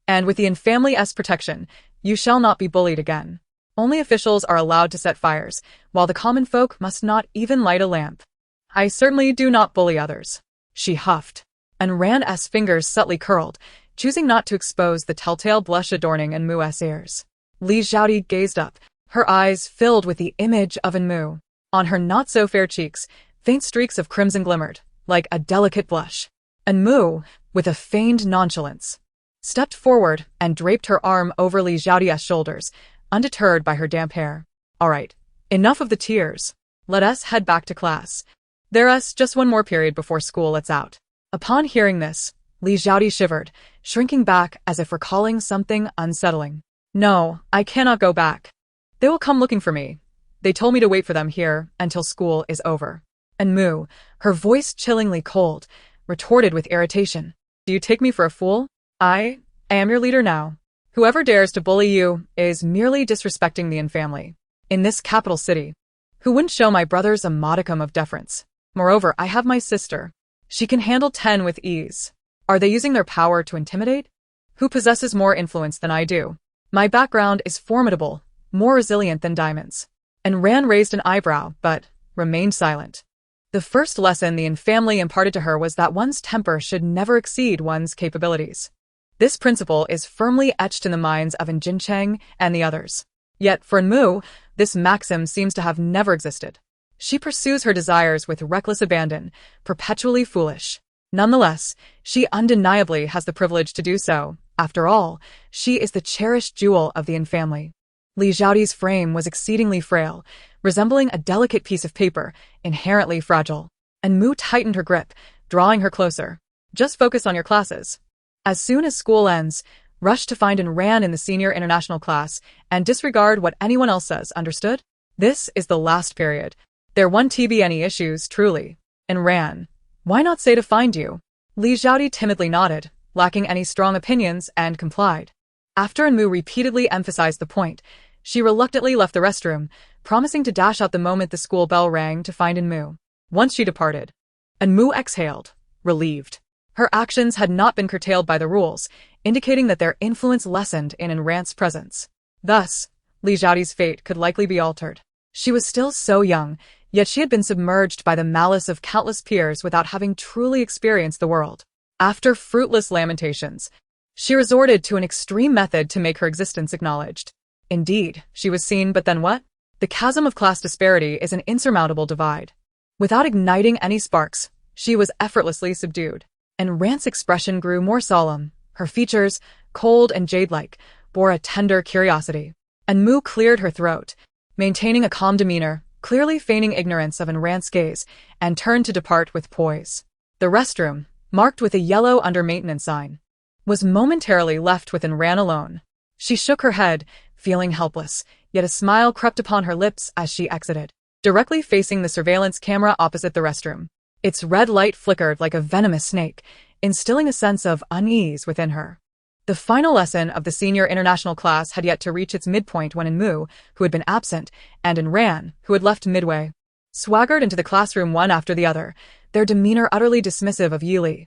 And with the infamily's protection, you shall not be bullied again. Only officials are allowed to set fires, while the common folk must not even light a lamp. I certainly do not bully others. She huffed, and Ran's fingers subtly curled, choosing not to expose the telltale blush adorning Enmu's ears. Li Zhaodi gazed up, her eyes filled with the image of Enmu. On her not-so-fair cheeks, faint streaks of crimson glimmered, like a delicate blush. Enmu, with a feigned nonchalance, stepped forward and draped her arm over Li Zhaodi's shoulders, undeterred by her damp hair. All right, enough of the tears. Let us head back to class. There's just one more period before school lets out. Upon hearing this, Li Zhaodi shivered, shrinking back as if recalling something unsettling. No, I cannot go back. They will come looking for me. They told me to wait for them here until school is over. Enmu, her voice chillingly cold, retorted with irritation. Do you take me for a fool? I am your leader now. Whoever dares to bully you is merely disrespecting the infamily. In this capital city, who wouldn't show my brothers a modicum of deference? Moreover, I have my sister. She can handle 10 with ease. Are they using their power to intimidate? Who possesses more influence than I do? My background is formidable, more resilient than diamonds. And Ran raised an eyebrow, but remained silent. The first lesson the infamily imparted to her was that one's temper should never exceed one's capabilities. This principle is firmly etched in the minds of Jincheng and the others. Yet for Enmu, this maxim seems to have never existed. She pursues her desires with reckless abandon, perpetually foolish. Nonetheless, she undeniably has the privilege to do so. After all, she is the cherished jewel of the infamily. Li Xiaoti's frame was exceedingly frail, resembling a delicate piece of paper, inherently fragile. And Mu tightened her grip, drawing her closer. Just focus on your classes. As soon as school ends, rush to find and ran in the senior international class, and disregard what anyone else says, understood? This is the last period. There won't be any issues, truly. And ran. Why not say to find you? Li Xiaoti timidly nodded, lacking any strong opinions, and complied. After Mu repeatedly emphasized the point, she reluctantly left the restroom, promising to dash out the moment the school bell rang to find Mu. Once she departed, Mu exhaled, relieved. Her actions had not been curtailed by the rules, indicating that their influence lessened in Rant's presence. Thus, Li Xiaoti's fate could likely be altered. She was still so young, yet she had been submerged by the malice of countless peers without having truly experienced the world. After fruitless lamentations, she resorted to an extreme method to make her existence acknowledged. Indeed, she was seen, but then what? The chasm of class disparity is an insurmountable divide. Without igniting any sparks, she was effortlessly subdued. And Rant's expression grew more solemn. Her features, cold and jade-like, bore a tender curiosity. And Mu cleared her throat, maintaining a calm demeanor, clearly feigning ignorance of Rant's gaze, and turned to depart with poise. The restroom, marked with a yellow under-maintenance sign, was momentarily left with Ran alone. She shook her head, feeling helpless, yet a smile crept upon her lips as she exited. Directly facing the surveillance camera opposite the restroom, its red light flickered like a venomous snake, instilling a sense of unease within her. The final lesson of the senior international class had yet to reach its midpoint when Mu, who had been absent, and Ran, who had left midway, swaggered into the classroom one after the other, their demeanor utterly dismissive of Yili.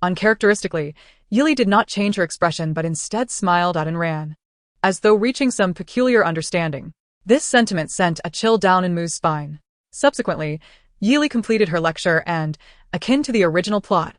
Uncharacteristically, Yili did not change her expression but instead smiled at Ran, as though reaching some peculiar understanding. This sentiment sent a chill down Mu's spine. Subsequently, Yili completed her lecture and, akin to the original plot,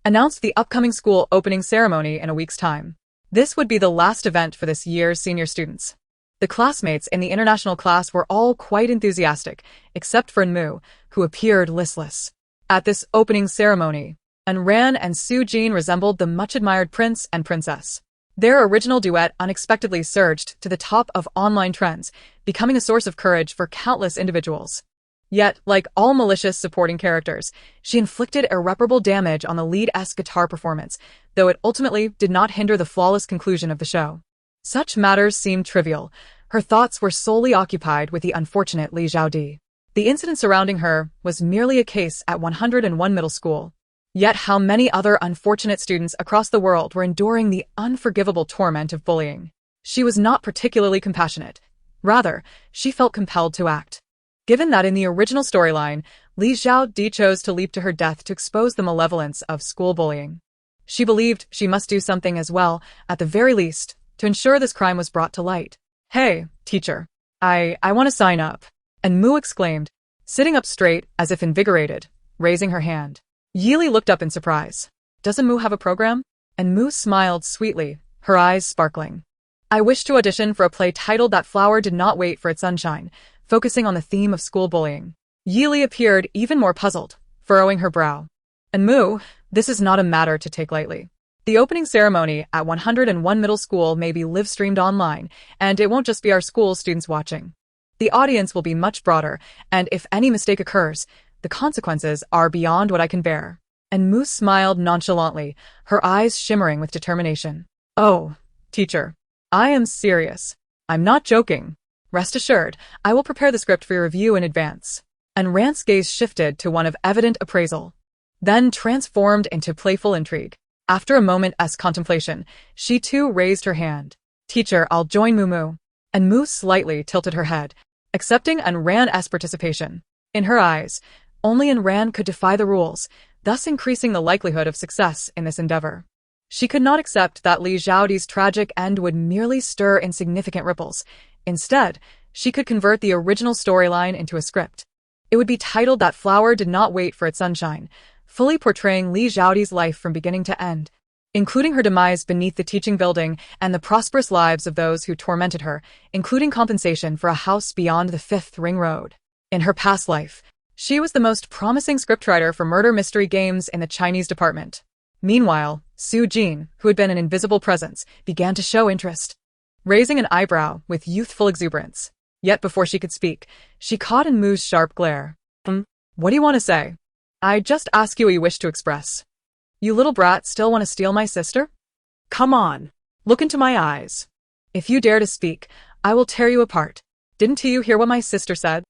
announced the upcoming school opening ceremony in a week's time. This would be the last event for this year's senior students. The classmates in the international class were all quite enthusiastic, except for Mu, who appeared listless. At this opening ceremony, Ran and Su Jin resembled the much-admired prince and princess. Their original duet unexpectedly surged to the top of online trends, becoming a source of courage for countless individuals. Yet, like all malicious supporting characters, she inflicted irreparable damage on the lead-esque guitar performance, though it ultimately did not hinder the flawless conclusion of the show. Such matters seemed trivial. Her thoughts were solely occupied with the unfortunate Li Xiaodi. The incident surrounding her was merely a case at 101 Middle School. Yet how many other unfortunate students across the world were enduring the unforgivable torment of bullying. She was not particularly compassionate. Rather, she felt compelled to act. Given that in the original storyline, Li Xiaodi chose to leap to her death to expose the malevolence of school bullying, she believed she must do something as well, at the very least, to ensure this crime was brought to light. "Hey, teacher. I want to sign up." And Mu exclaimed, sitting up straight as if invigorated, raising her hand. Yili looked up in surprise. "Doesn't Mu have a program?" And Mu smiled sweetly, her eyes sparkling. "I wish to audition for a play titled That Flower Did Not Wait for Its Sunshine, focusing on the theme of school bullying." Yili appeared even more puzzled, furrowing her brow. "And Mu, this is not a matter to take lightly. The opening ceremony at 101 Middle School may be live-streamed online, and it won't just be our school students watching. The audience will be much broader, and if any mistake occurs, the consequences are beyond what I can bear." And Mu smiled nonchalantly, her eyes shimmering with determination. "Oh, teacher, I am serious. I'm not joking. Rest assured, I will prepare the script for your review in advance." And Rant's gaze shifted to one of evident appraisal, then transformed into playful intrigue. After a moment's contemplation, she too raised her hand. "Teacher, I'll join Mu." And Mu slightly tilted her head, accepting Ran's participation. In her eyes, only Ran could defy the rules, thus increasing the likelihood of success in this endeavor. She could not accept that Li Xiaoti's tragic end would merely stir insignificant ripples. Instead, she could convert the original storyline into a script. It would be titled That Flower Did Not Wait for Its Sunshine, fully portraying Li Xiaoti's life from beginning to end, including her demise beneath the teaching building and the prosperous lives of those who tormented her, including compensation for a house beyond the Fifth Ring Road. In her past life, she was the most promising scriptwriter for murder mystery games in the Chinese department. Meanwhile, Su Jin, who had been an invisible presence, began to show interest. raising an eyebrow with youthful exuberance. Yet before she could speak, she caught Enmu's sharp glare. What do you want to say? I just ask you what you wish to express. You little brat still want to steal my sister? Come on. Look into my eyes. If you dare to speak, I will tear you apart. Didn't you hear what my sister said?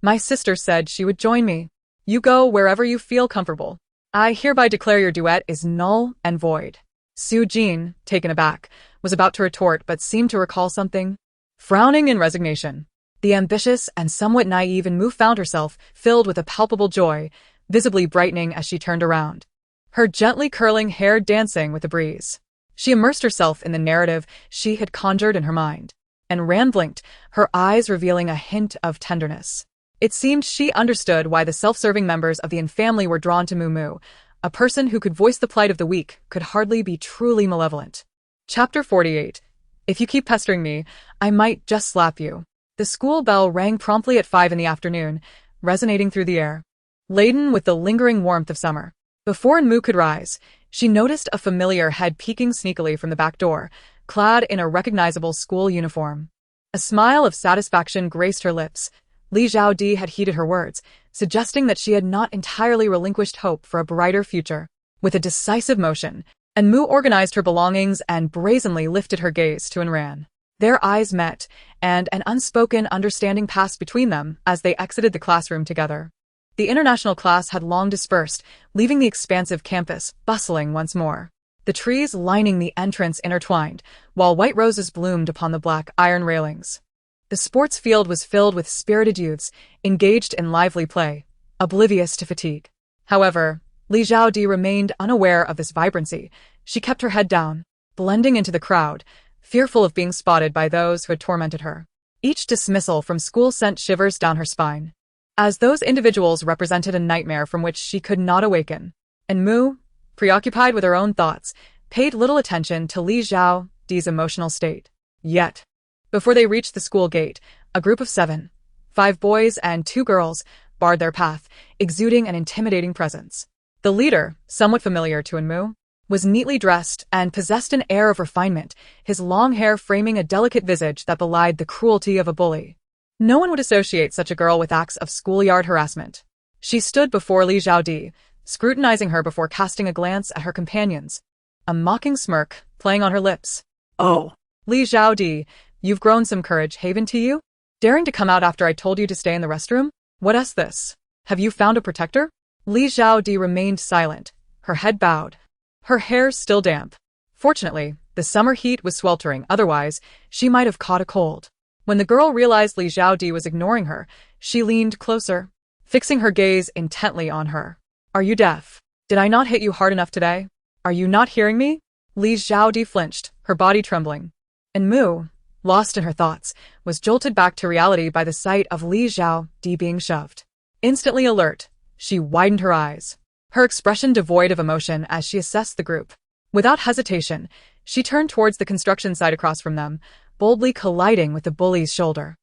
My sister said she would join me. You go wherever you feel comfortable. I hereby declare your duet is null and void. Su Jin, taken aback, was about to retort but seemed to recall something. Frowning in resignation, the ambitious and somewhat naive Enmu found herself filled with a palpable joy, visibly brightening as she turned around, her gently curling hair dancing with the breeze. She immersed herself in the narrative she had conjured in her mind, and Ran blinked, her eyes revealing a hint of tenderness. It seemed she understood why the self-serving members of the In family were drawn to Mumu. A person who could voice the plight of the weak could hardly be truly malevolent. Chapter 48. If you keep pestering me, I might just slap you. The school bell rang promptly at 5 in the afternoon, resonating through the air, laden with the lingering warmth of summer. Before Enmu could rise, she noticed a familiar head peeking sneakily from the back door, clad in a recognizable school uniform. A smile of satisfaction graced her lips. Li Zhaodi had heeded her words, suggesting that she had not entirely relinquished hope for a brighter future. With a decisive motion, Enmu organized her belongings and brazenly lifted her gaze to Enran. Their eyes met, and an unspoken understanding passed between them as they exited the classroom together. The international class had long dispersed, leaving the expansive campus bustling once more. The trees lining the entrance intertwined, while white roses bloomed upon the black iron railings. The sports field was filled with spirited youths, engaged in lively play, oblivious to fatigue. However, Li Zhaodi remained unaware of this vibrancy. She kept her head down, blending into the crowd, fearful of being spotted by those who had tormented her. Each dismissal from school sent shivers down her spine, as those individuals represented a nightmare from which she could not awaken. Enmu, preoccupied with her own thoughts, paid little attention to Li Zhaodi's emotional state. Yet, before they reached the school gate, a group of 7, 5 boys and 2 girls, barred their path, exuding an intimidating presence. The leader, somewhat familiar to Enmu, was neatly dressed and possessed an air of refinement, his long hair framing a delicate visage that belied the cruelty of a bully. No one would associate such a girl with acts of schoolyard harassment. She stood before Li Zhaodi, scrutinizing her before casting a glance at her companions, a mocking smirk playing on her lips. Oh, Li Zhaodi, you've grown some courage, haven't you? Daring to come out after I told you to stay in the restroom? What's this? Have you found a protector? Li Zhaodi remained silent, her head bowed, her hair still damp. Fortunately, the summer heat was sweltering, otherwise, she might have caught a cold. When the girl realized Li Zhaodi was ignoring her, she leaned closer, fixing her gaze intently on her. Are you deaf? Did I not hit you hard enough today? Are you not hearing me? Li Zhaodi flinched, her body trembling. Enmu, lost in her thoughts, was jolted back to reality by the sight of Li Zhaodi being shoved. Instantly alert, she widened her eyes, her expression devoid of emotion as she assessed the group. Without hesitation, she turned towards the construction site across from them, boldly colliding with the bully's shoulder.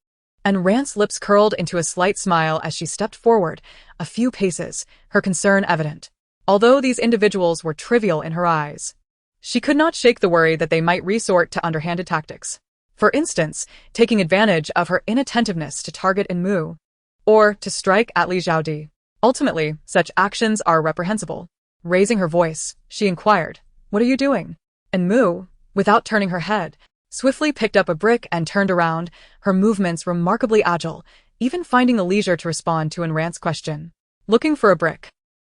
And Rant's lips curled into a slight smile as she stepped forward, a few paces, her concern evident. Although these individuals were trivial in her eyes, she could not shake the worry that they might resort to underhanded tactics. For instance, taking advantage of her inattentiveness to target Enmu, or to strike at Li Zhaodi. Ultimately, such actions are reprehensible. Raising her voice, she inquired, "What are you doing?" Enmu, without turning her head, swiftly picked up a brick and turned around, her movements remarkably agile, even finding the leisure to respond to Enran's question. Looking for a brick.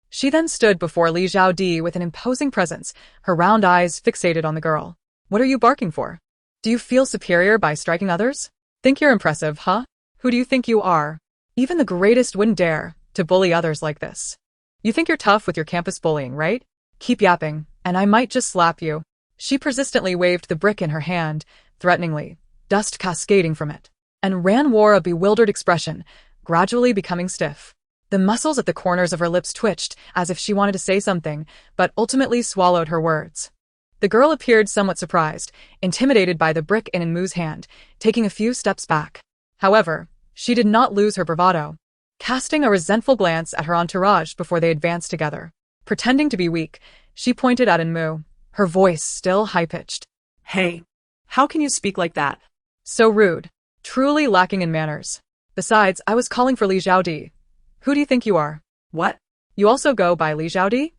She then stood before Li Zhaodi with an imposing presence, her round eyes fixated on the girl. "What are you barking for? Do you feel superior by striking others? Think you're impressive, huh? Who do you think you are? Even the greatest wouldn't dare to bully others like this. You think you're tough with your campus bullying, right? Keep yapping, and I might just slap you." She persistently waved the brick in her hand, threateningly, dust cascading from it. And Ran wore a bewildered expression, gradually becoming stiff. The muscles at the corners of her lips twitched, as if she wanted to say something, but ultimately swallowed her words. The girl appeared somewhat surprised, intimidated by the brick in Enmu's hand, taking a few steps back. However, she did not lose her bravado, casting a resentful glance at her entourage before they advanced together. Pretending to be weak, she pointed at Enmu, her voice still high-pitched. Hey, How can you speak like that? So rude. Truly lacking in manners. Besides, I was calling for Li Xiaodi. Who do you think you are? What? You also go by Li Xiaodi?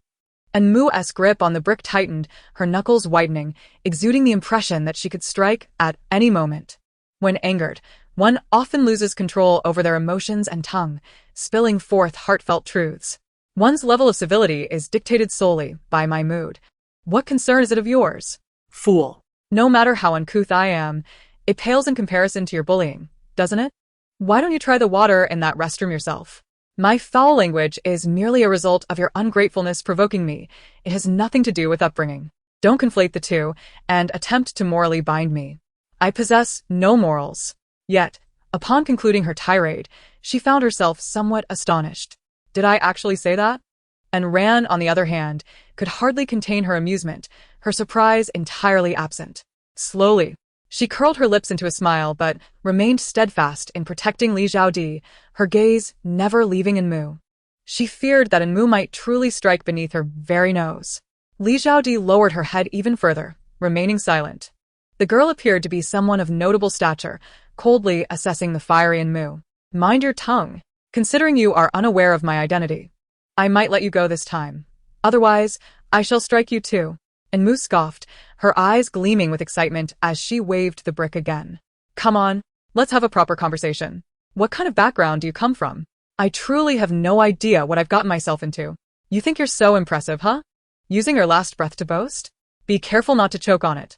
And Mu's grip on the brick tightened, her knuckles widening, exuding the impression that she could strike at any moment. When angered, one often loses control over their emotions and tongue, spilling forth heartfelt truths. One's level of civility is dictated solely by my mood. What concern is it of yours? Fool. No matter how uncouth I am, it pales in comparison to your bullying, doesn't it? Why don't you try the water in that restroom yourself? My foul language is merely a result of your ungratefulness provoking me. It has nothing to do with upbringing. Don't conflate the two and attempt to morally bind me. I possess no morals. Yet, upon concluding her tirade, she found herself somewhat astonished. Did I actually say that? And Ran, on the other hand, could hardly contain her amusement, her surprise entirely absent. Slowly, she curled her lips into a smile but remained steadfast in protecting Li Xiaodi, her gaze never leaving Enmu. She feared that Enmu might truly strike beneath her very nose. Li Xiaodi lowered her head even further, remaining silent. The girl appeared to be someone of notable stature, coldly assessing the fiery Enmu. Mind your tongue. Considering you are unaware of my identity, I might let you go this time. Otherwise, I shall strike you too. Enmu scoffed, her eyes gleaming with excitement as she waved the brick again. Come on, let's have a proper conversation. What kind of background do you come from? I truly have no idea what I've gotten myself into. You think you're so impressive, huh? Using your last breath to boast? Be careful not to choke on it.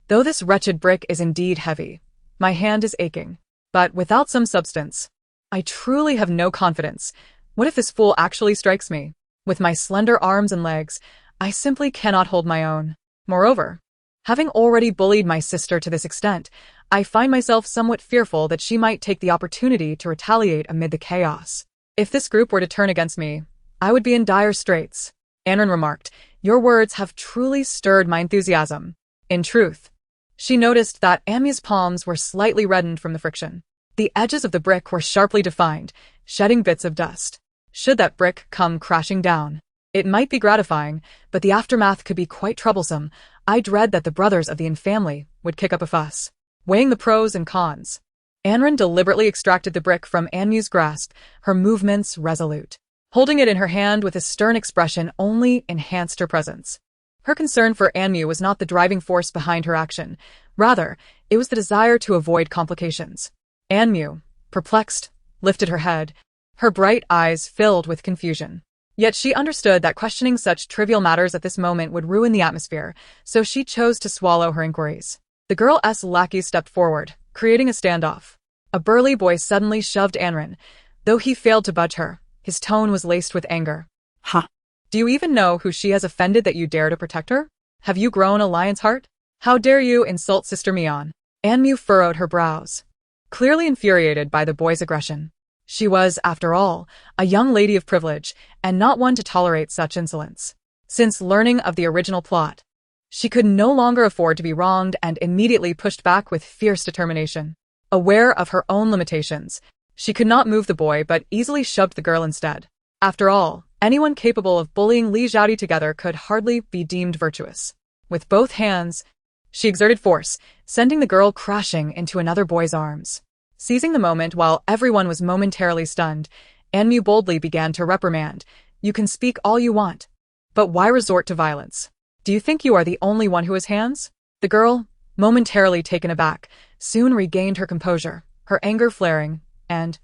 Though this wretched brick is indeed heavy, my hand is aching. But without some substance, I truly have no confidence. What if this fool actually strikes me? With my slender arms and legs, I simply cannot hold my own. Moreover, having already bullied my sister to this extent, I find myself somewhat fearful that she might take the opportunity to retaliate amid the chaos. If this group were to turn against me, I would be in dire straits. Anren remarked, your words have truly stirred my enthusiasm. In truth, she noticed that Amy's palms were slightly reddened from the friction. The edges of the brick were sharply defined, shedding bits of dust. Should that brick come crashing down, it might be gratifying, but the aftermath could be quite troublesome. I dread that the brothers of the In family would kick up a fuss. Weighing the pros and cons, Anren deliberately extracted the brick from Anmu's grasp, her movements resolute. Holding it in her hand with a stern expression only enhanced her presence. Her concern for Anmu was not the driving force behind her action. Rather, it was the desire to avoid complications. Anmu, perplexed, lifted her head, her bright eyes filled with confusion. Yet she understood that questioning such trivial matters at this moment would ruin the atmosphere, so she chose to swallow her inquiries. The girl's lackey stepped forward, creating a standoff. A burly boy suddenly shoved Anren. Though he failed to budge her, his tone was laced with anger. Ha! Do you even know who she has offended that you dare to protect her? Have you grown a lion's heart? How dare you insult Sister Mion? Anmu furrowed her brows, clearly infuriated by the boy's aggression. She was, after all, a young lady of privilege, and not one to tolerate such insolence. Since learning of the original plot, she could no longer afford to be wronged and immediately pushed back with fierce determination. Aware of her own limitations, she could not move the boy but easily shoved the girl instead. After all, anyone capable of bullying Li Xiaodi together could hardly be deemed virtuous. With both hands, she exerted force, sending the girl crashing into another boy's arms. Seizing the moment while everyone was momentarily stunned, Anmu boldly began to reprimand. You can speak all you want, but why resort to violence? Do you think you are the only one who has hands? The girl, momentarily taken aback, soon regained her composure, her anger flaring, and,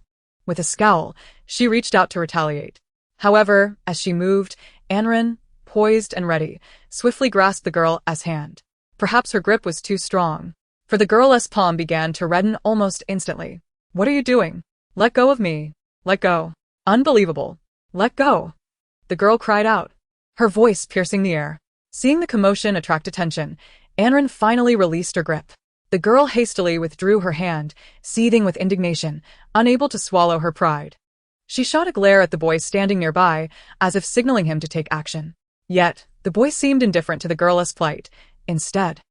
with a scowl, she reached out to retaliate. However, as she moved, Anren, poised and ready, swiftly grasped the girl's hand. Perhaps her grip was too strong, for the girl's palm began to redden almost instantly. What are you doing? Let go of me. Let go. Unbelievable. Let go. The girl cried out, her voice piercing the air. Seeing the commotion attract attention, Anren finally released her grip. The girl hastily withdrew her hand, seething with indignation, unable to swallow her pride. She shot a glare at the boy standing nearby, as if signaling him to take action. Yet, the boy seemed indifferent to the girl's plight. Instead,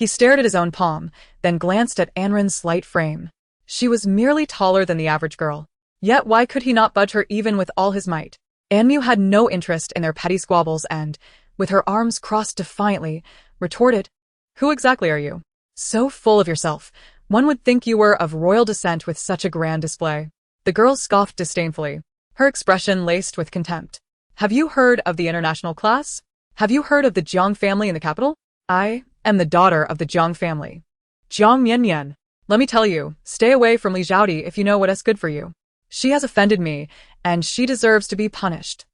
he stared at his own palm, then glanced at Anren's slight frame. She was merely taller than the average girl. Yet why could he not budge her even with all his might? Anmu had no interest in their petty squabbles and, with her arms crossed defiantly, retorted, Who exactly are you? So full of yourself. One would think you were of royal descent with such a grand display. The girl scoffed disdainfully, her expression laced with contempt. Have you heard of the international class? Have you heard of the Jiang family in the capital? I am the daughter of the Jiang family. Jiang Mianyan. Let me tell you, stay away from Li Zhaodi if you know what is good for you. She has offended me, and she deserves to be punished.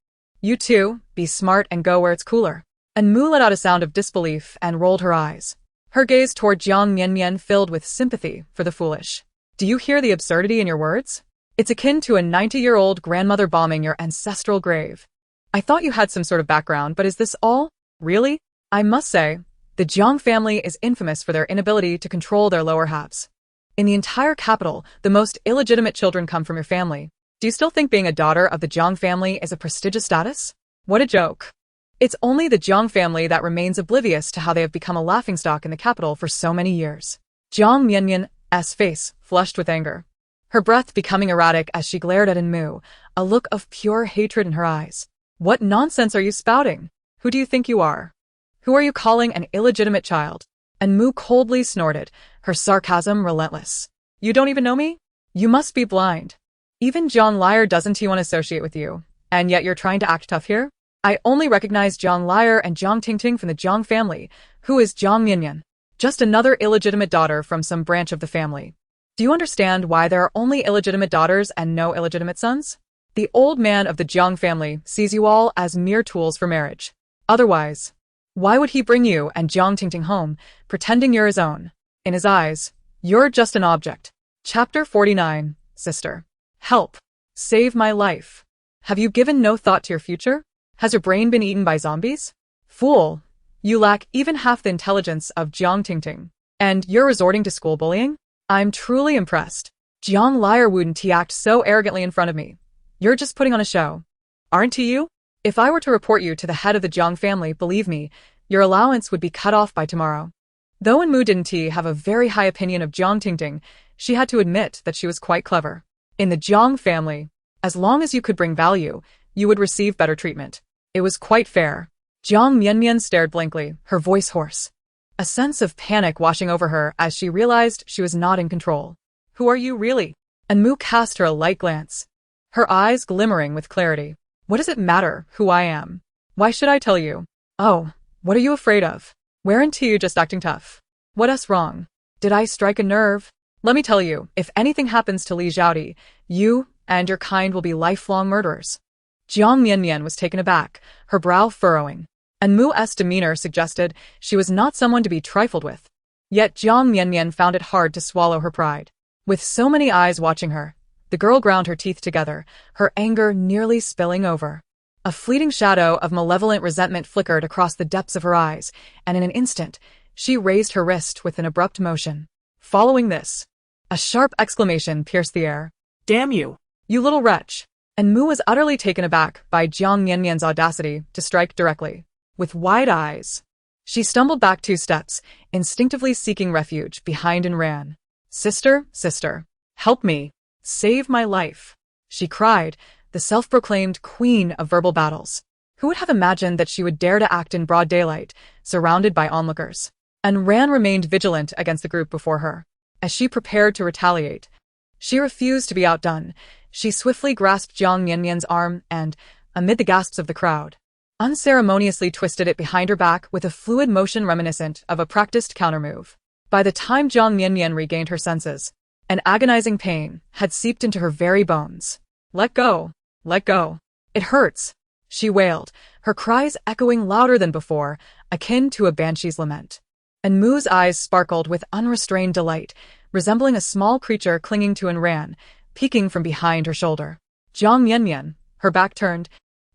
You too, be smart and go where it's cooler. And Mu let out a sound of disbelief and rolled her eyes. Her gaze toward Jiang Mianyan filled with sympathy for the foolish. Do you hear the absurdity in your words? It's akin to a 90-year-old grandmother bombing your ancestral grave. I thought you had some sort of background, but is this all? Really? I must say, the Jiang family is infamous for their inability to control their lower halves. In the entire capital, the most illegitimate children come from your family. Do you still think being a daughter of the Jiang family is a prestigious status? What a joke. It's only the Jiang family that remains oblivious to how they have become a laughingstock in the capital for so many years. Jiang Mianyan's face flushed with anger, her breath becoming erratic as she glared at Enmu, a look of pure hatred in her eyes. What nonsense are you spouting? Who do you think you are? Who are you calling an illegitimate child? Enmu coldly snorted, her sarcasm relentless. You don't even know me? You must be blind. Even Jiang Liar doesn't want to associate with you, and yet you're trying to act tough here? I only recognize Jiang Liar and Jiang Tingting from the Jiang family. Who is Jiang Mianyan? Just another illegitimate daughter from some branch of the family. Do you understand why there are only illegitimate daughters and no illegitimate sons? The old man of the Jiang family sees you all as mere tools for marriage. Otherwise, why would he bring you and Jiang Tingting home, pretending you're his own? In his eyes, you're just an object. Chapter 49, Sister. Help. Save my life. Have you given no thought to your future? Has your brain been eaten by zombies? Fool. You lack even half the intelligence of Jiang Tingting. And you're resorting to school bullying? I'm truly impressed. Jiang Liar wouldn't act so arrogantly in front of me. You're just putting on a show. Aren't you? If I were to report you to the head of the Jiang family, believe me, your allowance would be cut off by tomorrow. Though Enmu didn't have a very high opinion of Jiang Tingting, she had to admit that she was quite clever. In the Jiang family, as long as you could bring value, you would receive better treatment. It was quite fair. Jiang Mianyan stared blankly, her voice hoarse. A sense of panic washing over her as she realized she was not in control. Who are you really? Enmu cast her a light glance, her eyes glimmering with clarity. What does it matter who I am? Why should I tell you? Oh, what are you afraid of? Weren't you just acting tough? What's wrong? Did I strike a nerve? Let me tell you, if anything happens to Li Zhaodi, you and your kind will be lifelong murderers. Jiang Mianyan was taken aback, her brow furrowing. Enmu's demeanor suggested she was not someone to be trifled with. Yet Jiang Mianyan found it hard to swallow her pride. With so many eyes watching her, the girl ground her teeth together, her anger nearly spilling over. A fleeting shadow of malevolent resentment flickered across the depths of her eyes, and in an instant, she raised her wrist with an abrupt motion. Following this, a sharp exclamation pierced the air. Damn you! You little wretch! Enmu was utterly taken aback by Jiang Mianyan's audacity to strike directly. With wide eyes, she stumbled back 2 steps, instinctively seeking refuge behind and ran. Sister, sister, help me, save my life, she cried, the self-proclaimed queen of verbal battles. Who would have imagined that she would dare to act in broad daylight, surrounded by onlookers? And Ran remained vigilant against the group before her. As she prepared to retaliate, she refused to be outdone. She swiftly grasped Jiang Mianyan's arm and, amid the gasps of the crowd, unceremoniously twisted it behind her back with a fluid motion reminiscent of a practiced countermove. By the time Jiang Mianyan regained her senses, an agonizing pain had seeped into her very bones. Let go! Let go! It hurts! She wailed, her cries echoing louder than before, akin to a banshee's lament. Enmu's eyes sparkled with unrestrained delight, resembling a small creature clinging to Enran, peeking from behind her shoulder. Jiang Mianyan, her back turned,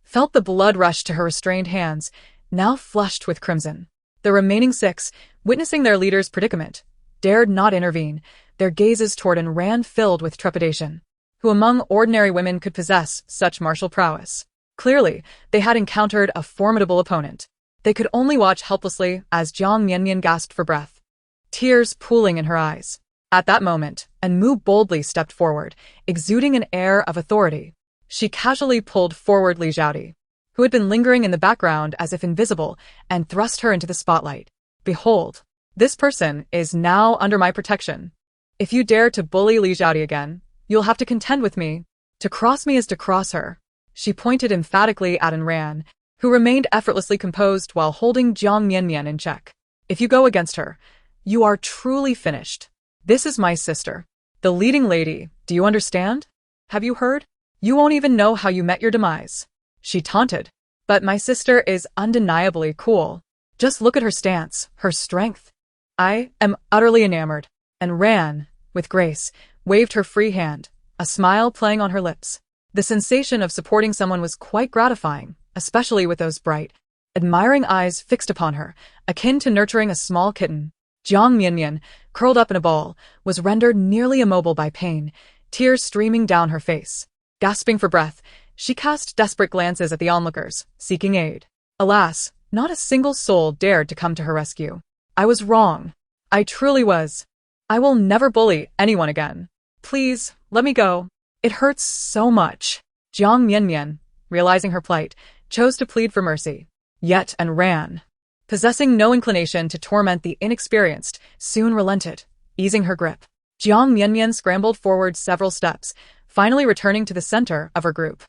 felt the blood rush to her restrained hands, now flushed with crimson. The remaining 6, witnessing their leader's predicament, dared not intervene, their gazes toward Enran filled with trepidation. Who among ordinary women could possess such martial prowess? Clearly, they had encountered a formidable opponent. They could only watch helplessly as Jiang Mianyan gasped for breath, tears pooling in her eyes. At that moment, Enmu boldly stepped forward, exuding an air of authority. She casually pulled forward Li Zhaodi, who had been lingering in the background as if invisible, and thrust her into the spotlight. Behold, This person is now under my protection. If you dare to bully Li Xiaodi again, you'll have to contend with me. To cross me is to cross her. She pointed emphatically at Anran, who remained effortlessly composed while holding Jiang Mianmian in check. If you go against her, you are truly finished. This is my sister, the leading lady, do you understand? Have you heard? You won't even know how you met your demise. She taunted. But my sister is undeniably cool. Just look at her stance, her strength. I am utterly enamored. And ran, with grace, waved her free hand, a smile playing on her lips. The sensation of supporting someone was quite gratifying, especially with those bright, admiring eyes fixed upon her, akin to nurturing a small kitten. Jiang Mianmian, curled up in a ball, was rendered nearly immobile by pain, tears streaming down her face. Gasping for breath, she cast desperate glances at the onlookers, seeking aid. Alas, not a single soul dared to come to her rescue. I was wrong. I truly was. I will never bully anyone again. Please, let me go. It hurts so much. Jiang Mianmian, realizing her plight, chose to plead for mercy. Yet and ran. Possessing no inclination to torment the inexperienced, soon relented, easing her grip. Jiang Mianmian scrambled forward several steps, finally returning to the center of her group.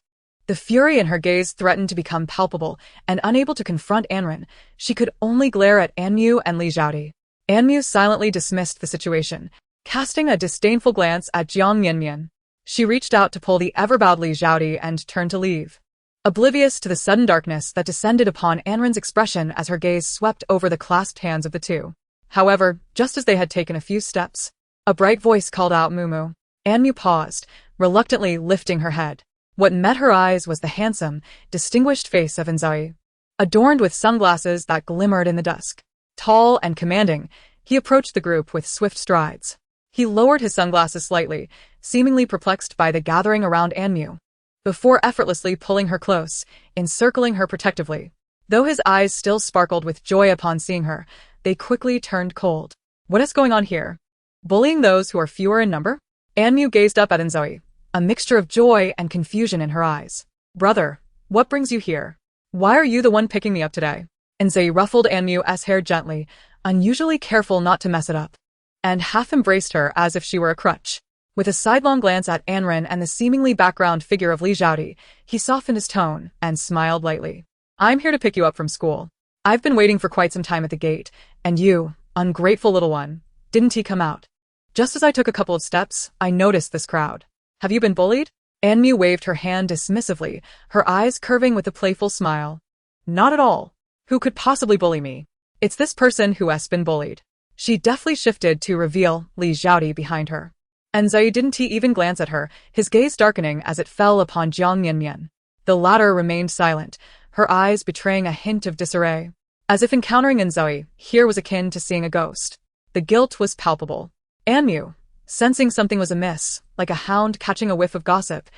The fury in her gaze threatened to become palpable, and unable to confront Anran, she could only glare at Anmu and Li Xiaodi. Anmu silently dismissed the situation, casting a disdainful glance at Jiang Mianmian. She reached out to pull the ever-bowed Li Xiaodi and turned to leave. Oblivious to the sudden darkness that descended upon Anran's expression as her gaze swept over the clasped hands of the two. However, just as they had taken a few steps, a bright voice called out Mumu. Anmu paused, reluctantly lifting her head. What met her eyes was the handsome, distinguished face of Anzai, adorned with sunglasses that glimmered in the dusk. Tall and commanding, he approached the group with swift strides. He lowered his sunglasses slightly, seemingly perplexed by the gathering around Anmu, before effortlessly pulling her close, encircling her protectively. Though his eyes still sparkled with joy upon seeing her, they quickly turned cold. What is going on here? Bullying those who are fewer in number? Anmu gazed up at Anzoi, a mixture of joy and confusion in her eyes. Brother, what brings you here? Why are you the one picking me up today? Anzoi ruffled Anmu's hair gently, unusually careful not to mess it up, and half embraced her as if she were a crutch. With a sidelong glance at Anran and the seemingly background figure of Li Xiaodi, he softened his tone and smiled lightly. I'm here to pick you up from school. I've been waiting for quite some time at the gate, and you, ungrateful little one, didn't he come out? Just as I took a couple of steps, I noticed this crowd. Have you been bullied? Anmu waved her hand dismissively, her eyes curving with a playful smile. Not at all. Who could possibly bully me? It's this person who has been bullied. She deftly shifted to reveal Li Xiaodi behind her. Anzai didn't even glance at her, his gaze darkening as it fell upon Jiang Mianmian. The latter remained silent, her eyes betraying a hint of disarray. As if encountering Anzai here was akin to seeing a ghost. The guilt was palpable. Anmu, sensing something was amiss, like a hound catching a whiff of gossip,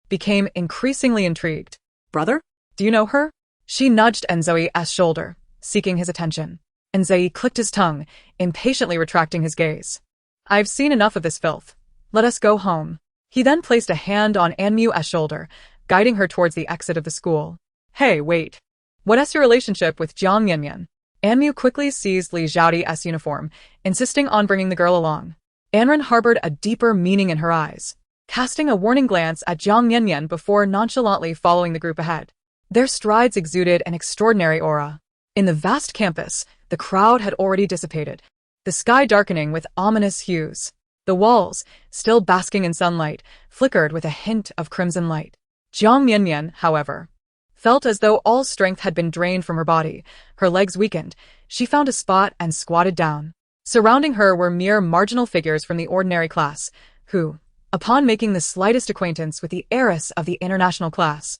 became increasingly intrigued. Brother? Do you know her? She nudged Anzai's shoulder, seeking his attention. Anzai clicked his tongue, impatiently retracting his gaze. I've seen enough of this filth. Let us go home. He then placed a hand on Anmu's shoulder, guiding her towards the exit of the school. Hey, wait. What is your relationship with Jiang Mianmian? Anmu quickly seized Li Xiaodi's uniform, insisting on bringing the girl along. Anran harbored a deeper meaning in her eyes, casting a warning glance at Jiang Mianmian before nonchalantly following the group ahead. Their strides exuded an extraordinary aura. In the vast campus, the crowd had already dissipated, the sky darkening with ominous hues. The walls, still basking in sunlight, flickered with a hint of crimson light. Jiang Mianmian, however, felt as though all strength had been drained from her body. Her legs weakened. She found a spot and squatted down. Surrounding her were mere marginal figures from the ordinary class, who, upon making the slightest acquaintance with the heiress of the international class,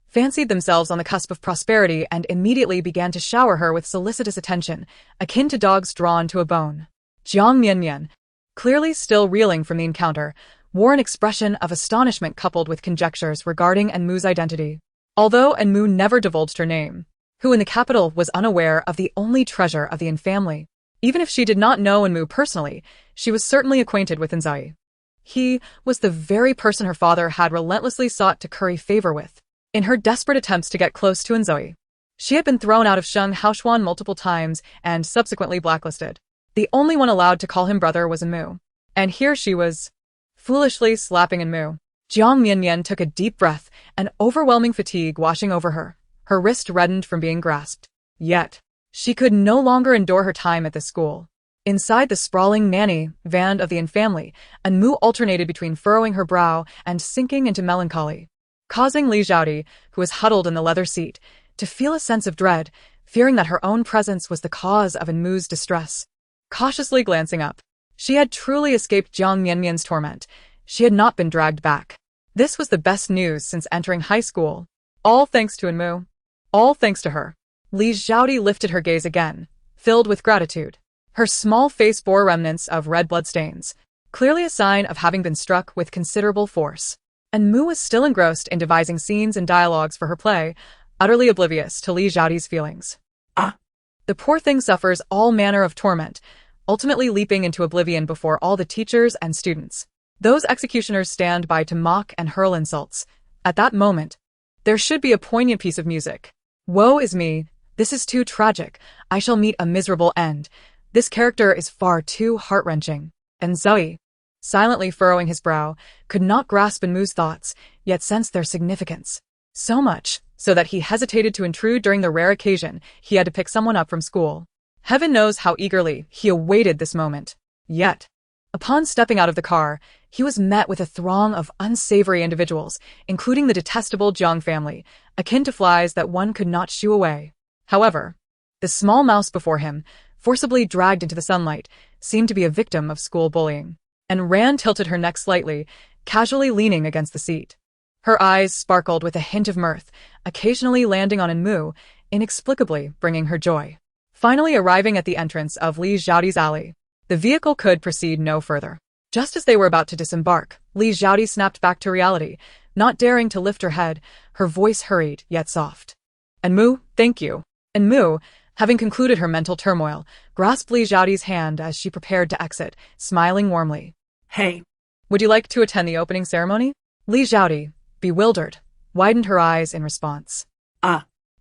fancied themselves on the cusp of prosperity and immediately began to shower her with solicitous attention, akin to dogs drawn to a bone. Jiang Mianmian, clearly still reeling from the encounter, wore an expression of astonishment coupled with conjectures regarding Enmu's identity. Although Enmu never divulged her name, who in the capital was unaware of the only treasure of the Yin family. Even if she did not know Enmu personally, she was certainly acquainted with Anzai. He was the very person her father had relentlessly sought to curry favor with. In her desperate attempts to get close to Anzai, she had been thrown out of Sheng Haoshuan multiple times and subsequently blacklisted. The only one allowed to call him brother was Enmu. And here she was, foolishly slapping Enmu. Jiang Mianmian took a deep breath, an overwhelming fatigue washing over her. Her wrist reddened from being grasped. Yet, she could no longer endure her time at the school. Inside the sprawling nanny van of the Yin family, Enmu alternated between furrowing her brow and sinking into melancholy, causing Li Xiaodi, who was huddled in the leather seat, to feel a sense of dread, fearing that her own presence was the cause of Enmu's distress. Cautiously glancing up, she had truly escaped Jiang Mianmian's torment. She had not been dragged back. This was the best news since entering high school. All thanks to Enmu. All thanks to her. Li Xiaodi lifted her gaze again, filled with gratitude. Her small face bore remnants of red blood stains, clearly a sign of having been struck with considerable force. Enmu was still engrossed in devising scenes and dialogues for her play, utterly oblivious to Li Xiaodi's feelings. The poor thing suffers all manner of torment, ultimately leaping into oblivion before all the teachers and students. Those executioners stand by to mock and hurl insults. At that moment, there should be a poignant piece of music. Woe is me, this is too tragic, I shall meet a miserable end. This character is far too heart-wrenching. And Zoe, silently furrowing his brow, could not grasp Enmu's thoughts, yet sensed their significance. So much, so that he hesitated to intrude during the rare occasion he had to pick someone up from school. Heaven knows how eagerly he awaited this moment. Yet, upon stepping out of the car, he was met with a throng of unsavory individuals, including the detestable Jiang family, akin to flies that one could not shoo away. However, the small mouse before him, forcibly dragged into the sunlight, seemed to be a victim of school bullying, and Ran tilted her neck slightly, casually leaning against the seat. Her eyes sparkled with a hint of mirth, occasionally landing on Enmu, inexplicably bringing her joy. Finally arriving at the entrance of Li Xiaodi's alley, the vehicle could proceed no further. Just as they were about to disembark, Li Xiaodi snapped back to reality, not daring to lift her head, her voice hurried yet soft. Enmu, thank you. Enmu, having concluded her mental turmoil, grasped Li Xiaodi's hand as she prepared to exit, smiling warmly. Hey, Would you like to attend the opening ceremony? Li Xiaodi, bewildered, widened her eyes in response.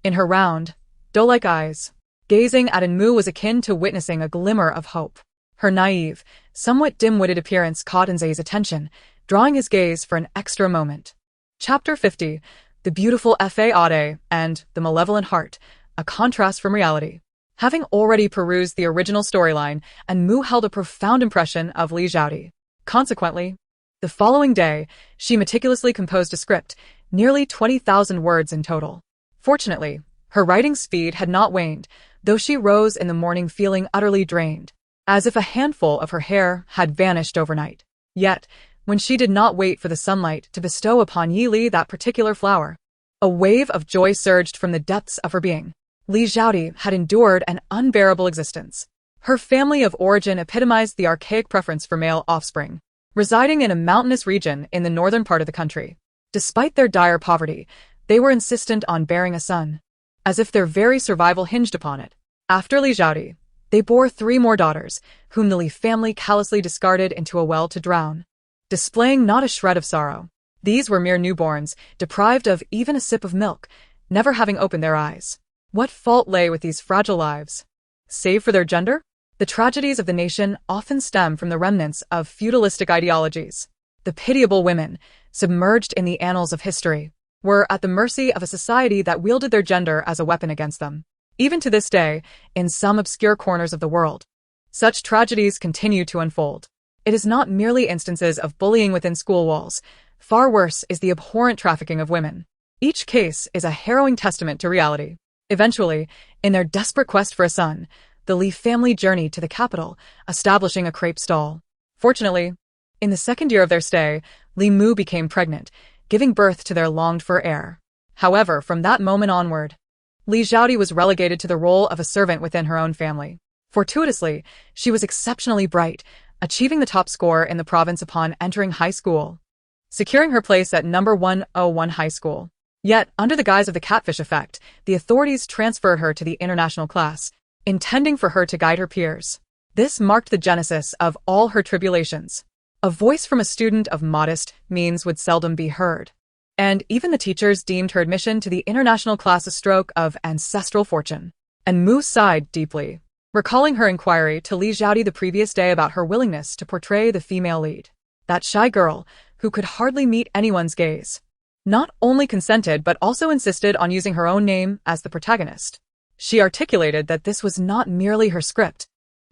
In her round, doe-like eyes, gazing at Enmu was akin to witnessing a glimmer of hope. Her naive, somewhat dim-witted appearance caught Enze's attention, drawing his gaze for an extra moment. Chapter 50, The Beautiful Fée Aude and The Malevolent Heart, a contrast from reality. Having already perused the original storyline, Enmu held a profound impression of Li Xiaodi. Consequently, the following day, she meticulously composed a script, nearly 20,000 words in total. Fortunately, her writing speed had not waned, though she rose in the morning feeling utterly drained, as if a handful of her hair had vanished overnight. Yet, when she did not wait for the sunlight to bestow upon Yi Li that particular flower, a wave of joy surged from the depths of her being. Li Xiaodi had endured an unbearable existence. Her family of origin epitomized the archaic preference for male offspring, residing in a mountainous region in the northern part of the country. Despite their dire poverty, they were insistent on bearing a son, as if their very survival hinged upon it. After Li Xiaodi, they bore 3 more daughters, whom the Li family callously discarded into a well to drown, displaying not a shred of sorrow. These were mere newborns, deprived of even a sip of milk, never having opened their eyes. What fault lay with these fragile lives? Save for their gender? The tragedies of the nation often stem from the remnants of feudalistic ideologies. The pitiable women, submerged in the annals of history, were at the mercy of a society that wielded their gender as a weapon against them. Even to this day, in some obscure corners of the world, such tragedies continue to unfold. It is not merely instances of bullying within school walls. Far worse is the abhorrent trafficking of women. Each case is a harrowing testament to reality. Eventually, in their desperate quest for a son, the Li family journeyed to the capital, establishing a crepe stall. Fortunately, in the second year of their stay, Li Mu became pregnant, giving birth to their longed-for heir. However, from that moment onward, Li Xiaodi was relegated to the role of a servant within her own family. Fortuitously, she was exceptionally bright, achieving the top score in the province upon entering high school, securing her place at number 101 high school. Yet, under the guise of the catfish effect, the authorities transferred her to the international class, intending for her to guide her peers. This marked the genesis of all her tribulations. A voice from a student of modest means would seldom be heard, and even the teachers deemed her admission to the international class a stroke of ancestral fortune. And Mu sighed deeply. recalling her inquiry to Li Xiaodi the previous day about her willingness to portray the female lead. That shy girl, who could hardly meet anyone's gaze, not only consented but also insisted on using her own name as the protagonist. She articulated that this was not merely her script,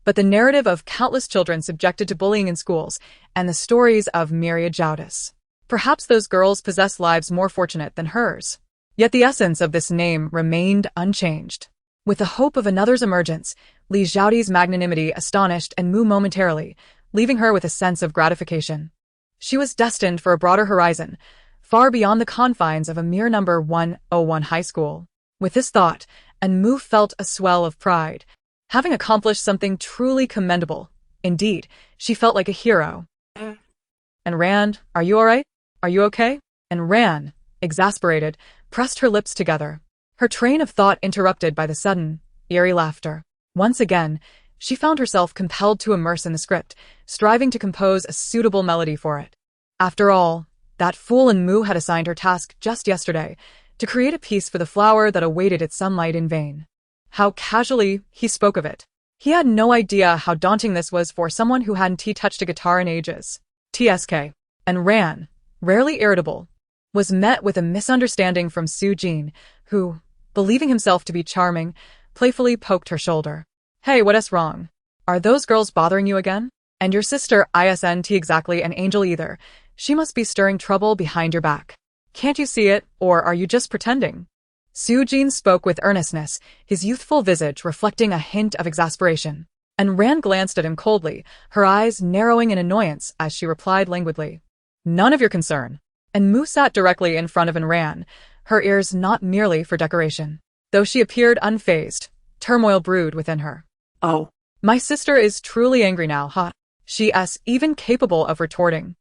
but the narrative of countless children subjected to bullying in schools and the stories of myriad Xiaodis. Perhaps those girls possessed lives more fortunate than hers. Yet the essence of this name remained unchanged. With the hope of another's emergence, Li Xiaodi's magnanimity astonished and Mu momentarily, leaving her with a sense of gratification. She was destined for a broader horizon, far beyond the confines of a mere number 101 high school. With this thought, Mu felt a swell of pride, having accomplished something truly commendable. Indeed, she felt like a hero. And Rand, are you all right? Are you okay? And Rand, exasperated, pressed her lips together, her train of thought interrupted by the sudden, eerie laughter. Once again, she found herself compelled to immerse in the script, striving to compose a suitable melody for it. After all, that fool Mu had assigned her task just yesterday, to create a piece for the flower that awaited its sunlight in vain. How casually he spoke of it. He had no idea how daunting this was for someone who hadn't touched a guitar in ages. TSK. And Ran, rarely irritable, was met with a misunderstanding from Su Jin, who, believing himself to be charming, playfully poked her shoulder. Hey, what's wrong? Are those girls bothering you again? And your sister isn't exactly an angel either. She must be stirring trouble behind your back. Can't you see it, or are you just pretending? Su Jin spoke with earnestness, his youthful visage reflecting a hint of exasperation. And Ran glanced at him coldly, her eyes narrowing in annoyance as she replied languidly. None of your concern. And Mu sat directly in front of Ran, her ears not merely for decoration. Though she appeared unfazed, turmoil brewed within her. Oh, my sister is truly angry now, huh? She's even capable of retorting.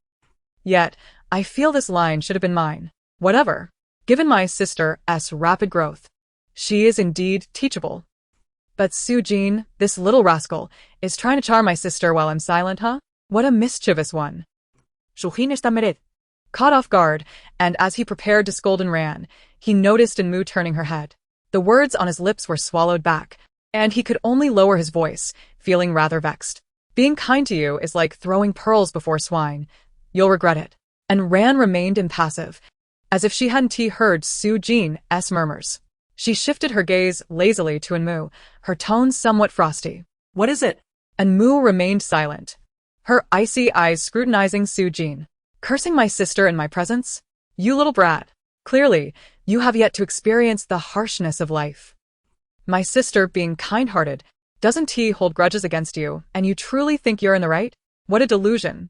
Yet, I feel this line should have been mine. Whatever. Given my sister's rapid growth, she is indeed teachable. But Su Jin, this little rascal, is trying to charm my sister while I'm silent, huh? What a mischievous one. Shujin está mered. Caught off guard, and as he prepared to scold Ran, he noticed Mu turning her head. The words on his lips were swallowed back, and he could only lower his voice, feeling rather vexed. Being kind to you is like throwing pearls before swine. You'll regret it. And Ran remained impassive, as if she hadn't heard Su Jin's murmurs. She shifted her gaze lazily to Mu, her tone somewhat frosty. What is it? And Mu remained silent, her icy eyes scrutinizing Su Jin. Cursing my sister in my presence? You little brat. Clearly, you have yet to experience the harshness of life. My sister, being kind-hearted, doesn't hold grudges against you, and you truly think you're in the right? What a delusion.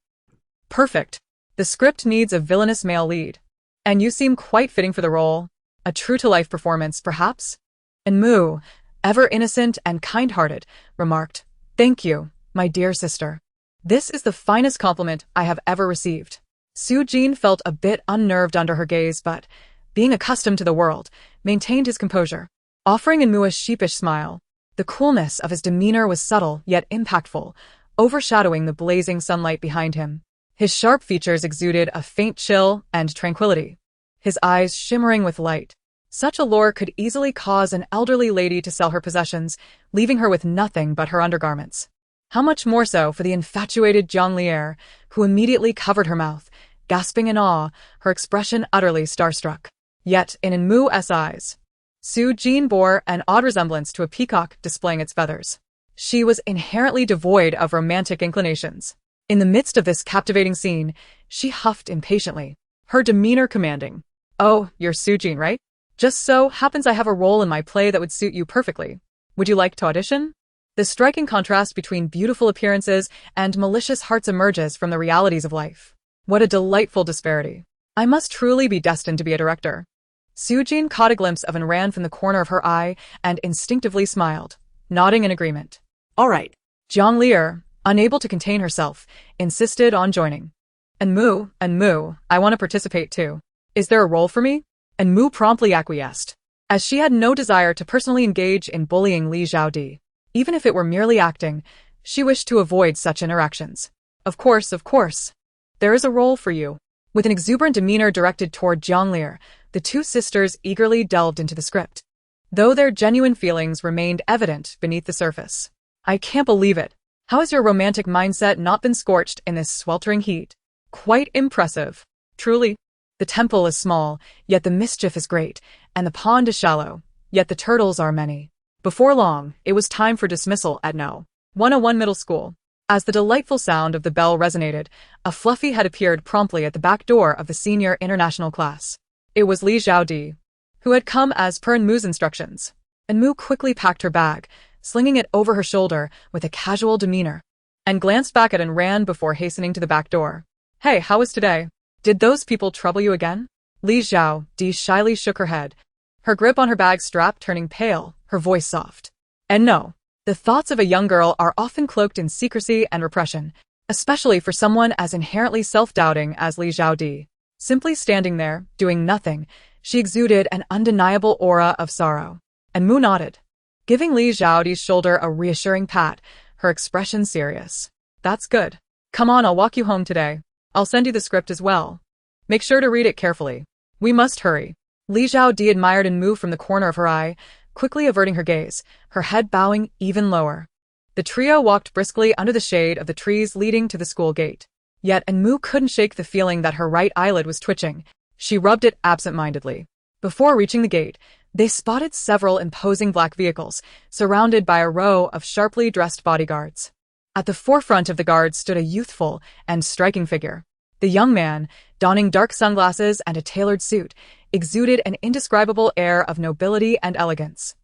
Perfect. The script needs a villainous male lead. And you seem quite fitting for the role. A true-to-life performance, perhaps? And Mu, ever innocent and kind-hearted, remarked, Thank you, my dear sister. This is the finest compliment I have ever received. Su Jin felt a bit unnerved under her gaze but, being accustomed to the world, maintained his composure, offering Mu a sheepish smile. The coolness of his demeanor was subtle yet impactful, overshadowing the blazing sunlight behind him. His sharp features exuded a faint chill and tranquility, his eyes shimmering with light. Such allure could easily cause an elderly lady to sell her possessions, leaving her with nothing but her undergarments. How much more so for the infatuated Zhang, who immediately covered her mouth, gasping in awe, her expression utterly starstruck. Yet, in Mu's eyes, Su Jin bore an odd resemblance to a peacock displaying its feathers. She was inherently devoid of romantic inclinations. In the midst of this captivating scene, she huffed impatiently, her demeanor commanding. Oh, you're Su Jin, right? Just so happens I have a role in my play that would suit you perfectly. Would you like to audition? The striking contrast between beautiful appearances and malicious hearts emerges from the realities of life. What a delightful disparity. I must truly be destined to be a director. Su Jin caught a glimpse of Ran from the corner of her eye and instinctively smiled, nodding in agreement. All right. Zhang, unable to contain herself, insisted on joining. And Mu, I want to participate too. Is there a role for me? And Mu promptly acquiesced, as she had no desire to personally engage in bullying Li Xiaodi. Even if it were merely acting, she wished to avoid such interactions. Of course. There is a role for you. With an exuberant demeanor directed toward Zhang, the two sisters eagerly delved into the script, though their genuine feelings remained evident beneath the surface. I can't believe it. How has your romantic mindset not been scorched in this sweltering heat? Quite impressive. Truly. The temple is small, yet the mischief is great, and the pond is shallow, yet the turtles are many. Before long, it was time for dismissal at No. 101 Middle School. As the delightful sound of the bell resonated, a fluffy head appeared promptly at the back door of the senior international class. It was Li Xiaodi, who had come as per Enmu's instructions. Enmu quickly packed her bag, slinging it over her shoulder with a casual demeanor, and glanced back at and ran before hastening to the back door. Hey, how was today? Did those people trouble you again? Li Xiaodi shyly shook her head, her grip on her bag strap turning pale, her voice soft. And no, the thoughts of a young girl are often cloaked in secrecy and repression, especially for someone as inherently self-doubting as Li Xiaodi. Simply standing there, doing nothing, she exuded an undeniable aura of sorrow. And Mu nodded, giving Li Xiaodi's shoulder a reassuring pat, her expression serious. That's good. Come on, I'll walk you home today. I'll send you the script as well. Make sure to read it carefully. We must hurry. Li Xiaodi admired Enmu from the corner of her eye, quickly averting her gaze, her head bowing even lower. The trio walked briskly under the shade of the trees leading to the school gate. Yet Enmu couldn't shake the feeling that her right eyelid was twitching. She rubbed it absent-mindedly. Before reaching the gate, they spotted several imposing black vehicles, surrounded by a row of sharply dressed bodyguards. At the forefront of the guards stood a youthful and striking figure. The young man, donning dark sunglasses and a tailored suit, exuded an indescribable air of nobility and elegance.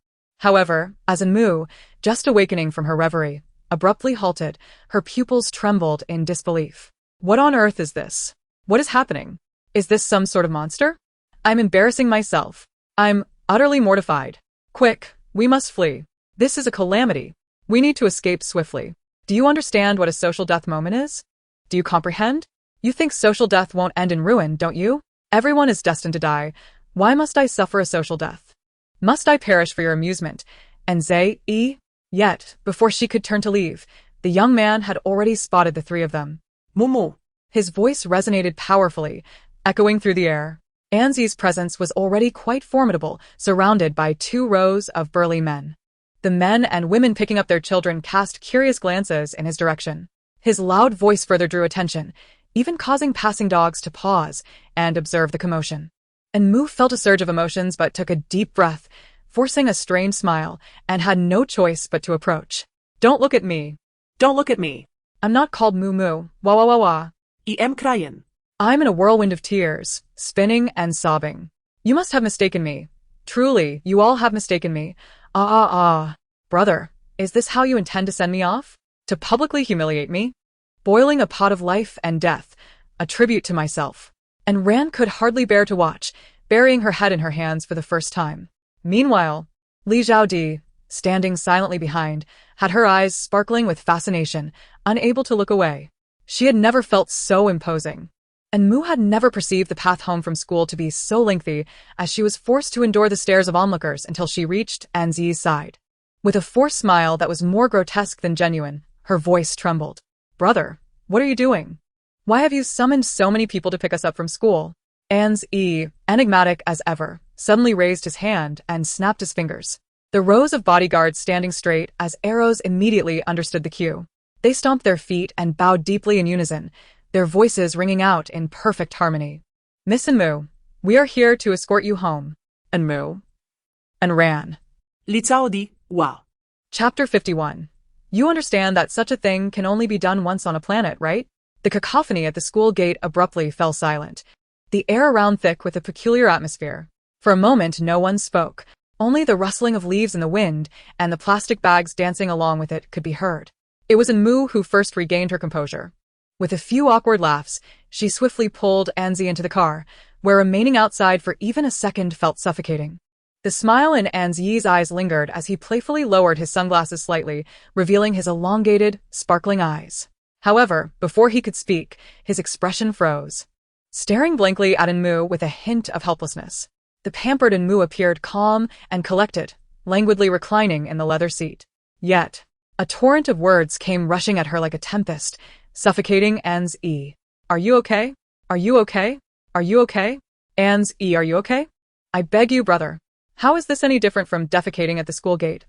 However, as Enmu, just awakening from her reverie, abruptly halted, her pupils trembled in disbelief. What on earth is this? What is happening? Is this some sort of monster? I'm embarrassing myself. I'm utterly mortified. Quick, we must flee. This is a calamity. We need to escape swiftly. Do you understand what a social death moment is? Do you comprehend? You think social death won't end in ruin, don't you? Everyone is destined to die. Why must I suffer a social death? Must I perish for your amusement? And Yet, before she could turn to leave, the young man had already spotted the three of them. Momo. His voice resonated powerfully, echoing through the air. Anzi's presence was already quite formidable, surrounded by 2 rows of burly men. The men and women picking up their children cast curious glances in his direction. His loud voice further drew attention, even causing passing dogs to pause and observe the commotion. Enmu felt a surge of emotions but took a deep breath, forcing a strained smile, and had no choice but to approach. Don't look at me. Don't look at me. I'm not called Moo. Wah wah wah wah. I am crying. I'm in a whirlwind of tears, spinning and sobbing. You must have mistaken me. Truly, you all have mistaken me. Brother, is this how you intend to send me off? To publicly humiliate me? Boiling a pot of life and death, a tribute to myself. And Ran could hardly bear to watch, burying her head in her hands for the first time. Meanwhile, Li Xiaodi, standing silently behind, had her eyes sparkling with fascination, unable to look away. She had never felt so imposing. And Mu had never perceived the path home from school to be so lengthy, as she was forced to endure the stares of onlookers until she reached Anzi's side. With a forced smile that was more grotesque than genuine, her voice trembled. Brother, what are you doing? Why have you summoned so many people to pick us up from school? Anzi, enigmatic as ever, suddenly raised his hand and snapped his fingers. The rows of bodyguards standing straight as arrows immediately understood the cue. They stomped their feet and bowed deeply in unison, their voices ringing out in perfect harmony. Miss Enmu, we are here to escort you home. Enmu. And ran. Li Xiaodi, wow. Chapter 51. You understand that such a thing can only be done once on a planet, right? The cacophony at the school gate abruptly fell silent, the air around thick with a peculiar atmosphere. For a moment no one spoke, only the rustling of leaves in the wind and the plastic bags dancing along with it could be heard. It was Enmu who first regained her composure. With a few awkward laughs, she swiftly pulled Anzi into the car, where remaining outside for even a second felt suffocating. The smile in Anzi's eyes lingered as he playfully lowered his sunglasses slightly, revealing his elongated, sparkling eyes. However, before he could speak, his expression froze. Staring blankly at Enmu with a hint of helplessness, the pampered Enmu appeared calm and collected, languidly reclining in the leather seat. Yet, a torrent of words came rushing at her like a tempest, suffocating Anzi. Are you okay? Are you okay? Are you okay? Anzi, are you okay? I beg you, brother. How is this any different from defecating at the school gate?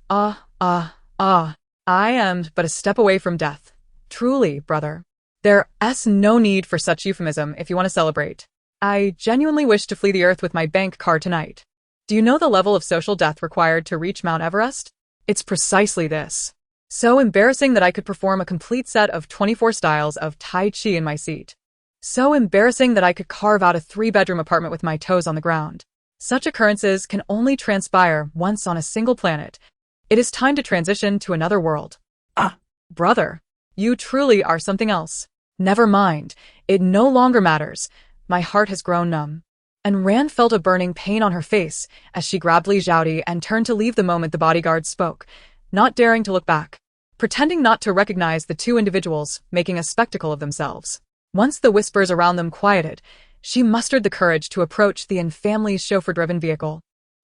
I am but a step away from death. Truly, brother. There's no need for such euphemism if you want to celebrate. I genuinely wish to flee the earth with my bank card tonight. Do you know the level of social death required to reach Mount Everest? It's precisely this. So embarrassing that I could perform a complete set of 24 styles of Tai Chi in my seat. So embarrassing that I could carve out a 3-bedroom apartment with my toes on the ground. Such occurrences can only transpire once on a single planet. It is time to transition to another world. Ah, brother, you truly are something else. Never mind, it no longer matters. My heart has grown numb. And Ran felt a burning pain on her face as she grabbed Li Xiaodi and turned to leave the moment the bodyguard spoke, not daring to look back, pretending not to recognize the two individuals making a spectacle of themselves. Once the whispers around them quieted, she mustered the courage to approach the family's chauffeur-driven vehicle,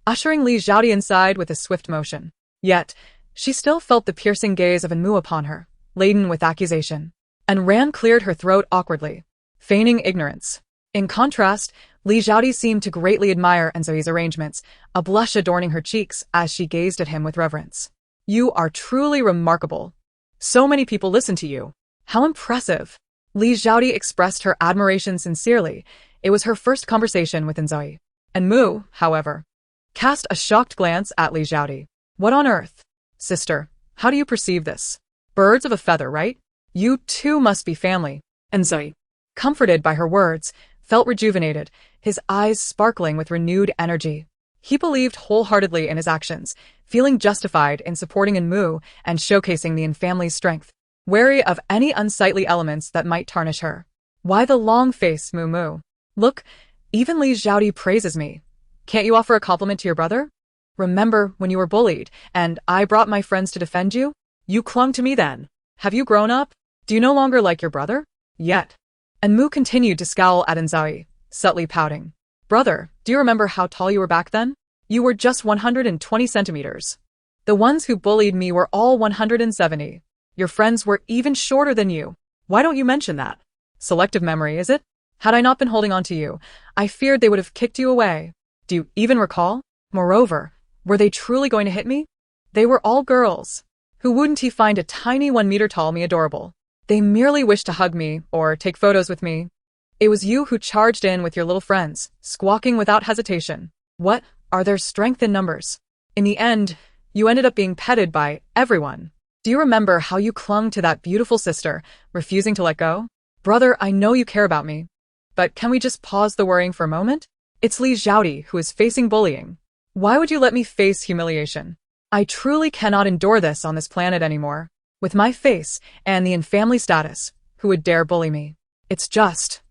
ushering Li Xiaodi inside with a swift motion. Yet, she still felt the piercing gaze of Enmu upon her, laden with accusation. And Ran cleared her throat awkwardly, feigning ignorance. In contrast, Li Xiaodi seemed to greatly admire Enzoi's arrangements, a blush adorning her cheeks as she gazed at him with reverence. You are truly remarkable. So many people listen to you. How impressive. Li Xiaodi expressed her admiration sincerely. It was her first conversation with Enzoi. Enmu, however, cast a shocked glance at Li Xiaodi. What on earth? Sister, how do you perceive this? Birds of a feather, right? You too must be family. Enzoi, comforted by her words, felt rejuvenated, his eyes sparkling with renewed energy. He believed wholeheartedly in his actions, feeling justified in supporting Enmu and showcasing the family's strength, wary of any unsightly elements that might tarnish her. Why the long face, Mu? Look, even Li Xiaodi praises me. Can't you offer a compliment to your brother? Remember when you were bullied, and I brought my friends to defend you? You clung to me then. Have you grown up? Do you no longer like your brother? Yet. Enmu continued to scowl at Enzoi, subtly pouting. Brother, do you remember how tall you were back then? You were just 120 centimeters. The ones who bullied me were all 170. Your friends were even shorter than you. Why don't you mention that? Selective memory, is it? Had I not been holding on to you, I feared they would have kicked you away. Do you even recall? Moreover, were they truly going to hit me? They were all girls. Who wouldn't he find a tiny 1 meter tall me adorable? They merely wished to hug me or take photos with me. It was you who charged in with your little friends, squawking without hesitation. What are their strength in numbers? In the end, you ended up being petted by everyone. Do you remember how you clung to that beautiful sister, refusing to let go? Brother, I know you care about me. But can we just pause the worrying for a moment? It's Li Xiaodi who is facing bullying. Why would you let me face humiliation? I truly cannot endure this on this planet anymore. With my face and the family status, who would dare bully me? It's just...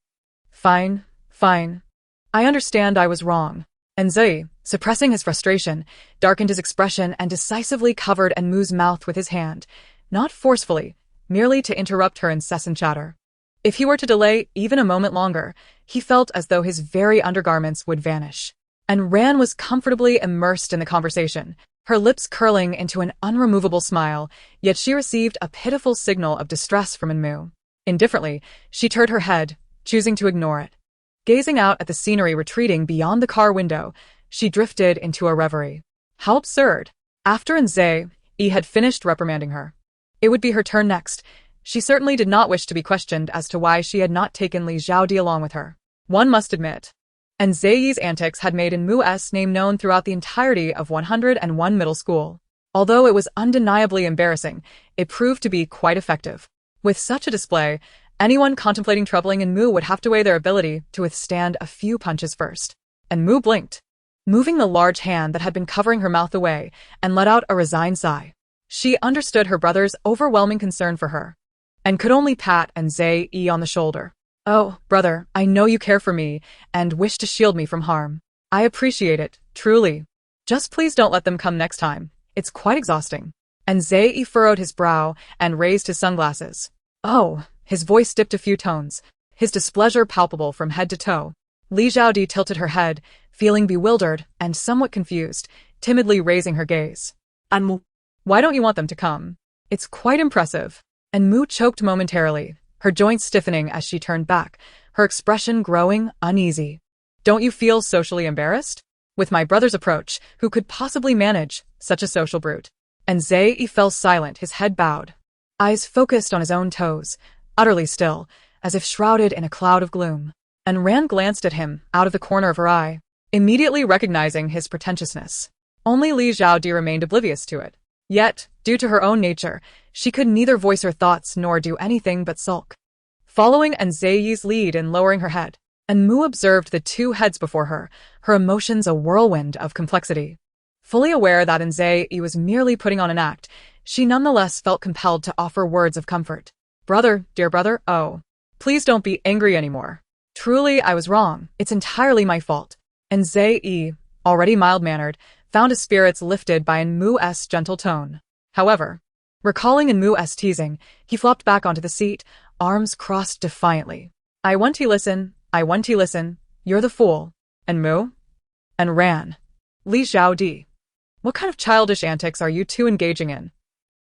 Fine. I understand I was wrong. Enzoi, suppressing his frustration, darkened his expression and decisively covered Enmu's mouth with his hand, not forcefully, merely to interrupt her incessant chatter. If he were to delay even a moment longer, he felt as though his very undergarments would vanish. And Ran was comfortably immersed in the conversation, her lips curling into an unremovable smile, yet she received a pitiful signal of distress from Enmu. Indifferently, she turned her head, choosing to ignore it. Gazing out at the scenery retreating beyond the car window, she drifted into a reverie. How absurd! After Enzei had finished reprimanding her, it would be her turn next. She certainly did not wish to be questioned as to why she had not taken Li Xiaodi along with her. One must admit, Enzei's antics had made Enmu's name known throughout the entirety of 101 middle school. Although it was undeniably embarrassing, it proved to be quite effective. With such a display, anyone contemplating troubling Enmu would have to weigh their ability to withstand a few punches first. Enmu blinked, moving the large hand that had been covering her mouth away, and let out a resigned sigh. She understood her brother's overwhelming concern for her, and could only pat Enzei on the shoulder. Oh, brother, I know you care for me and wish to shield me from harm. I appreciate it, truly. Just please don't let them come next time. It's quite exhausting. Enzei furrowed his brow and raised his sunglasses. Oh, his voice dipped a few tones, his displeasure palpable from head to toe. Li Xiaodi tilted her head, feeling bewildered and somewhat confused, timidly raising her gaze. Enmu, why don't you want them to come? It's quite impressive. Enmu choked momentarily, her joints stiffening as she turned back, her expression growing uneasy. Don't you feel socially embarrassed? With my brother's approach, who could possibly manage such a social brute? And Zai fell silent, his head bowed, eyes focused on his own toes, utterly still, as if shrouded in a cloud of gloom. And Ran glanced at him out of the corner of her eye, immediately recognizing his pretentiousness. Only Li Xiaodi remained oblivious to it. Yet, due to her own nature, she could neither voice her thoughts nor do anything but sulk. Following Zai's lead in lowering her head, Mu observed the two heads before her, her emotions a whirlwind of complexity. Fully aware that Zai was merely putting on an act, she nonetheless felt compelled to offer words of comfort. Brother, dear brother, oh, please don't be angry anymore. Truly, I was wrong. It's entirely my fault. And Zai, already mild-mannered, found his spirits lifted by Mu's gentle tone. However, recalling Mu's teasing, he flopped back onto the seat, arms crossed defiantly. I want to listen, you're the fool. And Mu? And Ran. Li Xiaodi. What kind of childish antics are you two engaging in?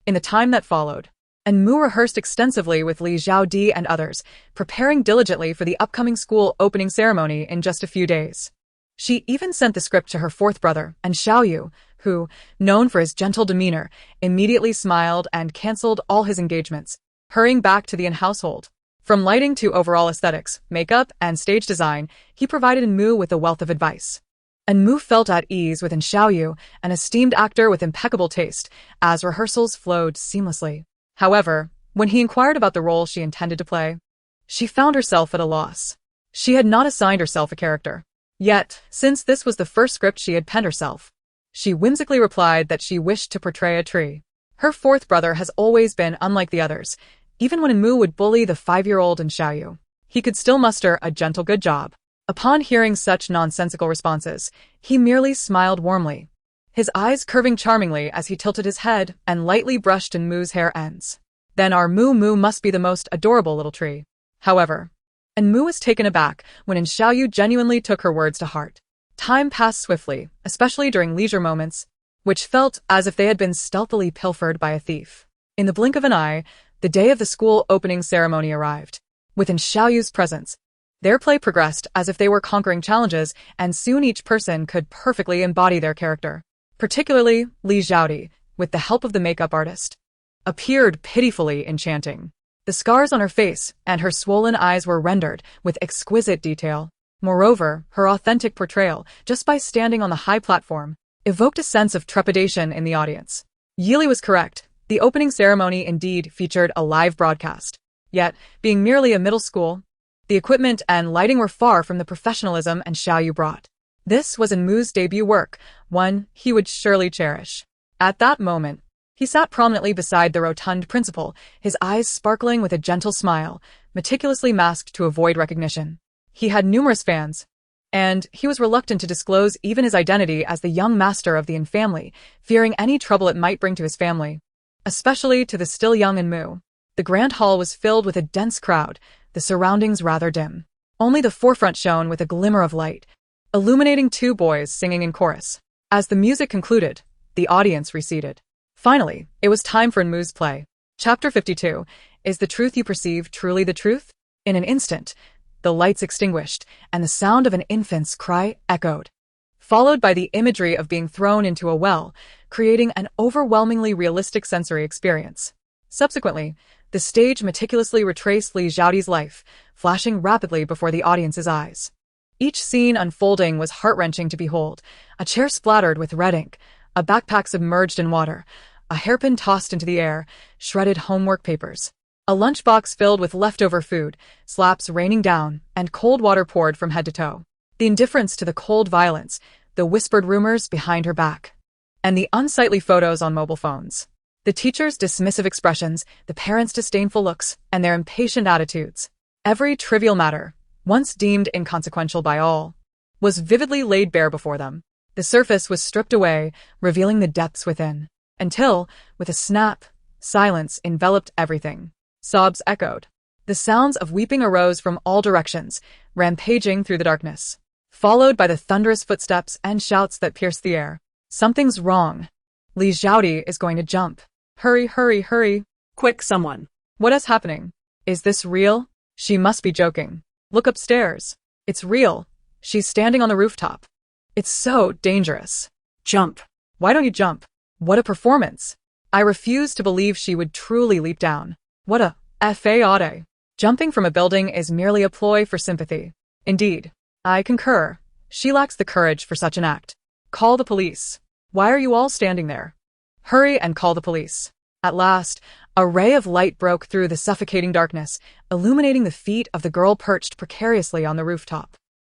In the time that followed, Mu rehearsed extensively with Li Xiaodi and others, preparing diligently for the upcoming school opening ceremony in just a few days. She even sent the script to her fourth brother, and Xiaoyu, who, known for his gentle demeanor, immediately smiled and cancelled all his engagements, hurrying back to the in-household. From lighting to overall aesthetics, makeup, and stage design, he provided Mu with a wealth of advice. And Mu felt at ease within Xiaoyu, an esteemed actor with impeccable taste, as rehearsals flowed seamlessly. However, when he inquired about the role she intended to play, she found herself at a loss. She had not assigned herself a character. Yet, since this was the first script she had penned herself, she whimsically replied that she wished to portray a tree. Her fourth brother has always been unlike the others. Even when Mu would bully the 5-year-old in Xiaoyu, he could still muster a gentle good job. Upon hearing such nonsensical responses, he merely smiled warmly, his eyes curving charmingly as he tilted his head and lightly brushed Mu's hair ends. Then our Mu must be the most adorable little tree. However, Mu was taken aback when Xiaoyu genuinely took her words to heart. Time passed swiftly, especially during leisure moments, which felt as if they had been stealthily pilfered by a thief. In the blink of an eye, the day of the school opening ceremony arrived. Within Xiaoyu's presence, their play progressed as if they were conquering challenges, and soon each person could perfectly embody their character. Particularly, Li Xiaodi, with the help of the makeup artist, appeared pitifully enchanting. The scars on her face and her swollen eyes were rendered with exquisite detail. Moreover, her authentic portrayal, just by standing on the high platform, evoked a sense of trepidation in the audience. Yili was correct. The opening ceremony indeed featured a live broadcast. Yet, being merely a middle school, the equipment and lighting were far from the professionalism Xiaoyu brought. This was Mu's debut work, one he would surely cherish. At that moment, he sat prominently beside the rotund principal, his eyes sparkling with a gentle smile, meticulously masked to avoid recognition. He had numerous fans, and he was reluctant to disclose even his identity as the young master of the Yin family, fearing any trouble it might bring to his family, especially to the still young Mu. The grand hall was filled with a dense crowd, the surroundings rather dim. Only the forefront shone with a glimmer of light, illuminating two boys singing in chorus. As the music concluded, the audience receded. Finally, it was time for Mu's play. Chapter 52. Is the truth you perceive truly the truth? In an instant, the lights extinguished, and the sound of an infant's cry echoed, followed by the imagery of being thrown into a well, creating an overwhelmingly realistic sensory experience. Subsequently, the stage meticulously retraced Li Xiaodi's life, flashing rapidly before the audience's eyes. Each scene unfolding was heart-wrenching to behold, a chair splattered with red ink, a backpack submerged in water, a hairpin tossed into the air, shredded homework papers, a lunchbox filled with leftover food, slaps raining down, and cold water poured from head to toe. The indifference to the cold violence, the whispered rumors behind her back, and the unsightly photos on mobile phones. The teachers' dismissive expressions, the parents' disdainful looks, and their impatient attitudes. Every trivial matter, once deemed inconsequential by all, was vividly laid bare before them. The surface was stripped away, revealing the depths within, until, with a snap, silence enveloped everything. Sobs echoed. The sounds of weeping arose from all directions, rampaging through the darkness, followed by the thunderous footsteps and shouts that pierced the air. Something's wrong. Li Xiaodi is going to jump. Hurry, hurry, hurry. Quick, someone. What is happening? Is this real? She must be joking. Look upstairs. It's real. She's standing on the rooftop. It's so dangerous. Jump. Why don't you jump? What a performance. I refuse to believe she would truly leap down. What a fade. Jumping from a building is merely a ploy for sympathy. Indeed. I concur. She lacks the courage for such an act. Call the police. Why are you all standing there? Hurry and call the police. At last, a ray of light broke through the suffocating darkness, illuminating the feet of the girl perched precariously on the rooftop.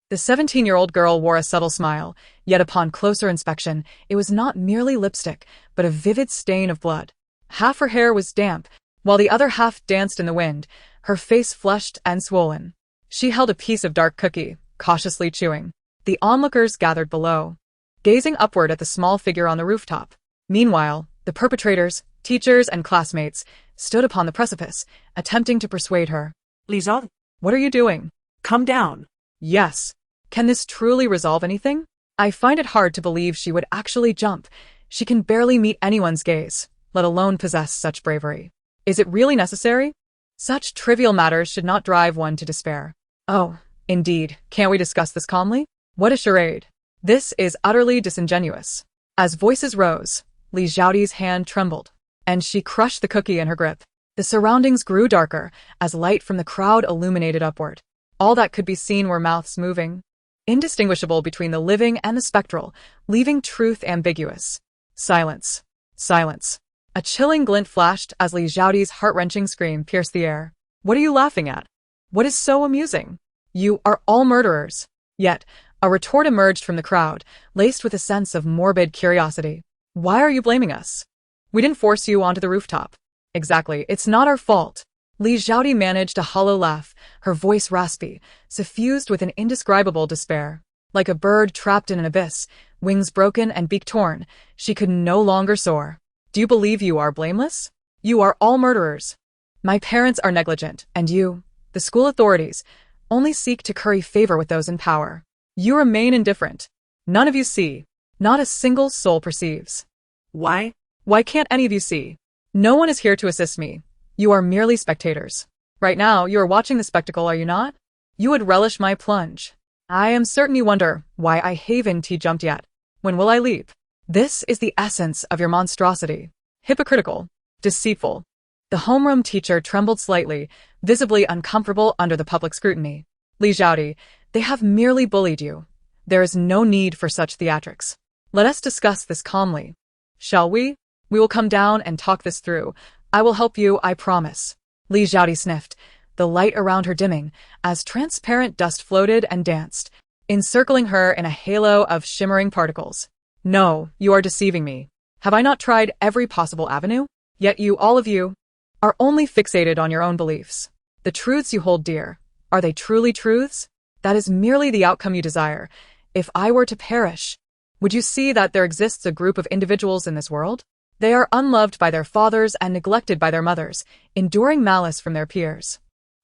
The 17-year-old girl wore a subtle smile, yet upon closer inspection, it was not merely lipstick, but a vivid stain of blood. Half her hair was damp, while the other half danced in the wind, her face flushed and swollen. She held a piece of dark cookie, cautiously chewing. The onlookers gathered below, gazing upward at the small figure on the rooftop. Meanwhile, the perpetrators, teachers, and classmates stood upon the precipice, attempting to persuade her. Lisa, What are you doing? come down. Yes. Can this truly resolve anything? I find it hard to believe she would actually jump. She can barely meet anyone's gaze, let alone possess such bravery. Is it really necessary? Such trivial matters should not drive one to despair. Oh, indeed. Can't we discuss this calmly? What a charade. This is utterly disingenuous. As voices rose, Li Xiaoti's hand trembled, and she crushed the cookie in her grip. The surroundings grew darker as light from the crowd illuminated upward. All that could be seen were mouths moving, indistinguishable between the living and the spectral, leaving truth ambiguous. Silence. Silence. A chilling glint flashed as Li Xiaoti's heart-wrenching scream pierced the air. What are you laughing at? What is so amusing? You are all murderers. Yet, a retort emerged from the crowd, laced with a sense of morbid curiosity. Why are you blaming us? We didn't force you onto the rooftop. Exactly, it's not our fault. Li Xiaoti managed a hollow laugh, her voice raspy, suffused with an indescribable despair. Like a bird trapped in an abyss, wings broken and beak torn, she could no longer soar. Do you believe you are blameless? You are all murderers. My parents are negligent, and you, the school authorities, only seek to curry favor with those in power. You remain indifferent. None of you see. Not a single soul perceives. Why? Why can't any of you see? No one is here to assist me. You are merely spectators. Right now, you are watching the spectacle, are you not? You would relish my plunge. I am certain you wonder why I haven't jumped yet. When will I leap? This is the essence of your monstrosity. Hypocritical. Deceitful. The homeroom teacher trembled slightly, visibly uncomfortable under the public scrutiny. Li Xiaoti, they have merely bullied you. There is no need for such theatrics. Let us discuss this calmly. Shall we? We will come down and talk this through. I will help you, I promise. Li Xiaoti sniffed, the light around her dimming, as transparent dust floated and danced, encircling her in a halo of shimmering particles. No, you are deceiving me. Have I not tried every possible avenue? Yet you, all of you, are only fixated on your own beliefs. The truths you hold dear, are they truly truths? That is merely the outcome you desire. If I were to perish, would you see that there exists a group of individuals in this world? They are unloved by their fathers and neglected by their mothers, enduring malice from their peers.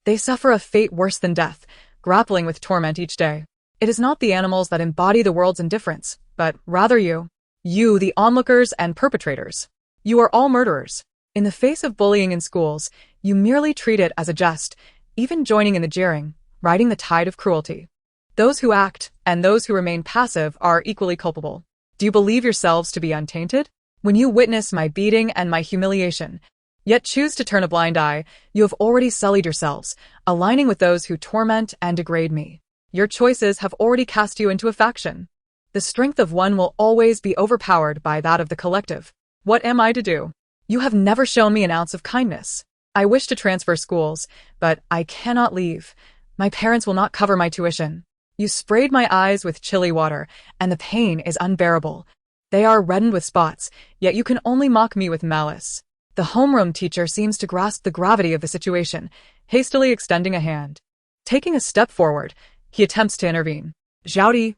They suffer a fate worse than death, grappling with torment each day. It is not the animals that embody the world's indifference, but rather you. You, the onlookers and perpetrators. You are all murderers. In the face of bullying in schools, you merely treat it as a jest, even joining in the jeering, riding the tide of cruelty. Those who act and those who remain passive are equally culpable. Do you believe yourselves to be untainted? When you witness my beating and my humiliation, yet choose to turn a blind eye, you have already sullied yourselves, aligning with those who torment and degrade me. Your choices have already cast you into a faction. The strength of one will always be overpowered by that of the collective. What am I to do? You have never shown me an ounce of kindness. I wish to transfer schools, but I cannot leave. My parents will not cover my tuition. You sprayed my eyes with chilly water, and the pain is unbearable. They are reddened with spots, yet you can only mock me with malice. The homeroom teacher seems to grasp the gravity of the situation, hastily extending a hand. Taking a step forward, he attempts to intervene. Xiaoti,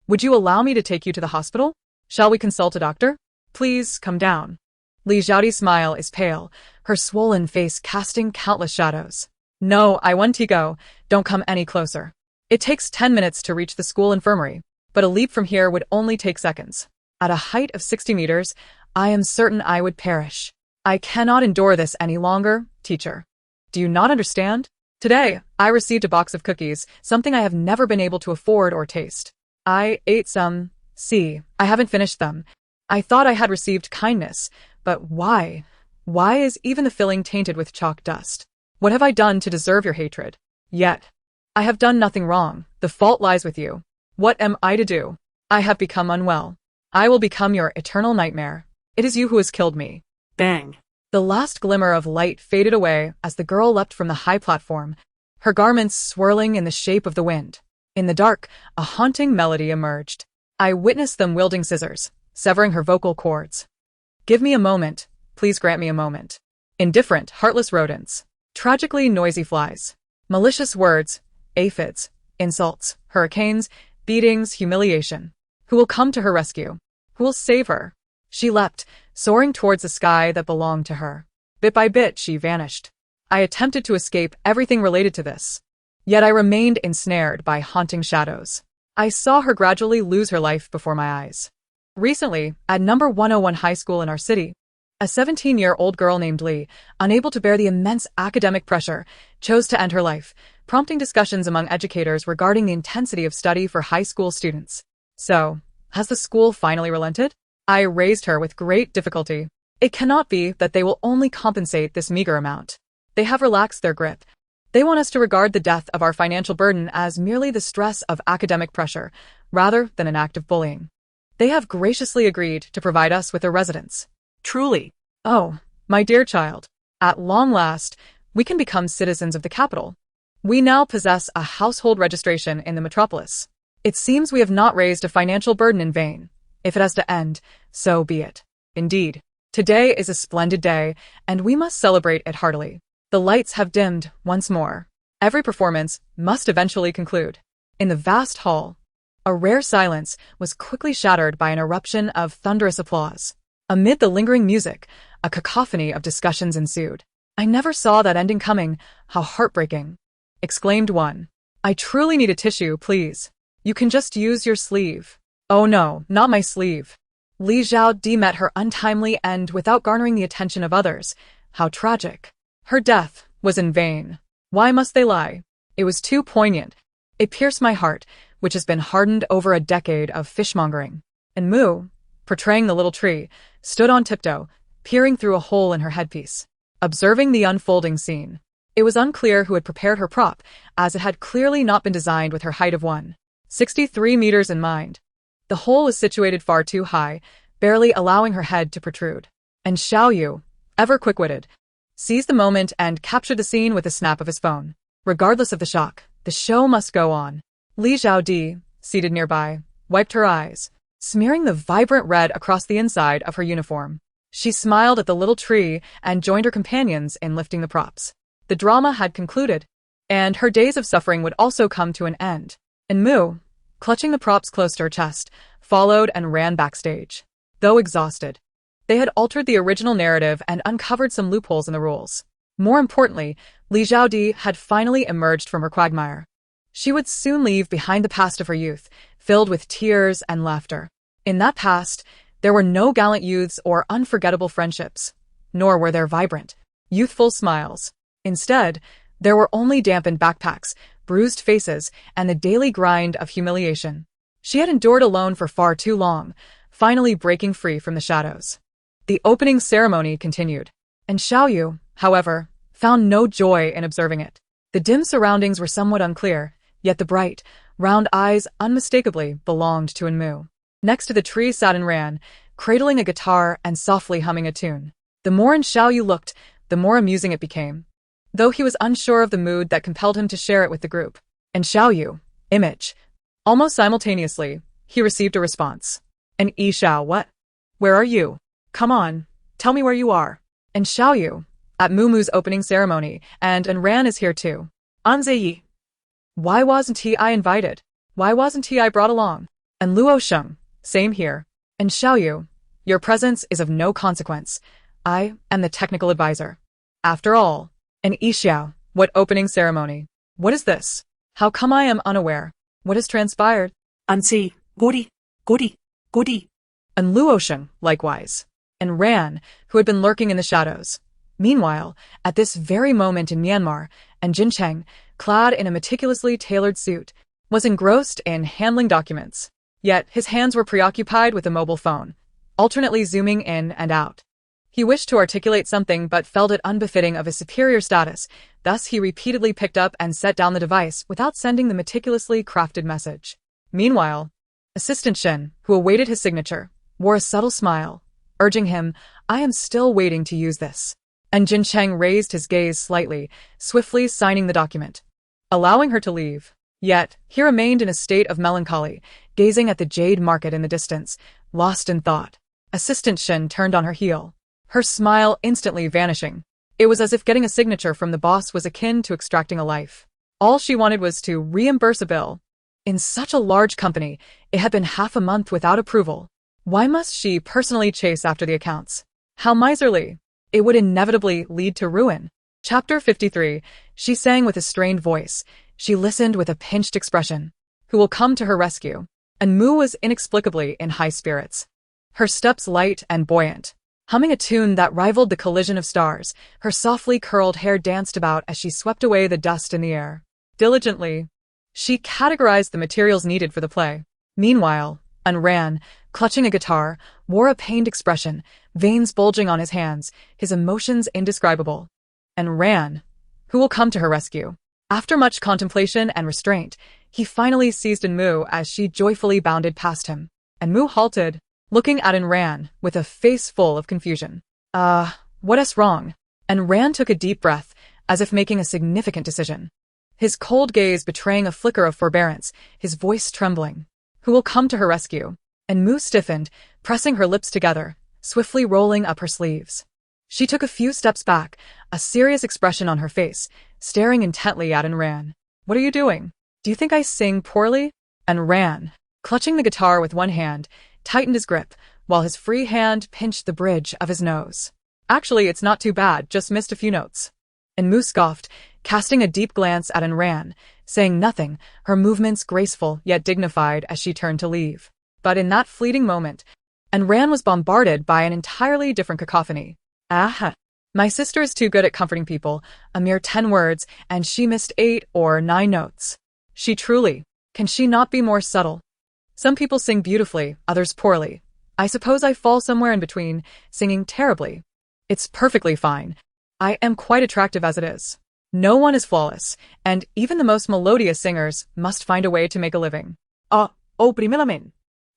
would you allow me to take you to the hospital? Shall we consult a doctor? Please, come down. Li Xiaoti's smile is pale, her swollen face casting countless shadows. No, I want to go. Don't come any closer. It takes 10 minutes to reach the school infirmary, but a leap from here would only take seconds. At a height of 60 meters, I am certain I would perish. I cannot endure this any longer, teacher. Do you not understand? Today, I received a box of cookies, something I have never been able to afford or taste. I ate some. See, I haven't finished them. I thought I had received kindness, but why? Why is even the filling tainted with chalk dust? What have I done to deserve your hatred? Yet, I have done nothing wrong. The fault lies with you. What am I to do? I have become unwell. I will become your eternal nightmare. It is you who has killed me. Bang. The last glimmer of light faded away as the girl leapt from the high platform, her garments swirling in the shape of the wind. In the dark, a haunting melody emerged. I witnessed them wielding scissors, severing her vocal cords. Give me a moment. Please grant me a moment. Indifferent, heartless rodents. Tragically noisy flies. Malicious words, aphids, insults, hurricanes, beatings, humiliation. Who will come to her rescue? Who will save her? She leapt, soaring towards the sky that belonged to her. Bit by bit, she vanished. I attempted to escape everything related to this. Yet I remained ensnared by haunting shadows. I saw her gradually lose her life before my eyes. Recently, at number 101 high school in our city, a 17-year-old girl named Lee, unable to bear the immense academic pressure, chose to end her life, prompting discussions among educators regarding the intensity of study for high school students. So, has the school finally relented? I raised her with great difficulty. It cannot be that they will only compensate this meager amount. They have relaxed their grip. They want us to regard the death of our financial burden as merely the stress of academic pressure, rather than an act of bullying. They have graciously agreed to provide us with a residence. Truly. Oh, my dear child, at long last, we can become citizens of the capital. We now possess a household registration in the metropolis. It seems we have not raised a financial burden in vain. If it has to end, so be it. Indeed, today is a splendid day, and we must celebrate it heartily. The lights have dimmed once more. Every performance must eventually conclude. In the vast hall, a rare silence was quickly shattered by an eruption of thunderous applause. Amid the lingering music, a cacophony of discussions ensued. I never saw that ending coming. How heartbreaking, exclaimed one. I truly need a tissue, please. You can just use your sleeve. Oh no, not my sleeve. Li Zhao met her untimely end without garnering the attention of others. How tragic. Her death was in vain. Why must they lie? It was too poignant. It pierced my heart, which has been hardened over a decade of fishmongering. And Moo, portraying the little tree, stood on tiptoe, peering through a hole in her headpiece, observing the unfolding scene. It was unclear who had prepared her prop, as it had clearly not been designed with her height of 163 meters in mind. The hole was situated far too high, barely allowing her head to protrude. And Xiao Yu, ever quick-witted, seized the moment and captured the scene with a snap of his phone. Regardless of the shock, the show must go on. Li Zhao, seated nearby, wiped her eyes, smearing the vibrant red across the inside of her uniform. She smiled at the little tree and joined her companions in lifting the props. The drama had concluded, and her days of suffering would also come to an end. And Moo, clutching the props close to her chest, followed and ran backstage. Though exhausted, they had altered the original narrative and uncovered some loopholes in the rules. More importantly, Li Zhao had finally emerged from her quagmire. She would soon leave behind the past of her youth, filled with tears and laughter. In that past, there were no gallant youths or unforgettable friendships, nor were there vibrant, youthful smiles. Instead, there were only dampened backpacks, bruised faces, and the daily grind of humiliation. She had endured alone for far too long, finally breaking free from the shadows. The opening ceremony continued, and Xiao Yu, however, found no joy in observing it. The dim surroundings were somewhat unclear, yet the bright, round eyes unmistakably belonged to Enmu. Next to the tree sat and ran, cradling a guitar and softly humming a tune. The more in Xiao Yu looked, the more amusing it became, though he was unsure of the mood that compelled him to share it with the group. And Xiao Yu, image. Almost simultaneously, he received a response. And Yi Xiao, what? Where are you? Come on, tell me where you are. And Xiao Yu, at Mumu's opening ceremony, and Ran is here too. Anze Yi. Why wasn't I invited? Why wasn't I brought along? And Luo Sheng, same here. And Xiao Yu, your presence is of no consequence. I am the technical advisor. After all. And Yi Xiao, what opening ceremony? What is this? How come I am unaware? What has transpired? Anzi, Gori. And Luo Sheng, likewise. And Ran, who had been lurking in the shadows. Meanwhile, at this very moment in Myanmar, and Jin Cheng, clad in a meticulously tailored suit, was engrossed in handling documents. Yet his hands were preoccupied with a mobile phone, alternately zooming in and out. He wished to articulate something but felt it unbefitting of his superior status, thus he repeatedly picked up and set down the device without sending the meticulously crafted message. Meanwhile, Assistant Shin, who awaited his signature, wore a subtle smile, urging him, "I am still waiting to use this." And Jin Cheng raised his gaze slightly, swiftly signing the document, allowing her to leave. Yet, he remained in a state of melancholy, gazing at the jade market in the distance, lost in thought. Assistant Shin turned on her heel, her smile instantly vanishing. It was as if getting a signature from the boss was akin to extracting a life. All she wanted was to reimburse a bill. In such a large company, it had been half a month without approval. Why must she personally chase after the accounts? How miserly! It would inevitably lead to ruin. Chapter 53. She sang with a strained voice. She listened with a pinched expression. Who will come to her rescue? And Mu was inexplicably in high spirits. Her steps light and buoyant. Humming a tune that rivaled the collision of stars, her softly curled hair danced about as she swept away the dust in the air. Diligently, she categorized the materials needed for the play. Meanwhile, Unran, clutching a guitar, wore a pained expression, veins bulging on his hands, his emotions indescribable. And Ran, who will come to her rescue? After much contemplation and restraint, he finally seized Enmu as she joyfully bounded past him. Enmu halted, looking at Enran with a face full of confusion. What's wrong? Enran took a deep breath, as if making a significant decision. His cold gaze betraying a flicker of forbearance, his voice trembling. Who will come to her rescue? Enmu stiffened, pressing her lips together, swiftly rolling up her sleeves. She took a few steps back, a serious expression on her face, staring intently at Enran. What are you doing? Do you think I sing poorly? Enran, clutching the guitar with one hand, tightened his grip, while his free hand pinched the bridge of his nose. Actually, it's not too bad, just missed a few notes. Enmu scoffed, casting a deep glance at Enran, saying nothing, her movements graceful yet dignified as she turned to leave. But in that fleeting moment, Enran was bombarded by an entirely different cacophony. My sister is too good at comforting people, a mere 10 words, and she missed 8 or 9 notes. Can she not be more subtle? Some people sing beautifully, others poorly. I suppose I fall somewhere in between, singing terribly. It's perfectly fine. I am quite attractive as it is. No one is flawless, and even the most melodious singers must find a way to make a living. Primeramente.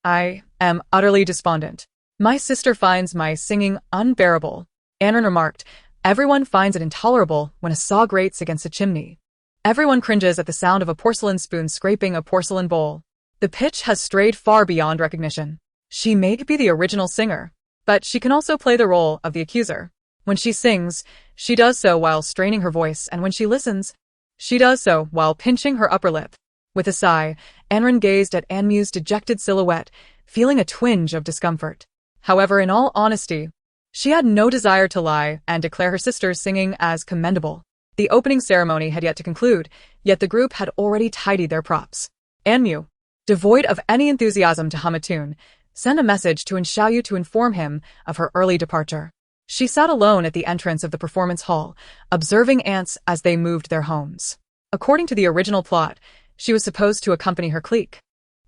I am utterly despondent. My sister finds my singing unbearable. Anran remarked, everyone finds it intolerable when a saw grates against a chimney. Everyone cringes at the sound of a porcelain spoon scraping a porcelain bowl. The pitch has strayed far beyond recognition. She may be the original singer, but she can also play the role of the accuser. When she sings, she does so while straining her voice, and when she listens, she does so while pinching her upper lip. With a sigh, Anran gazed at Anmu's dejected silhouette, feeling a twinge of discomfort. However, in all honesty, she had no desire to lie and declare her sister's singing as commendable. The opening ceremony had yet to conclude, yet the group had already tidied their props. Anmu, devoid of any enthusiasm to hum a tune, sent a message to Xiaoyu to inform him of her early departure. She sat alone at the entrance of the performance hall, observing ants as they moved their homes. According to the original plot, she was supposed to accompany her clique,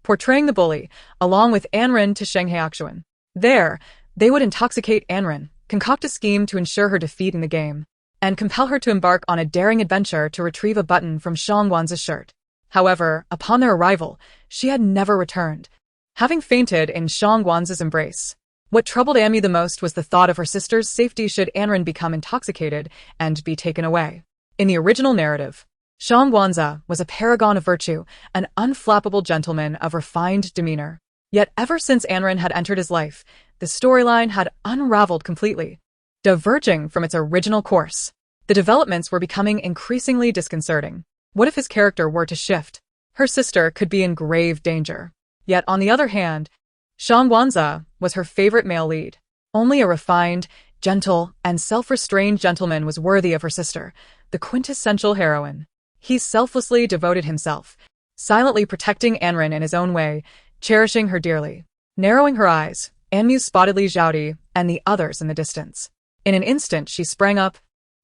portraying the bully, along with Anran to Shanghai Akshuan. There, they would intoxicate Anran, concoct a scheme to ensure her defeat in the game, and compel her to embark on a daring adventure to retrieve a button from Shangwan's shirt. However, upon their arrival, she had never returned, having fainted in Shangwan's embrace. What troubled Amy the most was the thought of her sister's safety should Anran become intoxicated and be taken away. In the original narrative, Shangwanza was a paragon of virtue, an unflappable gentleman of refined demeanor. Yet ever since Anran had entered his life, the storyline had unraveled completely, diverging from its original course. The developments were becoming increasingly disconcerting. What if his character were to shift? Her sister could be in grave danger. Yet on the other hand, Shangwanza was her favorite male lead. Only a refined, gentle, and self-restrained gentleman was worthy of her sister, the quintessential heroine. He selflessly devoted himself, silently protecting Anran in his own way, cherishing her dearly. Narrowing her eyes, Anmu spotted Li Zhaodi and the others in the distance. In an instant she sprang up,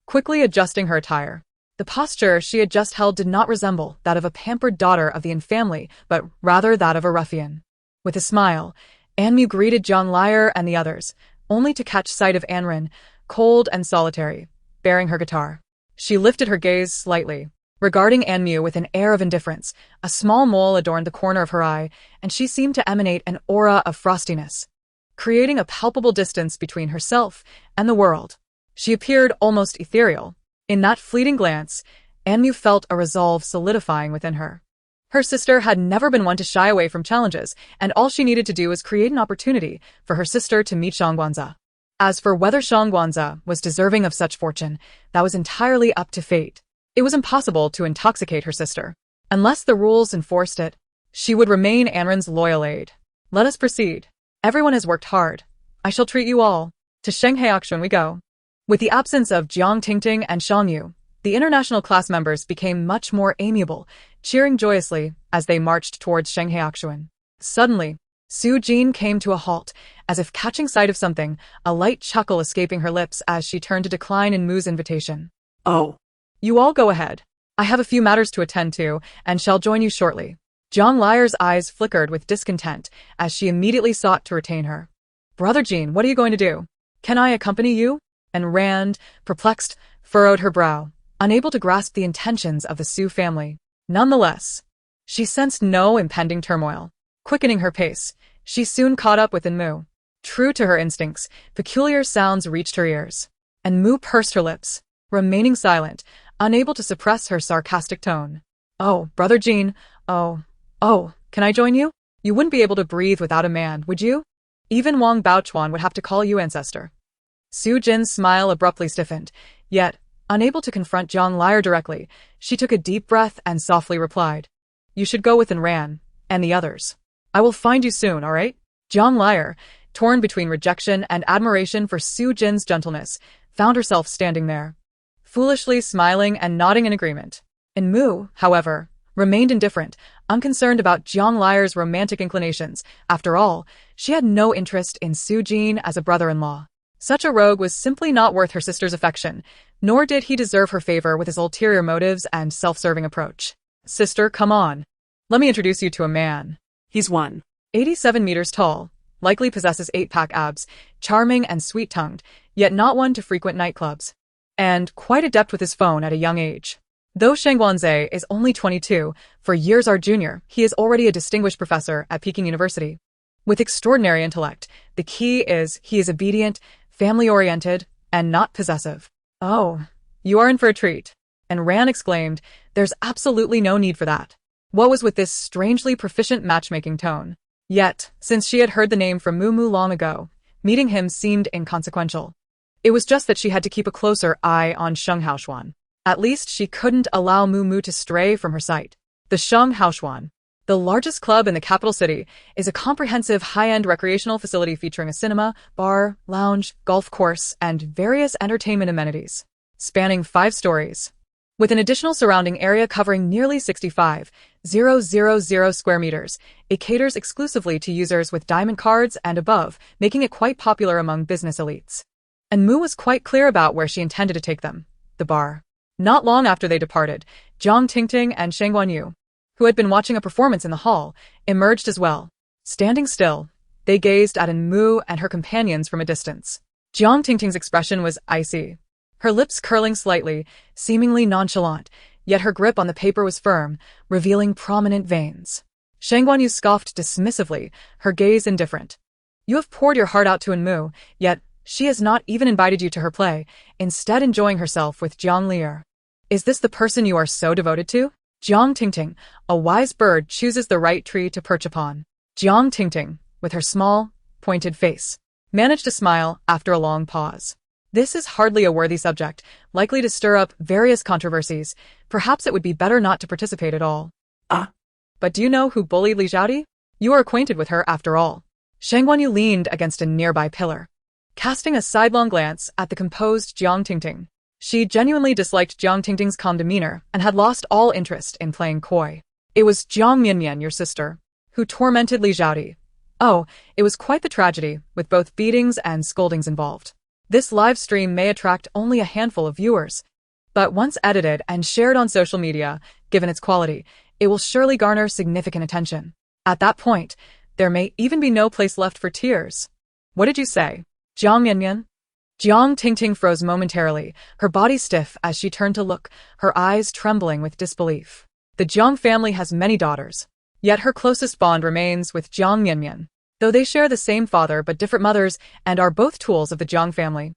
quickly adjusting her attire. The posture she had just held did not resemble that of a pampered daughter of the Yin family, but rather that of a ruffian. With a smile, Anmu greeted Jiang Liar and the others, only to catch sight of Anrin, cold and solitary, bearing her guitar. She lifted her gaze slightly, regarding Anmu with an air of indifference. A small mole adorned the corner of her eye, and she seemed to emanate an aura of frostiness, creating a palpable distance between herself and the world. She appeared almost ethereal. In that fleeting glance, Anmu felt a resolve solidifying within her. Her sister had never been one to shy away from challenges, and all she needed to do was create an opportunity for her sister to meet Shangguanza. As for whether Shangguanza was deserving of such fortune, that was entirely up to fate. It was impossible to intoxicate her sister. Unless the rules enforced it, she would remain Anrin's loyal aide. Let us proceed. Everyone has worked hard. I shall treat you all. To Shanghaiakshan we go. With the absence of Jiang Tingting and Shang Yu, the international class members became much more amiable, cheering joyously as they marched towards Shanghaiakshan. Suddenly, Su Jin came to a halt, as if catching sight of something, a light chuckle escaping her lips as she turned to decline Mu's invitation. Oh. You all go ahead. I have a few matters to attend to, and shall join you shortly. Jiang Liar's eyes flickered with discontent as she immediately sought to retain her. Brother Jean, what are you going to do? Can I accompany you? And Rand, perplexed, furrowed her brow, unable to grasp the intentions of the Su family. Nonetheless, she sensed no impending turmoil. Quickening her pace, she soon caught up with Mu. True to her instincts, peculiar sounds reached her ears. And Mu pursed her lips, remaining silent, unable to suppress her sarcastic tone. Oh, Brother Jean, oh, can I join you? You wouldn't be able to breathe without a man, would you? Even Wang Baochuan would have to call you ancestor. Su Jin's smile abruptly stiffened, yet, unable to confront Jiang Liar directly, she took a deep breath and softly replied. You should go with Ran, and the others. I will find you soon, all right? Jiang Liar, torn between rejection and admiration for Su Jin's gentleness, found herself standing there, foolishly smiling and nodding in agreement. And Mu, however, remained indifferent, unconcerned about Jiang Liar's romantic inclinations. After all, she had no interest in Su Jin as a brother-in-law. Such a rogue was simply not worth her sister's affection, nor did he deserve her favor with his ulterior motives and self-serving approach. Sister, come on. Let me introduce you to a man. He's 87 meters tall, likely possesses 8-pack abs, charming and sweet-tongued, yet not one to frequent nightclubs, and quite adept with his phone at a young age. Though Shangguanze is only 22, for years our junior, he is already a distinguished professor at Peking University. With extraordinary intellect, the key is he is obedient, family-oriented, and not possessive. Oh, you are in for a treat. And Ran exclaimed, there's absolutely no need for that. What was with this strangely proficient matchmaking tone? Yet, since she had heard the name from Mu long ago, meeting him seemed inconsequential. It was just that she had to keep a closer eye on Sheng Haoshuan. At least she couldn't allow Mu to stray from her sight. The Sheng Haoshuan, the largest club in the capital city, is a comprehensive high-end recreational facility featuring a cinema, bar, lounge, golf course, and various entertainment amenities, spanning 5 stories. With an additional surrounding area covering nearly 65,000 square meters, it caters exclusively to users with diamond cards and above, making it quite popular among business elites. And Mu was quite clear about where she intended to take them, the bar. Not long after they departed, Jiang Tingting and Shangguan Yu, who had been watching a performance in the hall, emerged as well. Standing still, they gazed at Mu and her companions from a distance. Jiang Tingting's expression was icy, her lips curling slightly, seemingly nonchalant, yet her grip on the paper was firm, revealing prominent veins. Shangguan Yu scoffed dismissively, her gaze indifferent. You have poured your heart out to Mu, yet she has not even invited you to her play, instead enjoying herself with Jiang Liar. Is this the person you are so devoted to? Jiang Tingting, a wise bird chooses the right tree to perch upon. Jiang Tingting, with her small, pointed face, managed to smile after a long pause. This is hardly a worthy subject, likely to stir up various controversies. Perhaps it would be better not to participate at all. But do you know who bullied Li Zhaodi? You are acquainted with her after all. Shangguan Yu leaned against a nearby pillar, casting a sidelong glance at the composed Jiang Tingting. She genuinely disliked Jiang Tingting's calm demeanor and had lost all interest in playing coy. It was Jiang Mianmian, your sister, who tormented Li Zhaodi. Oh, it was quite the tragedy, with both beatings and scoldings involved. This live stream may attract only a handful of viewers, but once edited and shared on social media, given its quality, it will surely garner significant attention. At that point, There may even be no place left for tears. What did you say? Jiang Yanyan? Jiang Tingting froze momentarily, her body stiff as she turned to look, her eyes trembling with disbelief. The Jiang family has many daughters. Yet her closest bond remains with Jiang Yanyan. Though they share the same father but different mothers and are both tools of the Jiang family,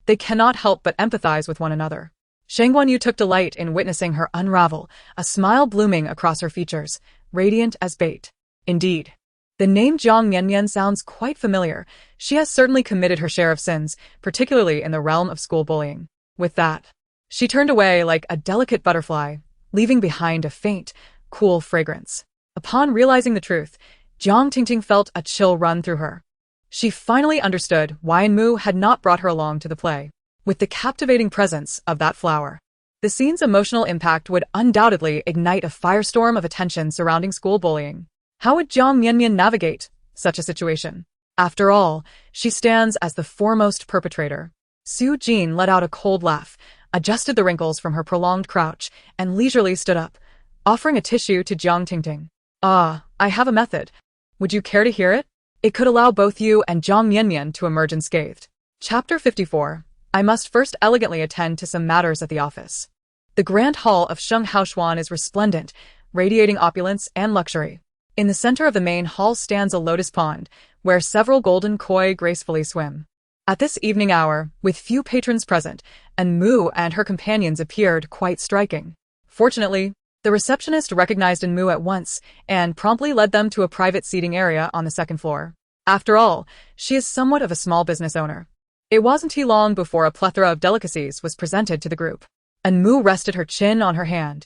they cannot help but empathize with one another. Shang Guanyu took delight in witnessing her unravel, a smile blooming across her features, radiant as bait. Indeed. The name Jiang Yanyan sounds quite familiar. She has certainly committed her share of sins, particularly in the realm of school bullying. With that, she turned away like a delicate butterfly, leaving behind a faint, cool fragrance. Upon realizing the truth, Jiang Tingting felt a chill run through her. She finally understood why Enmu had not brought her along to the play. With the captivating presence of that flower, the scene's emotional impact would undoubtedly ignite a firestorm of attention surrounding school bullying. How would Jiang Yanyan navigate such a situation? After all, she stands as the foremost perpetrator. Su Jin let out a cold laugh, adjusted the wrinkles from her prolonged crouch, and leisurely stood up, offering a tissue to Jiang Tingting. I have a method. Would you care to hear it? It could allow both you and Jiang Yanyan to emerge unscathed. Chapter 54. I must first elegantly attend to some matters at the office. The grand hall of Sheng Haoshuan is resplendent, radiating opulence and luxury. In the center of the main hall stands a lotus pond, where several golden koi gracefully swim. At this evening hour, with few patrons present, Enmu and her companions appeared quite striking. Fortunately, the receptionist recognized Enmu at once and promptly led them to a private seating area on the second floor. After all, she is somewhat of a small business owner. It wasn't too long before a plethora of delicacies was presented to the group. Enmu rested her chin on her hand,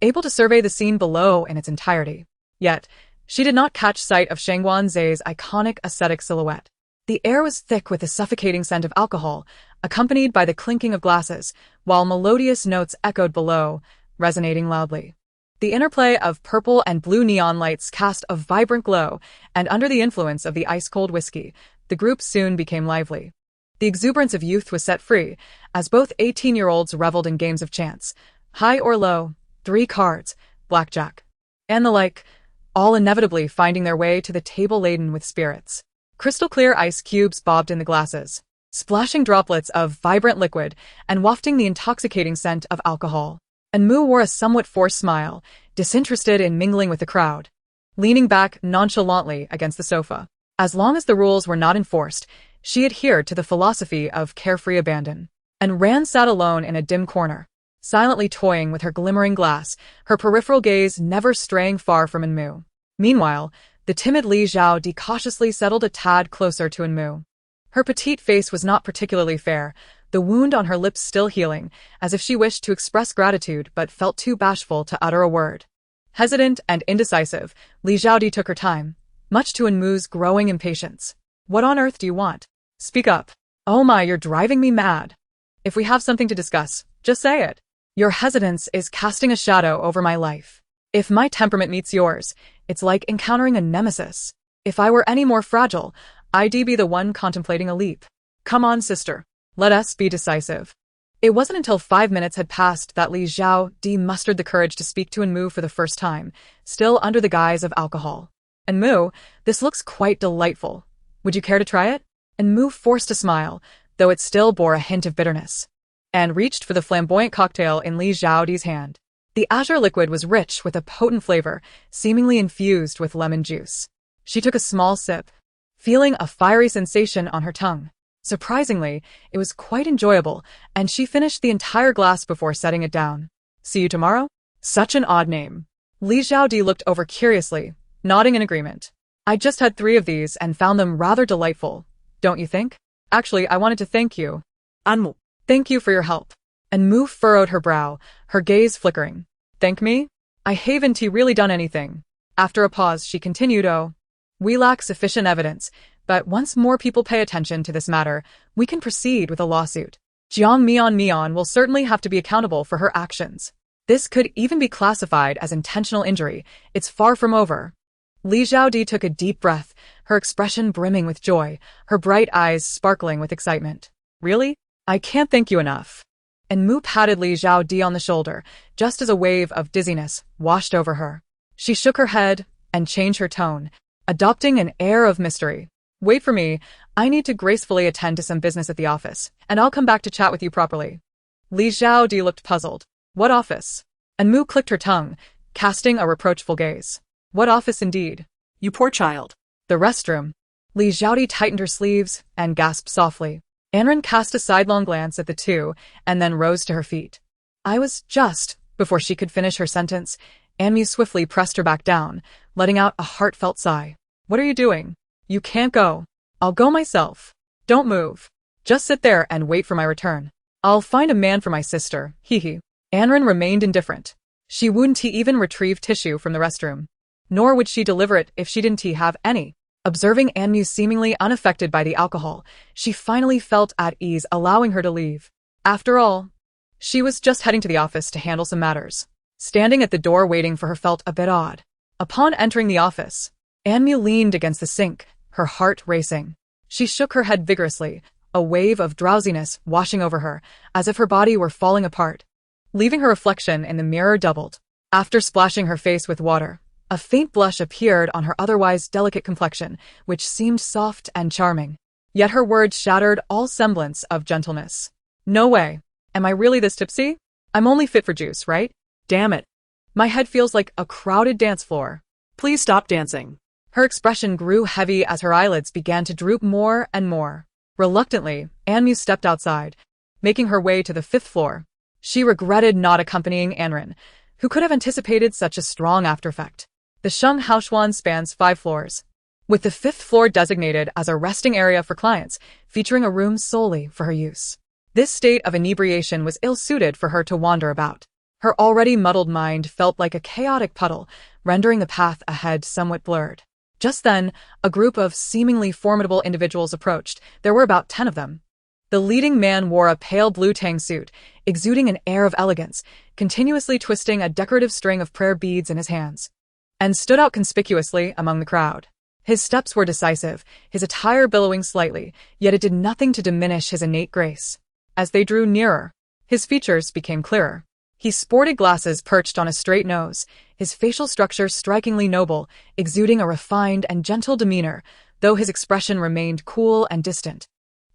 able to survey the scene below in its entirety. Yet, she did not catch sight of Shangguan Zhe's iconic ascetic silhouette. The air was thick with the suffocating scent of alcohol, accompanied by the clinking of glasses, while melodious notes echoed below, resonating loudly. The interplay of purple and blue neon lights cast a vibrant glow, and under the influence of the ice-cold whiskey, the group soon became lively. The exuberance of youth was set free, as both 18-year-olds reveled in games of chance, high or low, 3 cards, blackjack, and the like, all inevitably finding their way to the table laden with spirits. Crystal-clear ice cubes bobbed in the glasses, splashing droplets of vibrant liquid and wafting the intoxicating scent of alcohol. Enmu wore a somewhat forced smile, disinterested in mingling with the crowd, leaning back nonchalantly against the sofa. As long as the rules were not enforced, she adhered to the philosophy of carefree abandon. And Ran sat alone in a dim corner, silently toying with her glimmering glass, her peripheral gaze never straying far from Enmu. Meanwhile, the timid Li Zhaodi cautiously settled a tad closer to Enmu. Her petite face was not particularly fair, the wound on her lips still healing, as if she wished to express gratitude but felt too bashful to utter a word. Hesitant and indecisive, Li Zhaodi took her time, much to Enmu's growing impatience. What on earth do you want? Speak up. Oh my, you're driving me mad. If we have something to discuss, just say it. Your hesitance is casting a shadow over my life. If my temperament meets yours, it's like encountering a nemesis. If I were any more fragile, I'd be the one contemplating a leap. Come on, sister. Let us be decisive. It wasn't until 5 minutes had passed that Li Zhaodi mustered the courage to speak to Enmu for the first time, still under the guise of alcohol. Enmu, this looks quite delightful. Would you care to try it? Enmu forced a smile, though it still bore a hint of bitterness, and reached for the flamboyant cocktail in Li Zhaodi's hand. The azure liquid was rich with a potent flavor, seemingly infused with lemon juice. She took a small sip, feeling a fiery sensation on her tongue. Surprisingly, it was quite enjoyable, and she finished the entire glass before setting it down. See you tomorrow? Such an odd name. Li Zhaodi looked over curiously, nodding in agreement. I just had 3 of these and found them rather delightful, don't you think? Actually, I wanted to thank you. Enmu. Thank you for your help. Enmu furrowed her brow, her gaze flickering. Thank me? I haven't really done anything. After a pause, she continued, we lack sufficient evidence, but once more people pay attention to this matter, we can proceed with a lawsuit. Jiang Mian will certainly have to be accountable for her actions. This could even be classified as intentional injury. It's far from over. Li Zhaodi took a deep breath, her expression brimming with joy, her bright eyes sparkling with excitement. Really? I can't thank you enough. Enmu patted Li Zhaodi on the shoulder, just as a wave of dizziness washed over her. She shook her head and changed her tone, adopting an air of mystery. Wait for me, I need to gracefully attend to some business at the office, and I'll come back to chat with you properly. Li Xiaodi looked puzzled. What office? And Mu clicked her tongue, casting a reproachful gaze. What office indeed? You poor child. The restroom. Li Xiaodi tightened her sleeves and gasped softly. Anren cast a sidelong glance at the two and then rose to her feet. Before she could finish her sentence, Anmu swiftly pressed her back down, letting out a heartfelt sigh. What are you doing? You can't go. I'll go myself. Don't move. Just sit there and wait for my return. I'll find a man for my sister, hee. Anren remained indifferent. She wouldn't even retrieve tissue from the restroom. Nor would she deliver it if she didn't have any. Observing Anmu seemingly unaffected by the alcohol, she finally felt at ease, allowing her to leave. After all, she was just heading to the office to handle some matters. Standing at the door waiting for her felt a bit odd. Upon entering the office, Anmu leaned against the sink, her heart racing. She shook her head vigorously, a wave of drowsiness washing over her, as if her body were falling apart. Leaving her reflection in the mirror doubled. After splashing her face with water, a faint blush appeared on her otherwise delicate complexion, which seemed soft and charming. Yet her words shattered all semblance of gentleness. No way. Am I really this tipsy? I'm only fit for juice, right? Damn it. My head feels like a crowded dance floor. Please stop dancing. Her expression grew heavy as her eyelids began to droop more and more. Reluctantly, Anmu stepped outside, making her way to the 5th floor. She regretted not accompanying Anren, who could have anticipated such a strong aftereffect. The Sheng Haoshuan spans 5 floors, with the 5th floor designated as a resting area for clients, featuring a room solely for her use. This state of inebriation was ill-suited for her to wander about. Her already muddled mind felt like a chaotic puddle, rendering the path ahead somewhat blurred. Just then, a group of seemingly formidable individuals approached. There were about 10 of them. The leading man wore a pale blue tang suit, exuding an air of elegance, continuously twisting a decorative string of prayer beads in his hands, and stood out conspicuously among the crowd. His steps were decisive, his attire billowing slightly, yet it did nothing to diminish his innate grace. As they drew nearer, his features became clearer. He sported glasses perched on a straight nose, his facial structure strikingly noble, exuding a refined and gentle demeanor, though his expression remained cool and distant.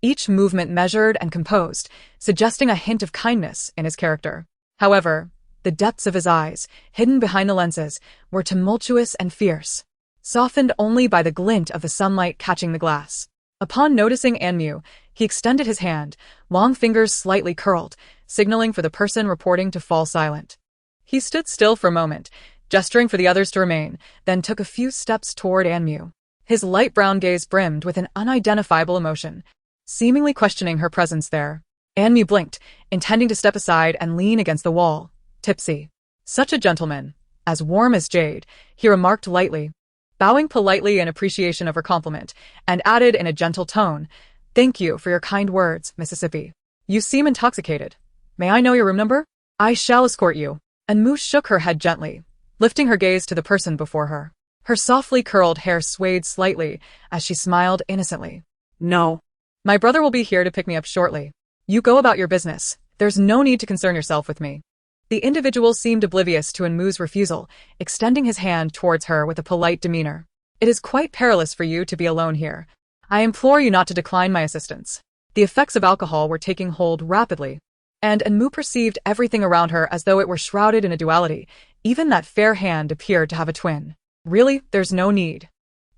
Each movement measured and composed, suggesting a hint of kindness in his character. However, the depths of his eyes, hidden behind the lenses, were tumultuous and fierce, softened only by the glint of the sunlight catching the glass. Upon noticing Anmu, he extended his hand, long fingers slightly curled, signaling for the person reporting to fall silent. He stood still for a moment, gesturing for the others to remain, then took a few steps toward Anmu. His light brown gaze brimmed with an unidentifiable emotion, seemingly questioning her presence there. Anmu blinked, intending to step aside and lean against the wall. Tipsy. Such a gentleman. As warm as jade, he remarked lightly, bowing politely in appreciation of her compliment, and added in a gentle tone, "Thank you for your kind words, Mississippi. You seem intoxicated. May I know your room number? I shall escort you." And Mu shook her head gently, lifting her gaze to the person before her. Her softly curled hair swayed slightly as she smiled innocently. No. My brother will be here to pick me up shortly. You go about your business. There's no need to concern yourself with me. The individual seemed oblivious to Enmu's refusal, extending his hand towards her with a polite demeanor. It is quite perilous for you to be alone here. I implore you not to decline my assistance. The effects of alcohol were taking hold rapidly, and Enmu perceived everything around her as though it were shrouded in a duality. Even that fair hand appeared to have a twin. Really, there's no need.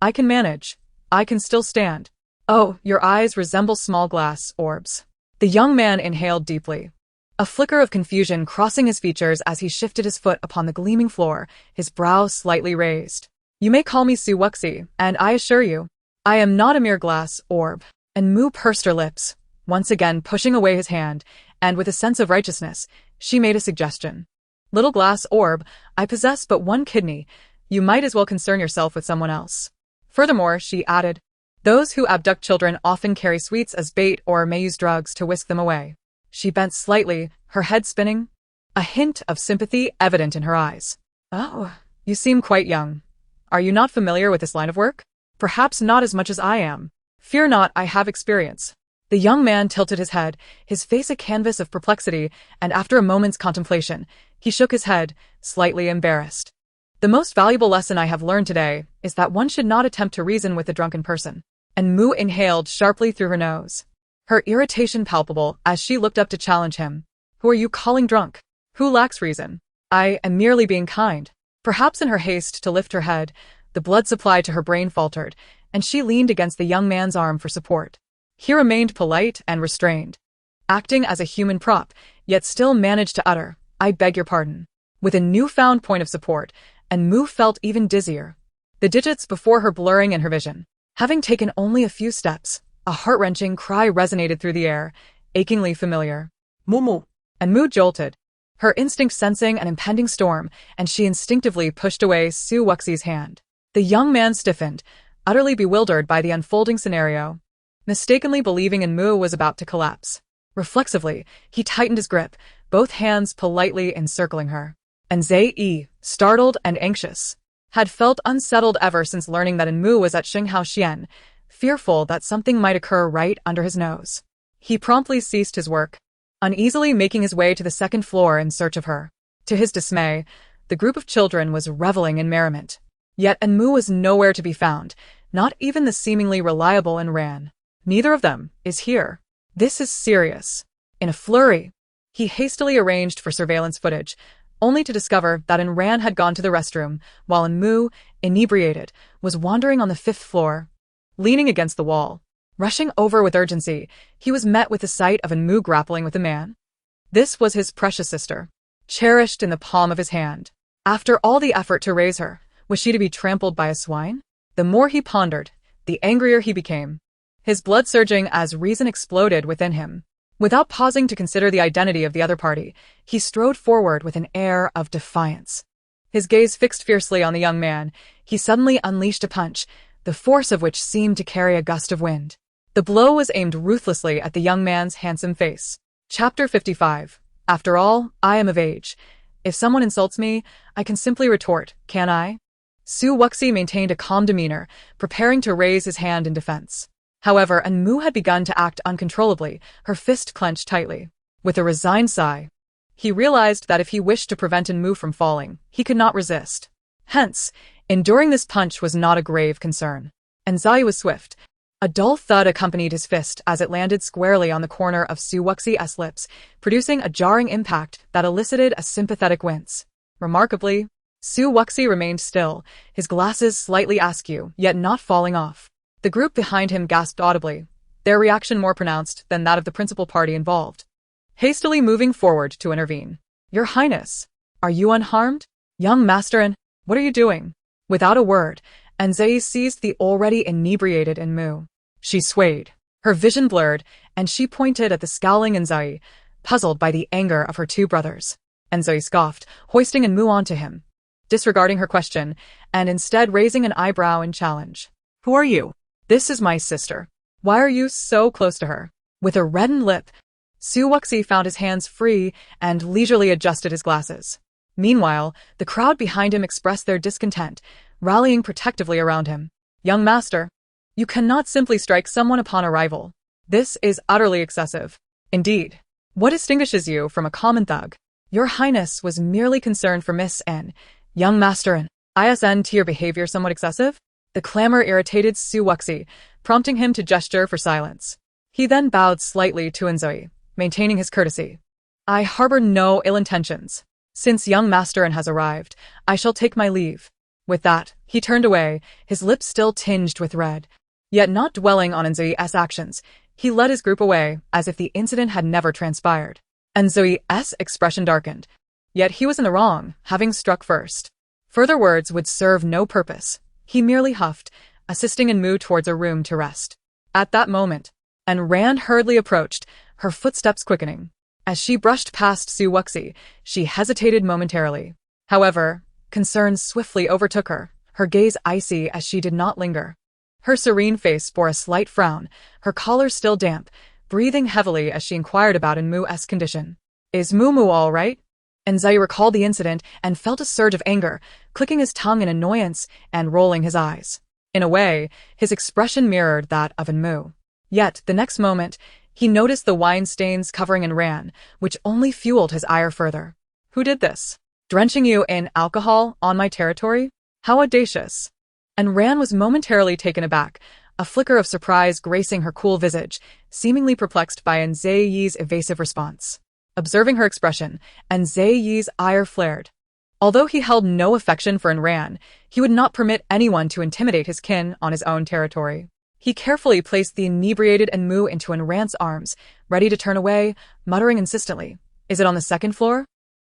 I can manage. I can still stand. Oh, your eyes resemble small glass orbs. The young man inhaled deeply, a flicker of confusion crossing his features as he shifted his foot upon the gleaming floor, his brow slightly raised. You may call me Su Wuxi, and I assure you, I am not a mere glass orb. And Mu pursed her lips, once again pushing away his hand, and with a sense of righteousness, she made a suggestion. Little glass orb, I possess but one kidney. You might as well concern yourself with someone else. Furthermore, she added, those who abduct children often carry sweets as bait or may use drugs to whisk them away. She bent slightly, her head spinning, a hint of sympathy evident in her eyes. Oh, you seem quite young. Are you not familiar with this line of work? Perhaps not as much as I am. Fear not, I have experience. The young man tilted his head, his face a canvas of perplexity, and after a moment's contemplation, he shook his head, slightly embarrassed. The most valuable lesson I have learned today is that one should not attempt to reason with a drunken person. And Mu inhaled sharply through her nose, her irritation palpable as she looked up to challenge him. Who are you calling drunk? Who lacks reason? I am merely being kind. Perhaps in her haste to lift her head, the blood supply to her brain faltered, and she leaned against the young man's arm for support. He remained polite and restrained, acting as a human prop, yet still managed to utter, I beg your pardon, with a newfound point of support, and Mu felt even dizzier, the digits before her blurring in her vision. Having taken only a few steps, a heart-wrenching cry resonated through the air, achingly familiar. Mumu. And Mu jolted, her instinct sensing an impending storm, and she instinctively pushed away Su Wuxi's hand. The young man stiffened, utterly bewildered by the unfolding scenario, mistakenly believing in Mu was about to collapse. Reflexively, he tightened his grip, both hands politely encircling her. And Zai, startled and anxious, had felt unsettled ever since learning that Mu was at Xinghao Xian, fearful that something might occur right under his nose. He promptly ceased his work, uneasily making his way to the second floor in search of her. To his dismay, the group of children was reveling in merriment. Yet Mu was nowhere to be found, not even the seemingly reliable Ran. Neither of them is here. This is serious. In a flurry, he hastily arranged for surveillance footage, only to discover that Ran had gone to the restroom, while Mu, inebriated, was wandering on the 5th floor, leaning against the wall. Rushing over with urgency, he was met with the sight of Mu grappling with a man. This was his precious sister, cherished in the palm of his hand. After all the effort to raise her, was she to be trampled by a swine? The more he pondered, the angrier he became, his blood surging as reason exploded within him. Without pausing to consider the identity of the other party, he strode forward with an air of defiance. His gaze fixed fiercely on the young man, he suddenly unleashed a punch, the force of which seemed to carry a gust of wind. The blow was aimed ruthlessly at the young man's handsome face. Chapter 55. After all, I am of age. If someone insults me, I can simply retort, can I? Su Wuxi maintained a calm demeanor, preparing to raise his hand in defense. However, Mu had begun to act uncontrollably, her fist clenched tightly. With a resigned sigh, he realized that if he wished to prevent Mu from falling, he could not resist. Hence, enduring this punch was not a grave concern. And Zai was swift. A dull thud accompanied his fist as it landed squarely on the corner of Su Wuxi's lips, producing a jarring impact that elicited a sympathetic wince. Remarkably, Su Wuxi remained still, his glasses slightly askew, yet not falling off. The group behind him gasped audibly, their reaction more pronounced than that of the principal party involved. Hastily moving forward to intervene. Your Highness, are you unharmed? Young master, what are you doing? Without a word, Anzai seized the already inebriated Mu. She swayed, her vision blurred, and she pointed at the scowling Anzai, puzzled by the anger of her two brothers. Anzai scoffed, hoisting Mu onto him, disregarding her question, and instead raising an eyebrow in challenge. Who are you? This is my sister. Why are you so close to her? With a reddened lip, Su Wuxi found his hands free and leisurely adjusted his glasses. Meanwhile, the crowd behind him expressed their discontent, rallying protectively around him. Young master, you cannot simply strike someone upon arrival. This is utterly excessive. Indeed, what distinguishes you from a common thug? Your Highness was merely concerned for Miss N. Young master, and isn't your behavior somewhat excessive? The clamor irritated Su Wuxi, prompting him to gesture for silence. He then bowed slightly to Anzai, maintaining his courtesy. I harbor no ill intentions. Since young master has arrived, I shall take my leave. With that, he turned away, his lips still tinged with red. Yet not dwelling on Anzai's actions, he led his group away as if the incident had never transpired. Anzai's expression darkened. Yet he was in the wrong, having struck first. Further words would serve no purpose. He merely huffed, assisting Mu towards a room to rest. At that moment, Ran hurriedly approached, her footsteps quickening. As she brushed past Su Wuxi, she hesitated momentarily. However, concern swiftly overtook her, her gaze icy as she did not linger. Her serene face bore a slight frown, her collar still damp, breathing heavily as she inquired about Mu's condition. Is Mu all right? Anzai recalled the incident and felt a surge of anger, clicking his tongue in annoyance and rolling his eyes. In a way, his expression mirrored that of Mu. Yet, the next moment, he noticed the wine stains covering Ran, which only fueled his ire further. Who did this? Drenching you in alcohol on my territory? How audacious. And Ran was momentarily taken aback, a flicker of surprise gracing her cool visage, seemingly perplexed by An Ziyi's evasive response. Observing her expression, An Ziyi's ire flared. Although he held no affection for An Ran, he would not permit anyone to intimidate his kin on his own territory. He carefully placed the inebriated An Mu into An Ran's arms, ready to turn away, muttering insistently, "Is it on the second floor?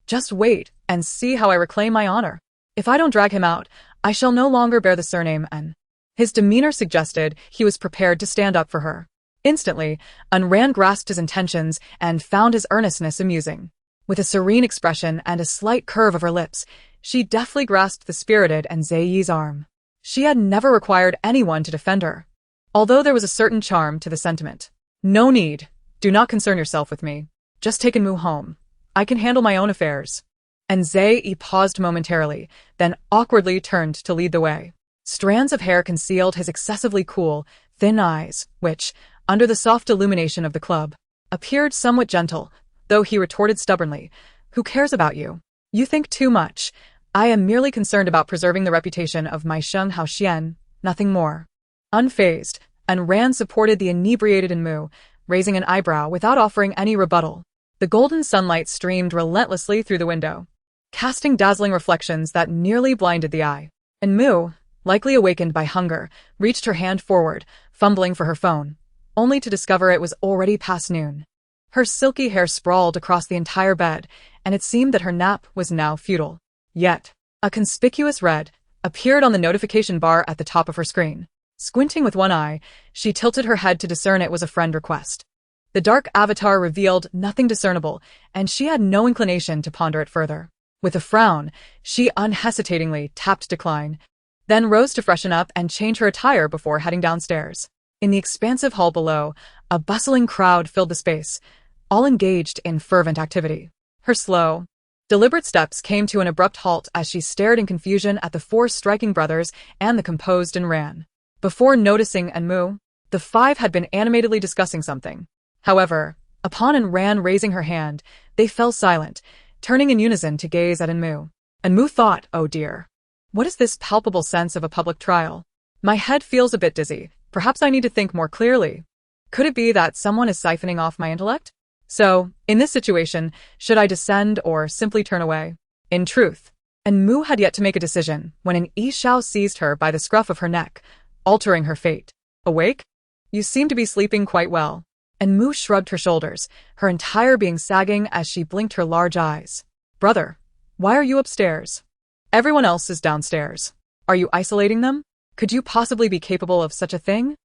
Just wait and see how I reclaim my honor. If I don't drag him out, I shall no longer bear the surname An." His demeanor suggested he was prepared to stand up for her. Instantly, An Ran grasped his intentions and found his earnestness amusing. With a serene expression and a slight curve of her lips, she deftly grasped the spirited An Ziyi's arm. She had never required anyone to defend her, although there was a certain charm to the sentiment. "No need. Do not concern yourself with me. Just take An Mu home. I can handle my own affairs." And Ziyi paused momentarily, then awkwardly turned to lead the way. Strands of hair concealed his excessively cool, thin eyes, which, under the soft illumination of the club, appeared somewhat gentle, though he retorted stubbornly, "Who cares about you? You think too much. I am merely concerned about preserving the reputation of my Sheng Hao Xian, nothing more." Unfazed, An Ran supported the inebriated An Mu, raising an eyebrow without offering any rebuttal. The golden sunlight streamed relentlessly through the window, casting dazzling reflections that nearly blinded the eye. An Mu, likely awakened by hunger, reached her hand forward, fumbling for her phone, only to discover it was already past noon. Her silky hair sprawled across the entire bed, and it seemed that her nap was now futile. Yet, a conspicuous red appeared on the notification bar at the top of her screen. Squinting with one eye, she tilted her head to discern it was a friend request. The dark avatar revealed nothing discernible, and she had no inclination to ponder it further. With a frown, she unhesitatingly tapped decline, then rose to freshen up and change her attire before heading downstairs. In the expansive hall below, a bustling crowd filled the space, all engaged in fervent activity. Her slow, deliberate steps came to an abrupt halt as she stared in confusion at the four striking brothers and the composed An Ran. Before noticing An Mu, the five had been animatedly discussing something. However, upon An Ran raising her hand, they fell silent, turning in unison to gaze at An Mu. An Mu thought, "Oh dear. What is this palpable sense of a public trial? My head feels a bit dizzy. Perhaps I need to think more clearly. Could it be that someone is siphoning off my intellect? So, in this situation, should I descend or simply turn away?" In truth, An Mu had yet to make a decision when An Yishao seized her by the scruff of her neck, altering her fate. "Awake? You seem to be sleeping quite well." An Mu shrugged her shoulders, her entire being sagging as she blinked her large eyes. "Brother, why are you upstairs? Everyone else is downstairs. Are you isolating them? Could you possibly be capable of such a thing?"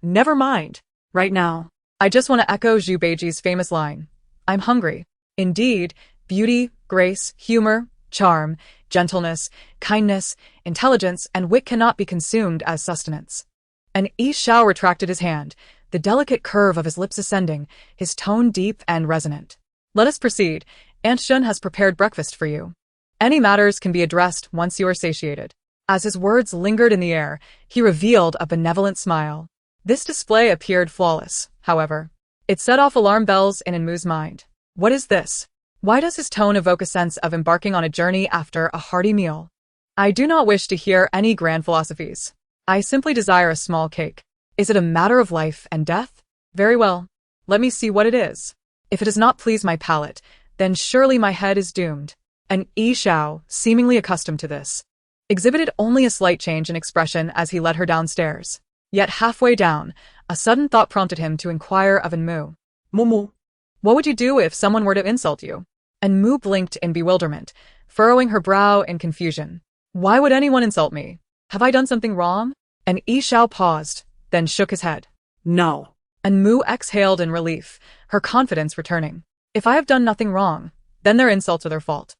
Never mind. Right now, I just want to echo Zhu Beiji's famous line. I'm hungry. Indeed, beauty, grace, humor, charm, gentleness, kindness, intelligence, and wit cannot be consumed as sustenance. And Yi Shao retracted his hand, the delicate curve of his lips ascending, his tone deep and resonant. "Let us proceed. Aunt Shun has prepared breakfast for you. Any matters can be addressed once you are satiated." As his words lingered in the air, he revealed a benevolent smile. This display appeared flawless, however. It set off alarm bells in An Mu's mind. What is this? Why does his tone evoke a sense of embarking on a journey after a hearty meal? I do not wish to hear any grand philosophies. I simply desire a small cake. Is it a matter of life and death? Very well. Let me see what it is. If it does not please my palate, then surely my head is doomed. And Yi Shao, seemingly accustomed to this, exhibited only a slight change in expression as he led her downstairs. Yet halfway down, a sudden thought prompted him to inquire of An Mu. "Mumu, what would you do if someone were to insult you?" An Mu blinked in bewilderment, furrowing her brow in confusion. "Why would anyone insult me? Have I done something wrong?" And Yi Shao paused, then shook his head. "No." An Mu exhaled in relief, her confidence returning. "If I have done nothing wrong, then their insults are their fault.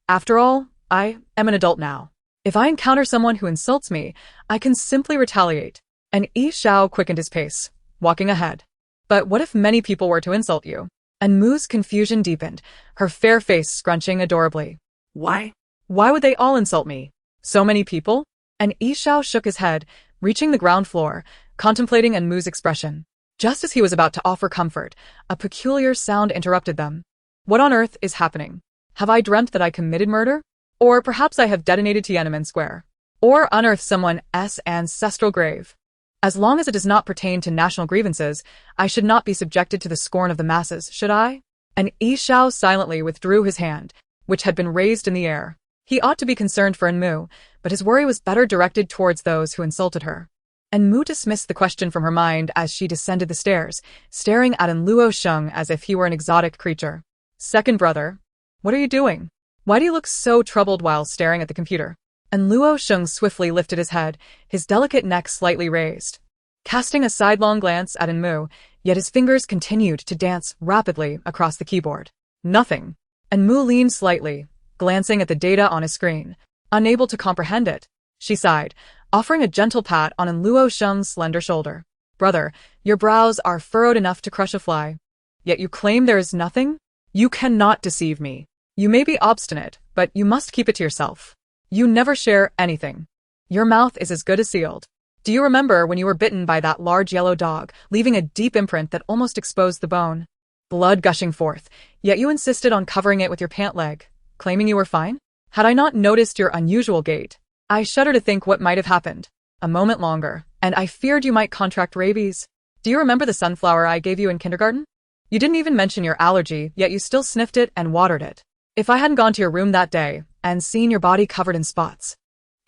After all, I am an adult now. If I encounter someone who insults me, I can simply retaliate." And Yi Shao quickened his pace, walking ahead. "But what if many people were to insult you?" And Mu's confusion deepened, her fair face scrunching adorably. "Why? Why would they all insult me? So many people?" And Yi Shao shook his head, reaching the ground floor, contemplating An Mu's expression. Just as he was about to offer comfort, a peculiar sound interrupted them. What on earth is happening? Have I dreamt that I committed murder? Or perhaps I have detonated Tiananmen Square? Or unearthed someone's ancestral grave? As long as it does not pertain to national grievances, I should not be subjected to the scorn of the masses, should I? And Yi Xiao silently withdrew his hand, which had been raised in the air. He ought to be concerned for Enmu, but his worry was better directed towards those who insulted her. Enmu dismissed the question from her mind as she descended the stairs, staring at Enluo Sheng as if he were an exotic creature. Second brother, what are you doing? Why do you look so troubled while staring at the computer? Enluo Sheng swiftly lifted his head, his delicate neck slightly raised. Casting a sidelong glance at Enmu, yet his fingers continued to dance rapidly across the keyboard. Nothing. Enmu leaned slightly, glancing at the data on his screen. Unable to comprehend it, she sighed, offering a gentle pat on Enluo Sheng's slender shoulder. Brother, your brows are furrowed enough to crush a fly. Yet you claim there is nothing? You cannot deceive me. You may be obstinate, but you must keep it to yourself. You never share anything. Your mouth is as good as sealed. Do you remember when you were bitten by that large yellow dog, leaving a deep imprint that almost exposed the bone? Blood gushing forth, yet you insisted on covering it with your pant leg, claiming you were fine? Had I not noticed your unusual gait, I shudder to think what might have happened. A moment longer, and I feared you might contract rabies. Do you remember the sunflower I gave you in kindergarten? You didn't even mention your allergy, yet you still sniffed it and watered it. If I hadn't gone to your room that day and seen your body covered in spots,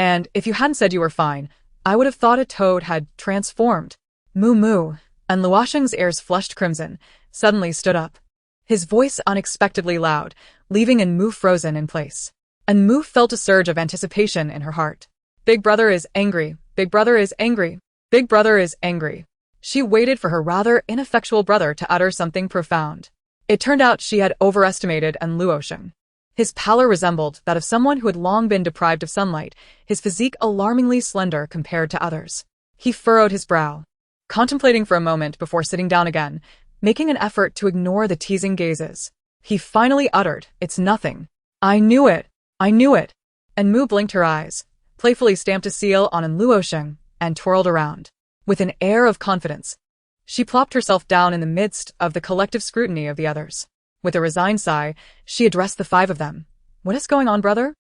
and if you hadn't said you were fine, I would have thought a toad had transformed. Moo moo. And Luo Sheng's ears flushed crimson, suddenly stood up. His voice unexpectedly loud, leaving Enmu frozen in place. Enmu felt a surge of anticipation in her heart. Big brother is angry. Big brother is angry. Big brother is angry. She waited for her rather ineffectual brother to utter something profound. It turned out she had overestimated Enluo Sheng. His pallor resembled that of someone who had long been deprived of sunlight, his physique alarmingly slender compared to others. He furrowed his brow, contemplating for a moment before sitting down again, making an effort to ignore the teasing gazes. He finally uttered, "It's nothing. I knew it. I knew it." Enmu blinked her eyes, playfully stamped a seal on Enluo Sheng, and twirled around. With an air of confidence, she plopped herself down in the midst of the collective scrutiny of the others. With a resigned sigh, she addressed the five of them. "What is going on, brother?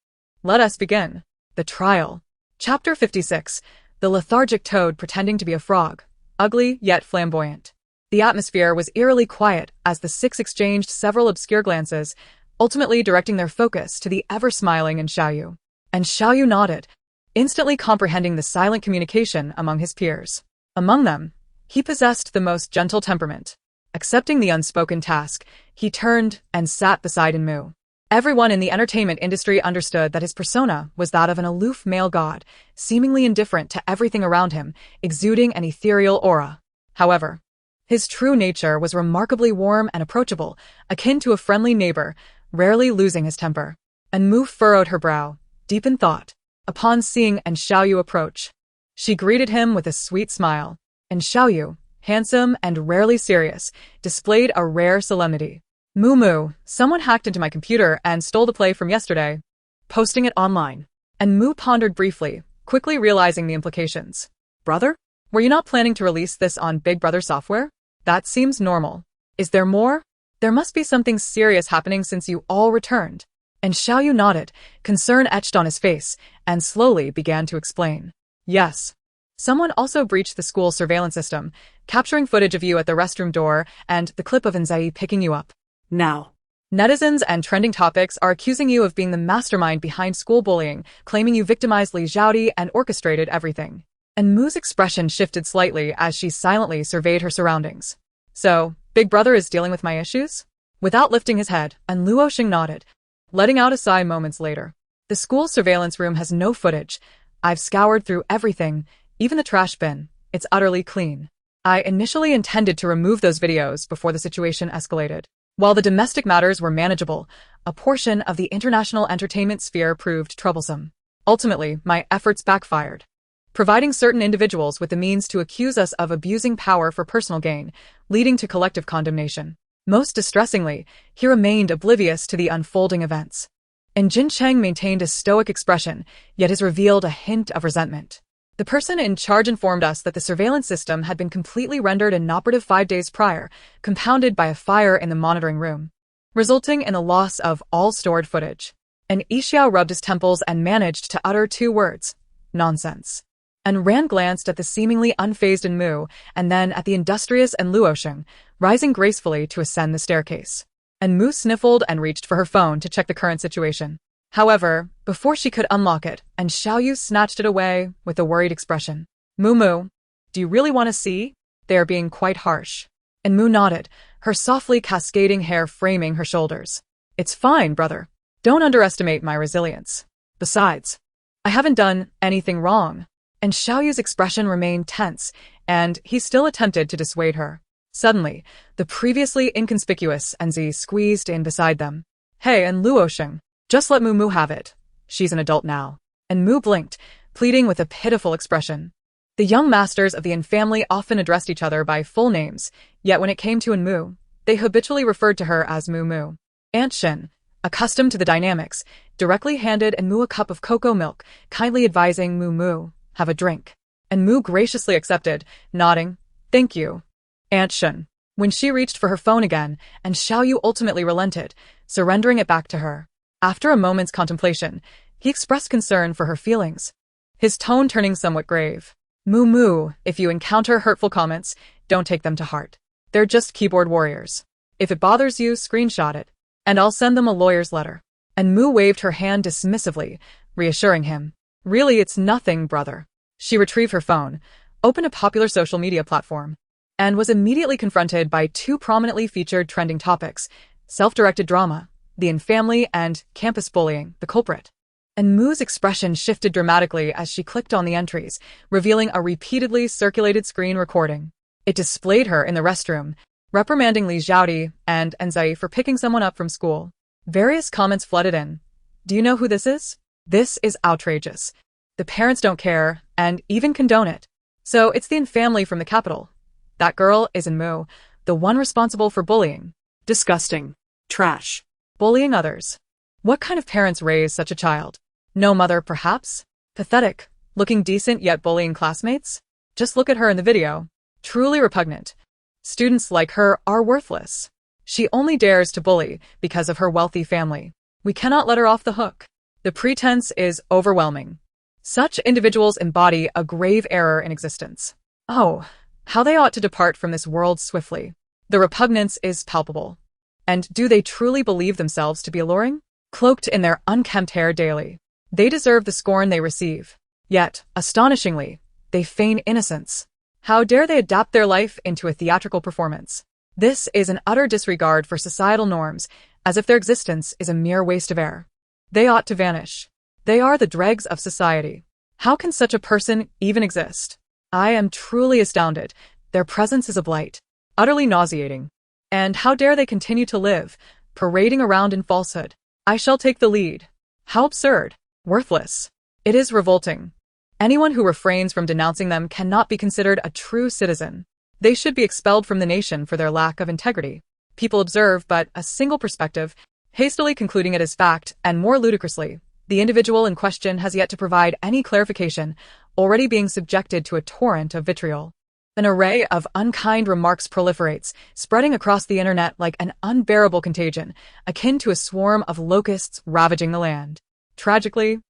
Let us begin. The trial." Chapter 56. The lethargic toad pretending to be a frog, ugly yet flamboyant. The atmosphere was eerily quiet as the six exchanged several obscure glances, ultimately directing their focus to the ever-smiling Xiaoyu. And Xiaoyu nodded, instantly comprehending the silent communication among his peers. Among them, he possessed the most gentle temperament. Accepting the unspoken task, he turned and sat beside Enmu. Everyone in the entertainment industry understood that his persona was that of an aloof male god, seemingly indifferent to everything around him, exuding an ethereal aura. However, his true nature was remarkably warm and approachable, akin to a friendly neighbor, rarely losing his temper. Enmu furrowed her brow, deep in thought. Upon seeing Xiaoyu approach, she greeted him with a sweet smile. Xiaoyu, handsome and rarely serious, displayed a rare solemnity. "Moo moo, someone hacked into my computer and stole the play from yesterday, posting it online." And Mu pondered briefly, quickly realizing the implications. "Brother? Were you not planning to release this on Big Brother software? That seems normal. Is there more? There must be something serious happening since you all returned." And Xiaoyu nodded, concern etched on his face, and slowly began to explain. "Yes. Someone also breached the school surveillance system, capturing footage of you at the restroom door and the clip of Nzai picking you up. Now, netizens and trending topics are accusing you of being the mastermind behind school bullying, claiming you victimized Li Zhaodi and orchestrated everything." And Mu's expression shifted slightly as she silently surveyed her surroundings. "So, Big Brother is dealing with my issues?" Without lifting his head, Enluo Sheng nodded, letting out a sigh moments later. "The school surveillance room has no footage. I've scoured through everything, even the trash bin. It's utterly clean. I initially intended to remove those videos before the situation escalated. While the domestic matters were manageable, a portion of the international entertainment sphere proved troublesome. Ultimately, my efforts backfired, providing certain individuals with the means to accuse us of abusing power for personal gain, leading to collective condemnation. Most distressingly, he remained oblivious to the unfolding events." And Jin Cheng maintained a stoic expression, yet has revealed a hint of resentment. "The person in charge informed us that the surveillance system had been completely rendered inoperative 5 days prior, compounded by a fire in the monitoring room. resulting in the loss of all stored footage. And Yixiao rubbed his temples and managed to utter 2 words, nonsense. And Rand glanced at the seemingly unfazed Enmu, and then at the industrious and Luosheng, rising gracefully to ascend the staircase. Enmu sniffled and reached for her phone to check the current situation. However, before she could unlock it, and Xiaoyu snatched it away with a worried expression. Mu, do you really want to see? They are being quite harsh. Enmu nodded, her softly cascading hair framing her shoulders. It's fine, brother. Don't underestimate my resilience. Besides, I haven't done anything wrong. And Xiaoyu's expression remained tense, and he still attempted to dissuade her. Suddenly, the previously inconspicuous Enzi squeezed in beside them. Hey, and Luosheng, just let Mu have it. She's an adult now. And Mu blinked, pleading with a pitiful expression. The young masters of the Yin family often addressed each other by full names, yet when it came to Enmu, they habitually referred to her as Mu. Aunt Shin, accustomed to the dynamics, directly handed Enmu a cup of cocoa milk, kindly advising Mu, have a drink. Enmu graciously accepted, nodding, thank you, Aunt Shin. When she reached for her phone again, and Xiaoyu ultimately relented, surrendering it back to her. After a moment's contemplation, he expressed concern for her feelings, his tone turning somewhat grave. Mu, if you encounter hurtful comments, don't take them to heart. They're just keyboard warriors. If it bothers you, screenshot it, and I'll send them a lawyer's letter. And Mu waved her hand dismissively, reassuring him. Really, it's nothing, brother. She retrieved her phone, opened a popular social media platform, and was immediately confronted by 2 prominently featured trending topics, self-directed drama, the Yin family, and campus bullying, the culprit. And Mu's expression shifted dramatically as she clicked on the entries, revealing a repeatedly circulated screen recording. It displayed her in the restroom, reprimanding Li Xiaodi and Enzai for picking someone up from school. Various comments flooded in. Do you know who this is? This is outrageous. The parents don't care, and even condone it. So it's the Yin family from the capital. That girl is Enmu, the one responsible for bullying. Disgusting. Trash. Bullying others. What kind of parents raise such a child? No mother, perhaps? Pathetic. Looking decent yet bullying classmates? Just look at her in the video. Truly repugnant. Students like her are worthless. She only dares to bully because of her wealthy family. We cannot let her off the hook. The pretense is overwhelming. Such individuals embody a grave error in existence. Oh, how they ought to depart from this world swiftly. The repugnance is palpable. And do they truly believe themselves to be alluring? Cloaked in their unkempt hair daily, they deserve the scorn they receive. Yet, astonishingly, they feign innocence. How dare they adapt their life into a theatrical performance? This is an utter disregard for societal norms, as if their existence is a mere waste of air. They ought to vanish. They are the dregs of society. How can such a person even exist? I am truly astounded. Their presence is a blight, utterly nauseating. And how dare they continue to live, parading around in falsehood? I shall take the lead. How absurd. Worthless. It is revolting. Anyone who refrains from denouncing them cannot be considered a true citizen. They should be expelled from the nation for their lack of integrity. People observe but a single perspective, hastily concluding it as fact, and more ludicrously, the individual in question has yet to provide any clarification, already being subjected to a torrent of vitriol. An array of unkind remarks proliferates, spreading across the internet like an unbearable contagion, akin to a swarm of locusts ravaging the land. Tragically,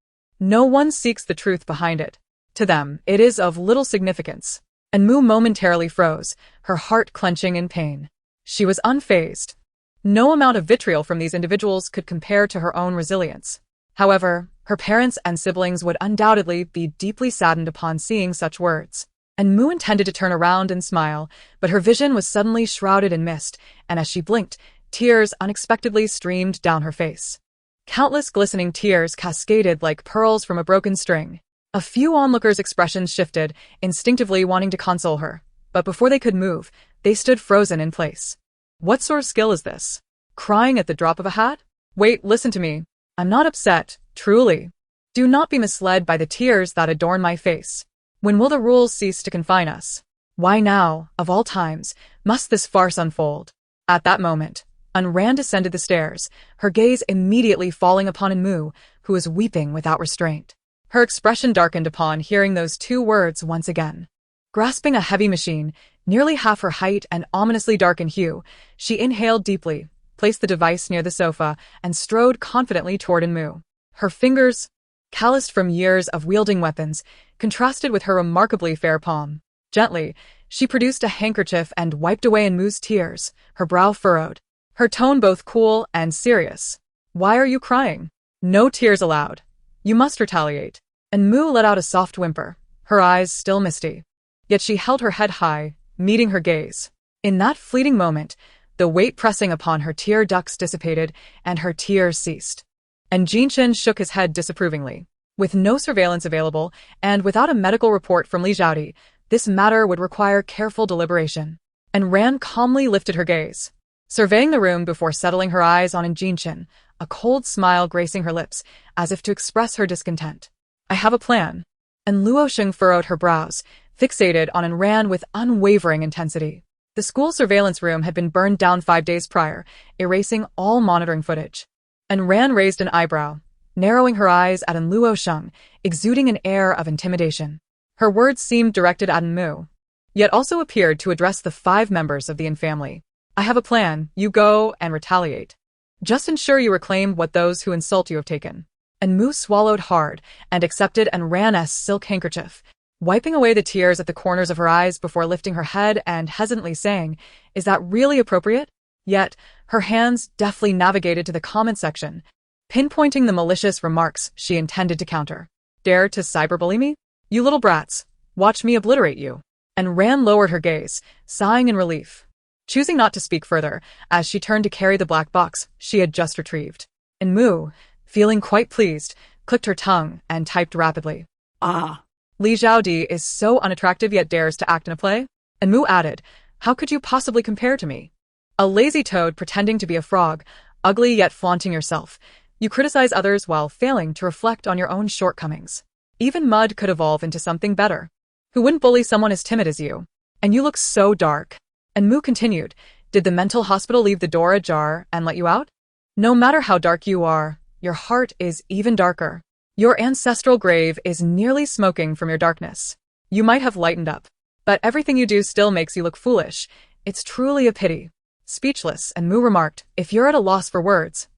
no one seeks the truth behind it. To them, it is of little significance. And Mu momentarily froze, her heart clenching in pain. She was unfazed. No amount of vitriol from these individuals could compare to her own resilience. However, her parents and siblings would undoubtedly be deeply saddened upon seeing such words. And Mu intended to turn around and smile, but her vision was suddenly shrouded in mist, and as she blinked, tears unexpectedly streamed down her face. Countless glistening tears cascaded like pearls from a broken string. A few onlookers' expressions shifted, instinctively wanting to console her, but before they could move, they stood frozen in place. What sort of skill is this? Crying at the drop of a hat? Wait, listen to me. I'm not upset, truly. Do not be misled by the tears that adorn my face. When will the rules cease to confine us? Why now, of all times, must this farce unfold? At that moment, Rand descended the stairs, her gaze immediately falling upon Enmu, who was weeping without restraint. Her expression darkened upon hearing those 2 words once again. Grasping a heavy machine, nearly half her height and ominously dark in hue, she inhaled deeply, placed the device near the sofa, and strode confidently toward Enmu. Her fingers, calloused from years of wielding weapons, contrasted with her remarkably fair palm. Gently, she produced a handkerchief and wiped away Enmu's tears, her brow furrowed, her tone both cool and serious. "Why are you crying? No tears allowed. You must retaliate." Enmu let out a soft whimper, her eyes still misty. Yet she held her head high, meeting her gaze. In that fleeting moment, the weight pressing upon her tear ducts dissipated, and her tears ceased. And Jinshin shook his head disapprovingly. With no surveillance available, and without a medical report from Li Zhaodi, this matter would require careful deliberation. And Ran calmly lifted her gaze, surveying the room before settling her eyes on Jinshin, a cold smile gracing her lips, as if to express her discontent. "I have a plan." And Luosheng furrowed her brows, fixated on Ran with unwavering intensity. The school surveillance room had been burned down 5 days prior, erasing all monitoring footage. And Ran raised an eyebrow, narrowing her eyes at Luosheng, exuding an air of intimidation. Her words seemed directed at Enmu, yet also appeared to address the 5 members of the Yin family. "I have a plan. You go and retaliate. Just ensure you reclaim what those who insult you have taken." Enmu swallowed hard and accepted Ran's silk handkerchief, wiping away the tears at the corners of her eyes before lifting her head and hesitantly saying, "Is that really appropriate?" Yet, her hands deftly navigated to the comment section, pinpointing the malicious remarks she intended to counter. "Dare to cyberbully me? You little brats, watch me obliterate you." And Ran lowered her gaze, sighing in relief, choosing not to speak further as she turned to carry the black box she had just retrieved. Enmu, feeling quite pleased, clicked her tongue and typed rapidly. "Ah. Li Zhaodi is so unattractive yet dares to act in a play?" Enmu added, "How could you possibly compare to me? A lazy toad pretending to be a frog, ugly yet flaunting yourself. You criticize others while failing to reflect on your own shortcomings. Even mud could evolve into something better. Who wouldn't bully someone as timid as you? And you look so dark." Enmu continued, "Did the mental hospital leave the door ajar and let you out? No matter how dark you are, your heart is even darker. Your ancestral grave is nearly smoking from your darkness. You might have lightened up, but everything you do still makes you look foolish. It's truly a pity." Speechless, Enmu remarked, "If you're at a loss for words,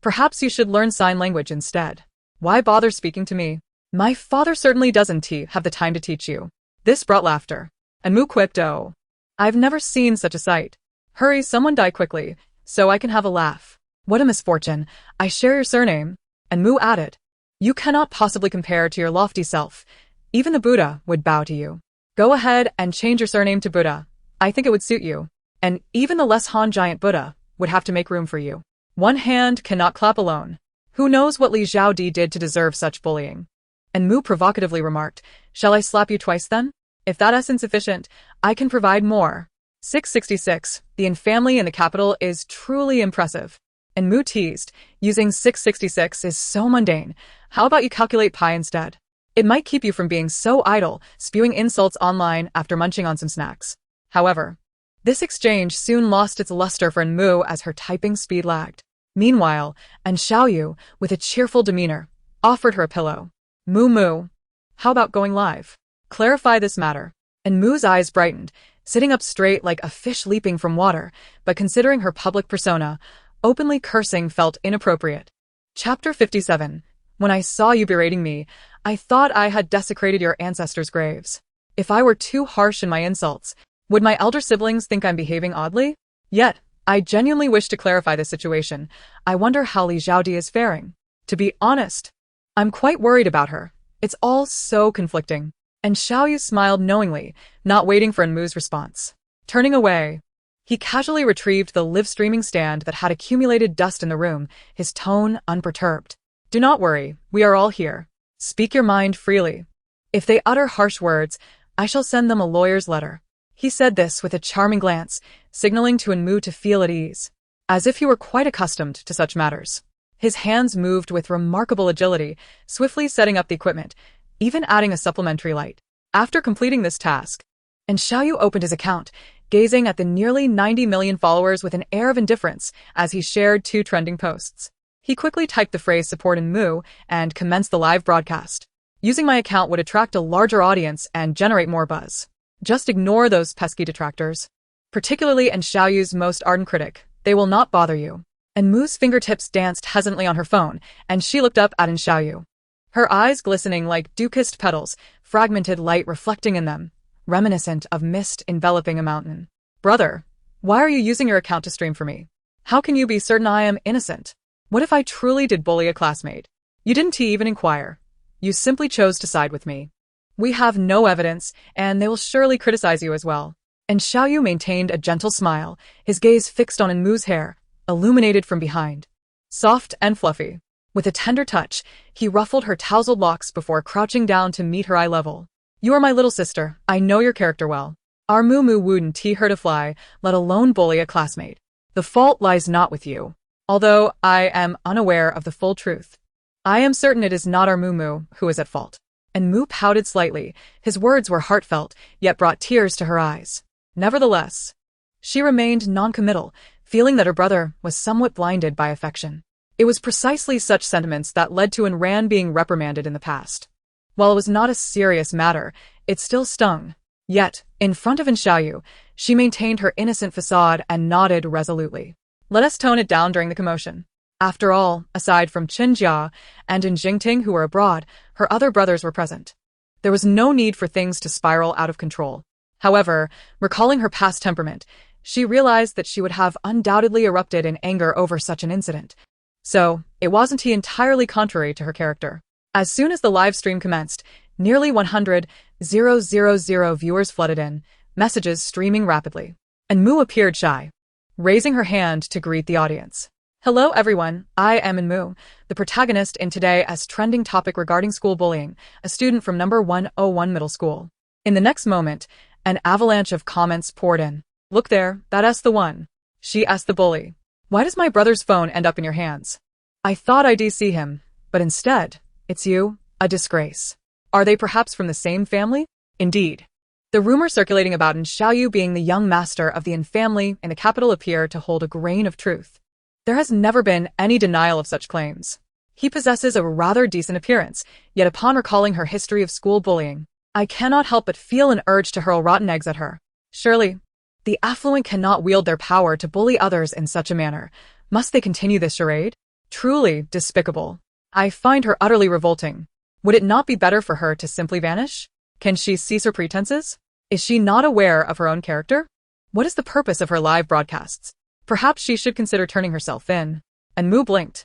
perhaps you should learn sign language instead. Why bother speaking to me? My father certainly doesn't have the time to teach you." This brought laughter. Enmu quipped, "Oh, I've never seen such a sight. Hurry, someone die quickly, so I can have a laugh. What a misfortune, I share your surname." Enmu added, "You cannot possibly compare to your lofty self. Even the Buddha would bow to you. Go ahead and change your surname to Buddha. I think it would suit you. And even the less Han giant Buddha would have to make room for you. One hand cannot clap alone. Who knows what Li Zhaodi did to deserve such bullying?" Enmu provocatively remarked, "Shall I slap you twice then? If that isn't sufficient, I can provide more." 666. The Yin family in the capital is truly impressive. Enmu teased, "Using 666 is so mundane. How about you calculate pi instead? It might keep you from being so idle, spewing insults online after munching on some snacks." However, this exchange soon lost its luster for Enmu as her typing speed lagged. Meanwhile, Xiaoyu, with a cheerful demeanor, offered her a pillow. "Mu, how about going live? Clarify this matter." Enmu's eyes brightened, sitting up straight like a fish leaping from water, but considering her public persona, openly cursing felt inappropriate. Chapter 57. When I saw you berating me, I thought I had desecrated your ancestors' graves. If I were too harsh in my insults, would my elder siblings think I'm behaving oddly? Yet, I genuinely wish to clarify this situation. I wonder how Li Zhaodi is faring. To be honest, I'm quite worried about her. It's all so conflicting." And Xiaoyu smiled knowingly, not waiting for Enmu's response. Turning away, he casually retrieved the live streaming stand that had accumulated dust in the room, his tone unperturbed. "Do not worry, we are all here. Speak your mind freely. If they utter harsh words, I shall send them a lawyer's letter." He said this with a charming glance, signaling to Enmu to feel at ease, as if he were quite accustomed to such matters. His hands moved with remarkable agility, swiftly setting up the equipment, even adding a supplementary light. After completing this task, Xiaoyu opened his account, gazing at the nearly 90 million followers with an air of indifference as he shared 2 trending posts. He quickly typed the phrase "support Enmu" and commenced the live broadcast. Using my account would attract a larger audience and generate more buzz. Just ignore those pesky detractors. Particularly Xiaoyu's most ardent critic. They will not bother you. And Mu's fingertips danced hesitantly on her phone, and she looked up at Xiaoyu. Her eyes glistening like dew-kissed petals, fragmented light reflecting in them, reminiscent of mist enveloping a mountain. Brother, why are you using your account to stream for me? How can you be certain I am innocent? What if I truly did bully a classmate? You didn't even inquire. You simply chose to side with me. We have no evidence, and they will surely criticize you as well. And Xiaoyu maintained a gentle smile, his gaze fixed on Enmu's hair, illuminated from behind. Soft and fluffy. With a tender touch, he ruffled her tousled locks before crouching down to meet her eye level. You are my little sister. I know your character well. Our Mu wouldn't teach her to fly, let alone bully a classmate. The fault lies not with you. Although I am unaware of the full truth. I am certain it is not our Mu who is at fault. And Mu pouted slightly. His words were heartfelt, yet brought tears to her eyes. Nevertheless, she remained non-committal, feeling that her brother was somewhat blinded by affection. It was precisely such sentiments that led to Enran being reprimanded in the past. While it was not a serious matter, it still stung. Yet, in front of Xiaoyu, she maintained her innocent facade and nodded resolutely. Let us tone it down during the commotion. After all, aside from Qin Jia and Jingting who were abroad, her other brothers were present. There was no need for things to spiral out of control. However, recalling her past temperament, she realized that she would have undoubtedly erupted in anger over such an incident. So, it wasn't entirely contrary to her character. As soon as the live stream commenced, nearly 100,000 viewers flooded in, messages streaming rapidly. And Mu appeared shy, raising her hand to greet the audience. Hello everyone, I am Mu, the protagonist in today's trending topic regarding school bullying, a student from number 101 middle school. In the next moment, an avalanche of comments poured in. Look there, that's the one. She asked the bully. Why does my brother's phone end up in your hands? I thought I'd see him, but instead, it's you, a disgrace. Are they perhaps from the same family? Indeed. The rumor circulating about Xiaoyu being the young master of the Yin family in the capital appeared to hold a grain of truth. There has never been any denial of such claims. He possesses a rather decent appearance, yet upon recalling her history of school bullying, I cannot help but feel an urge to hurl rotten eggs at her. Surely, the affluent cannot wield their power to bully others in such a manner. Must they continue this charade? Truly despicable. I find her utterly revolting. Would it not be better for her to simply vanish? Can she cease her pretenses? Is she not aware of her own character? What is the purpose of her live broadcasts? Perhaps she should consider turning herself in. And Mu blinked,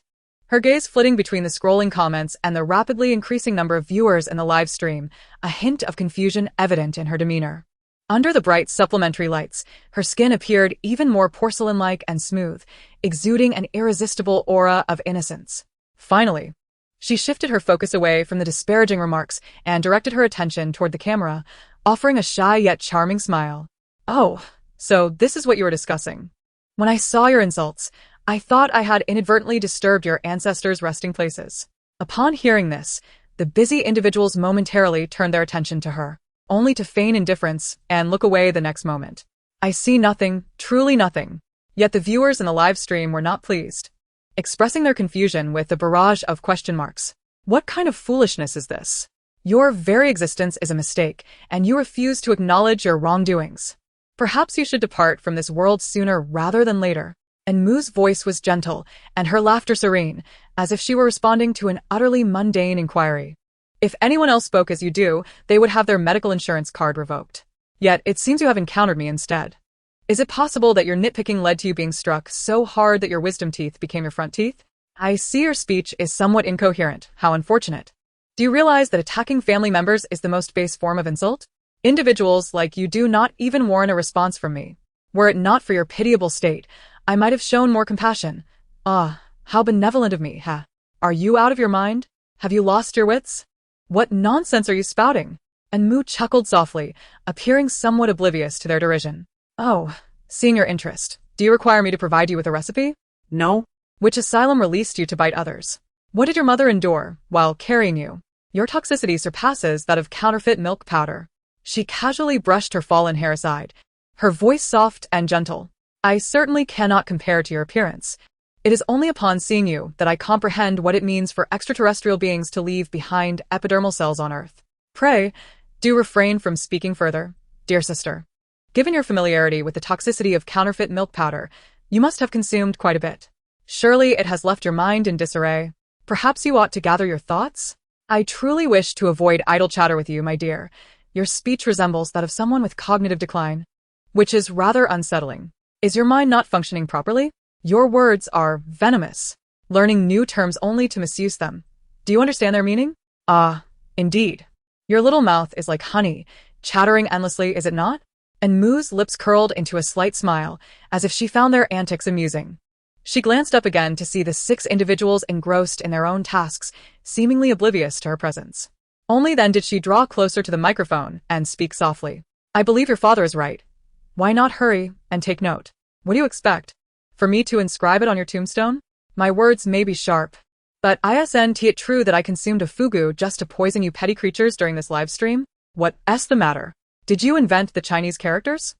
her gaze flitting between the scrolling comments and the rapidly increasing number of viewers in the live stream, a hint of confusion evident in her demeanor. Under the bright supplementary lights, her skin appeared even more porcelain-like and smooth, exuding an irresistible aura of innocence. Finally, she shifted her focus away from the disparaging remarks and directed her attention toward the camera, offering a shy yet charming smile. Oh, so this is what you were discussing. When I saw your insults, I thought I had inadvertently disturbed your ancestors' resting places. Upon hearing this, the busy individuals momentarily turned their attention to her, only to feign indifference and look away the next moment. I see nothing, truly nothing. Yet the viewers in the live stream were not pleased, expressing their confusion with a barrage of question marks. What kind of foolishness is this? Your very existence is a mistake, and you refuse to acknowledge your wrongdoings. Perhaps you should depart from this world sooner rather than later. And Mu's voice was gentle, and her laughter serene, as if she were responding to an utterly mundane inquiry. If anyone else spoke as you do, they would have their medical insurance card revoked. Yet it seems you have encountered me instead. Is it possible that your nitpicking led to you being struck so hard that your wisdom teeth became your front teeth? I see your speech is somewhat incoherent. How unfortunate. Do you realize that attacking family members is the most base form of insult? Individuals like you do not even warrant a response from me. Were it not for your pitiable state, I might have shown more compassion. Ah, how benevolent of me, ha. Are you out of your mind? Have you lost your wits? What nonsense are you spouting? And Mu chuckled softly, appearing somewhat oblivious to their derision. Oh, seeing your interest, do you require me to provide you with a recipe? No. Which asylum released you to bite others? What did your mother endure while carrying you? Your toxicity surpasses that of counterfeit milk powder. She casually brushed her fallen hair aside, her voice soft and gentle. I certainly cannot compare to your appearance. It is only upon seeing you that I comprehend what it means for extraterrestrial beings to leave behind epidermal cells on Earth. Pray, do refrain from speaking further, dear sister. Given your familiarity with the toxicity of counterfeit milk powder, you must have consumed quite a bit. Surely it has left your mind in disarray. Perhaps you ought to gather your thoughts? I truly wish to avoid idle chatter with you, my dear. Your speech resembles that of someone with cognitive decline, which is rather unsettling. Is your mind not functioning properly? Your words are venomous, learning new terms only to misuse them. Do you understand their meaning? Ah, indeed. Your little mouth is like honey, chattering endlessly, is it not? And Moo's lips curled into a slight smile, as if she found their antics amusing. She glanced up again to see the 6 individuals engrossed in their own tasks, seemingly oblivious to her presence. Only then did she draw closer to the microphone and speak softly. I believe your father is right. Why not hurry and take note? What do you expect? For me to inscribe it on your tombstone? My words may be sharp, but isn't it true that I consumed a fugu just to poison you petty creatures during this live stream? What's the matter? Did you invent the Chinese characters?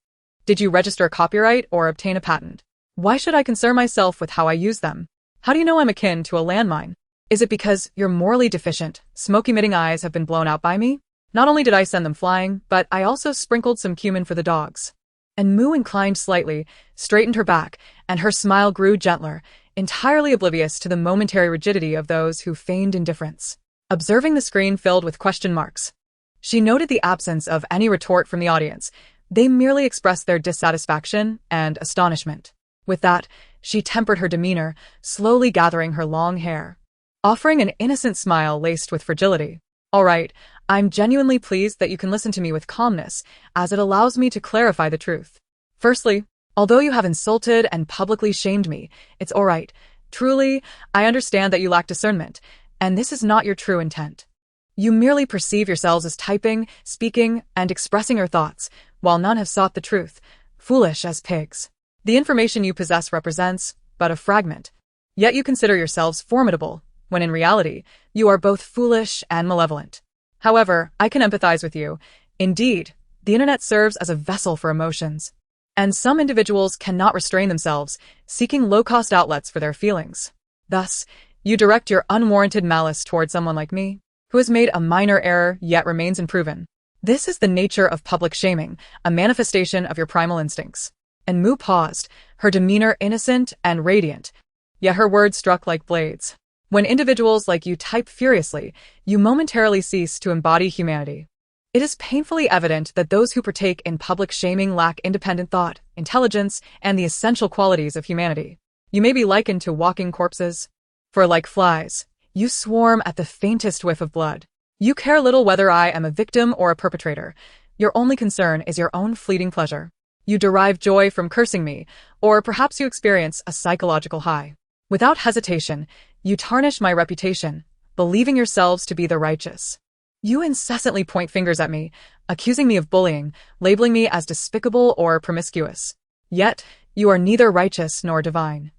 Did you register a copyright or obtain a patent? Why should I concern myself with how I use them? How do you know I'm akin to a landmine? Is it because you're morally deficient? Smoke-emitting eyes have been blown out by me? Not only did I send them flying, but I also sprinkled some cumin for the dogs. And Moo inclined slightly, straightened her back, and her smile grew gentler, entirely oblivious to the momentary rigidity of those who feigned indifference. Observing the screen filled with question marks, she noted the absence of any retort from the audience. They merely expressed their dissatisfaction and astonishment. With that, she tempered her demeanor, slowly gathering her long hair, offering an innocent smile laced with fragility. All right, I'm genuinely pleased that you can listen to me with calmness, as it allows me to clarify the truth. Firstly, although you have insulted and publicly shamed me, it's all right. Truly, I understand that you lack discernment, and this is not your true intent. You merely perceive yourselves as typing, speaking, and expressing your thoughts, while none have sought the truth, foolish as pigs. The information you possess represents but a fragment, yet you consider yourselves formidable, when in reality, you are both foolish and malevolent. However, I can empathize with you. Indeed, the internet serves as a vessel for emotions, and some individuals cannot restrain themselves, seeking low-cost outlets for their feelings. Thus, you direct your unwarranted malice toward someone like me, who has made a minor error yet remains unproven. This is the nature of public shaming, a manifestation of your primal instincts. And Moo paused, her demeanor innocent and radiant, yet her words struck like blades. When individuals like you type furiously, you momentarily cease to embody humanity. It is painfully evident that those who partake in public shaming lack independent thought, intelligence, and the essential qualities of humanity. You may be likened to walking corpses. For like flies, you swarm at the faintest whiff of blood. You care little whether I am a victim or a perpetrator. Your only concern is your own fleeting pleasure. You derive joy from cursing me, or perhaps you experience a psychological high. Without hesitation, you tarnish my reputation, believing yourselves to be the righteous. You incessantly point fingers at me, accusing me of bullying, labeling me as despicable or promiscuous. Yet, you are neither righteous nor divine.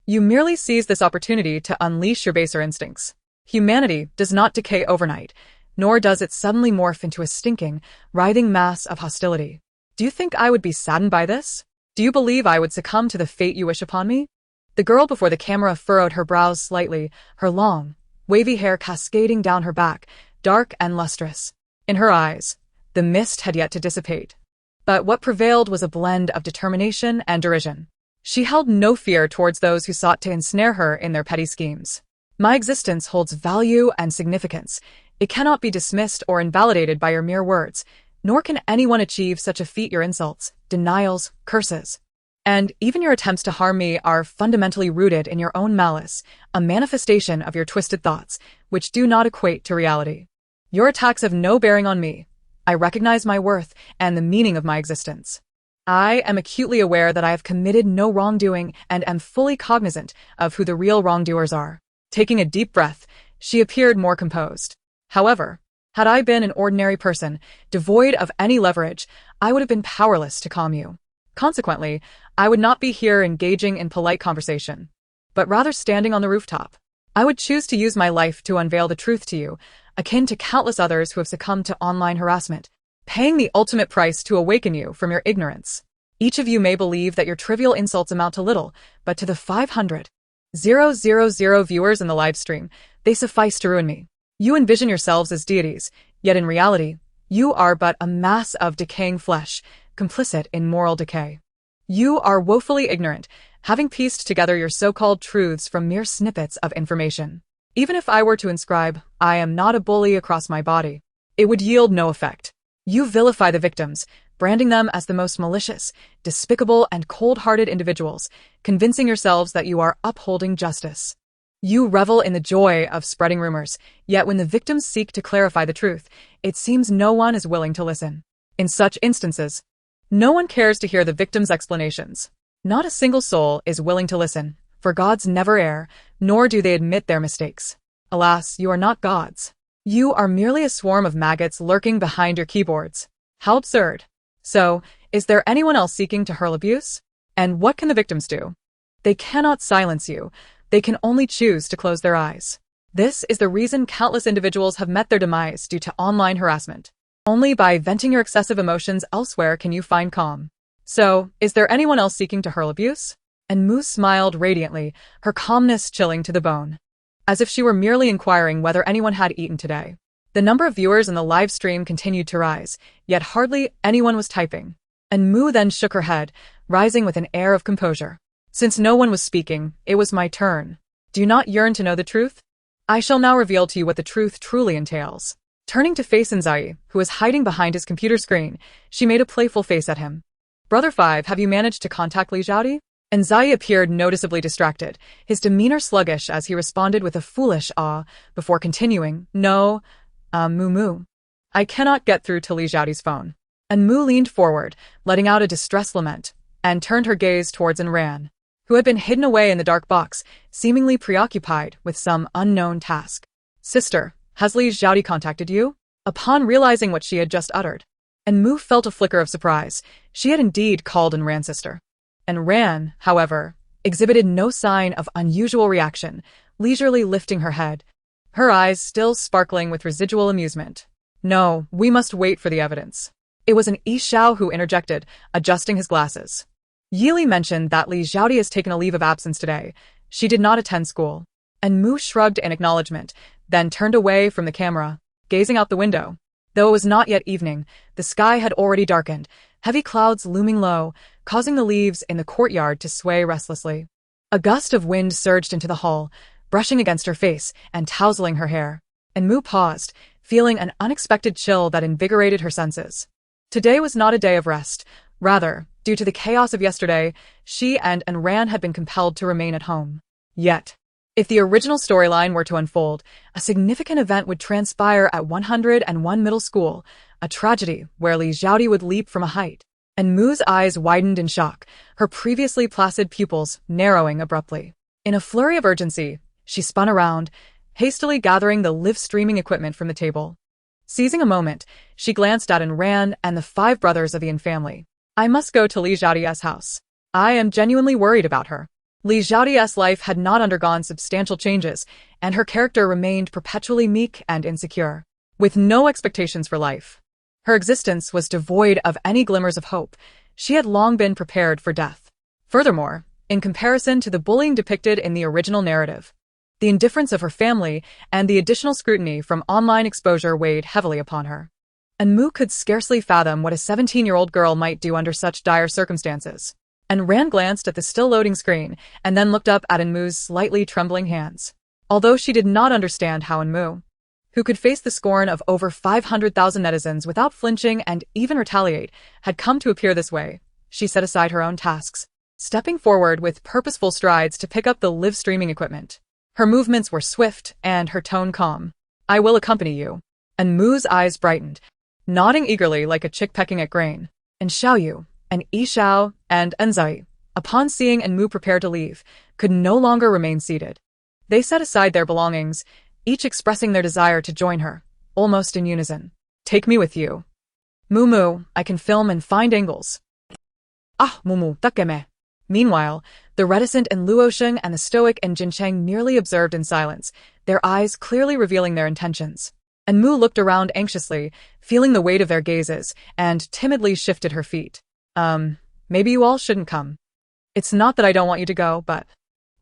You merely seize this opportunity to unleash your baser instincts. Humanity does not decay overnight, nor does it suddenly morph into a stinking, writhing mass of hostility. Do you think I would be saddened by this? Do you believe I would succumb to the fate you wish upon me? The girl before the camera furrowed her brows slightly, her long, wavy hair cascading down her back, dark and lustrous. In her eyes, the mist had yet to dissipate. But what prevailed was a blend of determination and derision. She held no fear towards those who sought to ensnare her in their petty schemes. My existence holds value and significance. It cannot be dismissed or invalidated by your mere words, nor can anyone achieve such a feat your insults, denials, curses. And even your attempts to harm me are fundamentally rooted in your own malice, a manifestation of your twisted thoughts, which do not equate to reality. Your attacks have no bearing on me. I recognize my worth and the meaning of my existence. I am acutely aware that I have committed no wrongdoing and am fully cognizant of who the real wrongdoers are. Taking a deep breath, she appeared more composed. However, had I been an ordinary person, devoid of any leverage, I would have been powerless to calm you. Consequently, I would not be here engaging in polite conversation, but rather standing on the rooftop. I would choose to use my life to unveil the truth to you, akin to countless others who have succumbed to online harassment, paying the ultimate price to awaken you from your ignorance. Each of you may believe that your trivial insults amount to little, but to the 500,000 viewers in the live stream, they suffice to ruin me. You envision yourselves as deities, yet in reality, you are but a mass of decaying flesh, complicit in moral decay. You are woefully ignorant, having pieced together your so-called truths from mere snippets of information. Even if I were to inscribe, "I am not a bully" across my body, it would yield no effect. You vilify the victims, branding them as the most malicious, despicable, and cold-hearted individuals, convincing yourselves that you are upholding justice. You revel in the joy of spreading rumors, yet when the victims seek to clarify the truth, it seems no one is willing to listen. In such instances, no one cares to hear the victim's explanations. Not a single soul is willing to listen, for gods never err, nor do they admit their mistakes. Alas, you are not gods. You are merely a swarm of maggots lurking behind your keyboards. How absurd. So, is there anyone else seeking to hurl abuse? And what can the victims do? They cannot silence you. They can only choose to close their eyes. This is the reason countless individuals have met their demise due to online harassment. Only by venting your excessive emotions elsewhere can you find calm. So, is there anyone else seeking to hurl abuse? And Moose smiled radiantly, her calmness chilling to the bone. As if she were merely inquiring whether anyone had eaten today. The number of viewers in the live stream continued to rise, yet hardly anyone was typing. And Moo then shook her head, rising with an air of composure. Since no one was speaking, it was my turn. Do you not yearn to know the truth? I shall now reveal to you what the truth truly entails. Turning to face Nzai, who was hiding behind his computer screen, she made a playful face at him. Brother 5, have you managed to contact Li Xiaodi? Nzai appeared noticeably distracted, his demeanor sluggish as he responded with a foolish awe, before continuing, No, Moo. I cannot get through to Li Xiaodi's phone. And Moo leaned forward, letting out a distressed lament, and turned her gaze towards Nran, who had been hidden away in the dark box, seemingly preoccupied with some unknown task. Sister, has Li Xiaodi contacted you? Upon realizing what she had just uttered, and Moo felt a flicker of surprise. She had indeed called Nran sister. And Ran, however, exhibited no sign of unusual reaction, leisurely lifting her head, her eyes still sparkling with residual amusement. No, we must wait for the evidence. It was an Yishao who interjected, adjusting his glasses. Yili mentioned that Li Xiaodi has taken a leave of absence today. She did not attend school. And Moo shrugged in acknowledgement, then turned away from the camera, gazing out the window. Though it was not yet evening, the sky had already darkened, heavy clouds looming low, causing the leaves in the courtyard to sway restlessly. A gust of wind surged into the hall, brushing against her face and tousling her hair. And Moo paused, feeling an unexpected chill that invigorated her senses. Today was not a day of rest. Rather, due to the chaos of yesterday, she and Nran had been compelled to remain at home. Yet, if the original storyline were to unfold, a significant event would transpire at 101 Middle School, a tragedy where Li Xiaodi would leap from a height. And Moo's eyes widened in shock, her previously placid pupils narrowing abruptly. In a flurry of urgency, she spun around, hastily gathering the live streaming equipment from the table. Seizing a moment, she glanced at Nran and the 5 brothers of the Yin family. I must go to Li Xiaodi's house. I am genuinely worried about her. Li Xiaodi's life had not undergone substantial changes, and her character remained perpetually meek and insecure, with no expectations for life. Her existence was devoid of any glimmers of hope. She had long been prepared for death. Furthermore, in comparison to the bullying depicted in the original narrative, the indifference of her family and the additional scrutiny from online exposure weighed heavily upon her. And Moo could scarcely fathom what a 17-year-old girl might do under such dire circumstances. And Rand glanced at the still-loading screen and then looked up at Moo's slightly trembling hands. Although she did not understand how Moo, who could face the scorn of over 500,000 netizens without flinching and even retaliate, had come to appear this way, she set aside her own tasks, stepping forward with purposeful strides to pick up the live streaming equipment. Her movements were swift and her tone calm. I will accompany you. And Moo's eyes brightened, nodding eagerly like a chick pecking at grain. And Xiaoyu, and Yishao, and Nzai, upon seeing Moo prepare to leave, could no longer remain seated. They set aside their belongings, each expressing their desire to join her, almost in unison. Take me with you. Moo, I can film and find angles. Ah, Moo, takeme. Meanwhile, the reticent and Luosheng and the stoic and Jincheng merely observed in silence, their eyes clearly revealing their intentions. And Moo looked around anxiously, feeling the weight of their gazes, and timidly shifted her feet. Maybe you all shouldn't come. It's not that I don't want you to go, but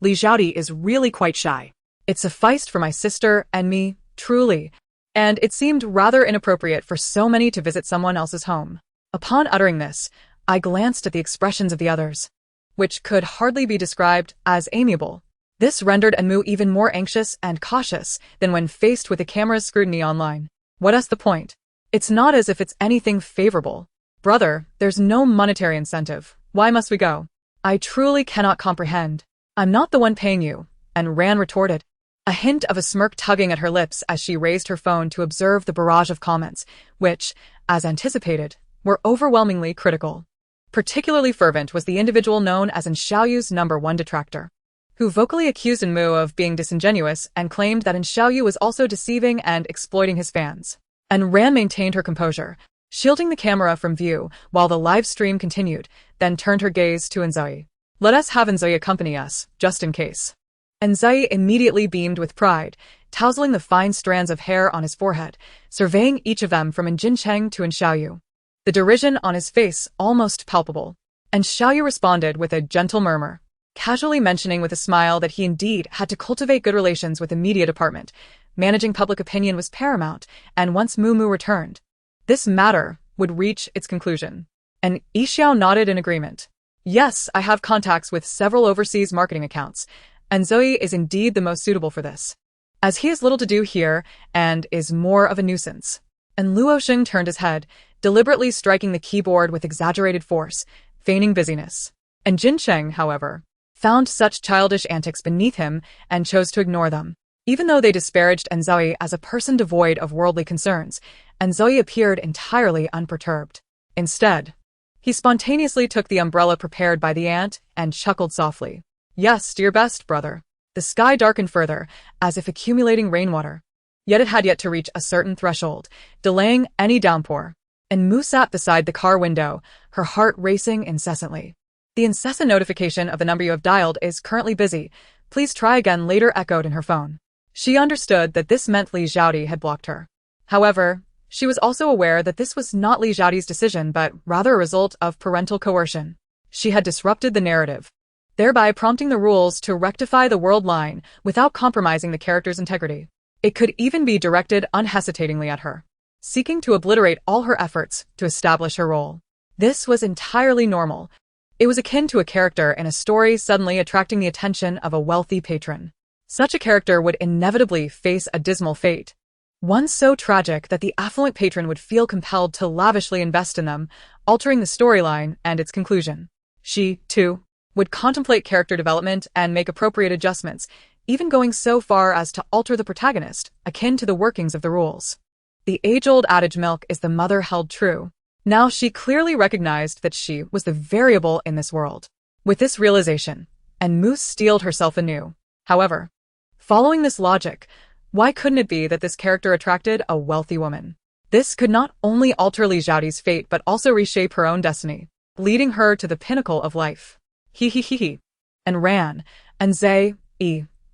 Li Xiaodi is really quite shy. It sufficed for my sister and me, truly, and it seemed rather inappropriate for so many to visit someone else's home. Upon uttering this, I glanced at the expressions of the others. which could hardly be described as amiable. This rendered Enmu even more anxious and cautious than when faced with the camera's scrutiny online. What's the point? It's not as if it's anything favorable. Brother, there's no monetary incentive. Why must we go? I truly cannot comprehend. I'm not the one paying you, and Ran retorted, a hint of a smirk tugging at her lips as she raised her phone to observe the barrage of comments, which, as anticipated, were overwhelmingly critical. Particularly fervent was the individual known as Xiaoyu's #1 detractor, who vocally accused Enmu of being disingenuous and claimed that Xiaoyu was also deceiving and exploiting his fans. And Ran maintained her composure, shielding the camera from view while the live stream continued, then turned her gaze to Enzoe. Let us have Enzoe accompany us, just in case. Enzoe immediately beamed with pride, tousling the fine strands of hair on his forehead, surveying each of them from Jincheng to Xiaoyu. The derision on his face almost palpable. And Xiaoyu responded with a gentle murmur, casually mentioning with a smile that he indeed had to cultivate good relations with the media department. Managing public opinion was paramount, and once Mu returned, this matter would reach its conclusion. And Yixiao nodded in agreement. Yes, I have contacts with several overseas marketing accounts, and Zoe is indeed the most suitable for this, as he has little to do here and is more of a nuisance. And Luo Xing turned his head, deliberately striking the keyboard with exaggerated force, feigning busyness. And Jincheng, however, found such childish antics beneath him and chose to ignore them. Even though they disparaged Enzoe as a person devoid of worldly concerns, Enzoe appeared entirely unperturbed. Instead, he spontaneously took the umbrella prepared by the aunt and chuckled softly. Yes, do your best, brother. The sky darkened further, as if accumulating rainwater. Yet it had yet to reach a certain threshold, delaying any downpour. And Mu sat beside the car window, her heart racing incessantly. The incessant notification of the number you have dialed is currently busy. Please try again later echoed in her phone. She understood that this meant Li Xiaodi had blocked her. However, she was also aware that this was not Li Xiaodi's decision but rather a result of parental coercion. She had disrupted the narrative, thereby prompting the rules to rectify the world line without compromising the character's integrity. It could even be directed unhesitatingly at her, seeking to obliterate all her efforts to establish her role. This was entirely normal. It was akin to a character in a story suddenly attracting the attention of a wealthy patron. Such a character would inevitably face a dismal fate, one so tragic that the affluent patron would feel compelled to lavishly invest in them, altering the storyline and its conclusion. She, too, would contemplate character development and make appropriate adjustments, even going so far as to alter the protagonist, akin to the workings of the rules. The age-old adage milk is the mother held true. Now she clearly recognized that she was the variable in this world. With this realization, Enmu steeled herself anew. However, following this logic, why couldn't it be that this character attracted a wealthy woman? This could not only alter Li Xiaodi's fate but also reshape her own destiny, leading her to the pinnacle of life. He. And ran, and Zay,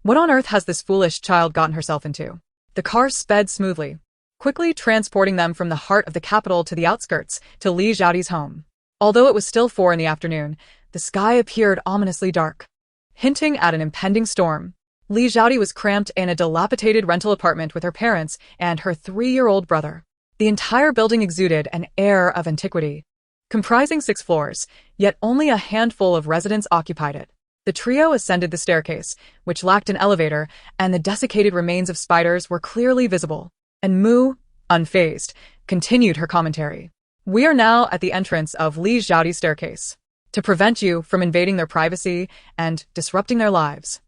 what on earth has this foolish child gotten herself into? The car sped smoothly, quickly transporting them from the heart of the capital to the outskirts, to Li Xiaodi's home. Although it was still 4 in the afternoon, the sky appeared ominously dark, hinting at an impending storm. Li Xiaodi was cramped in a dilapidated rental apartment with her parents and her 3-year-old brother. The entire building exuded an air of antiquity. Comprising 6 floors, yet only a handful of residents occupied it. The trio ascended the staircase, which lacked an elevator, and the desiccated remains of spiders were clearly visible. And Mu, unfazed, continued her commentary. We are now at the entrance of Li Xiaodi's staircase. To prevent you from invading their privacy and disrupting their lives,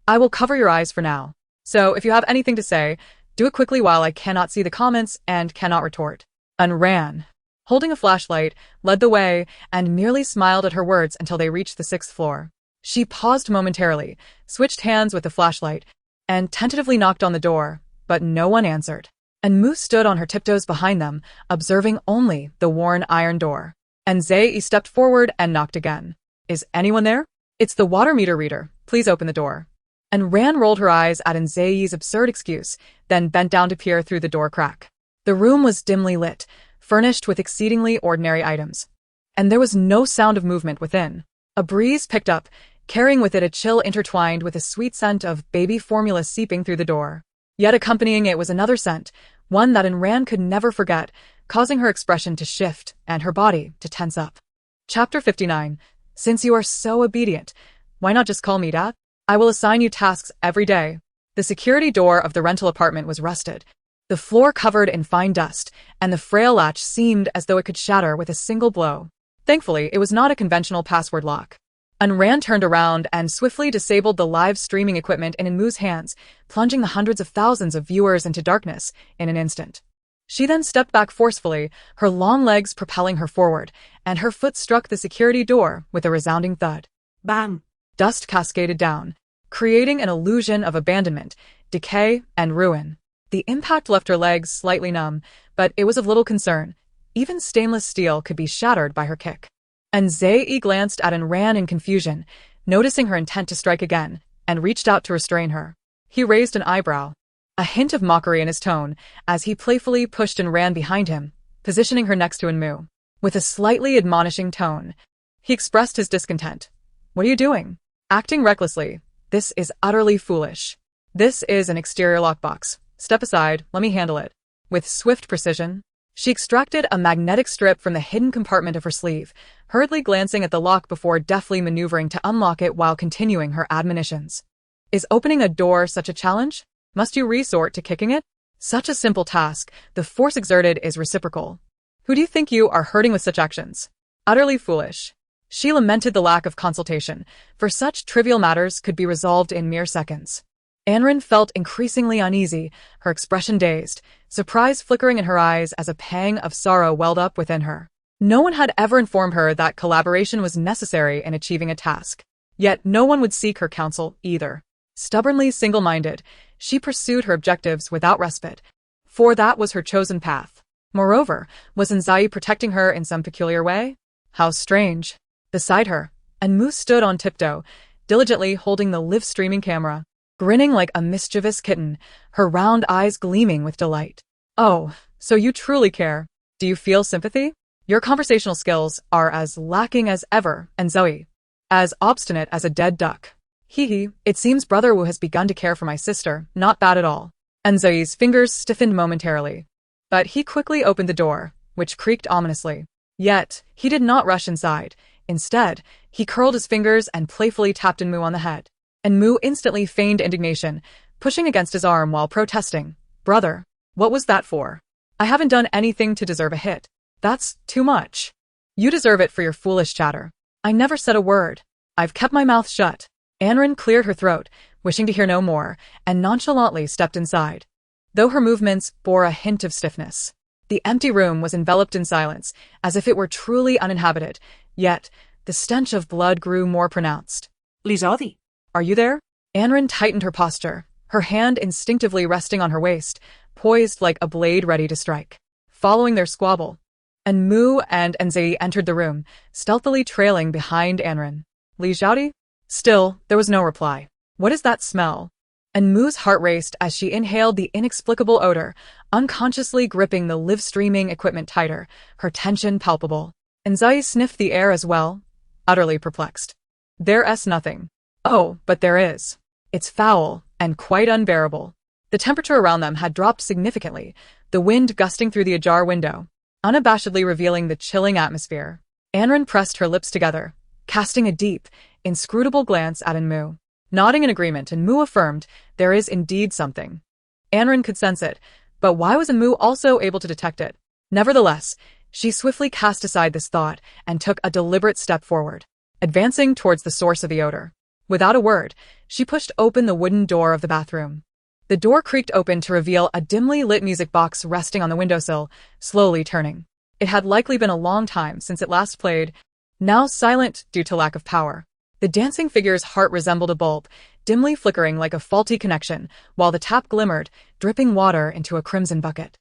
I will cover your eyes for now. So if you have anything to say, do it quickly while I cannot see the comments and cannot retort. And ran, holding a flashlight, led the way and merely smiled at her words until they reached the 6th floor. She paused momentarily, switched hands with the flashlight, and tentatively knocked on the door, but no one answered. And Mu stood on her tiptoes behind them, observing only the worn iron door. And Zai stepped forward and knocked again. Is anyone there? It's the water meter reader. Please open the door. And Ran rolled her eyes at Nzei's absurd excuse, then bent down to peer through the door crack. The room was dimly lit, furnished with exceedingly ordinary items. And there was no sound of movement within. A breeze picked up, carrying with it a chill intertwined with a sweet scent of baby formula seeping through the door. Yet accompanying it was another scent, one that Ran could never forget, causing her expression to shift and her body to tense up. Chapter 59. Since you are so obedient, why not just call me Dad? I will assign you tasks every day. The security door of the rental apartment was rusted, the floor covered in fine dust, and the frail latch seemed as though it could shatter with a single blow. Thankfully, it was not a conventional password lock. Rand turned around and swiftly disabled the live streaming equipment in Enmu's hands, plunging the hundreds of thousands of viewers into darkness in an instant. She then stepped back forcefully, her long legs propelling her forward, and her foot struck the security door with a resounding thud. Bam! Dust cascaded down, creating an illusion of abandonment, decay, and ruin. The impact left her legs slightly numb, but it was of little concern. Even stainless steel could be shattered by her kick. And Zae glanced at and ran in confusion, noticing her intent to strike again, and reached out to restrain her. He raised an eyebrow, a hint of mockery in his tone, as he playfully pushed and ran behind him, positioning her next to Enmu. With a slightly admonishing tone, he expressed his discontent. What are you doing? Acting recklessly. This is utterly foolish. This is an exterior lockbox. Step aside, let me handle it. With swift precision, she extracted a magnetic strip from the hidden compartment of her sleeve, hurriedly glancing at the lock before deftly maneuvering to unlock it while continuing her admonitions. Is opening a door such a challenge? Must you resort to kicking it? Such a simple task, the force exerted is reciprocal. Who do you think you are hurting with such actions? Utterly foolish. She lamented the lack of consultation, for such trivial matters could be resolved in mere seconds. Anren felt increasingly uneasy, her expression dazed, surprise flickering in her eyes as a pang of sorrow welled up within her. No one had ever informed her that collaboration was necessary in achieving a task. Yet no one would seek her counsel either. Stubbornly single-minded, she pursued her objectives without respite, for that was her chosen path. Moreover, was Zae protecting her in some peculiar way? How strange. Beside her, Enmu stood on tiptoe, diligently holding the live-streaming camera, grinning like a mischievous kitten, her round eyes gleaming with delight. Oh, so you truly care. Do you feel sympathy? Your conversational skills are as lacking as ever, and Zoe, as obstinate as a dead duck. Hee, it seems Brother Wu has begun to care for my sister, not bad at all. And Zoe's fingers stiffened momentarily. But he quickly opened the door, which creaked ominously. Yet, he did not rush inside. Instead, he curled his fingers and playfully tapped Enmu on the head. Enmu instantly feigned indignation, pushing against his arm while protesting. Brother, what was that for? I haven't done anything to deserve a hit. That's too much. You deserve it for your foolish chatter. I never said a word. I've kept my mouth shut. Anren cleared her throat, wishing to hear no more, and nonchalantly stepped inside. Though her movements bore a hint of stiffness, the empty room was enveloped in silence, as if it were truly uninhabited, yet the stench of blood grew more pronounced. Lizadi, Are you there? Anren tightened her posture, her hand instinctively resting on her waist, poised like a blade ready to strike. Following their squabble, Enmu and Zae entered the room, stealthily trailing behind Anren. Lizadi? Still, there was no reply. What is that smell? Enmu's heart raced as she inhaled the inexplicable odor, unconsciously gripping the live-streaming equipment tighter, her tension palpable. Zae sniffed the air as well, utterly perplexed. There's nothing. Oh, but there is. It's foul, and quite unbearable. The temperature around them had dropped significantly, the wind gusting through the ajar window, unabashedly revealing the chilling atmosphere. Anren pressed her lips together, casting a deep, inscrutable glance at Enmu. Nodding in agreement, Enmu affirmed, there is indeed something. Anren could sense it, but why was Enmu also able to detect it? Nevertheless, she swiftly cast aside this thought and took a deliberate step forward, advancing towards the source of the odor. Without a word, she pushed open the wooden door of the bathroom. The door creaked open to reveal a dimly lit music box resting on the windowsill, slowly turning. It had likely been a long time since it last played, now silent due to lack of power. The dancing figure's heart resembled a bulb, dimly flickering like a faulty connection, while the tap glimmered, dripping water into a crimson bucket.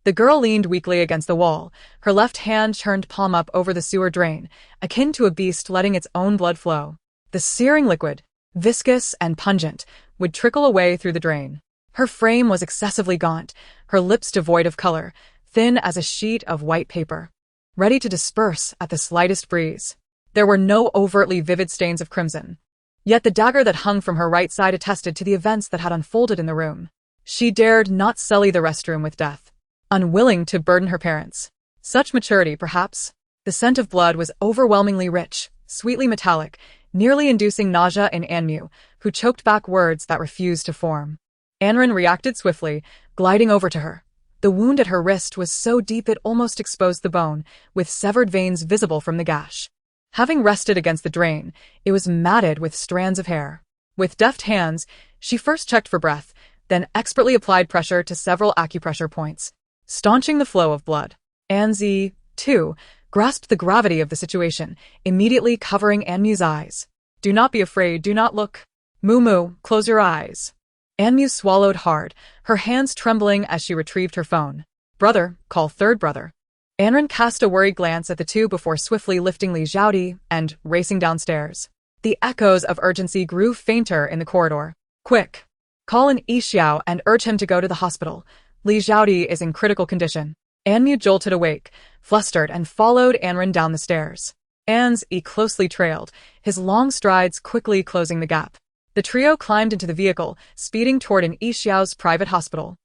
The girl leaned weakly against the wall, her left hand turned palm up over the sewer drain, akin to a beast letting its own blood flow. The searing liquid, viscous and pungent, would trickle away through the drain. Her frame was excessively gaunt, her lips devoid of color, thin as a sheet of white paper, ready to disperse at the slightest breeze. There were no overtly vivid stains of crimson. Yet the dagger that hung from her right side attested to the events that had unfolded in the room. She dared not sully the restroom with death, unwilling to burden her parents. Such maturity, perhaps. The scent of blood was overwhelmingly rich, sweetly metallic, nearly inducing nausea in Anmu, who choked back words that refused to form. Anren reacted swiftly, gliding over to her. The wound at her wrist was so deep it almost exposed the bone, with severed veins visible from the gash. Having rested against the drain, it was matted with strands of hair. With deft hands, she first checked for breath, then expertly applied pressure to several acupressure points, staunching the flow of blood. Anzi, too, grasped the gravity of the situation, immediately covering Anmu's eyes. "Do not be afraid, do not look. Moo, close your eyes." Anmu swallowed hard, her hands trembling as she retrieved her phone. "Brother, call third brother." Anren cast a worried glance at the two before swiftly lifting Li Xiaodi and racing downstairs. The echoes of urgency grew fainter in the corridor. "Quick! Call an Yixiao and urge him to go to the hospital. Li Xiaodi is in critical condition." Anmu jolted awake, flustered, and followed Anren down the stairs. Anzi closely trailed, his long strides quickly closing the gap. The trio climbed into the vehicle, speeding toward an Yixiao's private hospital.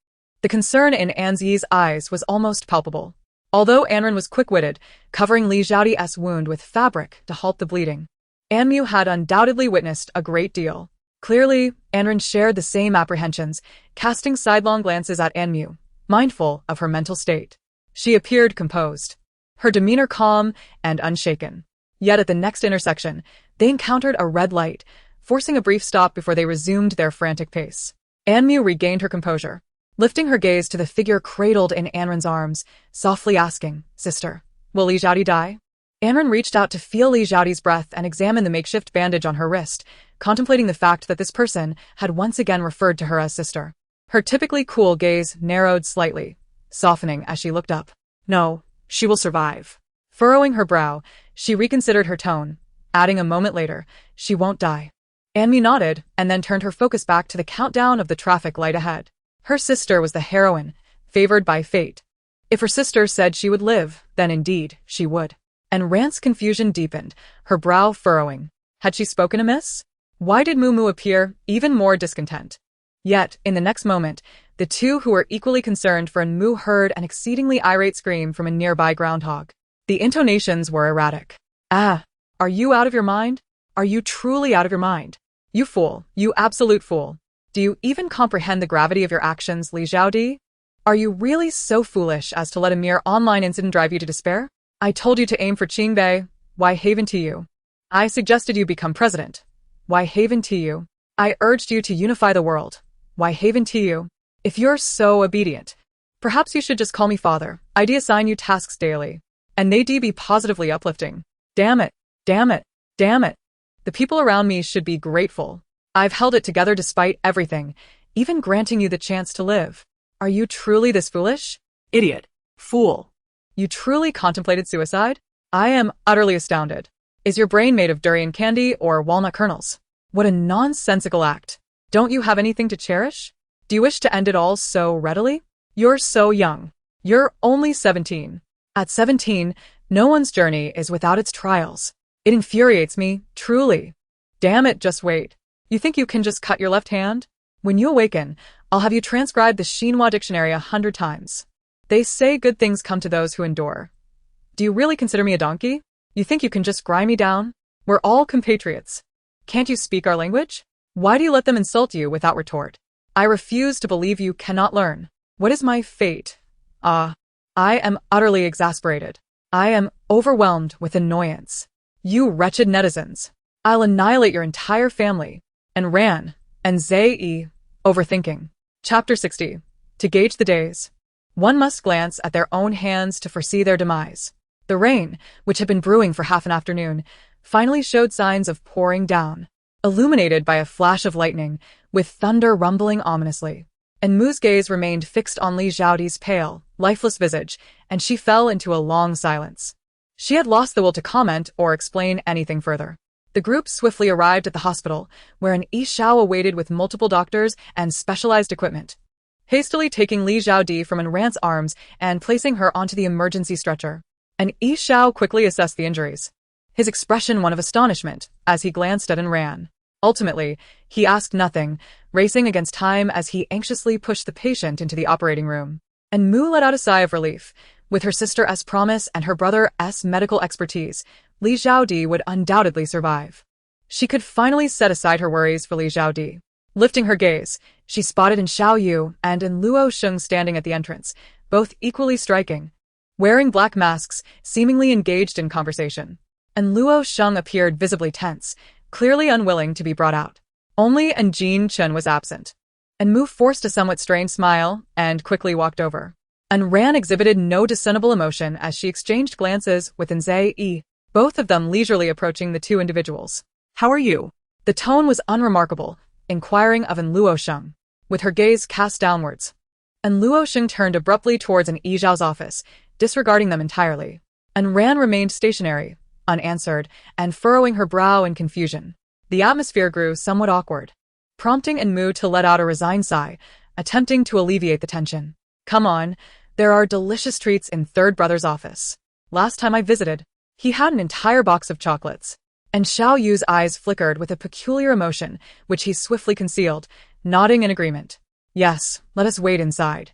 The concern in Anzi's eyes was almost palpable. Although Anren was quick-witted, covering Li Xiaodi's wound with fabric to halt the bleeding, Anmu had undoubtedly witnessed a great deal. Clearly, Anren shared the same apprehensions, casting sidelong glances at Anmu, mindful of her mental state. She appeared composed, her demeanor calm and unshaken. Yet at the next intersection, they encountered a red light, forcing a brief stop before they resumed their frantic pace. Anmu regained her composure, lifting her gaze to the figure cradled in Anren's arms, softly asking, "Sister, will Li Xiaodi die?" Anren reached out to feel Li Xiaodi's breath and examine the makeshift bandage on her wrist, contemplating the fact that this person had once again referred to her as sister. Her typically cool gaze narrowed slightly, softening as she looked up. "No, she will survive." Furrowing her brow, she reconsidered her tone, adding a moment later, "She won't die." Anmu nodded and then turned her focus back to the countdown of the traffic light ahead. Her sister was the heroine, favored by fate. If her sister said she would live, then indeed she would. And Rant's confusion deepened, her brow furrowing. Had she spoken amiss? Why did Mumu appear even more discontent? Yet, in the next moment, the two who were equally concerned for Mu heard an exceedingly irate scream from a nearby groundhog. The intonations were erratic. "Ah, are you out of your mind? Are you truly out of your mind? You fool, you absolute fool. Do you even comprehend the gravity of your actions, Li Xiaodi? Are you really so foolish as to let a mere online incident drive you to despair? I told you to aim for Qingbei. Why haven to you? I suggested you become president. Why haven to you? I urged you to unify the world. Why haven to you? If you're so obedient, perhaps you should just call me father. I'd assign you tasks daily. And they'd be positively uplifting. Damn it, damn it, damn it. The people around me should be grateful. I've held it together despite everything, even granting you the chance to live. Are you truly this foolish? Idiot. Fool. You truly contemplated suicide? I am utterly astounded. Is your brain made of durian candy or walnut kernels? What a nonsensical act. Don't you have anything to cherish? Do you wish to end it all so readily? You're so young. You're only 17. At 17, no one's journey is without its trials. It infuriates me, truly. Damn it, just wait. You think you can just cut your left hand? When you awaken, I'll have you transcribe the Xinhua dictionary 100 times. They say good things come to those who endure. Do you really consider me a donkey? You think you can just grind me down? We're all compatriots. Can't you speak our language? Why do you let them insult you without retort? I refuse to believe you cannot learn. What is my fate? I am utterly exasperated. I am overwhelmed with annoyance. You wretched netizens. I'll annihilate your entire family. And Ran, and Zei, overthinking. Chapter 60. To gauge the days. One must glance at their own hands to foresee their demise. The rain, which had been brewing for half an afternoon, finally showed signs of pouring down, illuminated by a flash of lightning, with thunder rumbling ominously. And Mu's gaze remained fixed on Li Xiaodi's pale, lifeless visage, and she fell into a long silence. She had lost the will to comment or explain anything further. The group swiftly arrived at the hospital, where an Yixiao awaited with multiple doctors and specialized equipment. Hastily taking Li Xiaodi from Rant's arms and placing her onto the emergency stretcher, an Yixiao quickly assessed the injuries, his expression one of astonishment as he glanced at Ran. Ultimately, he asked nothing, racing against time as he anxiously pushed the patient into the operating room. And Mu let out a sigh of relief. With her sister S promise and her brother S medical expertise, Li Xiaodi would undoubtedly survive. She could finally set aside her worries for Li Xiaodi. Lifting her gaze, she spotted in Xiao Yu and in Luo Sheng standing at the entrance, both equally striking, wearing black masks, seemingly engaged in conversation. And Luo Sheng appeared visibly tense, clearly unwilling to be brought out. Only Jin Chen was absent. And Mu forced a somewhat strained smile and quickly walked over. And Ran exhibited no discernible emotion as she exchanged glances with Nzai Yi, both of them leisurely approaching the two individuals. How are you? The tone was unremarkable, inquiring of An Luo Sheng, with her gaze cast downwards. And Luo Sheng turned abruptly towards An Yizhao's office, disregarding them entirely. And Ran remained stationary, unanswered, and furrowing her brow in confusion. The atmosphere grew somewhat awkward, prompting An Mu to let out a resigned sigh, attempting to alleviate the tension. Come on, there are delicious treats in Third Brother's office. Last time I visited, he had an entire box of chocolates. And Xiao Yu's eyes flickered with a peculiar emotion, which he swiftly concealed, nodding in agreement. Yes, let us wait inside.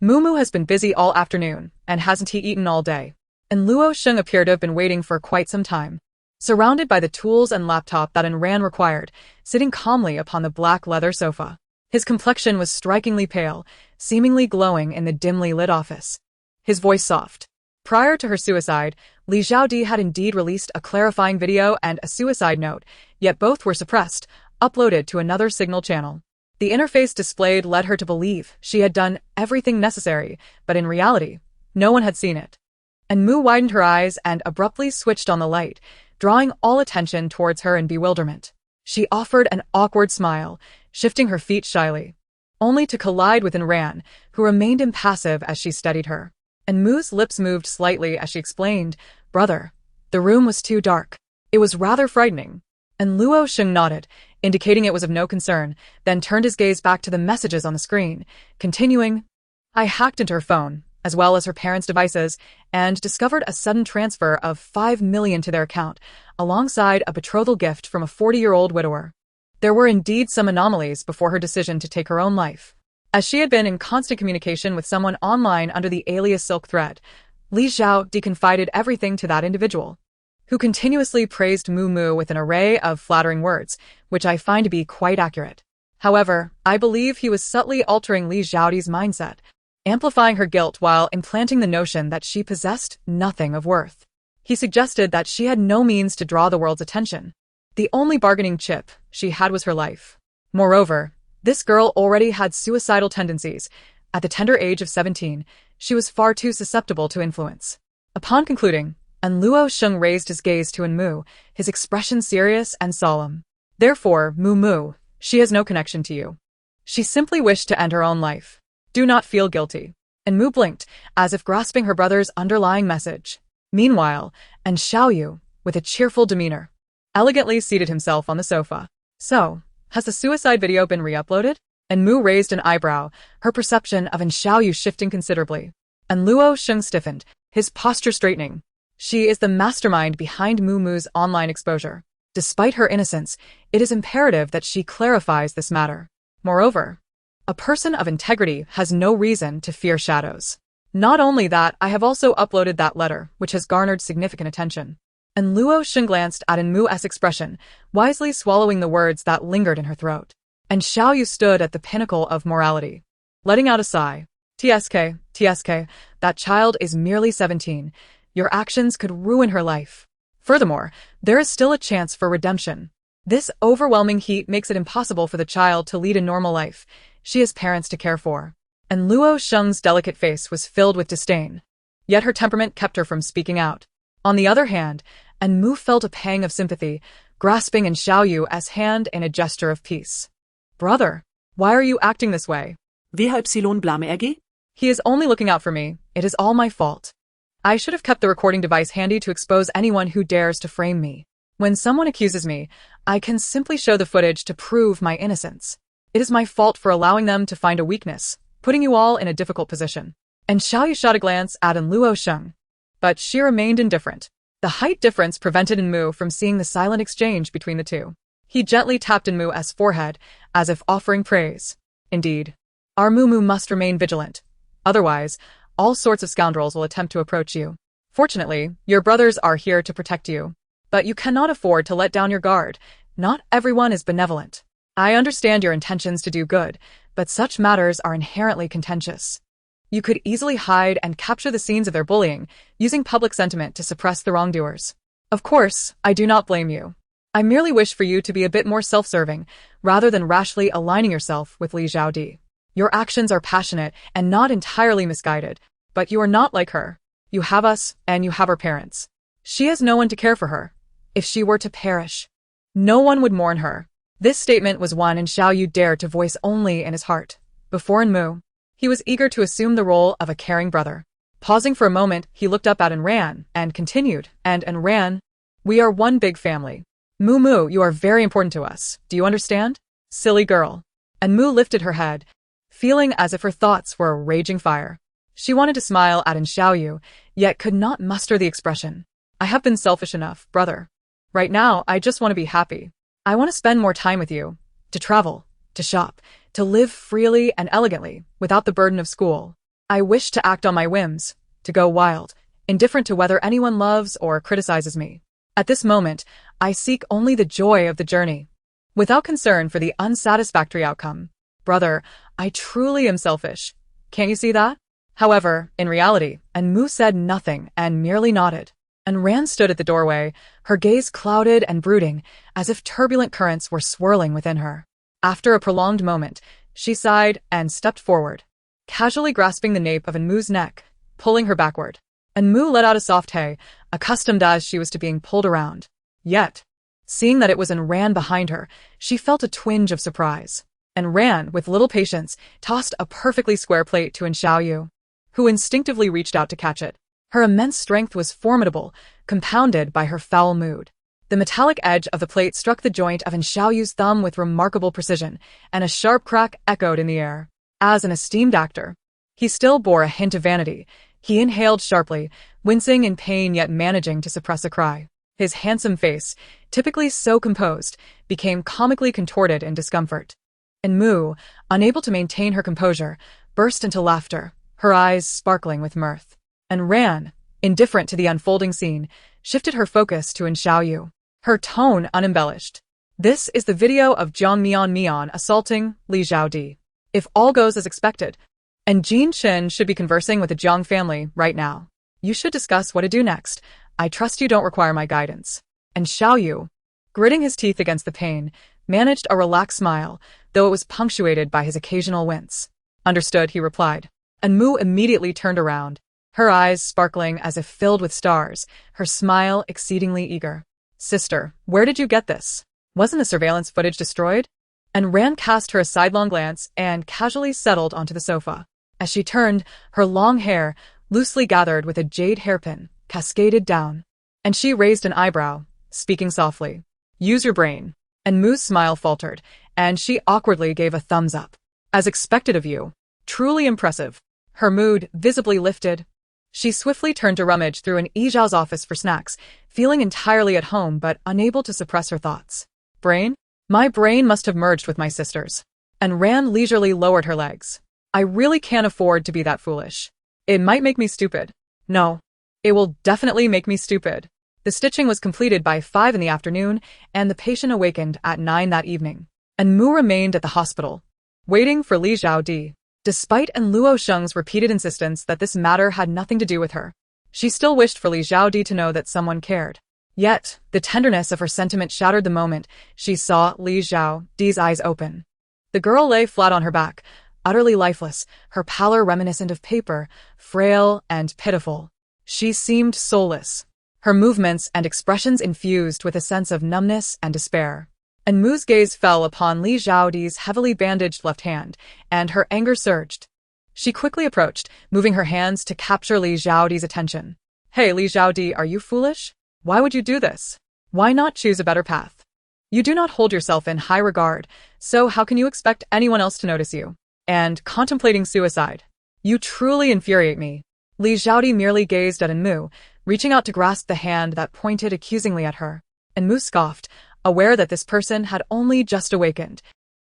Mumu has been busy all afternoon, and hasn't he eaten all day? And Luo Sheng appeared to have been waiting for quite some time, surrounded by the tools and laptop that An Ran required, sitting calmly upon the black leather sofa. His complexion was strikingly pale, seemingly glowing in the dimly lit office. His voice soft. Prior to her suicide, Li Xiaodi had indeed released a clarifying video and a suicide note, yet both were suppressed, uploaded to another signal channel. The interface displayed led her to believe she had done everything necessary, but in reality, no one had seen it. And Mu widened her eyes and abruptly switched on the light, drawing all attention towards her in bewilderment. She offered an awkward smile, shifting her feet shyly, only to collide with An Ran, who remained impassive as she studied her. And Mu's lips moved slightly as she explained, Brother, the room was too dark. It was rather frightening. And Luo Sheng nodded, indicating it was of no concern, then turned his gaze back to the messages on the screen, continuing, I hacked into her phone, as well as her parents' devices, and discovered a sudden transfer of 5 million to their account, alongside a betrothal gift from a 40-year-old widower. There were indeed some anomalies before her decision to take her own life. As she had been in constant communication with someone online under the alias Silk Thread, Li Xiaodi confided everything to that individual, who continuously praised Mu with an array of flattering words, which I find to be quite accurate. However, I believe he was subtly altering Li Xiaodi's mindset, amplifying her guilt while implanting the notion that she possessed nothing of worth. He suggested that she had no means to draw the world's attention. The only bargaining chip she had was her life. Moreover, this girl already had suicidal tendencies. At the tender age of 17, she was far too susceptible to influence. Upon concluding, An Luo Sheng raised his gaze to An Mu, his expression serious and solemn. Therefore, Mu, she has no connection to you. She simply wished to end her own life. Do not feel guilty. And Mu blinked, as if grasping her brother's underlying message. Meanwhile, An Xiao Yu, with a cheerful demeanor, elegantly seated himself on the sofa. So, has the suicide video been re-uploaded? And Mu raised an eyebrow, her perception of An Xiao Yu shifting considerably. And Luo Sheng stiffened, his posture straightening. She is the mastermind behind Mu's online exposure. Despite her innocence, it is imperative that she clarifies this matter. Moreover, a person of integrity has no reason to fear shadows. Not only that, I have also uploaded that letter, which has garnered significant attention. And Luo Sheng glanced at An Mu's expression, wisely swallowing the words that lingered in her throat. And Xiao Yu stood at the pinnacle of morality, letting out a sigh. TSK, that child is merely 17. Your actions could ruin her life. Furthermore, there is still a chance for redemption. This overwhelming heat makes it impossible for the child to lead a normal life. She has parents to care for. And Luo Sheng's delicate face was filled with disdain. Yet her temperament kept her from speaking out. On the other hand, An Mu felt a pang of sympathy, grasping An Xiao Yu's hand in a gesture of peace. Brother, why are you acting this way? Blame er? He is only looking out for me. It is all my fault. I should have kept the recording device handy to expose anyone who dares to frame me. When someone accuses me, I can simply show the footage to prove my innocence. It is my fault for allowing them to find a weakness, putting you all in a difficult position. And Xiao Yu shot a glance at An Luo Sheng. But she remained indifferent. The height difference prevented An Mu from seeing the silent exchange between the two. He gently tapped An Mu's forehead, as if offering praise. Indeed, our Mu must remain vigilant. Otherwise, all sorts of scoundrels will attempt to approach you. Fortunately, your brothers are here to protect you. But you cannot afford to let down your guard. Not everyone is benevolent. I understand your intentions to do good, but such matters are inherently contentious. You could easily hide and capture the scenes of their bullying, using public sentiment to suppress the wrongdoers. Of course, I do not blame you. I merely wish for you to be a bit more self-serving, rather than rashly aligning yourself with Li Xiaodi. Your actions are passionate and not entirely misguided, but you are not like her. You have us, and you have her parents. She has no one to care for her. If she were to perish, no one would mourn her. This statement was one in Xiao Yu dared to voice only in his heart. Before Enmu, he was eager to assume the role of a caring brother. Pausing for a moment, he looked up at Enran and continued, and Enran, we are one big family. Mu, you are very important to us. Do you understand? Silly girl. Enmu lifted her head, feeling as if her thoughts were a raging fire. She wanted to smile at Xiaoyu, yet could not muster the expression. I have been selfish enough, brother. Right now, I just want to be happy. I want to spend more time with you, to travel, to shop, to live freely and elegantly, without the burden of school. I wish to act on my whims, to go wild, indifferent to whether anyone loves or criticizes me. At this moment, I seek only the joy of the journey, without concern for the unsatisfactory outcome. Brother, I truly am selfish. Can't you see that? However, in reality, Enmu said nothing and merely nodded. Enran stood at the doorway, her gaze clouded and brooding, as if turbulent currents were swirling within her. After a prolonged moment, she sighed and stepped forward, casually grasping the nape of Enmu's neck, pulling her backward. Enmu let out a soft hey, accustomed as she was to being pulled around. Yet, seeing that it was Enran behind her, she felt a twinge of surprise. Enran, with little patience, tossed a perfectly square plate to Xiaoyu, who instinctively reached out to catch it. Her immense strength was formidable, compounded by her foul mood. The metallic edge of the plate struck the joint of Xiaoyu's thumb with remarkable precision, and a sharp crack echoed in the air. As an esteemed actor, he still bore a hint of vanity. He inhaled sharply, wincing in pain yet managing to suppress a cry. His handsome face, typically so composed, became comically contorted in discomfort. Enmu, unable to maintain her composure, burst into laughter, her eyes sparkling with mirth. Enran, indifferent to the unfolding scene, shifted her focus to Xiaoyu, her tone unembellished. This is the video of Jiang Mian assaulting Li Xiaodi. If all goes as expected, and Jin Chen should be conversing with the Jiang family right now. You should discuss what to do next. I trust you don't require my guidance. And Xiaoyu, gritting his teeth against the pain, managed a relaxed smile, though it was punctuated by his occasional wince. Understood, he replied. Enmu immediately turned around, her eyes sparkling as if filled with stars, her smile exceedingly eager. Sister, where did you get this? Wasn't the surveillance footage destroyed? And Ran cast her a sidelong glance and casually settled onto the sofa. As she turned, her long hair, loosely gathered with a jade hairpin, cascaded down. And she raised an eyebrow, speaking softly. Use your brain. And Mu's smile faltered, and she awkwardly gave a thumbs up. As expected of you. Truly impressive. Her mood visibly lifted. She swiftly turned to rummage through an Yizhao's office for snacks, feeling entirely at home but unable to suppress her thoughts. Brain? My brain must have merged with my sister's. And Ran leisurely lowered her legs. I really can't afford to be that foolish. It might make me stupid. No. It will definitely make me stupid. The stitching was completed by 5 in the afternoon, and the patient awakened at 9 that evening. And Mu remained at the hospital, waiting for Li Xiaodi. Despite Luo Sheng's repeated insistence that this matter had nothing to do with her, she still wished for Li Xiaodi to know that someone cared. Yet, the tenderness of her sentiment shattered the moment she saw Li Xiaodi's eyes open. The girl lay flat on her back, utterly lifeless, her pallor reminiscent of paper, frail and pitiful. She seemed soulless, her movements and expressions infused with a sense of numbness and despair. And Mu's gaze fell upon Li Xiaodi's heavily bandaged left hand, and her anger surged. She quickly approached, moving her hands to capture Li Xiaodi's attention. Hey Li Xiaodi, are you foolish? Why would you do this? Why not choose a better path? You do not hold yourself in high regard, so how can you expect anyone else to notice you? And contemplating suicide. You truly infuriate me. Li Xiaodi merely gazed at Enmu, reaching out to grasp the hand that pointed accusingly at her. Enmu scoffed, aware that this person had only just awakened.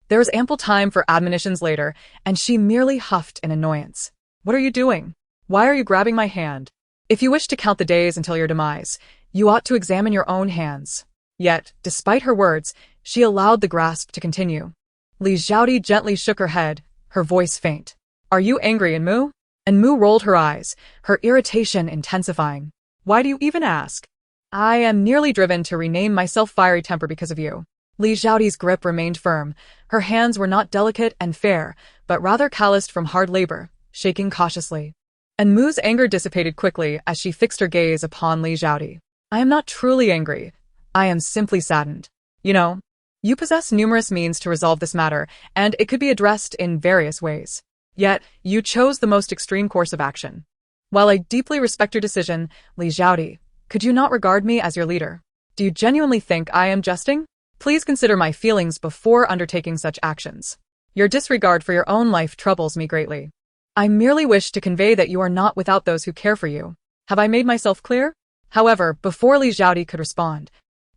There was ample time for admonitions later, and she merely huffed in annoyance. What are you doing? Why are you grabbing my hand? If you wish to count the days until your demise, You ought to examine your own hands. Yet, despite her words, she allowed the grasp to continue. Li Xiaodi gently shook her head, her voice faint. Are you angry, Enmu? Enmu rolled her eyes, her irritation intensifying. Why do you even ask? I am nearly driven to rename myself Fiery Temper because of you. Li Xiaodi's grip remained firm. Her hands were not delicate and fair, but rather calloused from hard labor, shaking cautiously. Enmu's anger dissipated quickly as she fixed her gaze upon Li Xiaodi. I am not truly angry. I am simply saddened. You know, you possess numerous means to resolve this matter, and it could be addressed in various ways. Yet, you chose the most extreme course of action. While I deeply respect your decision, Li Xiaodi, could you not regard me as your leader? Do you genuinely think I am jesting? Please consider my feelings before undertaking such actions. Your disregard for your own life troubles me greatly. I merely wish to convey that you are not without those who care for you. Have I made myself clear? However, before Li Xiaodi could respond,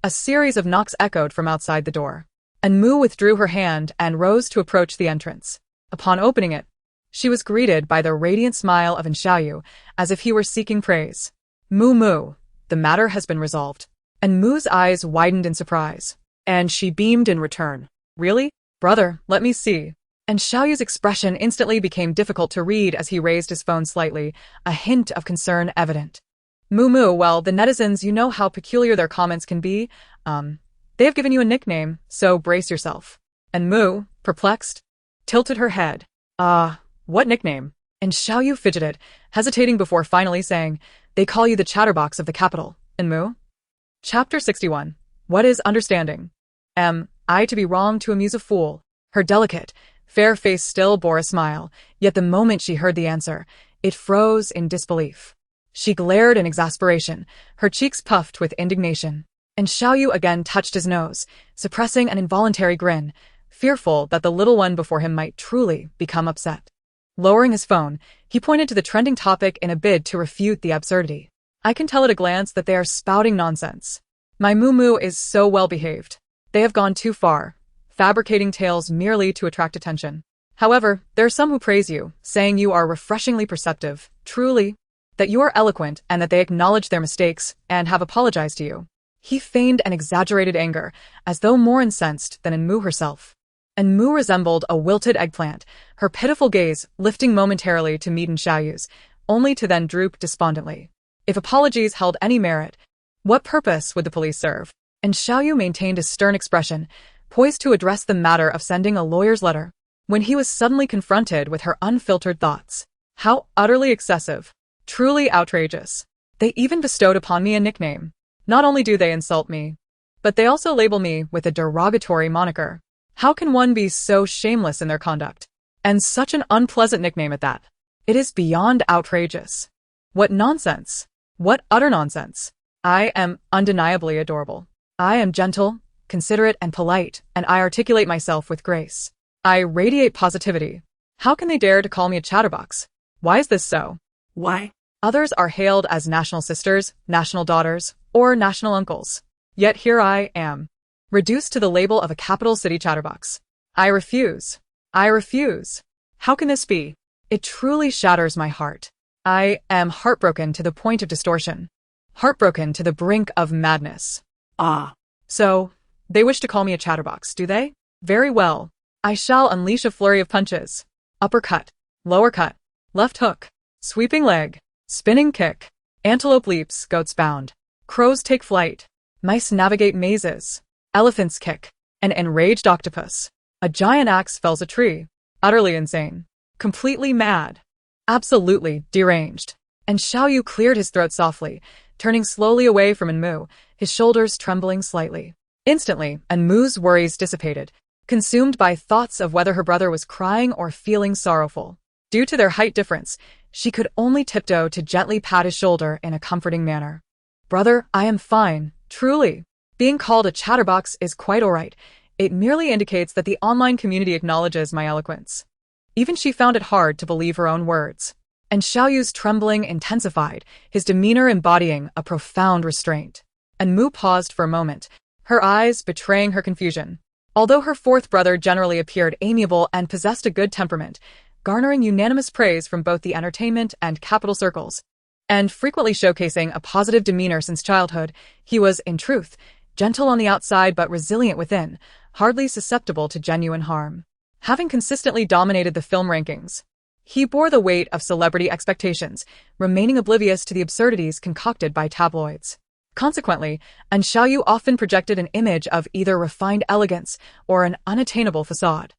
a series of knocks echoed from outside the door. Enmu withdrew her hand and rose to approach the entrance. Upon opening it, she was greeted by the radiant smile of Xiaoyu, as if he were seeking praise. Mu, the matter has been resolved. Enmu's eyes widened in surprise, and she beamed in return. Really? Brother, let me see. And Xiaoyu's expression instantly became difficult to read as he raised his phone slightly, a hint of concern evident. Mu, well, the netizens, you know how peculiar their comments can be. They have given you a nickname, so brace yourself. And Mu, perplexed, tilted her head. What nickname? And Xiaoyu fidgeted, hesitating before finally saying, they call you the chatterbox of the capital, Enmu. Chapter 61. What is understanding? Am I to be wrong to amuse a fool? Her delicate, fair face still bore a smile, yet the moment she heard the answer, it froze in disbelief. She glared in exasperation, her cheeks puffed with indignation. And Xiaoyu again touched his nose, suppressing an involuntary grin, fearful that the little one before him might truly become upset. Lowering his phone, he pointed to the trending topic in a bid to refute the absurdity. I can tell at a glance that they are spouting nonsense. My Mu is so well behaved. They have gone too far, fabricating tales merely to attract attention. However, there are some who praise you, saying you are refreshingly perceptive, truly, that you are eloquent and that they acknowledge their mistakes and have apologized to you. He feigned an exaggerated anger, as though more incensed than Enmu herself. Enmu resembled a wilted eggplant, her pitiful gaze lifting momentarily to meet Xiaoyu's, only to then droop despondently. If apologies held any merit, what purpose would the police serve? And Xiaoyu maintained a stern expression, poised to address the matter of sending a lawyer's letter, when he was suddenly confronted with her unfiltered thoughts. How utterly excessive. Truly outrageous. They even bestowed upon me a nickname. Not only do they insult me, but they also label me with a derogatory moniker. How can one be so shameless in their conduct? And such an unpleasant nickname at that. It is beyond outrageous. What nonsense. What utter nonsense. I am undeniably adorable. I am gentle, considerate, and polite, and I articulate myself with grace. I radiate positivity. How can they dare to call me a chatterbox? Why is this so? Why? Others are hailed as national sisters, national daughters, or national uncles. Yet here I am, reduced to the label of a capital city chatterbox. I refuse. I refuse. How can this be? It truly shatters my heart. I am heartbroken to the point of distortion. Heartbroken to the brink of madness. So, they wish to call me a chatterbox, do they? Very well. I shall unleash a flurry of punches. Uppercut, lower cut, left hook, sweeping leg, spinning kick. Antelope leaps, goats bound. Crows take flight. Mice navigate mazes. Elephants kick. An enraged octopus. A giant axe fells a tree. Utterly insane. Completely mad. Absolutely deranged. And Xiaoyu cleared his throat softly, turning slowly away from Enmu, his shoulders trembling slightly. Instantly, Enmu's worries dissipated, consumed by thoughts of whether her brother was crying or feeling sorrowful. Due to their height difference, she could only tiptoe to gently pat his shoulder in a comforting manner. Brother, I am fine, truly. Being called a chatterbox is quite alright. It merely indicates that the online community acknowledges my eloquence. Even she found it hard to believe her own words. And Xiaoyu's trembling intensified, his demeanor embodying a profound restraint. Enmu paused for a moment, her eyes betraying her confusion. Although her fourth brother generally appeared amiable and possessed a good temperament, garnering unanimous praise from both the entertainment and capital circles, and frequently showcasing a positive demeanor since childhood, he was, in truth, gentle on the outside but resilient within, hardly susceptible to genuine harm. Having consistently dominated the film rankings, he bore the weight of celebrity expectations, remaining oblivious to the absurdities concocted by tabloids. Consequently, An Xiaoyu often projected an image of either refined elegance or an unattainable facade.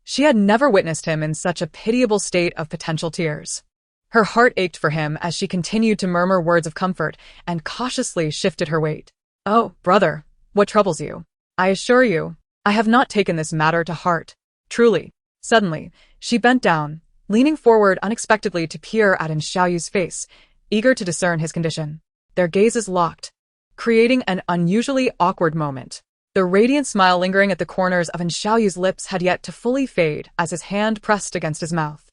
She had never witnessed him in such a pitiable state of potential tears. Her heart ached for him as she continued to murmur words of comfort and cautiously shifted her weight. "Oh, brother, what troubles you? I assure you, I have not taken this matter to heart. Truly." Suddenly, she bent down, leaning forward unexpectedly to peer at An Xiaoyu's face, eager to discern his condition. Their gazes locked, creating an unusually awkward moment. The radiant smile lingering at the corners of An Xiaoyu's lips had yet to fully fade as his hand pressed against his mouth.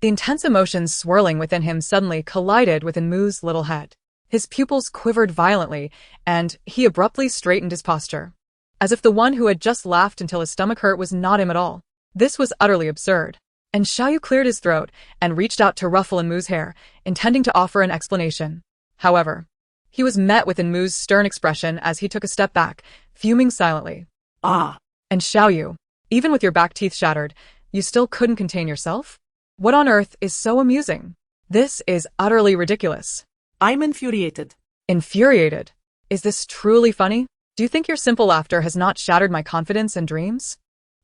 The intense emotions swirling within him suddenly collided with Enmu's little head. His pupils quivered violently, and he abruptly straightened his posture, as if the one who had just laughed until his stomach hurt was not him at all. This was utterly absurd. An Xiaoyu cleared his throat and reached out to ruffle Enmu's hair, intending to offer an explanation. However, he was met with Enmu's stern expression as he took a step back, fuming silently. Ah. "An Xiaoyu, even with your back teeth shattered, you still couldn't contain yourself? What on earth is so amusing? This is utterly ridiculous." I'm infuriated. Infuriated? Is this truly funny? Do you think your simple laughter has not shattered my confidence and dreams?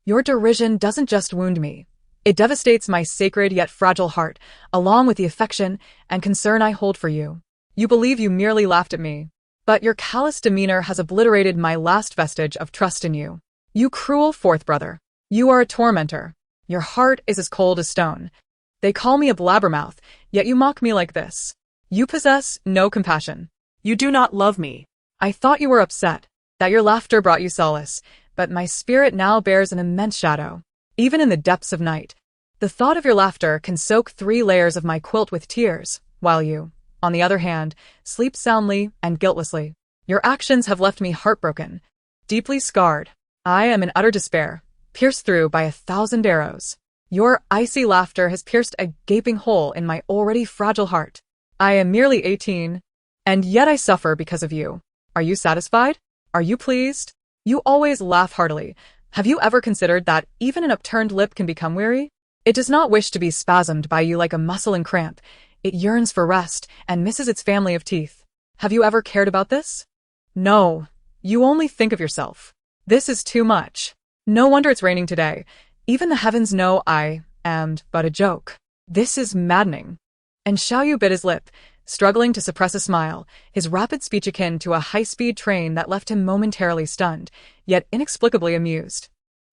Your derision doesn't just wound me. It devastates my sacred yet fragile heart, along with the affection and concern I hold for you. You believe you merely laughed at me, but your callous demeanor has obliterated my last vestige of trust in you. You cruel fourth brother. You are a tormentor. Your heart is as cold as stone. They call me a blabbermouth, yet you mock me like this. You possess no compassion. You do not love me. I thought you were upset, that your laughter brought you solace, but my spirit now bears an immense shadow. Even in the depths of night, the thought of your laughter can soak 3 layers of my quilt with tears, while you, on the other hand, sleep soundly and guiltlessly. Your actions have left me heartbroken, deeply scarred. I am in utter despair, pierced through by 1,000 arrows. Your icy laughter has pierced a gaping hole in my already fragile heart. I am merely 18, and yet I suffer because of you. Are you satisfied? Are you pleased? You always laugh heartily. Have you ever considered that even an upturned lip can become weary? It does not wish to be spasmed by you like a muscle in cramp. It yearns for rest and misses its family of teeth. Have you ever cared about this? No, you only think of yourself. This is too much. No wonder it's raining today. Even the heavens know I am but a joke. This is maddening. And Xiaoyu bit his lip, struggling to suppress a smile, his rapid speech akin to a high-speed train that left him momentarily stunned, yet inexplicably amused.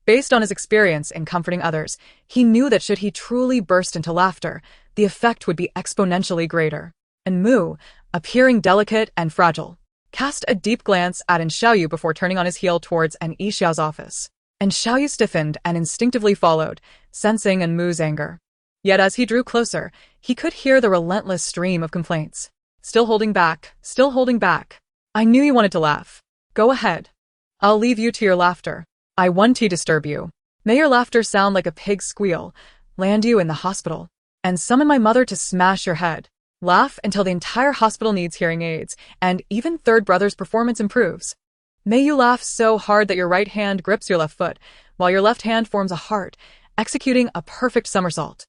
Based on his experience in comforting others, he knew that should he truly burst into laughter, the effect would be exponentially greater. And Mu, appearing delicate and fragile, cast a deep glance at An Xiaoyu before turning on his heel towards An Yixiao's office. An Xiaoyu stiffened and instinctively followed, sensing An Mu's anger. Yet as he drew closer, he could hear the relentless stream of complaints. Still holding back, still holding back. I knew you wanted to laugh. Go ahead. I'll leave you to your laughter. I won't disturb you. May your laughter sound like a pig's squeal, land you in the hospital, and summon my mother to smash your head. Laugh until the entire hospital needs hearing aids, and even third brother's performance improves. May you laugh so hard that your right hand grips your left foot, while your left hand forms a heart, executing a perfect somersault.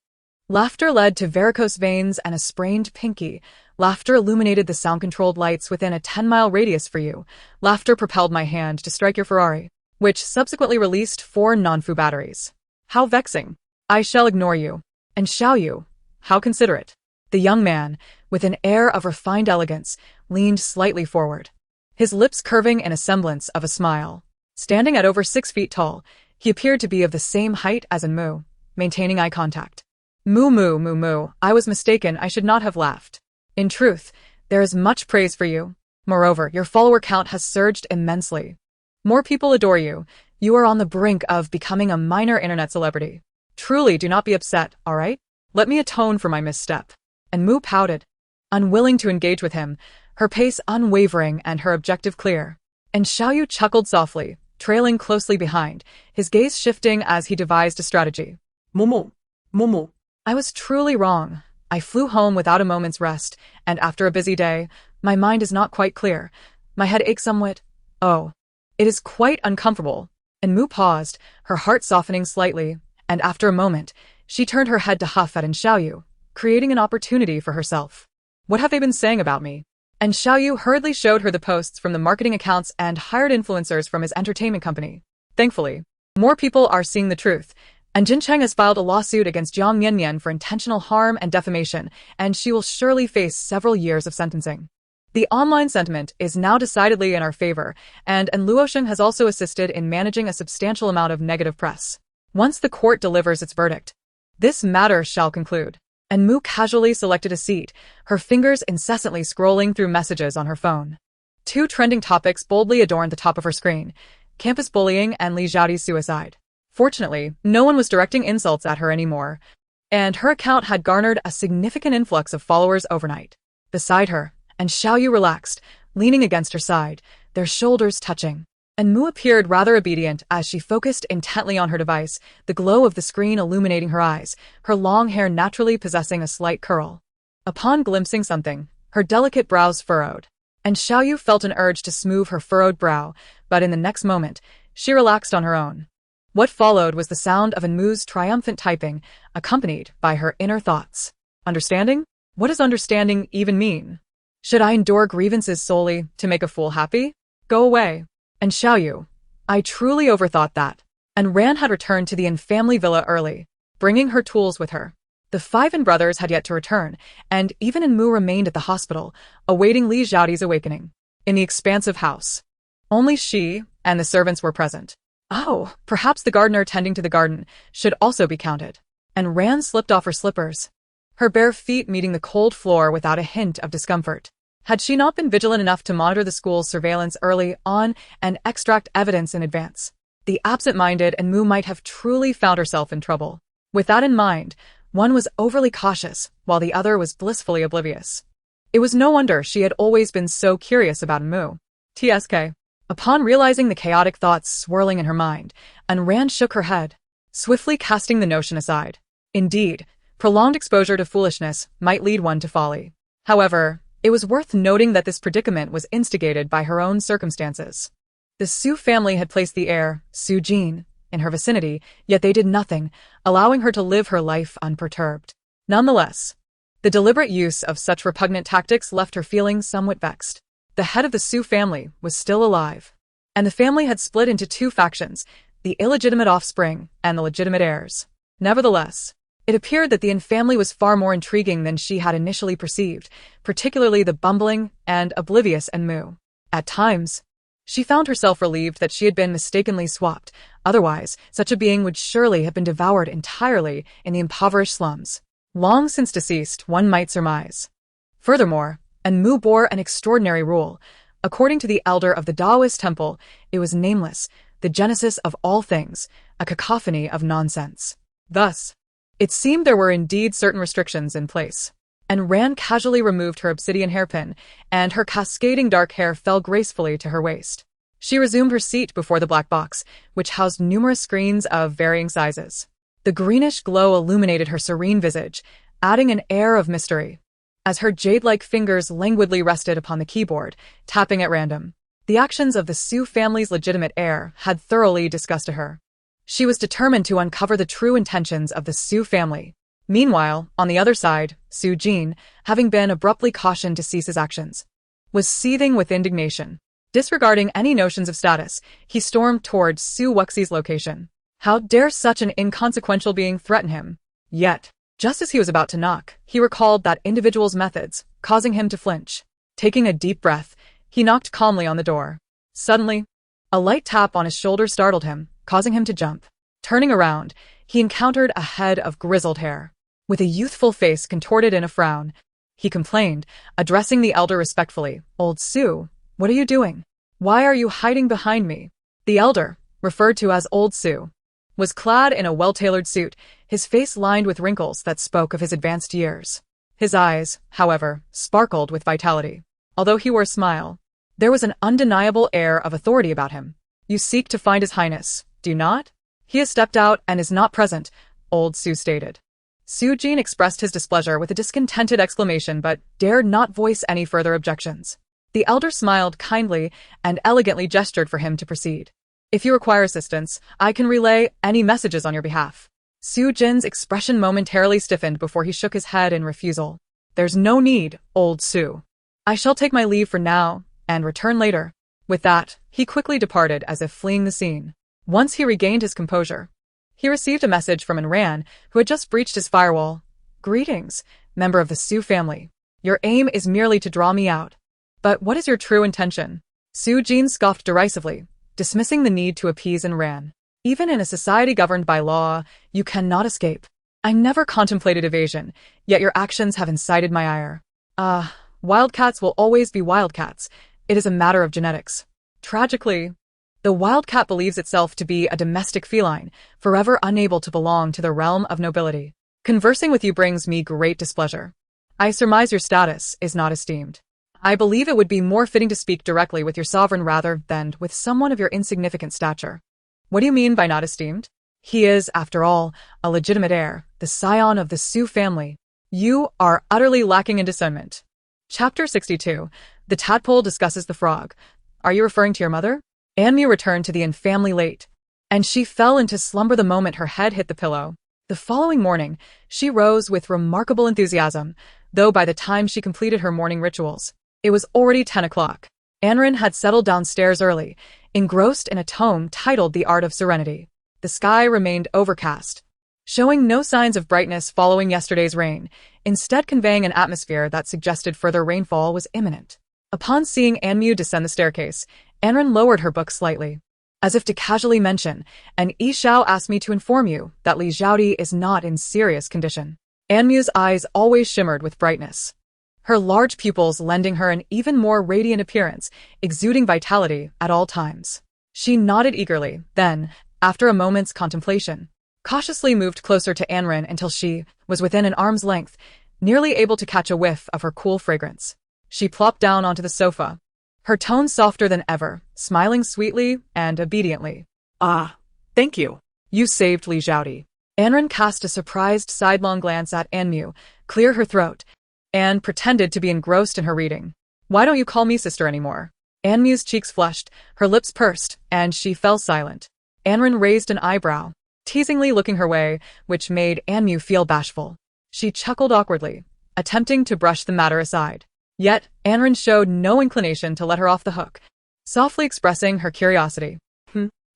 Laughter led to varicose veins and a sprained pinky. Laughter illuminated the sound-controlled lights within a 10-mile radius for you. Laughter propelled my hand to strike your Ferrari, which subsequently released 4 non-fu batteries. How vexing. I shall ignore you. And Xiaoyu, how considerate. The young man, with an air of refined elegance, leaned slightly forward, his lips curving in a semblance of a smile. Standing at over 6 feet tall, he appeared to be of the same height as An Mu, maintaining eye contact. Mu, I was mistaken, I should not have laughed. In truth, there is much praise for you. Moreover, your follower count has surged immensely. More people adore you. You are on the brink of becoming a minor internet celebrity. Truly, do not be upset, alright? Let me atone for my misstep. And Mu pouted, unwilling to engage with him, her pace unwavering and her objective clear. And Xiaoyu chuckled softly, trailing closely behind, his gaze shifting as he devised a strategy. Momo. I was truly wrong. I flew home without a moment's rest, and after a busy day, my mind is not quite clear. My head aches somewhat. Oh, it is quite uncomfortable. And Mu paused, her heart softening slightly, and after a moment, she turned her head to huff at Xiaoyu, creating an opportunity for herself. What have they been saying about me? And Xiaoyu hurriedly showed her the posts from the marketing accounts and hired influencers from his entertainment company. Thankfully, more people are seeing the truth, and Jin Cheng has filed a lawsuit against Jiang Mianmian for intentional harm and defamation, and she will surely face several years of sentencing. The online sentiment is now decidedly in our favor, and Luosheng has also assisted in managing a substantial amount of negative press. Once the court delivers its verdict, this matter shall conclude. And Mu casually selected a seat, her fingers incessantly scrolling through messages on her phone. Two trending topics boldly adorned the top of her screen: campus bullying and Li Xiaodi's suicide. Fortunately, no one was directing insults at her anymore, and her account had garnered a significant influx of followers overnight. Beside her, and Xiaoyu relaxed, leaning against her side, their shoulders touching. And Mu appeared rather obedient as she focused intently on her device, the glow of the screen illuminating her eyes, her long hair naturally possessing a slight curl. Upon glimpsing something, her delicate brows furrowed, and Xiaoyu felt an urge to smooth her furrowed brow, but in the next moment, she relaxed on her own. What followed was the sound of Mu's triumphant typing, accompanied by her inner thoughts. Understanding? What does understanding even mean? Should I endure grievances solely to make a fool happy? Go away. And Xiaoyu, I truly overthought that. And Ran had returned to the in-family villa early, bringing her tools with her. The five brothers had yet to return, and even Mu remained at the hospital, awaiting Li Xiaodi's awakening. In the expansive house, only she and the servants were present. Oh, perhaps the gardener tending to the garden should also be counted. And Ran slipped off her slippers, her bare feet meeting the cold floor without a hint of discomfort. Had she not been vigilant enough to monitor the school's surveillance early on and extract evidence in advance, the absent-minded Mu might have truly found herself in trouble. With that in mind, one was overly cautious, while the other was blissfully oblivious. It was no wonder she had always been so curious about Mu. TSK. Upon realizing the chaotic thoughts swirling in her mind, Ran shook her head, swiftly casting the notion aside. Indeed, prolonged exposure to foolishness might lead one to folly. However, it was worth noting that this predicament was instigated by her own circumstances. The Su family had placed the heir, Su Jin, in her vicinity, yet they did nothing, allowing her to live her life unperturbed. Nonetheless, the deliberate use of such repugnant tactics left her feeling somewhat vexed. The head of the Su family was still alive, and the family had split into two factions, the illegitimate offspring and the legitimate heirs. Nevertheless, it appeared that the in-family was far more intriguing than she had initially perceived, particularly the bumbling and oblivious Mu. At times, she found herself relieved that she had been mistakenly swapped. Otherwise, such a being would surely have been devoured entirely in the impoverished slums. Long since deceased, one might surmise. Furthermore, Mu bore an extraordinary rule. According to the elder of the Taoist temple, it was nameless, the genesis of all things, a cacophony of nonsense. Thus, it seemed there were indeed certain restrictions in place. And Ran casually removed her obsidian hairpin, and her cascading dark hair fell gracefully to her waist. She resumed her seat before the black box, which housed numerous screens of varying sizes. The greenish glow illuminated her serene visage, adding an air of mystery. As her jade-like fingers languidly rested upon the keyboard, tapping at random, the actions of the Su family's legitimate heir had thoroughly disgusted her. She was determined to uncover the true intentions of the Su family. Meanwhile, on the other side, Su Jin, having been abruptly cautioned to cease his actions, was seething with indignation. Disregarding any notions of status, he stormed towards Su Wuxi's location. How dare such an inconsequential being threaten him? Yet, just as he was about to knock, he recalled that individual's methods, causing him to flinch. Taking a deep breath, he knocked calmly on the door. Suddenly, a light tap on his shoulder startled him, causing him to jump. Turning around, he encountered a head of grizzled hair. With a youthful face contorted in a frown, he complained, addressing the elder respectfully, "Old Su, what are you doing? Why are you hiding behind me?" The elder, referred to as Old Su, was clad in a well-tailored suit, his face lined with wrinkles that spoke of his advanced years. His eyes, however, sparkled with vitality. Although he wore a smile, there was an undeniable air of authority about him. "You seek to find His Highness, do you not?" "He has stepped out and is not present," Old Su stated. Su Jin expressed his displeasure with a discontented exclamation but dared not voice any further objections. The elder smiled kindly and elegantly gestured for him to proceed. If you require assistance, I can relay any messages on your behalf. Su Jin's expression momentarily stiffened before he shook his head in refusal. There's no need, old Su. I shall take my leave for now and return later. With that, he quickly departed as if fleeing the scene. Once he regained his composure, he received a message from Enran, who had just breached his firewall. Greetings, member of the Su family. Your aim is merely to draw me out. But what is your true intention? Su Jin scoffed derisively, dismissing the need to appease Enran. Even in a society governed by law, you cannot escape. I never contemplated evasion, yet your actions have incited my ire. Wildcats will always be wildcats. It is a matter of genetics. Tragically, the wildcat believes itself to be a domestic feline, forever unable to belong to the realm of nobility. Conversing with you brings me great displeasure. I surmise your status is not esteemed. I believe it would be more fitting to speak directly with your sovereign rather than with someone of your insignificant stature. What do you mean by not esteemed? He is, after all, a legitimate heir, the scion of the Su family. You are utterly lacking in discernment. Chapter 62. The tadpole discusses the frog. Are you referring to your mother? Anmu returned to the family late, and she fell into slumber the moment her head hit the pillow. The following morning, she rose with remarkable enthusiasm, though by the time she completed her morning rituals, it was already 10 o'clock. Anren had settled downstairs early, engrossed in a tome titled The Art of Serenity. The sky remained overcast, showing no signs of brightness following yesterday's rain, instead conveying an atmosphere that suggested further rainfall was imminent. Upon seeing Anmu descend the staircase, Anren lowered her book slightly, as if to casually mention, and Yi Xiao asked me to inform you that Li Zhaodi is not in serious condition. Anmu's eyes always shimmered with brightness, her large pupils lending her an even more radiant appearance, exuding vitality at all times. She nodded eagerly, then, after a moment's contemplation, cautiously moved closer to Anren until she was within an arm's length, nearly able to catch a whiff of her cool fragrance. She plopped down onto the sofa, her tone softer than ever, smiling sweetly and obediently. Thank you. You saved Li Zhaodi. Anren cast a surprised sidelong glance at Anmu, cleared her throat, and pretended to be engrossed in her reading. Why don't you call me sister anymore? Anmu's cheeks flushed, her lips pursed, and she fell silent. Anren raised an eyebrow, teasingly looking her way, which made Anmu feel bashful. She chuckled awkwardly, attempting to brush the matter aside. Yet, Anren showed no inclination to let her off the hook, softly expressing her curiosity.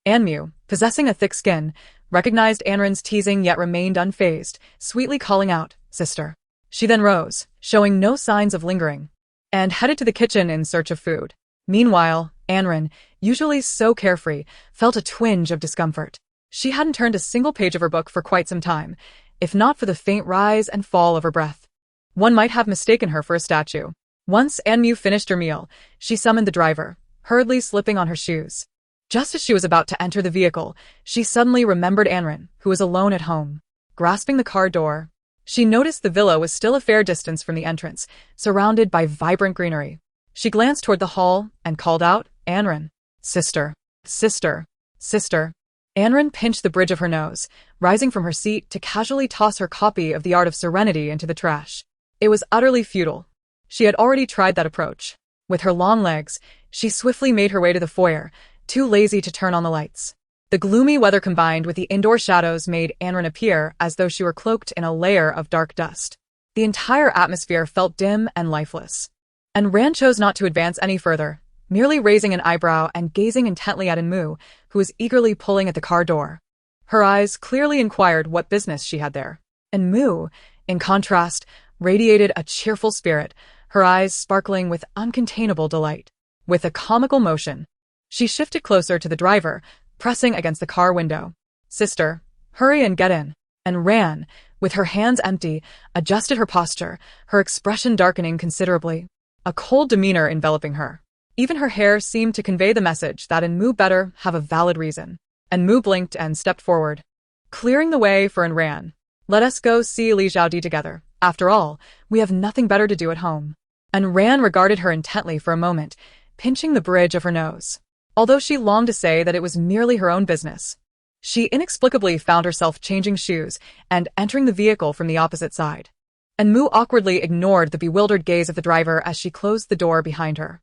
Anmu, possessing a thick skin, recognized Anren's teasing yet remained unfazed, sweetly calling out, "Sister." She then rose, showing no signs of lingering, and headed to the kitchen in search of food. Meanwhile, Anren, usually so carefree, felt a twinge of discomfort. She hadn't turned a single page of her book for quite some time, if not for the faint rise and fall of her breath. One might have mistaken her for a statue. Once Anmu finished her meal, she summoned the driver, hurriedly slipping on her shoes. Just as she was about to enter the vehicle, she suddenly remembered Anren, who was alone at home. Grasping the car door, she noticed the villa was still a fair distance from the entrance, surrounded by vibrant greenery. She glanced toward the hall and called out, "Anren. Sister. Sister. Sister." Anren pinched the bridge of her nose, rising from her seat to casually toss her copy of The Art of Serenity into the trash. It was utterly futile. She had already tried that approach. With her long legs, she swiftly made her way to the foyer, too lazy to turn on the lights. The gloomy weather combined with the indoor shadows made Anren appear as though she were cloaked in a layer of dark dust. The entire atmosphere felt dim and lifeless. And Ran chose not to advance any further, merely raising an eyebrow and gazing intently at Enmu, who was eagerly pulling at the car door. Her eyes clearly inquired what business she had there. Enmu, in contrast, radiated a cheerful spirit, her eyes sparkling with uncontainable delight. With a comical motion, she shifted closer to the driver, pressing against the car window. "Sister, hurry and get in," and ran, with her hands empty, adjusted her posture, her expression darkening considerably, a cold demeanor enveloping her. Even her hair seemed to convey the message that Enmu better have a valid reason. Enmu blinked and stepped forward, clearing the way for Enran. "Let us go see Li Zhaodi together. After all, we have nothing better to do at home." Enran regarded her intently for a moment, pinching the bridge of her nose. Although she longed to say that it was merely her own business, She inexplicably found herself changing shoes and entering the vehicle from the opposite side. And Mu awkwardly ignored the bewildered gaze of the driver as she closed the door behind her.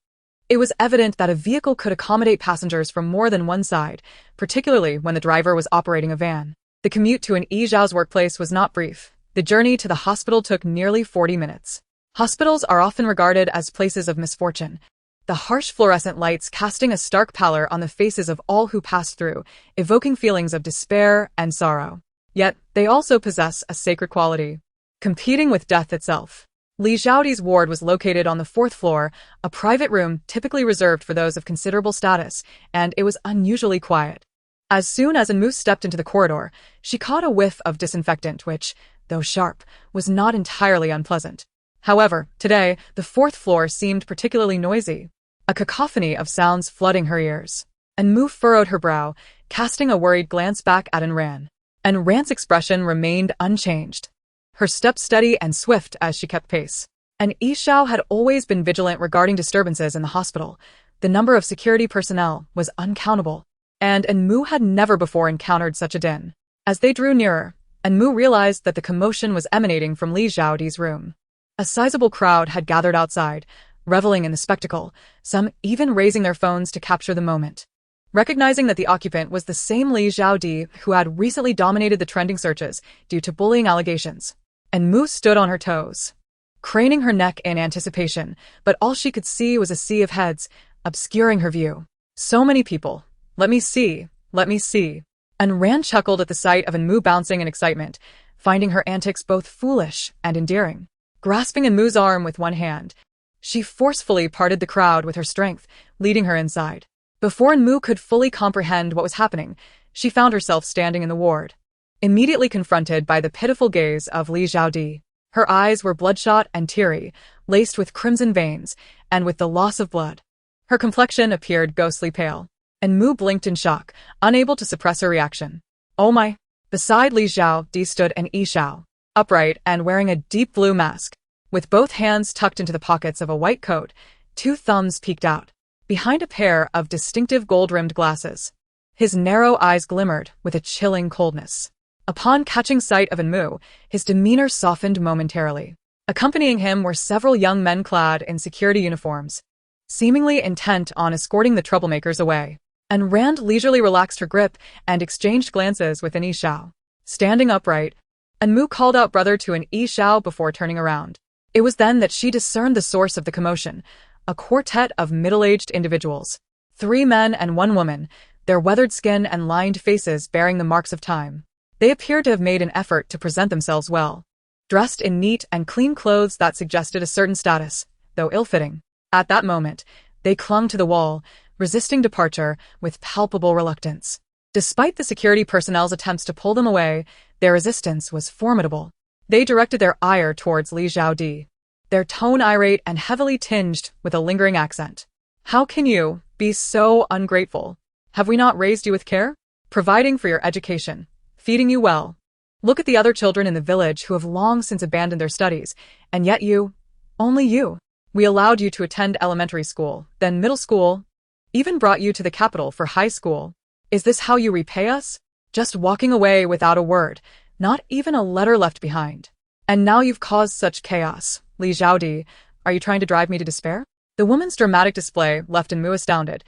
It was evident that a vehicle could accommodate passengers from more than one side, particularly when the driver was operating a van. The commute to Yi Zhao's workplace was not brief. The journey to the hospital took nearly 40 minutes. Hospitals are often regarded as places of misfortune, the harsh fluorescent lights casting a stark pallor on the faces of all who pass through, evoking feelings of despair and sorrow. Yet, they also possess a sacred quality, competing with death itself. Li Zhaodi's ward was located on the 4th floor, a private room typically reserved for those of considerable status, and it was unusually quiet. As soon as Enmu stepped into the corridor, she caught a whiff of disinfectant which, though sharp, was not entirely unpleasant. However, today, the 4th floor seemed particularly noisy, a cacophony of sounds flooding her ears. Enmu furrowed her brow, casting a worried glance back at Enran. Enran's expression remained unchanged, her steps steady and swift as she kept pace. And Yi Zhao had always been vigilant regarding disturbances in the hospital. The number of security personnel was uncountable, and Enmu had never before encountered such a din. As they drew nearer, Enmu realized that the commotion was emanating from Li Zhaodi's room. A sizable crowd had gathered outside, reveling in the spectacle, some even raising their phones to capture the moment. Recognizing that the occupant was the same Li Zhaodi who had recently dominated the trending searches due to bullying allegations, Enmu stood on her toes, craning her neck in anticipation, but all she could see was a sea of heads, obscuring her view. So many people. Let me see, let me see. Enran chuckled at the sight of Enmu bouncing in excitement, finding her antics both foolish and endearing. Grasping Enmu's arm with one hand, she forcefully parted the crowd with her strength, leading her inside. Before Enmu could fully comprehend what was happening, she found herself standing in the ward, immediately confronted by the pitiful gaze of Li Zhaodi. Her eyes were bloodshot and teary, laced with crimson veins, and with the loss of blood. Her complexion appeared ghostly pale. Enmu blinked in shock, unable to suppress her reaction. Oh my! Beside Li Zhaodi stood an Yi Zhao, upright and wearing a deep blue mask. With both hands tucked into the pockets of a white coat, 2 thumbs peeked out, behind a pair of distinctive gold-rimmed glasses. His narrow eyes glimmered with a chilling coldness. Upon catching sight of Enmu, his demeanor softened momentarily. Accompanying him were several young men clad in security uniforms, seemingly intent on escorting the troublemakers away. Enran leisurely relaxed her grip and exchanged glances with an Yi Zhao. Standing upright, Enmu called out brother to an Yi Zhao before turning around. It was then that she discerned the source of the commotion, a quartet of middle-aged individuals. 3 men and 1 woman, their weathered skin and lined faces bearing the marks of time. They appeared to have made an effort to present themselves well, dressed in neat and clean clothes that suggested a certain status, though ill-fitting. At that moment, they clung to the wall, resisting departure with palpable reluctance. Despite the security personnel's attempts to pull them away, their resistance was formidable. They directed their ire towards Li Zhaodi, their tone irate and heavily tinged with a lingering accent. How can you be so ungrateful? Have we not raised you with care? Providing for your education, feeding you well. Look at the other children in the village who have long since abandoned their studies, and yet you, only you. We allowed you to attend elementary school, then middle school, even brought you to the capital for high school. Is this how you repay us? Just walking away without a word, not even a letter left behind. And now you've caused such chaos. Li Zhaodi, are you trying to drive me to despair? The woman's dramatic display left Enmu astounded,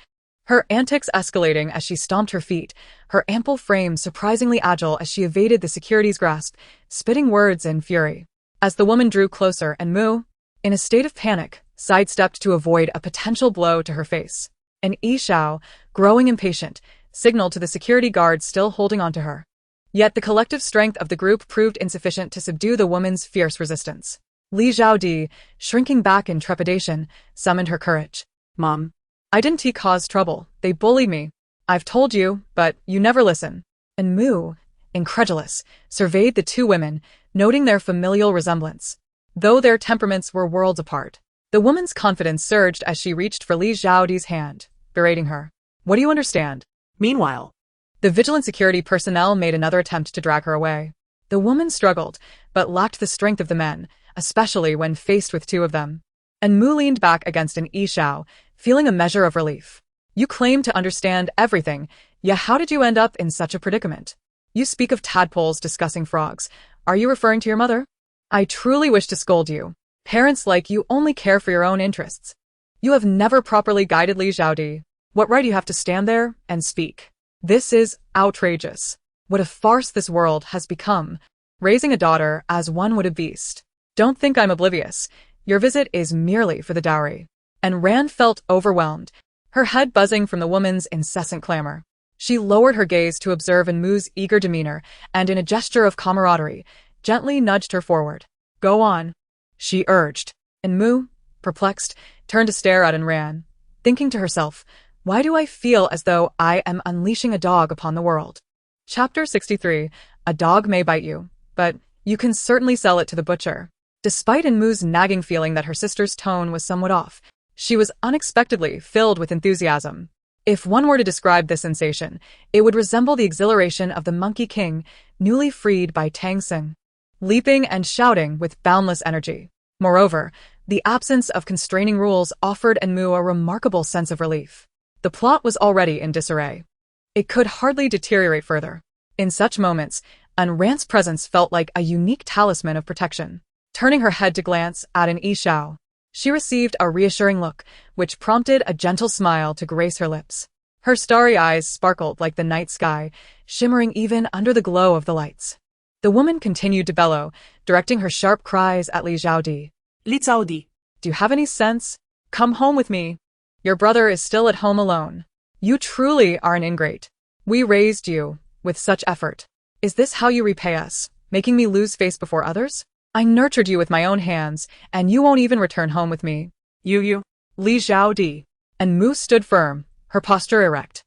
her antics escalating as she stomped her feet, her ample frame surprisingly agile as she evaded the security's grasp, spitting words in fury. As the woman drew closer, Enmu, in a state of panic, sidestepped to avoid a potential blow to her face. And Yi Zhao, growing impatient, signaled to the security guards still holding onto her. Yet the collective strength of the group proved insufficient to subdue the woman's fierce resistance. Li Zhaodi, shrinking back in trepidation, summoned her courage. Mom, I didn't cause trouble. They bullied me. I've told you, but you never listen. And Mu, incredulous, surveyed the 2 women, noting their familial resemblance, though their temperaments were worlds apart. The woman's confidence surged as she reached for Li Zhaodi's hand, berating her. What do you understand? Meanwhile, the vigilant security personnel made another attempt to drag her away. The woman struggled, but lacked the strength of the men, especially when faced with 2 of them. And Mu leaned back against an Yi Zhao, feeling a measure of relief. You claim to understand everything, Yeah, how did you end up in such a predicament? You speak of tadpoles discussing frogs. Are you referring to your mother? I truly wish to scold you. Parents like you only care for your own interests. You have never properly guided Li Xiaodi. What right do you have to stand there and speak? This is outrageous. What a farce this world has become. Raising a daughter as one would a beast. Don't think I'm oblivious. Your visit is merely for the dowry. And Rand felt overwhelmed, her head buzzing from the woman's incessant clamor. She lowered her gaze to observe Enmu's eager demeanor and, in a gesture of camaraderie, gently nudged her forward. Go on, she urged. Enmu, perplexed, turned to stare at Enran, thinking to herself, why do I feel as though I am unleashing a dog upon the world? Chapter 63. A dog may bite you, but you can certainly sell it to the butcher. Despite Enmu's nagging feeling that her sister's tone was somewhat off, she was unexpectedly filled with enthusiasm. If one were to describe this sensation, it would resemble the exhilaration of the Monkey King, newly freed by Tang Tsing, leaping and shouting with boundless energy. Moreover, the absence of constraining rules offered Enmu a remarkable sense of relief. The plot was already in disarray. It could hardly deteriorate further. In such moments, Rand's presence felt like a unique talisman of protection. Turning her head to glance at Yi Shao, she received a reassuring look, which prompted a gentle smile to grace her lips. Her starry eyes sparkled like the night sky, shimmering even under the glow of the lights. The woman continued to bellow, directing her sharp cries at Li Xiaodi. Li Xiaodi. Do you have any sense? Come home with me. Your brother is still at home alone. You truly are an ingrate. We raised you with such effort. Is this how you repay us, making me lose face before others? I nurtured you with my own hands, and you won't even return home with me. You. Li Xiaodi. Enmu stood firm, her posture erect.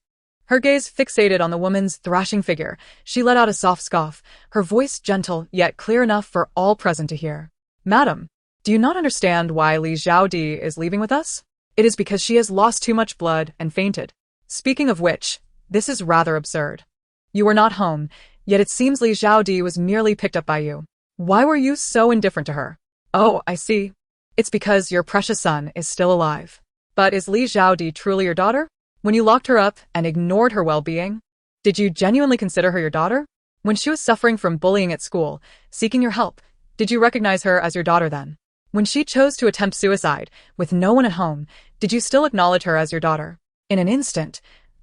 Her gaze fixated on the woman's thrashing figure, she let out a soft scoff, her voice gentle yet clear enough for all present to hear. Madam, do you not understand why Li Xiaodi is leaving with us? It is because she has lost too much blood and fainted. Speaking of which, this is rather absurd. You were not home, yet it seems Li Xiaodi was merely picked up by you. Why were you so indifferent to her? Oh, I see. It's because your precious son is still alive. But is Li Xiaodi truly your daughter? When you locked her up and ignored her well-being, did you genuinely consider her your daughter? When she was suffering from bullying at school, seeking your help, did you recognize her as your daughter then? When she chose to attempt suicide, with no one at home, did you still acknowledge her as your daughter? In an instant,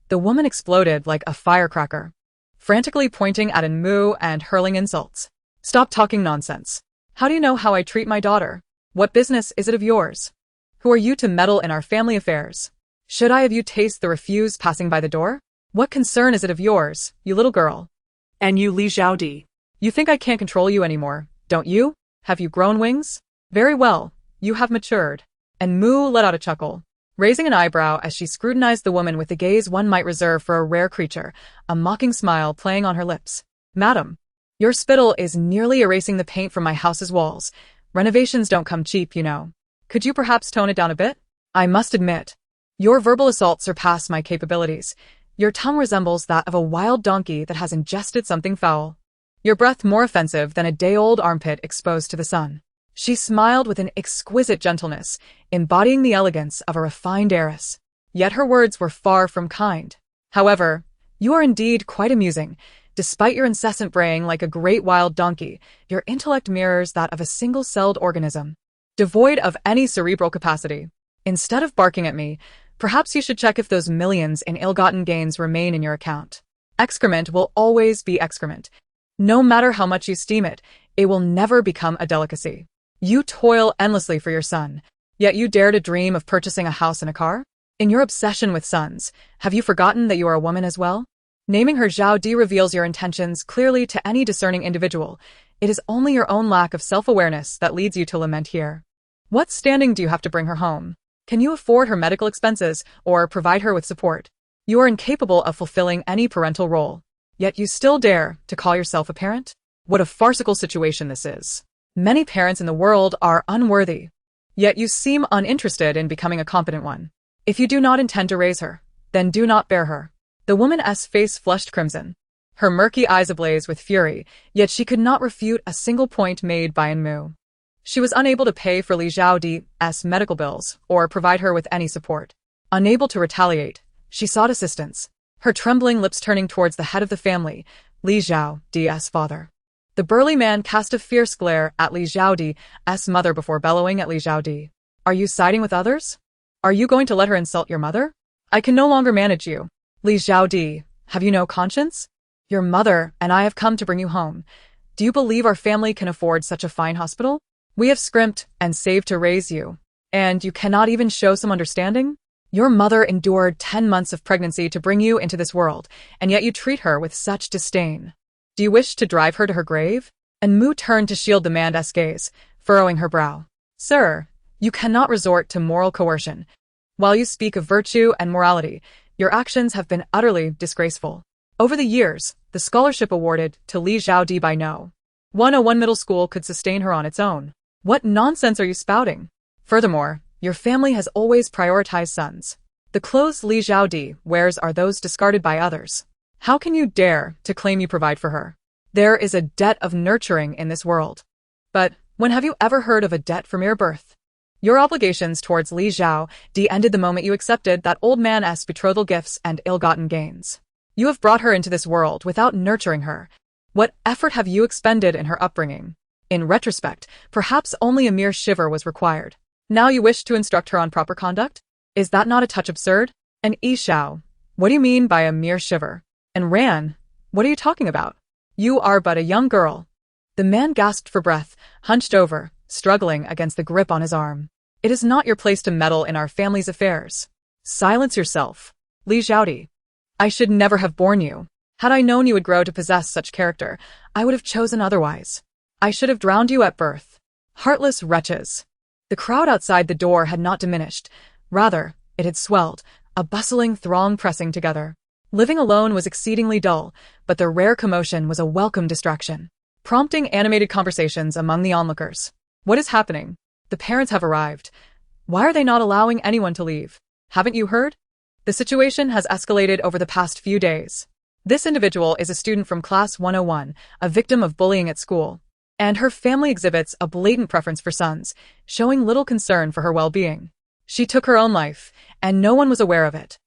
the woman exploded like a firecracker, frantically pointing at Enmu and hurling insults. Stop talking nonsense. How do you know how I treat my daughter? What business is it of yours? Who are you to meddle in our family affairs? Should I have you taste the refuse passing by the door? What concern is it of yours, you little girl? And you, Li Xiaodi. You think I can't control you anymore, don't you? Have you grown wings? Very well, you have matured. And Mu let out a chuckle, raising an eyebrow as she scrutinized the woman with the gaze one might reserve for a rare creature, a mocking smile playing on her lips. Madam, your spittle is nearly erasing the paint from my house's walls. Renovations don't come cheap, you know. Could you perhaps tone it down a bit? I must admit, your verbal assault surpass my capabilities. Your tongue resembles that of a wild donkey that has ingested something foul. Your breath more offensive than a day-old armpit exposed to the sun. She smiled with an exquisite gentleness, embodying the elegance of a refined heiress. Yet her words were far from kind. However, you are indeed quite amusing. Despite your incessant braying like a great wild donkey, your intellect mirrors that of a single-celled organism, devoid of any cerebral capacity. Instead of barking at me, perhaps you should check if those millions in ill-gotten gains remain in your account. Excrement will always be excrement. No matter how much you steam it, it will never become a delicacy. You toil endlessly for your son, yet you dare to dream of purchasing a house and a car? In your obsession with sons, have you forgotten that you are a woman as well? Naming her Zhao Di reveals your intentions clearly to any discerning individual. It is only your own lack of self-awareness that leads you to lament here. What standing do you have to bring her home? Can you afford her medical expenses or provide her with support? You are incapable of fulfilling any parental role, yet you still dare to call yourself a parent? What a farcical situation this is. Many parents in the world are unworthy, yet you seem uninterested in becoming a competent one. If you do not intend to raise her, then do not bear her. The woman's face flushed crimson, her murky eyes ablaze with fury, yet she could not refute a single point made by Enmu. She was unable to pay for Li Xiaodi's medical bills or provide her with any support. Unable to retaliate, she sought assistance. her trembling lips turning towards the head of the family, Li Xiaodi's father. The burly man cast a fierce glare at Li Xiaodi's mother before bellowing at Li Xiaodi. Are you siding with others? Are you going to let her insult your mother? I can no longer manage you. Li Xiaodi, have you no conscience? Your mother and I have come to bring you home. Do you believe our family can afford such a fine hospital? We have scrimped and saved to raise you. And you cannot even show some understanding? Your mother endured 10 months of pregnancy to bring you into this world, and yet you treat her with such disdain. Do you wish to drive her to her grave? And Mu turned to shield the man's gaze, furrowing her brow. Sir, you cannot resort to moral coercion. While you speak of virtue and morality, your actions have been utterly disgraceful. Over the years, the scholarship awarded to Li Xiaodi by No. 101 Middle School could sustain her on its own. What nonsense are you spouting? Furthermore, your family has always prioritized sons. The clothes Li Xiaodi wears are those discarded by others. How can you dare to claim you provide for her? There is a debt of nurturing in this world. But when have you ever heard of a debt for mere birth? Your obligations towards Li Xiaodi ended the moment you accepted that old man's betrothal gifts and ill-gotten gains. You have brought her into this world without nurturing her. What effort have you expended in her upbringing? In retrospect, perhaps only a mere shiver was required. Now you wish to instruct her on proper conduct? Is that not a touch absurd? And Ishao, what do you mean by a mere shiver? And Ran, what are you talking about? You are but a young girl. The man gasped for breath, hunched over, struggling against the grip on his arm. It is not your place to meddle in our family's affairs. Silence yourself. Li Xiaodi. I should never have borne you. Had I known you would grow to possess such character, I would have chosen otherwise. I should have drowned you at birth. Heartless wretches. The crowd outside the door had not diminished. Rather, it had swelled, a bustling throng pressing together. Living alone was exceedingly dull, but the rare commotion was a welcome distraction, prompting animated conversations among the onlookers. What is happening? The parents have arrived. Why are they not allowing anyone to leave? Haven't you heard? The situation has escalated over the past few days. This individual is a student from Class 101, a victim of bullying at school, and her family exhibits a blatant preference for sons, showing little concern for her well-being. She took her own life, and no one was aware of it.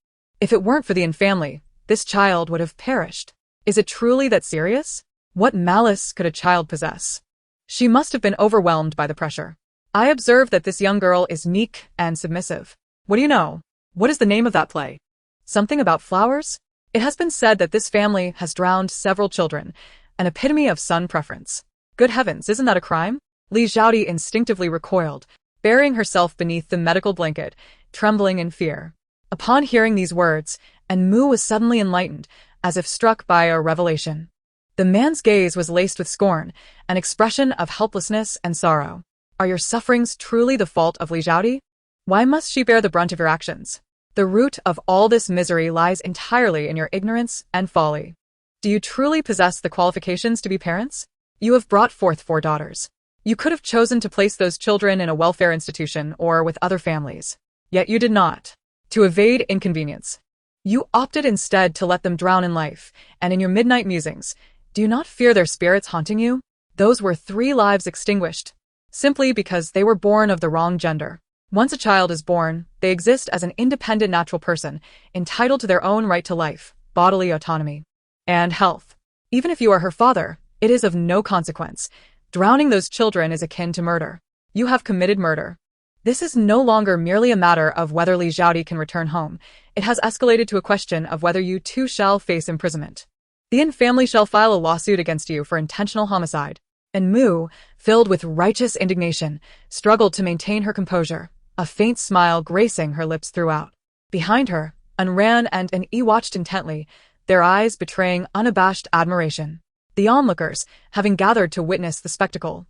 If it weren't for the family, this child would have perished. Is it truly that serious? What malice could a child possess? She must have been overwhelmed by the pressure. I observe that this young girl is meek and submissive. What do you know? What is the name of that play? Something about flowers? It has been said that this family has drowned several children, an epitome of son preference. Good heavens, isn't that a crime? Li Xiaodi instinctively recoiled, burying herself beneath the medical blanket, trembling in fear. Upon hearing these words, Mu was suddenly enlightened, as if struck by a revelation. The man's gaze was laced with scorn, an expression of helplessness and sorrow. Are your sufferings truly the fault of Li Xiaodi? Why must she bear the brunt of your actions? The root of all this misery lies entirely in your ignorance and folly. Do you truly possess the qualifications to be parents? You have brought forth 4 daughters. You could have chosen to place those children in a welfare institution or with other families. Yet you did not. To evade inconvenience, you opted instead to let them drown in life, and in your midnight musings, do you not fear their spirits haunting you? Those were 3 lives extinguished, simply because they were born of the wrong gender. Once a child is born, they exist as an independent natural person, entitled to their own right to life, bodily autonomy, and health. Even if you are her father, it is of no consequence. Drowning those children is akin to murder. You have committed murder. This is no longer merely a matter of whether Li Xiaodi can return home. It has escalated to a question of whether you too shall face imprisonment. The family shall file a lawsuit against you for intentional homicide. And Mu, filled with righteous indignation, struggled to maintain her composure, a faint smile gracing her lips throughout. Behind her, Ran and E watched intently, their eyes betraying unabashed admiration. The onlookers, having gathered to witness the spectacle,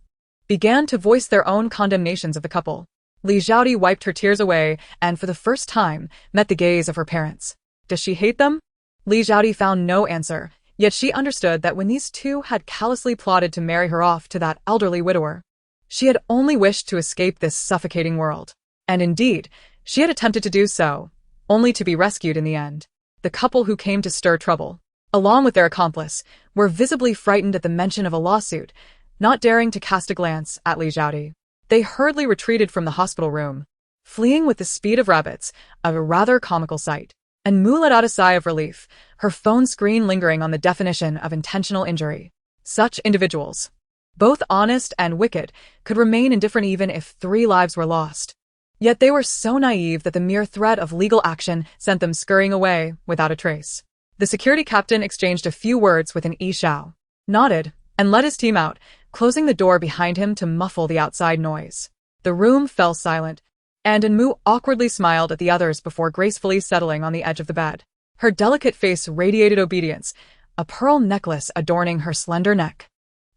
began to voice their own condemnations of the couple. Li Xiaodi wiped her tears away and for the first time met the gaze of her parents. Does she hate them? Li Xiaodi found no answer, yet she understood that when these two had callously plotted to marry her off to that elderly widower, she had only wished to escape this suffocating world. And indeed, she had attempted to do so, only to be rescued in the end. The couple who came to stir trouble, along with their accomplice, were visibly frightened at the mention of a lawsuit, not daring to cast a glance at Li Xiaodi. They hurriedly retreated from the hospital room, fleeing with the speed of rabbits, a rather comical sight. And Mu let out a sigh of relief, her phone screen lingering on the definition of intentional injury. Such individuals, both honest and wicked, could remain indifferent even if 3 lives were lost. Yet they were so naive that the mere threat of legal action sent them scurrying away without a trace. The security captain exchanged a few words with an Yi Shao, nodded, and led his team out, closing the door behind him to muffle the outside noise. The room fell silent, and Enmu awkwardly smiled at the others before gracefully settling on the edge of the bed. Her delicate face radiated obedience, a pearl necklace adorning her slender neck,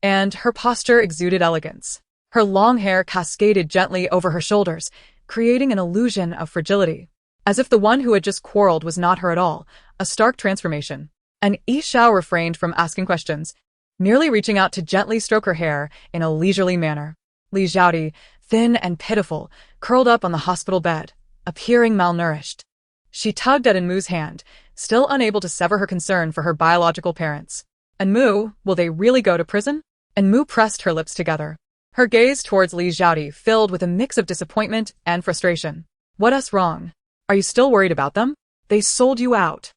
and her posture exuded elegance. Her long hair cascaded gently over her shoulders, creating an illusion of fragility, as if the one who had just quarreled was not her at all, a stark transformation. And Yi Shao refrained from asking questions, merely reaching out to gently stroke her hair in a leisurely manner. Li Xiaodi, thin and pitiful, curled up on the hospital bed, appearing malnourished. She tugged at Enmu's hand, still unable to sever her concern for her biological parents. Enmu, will they really go to prison? Enmu pressed her lips together, her gaze towards Li Xiaodi filled with a mix of disappointment and frustration. What's wrong? Are you still worried about them? They sold you out.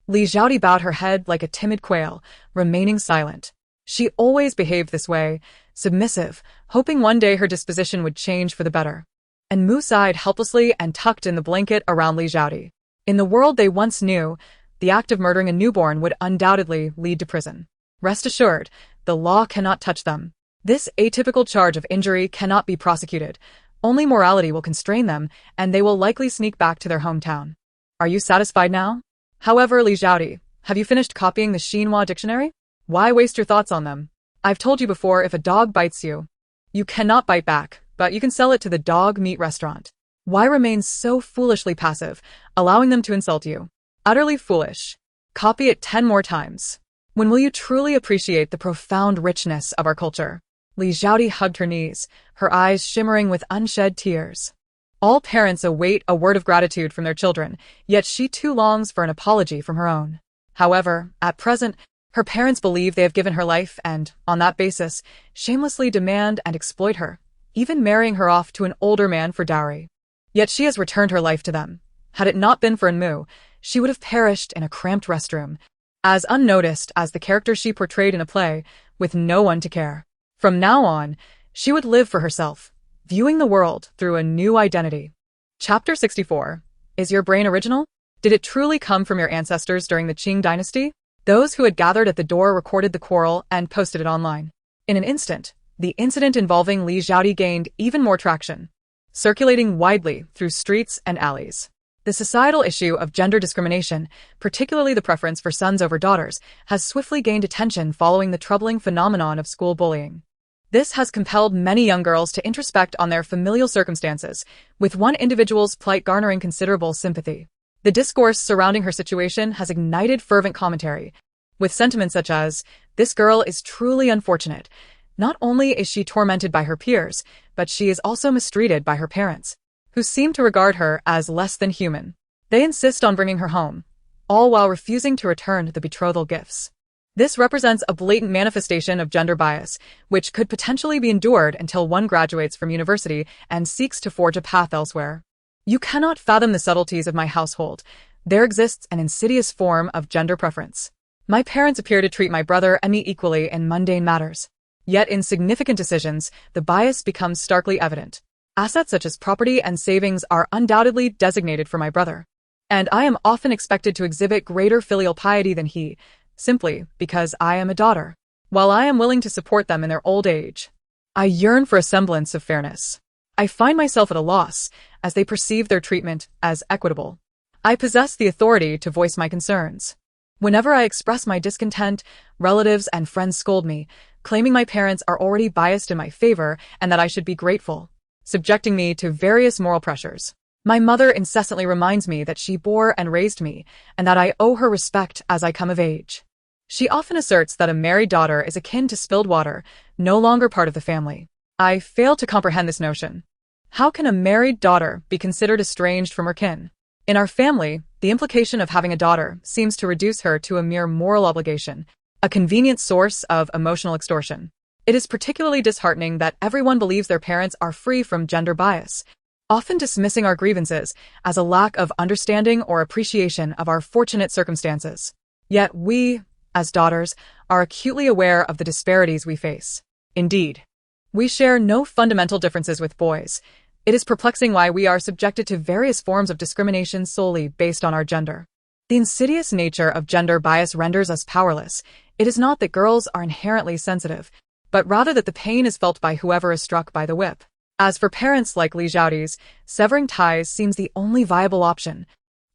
Li Xiaodi bowed her head like a timid quail, remaining silent. She always behaved this way, submissive, hoping one day her disposition would change for the better. Enmu sighed helplessly and tucked in the blanket around Li Xiaodi. In the world they once knew, the act of murdering a newborn would undoubtedly lead to prison. Rest assured, the law cannot touch them. This atypical charge of injury cannot be prosecuted. Only morality will constrain them, and they will likely sneak back to their hometown. Are you satisfied now? However, Li Xiaodi, have you finished copying the Xinhua dictionary? Why waste your thoughts on them? I've told you before, if a dog bites you, you cannot bite back, but you can sell it to the dog meat restaurant. Why remain so foolishly passive, allowing them to insult you? Utterly foolish. Copy it 10 more times. When will you truly appreciate the profound richness of our culture? Li Xiaodi hugged her knees, her eyes shimmering with unshed tears. All parents await a word of gratitude from their children, yet she too longs for an apology from her own. However, at present, her parents believe they have given her life and, on that basis, shamelessly demand and exploit her, even marrying her off to an older man for dowry. Yet she has returned her life to them. Had it not been for Enmu, she would have perished in a cramped restroom, as unnoticed as the character she portrayed in a play, with no one to care. From now on, she would live for herself, viewing the world through a new identity. Chapter 64. Is your brain original? Did it truly come from your ancestors during the Qing dynasty? Those who had gathered at the door recorded the quarrel and posted it online. In an instant, the incident involving Li Xiaodi gained even more traction, circulating widely through streets and alleys. The societal issue of gender discrimination, particularly the preference for sons over daughters, has swiftly gained attention following the troubling phenomenon of school bullying. This has compelled many young girls to introspect on their familial circumstances, with one individual's plight garnering considerable sympathy. The discourse surrounding her situation has ignited fervent commentary, with sentiments such as, "This girl is truly unfortunate. Not only is she tormented by her peers, but she is also mistreated by her parents, who seem to regard her as less than human. They insist on bringing her home, all while refusing to return the betrothal gifts." This represents a blatant manifestation of gender bias, which could potentially be endured until one graduates from university and seeks to forge a path elsewhere. You cannot fathom the subtleties of my household. There exists an insidious form of gender preference. My parents appear to treat my brother and me equally in mundane matters. Yet in significant decisions, the bias becomes starkly evident. Assets such as property and savings are undoubtedly designated for my brother, and I am often expected to exhibit greater filial piety than he, simply because I am a daughter, while I am willing to support them in their old age. I yearn for a semblance of fairness. I find myself at a loss, as they perceive their treatment as equitable. I possess the authority to voice my concerns. Whenever I express my discontent, relatives and friends scold me, claiming my parents are already biased in my favor and that I should be grateful, subjecting me to various moral pressures. My mother incessantly reminds me that she bore and raised me, and that I owe her respect as I come of age. She often asserts that a married daughter is akin to spilled water, no longer part of the family. I fail to comprehend this notion. How can a married daughter be considered estranged from her kin? In our family, the implication of having a daughter seems to reduce her to a mere moral obligation, a convenient source of emotional extortion. It is particularly disheartening that everyone believes their parents are free from gender bias, often dismissing our grievances as a lack of understanding or appreciation of our fortunate circumstances. Yet we, as daughters, are acutely aware of the disparities we face. Indeed, we share no fundamental differences with boys. It is perplexing why we are subjected to various forms of discrimination solely based on our gender. The insidious nature of gender bias renders us powerless. It is not that girls are inherently sensitive, but rather that the pain is felt by whoever is struck by the whip. As for parents like Li Xiaoti's, severing ties seems the only viable option.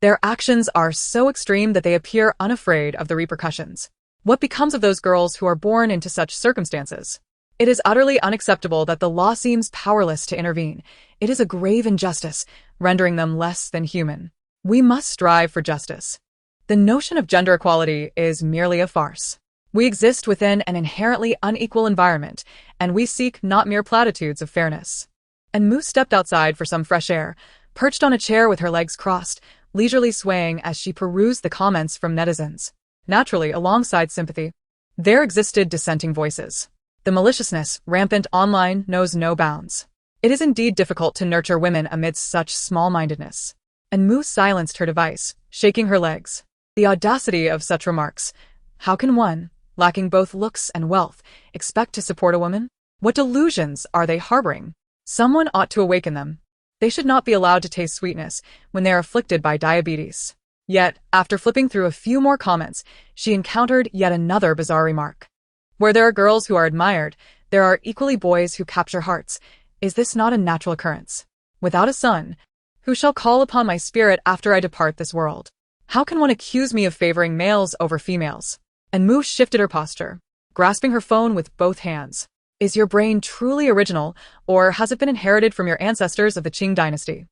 Their actions are so extreme that they appear unafraid of the repercussions. What becomes of those girls who are born into such circumstances? It is utterly unacceptable that the law seems powerless to intervene. It is a grave injustice, rendering them less than human. We must strive for justice. The notion of gender equality is merely a farce. We exist within an inherently unequal environment, and we seek not mere platitudes of fairness. And Mu stepped outside for some fresh air, perched on a chair with her legs crossed, leisurely swaying as she perused the comments from netizens. Naturally, alongside sympathy, there existed dissenting voices. The maliciousness, rampant online, knows no bounds. It is indeed difficult to nurture women amidst such small-mindedness. And Mu silenced her device, shaking her legs. The audacity of such remarks. How can one, lacking both looks and wealth, expect to support a woman? What delusions are they harboring? Someone ought to awaken them. They should not be allowed to taste sweetness when they are afflicted by diabetes. Yet, after flipping through a few more comments, she encountered yet another bizarre remark. Where there are girls who are admired, there are equally boys who capture hearts. Is this not a natural occurrence? Without a son, who shall call upon my spirit after I depart this world? How can one accuse me of favoring males over females? And Mu shifted her posture, grasping her phone with both hands. Is your brain truly original, or has it been inherited from your ancestors of the Qing dynasty?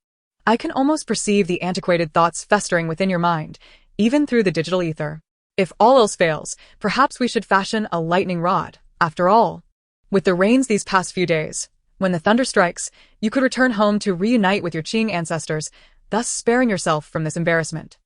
I can almost perceive the antiquated thoughts festering within your mind, even through the digital ether. If all else fails, perhaps we should fashion a lightning rod. After all, with the rains these past few days, when the thunder strikes, you could return home to reunite with your Qing ancestors, thus sparing yourself from this embarrassment.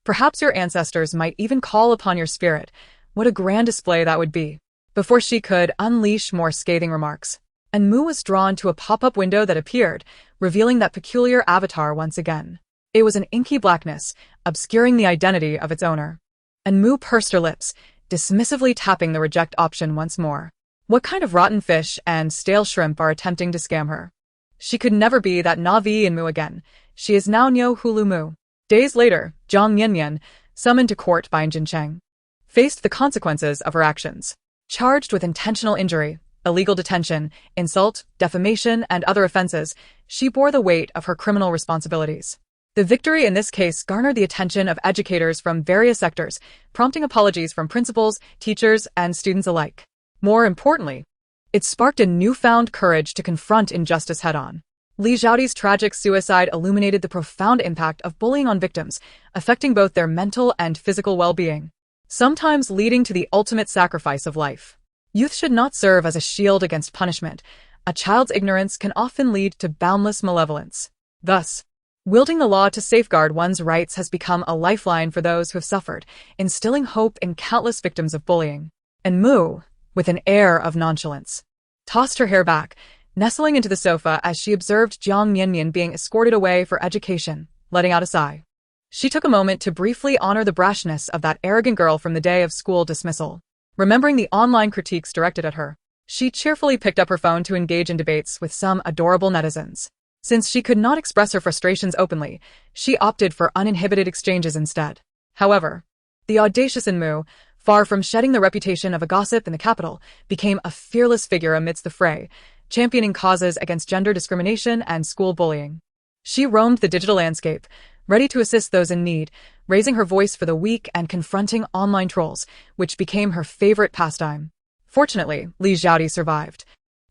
Perhaps your ancestors might even call upon your spirit. What a grand display that would be. Before she could unleash more scathing remarks, and Mu was drawn to a pop-up window that appeared, revealing that peculiar avatar once again. It was an inky blackness, obscuring the identity of its owner. And Mu pursed her lips, dismissively tapping the reject option once more. What kind of rotten fish and stale shrimp are attempting to scam her? She could never be that Navi in Mu again. She is now Niu Hulu Mu. Days later, Zhang Yanyan, summoned to court by Jin Cheng, faced the consequences of her actions. Charged with intentional injury, illegal detention, insult, defamation, and other offenses, she bore the weight of her criminal responsibilities. The victory in this case garnered the attention of educators from various sectors, prompting apologies from principals, teachers, and students alike. More importantly, it sparked a newfound courage to confront injustice head-on. Li Xiaoti's tragic suicide illuminated the profound impact of bullying on victims, affecting both their mental and physical well-being, sometimes leading to the ultimate sacrifice of life. Youth should not serve as a shield against punishment. A child's ignorance can often lead to boundless malevolence. Thus, wielding the law to safeguard one's rights has become a lifeline for those who have suffered, instilling hope in countless victims of bullying. And Mu, with an air of nonchalance, tossed her hair back, nestling into the sofa as she observed Jiang Yanyan being escorted away for education, letting out a sigh. She took a moment to briefly honor the brashness of that arrogant girl from the day of school dismissal. Remembering the online critiques directed at her, she cheerfully picked up her phone to engage in debates with some adorable netizens. Since she could not express her frustrations openly, she opted for uninhibited exchanges instead. However, the audacious Mu, far from shedding the reputation of a gossip in the capital, became a fearless figure amidst the fray, championing causes against gender discrimination and school bullying. She roamed the digital landscape, ready to assist those in need, raising her voice for the weak and confronting online trolls, which became her favorite pastime. Fortunately, Li Xiaoti survived.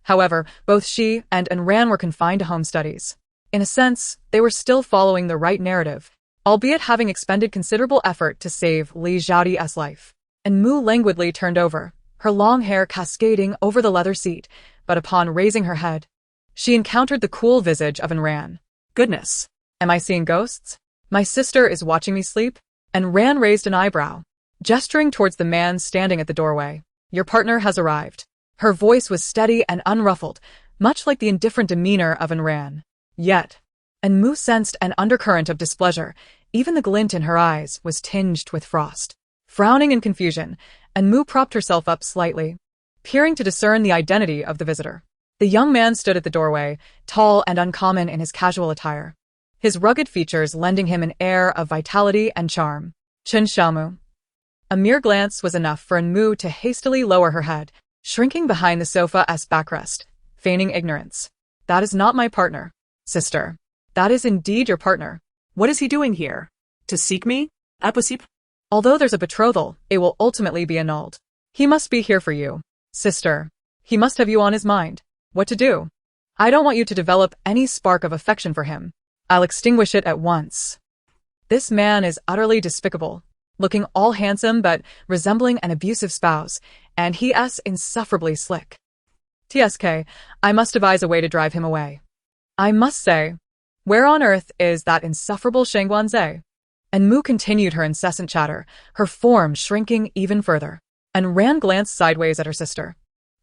However, both she and Anran were confined to home studies. In a sense, they were still following the right narrative, albeit having expended considerable effort to save Li Xiaoti's life. And Mu languidly turned over, her long hair cascading over the leather seat, but upon raising her head, she encountered the cool visage of Anran. Goodness, am I seeing ghosts? My sister is watching me sleep? Anran raised an eyebrow, gesturing towards the man standing at the doorway. Your partner has arrived. Her voice was steady and unruffled, much like the indifferent demeanor of Anran. Yet, and Mu sensed an undercurrent of displeasure. Even the glint in her eyes was tinged with frost. Frowning in confusion, and Mu propped herself up slightly, peering to discern the identity of the visitor. The young man stood at the doorway, tall and uncommon in his casual attire, his rugged features lending him an air of vitality and charm. Chen Xiaomu. A mere glance was enough for Mu to hastily lower her head, shrinking behind the sofa as backrest, feigning ignorance. That is not my partner, sister. That is indeed your partner. What is he doing here? To seek me? Impossible. Although there's a betrothal, it will ultimately be annulled. He must be here for you, sister. He must have you on his mind. What to do? I don't want you to develop any spark of affection for him. I'll extinguish it at once. This man is utterly despicable, looking all handsome but resembling an abusive spouse, and he is insufferably slick. TSK, I must devise a way to drive him away. I must say, where on earth is that insufferable Shangguanze? And Mu continued her incessant chatter, her form shrinking even further, and Ran glanced sideways at her sister,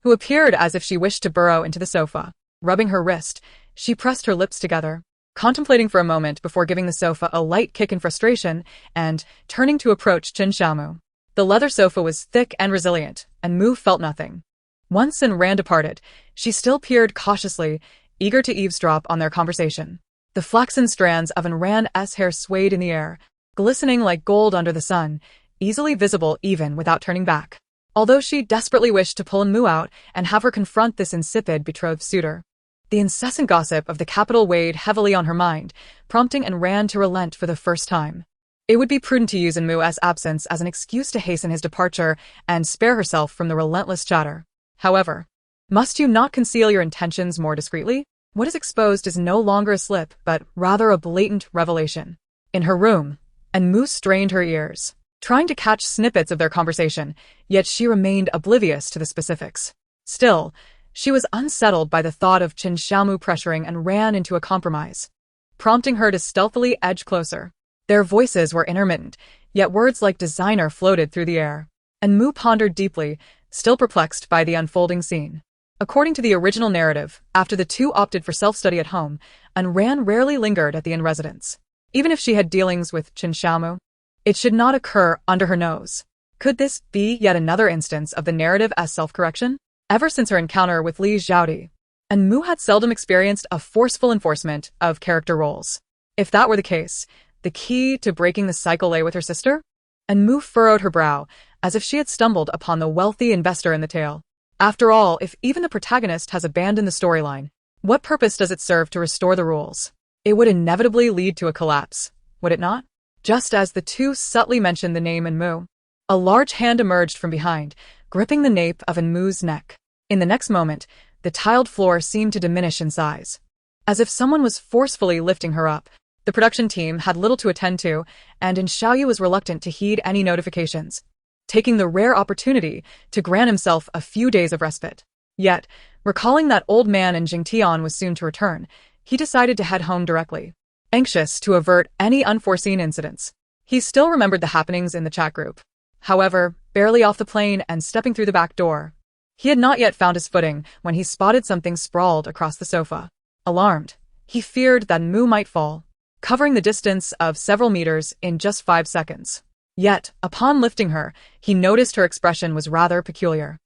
who appeared as if she wished to burrow into the sofa. Rubbing her wrist, she pressed her lips together, contemplating for a moment before giving the sofa a light kick in frustration and turning to approach Chen Xiaomu. The leather sofa was thick and resilient, and Mu felt nothing. Once Ran departed, she still peered cautiously, eager to eavesdrop on their conversation. The flaxen strands of Ran's hair swayed in the air, glistening like gold under the sun, easily visible even without turning back. Although she desperately wished to pull Mu out and have her confront this insipid betrothed suitor, the incessant gossip of the capital weighed heavily on her mind, prompting Ran to relent for the first time. It would be prudent to use Mu's absence as an excuse to hasten his departure and spare herself from the relentless chatter. However, must you not conceal your intentions more discreetly? What is exposed is no longer a slip, but rather a blatant revelation. In her room, Mu strained her ears, trying to catch snippets of their conversation, yet she remained oblivious to the specifics. Still, she was unsettled by the thought of Chen Xiaomu pressuring Ran into a compromise, prompting her to stealthily edge closer. Their voices were intermittent, yet words like designer floated through the air. Mu pondered deeply, still perplexed by the unfolding scene. According to the original narrative, after the two opted for self-study at home, Ran rarely lingered at the inn residence. Even if she had dealings with Chen Xiaomu, it should not occur under her nose. Could this be yet another instance of the narrative as self-correction? Ever since her encounter with Li Zhaodi, Mu had seldom experienced a forceful enforcement of character roles. If that were the case, the key to breaking the cycle lay with her sister? Mu furrowed her brow, as if she had stumbled upon the wealthy investor in the tale. After all, if even the protagonist has abandoned the storyline, what purpose does it serve to restore the rules? It would inevitably lead to a collapse, would it not? Just as the two subtly mentioned the name Mu, a large hand emerged from behind, gripping the nape of Mu's neck. In the next moment, the tiled floor seemed to diminish in size, as if someone was forcefully lifting her up. The production team had little to attend to, and Xiaoyu was reluctant to heed any notifications, taking the rare opportunity to grant himself a few days of respite. Yet, recalling that old man and Jingtian was soon to return, he decided to head home directly, anxious to avert any unforeseen incidents. He still remembered the happenings in the chat group. However, barely off the plane and stepping through the back door, he had not yet found his footing when he spotted something sprawled across the sofa. Alarmed, he feared that Mu might fall, covering the distance of several meters in just 5 seconds. Yet, upon lifting her, he noticed her expression was rather peculiar.